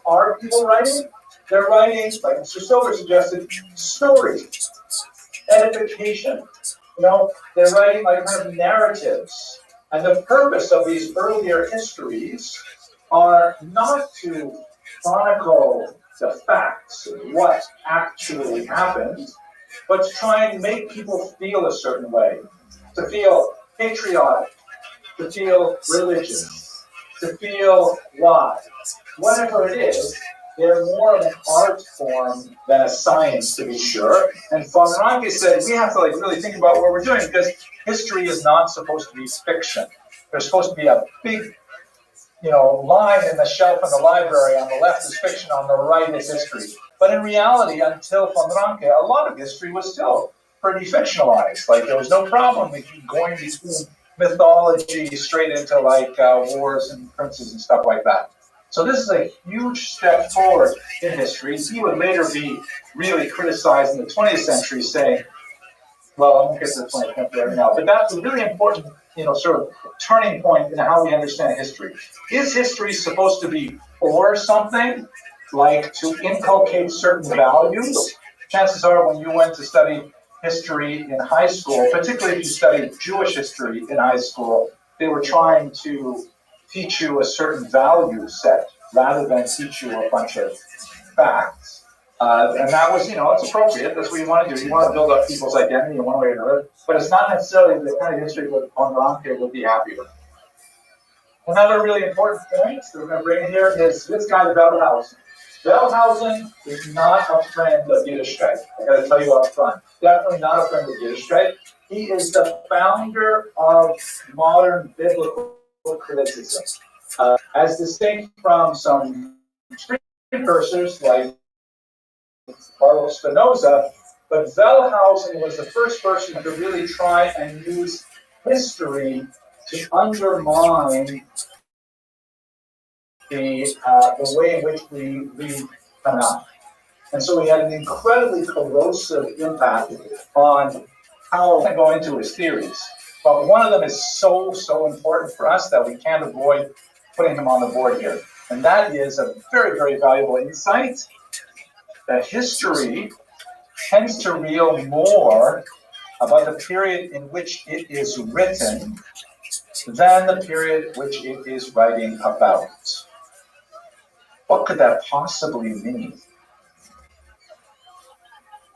are people writing? They're writing, like Mr. Silver suggested, stories, edification. They're writing like kind of narratives. And the purpose of these earlier histories are not to chronicle the facts of what actually happened, but to try and make people feel a certain way, to feel patriotic, to feel religious, to feel wise. Whatever it is, they're more of an art form than a science, to be sure. And von Ranke said we have to really think about what we're doing, because history is not supposed to be fiction. There's supposed to be a big line in the shelf in the library. On the left is fiction, on the right is history. But in reality, until von Ranke, a lot of history was still pretty fictionalized. Like, there was no problem with going between mythology straight into wars and princes and stuff like that. So this is a huge step forward in history. He would later be really criticized in the 20th century, saying, well, I won't get to the 20th century right now, but that's a really important sort of turning point in how we understand history. Is history supposed to be for something, like to inculcate certain values? Chances are when you went to study history in high school, particularly if you studied Jewish history in high school, they were trying to teach you a certain value set rather than teach you a bunch of facts. And that was, it's appropriate. That's what you want to do. You want to build up people's identity in one way or another. But it's not necessarily the kind of history that Honranke would be happy with. Another really important point that we're going to bring here is this guy, Wellhausen. Wellhausen is not a friend of Yiddishkeit. I got to tell you up front. Definitely not a friend of Yiddishkeit. He is the founder of modern biblical criticism. As distinct from some precursors like Baruch Spinoza, but Wellhausen was the first person to really try and use history to undermine the way in which we read Tanakh. And so he had an incredibly corrosive impact on how I go into his theories. But one of them is so important for us that we can't avoid putting him on the board here. And that is a very, very valuable insight that history tends to reveal more about the period in which it is written than the period which it is writing about. What could that possibly mean?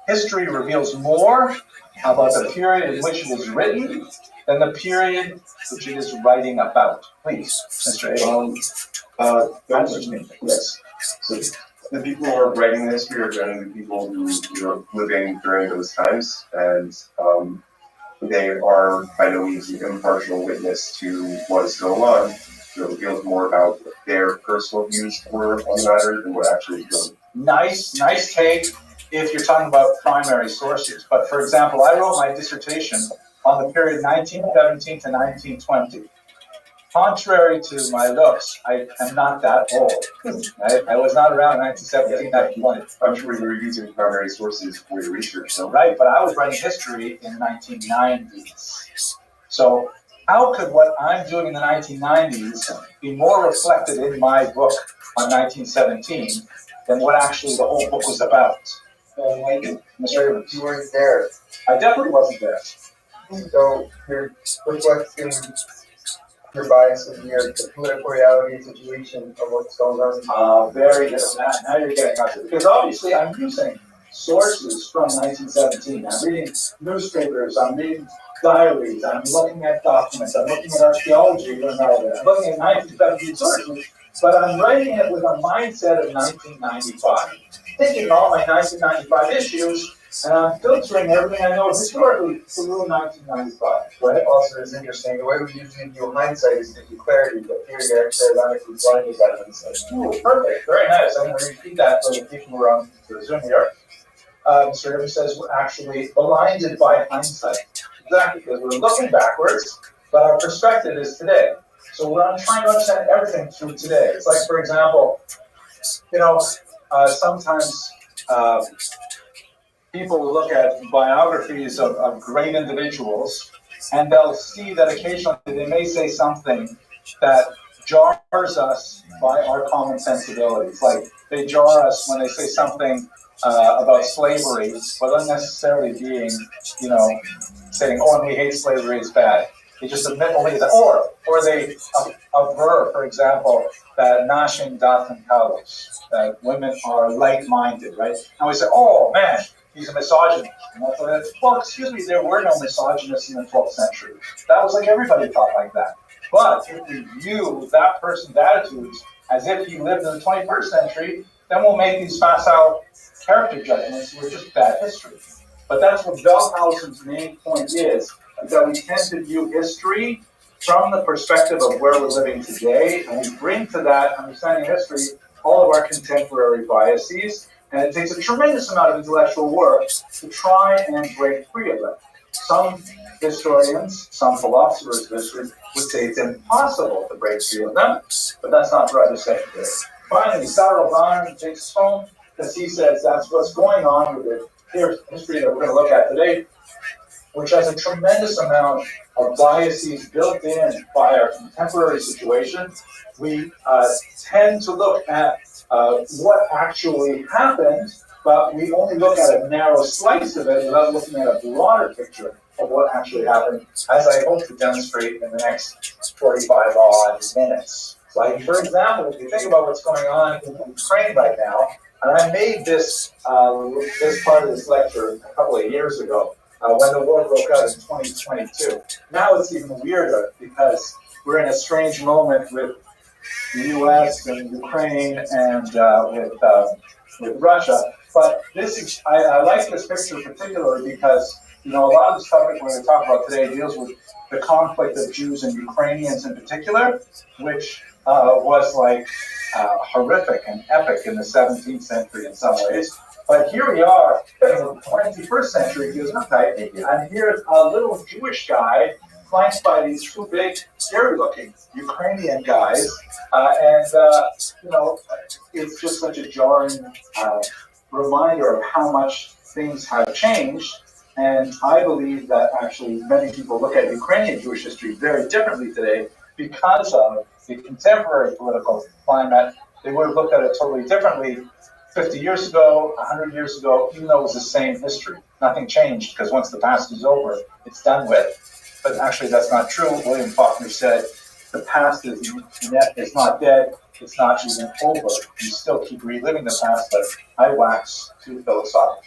History reveals more about the period in which it was written than the period which it is writing about. Please, Mr. A. Yes. So the people who are writing the history are generally people who were living during those times, and they are by no means an impartial witness to what is going on. So it reveals more about what their personal views were on the matter than what actually was going on. Nice take if you're talking about primary sources. But for example, I wrote my dissertation on the period 1917 to 1920. Contrary to my looks, I am not that old. I was not around 1917, 1920. I'm sure you were using primary sources for your research. So. Right, but I was writing history in the 1990s. So how could what I'm doing in the 1990s be more reflected in my book on 1917 than what actually the whole book was about? Mr. Evans. You weren't there. I definitely wasn't there. So you're reflecting your bias of the political reality situation of what's going on. Very good. Now you're getting at it. Because obviously I'm using sources from 1917. I'm reading newspapers, I'm reading diaries, I'm looking at documents, I'm looking at archaeology, I'm looking at 1917 sources, but I'm writing it with a mindset of 1995. Taking all my 1995 issues, and I'm filtering everything I know historically through 1995. Right? Also, it's interesting. The way we usually view hindsight is to give clarity, but here you're actually ironically blinded by hindsight. Ooh, perfect. Very nice. I'm going to repeat that for the people who are on the Zoom here. Mr. Rabbi says we're actually blinded by hindsight. Exactly, because we're looking backwards, but our perspective is today. So we're trying to understand everything through today. It's like, for example, sometimes people will look at biographies of great individuals, and they'll see that occasionally they may say something that jars us by our common sensibilities. Like they jar us when they say something about slavery, without necessarily being, saying, "Oh, and we hate slavery, it's bad." They just admit only that, or they aver, for example, that Nashim Datan Kalos, that women are like-minded, right? And we say, "Oh man, he's a misogynist." Well, excuse me, there were no misogynists in the 12th century. That was like everybody thought like that. But if we view that person's attitudes as if he lived in the 21st century, then we'll make these facile character judgments which is bad history. But that's what Wellhausen's main point is that we tend to view history from the perspective of where we're living today, and we bring to that understanding of history all of our contemporary biases, and it takes a tremendous amount of intellectual work to try and break free of them. Some historians, some philosophers of history would say it's impossible to break free of them, but that's not what I was saying today. Finally, Sarah Barnes takes home because he says that's what's going on with the history that we're going to look at today. which has a tremendous amount of biases built in by our contemporary situation. We tend to look at what actually happened, but we only look at a narrow slice of it without looking at a broader picture of what actually happened, as I hope to demonstrate in the next 45 odd minutes. Like, for example, if you think about what's going on in Ukraine right now, and I made this this part of this lecture a couple of years ago when the war broke out in 2022. Now it's even weirder because we're in a strange moment with the U.S. and Ukraine and with Russia. But this is I like this picture particularly because a lot of the stuff we're going to talk about today deals with the conflict of Jews and Ukrainians in particular, which was like horrific and epic in the 17th century in some ways. But here we are in the 21st century, and here's a little Jewish guy flanked by these two big, scary-looking Ukrainian guys, it's just such a jarring reminder of how much things have changed. And I believe that actually many people look at Ukrainian Jewish history very differently today because of the contemporary political climate. They would have looked at it totally differently 50 years ago, 100 years ago, even though it was the same history. Nothing changed because once the past is over, it's done with. But actually that's not true. William Faulkner said the past is not dead, it's not even over. You still keep reliving the past, but I wax too philosophical.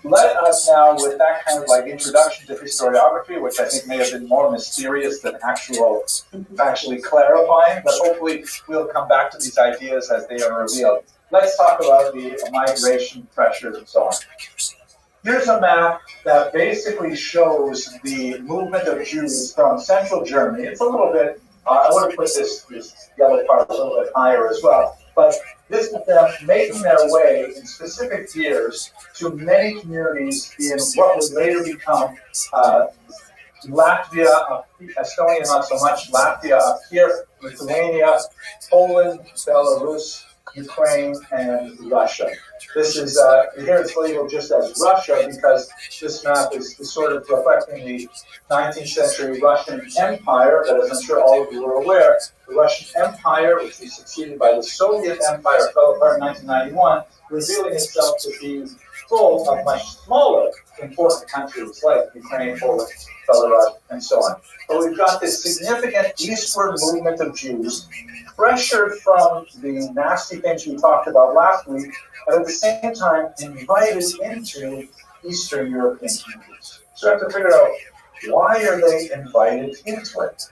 Let us now, with that kind of like introduction to historiography, which I think may have been more mysterious than actually clarifying, but hopefully we'll come back to these ideas as they are revealed. Let's talk about the migration pressures and so on. Here's a map that basically shows the movement of Jews from central Germany. It's a little bit, I want to put this yellow part a little bit higher as well, but this is them making their way in specific years to many communities in what would later become Latvia, Estonia not so much, Latvia up here, Lithuania, Poland, Belarus, Ukraine, and Russia. This is, here it's labeled just as Russia because this map is sort of reflecting the 19th century Russian Empire, that as I'm sure all of you are aware, the Russian Empire, which was succeeded by the Soviet Empire, fell apart in 1991, revealing itself to be full of much smaller important countries like Ukraine, Poland, Belarus, and so on. But we've got this significant eastward movement of Jews, pressured from the nasty things we talked about last week, but at the same time invited into Eastern European countries. So we have to figure out, why are they invited into it?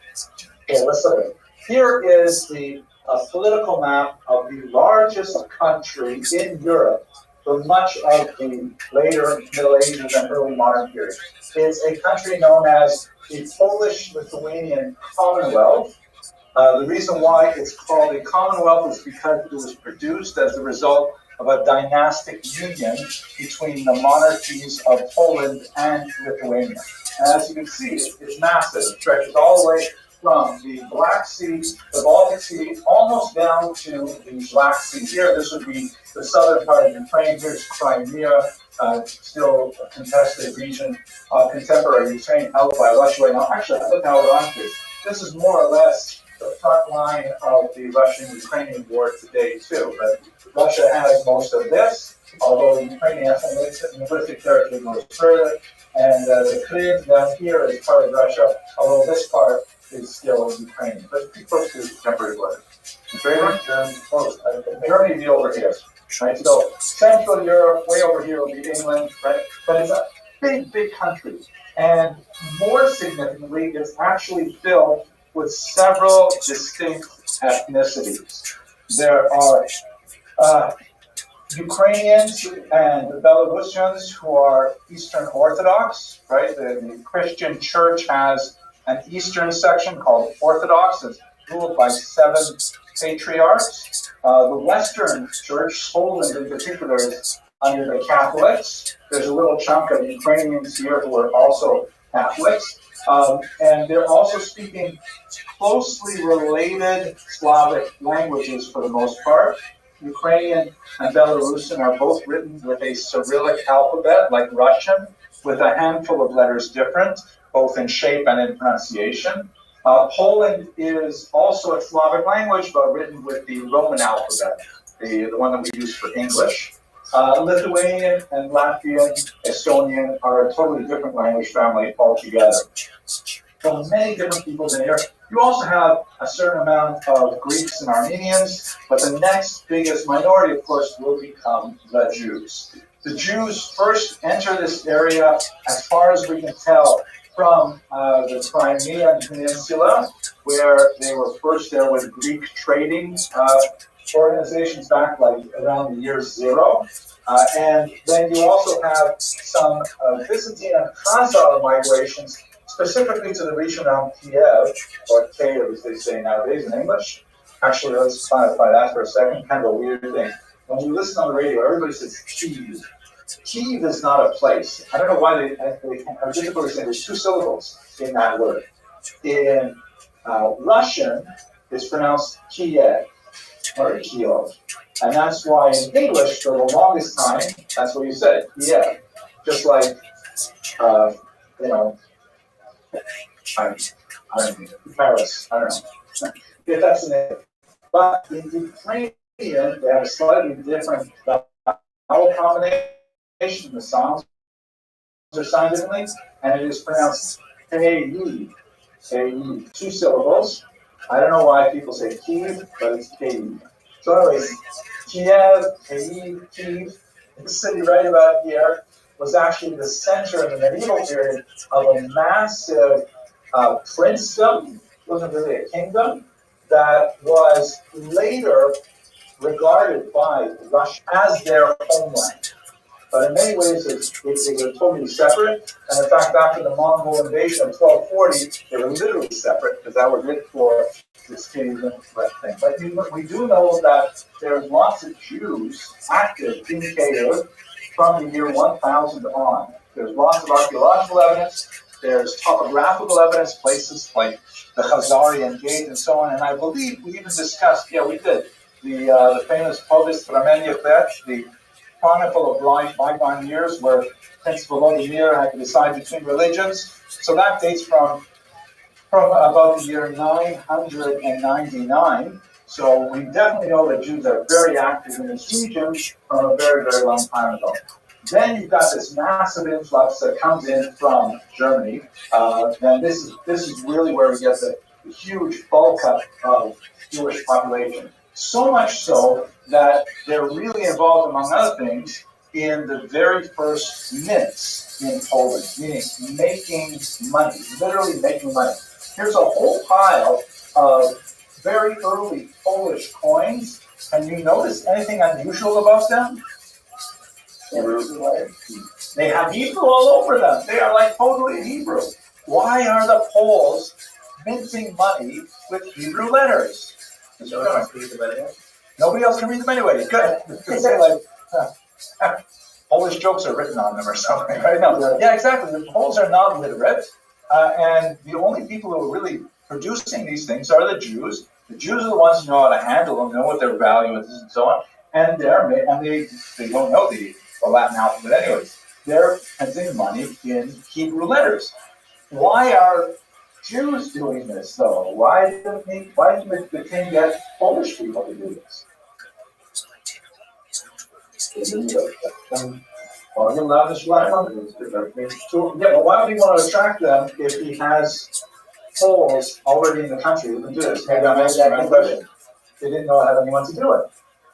Okay, let's look at it. Here is the political map of the largest country in Europe for much of the later Middle Ages and early modern period. It's a country known as the Polish-Lithuanian Commonwealth. The reason why it's called a Commonwealth is because it was produced as a result of a dynastic union between the monarchies of Poland and Lithuania. And as you can see, it's massive. It stretches all the way from the Black Sea, the Baltic Sea, almost down to the Black Sea here. This would be the southern part of Ukraine. Here's Crimea, still a contested region, contemporary Ukraine held by Russia. Now, actually, look how we're on to. This is more or less the front line of the Russian-Ukrainian war today, too. But Russia has most of this, although the Ukrainian linguistic territory goes further. And the Krim down here is part of Russia, although this part is still Ukrainian. But pretty close to contemporary war. Germany would be over here. Right? So Central Europe, way over here will be England, right? But it's a big, big country. And more significantly, it's actually filled with several distinct ethnicities. There are Ukrainians and Belarusians who are Eastern Orthodox, right? The Christian church has an Eastern section called Orthodox. It's ruled by 7 patriarchs. The Western church, Poland in particular, is under the Catholics. There's a little chunk of Ukrainians here who are also Catholics. And they're also speaking closely related Slavic languages for the most part. Ukrainian and Belarusian are both written with a Cyrillic alphabet like Russian. with a handful of letters different, both in shape and in pronunciation. Poland is also a Slavic language, but written with the Roman alphabet, the one that we use for English. Lithuanian and Latvian, Estonian are a totally different language family altogether. So many different peoples in here. You also have a certain amount of Greeks and Armenians, but the next biggest minority, of course, will become the Jews. The Jews first enter this area, as far as we can tell, from the Crimean Peninsula, where they were first there with Greek trading organizations back like around the year 0. And then you also have some Byzantine and Khazar migrations, specifically to the region around Kiev, or Kiev as they say nowadays in English. Actually, let's clarify that for a second, kind of a weird thing. When you listen on the radio, everybody says Kiev. Kiev is not a place. I don't know why they are difficult to say. There's 2 syllables in that word. In Russian, it's pronounced Kiev or Kiev. And that's why in English, for the longest time, that's what you said, Kiev. Just like, I'm Paris, I don't know. If that's the name. But in Ukrainian, they have a slightly different vowel combination. The sounds are signed differently, and it is pronounced K-E. K-E. 2 syllables. I don't know why people say Kiev, but it's K-E. So anyways, Kiev, Kyiv, Kyiv, this city right about here was actually the center in the medieval period of a massive princedom. It wasn't really a kingdom, that was later regarded by Russia as their homeland. But in many ways, they were totally separate. And in fact, after the Mongol invasion of 1240, they were literally separate, because that was it for this kingdom thing. But we do know that there's lots of Jews active in Kyiv from the year 1000 on. There's lots of archaeological evidence. There's topographical evidence, places like the Khazarian Gate and so on. And I believe we even discussed, we did, the famous Povest Ramenya Bet, the chronicle of bygone years where Prince Volodymyr had to decide between religions. So that dates from about the year 999. So we definitely know that Jews are very active in this region from a very, very long time ago. Then you've got this massive influx that comes in from Germany. Then this is really where we get the huge bulk of Jewish population. So much so that they're really involved, among other things, in the very first mints in Poland, meaning making money, literally making money. Here's a whole pile of very early Polish coins. Can you notice anything unusual about them? They have Hebrew all over them. They are like totally Hebrew. Why are the Poles minting money with Hebrew letters? Nobody else can read them anyway. Good. Say like Polish jokes are written on them or something, right? No. Yeah, exactly. The Poles are not literate, and the only people who are really producing these things are the Jews. The Jews are the ones who know how to handle them, know what their value is, and so on. And they don't know the Latin alphabet anyways. They're printing money in Hebrew letters. Why are Jews doing this, though? Why did the king get Polish people to do this? Well, he'll lavish life on them. So, why would he want to attract them if he has Poles already in the country who can do this? Maybe I'm asking the right question. They didn't know how anyone to do it.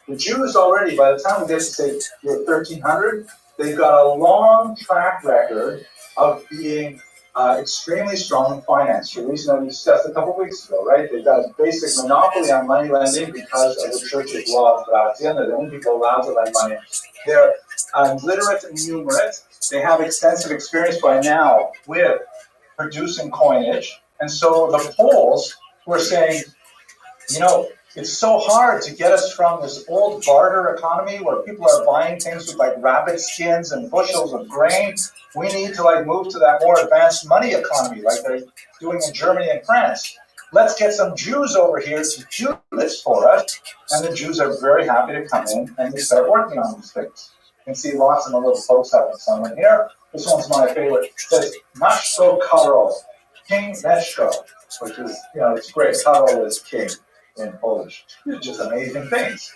The Jews already, by the time we get to say year 1300, they've got a long track record of being extremely strong in finance. The reason that we discussed a couple of weeks ago, right? They've got a basic monopoly on money lending because of the church's law of Vatican. They're the only people allowed to lend money. They're literate and numerate. They have extensive experience by now with producing coinage. And so the Poles were saying, it's so hard to get us from this old barter economy where people are buying things with like rabbit skins and bushels of grain. We need to move to that more advanced money economy like they're doing in Germany and France. Let's get some Jews over here to do this for us. And the Jews are very happy to come in and they start working on these things. You can see lots of the little folks having some in here. This one's my favorite. It says, Maszko Karol, King Meszko, which is, it's great. Karol is king in Polish. These are just amazing things.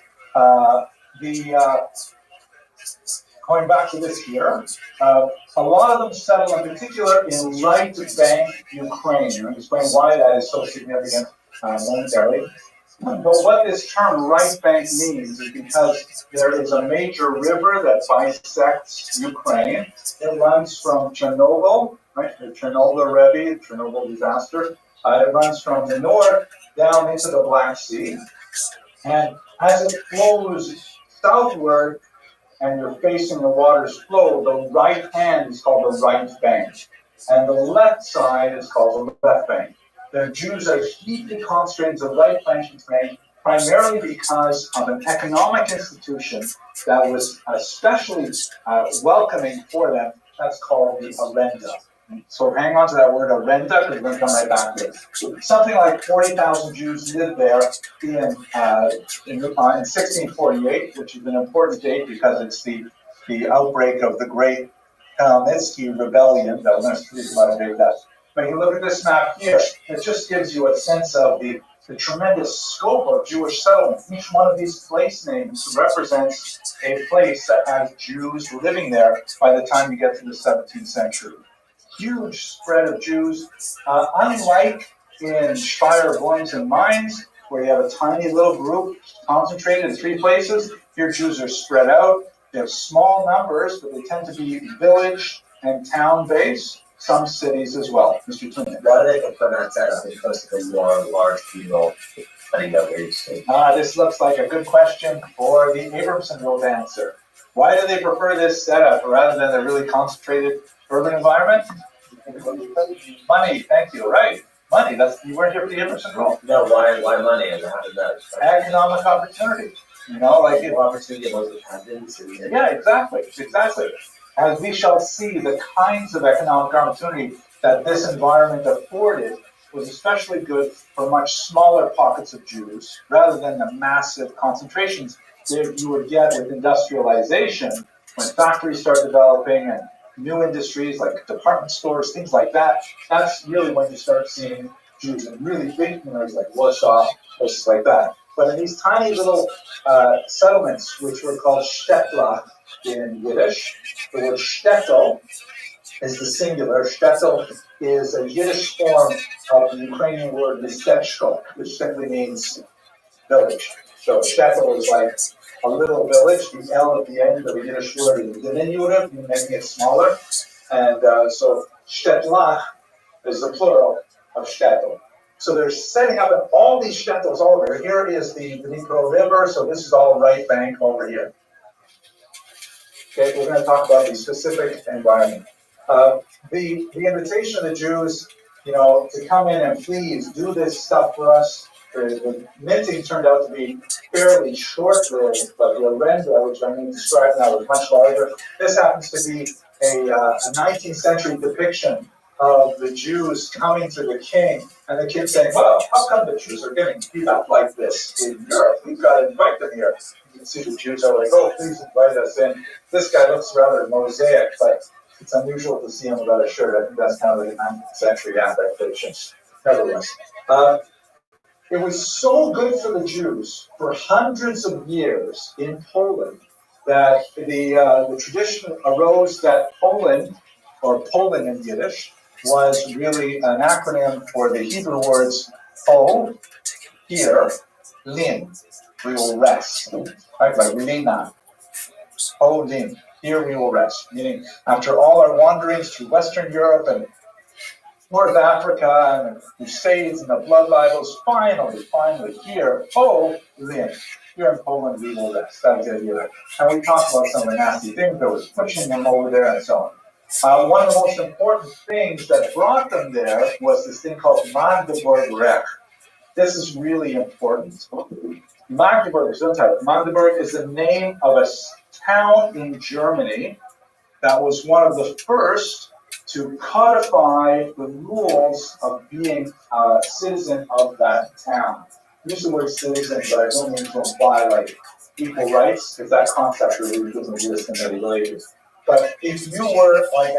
Going back to this here, a lot of them settle in particular in right bank Ukraine. And I'll explain why that is so significant momentarily. But what this term right bank means is because there is a major river that bisects Ukraine. It runs from Chernobyl, right? The Chernobyl Rabbi, the Chernobyl disaster. It runs from the north down into the Black Sea. And as it flows southward, and you're facing the water's flow, the right hand is called the right bank, and the left side is called the left bank. The Jews are deeply concentrated in the right bank Ukraine, primarily because of an economic institution that was especially welcoming for them. That's called the Arenda. So hang on to that word Arenda, because we're going to come right back to it. Something like 40,000 Jews lived there in 1648, which is an important date because it's the outbreak of the Great Khmelnytsky Rebellion that we're going to speak about in that. When you look at this map here, it just gives you a sense of the tremendous scope of Jewish settlement. Each one of these place names represents a place that has Jews living there by the time you get to the 17th century. Huge spread of Jews, unlike in Speyer, Worms, and Mainz, where you have a tiny little group concentrated in 3 places. Here Jews are spread out. They have small numbers, but they tend to be village and town-based. Some cities as well. Mr. Tunin. Why do they prefer that setup as opposed to the more large people studying that where you say? This looks like a good question for the Abramson rule to answer. Why do they prefer this setup rather than the really concentrated urban environment? Money, thank you. Right. Money. You weren't here for the Abramson rule. No, why money? And how did that? Economic opportunity. Like more opportunity in those abundance. Yeah, exactly. As we shall see, the kinds of economic opportunity that this environment afforded was especially good for much smaller pockets of Jews, rather than the massive concentrations that you would get with industrialization, when factories start developing and new industries like department stores, things like that. That's really when you start seeing Jews in really big communities like Warsaw, places like that. But in these tiny little settlements, which were called shtetla in Yiddish, the word shtetl is the singular. Shtetl is a Yiddish form of the Ukrainian word mistechko, which simply means village. So shtetl is like a little village. The L at the end of the Yiddish word is diminutive, making it smaller. And so shtetla is the plural of shtetl. So they're setting up in all these shtetls all over. Here is the Dnipro River, so this is all right bank over here. Okay, we're going to talk about the specific environment. The invitation of the Jews, to come in and please do this stuff for us. The minting turned out to be fairly short-lived, but the Arenda, which I'm going to describe now, is much larger. This happens to be a 19th century depiction of the Jews coming to the king, and the king saying, well, how come the Jews are getting beat up like this in Europe? We've got to invite them here. You can see the Jews are like, oh, please invite us in. This guy looks rather mosaic, but it's unusual to see him without a shirt. I think that's kind of like a 19th century affectation. Nevertheless, it was so good for the Jews for hundreds of years in Poland that the tradition arose that Poland, or Poland in Yiddish, was really an acronym for the Hebrew words O, here, Lin, we will rest, right, like Lina, O, Lin, here we will rest, meaning after all our wanderings through Western Europe and North Africa and the Crusades and the blood libels, finally here, O, Lin, here in Poland we will rest. That was the idea. And we talked about some of the nasty things that was pushing them over there and so on. One of the most important things that brought them there was this thing called Magdeburg Reich. This is really important. Magdeburg is the name of a town in Germany that was one of the first to codify the rules of being a citizen of that town. I use the word citizen, but I don't mean to imply like equal rights, because that concept really doesn't exist in the religion. But if you were like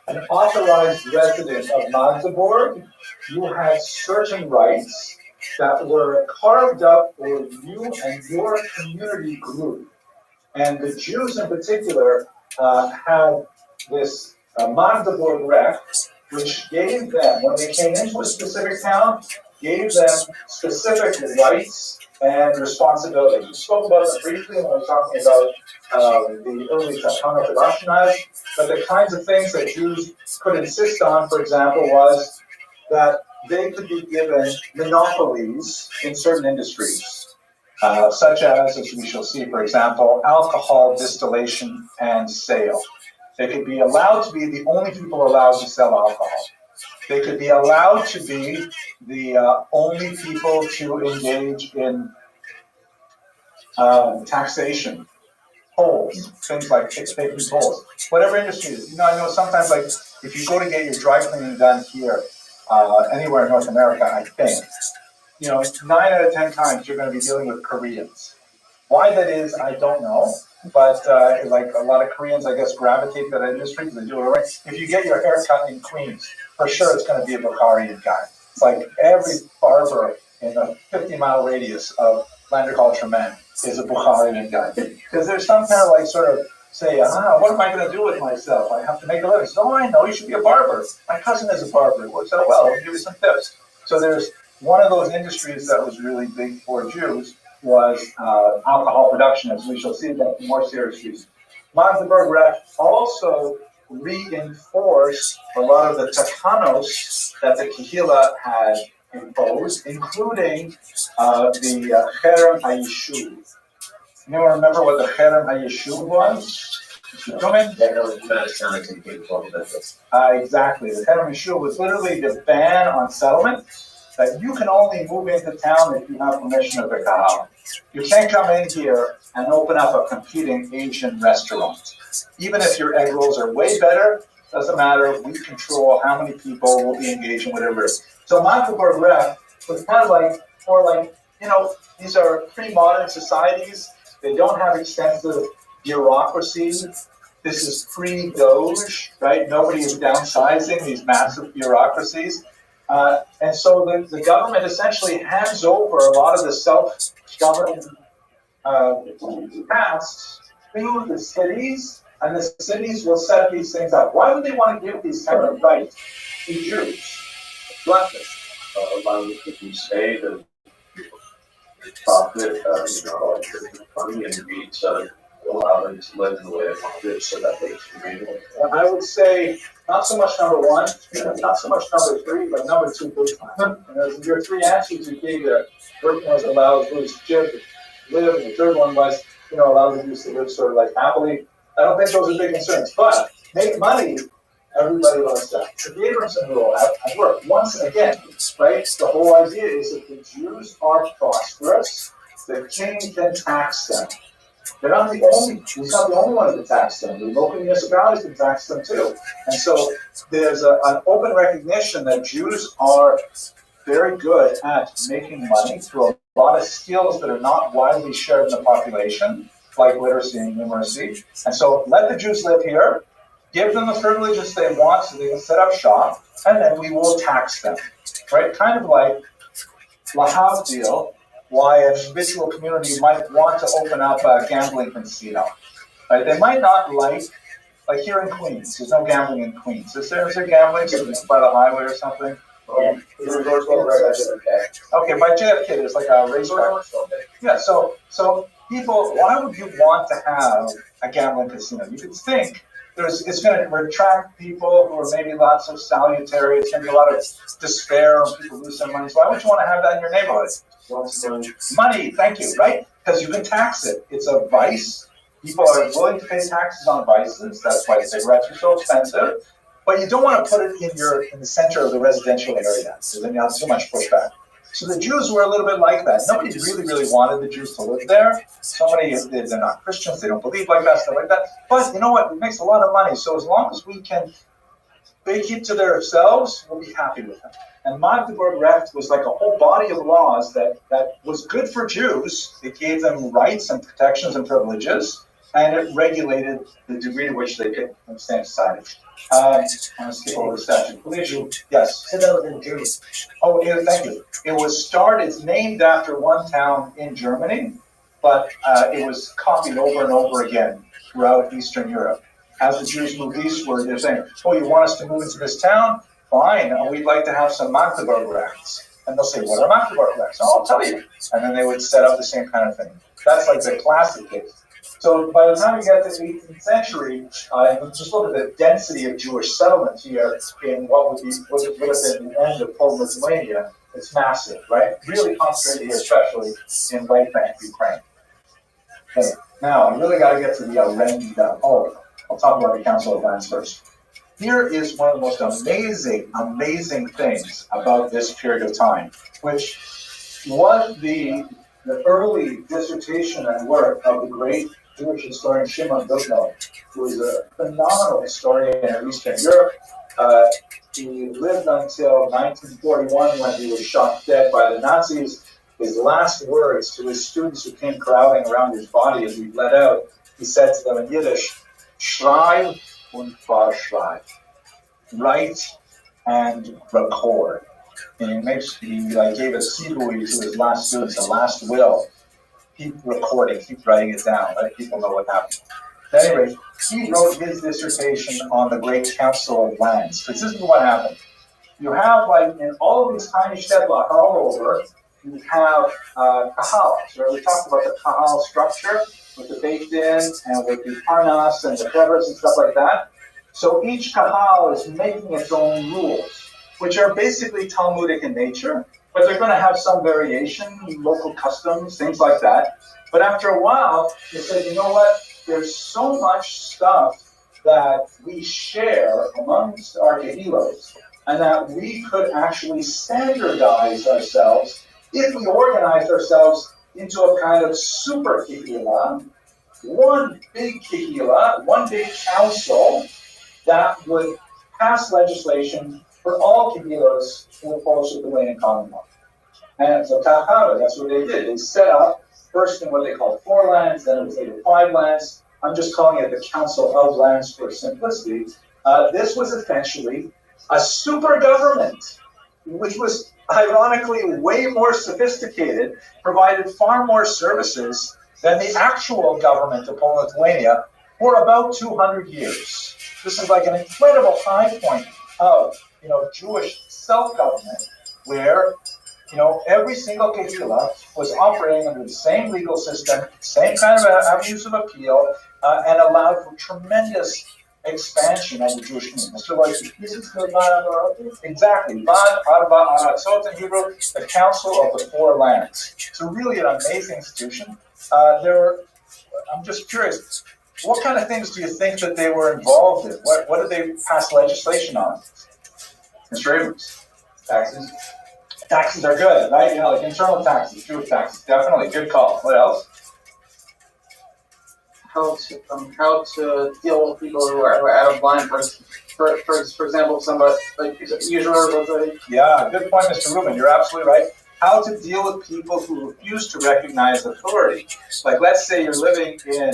an authorized resident of Magdeburg, you had certain rights that were carved up for you and your community group. And the Jews in particular had this Magdeburg Recht, which gave them, when they came into a specific town, gave them specific rights and responsibilities. We spoke about that briefly when we were talking about the early Takana Ashkenaz, but the kinds of things that Jews could insist on, for example, was that they could be given monopolies in certain industries. Such as we shall see, for example, alcohol distillation and sale. They could be allowed to be the only people allowed to sell alcohol. They could be allowed to be the only people to engage in taxation, tolls, things like taking tolls, whatever industry it is. You know, I know sometimes, like, if you go to get your dry cleaning done here, anywhere in North America, I think, you know, 9 out of 10 times you're going to be dealing with Koreans. Why that is, I don't know, but like a lot of Koreans, I guess, gravitate to that industry because they do it right. If you get your hair cut in Queens, for sure it's going to be a Bukharian guy. It's like every barber in a 50-mile radius of Lander College for Men is a Bukharian guy. Because there's some kind of like sort of say, what am I going to do with myself? I have to make a living. So, I know, you should be a barber. My cousin is a barber. It works out well. I'll give you some tips. So there's one of those industries that was really big for Jews was alcohol production, as we shall see that in more serious reasons. Magdeburg Recht also reinforced a lot of the takanos that the Kehillah had imposed, including the Cherem HaYeshuv. Anyone remember what the Cherem HaYeshuv was? Exactly. The Cherem HaYeshuv was literally the ban on settlement, that you can only move into town if you have permission of the Kahal. You can't come in here and open up a competing Asian restaurant. Even if your egg rolls are way better, doesn't matter, we control how many people will be engaged in whatever it is. So Magdeburg Recht was kind of like, or like, you know, these are pre-modern societies. They don't have extensive bureaucracy. This is pre-Doge, right? Nobody is downsizing these massive bureaucracies. And so the government essentially hands over a lot of the self-governing tasks to the cities, and the cities will set these things up. Why would they want to give these kind of rights to Jews? Allow you say that profit, money and greed to allow them to live in the way of profit so that they can be able to. I would say not so much number one, not so much number three, but number two big time. And your three answers you gave there, first one was allow Jews to live, and the third one was, allow the Jews to live sort of like happily. I don't think those are big concerns, but make money, everybody loves that. The Abramson rule at work, once again, right? The whole idea is that the Jews are prosperous, the king can tax them. They're not the only, he's not the only one who can tax them. The local municipalities can tax them too. And so there's an open recognition that Jews are very good at making money through a lot of skills that are not widely shared in the population, like literacy and numeracy. And so let the Jews live here, give them the privileges they want so they can set up shop, and then we will tax them, right? Kind of like lahavdil, why an individual community might want to open up a gambling casino, right? They might not like here in Queens, there's no gambling in Queens. Is there gambling by the highway or something? Okay, by JFK, there's like a racetrack. Yeah, so people, why would you want to have a gambling casino? You could think it's going to attract people who are maybe not so salutary. It's going to be a lot of despair when people lose their money. So why would you want to have that in your neighborhood? Money, thank you, right? Because you can tax it. It's a vice. People are willing to pay taxes on vices. That's why cigarettes are so expensive. But you don't want to put it in the center of the residential area, because then you have too much pushback. So the Jews were a little bit like that. Nobody really wanted the Jews to live there. Somebody, they're not Christians, they don't believe like that, stuff like that. But you know what? It makes a lot of money. So as long as they keep to themselves, we'll be happy with them. And Magdeburg Recht was like a whole body of laws that was good for Jews. It gave them rights and protections and privileges. and it regulated the degree to which they could understand society. I'm going to skip over the statute of limitations. Yes. So that was in Germany. Oh, yeah, thank you. It was started, it's named after one town in Germany, but it was copied over and over again throughout Eastern Europe. As the Jews moved eastward, they're saying, oh, you want us to move into this town? Fine, and we'd like to have some Magdeburg rights. And they'll say, what are Magdeburg rights? Oh, I'll tell you. And then they would set up the same kind of thing. That's like the classic case. So by the time you get to the 18th century, just look at the density of Jewish settlements here in what would have been the end of Polish Lithuania. It's massive, right? Really concentrated here, especially in right bank Ukraine. Okay. Now, I really got to get to the I'll talk about the Council of Lands first. Here is one of the most amazing things about this period of time, which was the early dissertation and work of the great Jewish historian Shimon Dubno, who is a phenomenal historian of Eastern Europe. He lived until 1941 when he was shot dead by the Nazis. His last words to his students who came crowding around his body as he bled out, he said to them in Yiddish, Schreib und verschreib. Write and record. And he gave a tzivui to his last students, a last will. Keep recording, keep writing it down, let people know what happened. At any rate, he wrote his dissertation on the Great Council of Lands. Because this is what happened. You have, in all of these tiny shtetl all over, you have kahals. Right? We talked about the kahal structure with the Beit Din and with the parnas and the covers and stuff like that. So each kahal is making its own rules, which are basically Talmudic in nature, but they're going to have some variation, local customs, things like that. But after a while, they said, you know what? There's so much stuff that we share amongst our kehilos, and that we could actually standardize ourselves if we organized ourselves into a kind of super kehila, one big kehila, one big council that would pass legislation for all kehilos in the Polish Lithuanian Commonwealth. And so Kahara, that's what they did. They set up first in what they called 4 lands, then it was later 5 lands. I'm just calling it the Council of Lands for simplicity. This was essentially a super government, which was ironically way more sophisticated, provided far more services than the actual government of Polish Lithuania for about 200 years. This is like an incredible high point of Jewish self-government, where every single kehillah was operating under the same legal system, same kind of avenues of appeal, and allowed for tremendous expansion of the Jewish community. So, exactly, Vad Arba Aratzot in Hebrew, the Council of the 4 Lands. It's really an amazing institution. I'm just curious, what kind of things do you think that they were involved in? What did they pass legislation on? Mr. Abrams? Taxes. Taxes are good, right? Like internal taxes, Jewish taxes, definitely. Good call. What else? How to deal with people who are out of line. For example, somebody like usually. Yeah, good point, Mr. Rubin. You're absolutely right. How to deal with people who refuse to recognize authority. Like, let's say you're living in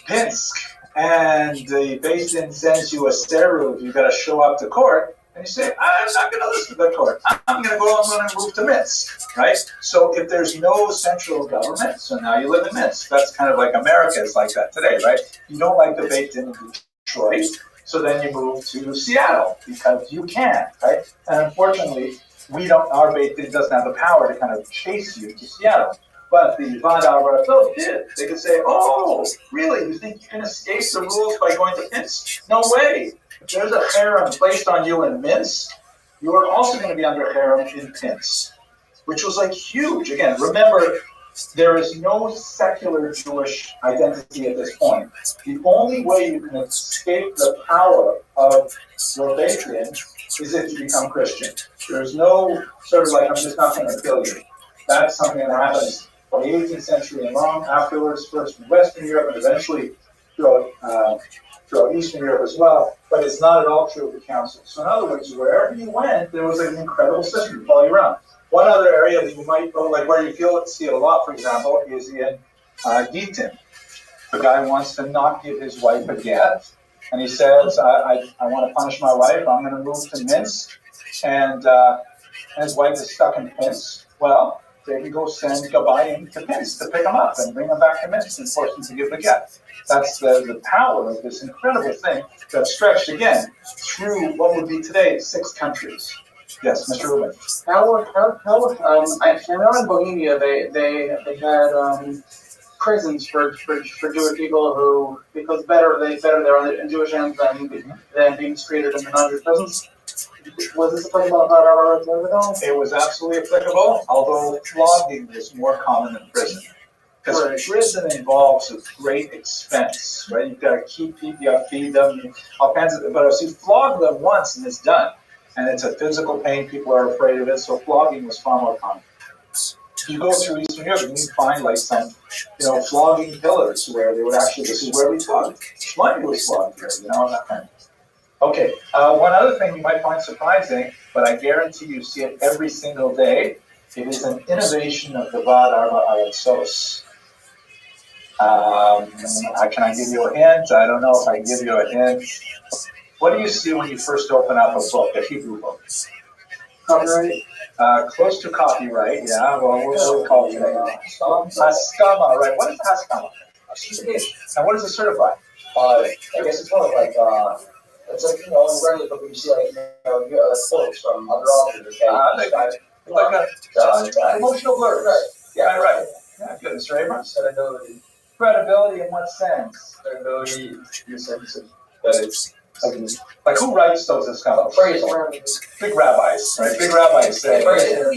Pinsk, and the Beit Din sends you a seruv. You've got to show up to court. And you say, I'm not going to listen to the court. I'm going to move to Minsk, right? So if there's no central government, so now you live in Minsk. That's kind of like America is like that today, right? You don't like the Beit Din in Detroit, so then you move to Seattle because you can, right? And unfortunately, our Beit Din doesn't have the power to kind of chase you to Seattle. But the Vad Aratzot did. They could say, oh, really? You think you can escape the rules by going to Minsk? No way. If there's a cherem placed on you in Minsk, you are also going to be under cherem in Pinsk, which was like huge. Again, remember, there is no secular Jewish identity at this point. The only way you can escape the power of your Beit Din is if you become Christian. There's no sort of like, I'm just not going to kill you. That's something that happens from the 18th century and long afterwards, first in Western Europe and eventually throughout Eastern Europe as well, but it's not at all true of the council. So in other words, wherever you went, there was an incredible system to follow you around. One other area that you might go, like where you see it a lot, for example, is in Gittin. The guy wants to not give his wife a get, and he says, I want to punish my wife, I'm going to move to Minsk, and his wife is stuck in Minsk. Well, they can go send Gabayim to Minsk to pick him up and bring him back to Minsk and force him to give the get. That's the power of this incredible thing that stretched, again, through what would be today 6 countries. Yes, Mr. Rubin. I know in Bohemia they had prisons for Jewish people who, because they're in Jewish hands than being treated in the non-Jewish prisons. Was this applicable about our Rotherham? It was absolutely applicable, although flogging was more common in prison. Because prison involves a great expense, right? You've got to keep people, you got to feed them, all kinds of. But if you flog them once and it's done, and it's a physical pain, people are afraid of it. So flogging was far more common. You go through Eastern Europe, and you find like some, flogging pillars where they would actually, this is where we flogged. Shlomo was flogged here, that kind of. Okay, one other thing you might find surprising, but I guarantee you see it every single day. It is an innovation of the Vad Arba Aratsos. Can I give you a hint? I don't know if I can give you a hint. What do you see when you first open up a book, a Hebrew book? Copyright? Close to copyright, yeah. Well, we'll call it Haskama, right? What is Haskama? And what does it certify? I guess it's more like, it's like, in regular book, you see quotes from other authors. Like a emotional blur, right? Yeah, right. Yeah, good. Mr. Abrams? Credibility. Credibility in what sense? Credibility in the sense that it's like who writes those Haskamas? Big rabbis, right? Big rabbis say. Right. A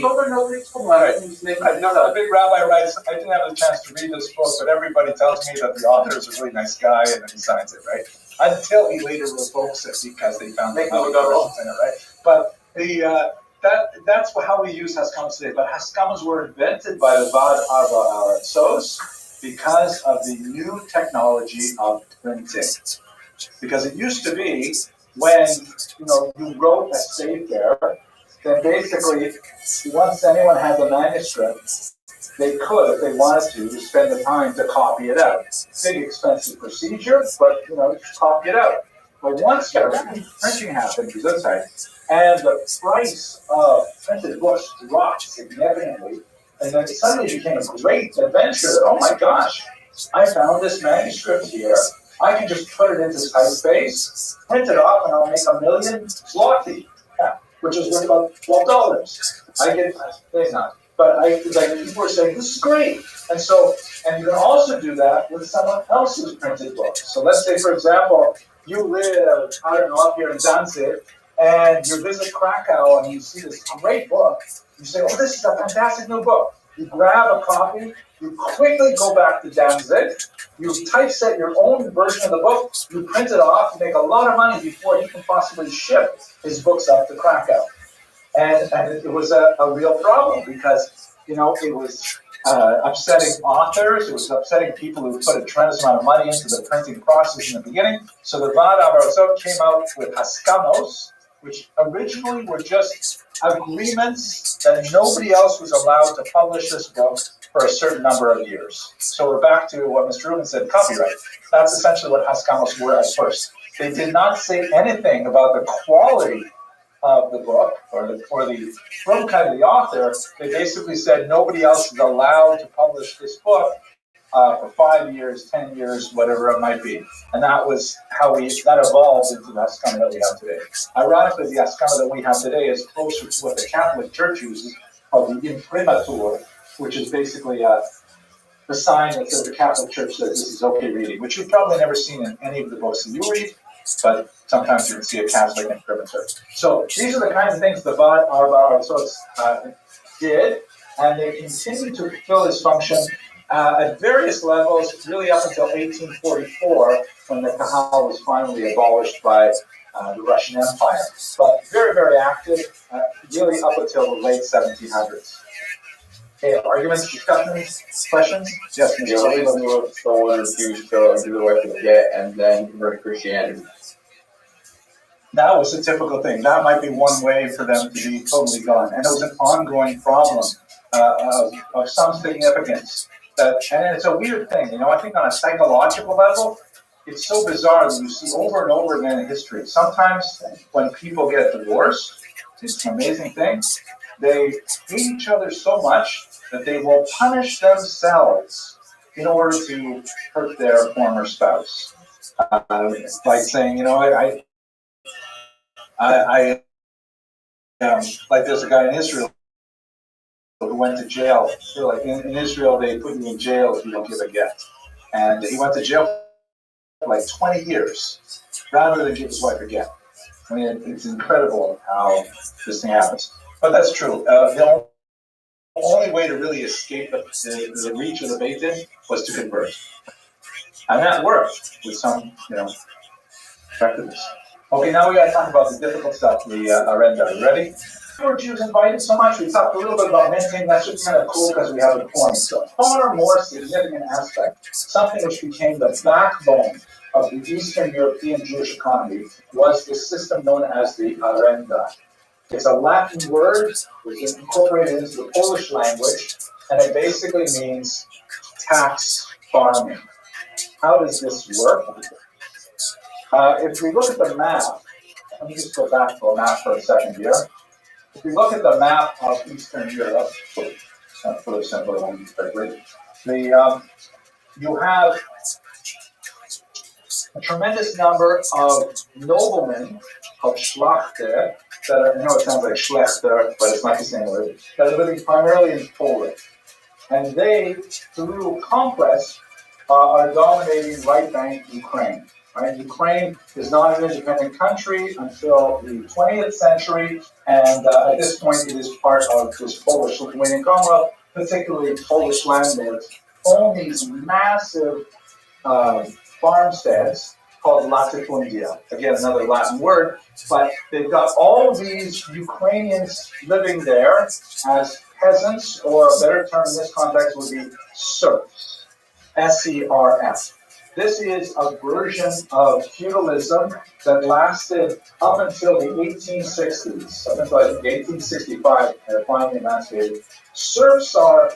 big rabbi writes, I didn't have a chance to read this book, but everybody tells me that the author is a really nice guy, and then he signs it, right? Until he later revokes it because they found out how he got wrong in it, right? But that's how we use Haskamas today. But Haskamas were invented by the Vad Arba Aratsos because of the new technology of printing. Because it used to be when you wrote a sefer, then basically once anyone had the manuscript, they could, if they wanted to, spend the time to copy it out. Big expensive procedure, but just copy it out. But once printing happened, and the price of printed books dropped significantly, and then suddenly it became a great adventure. Oh my gosh, I found this manuscript here. I can just put it into typeface, print it off, and I'll make 1 million zloty, which is worth about $12. I get not, but people are saying this is great, and you can also do that with someone else's printed book. So let's say, for example, you live up here in Danzig, and you visit Krakow, and you see this great book. You say, "Oh, this is a fantastic new book." You grab a copy. You quickly go back to Danzig. You typeset your own version of the book, you print it off, you make a lot of money before you can possibly ship his books up to Krakow. And it was a real problem because, it was upsetting authors, it was upsetting people who put a tremendous amount of money into the printing process in the beginning. So the Vad Arba Aratsos came out with Haskamos, which originally were just agreements that nobody else was allowed to publish this book for a certain number of years. So we're back to what Mr. Rubin said, copyright. That's essentially what Haskamos were at first. They did not say anything about the quality of the book from kind of the author. They basically said nobody else is allowed to publish this book for 5 years, 10 years, whatever it might be. And that was how that evolved into the Haskama that we have today. Ironically, the Haskama that we have today is closer to what the Catholic Church uses, called the imprimatur, which is basically the sign that says the Catholic Church says this is okay reading, which you've probably never seen in any of the books that you read, but sometimes you can see a Catholic imprimatur. So these are the kinds of things the Vad Arba Aratsos did, and they continue to fulfill this function at various levels, really up until 1844, when the Kahal was finally abolished by the Russian Empire. But very, very active, really up until the late 1700s. Okay, arguments, discussions, questions? Yes, Mr. Someone refused to do the way for the get and then convert to Christianity. That was a typical thing. That might be one way for them to be totally gone. And it was an ongoing problem of some significance. And it's a weird thing, you know. I think on a psychological level, it's so bizarre that you see over and over again in history. Sometimes when people get divorced, it's an amazing thing. They hate each other so much that they will punish themselves in order to hurt their former spouse. Like saying, you know, like there's a guy in Israel who went to jail. Like in Israel, they put you in jail if you don't give a get. And he went to jail for like 20 years rather than give his wife a get. I mean, it's incredible how this thing happens. But that's true. The only way to really escape the reach of the Beit Din was to convert. And that worked with some, you know, effectiveness. Okay, now we got to talk about the difficult stuff, the Arenda. Are you ready? Were Jews invited so much? We talked a little bit about minting. That's just kind of cool because we have a point. So, far more significant aspect, something which became the backbone of the Eastern European Jewish economy, was the system known as the Arenda. It's a Latin word which is incorporated into the Polish language, and it basically means tax farming. How does this work? If we look at the map, let me just go back to a map for a second here. If we look at the map of Eastern Europe, for the simpler one, you have a tremendous number of noblemen, of Schlachter, that are, I know it sounds like Schlechter, but it's not the same word, that are living primarily in Poland. And they, through conquest, are dominating right bank Ukraine. Right? Ukraine is not an independent country until the 20th century, and at this point it is part of this Polish-Lithuanian Commonwealth, particularly Polish landlords own these massive farmsteads called latifundia. Again, another Latin word, but they've got all of these Ukrainians living there as peasants, or a better term in this context would be serfs, S-E-R-F. This is a version of feudalism that lasted up until the 1860s, up until I think 1865, they're finally emancipated. Serfs are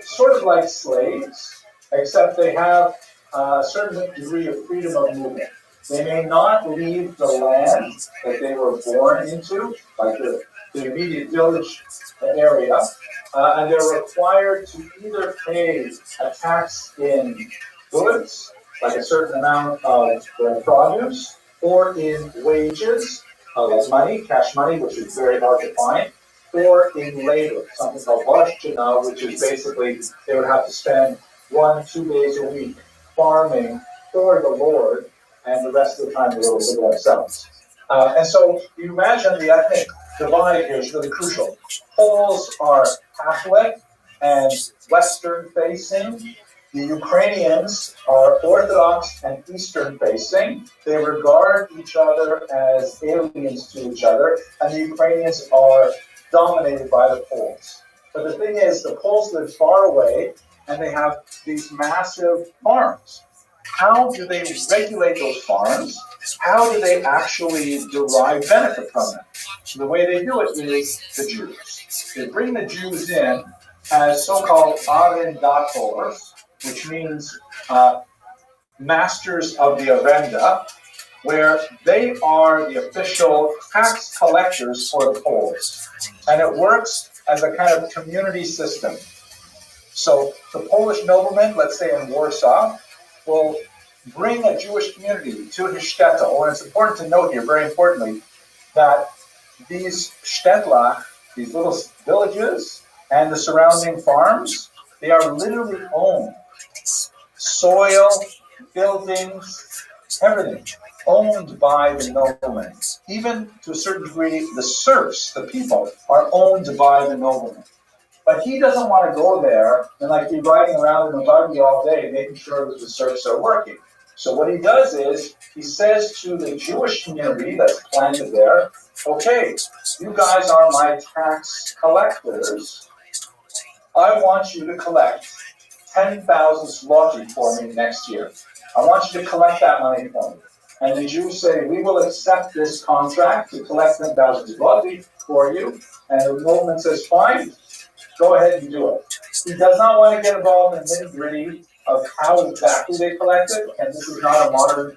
sort of like slaves, except they have a certain degree of freedom of movement. They may not leave the land that they were born into, like the immediate village area, and they're required to either pay a tax in goods, like a certain amount of their produce, or in wages, like money, cash money, which is very hard to find, or in labor, something called ROTHSCHILD, which is basically they would have to spend 1-2 days a week farming for the Lord, and the rest of the time they were for themselves. And so you imagine the ethnic divide here is really crucial. Poles are Catholic and Western facing. The Ukrainians are Orthodox and Eastern facing. They regard each other as aliens to each other, and the Ukrainians are dominated by the Poles. But the thing is, the Poles live far away, and they have these massive farms. How do they regulate those farms? How do they actually derive benefit from them? The way they do it is the Jews. They bring the Jews in as so-called arrendators, which means masters of the Arenda, where they are the official tax collectors for the Poles. And it works as a kind of community system. So the Polish nobleman, let's say in Warsaw, will bring a Jewish community to his shtetl. And it's important to note here, very importantly, that these shtetl, these little villages, and the surrounding farms, they are literally owned. Soil, buildings, everything owned by the nobleman. Even to a certain degree, the serfs, the people, are owned by the nobleman. But he doesn't want to go there and like be riding around in the buggy all day, making sure that the serfs are working. So what he does is, he says to the Jewish community that's planted there, okay, you guys are my tax collectors. I want you to collect 10,000 zloty for me next year. I want you to collect that money for me. And the Jews say, we will accept this contract to collect 10,000 zloty for you. And the nobleman says, fine. go ahead and do it. He does not want to get involved in the nitty-gritty of how exactly they collect it, and this is not a modern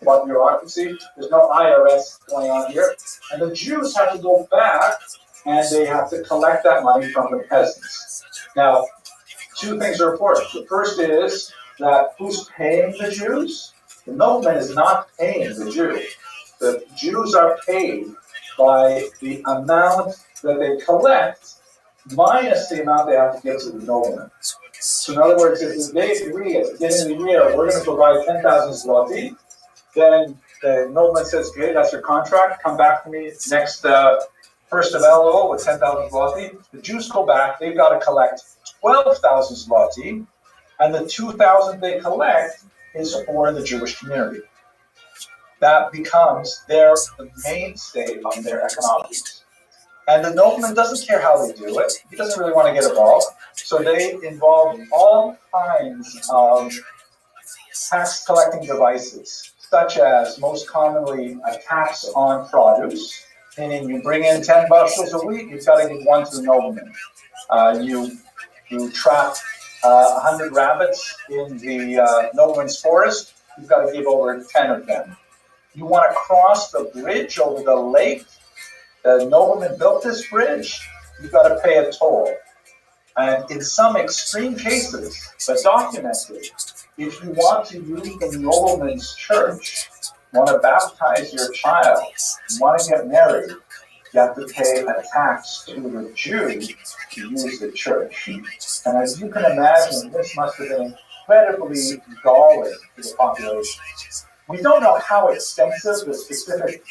bureaucracy. There's no IRS going on here. And the Jews have to go back and they have to collect that money from the peasants. Now, two things are important. The first is that who's paying the Jews? The nobleman is not paying the Jew. The Jews are paid by the amount that they collect minus the amount they have to give to the nobleman. So in other words, if they agree at the beginning of the year, we're going to provide 10,000 zloty, then the nobleman says, okay, that's your contract, come back to me next 1st of Elul with 10,000 zloty. The Jews go back, they've got to collect 12,000 zloty, and the 2,000 they collect is for the Jewish community. That becomes the mainstay of their economics. And the nobleman doesn't care how they do it. He doesn't really want to get involved. So they involve all kinds of tax collecting devices, such as most commonly a tax on produce, meaning you bring in 10 bushels a week, you've got to give one to the nobleman. You trap 100 rabbits in the nobleman's forest, you've got to give over 10 of them. You want to cross the bridge over the lake, the nobleman built this bridge, you've got to pay a toll. And in some extreme cases, but documented, if you want to use the nobleman's church, want to baptize your child, want to get married, you have to pay a tax to the Jew to use the church. And as you can imagine, this must have been incredibly galling to the population. We don't know how extensive the specific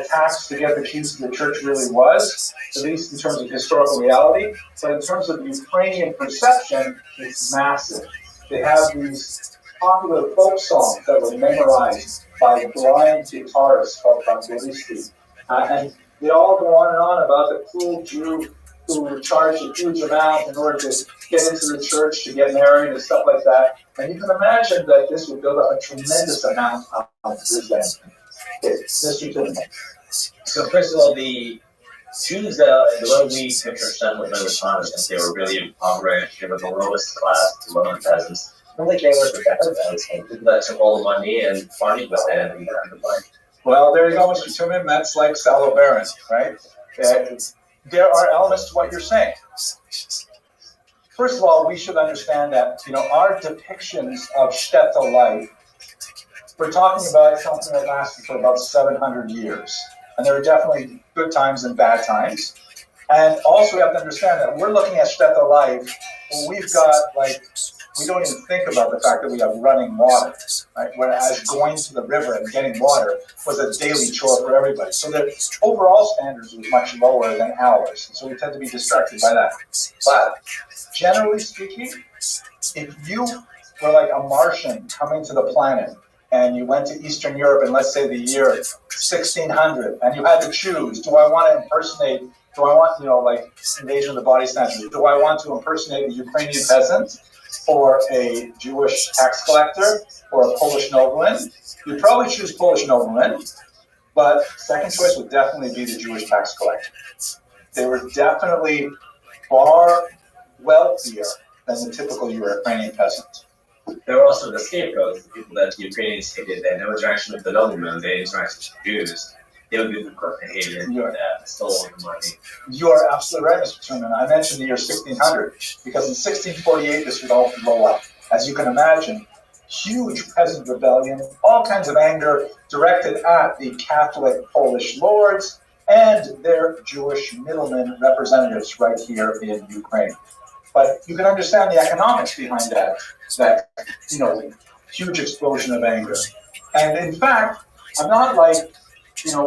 tax to get the keys to the church really was, at least in terms of historical reality, but in terms of Ukrainian perception, it's massive. They have these popular folk songs that were memorized by blind guitarists called evangelisti. And they all go on and on about the cruel Jew who would charge a huge amount in order to get into the church, to get married and stuff like that. And you can imagine that this would build up a tremendous amount of resentment. So first of all, the Jews, the way we picture them with their respondents, they were really impoverished. They were the lowest class, the lower peasants. I don't think they were the better peasants. People that took all the money and farmed with it and got the money. Well, there you go, Mr. Tuman. That's like Sallow Baron, right? There are elements to what you're saying. First of all, we should understand that our depictions of shtetl life, we're talking about something that lasted for about 700 years. And there are definitely good times and bad times. And also we have to understand that we're looking at shtetl life, where we've got we don't even think about the fact that we have running water, right? Whereas going to the river and getting water was a daily chore for everybody. So their overall standards were much lower than ours. So we tend to be distracted by that. But generally speaking, if you were like a Martian coming to the planet and you went to Eastern Europe in, let's say, the year 1600, and you had to choose, do I want to impersonate, do I want, Invasion of the Body Snatchers, do I want to impersonate the Ukrainian peasant, or a Jewish tax collector, or a Polish nobleman? You'd probably choose Polish nobleman, but second choice would definitely be the Jewish tax collector. They were definitely far wealthier than the typical Ukrainian peasant. There were also the scapegoats, the people that the Ukrainians hated. They had no interaction with the noblemen, they interacted with the Jews. They would be the group that hated, that stole the money. You are absolutely right, Mr. Truman. I mentioned the year 1600, because in 1648 this would all blow up. As you can imagine, huge peasant rebellion, all kinds of anger directed at the Catholic Polish lords and their Jewish middlemen representatives right here in Ukraine. But you can understand the economics behind that huge explosion of anger. And in fact, I'm not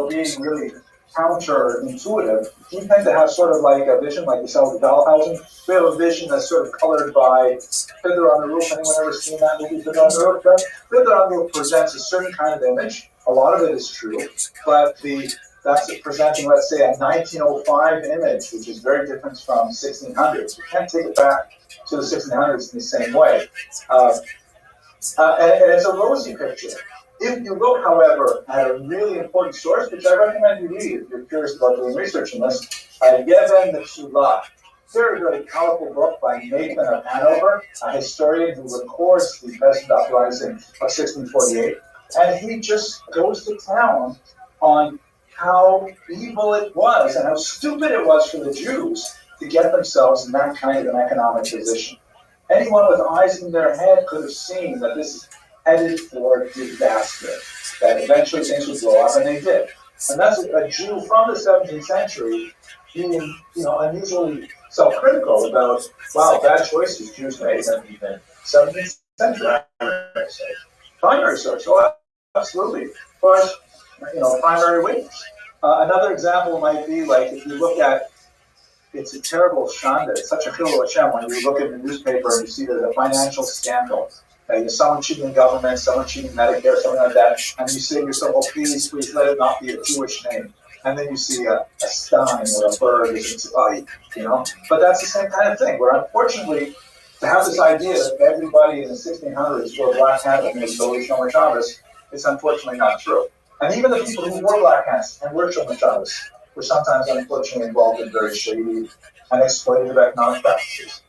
being really counterintuitive. We tend to have sort of like a vision, like we saw with Dahlhausen. We have a vision that's sort of colored by Fiddler on the Roof. Anyone ever seen that movie, Fiddler on the Roof? Fiddler on the Roof presents a certain kind of image. A lot of it is true, but that's presenting, let's say, a 1905 image, which is very different from 1600s. We can't take it back to the 1600s in the same way. And it's a rosy picture. If you look, however, at a really important source, which I recommend you read if you're curious about doing research on this, Yeven the Tzulah. very, very powerful book by Nathan of Hanover, a historian who records the peasant uprising of 1648. And he just goes to town on how evil it was and how stupid it was for the Jews to get themselves in that kind of an economic position. Anyone with eyes in their head could have seen that this is headed for disaster, that eventually things would blow up, and they did. And that's a Jew from the 17th century being, unusually self-critical about, wow, bad choices Jews made in the 17th century. Primary source, oh, absolutely. Plus, primary witness. Another example might be like if you look at, it's a terrible shanda, it's such a Chilul Hashem when you look at the newspaper and you see there's a financial scandal. Someone cheating government, someone cheating Medicare, something like that, and you say to yourself, oh, please let it not be a Jewish name. And then you see a stein or a bird, But that's the same kind of thing, where unfortunately, to have this idea that everybody in the 1600s wore black hats and made Shomer Shabbos, is unfortunately not true. And even the people who wore black hats and were Shomer Shabbos were sometimes unfortunately involved in very shady and exploitative economic practices.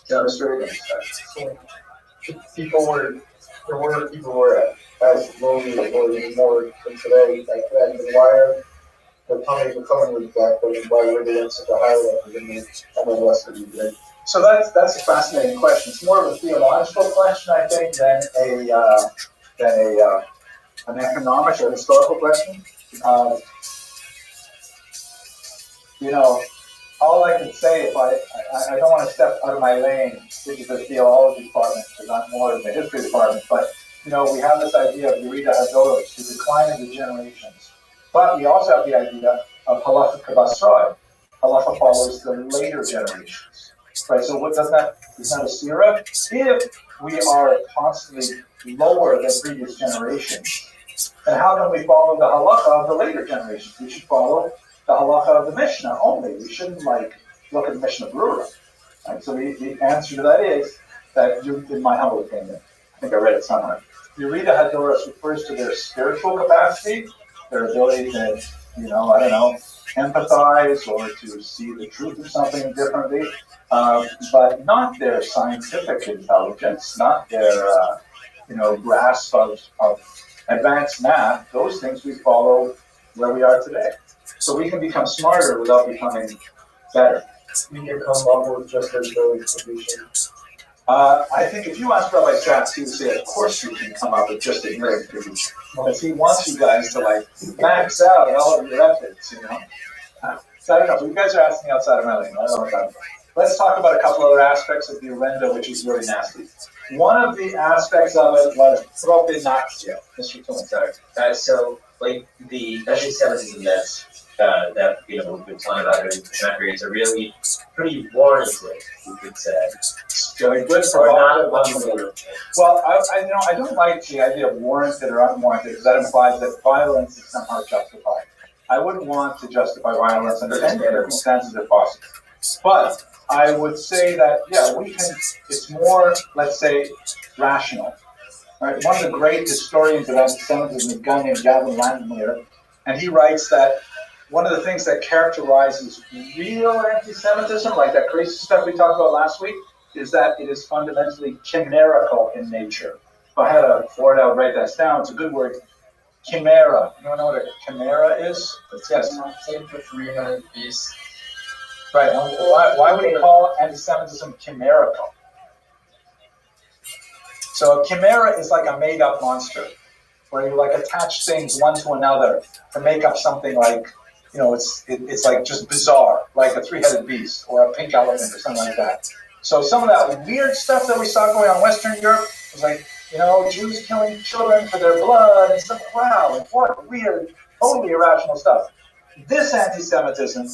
Demonstrating there were people who were as lonely or even more than today, like that. And why are the companies becoming with that? Why were they at such a high level than the rest of the day? So that's a fascinating question. It's more of a theological question, I think, than an economic or historical question. All I can say, if I don't want to step out of my lane, which is the theology department, because I'm more in the history department, but we have this idea of Yerida Hadoros, the decline of the generations. But we also have the idea of halacha kabasroi. Halacha follows the later generations. Right, so what does that, is that a sira? If we are constantly lower than previous generations, then how can we follow the halacha of the later generations? We should follow the halacha of the Mishnah only. We shouldn't look at the Mishnah Brura. Right? So the answer to that is that, in my humble opinion, I think I read it somewhere, Yerida Hadoros refers to their spiritual capacity, their ability to, empathize or to see the truth of something differently, but not their scientific intelligence, not their, grasp of advanced math. Those things we follow where we are today. So we can become smarter without becoming better. We can come up with just as early solutions. I think if you ask Rabbi Satz, he would say, of course you can come up with just a great solution. Because he wants you guys to max out all of your efforts, So I don't know, but you guys are asking outside of my lane. I don't know what I'm talking about. Let's talk about a couple other aspects of the Orenda, which is really nasty. One of the aspects of it was propinatio. Mr. Tillman, sorry. So, the anti-Semitism that we've been talking about during the time periods are really pretty warranted, you could say. Very good for not Well, I don't like the idea of warranted or unwarranted because that implies that violence is somehow justified. I wouldn't want to justify violence under any circumstances if possible. But I would say that, it's more, let's say, rational. Right? One of the great historians of anti-Semitism is a guy named Gavin Landmere, and he writes that one of the things that characterizes real anti-Semitism, like that crazy stuff we talked about last week, is that it is fundamentally chimerical in nature. If I had to forward out, write that down, it's a good word. Chimera. You don't know what a chimera is? Yes. Same for 300 beasts. Right. And why would he call anti-Semitism chimerical? So a chimera is like a made-up monster, where you attach things one to another to make up something it's like just bizarre, like a three-headed beast or a pink elephant or something like that. So some of that weird stuff that we saw going on in Western Europe was Jews killing children for their blood and stuff. Wow, what weird, totally irrational stuff. This anti-Semitism,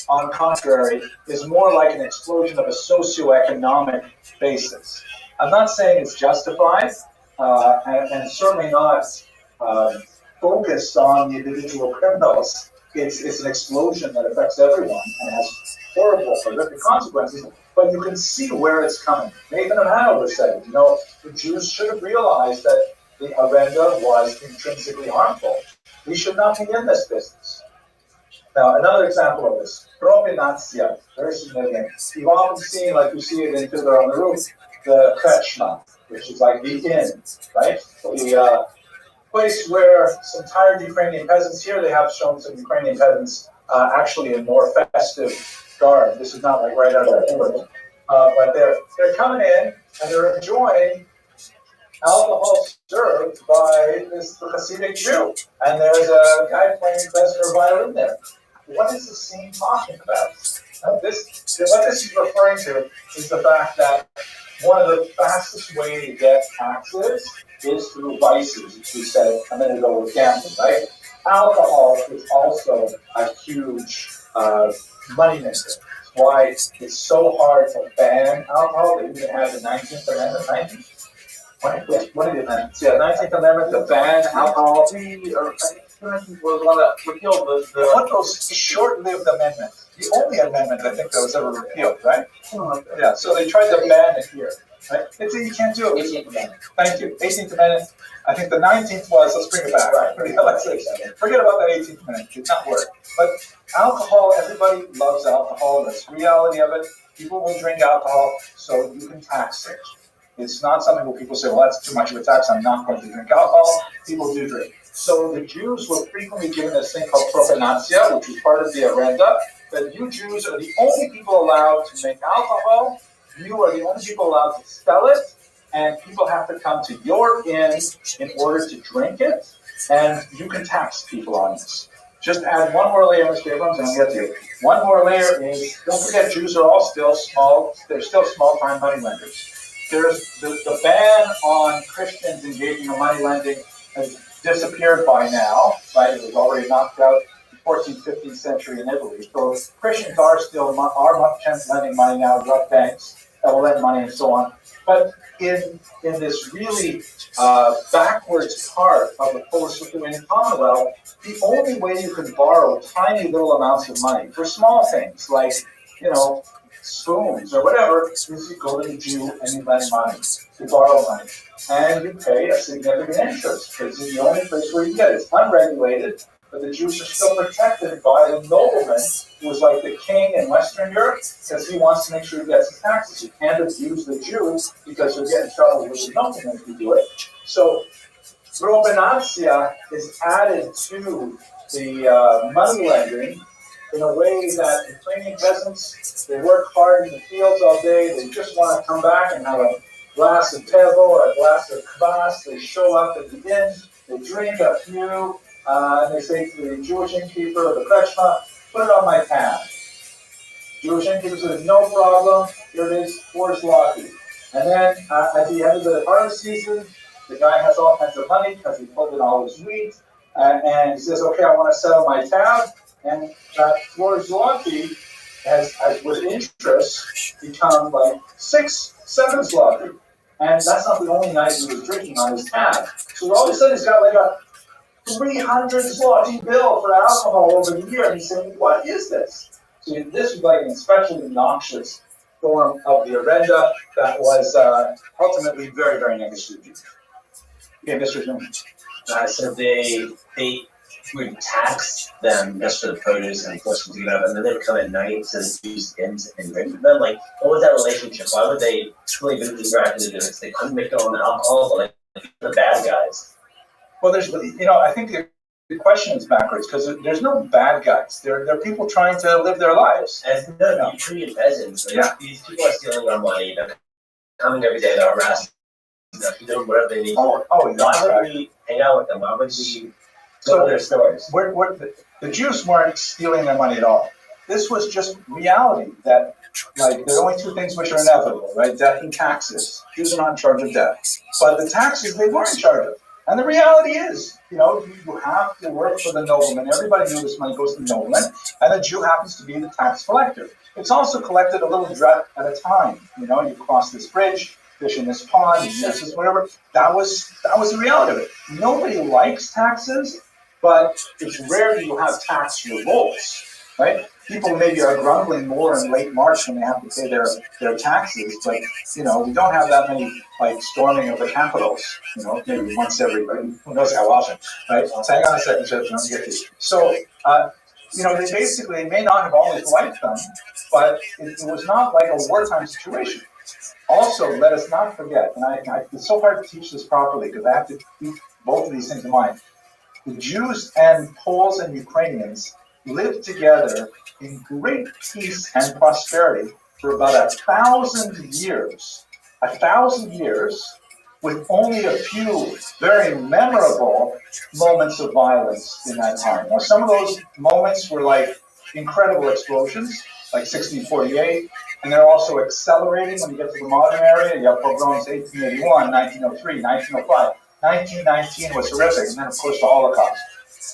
on the contrary, is more like an explosion of a socioeconomic basis. I'm not saying it's justified, and certainly not focused on the individual criminals. It's an explosion that affects everyone and has horrible, horrific consequences, but you can see where it's coming. Nathan of Hanover said, the Jews should have realized that the Orenda was intrinsically harmful. We should not be in this business. Now, another example of this. Propinancia, very significant. You've often seen, like you see it in Fiddler on the Roof, the krechma, which is like the inn, right? The place where some tired Ukrainian peasants, here they have shown some Ukrainian peasants actually in more festive garb. This is not like right out of the image. But they're coming in and they're enjoying alcohol served by this Hasidic Jew. And there's a guy playing Klezmer violin there. What is the scene talking about? What this is referring to is the fact that one of the fastest ways to get taxes is through vices, as we said a minute ago with gambling, right? Alcohol is also a huge money maker. Why it's so hard to ban alcohol. They even had the 19th Amendment, one of the amendments, yeah, 19th Amendment to ban alcohol. Was one that repealed one of those short-lived amendments. The only amendment I think that was ever repealed, right? Yeah, so they tried to ban it here. Right? They say you can't do it. 18th Amendment. Thank you. 18th Amendment. I think the 19th was, let's bring it back. Right. Forget about that 18th Amendment. It did not work. But alcohol, everybody loves alcohol. That's the reality of it. People will drink alcohol, so you can tax it. It's not something where people say, well, that's too much of a tax. I'm not going to drink alcohol. People do drink. So the Jews were frequently given this thing called propinancia, which was part of the arenda, that you Jews are the only people allowed to make alcohol. You are the only people allowed to sell it, and people have to come to your inn in order to drink it, and you can tax people on this. Just add one more layer, Mr. Abrams, and I'll get to you. One more layer is, don't forget, Jews are all still small, they're still small-time money lenders. There's the ban on Christians engaging in money lending has disappeared by now, right? It was already knocked out in the 14th, 15th century in Italy. So Christians are still lending money now, drug banks that will lend money and so on. But in this really backwards part of the Polish-Lithuanian Commonwealth, the only way you can borrow tiny little amounts of money for small things like, spoons or whatever, is you go to the Jew and you lend money, you borrow money. And you pay a significant interest because it's the only place where you get it. It's unregulated, but the Jews are still protected by the nobleman who is like the king in Western Europe because he wants to make sure he gets his taxes. You can't abuse the Jews because you'll get in trouble with the nobleman if you do it. So propinancia is added to the money lending in a way that Ukrainian peasants, they work hard in the fields all day, they just want to come back and have a glass of tevo or a glass of kvass. They show up at the inn, they drink a few, and they say to the Jewish innkeeper or the krechma, put it on my tab. Jewish innkeeper says, no problem, here it is, 4 zloty. And then at the end of the harvest season, the guy has all kinds of money because he pulled in all his wheat, and he says, okay, I want to settle my tab. And that 4 zloty has with interest become like 6, 7 zloty. And that's not the only night he was drinking on his tab. So all of a sudden he's got like a 300 zloty bill for alcohol over the year. And he's saying, what is this? So this was like an especially noxious form of the arenda that was ultimately very, very negative. Okay, Mr. Newman. So they would tax them just for the produce and force them to get up, and then they would come at night to use inns and drink with them. Like, what was that relationship? Why would they really be interacting to do this? They couldn't make their own alcohol, but like the bad guys. Well, there's, I think the question is backwards because there's no bad guys. They're people trying to live their lives. As the Ukrainian peasants, like, these people are stealing our money. They're coming every day. They're harassing. They're doing whatever they need. Why would we hang out with them? Why would we? So their stories. The Jews weren't stealing their money at all. This was just reality that, like, there are only 2 things which are inevitable, right? Death and taxes. Jews are not in charge of death. But the taxes, they were in charge of. And the reality is, you have to work for the nobleman. Everybody knew this money goes to the nobleman. And the Jew happens to be the tax collector. It's also collected a little drop at a time. You cross this bridge, fish in this pond, this is whatever. That was the reality of it. Nobody likes taxes. But it's rare that you have tax revolts, right? People maybe are grumbling more in late March when they have to pay their taxes, but we don't have that many like storming of the capitals. Maybe once every who knows how often, right? So hang on a second, Judge, let me get to you. So they basically may not have always liked them, but it was not like a wartime situation. Also, let us not forget, and it's so hard to teach this properly because I have to keep both of these things in mind. The Jews and Poles and Ukrainians lived together in great peace and prosperity for about 1,000 years. 1,000 years, with only a few very memorable moments of violence in that time. Now, some of those moments were like incredible explosions, like 1648, and they're also accelerating when you get to the modern area. You have pogroms 1881, 1903, 1905. 1919 was horrific, and then of course the Holocaust.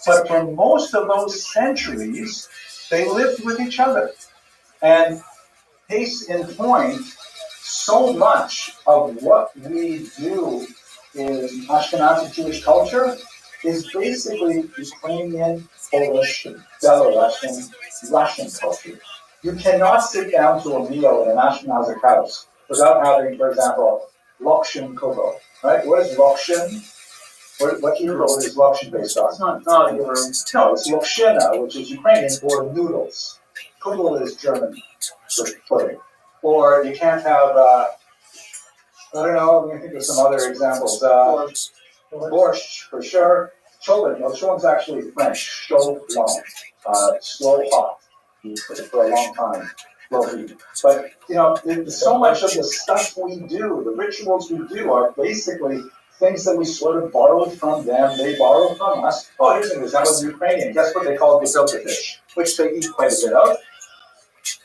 But for most of those centuries, they lived with each other. And case in point, so much of what we do in Ashkenazi Jewish culture is basically Ukrainian, Polish, Belarusian, Russian culture. You cannot sit down to a meal in an Ashkenazi house without having, for example, lokshin kugel, right? What is lokshin? What Hebrew is lokshin based on? No, it's lokshina, which is Ukrainian for noodles. Kugel is German for pudding. Or you can't have, I don't know, let me think of some other examples. Borscht, for sure. Cholent, no, cholent's actually French. Chaud blanc, slow hot, for a long time. Low heat. But, so much of the stuff we do, the rituals we do are basically things that we sort of borrowed from them, they borrowed from us. Oh, here's an example of Ukrainian. Guess what they call gefilte fish, which they eat quite a bit of?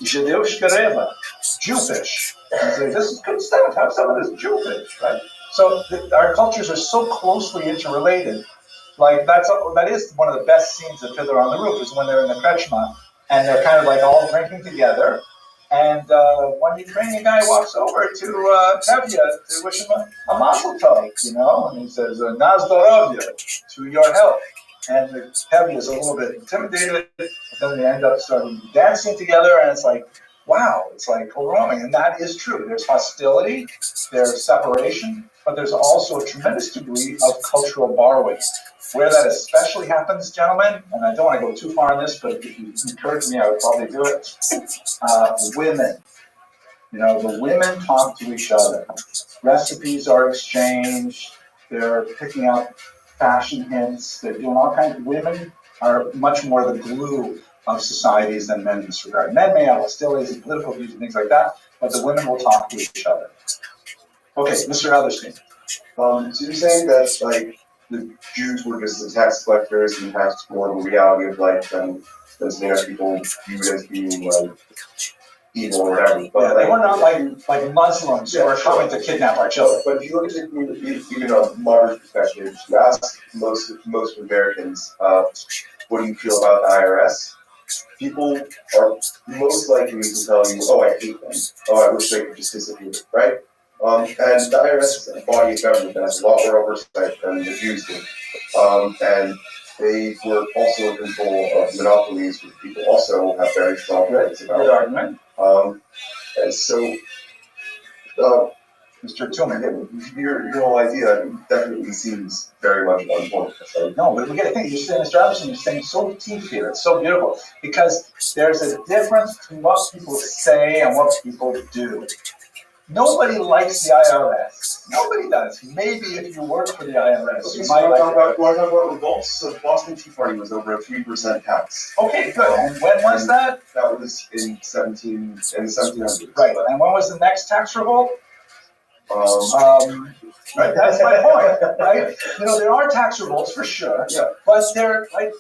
Jewfish. And say, this is good stuff, have some of this Jewfish, right? So our cultures are so closely interrelated. Like that is one of the best scenes of Fiddler on the Roof is when they're in the Kretschma and they're kind of like all drinking together. And one Ukrainian guy walks over to Tevye to wish him a mazel tov, and he says, "Na zdorovya," to your health. And Tevye is a little bit intimidated, but then they end up starting dancing together, and it's like, wow, it's like overwhelming. And that is true. There's hostility, there's separation, but there's also a tremendous degree of cultural borrowing. Where that especially happens, gentlemen, and I don't want to go too far on this, but if you encourage me, I would probably do it. Women. The women talk to each other. Recipes are exchanged. They're picking up fashion hints. They're doing all kinds of. Women are much more the glue of societies than men in this regard. Men may have hostilities and political views and things like that, but the women will talk to each other. Okay, Mr. Otherstein. So you're saying that, like, the Jews were just the tax collectors and passed more of a reality of life than something that people viewed as being like evil or whatever. But they were not like Muslims who are coming to kidnap our children. But if you look at it even on a modern perspective, you ask most Americans, what do you feel about the IRS? People are most likely to tell you, oh, I hate them. Oh, I wish they could just disappear, right? And the IRS is a body of government that has a lot more oversight than the Jews do. And they were also in control of monopolies, which people also have very strong feelings about. Good argument. And so, Mr. Tillman, your whole idea definitely seems very much on point. So. No, but we got to think, Mr. Anderson, you're saying so deep here. It's so beautiful because there's a difference between what people say and what people do. Nobody likes the IRS. Nobody does. Maybe if you work for the IRS, you might like it. Want to talk about revolts? The Boston Tea Party was over a 3% tax. Okay, good. And when was that? That was in the 1700s. Right. And when was the next tax revolt? Right, that's my point, right? There are tax revolts for sure, but they're like,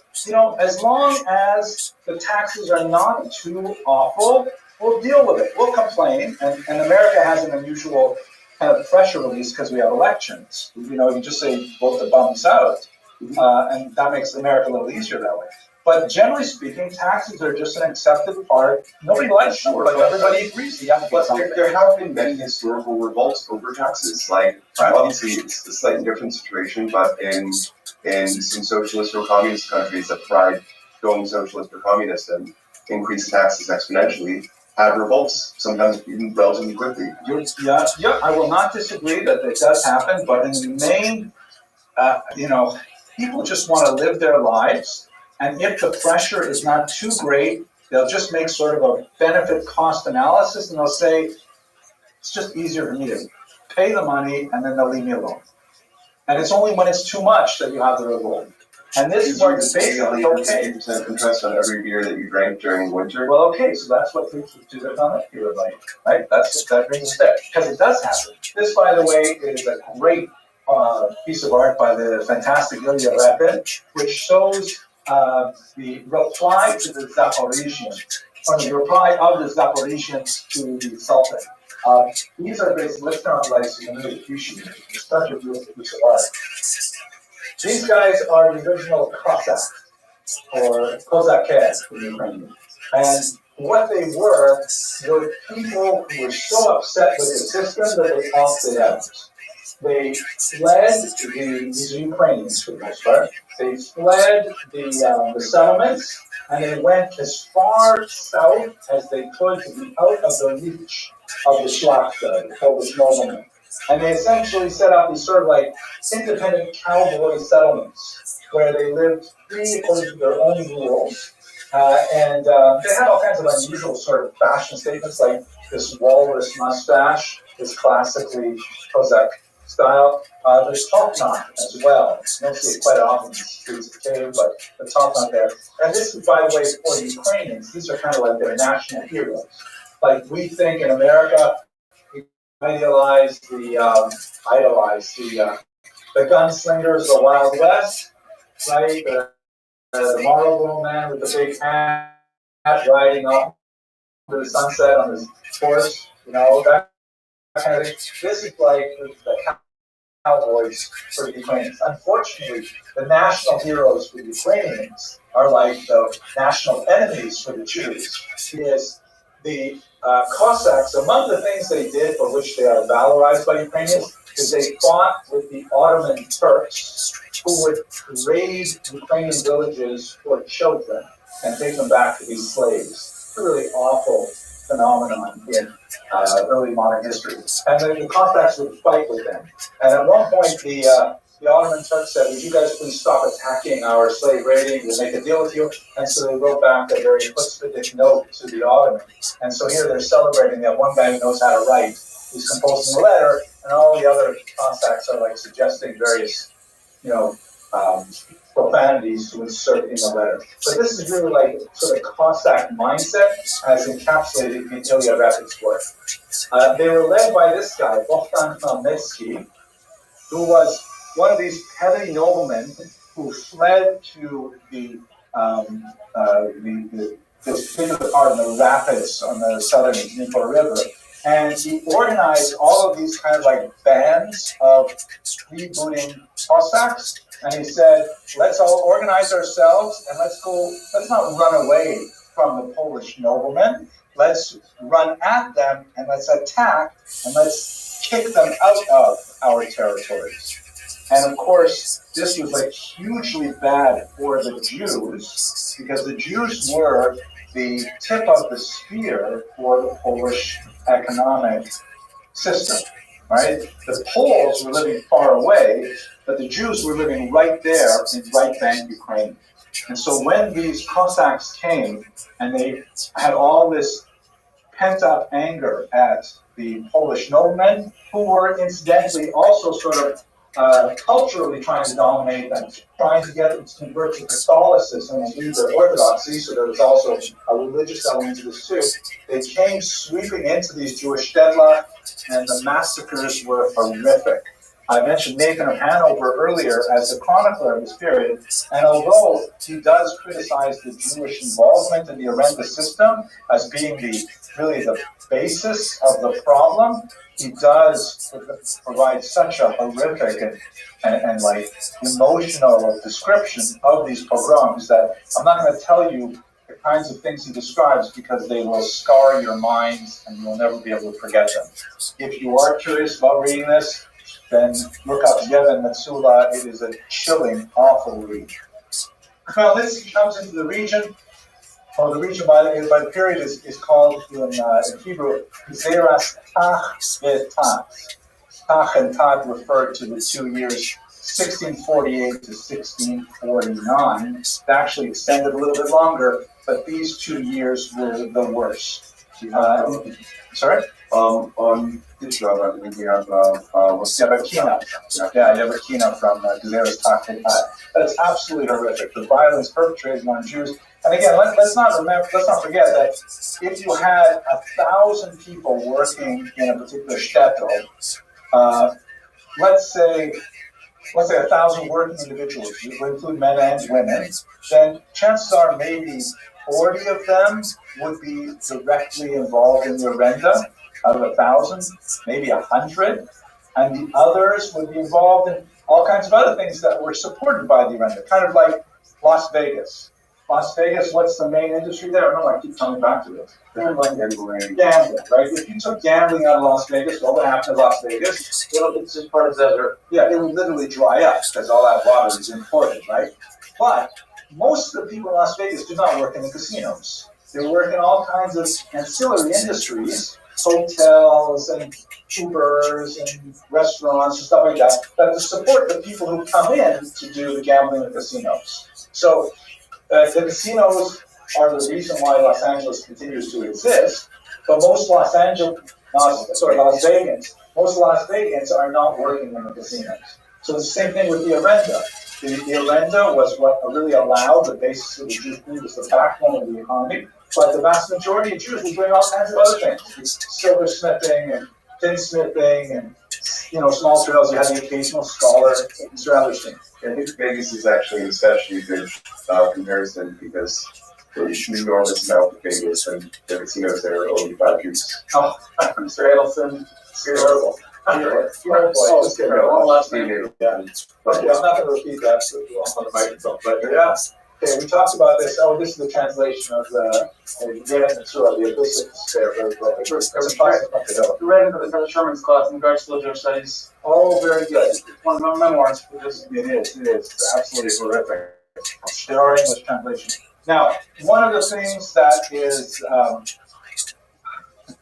as long as the taxes are not too awful, we'll deal with it. We'll complain, and America has an unusual kind of pressure release because we have elections. You just say vote the bums out, and that makes America a little easier that way. But generally speaking, taxes are just an accepted part. Nobody likes them, but everybody agrees. But there have been many historical revolts over taxes. Like, obviously, it's a slightly different situation, but in some socialist or communist countries that tried going socialist or communist and increased taxes exponentially, had revolts, sometimes even relatively quickly. Yeah, I will not disagree that it does happen, but in the main, people just want to live their lives, And if the pressure is not too great, they'll just make sort of a benefit cost analysis, and they'll say, it's just easier for me to pay the money, and then they'll leave me alone. And it's only when it's too much that you have the revolt. And this is where it's basically okay. 80% interest on every beer that you drank during winter. Well, okay, so that's what brings us to the comment here, right? That brings us there, because it does happen. This, by the way, is a great piece of art by the fantastic Ilya Rabbi, which shows the reply to the Zaporizhian, or the reply of the Zaporizhians to the Sultan. These are basically, let's turn on the lights so you can really appreciate it. It's such a beautiful piece of art. These guys are the original Cossacks, or Kozaké in Ukrainian. And what they were people who were so upset with the system that they opted out. They fled these Ukrainians for the most part. They fled the settlements, and they went as far south as they could to be out of the reach of the Schlachta, the Polish noblemen. And they essentially set up these sort of like independent cowboy settlements where they lived free according to their own rules. And they had all kinds of unusual sort of fashion statements, like this walrus mustache, this classically Cossack style. There's top knot as well. You don't see it quite often in the streets of Kiev, but the top knot there. And this is, by the way, for the Ukrainians. These are kind of like their national heroes. Like we think in America, we idolize the gunslingers, the Wild West, right? The Marlboro man with the big hat riding off to the sunset on his horse, that kind of thing. This is like the cowboys for the Ukrainians. Unfortunately, the national heroes for the Ukrainians are like the national enemies for the Jews. Because the Cossacks, among the things they did for which they are valorized by Ukrainians, is they fought with the Ottoman Turks, who would raid Ukrainian villages for children and take them back to be slaves. It's a really awful phenomenon in early modern history. And then the Cossacks would fight with them. And at one point, the Ottoman Turks said, would you guys please stop attacking our slave raiding? We'll make a deal with you. And so they wrote back a very chutzpahdik note to the Ottomans. And so here they're celebrating that one guy who knows how to write is composing a letter, and all the other Cossacks are like suggesting various, profanities to insert in the letter. But this is really like sort of Cossack mindset as encapsulated in Ilya Rabbi's work. They were led by this guy, Bogdan Khmelnytsky, who was one of these petty noblemen who fled to the particular part of the rapids on the southern Dnieper River. And he organized all of these kind of like bands of freebooting Cossacks. And he said, let's all organize ourselves and let's not run away from the Polish noblemen. Let's run at them and let's attack and let's kick them out of our territories. And of course, this was like hugely bad for the Jews, because the Jews were the tip of the spear for the Polish economic system, right? The Poles were living far away, but the Jews were living right there in right bank Ukraine. And so when these Cossacks came and they had all this pent-up anger at the Polish noblemen, who were incidentally also sort of culturally trying to dominate them, trying to get them to convert to Catholicism and leave their orthodoxy, so there was also a religious element to this too. They came sweeping into these Jewish shtetl, and the massacres were horrific. I mentioned Nathan of Hanover earlier as the chronicler of this period, and although he does criticize the Jewish involvement in the Arenda system as being really the basis of the problem, he does provide such a horrific and like emotional description of these pogroms that I'm not going to tell you the kinds of things he describes, because they will scar your minds and you'll never be able to forget them. If you are curious about reading this, then look up Yevon Metsula. It is a chilling, awful read. Well, this comes into the region. The region by the period is called in Hebrew Zeras Tach V'Tat. Tach and Tat refer to the 2 years 1648 to 1649. It actually extended a little bit longer, but these 2 years were the worst. Sorry? On this job, I think we have Nebuchadnezzar. Yeah, Nebuchadnezzar from Gezeres Tactic. That's absolutely horrific. The violence perpetrated on Jews. And again, let's not forget that if you had 1,000 people working in a particular shtetl, let's say 1,000 working individuals, you include men and women, then chances are maybe 40 of them would be directly involved in the Orenda out of 1,000, maybe 100, and the others would be involved in all kinds of other things that were supported by the Orenda, kind of like Las Vegas. Las Vegas, what's the main industry there? No, I keep coming back to this. Gambling, right? If you took gambling out of Las Vegas, what would happen to Las Vegas? It's just part of the desert. Yeah, it would literally dry up because all that water is imported, right? But most of the people in Las Vegas do not work in the casinos. They work in all kinds of ancillary industries, hotels and Ubers and restaurants and stuff like that, that to support the people who come in to do the gambling in the casinos. So the casinos are the reason why Los Angeles continues to exist, but most Las Vegans are not working in the casinos. So the same thing with the Orenda. The Orenda was what really allowed the basis of the Jewish community, was the backbone of the economy, but the vast majority of Jews were doing all kinds of other things, silversmithing and tinsmithing and small trails. You had the occasional scholar, these are other things. I think Vegas is actually especially good comparison because the New York is south of Vegas and the casinos there are only 5 Jews. Oh, Mr. Adelson, it's terrible. I'm not going to repeat that on the microphone, but yeah. Okay, we talked about this. Oh, this is the translation of the epistle We read in the Sherman's class in regards to literature studies. Oh, very good. It's one of my memoirs. It is absolutely horrific. There are English translations. Now, one of the things that is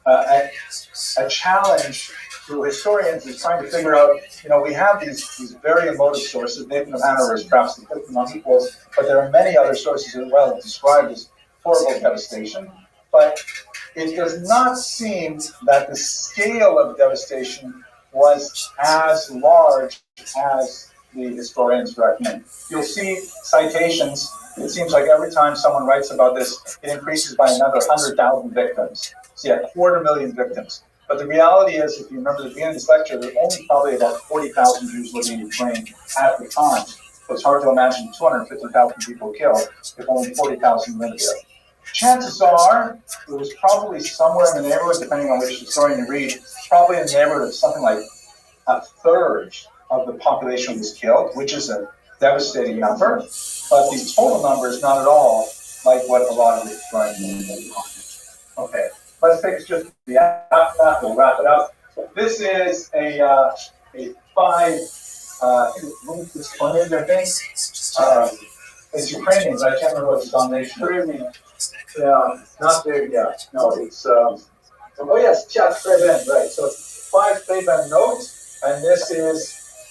a challenge to historians is trying to figure out, we have these very emotive sources. Nathan of Hanover is perhaps the fifth among equals, but there are many other sources as well that describe this horrible devastation. But it does not seem that the scale of devastation was as large as the historians recommend. You'll see citations. It seems like every time someone writes about this, it increases by another 100,000 victims. So 250,000 victims. But the reality is, if you remember the beginning of this lecture, there were only probably about 40,000 Jews living in Ukraine at the time. So it's hard to imagine 250,000 people killed if only 40,000 lived there. Chances are, it was probably somewhere in the neighborhood, depending on which historian you read, probably in the neighborhood of something like a third of the population was killed, which is a devastating number. But the total number is not at all like what a lot of the historians do. Okay. Let's take just the app, we'll wrap it up. This is a 5, this one is, I think. It's Ukrainian, but I can't remember what the denomination is. Yeah, not big, yeah. No, it's, Chat Freven, right. So it's 5 Freven notes, and this is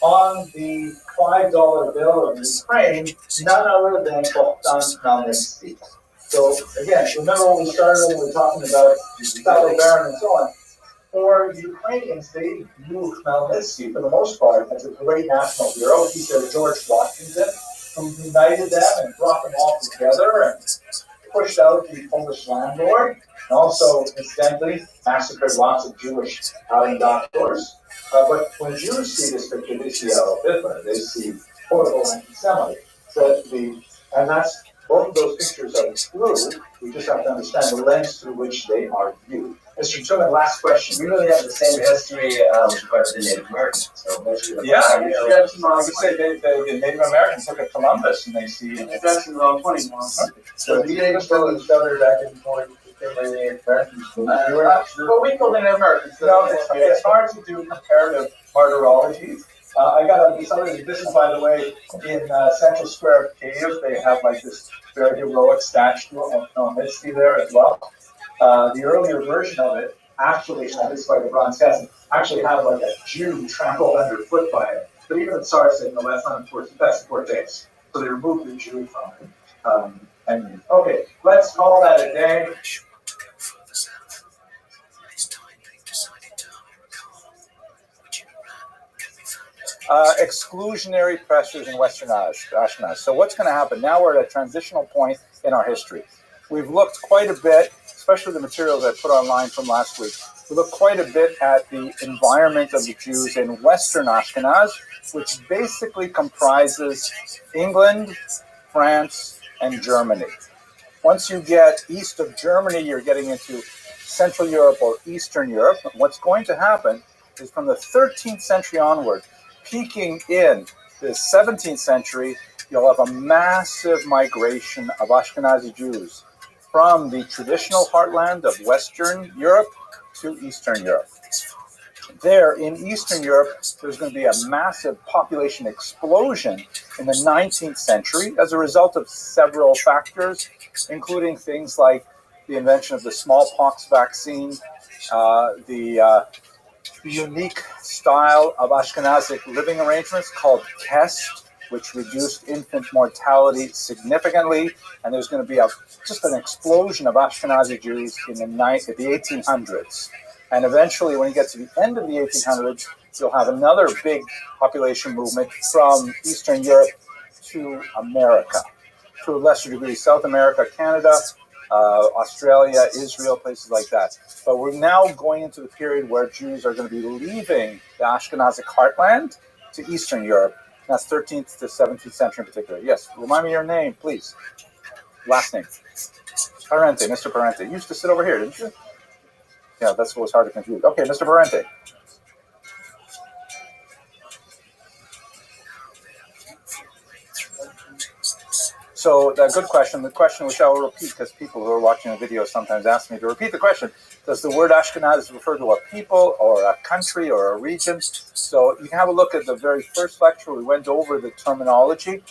on the $5 bill of Ukraine, none other than Bogdan Khmelnytsky. So again, remember when we started when we were talking about Salo Baron and so on. For the Ukrainians, they view Khmelnytsky for the most part as a great national hero. He's their George Washington, who united them and brought them all together and pushed out the Polish landlord, and also incidentally massacred lots of Jewish doctors. But when Jews see this picture, they see Adolf Hitler. They see horrible anti-Semitic. And that's. Both of those pictures are true. We just have to understand the lens through which they are viewed. Mr. Truman, last question. We really have the same history with the Native Americans. So yeah, I would say the Native Americans look at Columbus and they see. That's in the wrong 20 So the Native discovered back in the Native Americans. Well, we call Native Americans. No, it's hard to do comparative martyrology. I got this is, by the way, in Central Square of Kiev. They have like this very heroic statue of Khmelnytsky there as well. The earlier version of it actually had, it's like a bronze cast, actually had like a Jew trampled underfoot by it. But even the Tsar said, no, that's not important. That's Cortes. So they removed the Jew from it. And okay, let's call that a day. Exclusionary pressures in Western Ashkenaz. So what's going to happen? Now we're at a transitional point in our history. We've looked quite a bit, especially the materials I put online from last week. We looked quite a bit at the environment of the Jews in Western Ashkenaz, which basically comprises England, France, and Germany. Once you get east of Germany, you're getting into Central Europe or Eastern Europe. What's going to happen is from the 13th century onward, peaking in the 17th century, you'll have a massive migration of Ashkenazi Jews from the traditional heartland of Western Europe to Eastern Europe. There in Eastern Europe, there's going to be a massive population explosion in the 19th century as a result of several factors, including things like the invention of the smallpox vaccine, the unique style of Ashkenazic living arrangements called Kest, which reduced infant mortality significantly, and there's going to be just an explosion of Ashkenazi Jews in the 1800s. And eventually, when you get to the end of the 1800s, you'll have another big population movement from Eastern Europe to America, to a lesser degree, South America, Canada, Australia, Israel, places like that. But we're now going into the period where Jews are going to be leaving the Ashkenazic heartland to Eastern Europe. That's 13th to 17th century in particular. Yes, remind me your name, please. Last name. Parente, Mr. Parente. You used to sit over here, didn't you? Yeah, that's what was hard to confuse. Okay, Mr. Parente. So, good question. The question which I will repeat, because people who are watching the video sometimes ask me to repeat the question. Does the word Ashkenaz refer to a people or a country or a region? So you can have a look at the very first lecture. We went over the terminology.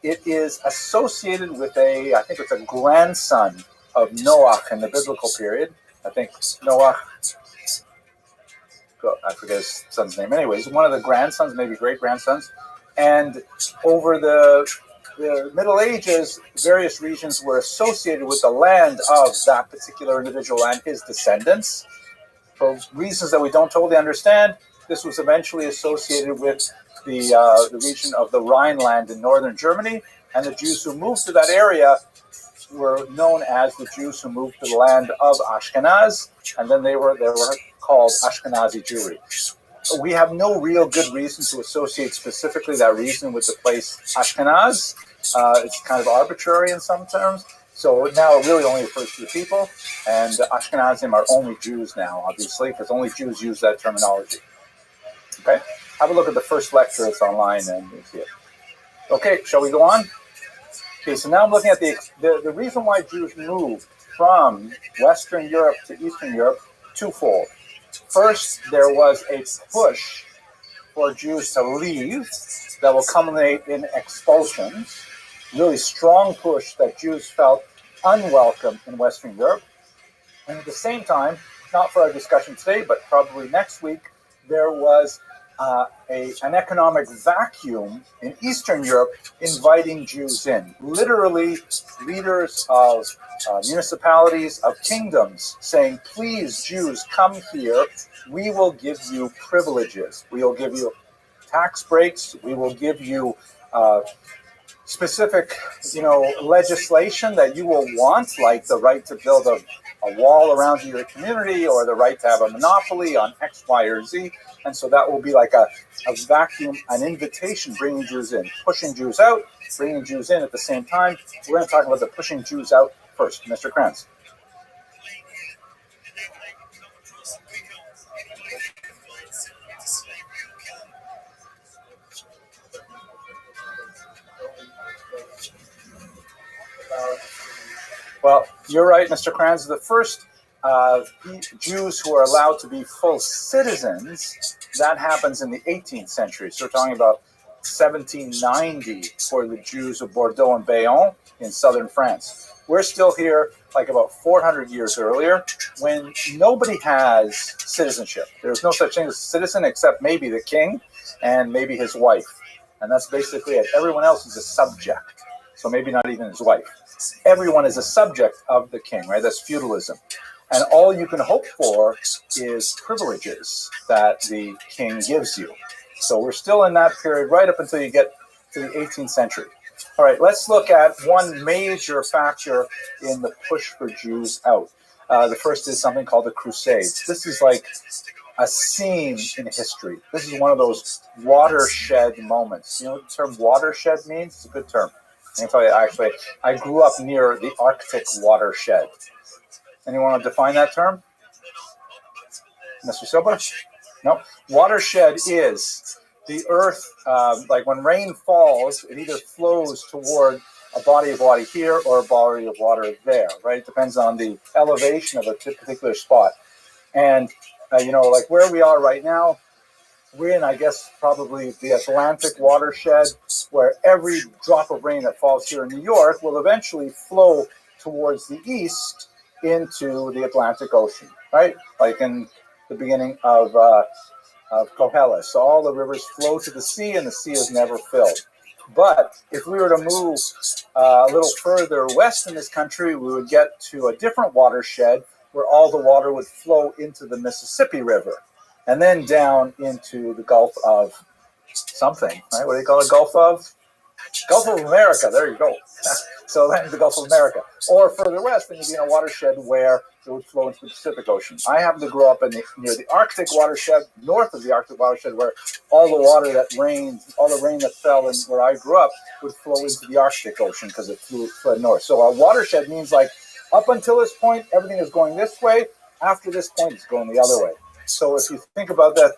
It is associated with I think it's a grandson of Noach in the biblical period. I think Noach, I forget his son's name. Anyways, one of the grandsons, maybe great-grandsons. And over the Middle Ages, various regions were associated with the land of that particular individual and his descendants. For reasons that we don't totally understand, this was eventually associated with the region of the Rhineland in northern Germany, and the Jews who moved to that area were known as the Jews who moved to the land of Ashkenaz, and then they were called Ashkenazi Jewry. We have no real good reason to associate specifically that region with the place Ashkenaz. It's kind of arbitrary in some terms. So now it really only refers to the people, and Ashkenazim are only Jews now, obviously, because only Jews use that terminology. Okay? Have a look at the first lecture. It's online, and you see it. Okay, shall we go on? Okay, so now I'm looking at the reason why Jews moved from Western Europe to Eastern Europe, twofold. First, there was a push for Jews to leave that will culminate in expulsions, really strong push that Jews felt unwelcome in Western Europe. And at the same time, not for our discussion today, but probably next week, there was an economic vacuum in Eastern Europe inviting Jews in. Literally, leaders of municipalities, of kingdoms, saying, please, Jews, come here. We will give you privileges. We will give you tax breaks. We will give you specific, legislation that you will want, like the right to build a wall around your community or the right to have a monopoly on X, Y, or Z. And so that will be like a vacuum, an invitation, bringing Jews in, pushing Jews out, bringing Jews in at the same time. We're going to talk about the pushing Jews out first. Mr. Kranz. Well, you're right, Mr. Kranz. The first Jews who are allowed to be full citizens, that happens in the 18th century. So we're talking about 1790 for the Jews of Bordeaux and Bayonne in southern France. We're still here like about 400 years earlier when nobody has citizenship. There's no such thing as a citizen except maybe the king. and maybe his wife. And that's basically it. Everyone else is a subject. So maybe not even his wife. Everyone is a subject of the king, right? That's feudalism. And all you can hope for is privileges that the king gives you. So we're still in that period right up until you get to the 18th century. All right, let's look at one major factor in the push for Jews out. The first is something called the Crusades. This is like a scene in history. This is one of those watershed moments. You know what the term watershed means? It's a good term. I can tell you, actually, I grew up near the Arctic watershed. Anyone want to define that term? Mr. Silva? No. Watershed is the earth, like when rain falls, it either flows toward a body of water here or a body of water there, right? It depends on the elevation of a particular spot. And, like where we are right now, we're in, I guess, probably the Atlantic watershed, where every drop of rain that falls here in New York will eventually flow towards the east into the Atlantic Ocean, right? Like in the beginning of Koheles. So all the rivers flow to the sea, and the sea is never filled. But if we were to move a little further west in this country, we would get to a different watershed where all the water would flow into the Mississippi River and then down into the Gulf of something, right? What do you call it? Gulf of America. There you go. So then the Gulf of America. Or further west, then you'd be in a watershed where it would flow into the Pacific Ocean. I happen to grow up near the Arctic watershed, north of the Arctic watershed, where all the water that rained, all the rain that fell in where I grew up would flow into the Arctic Ocean because it flowed north. So a watershed means like up until this point, everything is going this way. After this point, it's going the other way. So if you think about that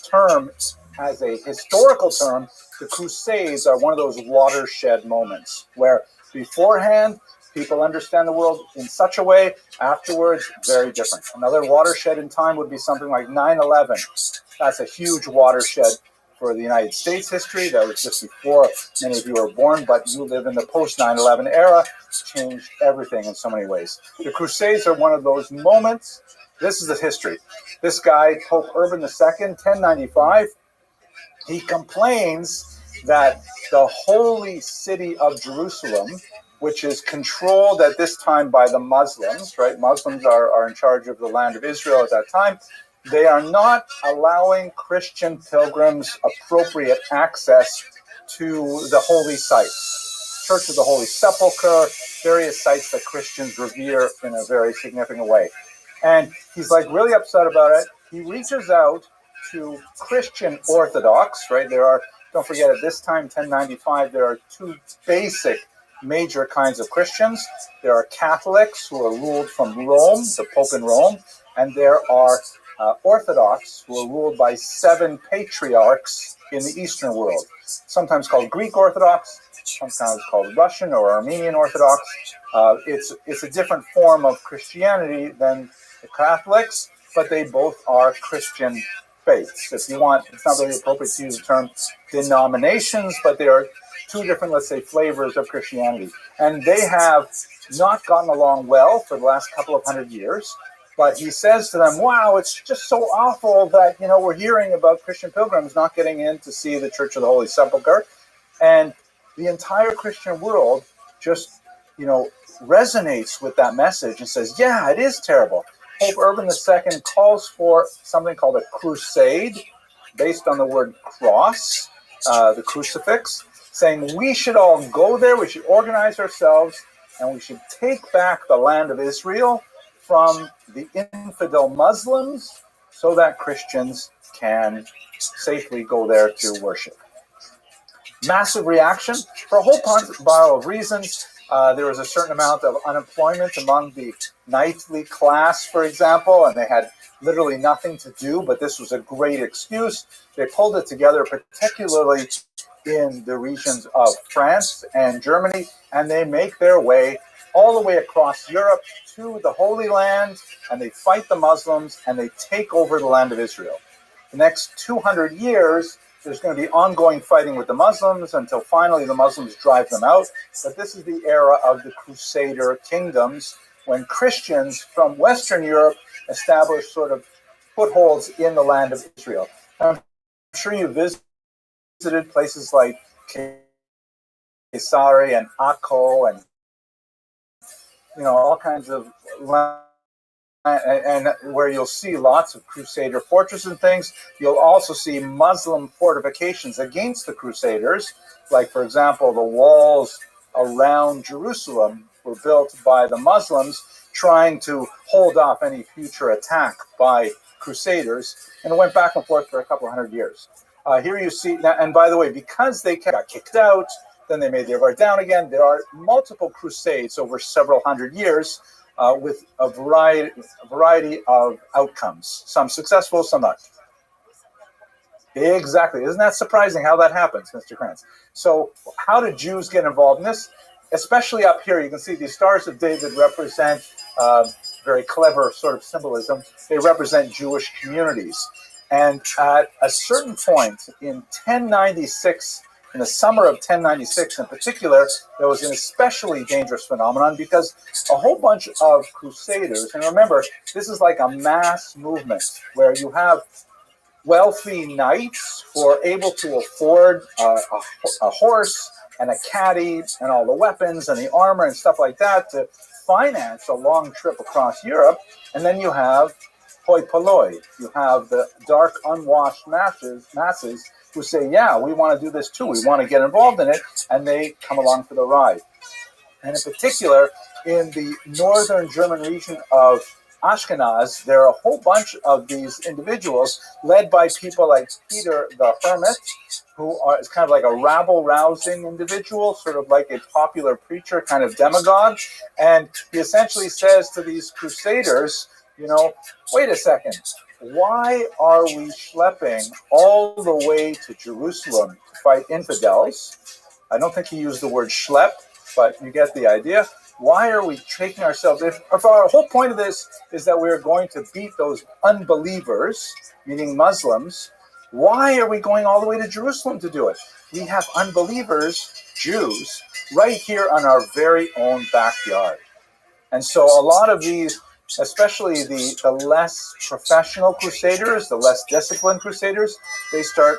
term as a historical term, the Crusades are one of those watershed moments where beforehand, people understand the world in such a way, afterwards, very different. Another watershed in time would be something like 9/11. That's a huge watershed for the United States history. That was just before many of you were born, but you live in the post-9/11 era. It's changed everything in so many ways. The Crusades are one of those moments. This is the history. This guy, Pope Urban II, 1095, he complains that the holy city of Jerusalem, which is controlled at this time by the Muslims, right? Muslims are in charge of the land of Israel at that time. They are not allowing Christian pilgrims appropriate access to the holy sites. Church of the Holy Sepulchre, various sites that Christians revere in a very significant way. And he's like really upset about it. He reaches out to Christian Orthodox, right? Don't forget, at this time, 1095, there are two basic major kinds of Christians. There are Catholics who are ruled from Rome, the Pope in Rome, and there are Orthodox who are ruled by 7 patriarchs in the Eastern world, sometimes called Greek Orthodox, sometimes called Russian or Armenian Orthodox. It's a different form of Christianity than the Catholics, but they both are Christian faiths. If you want, it's not really appropriate to use the term denominations, but they are two different, let's say, flavors of Christianity. And they have not gotten along well for the last couple of hundred years. But he says to them, wow, it's just so awful that, we're hearing about Christian pilgrims not getting in to see the Church of the Holy Sepulchre. And the entire Christian world just, resonates with that message and says, yeah, it is terrible. Pope Urban II calls for something called a crusade, based on the word cross, the crucifix, saying we should all go there, we should organize ourselves, and we should take back the land of Israel from the infidel Muslims so that Christians can safely go there to worship. Massive reaction for a whole pile of reasons. There was a certain amount of unemployment among the knightly class, for example, and they had literally nothing to do, but this was a great excuse. They pulled it together, particularly in the regions of France and Germany, and they make their way all the way across Europe to the Holy Land, and they fight the Muslims, and they take over the land of Israel. The next 200 years, there's going to be ongoing fighting with the Muslims until finally the Muslims drive them out. But this is the era of the Crusader kingdoms, when Christians from Western Europe establish sort of footholds in the land of Israel. I'm sure you visited visited places like Caesarea and Akko and all kinds of land, and where you'll see lots of Crusader fortresses and things. You'll also see Muslim fortifications against the Crusaders, like, for example, the walls around Jerusalem were built by the Muslims trying to hold off any future attack by Crusaders, and it went back and forth for a couple of hundred years. Here you see, and by the way, because they got kicked out, then they made their way down again. There are multiple crusades over several hundred years with a variety of outcomes, some successful, some not. Exactly. Isn't that surprising how that happens, Mr. Krantz? So how did Jews get involved in this? Especially up here, you can see these Stars of David represent very clever sort of symbolism. They represent Jewish communities. And at a certain point in 1096, in the summer of 1096 in particular, there was an especially dangerous phenomenon because a whole bunch of Crusaders, and remember, this is like a mass movement where you have wealthy knights who are able to afford a horse and a caddy and all the weapons and the armor and stuff like that to finance a long trip across Europe. And then you have hoi polloi, you have the dark, unwashed masses who say, yeah, we want to do this too, we want to get involved in it, and they come along for the ride. And in particular, in the northern German region of Ashkenaz, there are a whole bunch of these individuals led by people like Peter the Hermit, who is kind of like a rabble-rousing individual, sort of like a popular preacher, kind of demagogue. And he essentially says to these crusaders, wait a second, why are we schlepping all the way to Jerusalem to fight infidels? I don't think he used the word schlep, but you get the idea. Why are we taking ourselves, if our whole point of this is that we're going to beat those unbelievers, meaning Muslims, why are we going all the way to Jerusalem to do it? We have unbelievers, Jews, right here on our very own backyard. And so a lot of these, especially the less professional crusaders, the less disciplined crusaders, they start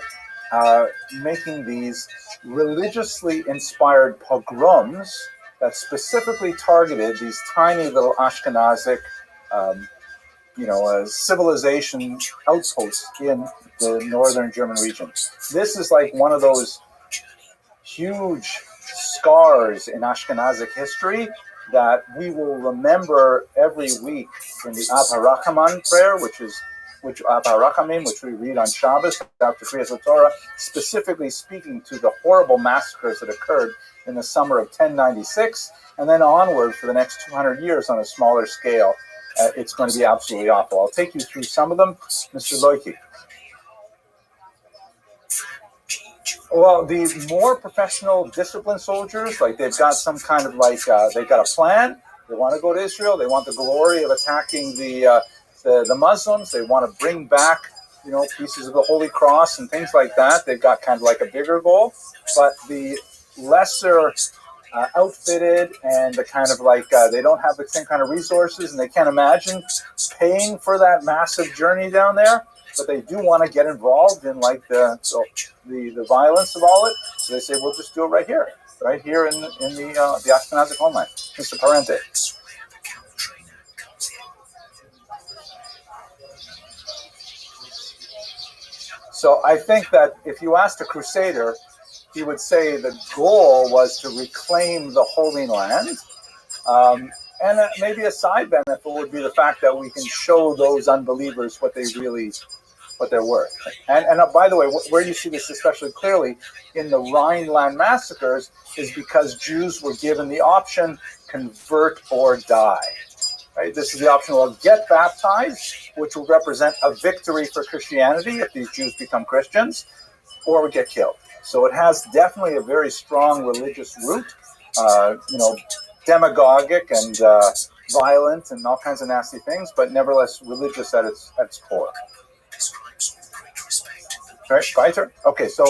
making these religiously inspired pogroms that specifically targeted these tiny little Ashkenazic, civilization outposts in the northern German region. This is like one of those huge scars in Ashkenazic history that we will remember every week in the Ab HaRachamim prayer, which Ab HaRachamim, which we read on Shabbos after Kriyas Torah, specifically speaking to the horrible massacres that occurred in the summer of 1096, and then onward for the next 200 years on a smaller scale. It's going to be absolutely awful. I'll take you through some of them, Mr. Loiki. Well, the more professional, disciplined soldiers, like they've got some kind of they've got a plan. They want to go to Israel. They want the glory of attacking the Muslims. They want to bring back, pieces of the Holy Cross and things like that. They've got kind of like a bigger goal. But the lesser outfitted and the kind of they don't have the same kind of resources and they can't imagine paying for that massive journey down there, but they do want to get involved in the violence of all it. So they say, we'll just do it right here in the Ashkenazic homeland. Mr. Parente. So I think that if you asked a crusader, he would say the goal was to reclaim the Holy Land. And maybe a side benefit would be the fact that we can show those unbelievers what they're worth. And by the way, where you see this especially clearly in the Rhineland massacres is because Jews were given the option, convert or die. Right? This is the option, well, get baptized, which will represent a victory for Christianity if these Jews become Christians, or get killed. So it has definitely a very strong religious root, demagogic and violent and all kinds of nasty things, but nevertheless religious at its core. Right, fighter? Okay, so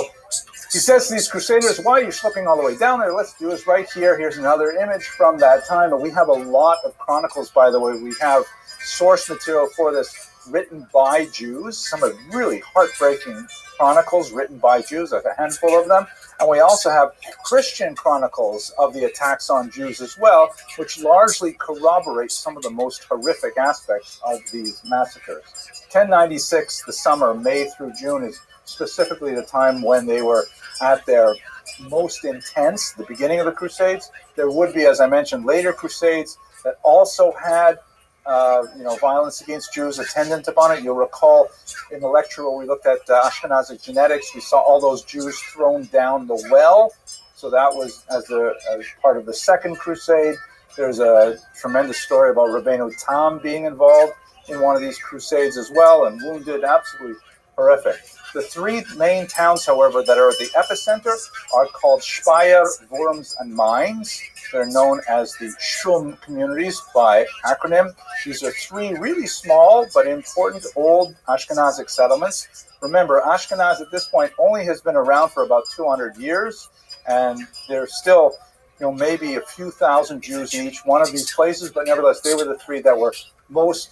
he says to these crusaders, why are you slipping all the way down there? Let's do this right here. Here's another image from that time. And we have a lot of chronicles, by the way. We have source material for this written by Jews, some of really heartbreaking chronicles written by Jews, like a handful of them. And we also have Christian chronicles of the attacks on Jews as well, which largely corroborate some of the most horrific aspects of these massacres. 1096, the summer, May through June, is specifically the time when they were at their most intense, the beginning of the Crusades. There would be, as I mentioned, later Crusades that also had violence against Jews attendant upon it. You'll recall in the lecture where we looked at Ashkenazic genetics, we saw all those Jews thrown down the well. So that was as part of the Second Crusade. There's a tremendous story about Rabbeinu Tam being involved in one of these crusades as well and wounded, absolutely horrific. The three main towns, however, that are at the epicenter are called Speyer, Worms, and Mainz. They're known as the Shum communities by acronym. These are three really small but important old Ashkenazic settlements. Remember, Ashkenaz at this point only has been around for about 200 years, and there's still maybe a few thousand Jews in each one of these places, but nevertheless, they were the three that were most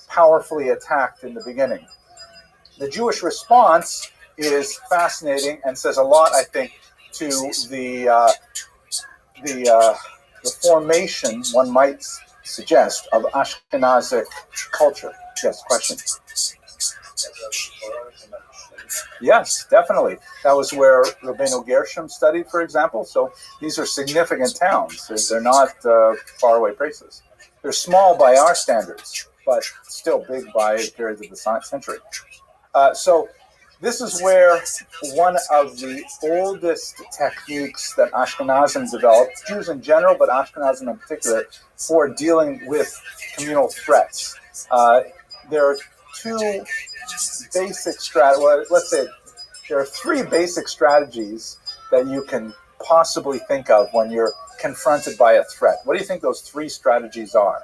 powerfully attacked in the beginning. The Jewish response is fascinating and says a lot, I think, to the formation, one might suggest, of Ashkenazic culture. Yes, question? Yes, definitely. That was where Rabbeinu Gershom studied, for example. So these are significant towns. They're not faraway places. They're small by our standards, but still big by periods of the century. So this is where one of the oldest techniques that Ashkenazim developed, Jews in general, but Ashkenazim in particular, for dealing with communal threats. There are two basic there are three basic strategies that you can possibly think of when you're confronted by a threat. What do you think those three strategies are?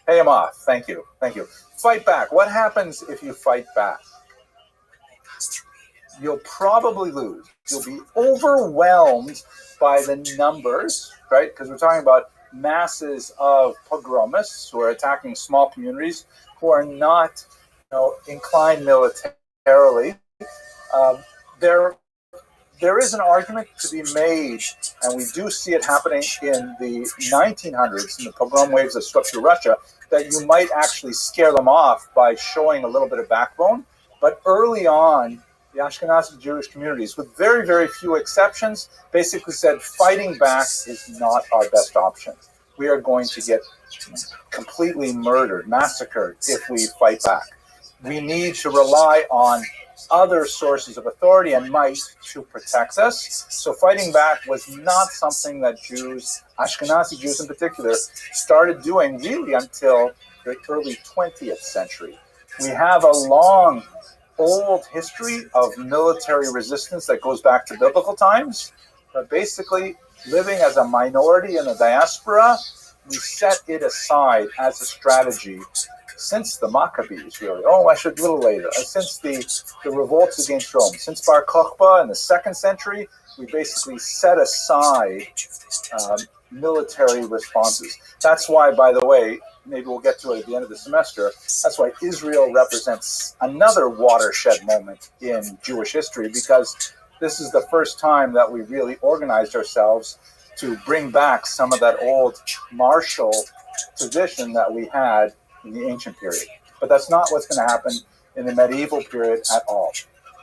Pay them off. Thank you. Thank you. Fight back. What happens if you fight back? You'll probably lose. You'll be overwhelmed by the numbers, right? Because we're talking about masses of pogromists who are attacking small communities who are not, inclined militarily. There is an argument to be made, and we do see it happening in the 1900s, in the pogrom waves that swept through Russia, that you might actually scare them off by showing a little bit of backbone. But early on, the Ashkenazi Jewish communities, with very, very few exceptions, basically said fighting back is not our best option. We are going to get completely murdered, massacred, if we fight back. We need to rely on other sources of authority and might to protect us. So fighting back was not something that Jews, Ashkenazi Jews in particular, started doing really until the early 20th century. We have a long, old history of military resistance that goes back to biblical times, but basically living as a minority in the diaspora, we set it aside as a strategy since the Maccabees, really. Oh, actually, a little later. Since the revolts against Rome. Since Bar Kokhba in the 2nd century, we basically set aside military responses. That's why, by the way, maybe we'll get to it at the end of the semester, that's why Israel represents another watershed moment in Jewish history, because this is the first time that we really organized ourselves to bring back some of that old martial tradition that we had in the ancient period. But that's not what's going to happen in the medieval period at all.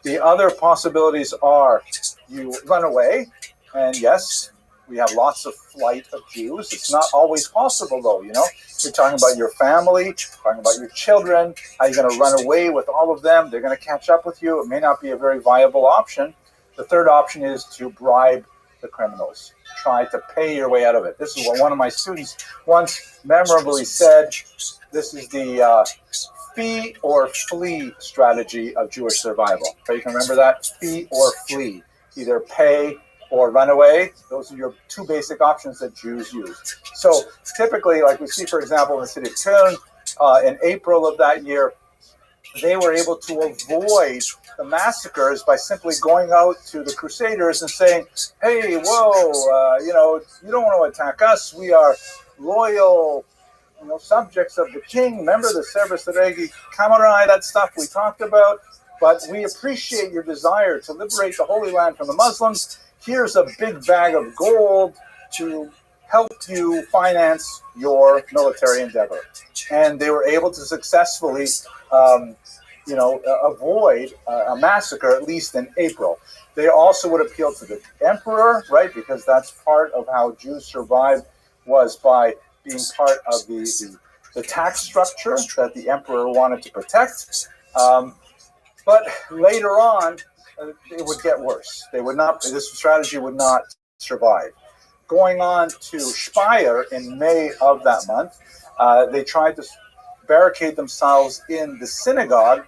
The other possibilities are you run away, and yes, we have lots of flight of Jews. It's not always possible, though, You're talking about your family, talking about your children. How are you going to run away with all of them? They're going to catch up with you. It may not be a very viable option. The third option is to bribe the criminals. Try to pay your way out of it. This is what one of my students once memorably said. This is the fee or flee strategy of Jewish survival. Okay, you can remember that? Fee or flee. Either pay or run away. Those are your two basic options that Jews use. So typically, like we see, for example, in the city of Köln, in April of that year, they were able to avoid the massacres by simply going out to the Crusaders and saying, hey, whoa, you don't want to attack us. We are loyal subjects of the king. Remember the Servus Regi Kamarai, that stuff we talked about. But we appreciate your desire to liberate the Holy Land from the Muslims. Here's a big bag of gold to help you finance your military endeavor. And they were able to successfully, avoid a massacre, at least in April. They also would appeal to the emperor, right? Because that's part of how Jews survived, was by being part of the tax structure that the emperor wanted to protect. But later on, it would get worse. This strategy would not survive. Going on to Speyer in May of that month, they tried to barricade themselves in the synagogue,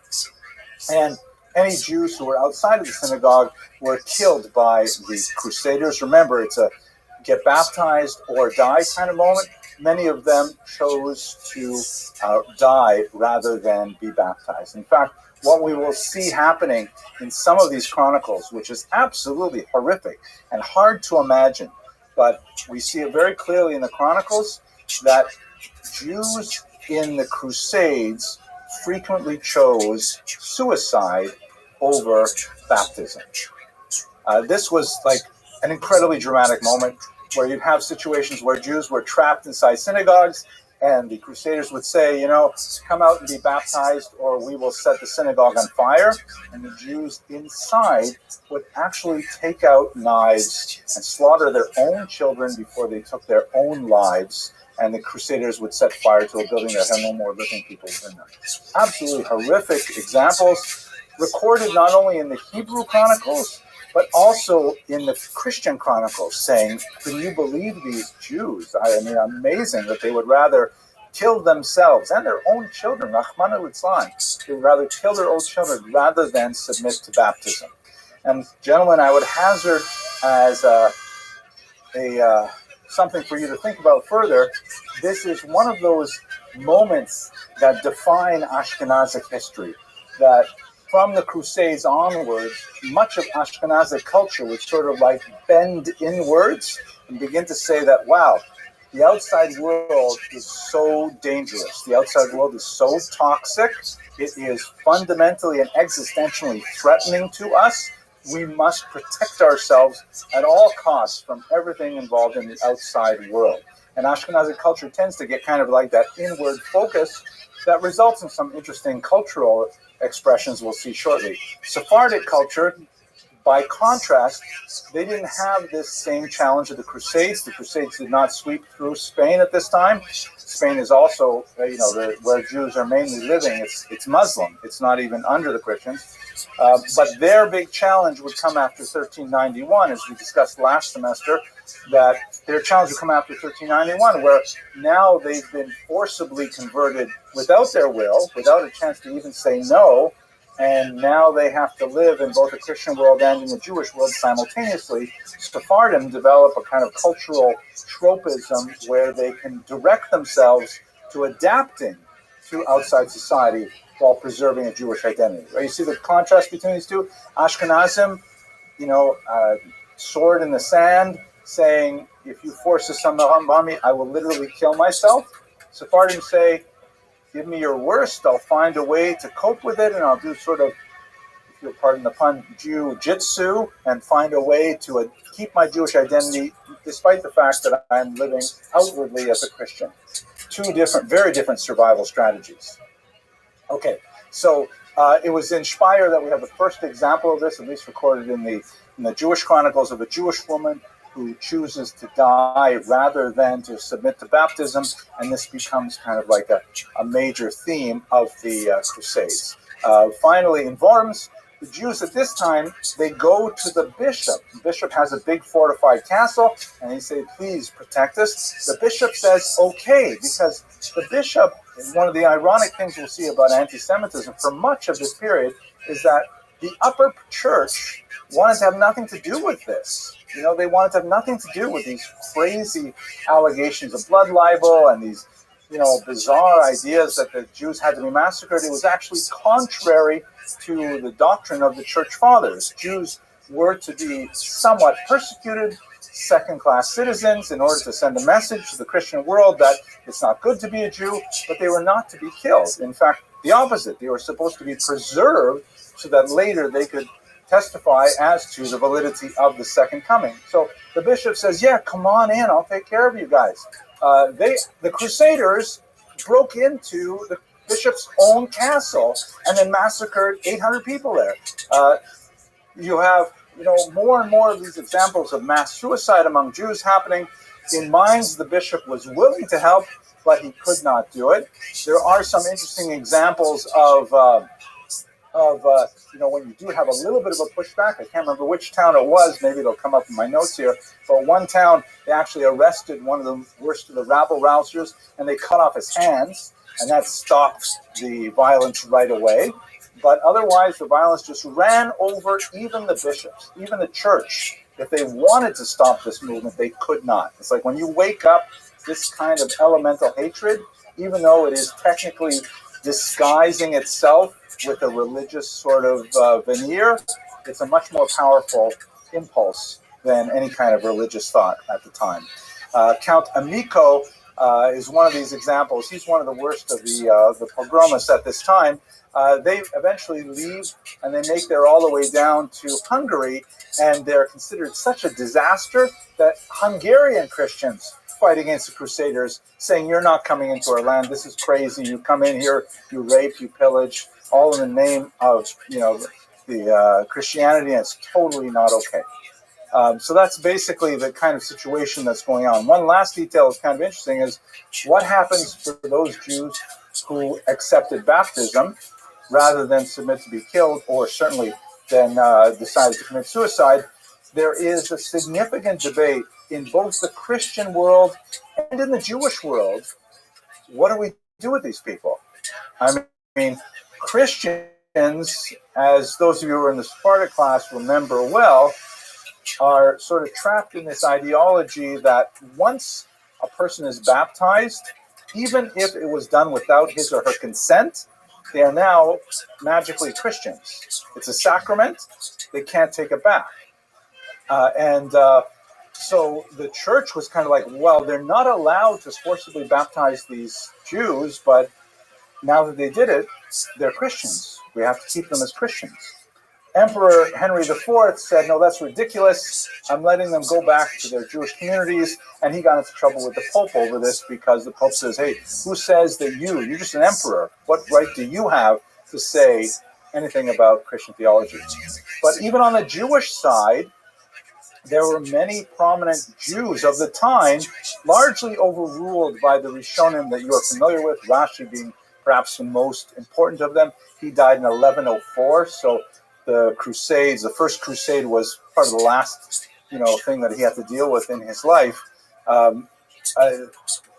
and any Jews who were outside of the synagogue were killed by the Crusaders. Remember, it's a get baptized or die kind of moment. Many of them chose to die rather than be baptized. In fact, what we will see happening in some of these chronicles, which is absolutely horrific and hard to imagine, but we see it very clearly in the chronicles that Jews in the Crusades frequently chose suicide over baptism. This was like an incredibly dramatic moment where you'd have situations where Jews were trapped inside synagogues, and the Crusaders would say, come out and be baptized or we will set the synagogue on fire. And the Jews inside would actually take out knives and slaughter their own children before they took their own lives. And the Crusaders would set fire to a building that had no more living people in them. Absolutely horrific examples recorded not only in the Hebrew Chronicles, but also in the Christian Chronicles, saying, can you believe these Jews? I mean, amazing that they would rather kill themselves and their own children, Rahman al-Islam. They would rather kill their own children rather than submit to baptism. And gentlemen, I would hazard as something for you to think about further, this is one of those moments that define Ashkenazic history, that from the Crusades onwards, much of Ashkenazic culture would sort of like bend inwards and begin to say that, wow, the outside world is so dangerous. The outside world is so toxic. It is fundamentally and existentially threatening to us. We must protect ourselves at all costs from everything involved in the outside world. And Ashkenazic culture tends to get kind of like that inward focus that results in some interesting cultural expressions we'll see shortly. Sephardic culture, by contrast, they didn't have this same challenge of the Crusades. The Crusades did not sweep through Spain at this time. Spain is also, where Jews are mainly living. It's Muslim. It's not even under the Christians. But their big challenge would come after 1391, as we discussed last semester, that their challenge would come after 1391, where now they've been forcibly converted without their will, without a chance to even say no, and now they have to live in both the Christian world and in the Jewish world simultaneously. Sephardim develop a kind of cultural tropism where they can direct themselves to adapting to outside society while preserving a Jewish identity. Right? You see the contrast between these two? Ashkenazim, sword in the sand, saying, if you force this on me, I will literally kill myself. Sephardim say, give me your worst, I'll find a way to cope with it, and I'll do sort of, if you'll pardon the pun, Jiu-jitsu, and find a way to keep my Jewish identity, despite the fact that I'm living outwardly as a Christian. Two different, very different survival strategies. Okay, so it was in Speyer that we have the first example of this, at least recorded in the Jewish Chronicles, of a Jewish woman who chooses to die rather than to submit to baptism, and this becomes kind of like a major theme of the Crusades. Finally, in Worms, the Jews at this time, they go to the bishop. The bishop has a big fortified castle, and they say, please protect us. The bishop says, okay, because the bishop, one of the ironic things we'll see about anti-Semitism for much of this period is that the upper church wanted to have nothing to do with this. They wanted to have nothing to do with these crazy allegations of blood libel and these, bizarre ideas that the Jews had to be massacred. It was actually contrary to the doctrine of the church fathers. Jews were to be somewhat persecuted, second-class citizens in order to send a message to the Christian world that it's not good to be a Jew, but they were not to be killed. In fact, the opposite. They were supposed to be preserved so that later they could testify as to the validity of the second coming. So the bishop says, yeah, come on in, I'll take care of you guys. The Crusaders broke into the bishop's own castle and then massacred 800 people there. You have, more and more of these examples of mass suicide among Jews happening. In Mainz, the bishop was willing to help, but he could not do it. There are some interesting examples of when you do have a little bit of a pushback. I can't remember which town it was. Maybe it'll come up in my notes here. But one town, they actually arrested one of the worst of the rabble-rousers, and they cut off his hands, and that stopped the violence right away. But otherwise, the violence just ran over even the bishops, even the church. If they wanted to stop this movement, they could not. It's like when you wake up this kind of elemental hatred, even though it is technically disguising itself with a religious sort of veneer, it's a much more powerful impulse than any kind of religious thought at the time. Count Amico is one of these examples. He's one of the worst of the pogromists at this time. They eventually leave and they make their all the way down to Hungary, and they're considered such a disaster that Hungarian Christians fight against the Crusaders, saying, you're not coming into our land, this is crazy, you come in here, you rape, you pillage, all in the name of the Christianity, and it's totally not okay. So that's basically the kind of situation that's going on. One last detail that's kind of interesting is what happens for those Jews who accepted baptism rather than submit to be killed, or certainly then decided to commit suicide. There is a significant debate in both the Christian world and in the Jewish world. What do we do with these people? I mean, Christians, as those of you who are in the Sparta class remember well, are sort of trapped in this ideology that once a person is baptized, even if it was done without his or her consent, they are now magically Christians. It's a sacrament. They can't take it back. So the church was kind of like, well, they're not allowed to forcibly baptize these Jews, but now that they did it, they're Christians. We have to keep them as Christians. Emperor Henry IV said, no, that's ridiculous. I'm letting them go back to their Jewish communities. And he got into trouble with the Pope over this because the Pope says, hey, who says that you're just an emperor? What right do you have to say anything about Christian theology? But even on the Jewish side, there were many prominent Jews of the time, largely overruled by the Rishonim that you are familiar with, Rashi being perhaps the most important of them. He died in 1104, so the Crusades, the first Crusade was part of the last, thing that he had to deal with in his life.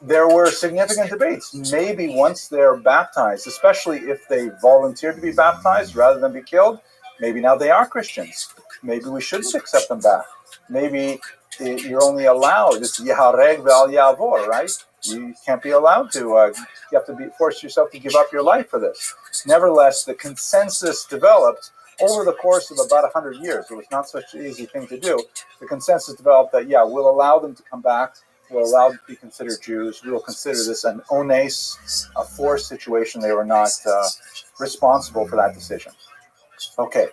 There were significant debates. Maybe once they're baptized, especially if they volunteered to be baptized rather than be killed, maybe now they are Christians. Maybe we shouldn't accept them back. Maybe you're only allowed, it's Yahareg Val Yavor, right? You can't be allowed to, you have to force yourself to give up your life for this. Nevertheless, the consensus developed over the course of about 100 years. It was not such an easy thing to do. The consensus developed that, we'll allow them to come back. We'll allow them to be considered Jews. We will consider this an ones, a forced situation. They were not responsible for that decision. Okay.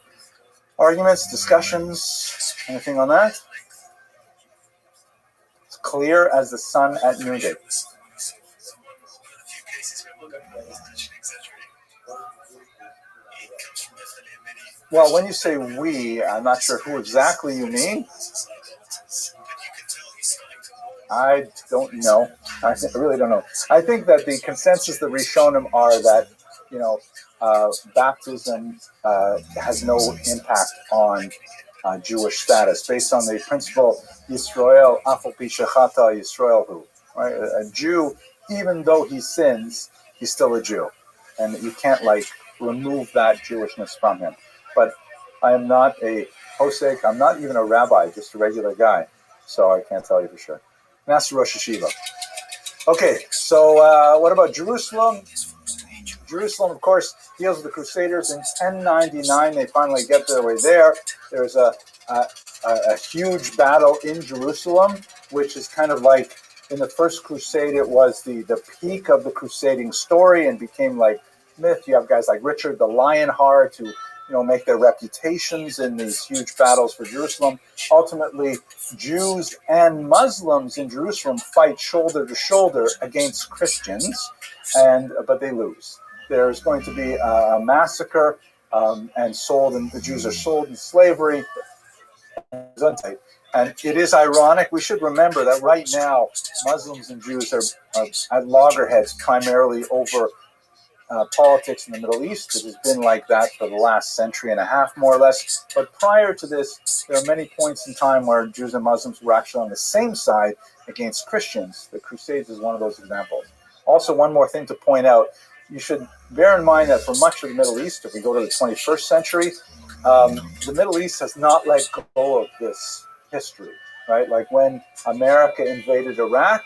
Arguments, discussions, anything on that? It's clear as the sun at noonday. Well, when you say we, I'm not sure who exactly you mean. I don't know. I really don't know. I think that the consensus, the Rishonim, are that, baptism has no impact on Jewish status, based on the principle Yisrael afal pi shechata Yisraelhu. Right? A Jew, even though he sins, he's still a Jew, and you can't remove that Jewishness from him. But I am not a posek. I'm not even a rabbi, just a regular guy, so I can't tell you for sure. Master Rosh Hashiva. Okay, so what about Jerusalem? Jerusalem, of course, deals with the Crusaders. In 1099, they finally get their way there. There's a a huge battle in Jerusalem, which is kind of like in the First Crusade, it was the peak of the crusading story and became like myth. You have guys like Richard the Lionheart who, make their reputations in these huge battles for Jerusalem. Ultimately, Jews and Muslims in Jerusalem fight shoulder to shoulder against Christians, but they lose. There's going to be a massacre, and the Jews are sold in slavery. And it is ironic. We should remember that right now, Muslims and Jews are at loggerheads primarily over politics in the Middle East. It has been like that for the last century and a half, more or less. But prior to this, there are many points in time where Jews and Muslims were actually on the same side against Christians. The Crusades is one of those examples. Also, one more thing to point out. You should bear in mind that for much of the Middle East, if we go to the 21st century, the Middle East has not let go of this history, right? Like when America invaded Iraq,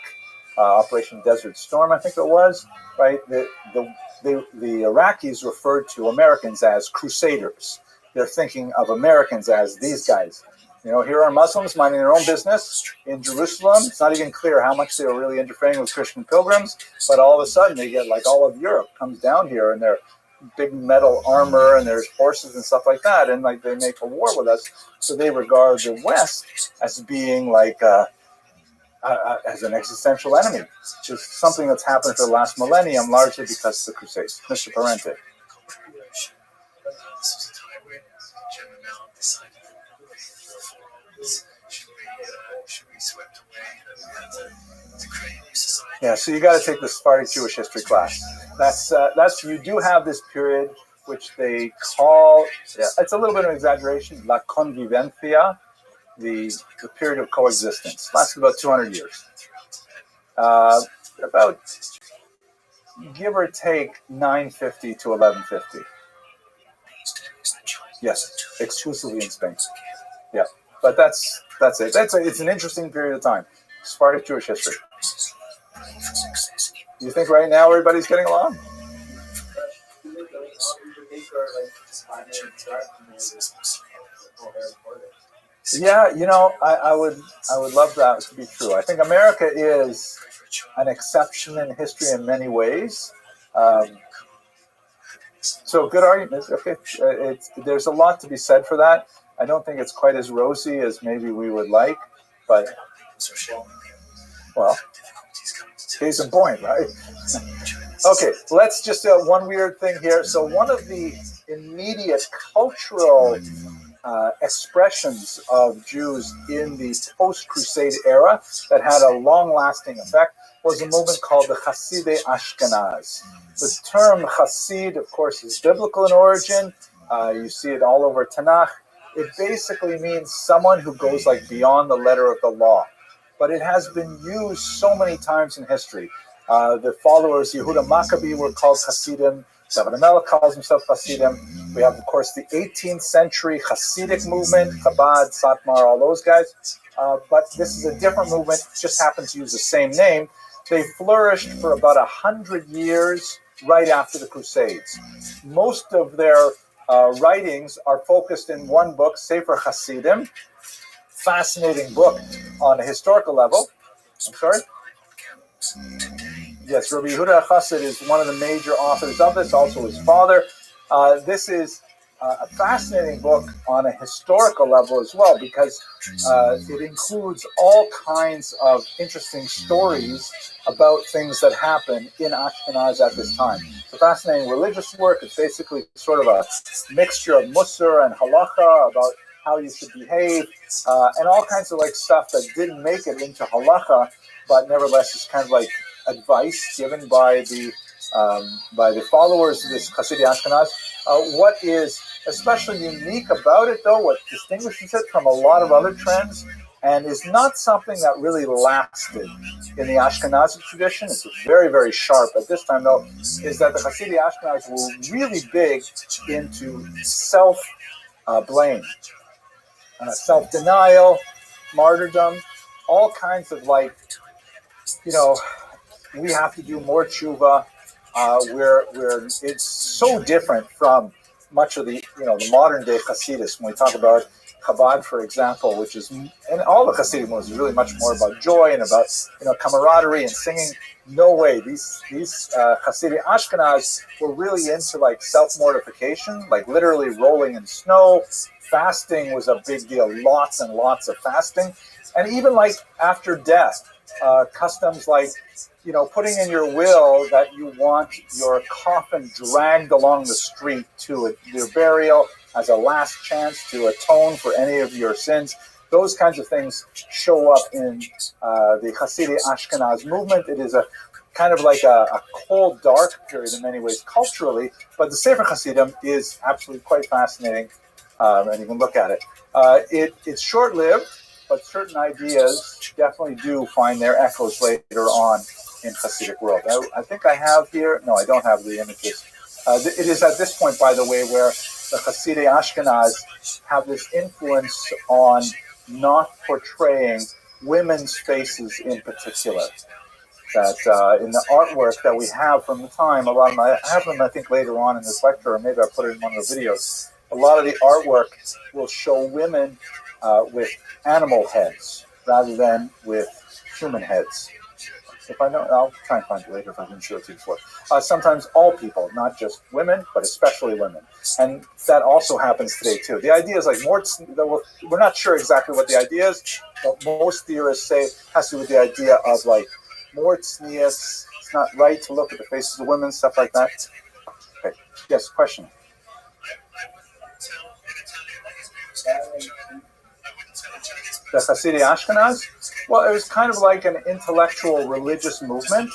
Operation Desert Storm, I think it was, right? The Iraqis referred to Americans as crusaders. They're thinking of Americans as these guys. Here are Muslims minding their own business in Jerusalem. It's not even clear how much they were really interfering with Christian pilgrims, but all of a sudden they get like all of Europe comes down here and they're big metal armor and there's horses and stuff like that, and like they make a war with us. So they regard the West as being like as an existential enemy. It's something that's happened for the last millennium, largely because of the Crusades. Mr. Parente. Yeah, so you got to take the Sephardic Jewish history class. That's you do have this period which they call, it's a little bit of an exaggeration, la convivencia, the period of coexistence. Lasted about 200 years. About, give or take, 950 to 1150. Yes, exclusively in Spain. Yeah, but that's it. It's an interesting period of time. Sephardic Jewish history. You think right now everybody's getting along? Yeah, I would love that to be true. I think America is an exception in history in many ways. So good argument. Okay, there's a lot to be said for that. I don't think it's quite as rosy as maybe we would like, but well, case in point, right? Okay, let's just one weird thing here. So one of the immediate cultural expressions of Jews in the post-Crusade era that had a long-lasting effect was a movement called the Hasidei Ashkenaz. The term Hasid, of course, is biblical in origin. You see it all over Tanakh. It basically means someone who goes like beyond the letter of the law. But it has been used so many times in history. The followers Yehuda Maccabee were called Hasidim. David HaMelech calls himself Hasidim. We have, of course, the 18th century Hasidic movement, Chabad, Satmar, all those guys. But this is a different movement, just happens to use the same name. They flourished for about 100 years right after the Crusades. Most of their writings are focused in one book, Sefer Hasidim, fascinating book on a historical level. I'm sorry? Yes, Rabbi Yehuda Chassid is one of the major authors of this, also his father. This is a fascinating book on a historical level as well, because it includes all kinds of interesting stories about things that happen in Ashkenaz at this time. It's a fascinating religious work. It's basically sort of a mixture of Musar and Halacha about how you should behave, and all kinds of like stuff that didn't make it into Halacha, but nevertheless is kind of like advice given by the followers of this Hasidic Ashkenaz. What is especially unique about it, though, what distinguishes it from a lot of other trends, and is not something that really lasted in the Ashkenazi tradition, it's very, very sharp at this time, though, is that the Hasidic Ashkenaz were really big into self-blame, self-denial, martyrdom, all kinds of like, we have to do more tshuva. It's so different from much of the, the modern day Hasidus when we talk about Chabad, for example, which is, and all the Hasidim was really much more about joy and about camaraderie and singing. No way. These Hasidic Ashkenaz were really into like self-mortification, like literally rolling in snow. Fasting was a big deal. Lots and lots of fasting, and even like after death, customs like putting in your will that you want your coffin dragged along the street to your burial as a last chance to atone for any of your sins. Those kinds of things show up in the Hasidic Ashkenaz movement. It is a kind of like a cold, dark period in many ways culturally, but the Sefer Hasidim is absolutely quite fascinating, and you can look at it. It's short-lived, but certain ideas definitely do find their echoes later on in Hasidic world. I think I have here, no, I don't have the images. It is at this point, by the way, where the Hasidic Ashkenaz have this influence on not portraying women's faces in particular. That in the artwork that we have from the time, a lot of I have them, I think, later on in this lecture, or maybe I put it in one of the videos. A lot of the artwork will show women with animal heads rather than with human heads. If I know, I'll try and find it later if I didn't show it to you before. Sometimes all people, not just women, but especially women. And that also happens today too. The idea is like more, we're not sure exactly what the idea is, but most theorists say it has to do with the idea of like more tznius. It's not right to look at the faces of women, stuff like that. Okay, yes, question. The Hasidic Ashkenaz? Well, it was kind of like an intellectual religious movement,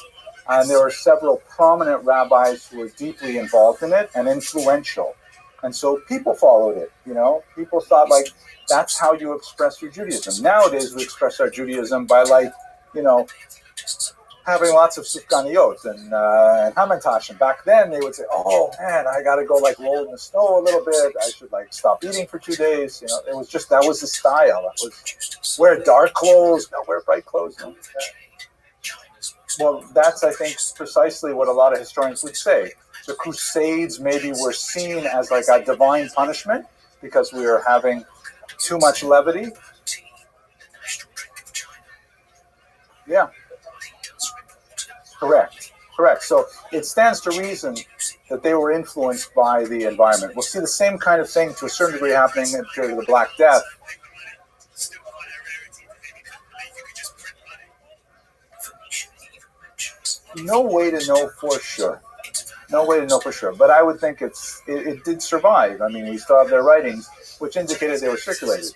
and there were several prominent rabbis who were deeply involved in it and influential. And so people followed it, People thought like, that's how you express your Judaism. Nowadays, we express our Judaism by like, having lots of sufganiyot and hamantash. And back then, they would say, oh, man, I got to go like roll in the snow a little bit. I should like stop eating for 2 days. It was just, that was the style. That was wear dark clothes, don't wear bright clothes. Well, that's, I think, precisely what a lot of historians would say. The Crusades maybe were seen as like a divine punishment because we were having too much levity. Yeah. Correct. So it stands to reason that they were influenced by the environment. We'll see the same kind of thing to a certain degree happening in the period of the Black Death. No way to know for sure. But I would think it did survive. I mean, we still have their writings, which indicated they were circulated.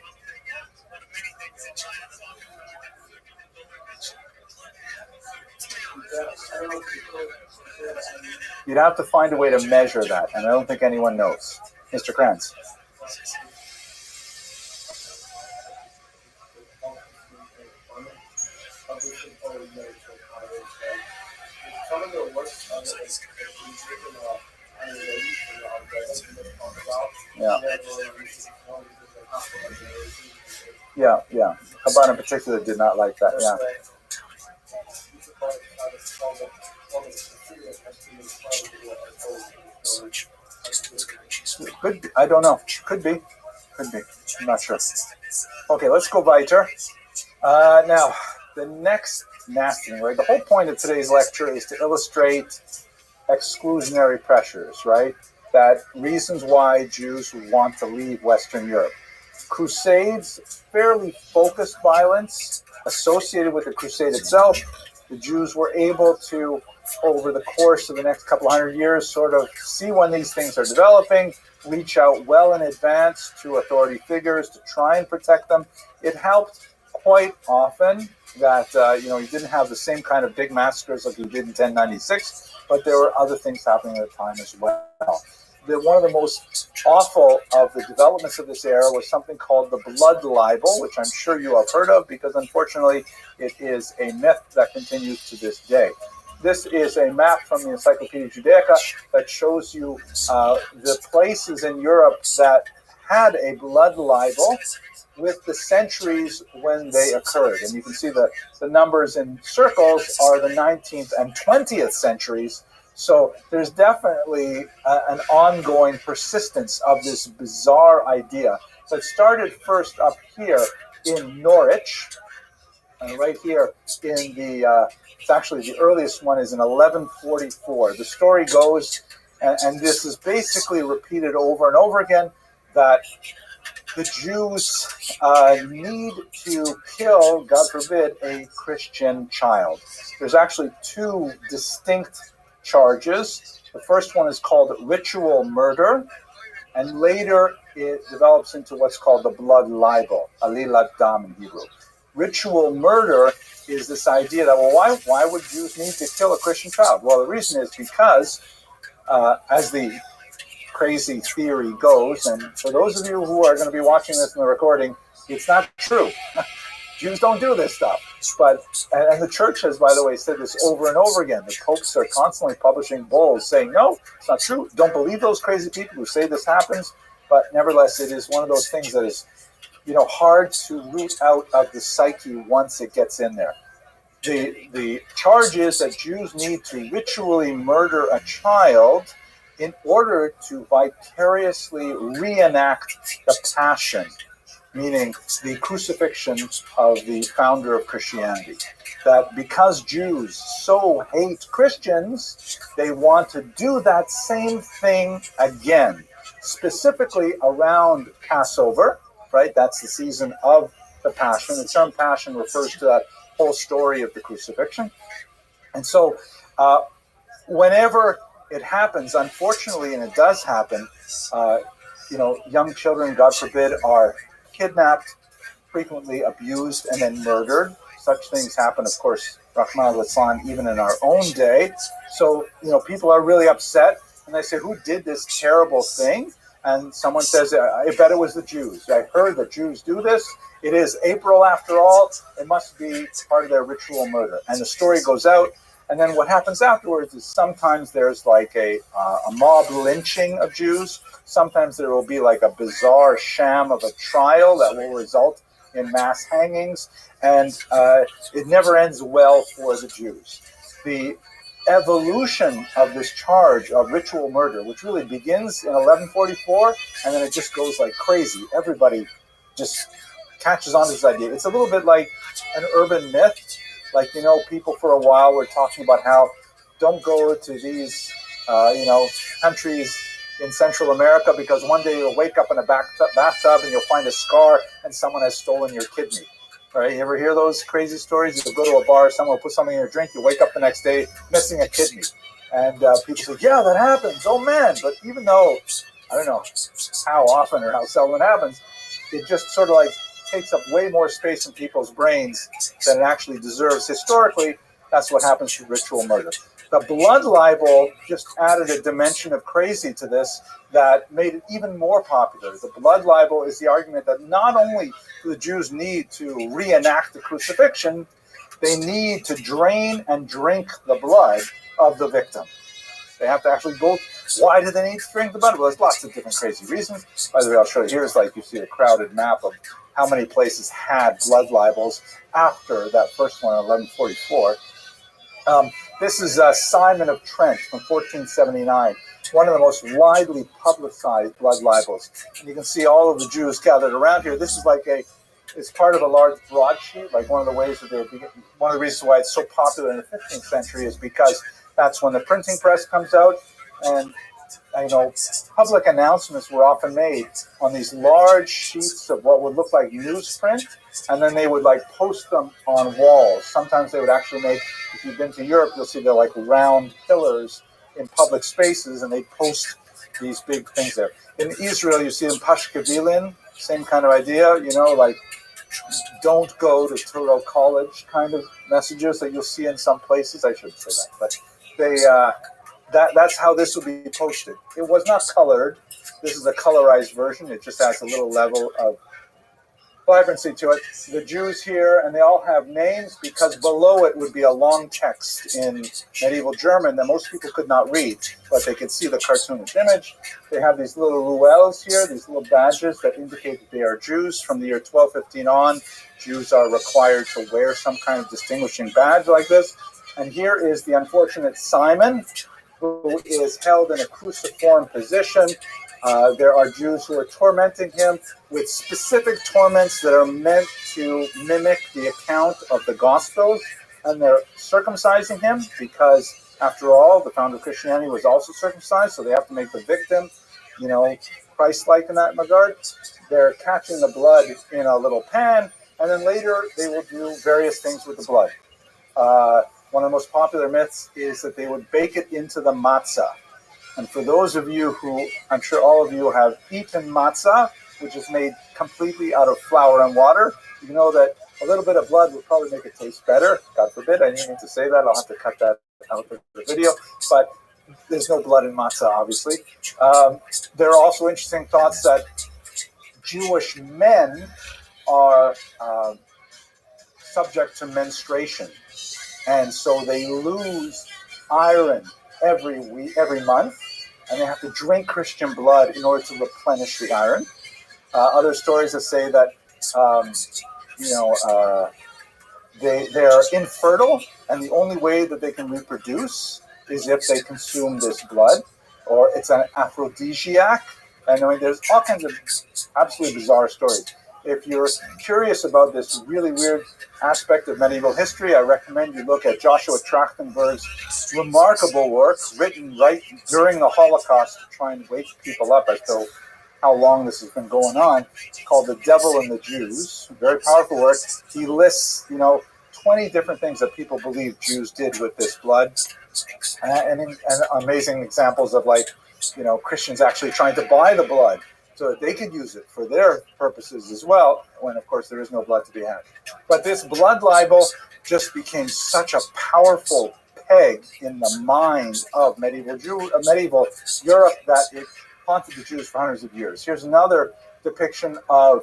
You'd have to find a way to measure that, and I don't think anyone knows. Mr. Kranz. Yeah. Chabad in particular did not like that, yeah. I don't know. Could be. I'm not sure. Okay, let's go weiter. Now, the next nasty thing, right? The whole point of today's lecture is to illustrate exclusionary pressures, right? That reasons why Jews would want to leave Western Europe. Crusades, fairly focused violence associated with the crusade itself. The Jews were able to, over the course of the next couple hundred years, sort of see when these things are developing, reach out well in advance to authority figures to try and protect them. It helped quite often that, you didn't have the same kind of big massacres like you did in 1096, but there were other things happening at the time as well. One of the most awful of the developments of this era was something called the blood libel, which I'm sure you have heard of because unfortunately it is a myth that continues to this day. This is a map from the Encyclopedia Judaica that shows you the places in Europe that had a blood libel with the centuries when they occurred. And you can see the numbers in circles are the 19th and 20th centuries. So there's definitely an ongoing persistence of this bizarre idea It started first up here in Norwich, right here in the, it's actually the earliest one is in 1144. The story goes, and this is basically repeated over and over again, that the Jews need to kill, God forbid, a Christian child. There's actually two distinct charges. The first one is called ritual murder, and later it develops into what's called the blood libel, alilat dam in Hebrew. Ritual murder is this idea that, well, why would Jews need to kill a Christian child? Well, the reason is because, as the crazy theory goes, and for those of you who are going to be watching this in the recording, it's not true. Jews don't do this stuff. But, and the church has, by the way, said this over and over again. The popes are constantly publishing bulls saying, no, it's not true. Don't believe those crazy people who say this happens. But nevertheless, it is one of those things that is, hard to root out of the psyche once it gets in there. The charge is that Jews need to ritually murder a child in order to vicariously reenact the passion, meaning the crucifixion of the founder of Christianity. That because Jews so hate Christians, they want to do that same thing again, specifically around Passover, right? That's the season of the Passion. The term Passion refers to that whole story of the crucifixion. And so whenever it happens, unfortunately, and it does happen, young children, God forbid, are kidnapped, frequently abused, and then murdered. Such things happen, of course, Rahman al-Islam, even in our own day. So, people are really upset, and they say, who did this terrible thing? And someone says, I bet it was the Jews. I heard the Jews do this. It is April after all. It must be part of their ritual murder. And the story goes out. And then what happens afterwards is sometimes there's like a mob lynching of Jews. Sometimes there will be like a bizarre sham of a trial that will result in mass hangings. And it never ends well for the Jews. The evolution of this charge of ritual murder, which really begins in 1144, and then it just goes like crazy. Everybody just catches on to this idea. It's a little bit like an urban myth. Like, people for a while were talking about how don't go to these, countries in Central America because one day you'll wake up in a bathtub and you'll find a scar and someone has stolen your kidney. Right? You ever hear those crazy stories? You go to a bar, someone will put something in your drink, you wake up the next day missing a kidney. And people say, yeah, that happens. Oh, man. But even though, I don't know how often or how seldom it happens, it just sort of like takes up way more space in people's brains than it actually deserves. Historically, that's what happens to ritual murder. The blood libel just added a dimension of crazy to this that made it even more popular. The blood libel is the argument that not only do the Jews need to reenact the crucifixion, they need to drain and drink the blood of the victim. They have to actually go. Why do they need to drink the blood? Well, there's lots of different crazy reasons. By the way, I'll show you. Here's like you see a crowded map of how many places had blood libels after that first one in 1144. This is Simon of Trent from 1479, one of the most widely publicized blood libels. And you can see all of the Jews gathered around here. This is like it's part of a large broadsheet. Like one of the ways that one of the reasons why it's so popular in the 15th century is because that's when the printing press comes out, and public announcements were often made on these large sheets of what would look like newsprint, and then they would like post them on walls. Sometimes they would actually make, if you've been to Europe, you'll see they're like round pillars in public spaces, and they post these big things there. In Israel, you see in Pashkevilin, same kind of idea, like don't go to Touro College kind of messages that you'll see in some places. I shouldn't say that, but that's how this will be posted. It was not colored. This is a colorized version. It just adds a little level of vibrancy to it. The Jews here, and they all have names because below it would be a long text in medieval German that most people could not read, but they could see the cartoonish image. They have these little ruels here, these little badges that indicate that they are Jews. From the year 1215 on, Jews are required to wear some kind of distinguishing badge like this. And here is the unfortunate Simon, who is held in a cruciform position. There are Jews who are tormenting him with specific torments that are meant to mimic the account of the Gospels, and they're circumcising him because, after all, the founder of Christianity was also circumcised, so they have to make the victim, Christ-like in that regard. They're catching the blood in a little pan, and then later they will do various things with the blood. One of the most popular myths is that they would bake it into the matzah. And for those of you who, I'm sure all of you have eaten matzah, which is made completely out of flour and water, you know that a little bit of blood would probably make it taste better. God forbid, I didn't mean to say that. I'll have to cut that out of the video. But there's no blood in matzah, obviously. There are also interesting thoughts that Jewish men are subject to menstruation. And so they lose iron every month, and they have to drink Christian blood in order to replenish the iron. Other stories that say that they're infertile, and the only way that they can reproduce is if they consume this blood, or it's an aphrodisiac. And I mean, there's all kinds of absolutely bizarre stories. If you're curious about this really weird aspect of medieval history, I recommend you look at Joshua Trachtenberg's remarkable work written right during the Holocaust to try and wake people up as to how long this has been going on, called The Devil and the Jews. Very powerful work. He lists, 20 different things that people believe Jews did with this blood, and amazing examples of Christians actually trying to buy the blood so that they could use it for their purposes as well, when, of course, there is no blood to be had. But this blood libel just became such a powerful peg in the mind of medieval Europe that it haunted the Jews for hundreds of years. Here's another depiction of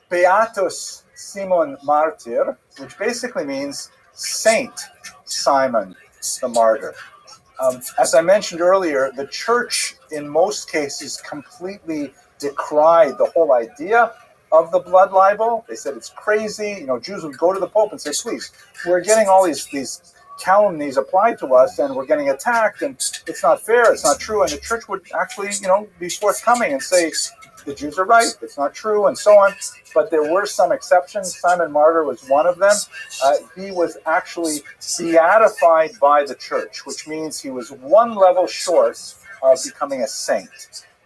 Beatus Simon Martyr, which basically means Saint Simon the Martyr. As I mentioned earlier, the church in most cases completely decried the whole idea of the blood libel. They said it's crazy. Jews would go to the Pope and say, please, we're getting all these calumnies applied to us, and we're getting attacked, and it's not fair, it's not true. And the church would actually, be forthcoming and say, the Jews are right, it's not true, and so on. But there were some exceptions. Simon Martyr was one of them. He was actually beatified by the church, which means he was one level short of becoming a saint.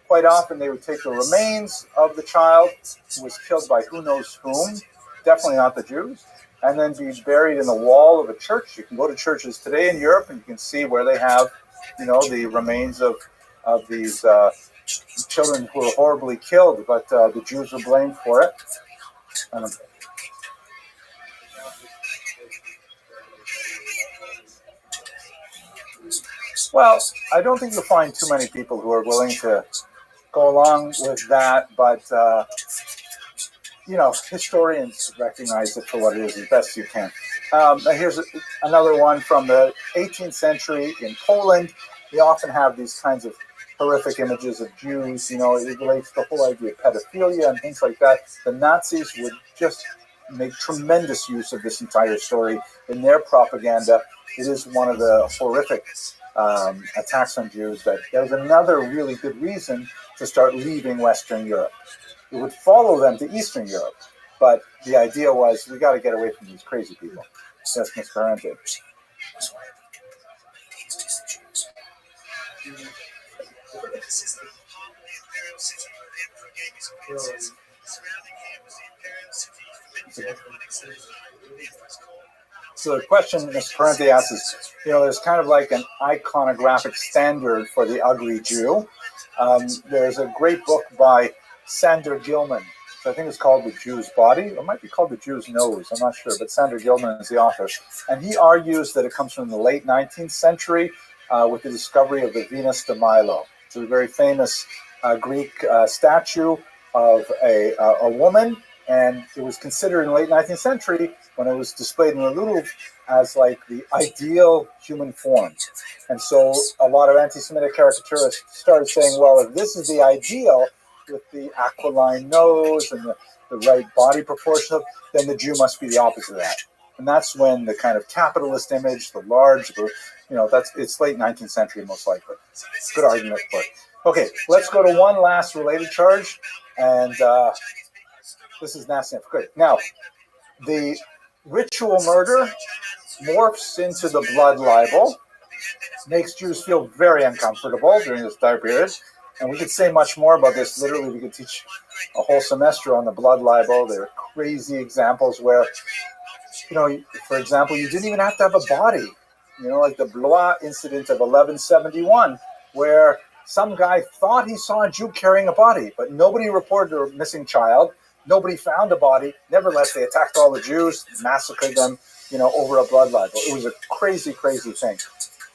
Quite often they would take the remains of the child who was killed by who knows whom, definitely not the Jews, and then be buried in the wall of a church. You can go to churches today in Europe and you can see where they have, the remains of these children who were horribly killed, but the Jews were blamed for it. Well, I don't think you'll find too many people who are willing to go along with that, but historians recognize it for what it is as best you can. Here's another one from the 18th century in Poland. They often have these kinds of horrific images of Jews. It relates to the whole idea of pedophilia and things like that. The Nazis would just make tremendous use of this entire story in their propaganda. It is one of the horrific attacks on Jews that there's another really good reason to start leaving Western Europe. It would follow them to Eastern Europe, but the idea was we got to get away from these crazy people. Yes, Ms. Ferrante. So the question Ms. Ferrante asks is, there's kind of like an iconographic standard for the ugly Jew. There's a great book by Sander Gilman. So I think it's called The Jew's Body. It might be called The Jew's Nose. I'm not sure, but Sander Gilman is the author. And he argues that it comes from the late 19th century with the discovery of the Venus de Milo. It's a very famous Greek statue of a woman, and it was considered in the late 19th century, when it was displayed in the Louvre, as like the ideal human form. And so a lot of anti-Semitic caricaturists started saying, well, if this is the ideal, with the aquiline nose and the right body proportion, then the Jew must be the opposite of that. And that's when the kind of capitalist image, the large, it's late 19th century most likely. Good argument for it. Okay, let's go to one last related charge, and this is nasty enough. Great. Now, the ritual murder morphs into the blood libel, makes Jews feel very uncomfortable during this dire period. And we could say much more about this. Literally, we could teach a whole semester on the blood libel. There are crazy examples where, for example, you didn't even have to have a body. Like the Blois incident of 1171, where some guy thought he saw a Jew carrying a body, but nobody reported a missing child. Nobody found a body. Nevertheless, they attacked all the Jews, massacred them, over a blood libel. It was a crazy, crazy thing.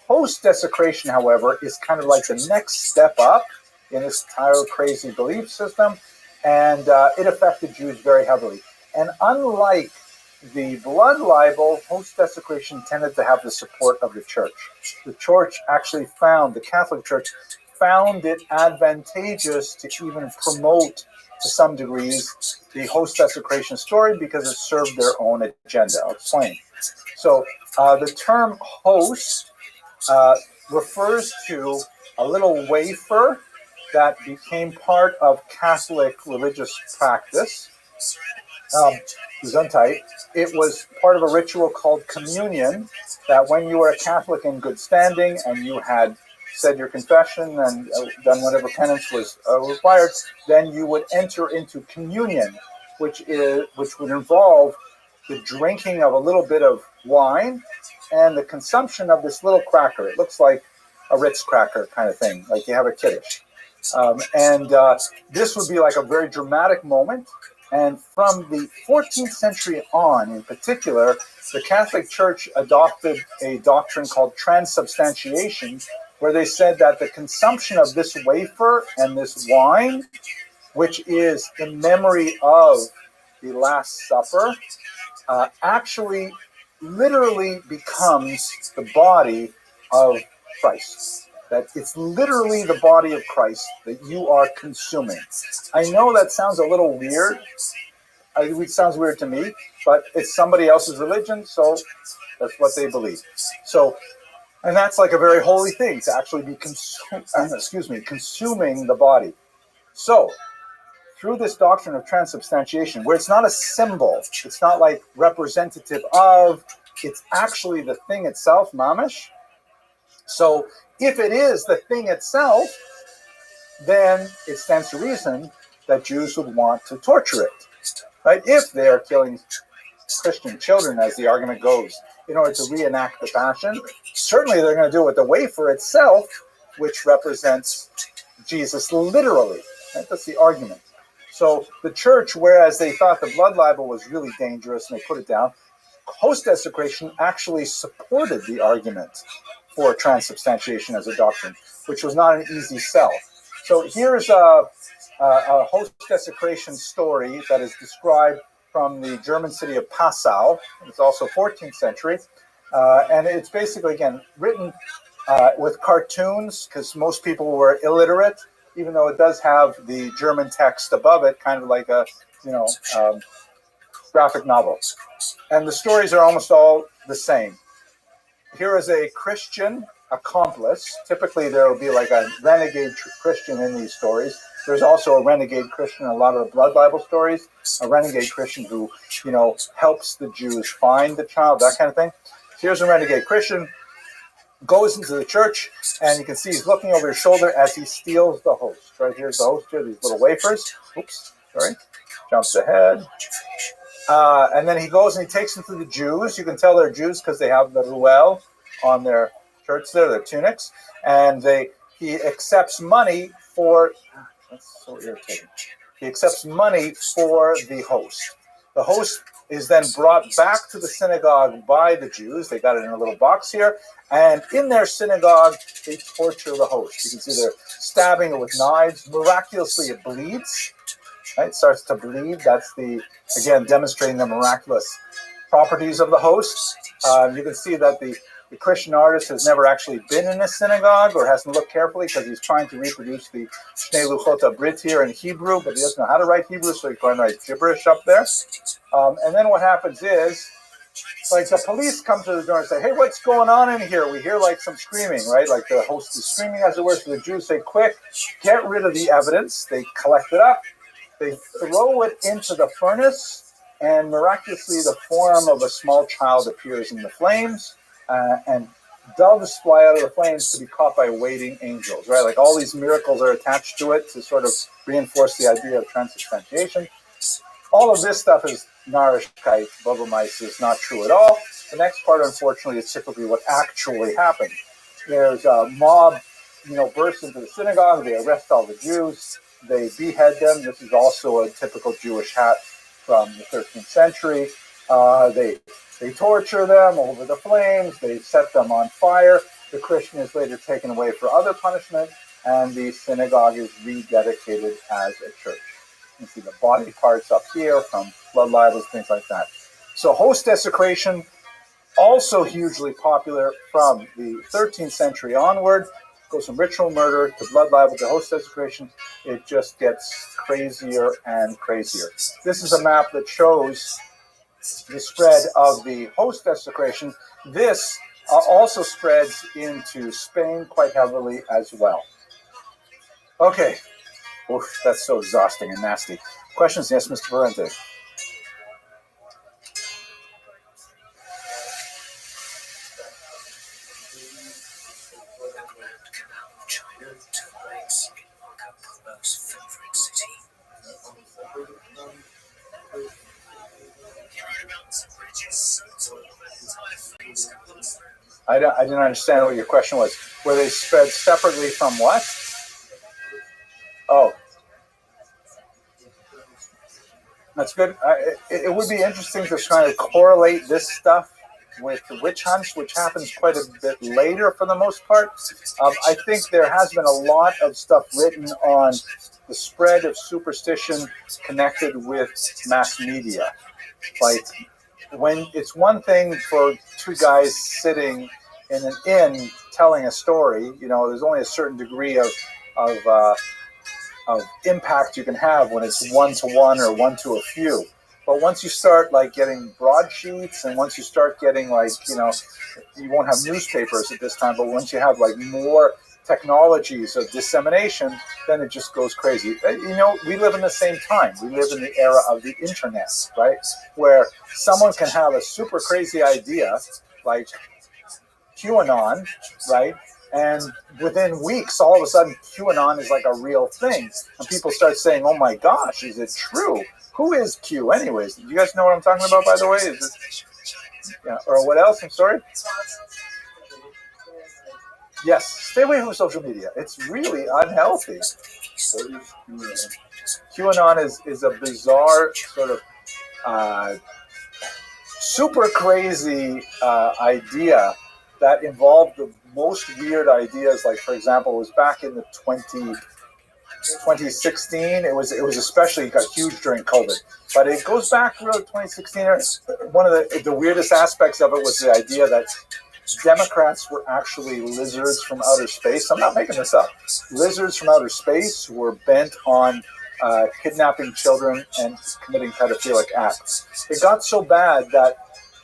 Host desecration, however, is kind of like the next step up in this entire crazy belief system, and it affected Jews very heavily. And unlike the blood libel, host desecration tended to have the support of the church. The church actually the Catholic Church found it advantageous to even promote, to some degrees, the host desecration story because it served their own agenda. I'll explain. So the term host refers to a little wafer that became part of Catholic religious practice. It was part of a ritual called communion, that when you were a Catholic in good standing and you had said your confession and done whatever penance was required, then you would enter into communion, which would involve the drinking of a little bit of wine and the consumption of this little cracker. It looks like a Ritz cracker kind of thing, like you have a kiddush. This would be like a very dramatic moment. And from the 14th century on, in particular, the Catholic Church adopted a doctrine called transubstantiation, where they said that the consumption of this wafer and this wine, which is in memory of the Last Supper, actually literally becomes the body of Christ. That it's literally the body of Christ that you are consuming. I know that sounds a little weird. It sounds weird to me, but it's somebody else's religion, so that's what they believe. So, and that's like a very holy thing, to actually be consuming the body. So, through this doctrine of transubstantiation, where it's not a symbol, it's not like representative of, it's actually the thing itself, mamish. So, if it is the thing itself, then it stands to reason that Jews would want to torture it, right? If they are killing Christian children, as the argument goes, in order to reenact the Passion, certainly they're going to do it with the wafer itself, which represents Jesus literally. Right? That's the argument. So the church, whereas they thought the blood libel was really dangerous and they put it down, host desecration actually supported the argument for transubstantiation as a doctrine, which was not an easy sell. So here's a host desecration story that is described from the German city of Passau. It's also 14th century. And it's basically, again, written with cartoons, because most people were illiterate, even though it does have the German text above it, kind of like a, graphic novel. And the stories are almost all the same. Here is a Christian accomplice. Typically, there will be like a renegade Christian in these stories. There's also a renegade Christian in a lot of the blood libel stories, a renegade Christian who, helps the Jews find the child, that kind of thing. So here's a renegade Christian, goes into the church, and you can see he's looking over his shoulder as he steals the host. Right, here's the host here, these little wafers. Oops, sorry, jumps ahead. And then he goes and he takes them to the Jews. You can tell they're Jews because they have the ruel on their shirts there, their tunics. And he accepts money for, that's so irritating. He accepts money for the host. The host is then brought back to the synagogue by the Jews. They got it in a little box here. And in their synagogue, they torture the host. You can see they're stabbing it with knives. Miraculously, it bleeds. Right? It starts to bleed. That's again, demonstrating the miraculous properties of the host. You can see that the Christian artist has never actually been in a synagogue or hasn't looked carefully because he's trying to reproduce the Shnei Luchot Brit here in Hebrew, but he doesn't know how to write Hebrew, so he's going to write gibberish up there. And then what happens is like the police come to the door and say, hey, what's going on in here? We hear like some screaming, right? Like the host is screaming, as it were. So the Jews say, quick, get rid of the evidence. They collect it up. They throw it into the furnace, and miraculously the form of a small child appears in the flames, and doves fly out of the flames to be caught by waiting angels, right? Like all these miracles are attached to it to sort of reinforce the idea of transubstantiation. All of this stuff is Narishkeit, Bubamais is not true at all. The next part, unfortunately, is typically what actually happened. There's a mob, bursts into the synagogue. They arrest all the Jews. They behead them. This is also a typical Jewish hat from the 13th century. They torture them over the flames. They set them on fire. The Christian is later taken away for other punishment, and the synagogue is rededicated as a church. You can see the body parts up here from blood libels, things like that. So host desecration, also hugely popular from the 13th century onward. Goes from ritual murder to blood libel to host desecration. It just gets crazier and crazier. This is a map that shows the spread of the host desecration. This also spreads into Spain quite heavily as well. Okay. Oof, that's so exhausting and nasty. Questions? Yes, Mr. Valente. I didn't understand what your question was. Were they spread separately from what? Oh. That's good. It would be interesting to try to correlate this stuff with the witch hunts, which happens quite a bit later for the most part. I think there has been a lot of stuff written on the spread of superstition connected with mass media. Like, when it's one thing for two guys sitting in an inn telling a story, there's only a certain degree of impact you can have when it's one-to-one or one-to-a-few. But once you start getting broadsheets, and once you start getting you won't have newspapers at this time, but once you have more technologies of dissemination, then it just goes crazy. We live in the same time. We live in the era of the internet, right? Where someone can have a super crazy idea like QAnon, right? And within weeks, all of a sudden, QAnon is like a real thing. And people start saying, oh my gosh, is it true? Who is Q anyways? Do you guys know what I'm talking about, by the way? Or what else? I'm sorry? Yes, stay away from social media. It's really unhealthy. QAnon is a bizarre sort of super crazy idea that involved the most weird ideas. Like, for example, it was back in the 2016. It was especially got huge during COVID, but it goes back to really 2016. One of the weirdest aspects of it was the idea that Democrats were actually lizards from outer space. I'm not making this up. Lizards from outer space who were bent on kidnapping children and committing pedophilic acts. It got so bad that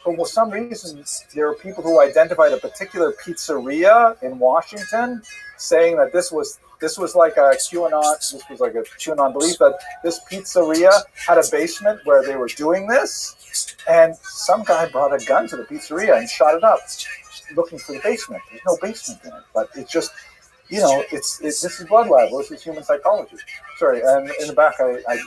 for some reason there were people who identified a particular pizzeria in Washington, saying that this was like a QAnon belief, that this pizzeria had a basement where they were doing this, and some guy brought a gun to the pizzeria and shot it up, looking for the basement. There's no basement in it, but it's just, this is blood libel. This is human psychology. Sorry, and in the back, I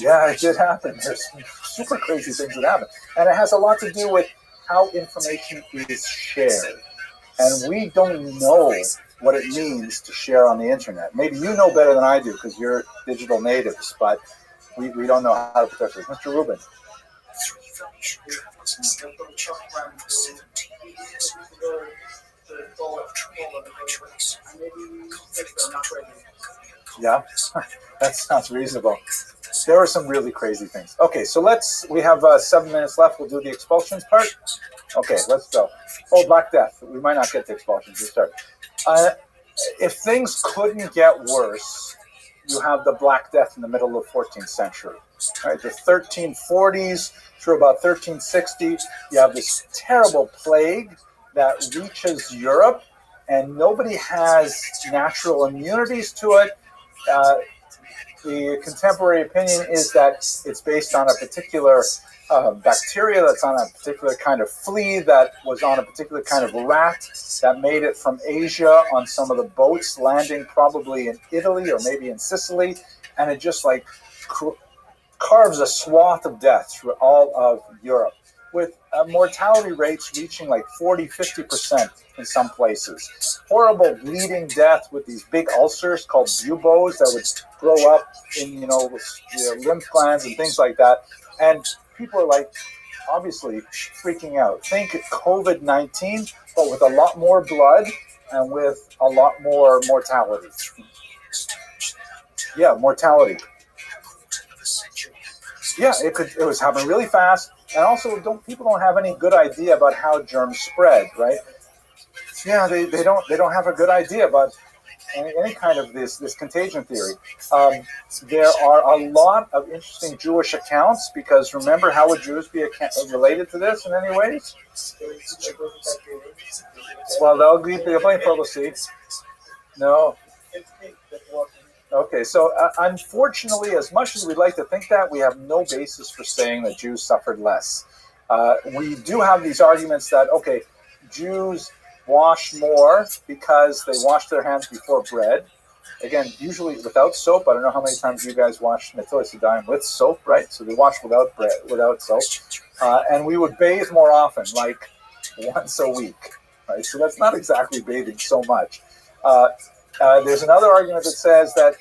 Yeah, it did happen. There's super crazy things that happen. And it has a lot to do with how information is shared. And we don't know what it means to share on the internet. Maybe you know better than I do because you're digital natives, but we don't know how to protect it. Mr. Rubin. Yeah, that sounds reasonable. There are some really crazy things. Okay, so we have 7 minutes left. We'll do the expulsions part. Okay, let's go. Oh, Black Death. We might not get to expulsions. We'll start. if things couldn't get worse, you have the Black Death in the middle of the 14th century. Right? The 1340s through about 1360, you have this terrible plague that reaches Europe, and nobody has natural immunities to it. The contemporary opinion is that it's based on a particular bacteria that's on a particular kind of flea that was on a particular kind of rat that made it from Asia on some of the boats landing probably in Italy or maybe in Sicily, and it just like carves a swath of death through all of Europe, with mortality rates reaching like 40-50% in some places. Horrible bleeding death with these big ulcers called buboes that would grow up in, lymph glands and things like that. And people are like, obviously freaking out. Think COVID-19, but with a lot more blood and with a lot more mortality. Yeah, mortality. Yeah, it was happening really fast, and also people don't have any good idea about how germs spread, right? Yeah, they don't have a good idea about any kind of this contagion theory. There are a lot of interesting Jewish accounts, because remember, how would Jews be related to this in any ways? Well, they'll be playing for the No. Okay, so unfortunately, as much as we'd like to think that, we have no basis for saying that Jews suffered less. We do have these arguments that, okay, Jews wash more because they wash their hands before bread. Again, usually without soap. I don't know how many times you guys wash Netilas Yadayim with soap, right? So they wash without soap. And we would bathe more often, like once a week, right? So that's not exactly bathing so much. There's another argument that says that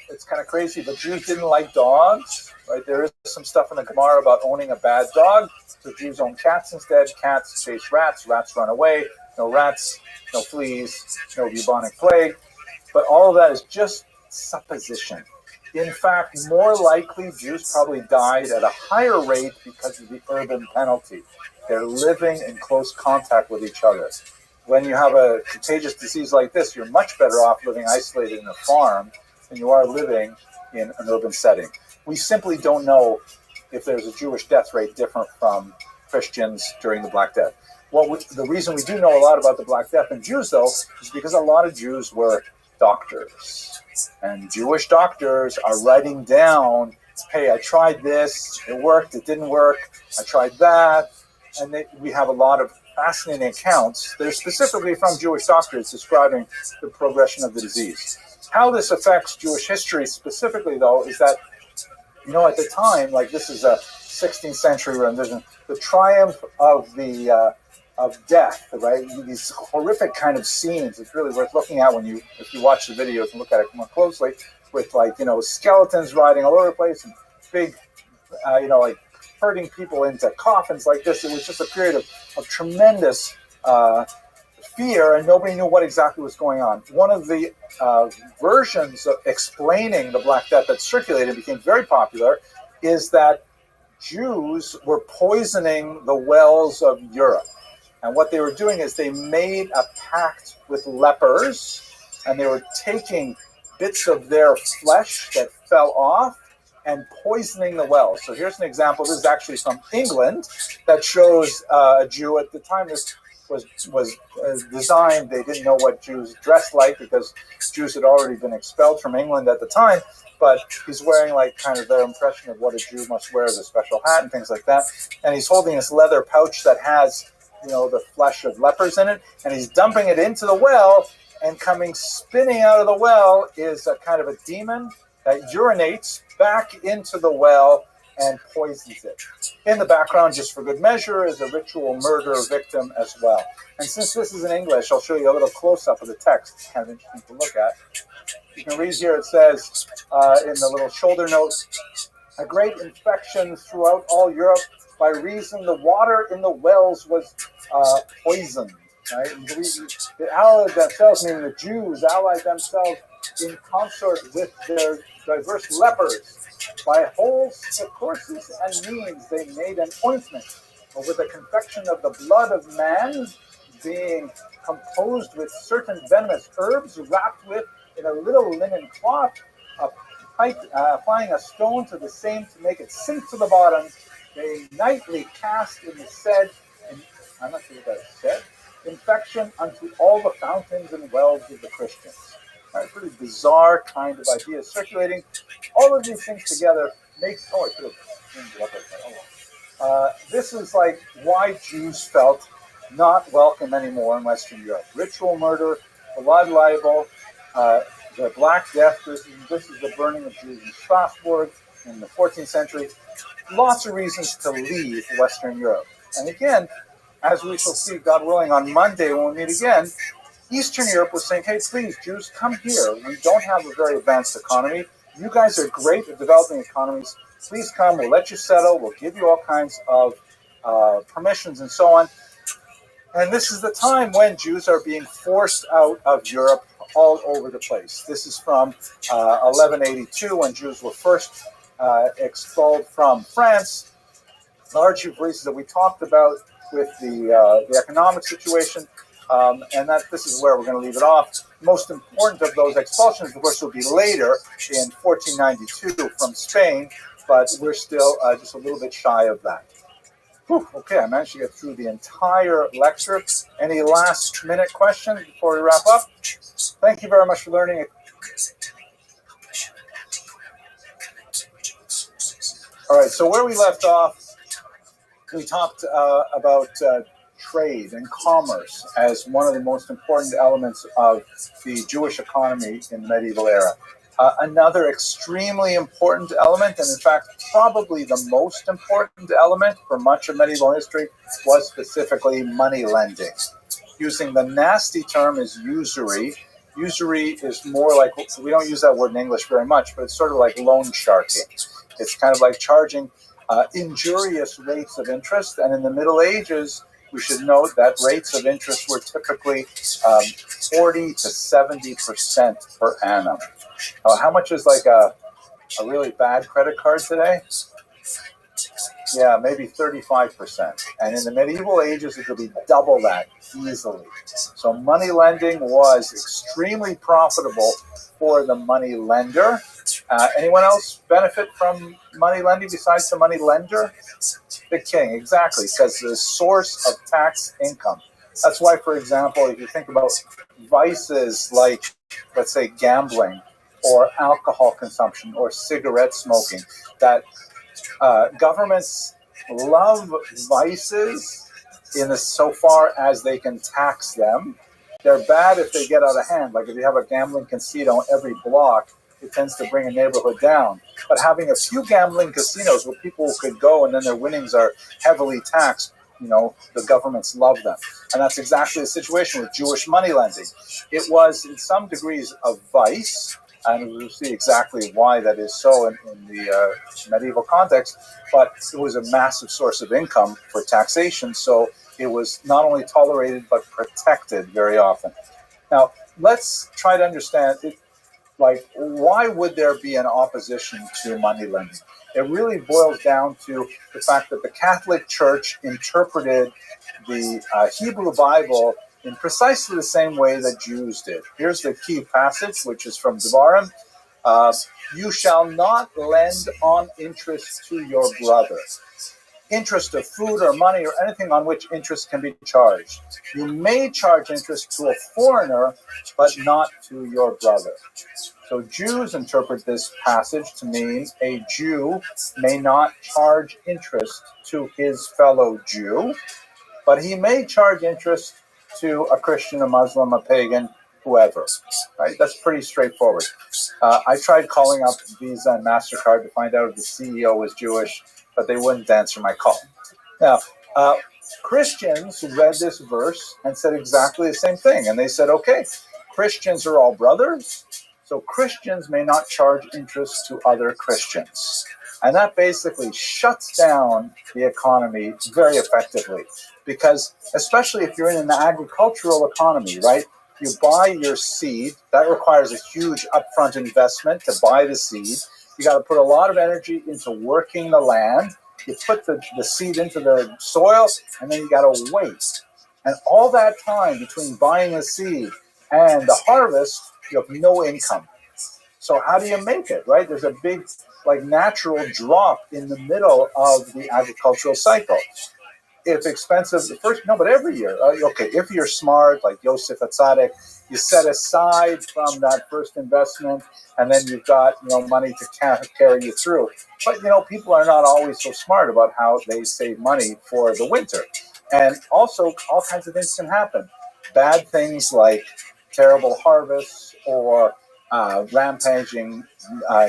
it's kind of crazy, but Jews didn't like dogs, right? There is some stuff in the Gemara about owning a bad dog. So Jews own cats instead. Cats chase rats. Rats run away. No rats, no fleas, no bubonic plague. But all of that is just supposition. In fact, more likely, Jews probably died at a higher rate because of the urban penalty. They're living in close contact with each other. When you have a contagious disease like this, you're much better off living isolated in a farm than you are living in an urban setting. We simply don't know if there's a Jewish death rate different from Christians during the Black Death. The reason we do know a lot about the Black Death and Jews, though, is because a lot of Jews were doctors. And Jewish doctors are writing down, hey, I tried this, it worked, it didn't work, I tried that. And we have a lot of fascinating accounts that are specifically from Jewish doctors describing the progression of the disease. How this affects Jewish history specifically, though, is that, at the time, like this is a 16th century rendition, the triumph of of death, right? These horrific kind of scenes. It's really worth looking at if you watch the videos and look at it more closely, with skeletons riding all over the place and big, herding people into coffins like this. It was just a period of tremendous fear, and nobody knew what exactly was going on. One of the versions of explaining the Black Death that circulated and became very popular is that Jews were poisoning the wells of Europe. And what they were doing is they made a pact with lepers, and they were taking bits of their flesh that fell off and poisoning the wells. So here's an example. This is actually from England that shows a Jew at the time. This was designed. They didn't know what Jews dressed like because Jews had already been expelled from England at the time. But he's wearing kind of their impression of what a Jew must wear, as a special hat and things like that. And he's holding this leather pouch that has, the flesh of lepers in it, and he's dumping it into the well, and coming spinning out of the well is a kind of a demon that urinates back into the well and poisons it. In the background, just for good measure, is a ritual murder victim as well. And since this is in English, I'll show you a little close-up of the text. It's kind of interesting to look at. You can read here, it says in the little shoulder note, a great infection throughout all Europe by reason the water in the wells was poisoned. Right? The allied themselves, meaning the Jews, allied themselves in consort with their diverse lepers. By whole courses and means they made an ointment, with a confection of the blood of man, being composed with certain venomous herbs wrapped with in a little linen cloth, applying a stone to the same to make it sink to the bottom. They nightly cast in the said, I'm not sure what that said, infection unto all the fountains and wells of the Christians. Right, pretty bizarre kind of idea circulating. All of these things together makes, I should have cleaned it up like that. This is like why Jews felt not welcome anymore in Western Europe. Ritual murder, blood libel, the Black Death. This is the burning of Jews in Strasbourg in the 14th century. Lots of reasons to leave Western Europe. And again, as we shall see, God willing, on Monday when we meet again, Eastern Europe was saying, hey, please, Jews, come here. We don't have a very advanced economy. You guys are great at developing economies. Please come. We'll let you settle. We'll give you all kinds of permissions and so on. And this is the time when Jews are being forced out of Europe all over the place. This is from 1182 when Jews were first expelled from France, largely for reasons that we talked about with the economic situation, and that this is where we're going to leave it off. Most important of those expulsions, of course, will be later in 1492 from Spain, but we're still just a little bit shy of that. Whew, okay, I managed to get through the entire lecture. Any last minute questions before we wrap up? Thank you very much for learning it. All right, so where we left off, we talked about trade and commerce as one of the most important elements of the Jewish economy in the medieval era. Another extremely important element, and in fact, probably the most important element for much of medieval history, was specifically money lending. Using the nasty term is usury. Usury is more like, we don't use that word in English very much, but it's sort of like loan sharking. It's kind of like charging injurious rates of interest, and in the Middle Ages, we should note that rates of interest were typically 40 to 70% per annum. How much is like a really bad credit card today? Yeah, maybe 35%. And in the medieval ages, it could be double that easily. So money lending was extremely profitable for the money lender. Anyone else benefit from money lending besides the money lender? The king, exactly, because the source of tax income. That's why, for example, if you think about vices like, let's say, gambling or alcohol consumption or cigarette smoking, that governments love vices so far as they can tax them. They're bad if they get out of hand. Like if you have a gambling casino on every block, it tends to bring a neighborhood down. But having a few gambling casinos where people could go and then their winnings are heavily taxed, the governments love them. And that's exactly the situation with Jewish money lending. It was in some degrees a vice, and we'll see exactly why that is so in the medieval context, but it was a massive source of income for taxation, so it was not only tolerated but protected very often. Now, let's try to understand it. Like, why would there be an opposition to money lending? It really boils down to the fact that the Catholic Church interpreted the Hebrew Bible in precisely the same way that Jews did. Here's the key passage, which is from Devarim. You shall not lend on interest to your brother. Interest of food or money or anything on which interest can be charged. You may charge interest to a foreigner, but not to your brother. So Jews interpret this passage to mean a Jew may not charge interest to his fellow Jew, but he may charge interest to a Christian, a Muslim, a pagan, whoever. Right? That's pretty straightforward. I tried calling up Visa and MasterCard to find out if the CEO was Jewish, but they wouldn't answer my call. Now, Christians read this verse and said exactly the same thing. And they said, okay, Christians are all brothers, so Christians may not charge interest to other Christians. And that basically shuts down the economy very effectively. Because especially if you're in an agricultural economy, right? You buy your seed. That requires a huge upfront investment to buy the seed. You got to put a lot of energy into working the land. You put the seed into the soil, and then you got to wait. And all that time between buying the seed and the harvest, you have no income. So how do you make it, right? There's a big, natural drop in the middle of the agricultural cycle. If expensive, but every year, okay, if you're smart, like Yosef Atzadik, you set aside from that first investment, and then you've got, money to carry you through. But, people are not always so smart about how they save money for the winter. And also, all kinds of things can happen. Bad things like terrible harvests or rampaging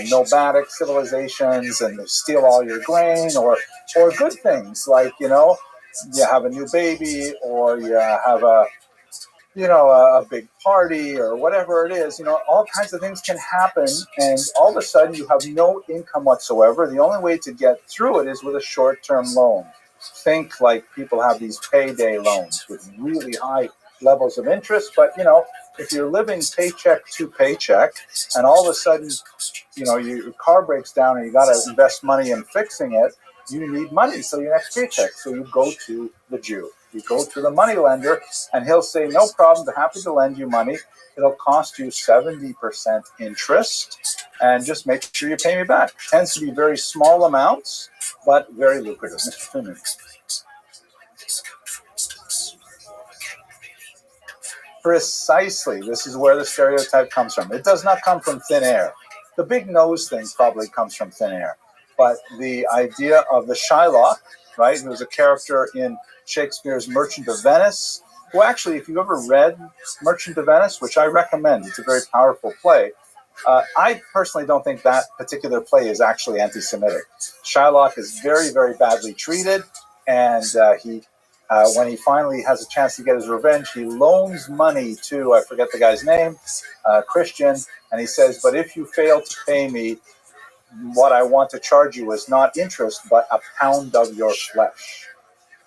nomadic civilizations and steal all your grain, or good things like, you have a new baby, or you have a big party, or whatever it is. All kinds of things can happen, and all of a sudden you have no income whatsoever. The only way to get through it is with a short-term loan. Think like people have these payday loans with really high levels of interest, but if you're living paycheck to paycheck, and all of a sudden your car breaks down and you got to invest money in fixing it, you need money till your next paycheck. So you go to the Jew. You go to the money lender, and he'll say, no problem, they're happy to lend you money. It'll cost you 70% interest, and just make sure you pay me back. It tends to be very small amounts, but very lucrative. Mr. Truman. Precisely. This is where the stereotype comes from. It does not come from thin air. The big nose thing probably comes from thin air. But the idea of the Shylock, right, who was a character in Shakespeare's Merchant of Venice, who actually, if you've ever read Merchant of Venice, which I recommend, it's a very powerful play, I personally don't think that particular play is actually anti-Semitic. Shylock is very, very badly treated, and when he finally has a chance to get his revenge, he loans money to, I forget the guy's name, Christian, and he says, but if you fail to pay me, what I want to charge you is not interest, but a pound of your flesh.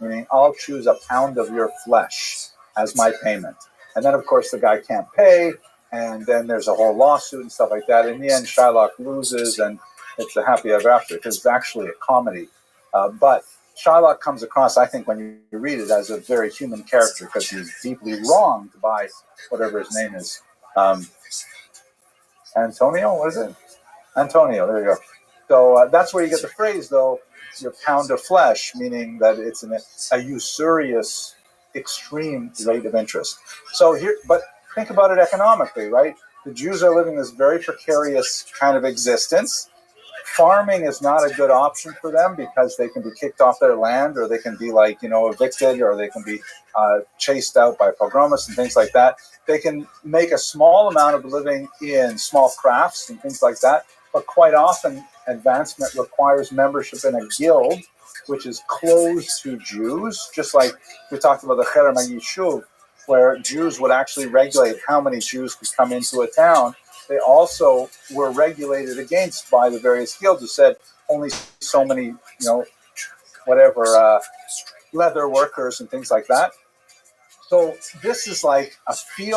Meaning, I'll choose a pound of your flesh as my payment. And then, of course, the guy can't pay, and then there's a whole lawsuit and stuff like that. In the end, Shylock loses, and it's a happy ever after, because it's actually a comedy. But Shylock comes across, I think, when you read it, as a very human character, because he's deeply wronged by whatever his name is. Antonio, what is it? Antonio, there you go. So that's where you get the phrase, though, your pound of flesh, meaning that it's a usurious, extreme rate of interest. So here, but think about it economically, right? The Jews are living this very precarious kind of existence. Farming is not a good option for them because they can be kicked off their land, or they can be evicted, or they can be chased out by pogromists and things like that. They can make a small amount of living in small crafts and things like that, but quite often advancement requires membership in a guild, which is closed to Jews, just like we talked about the Cherem HaYishuv, where Jews would actually regulate how many Jews could come into a town. They also were regulated against by the various guilds who said only so many, leather workers and things like that. So this is like a field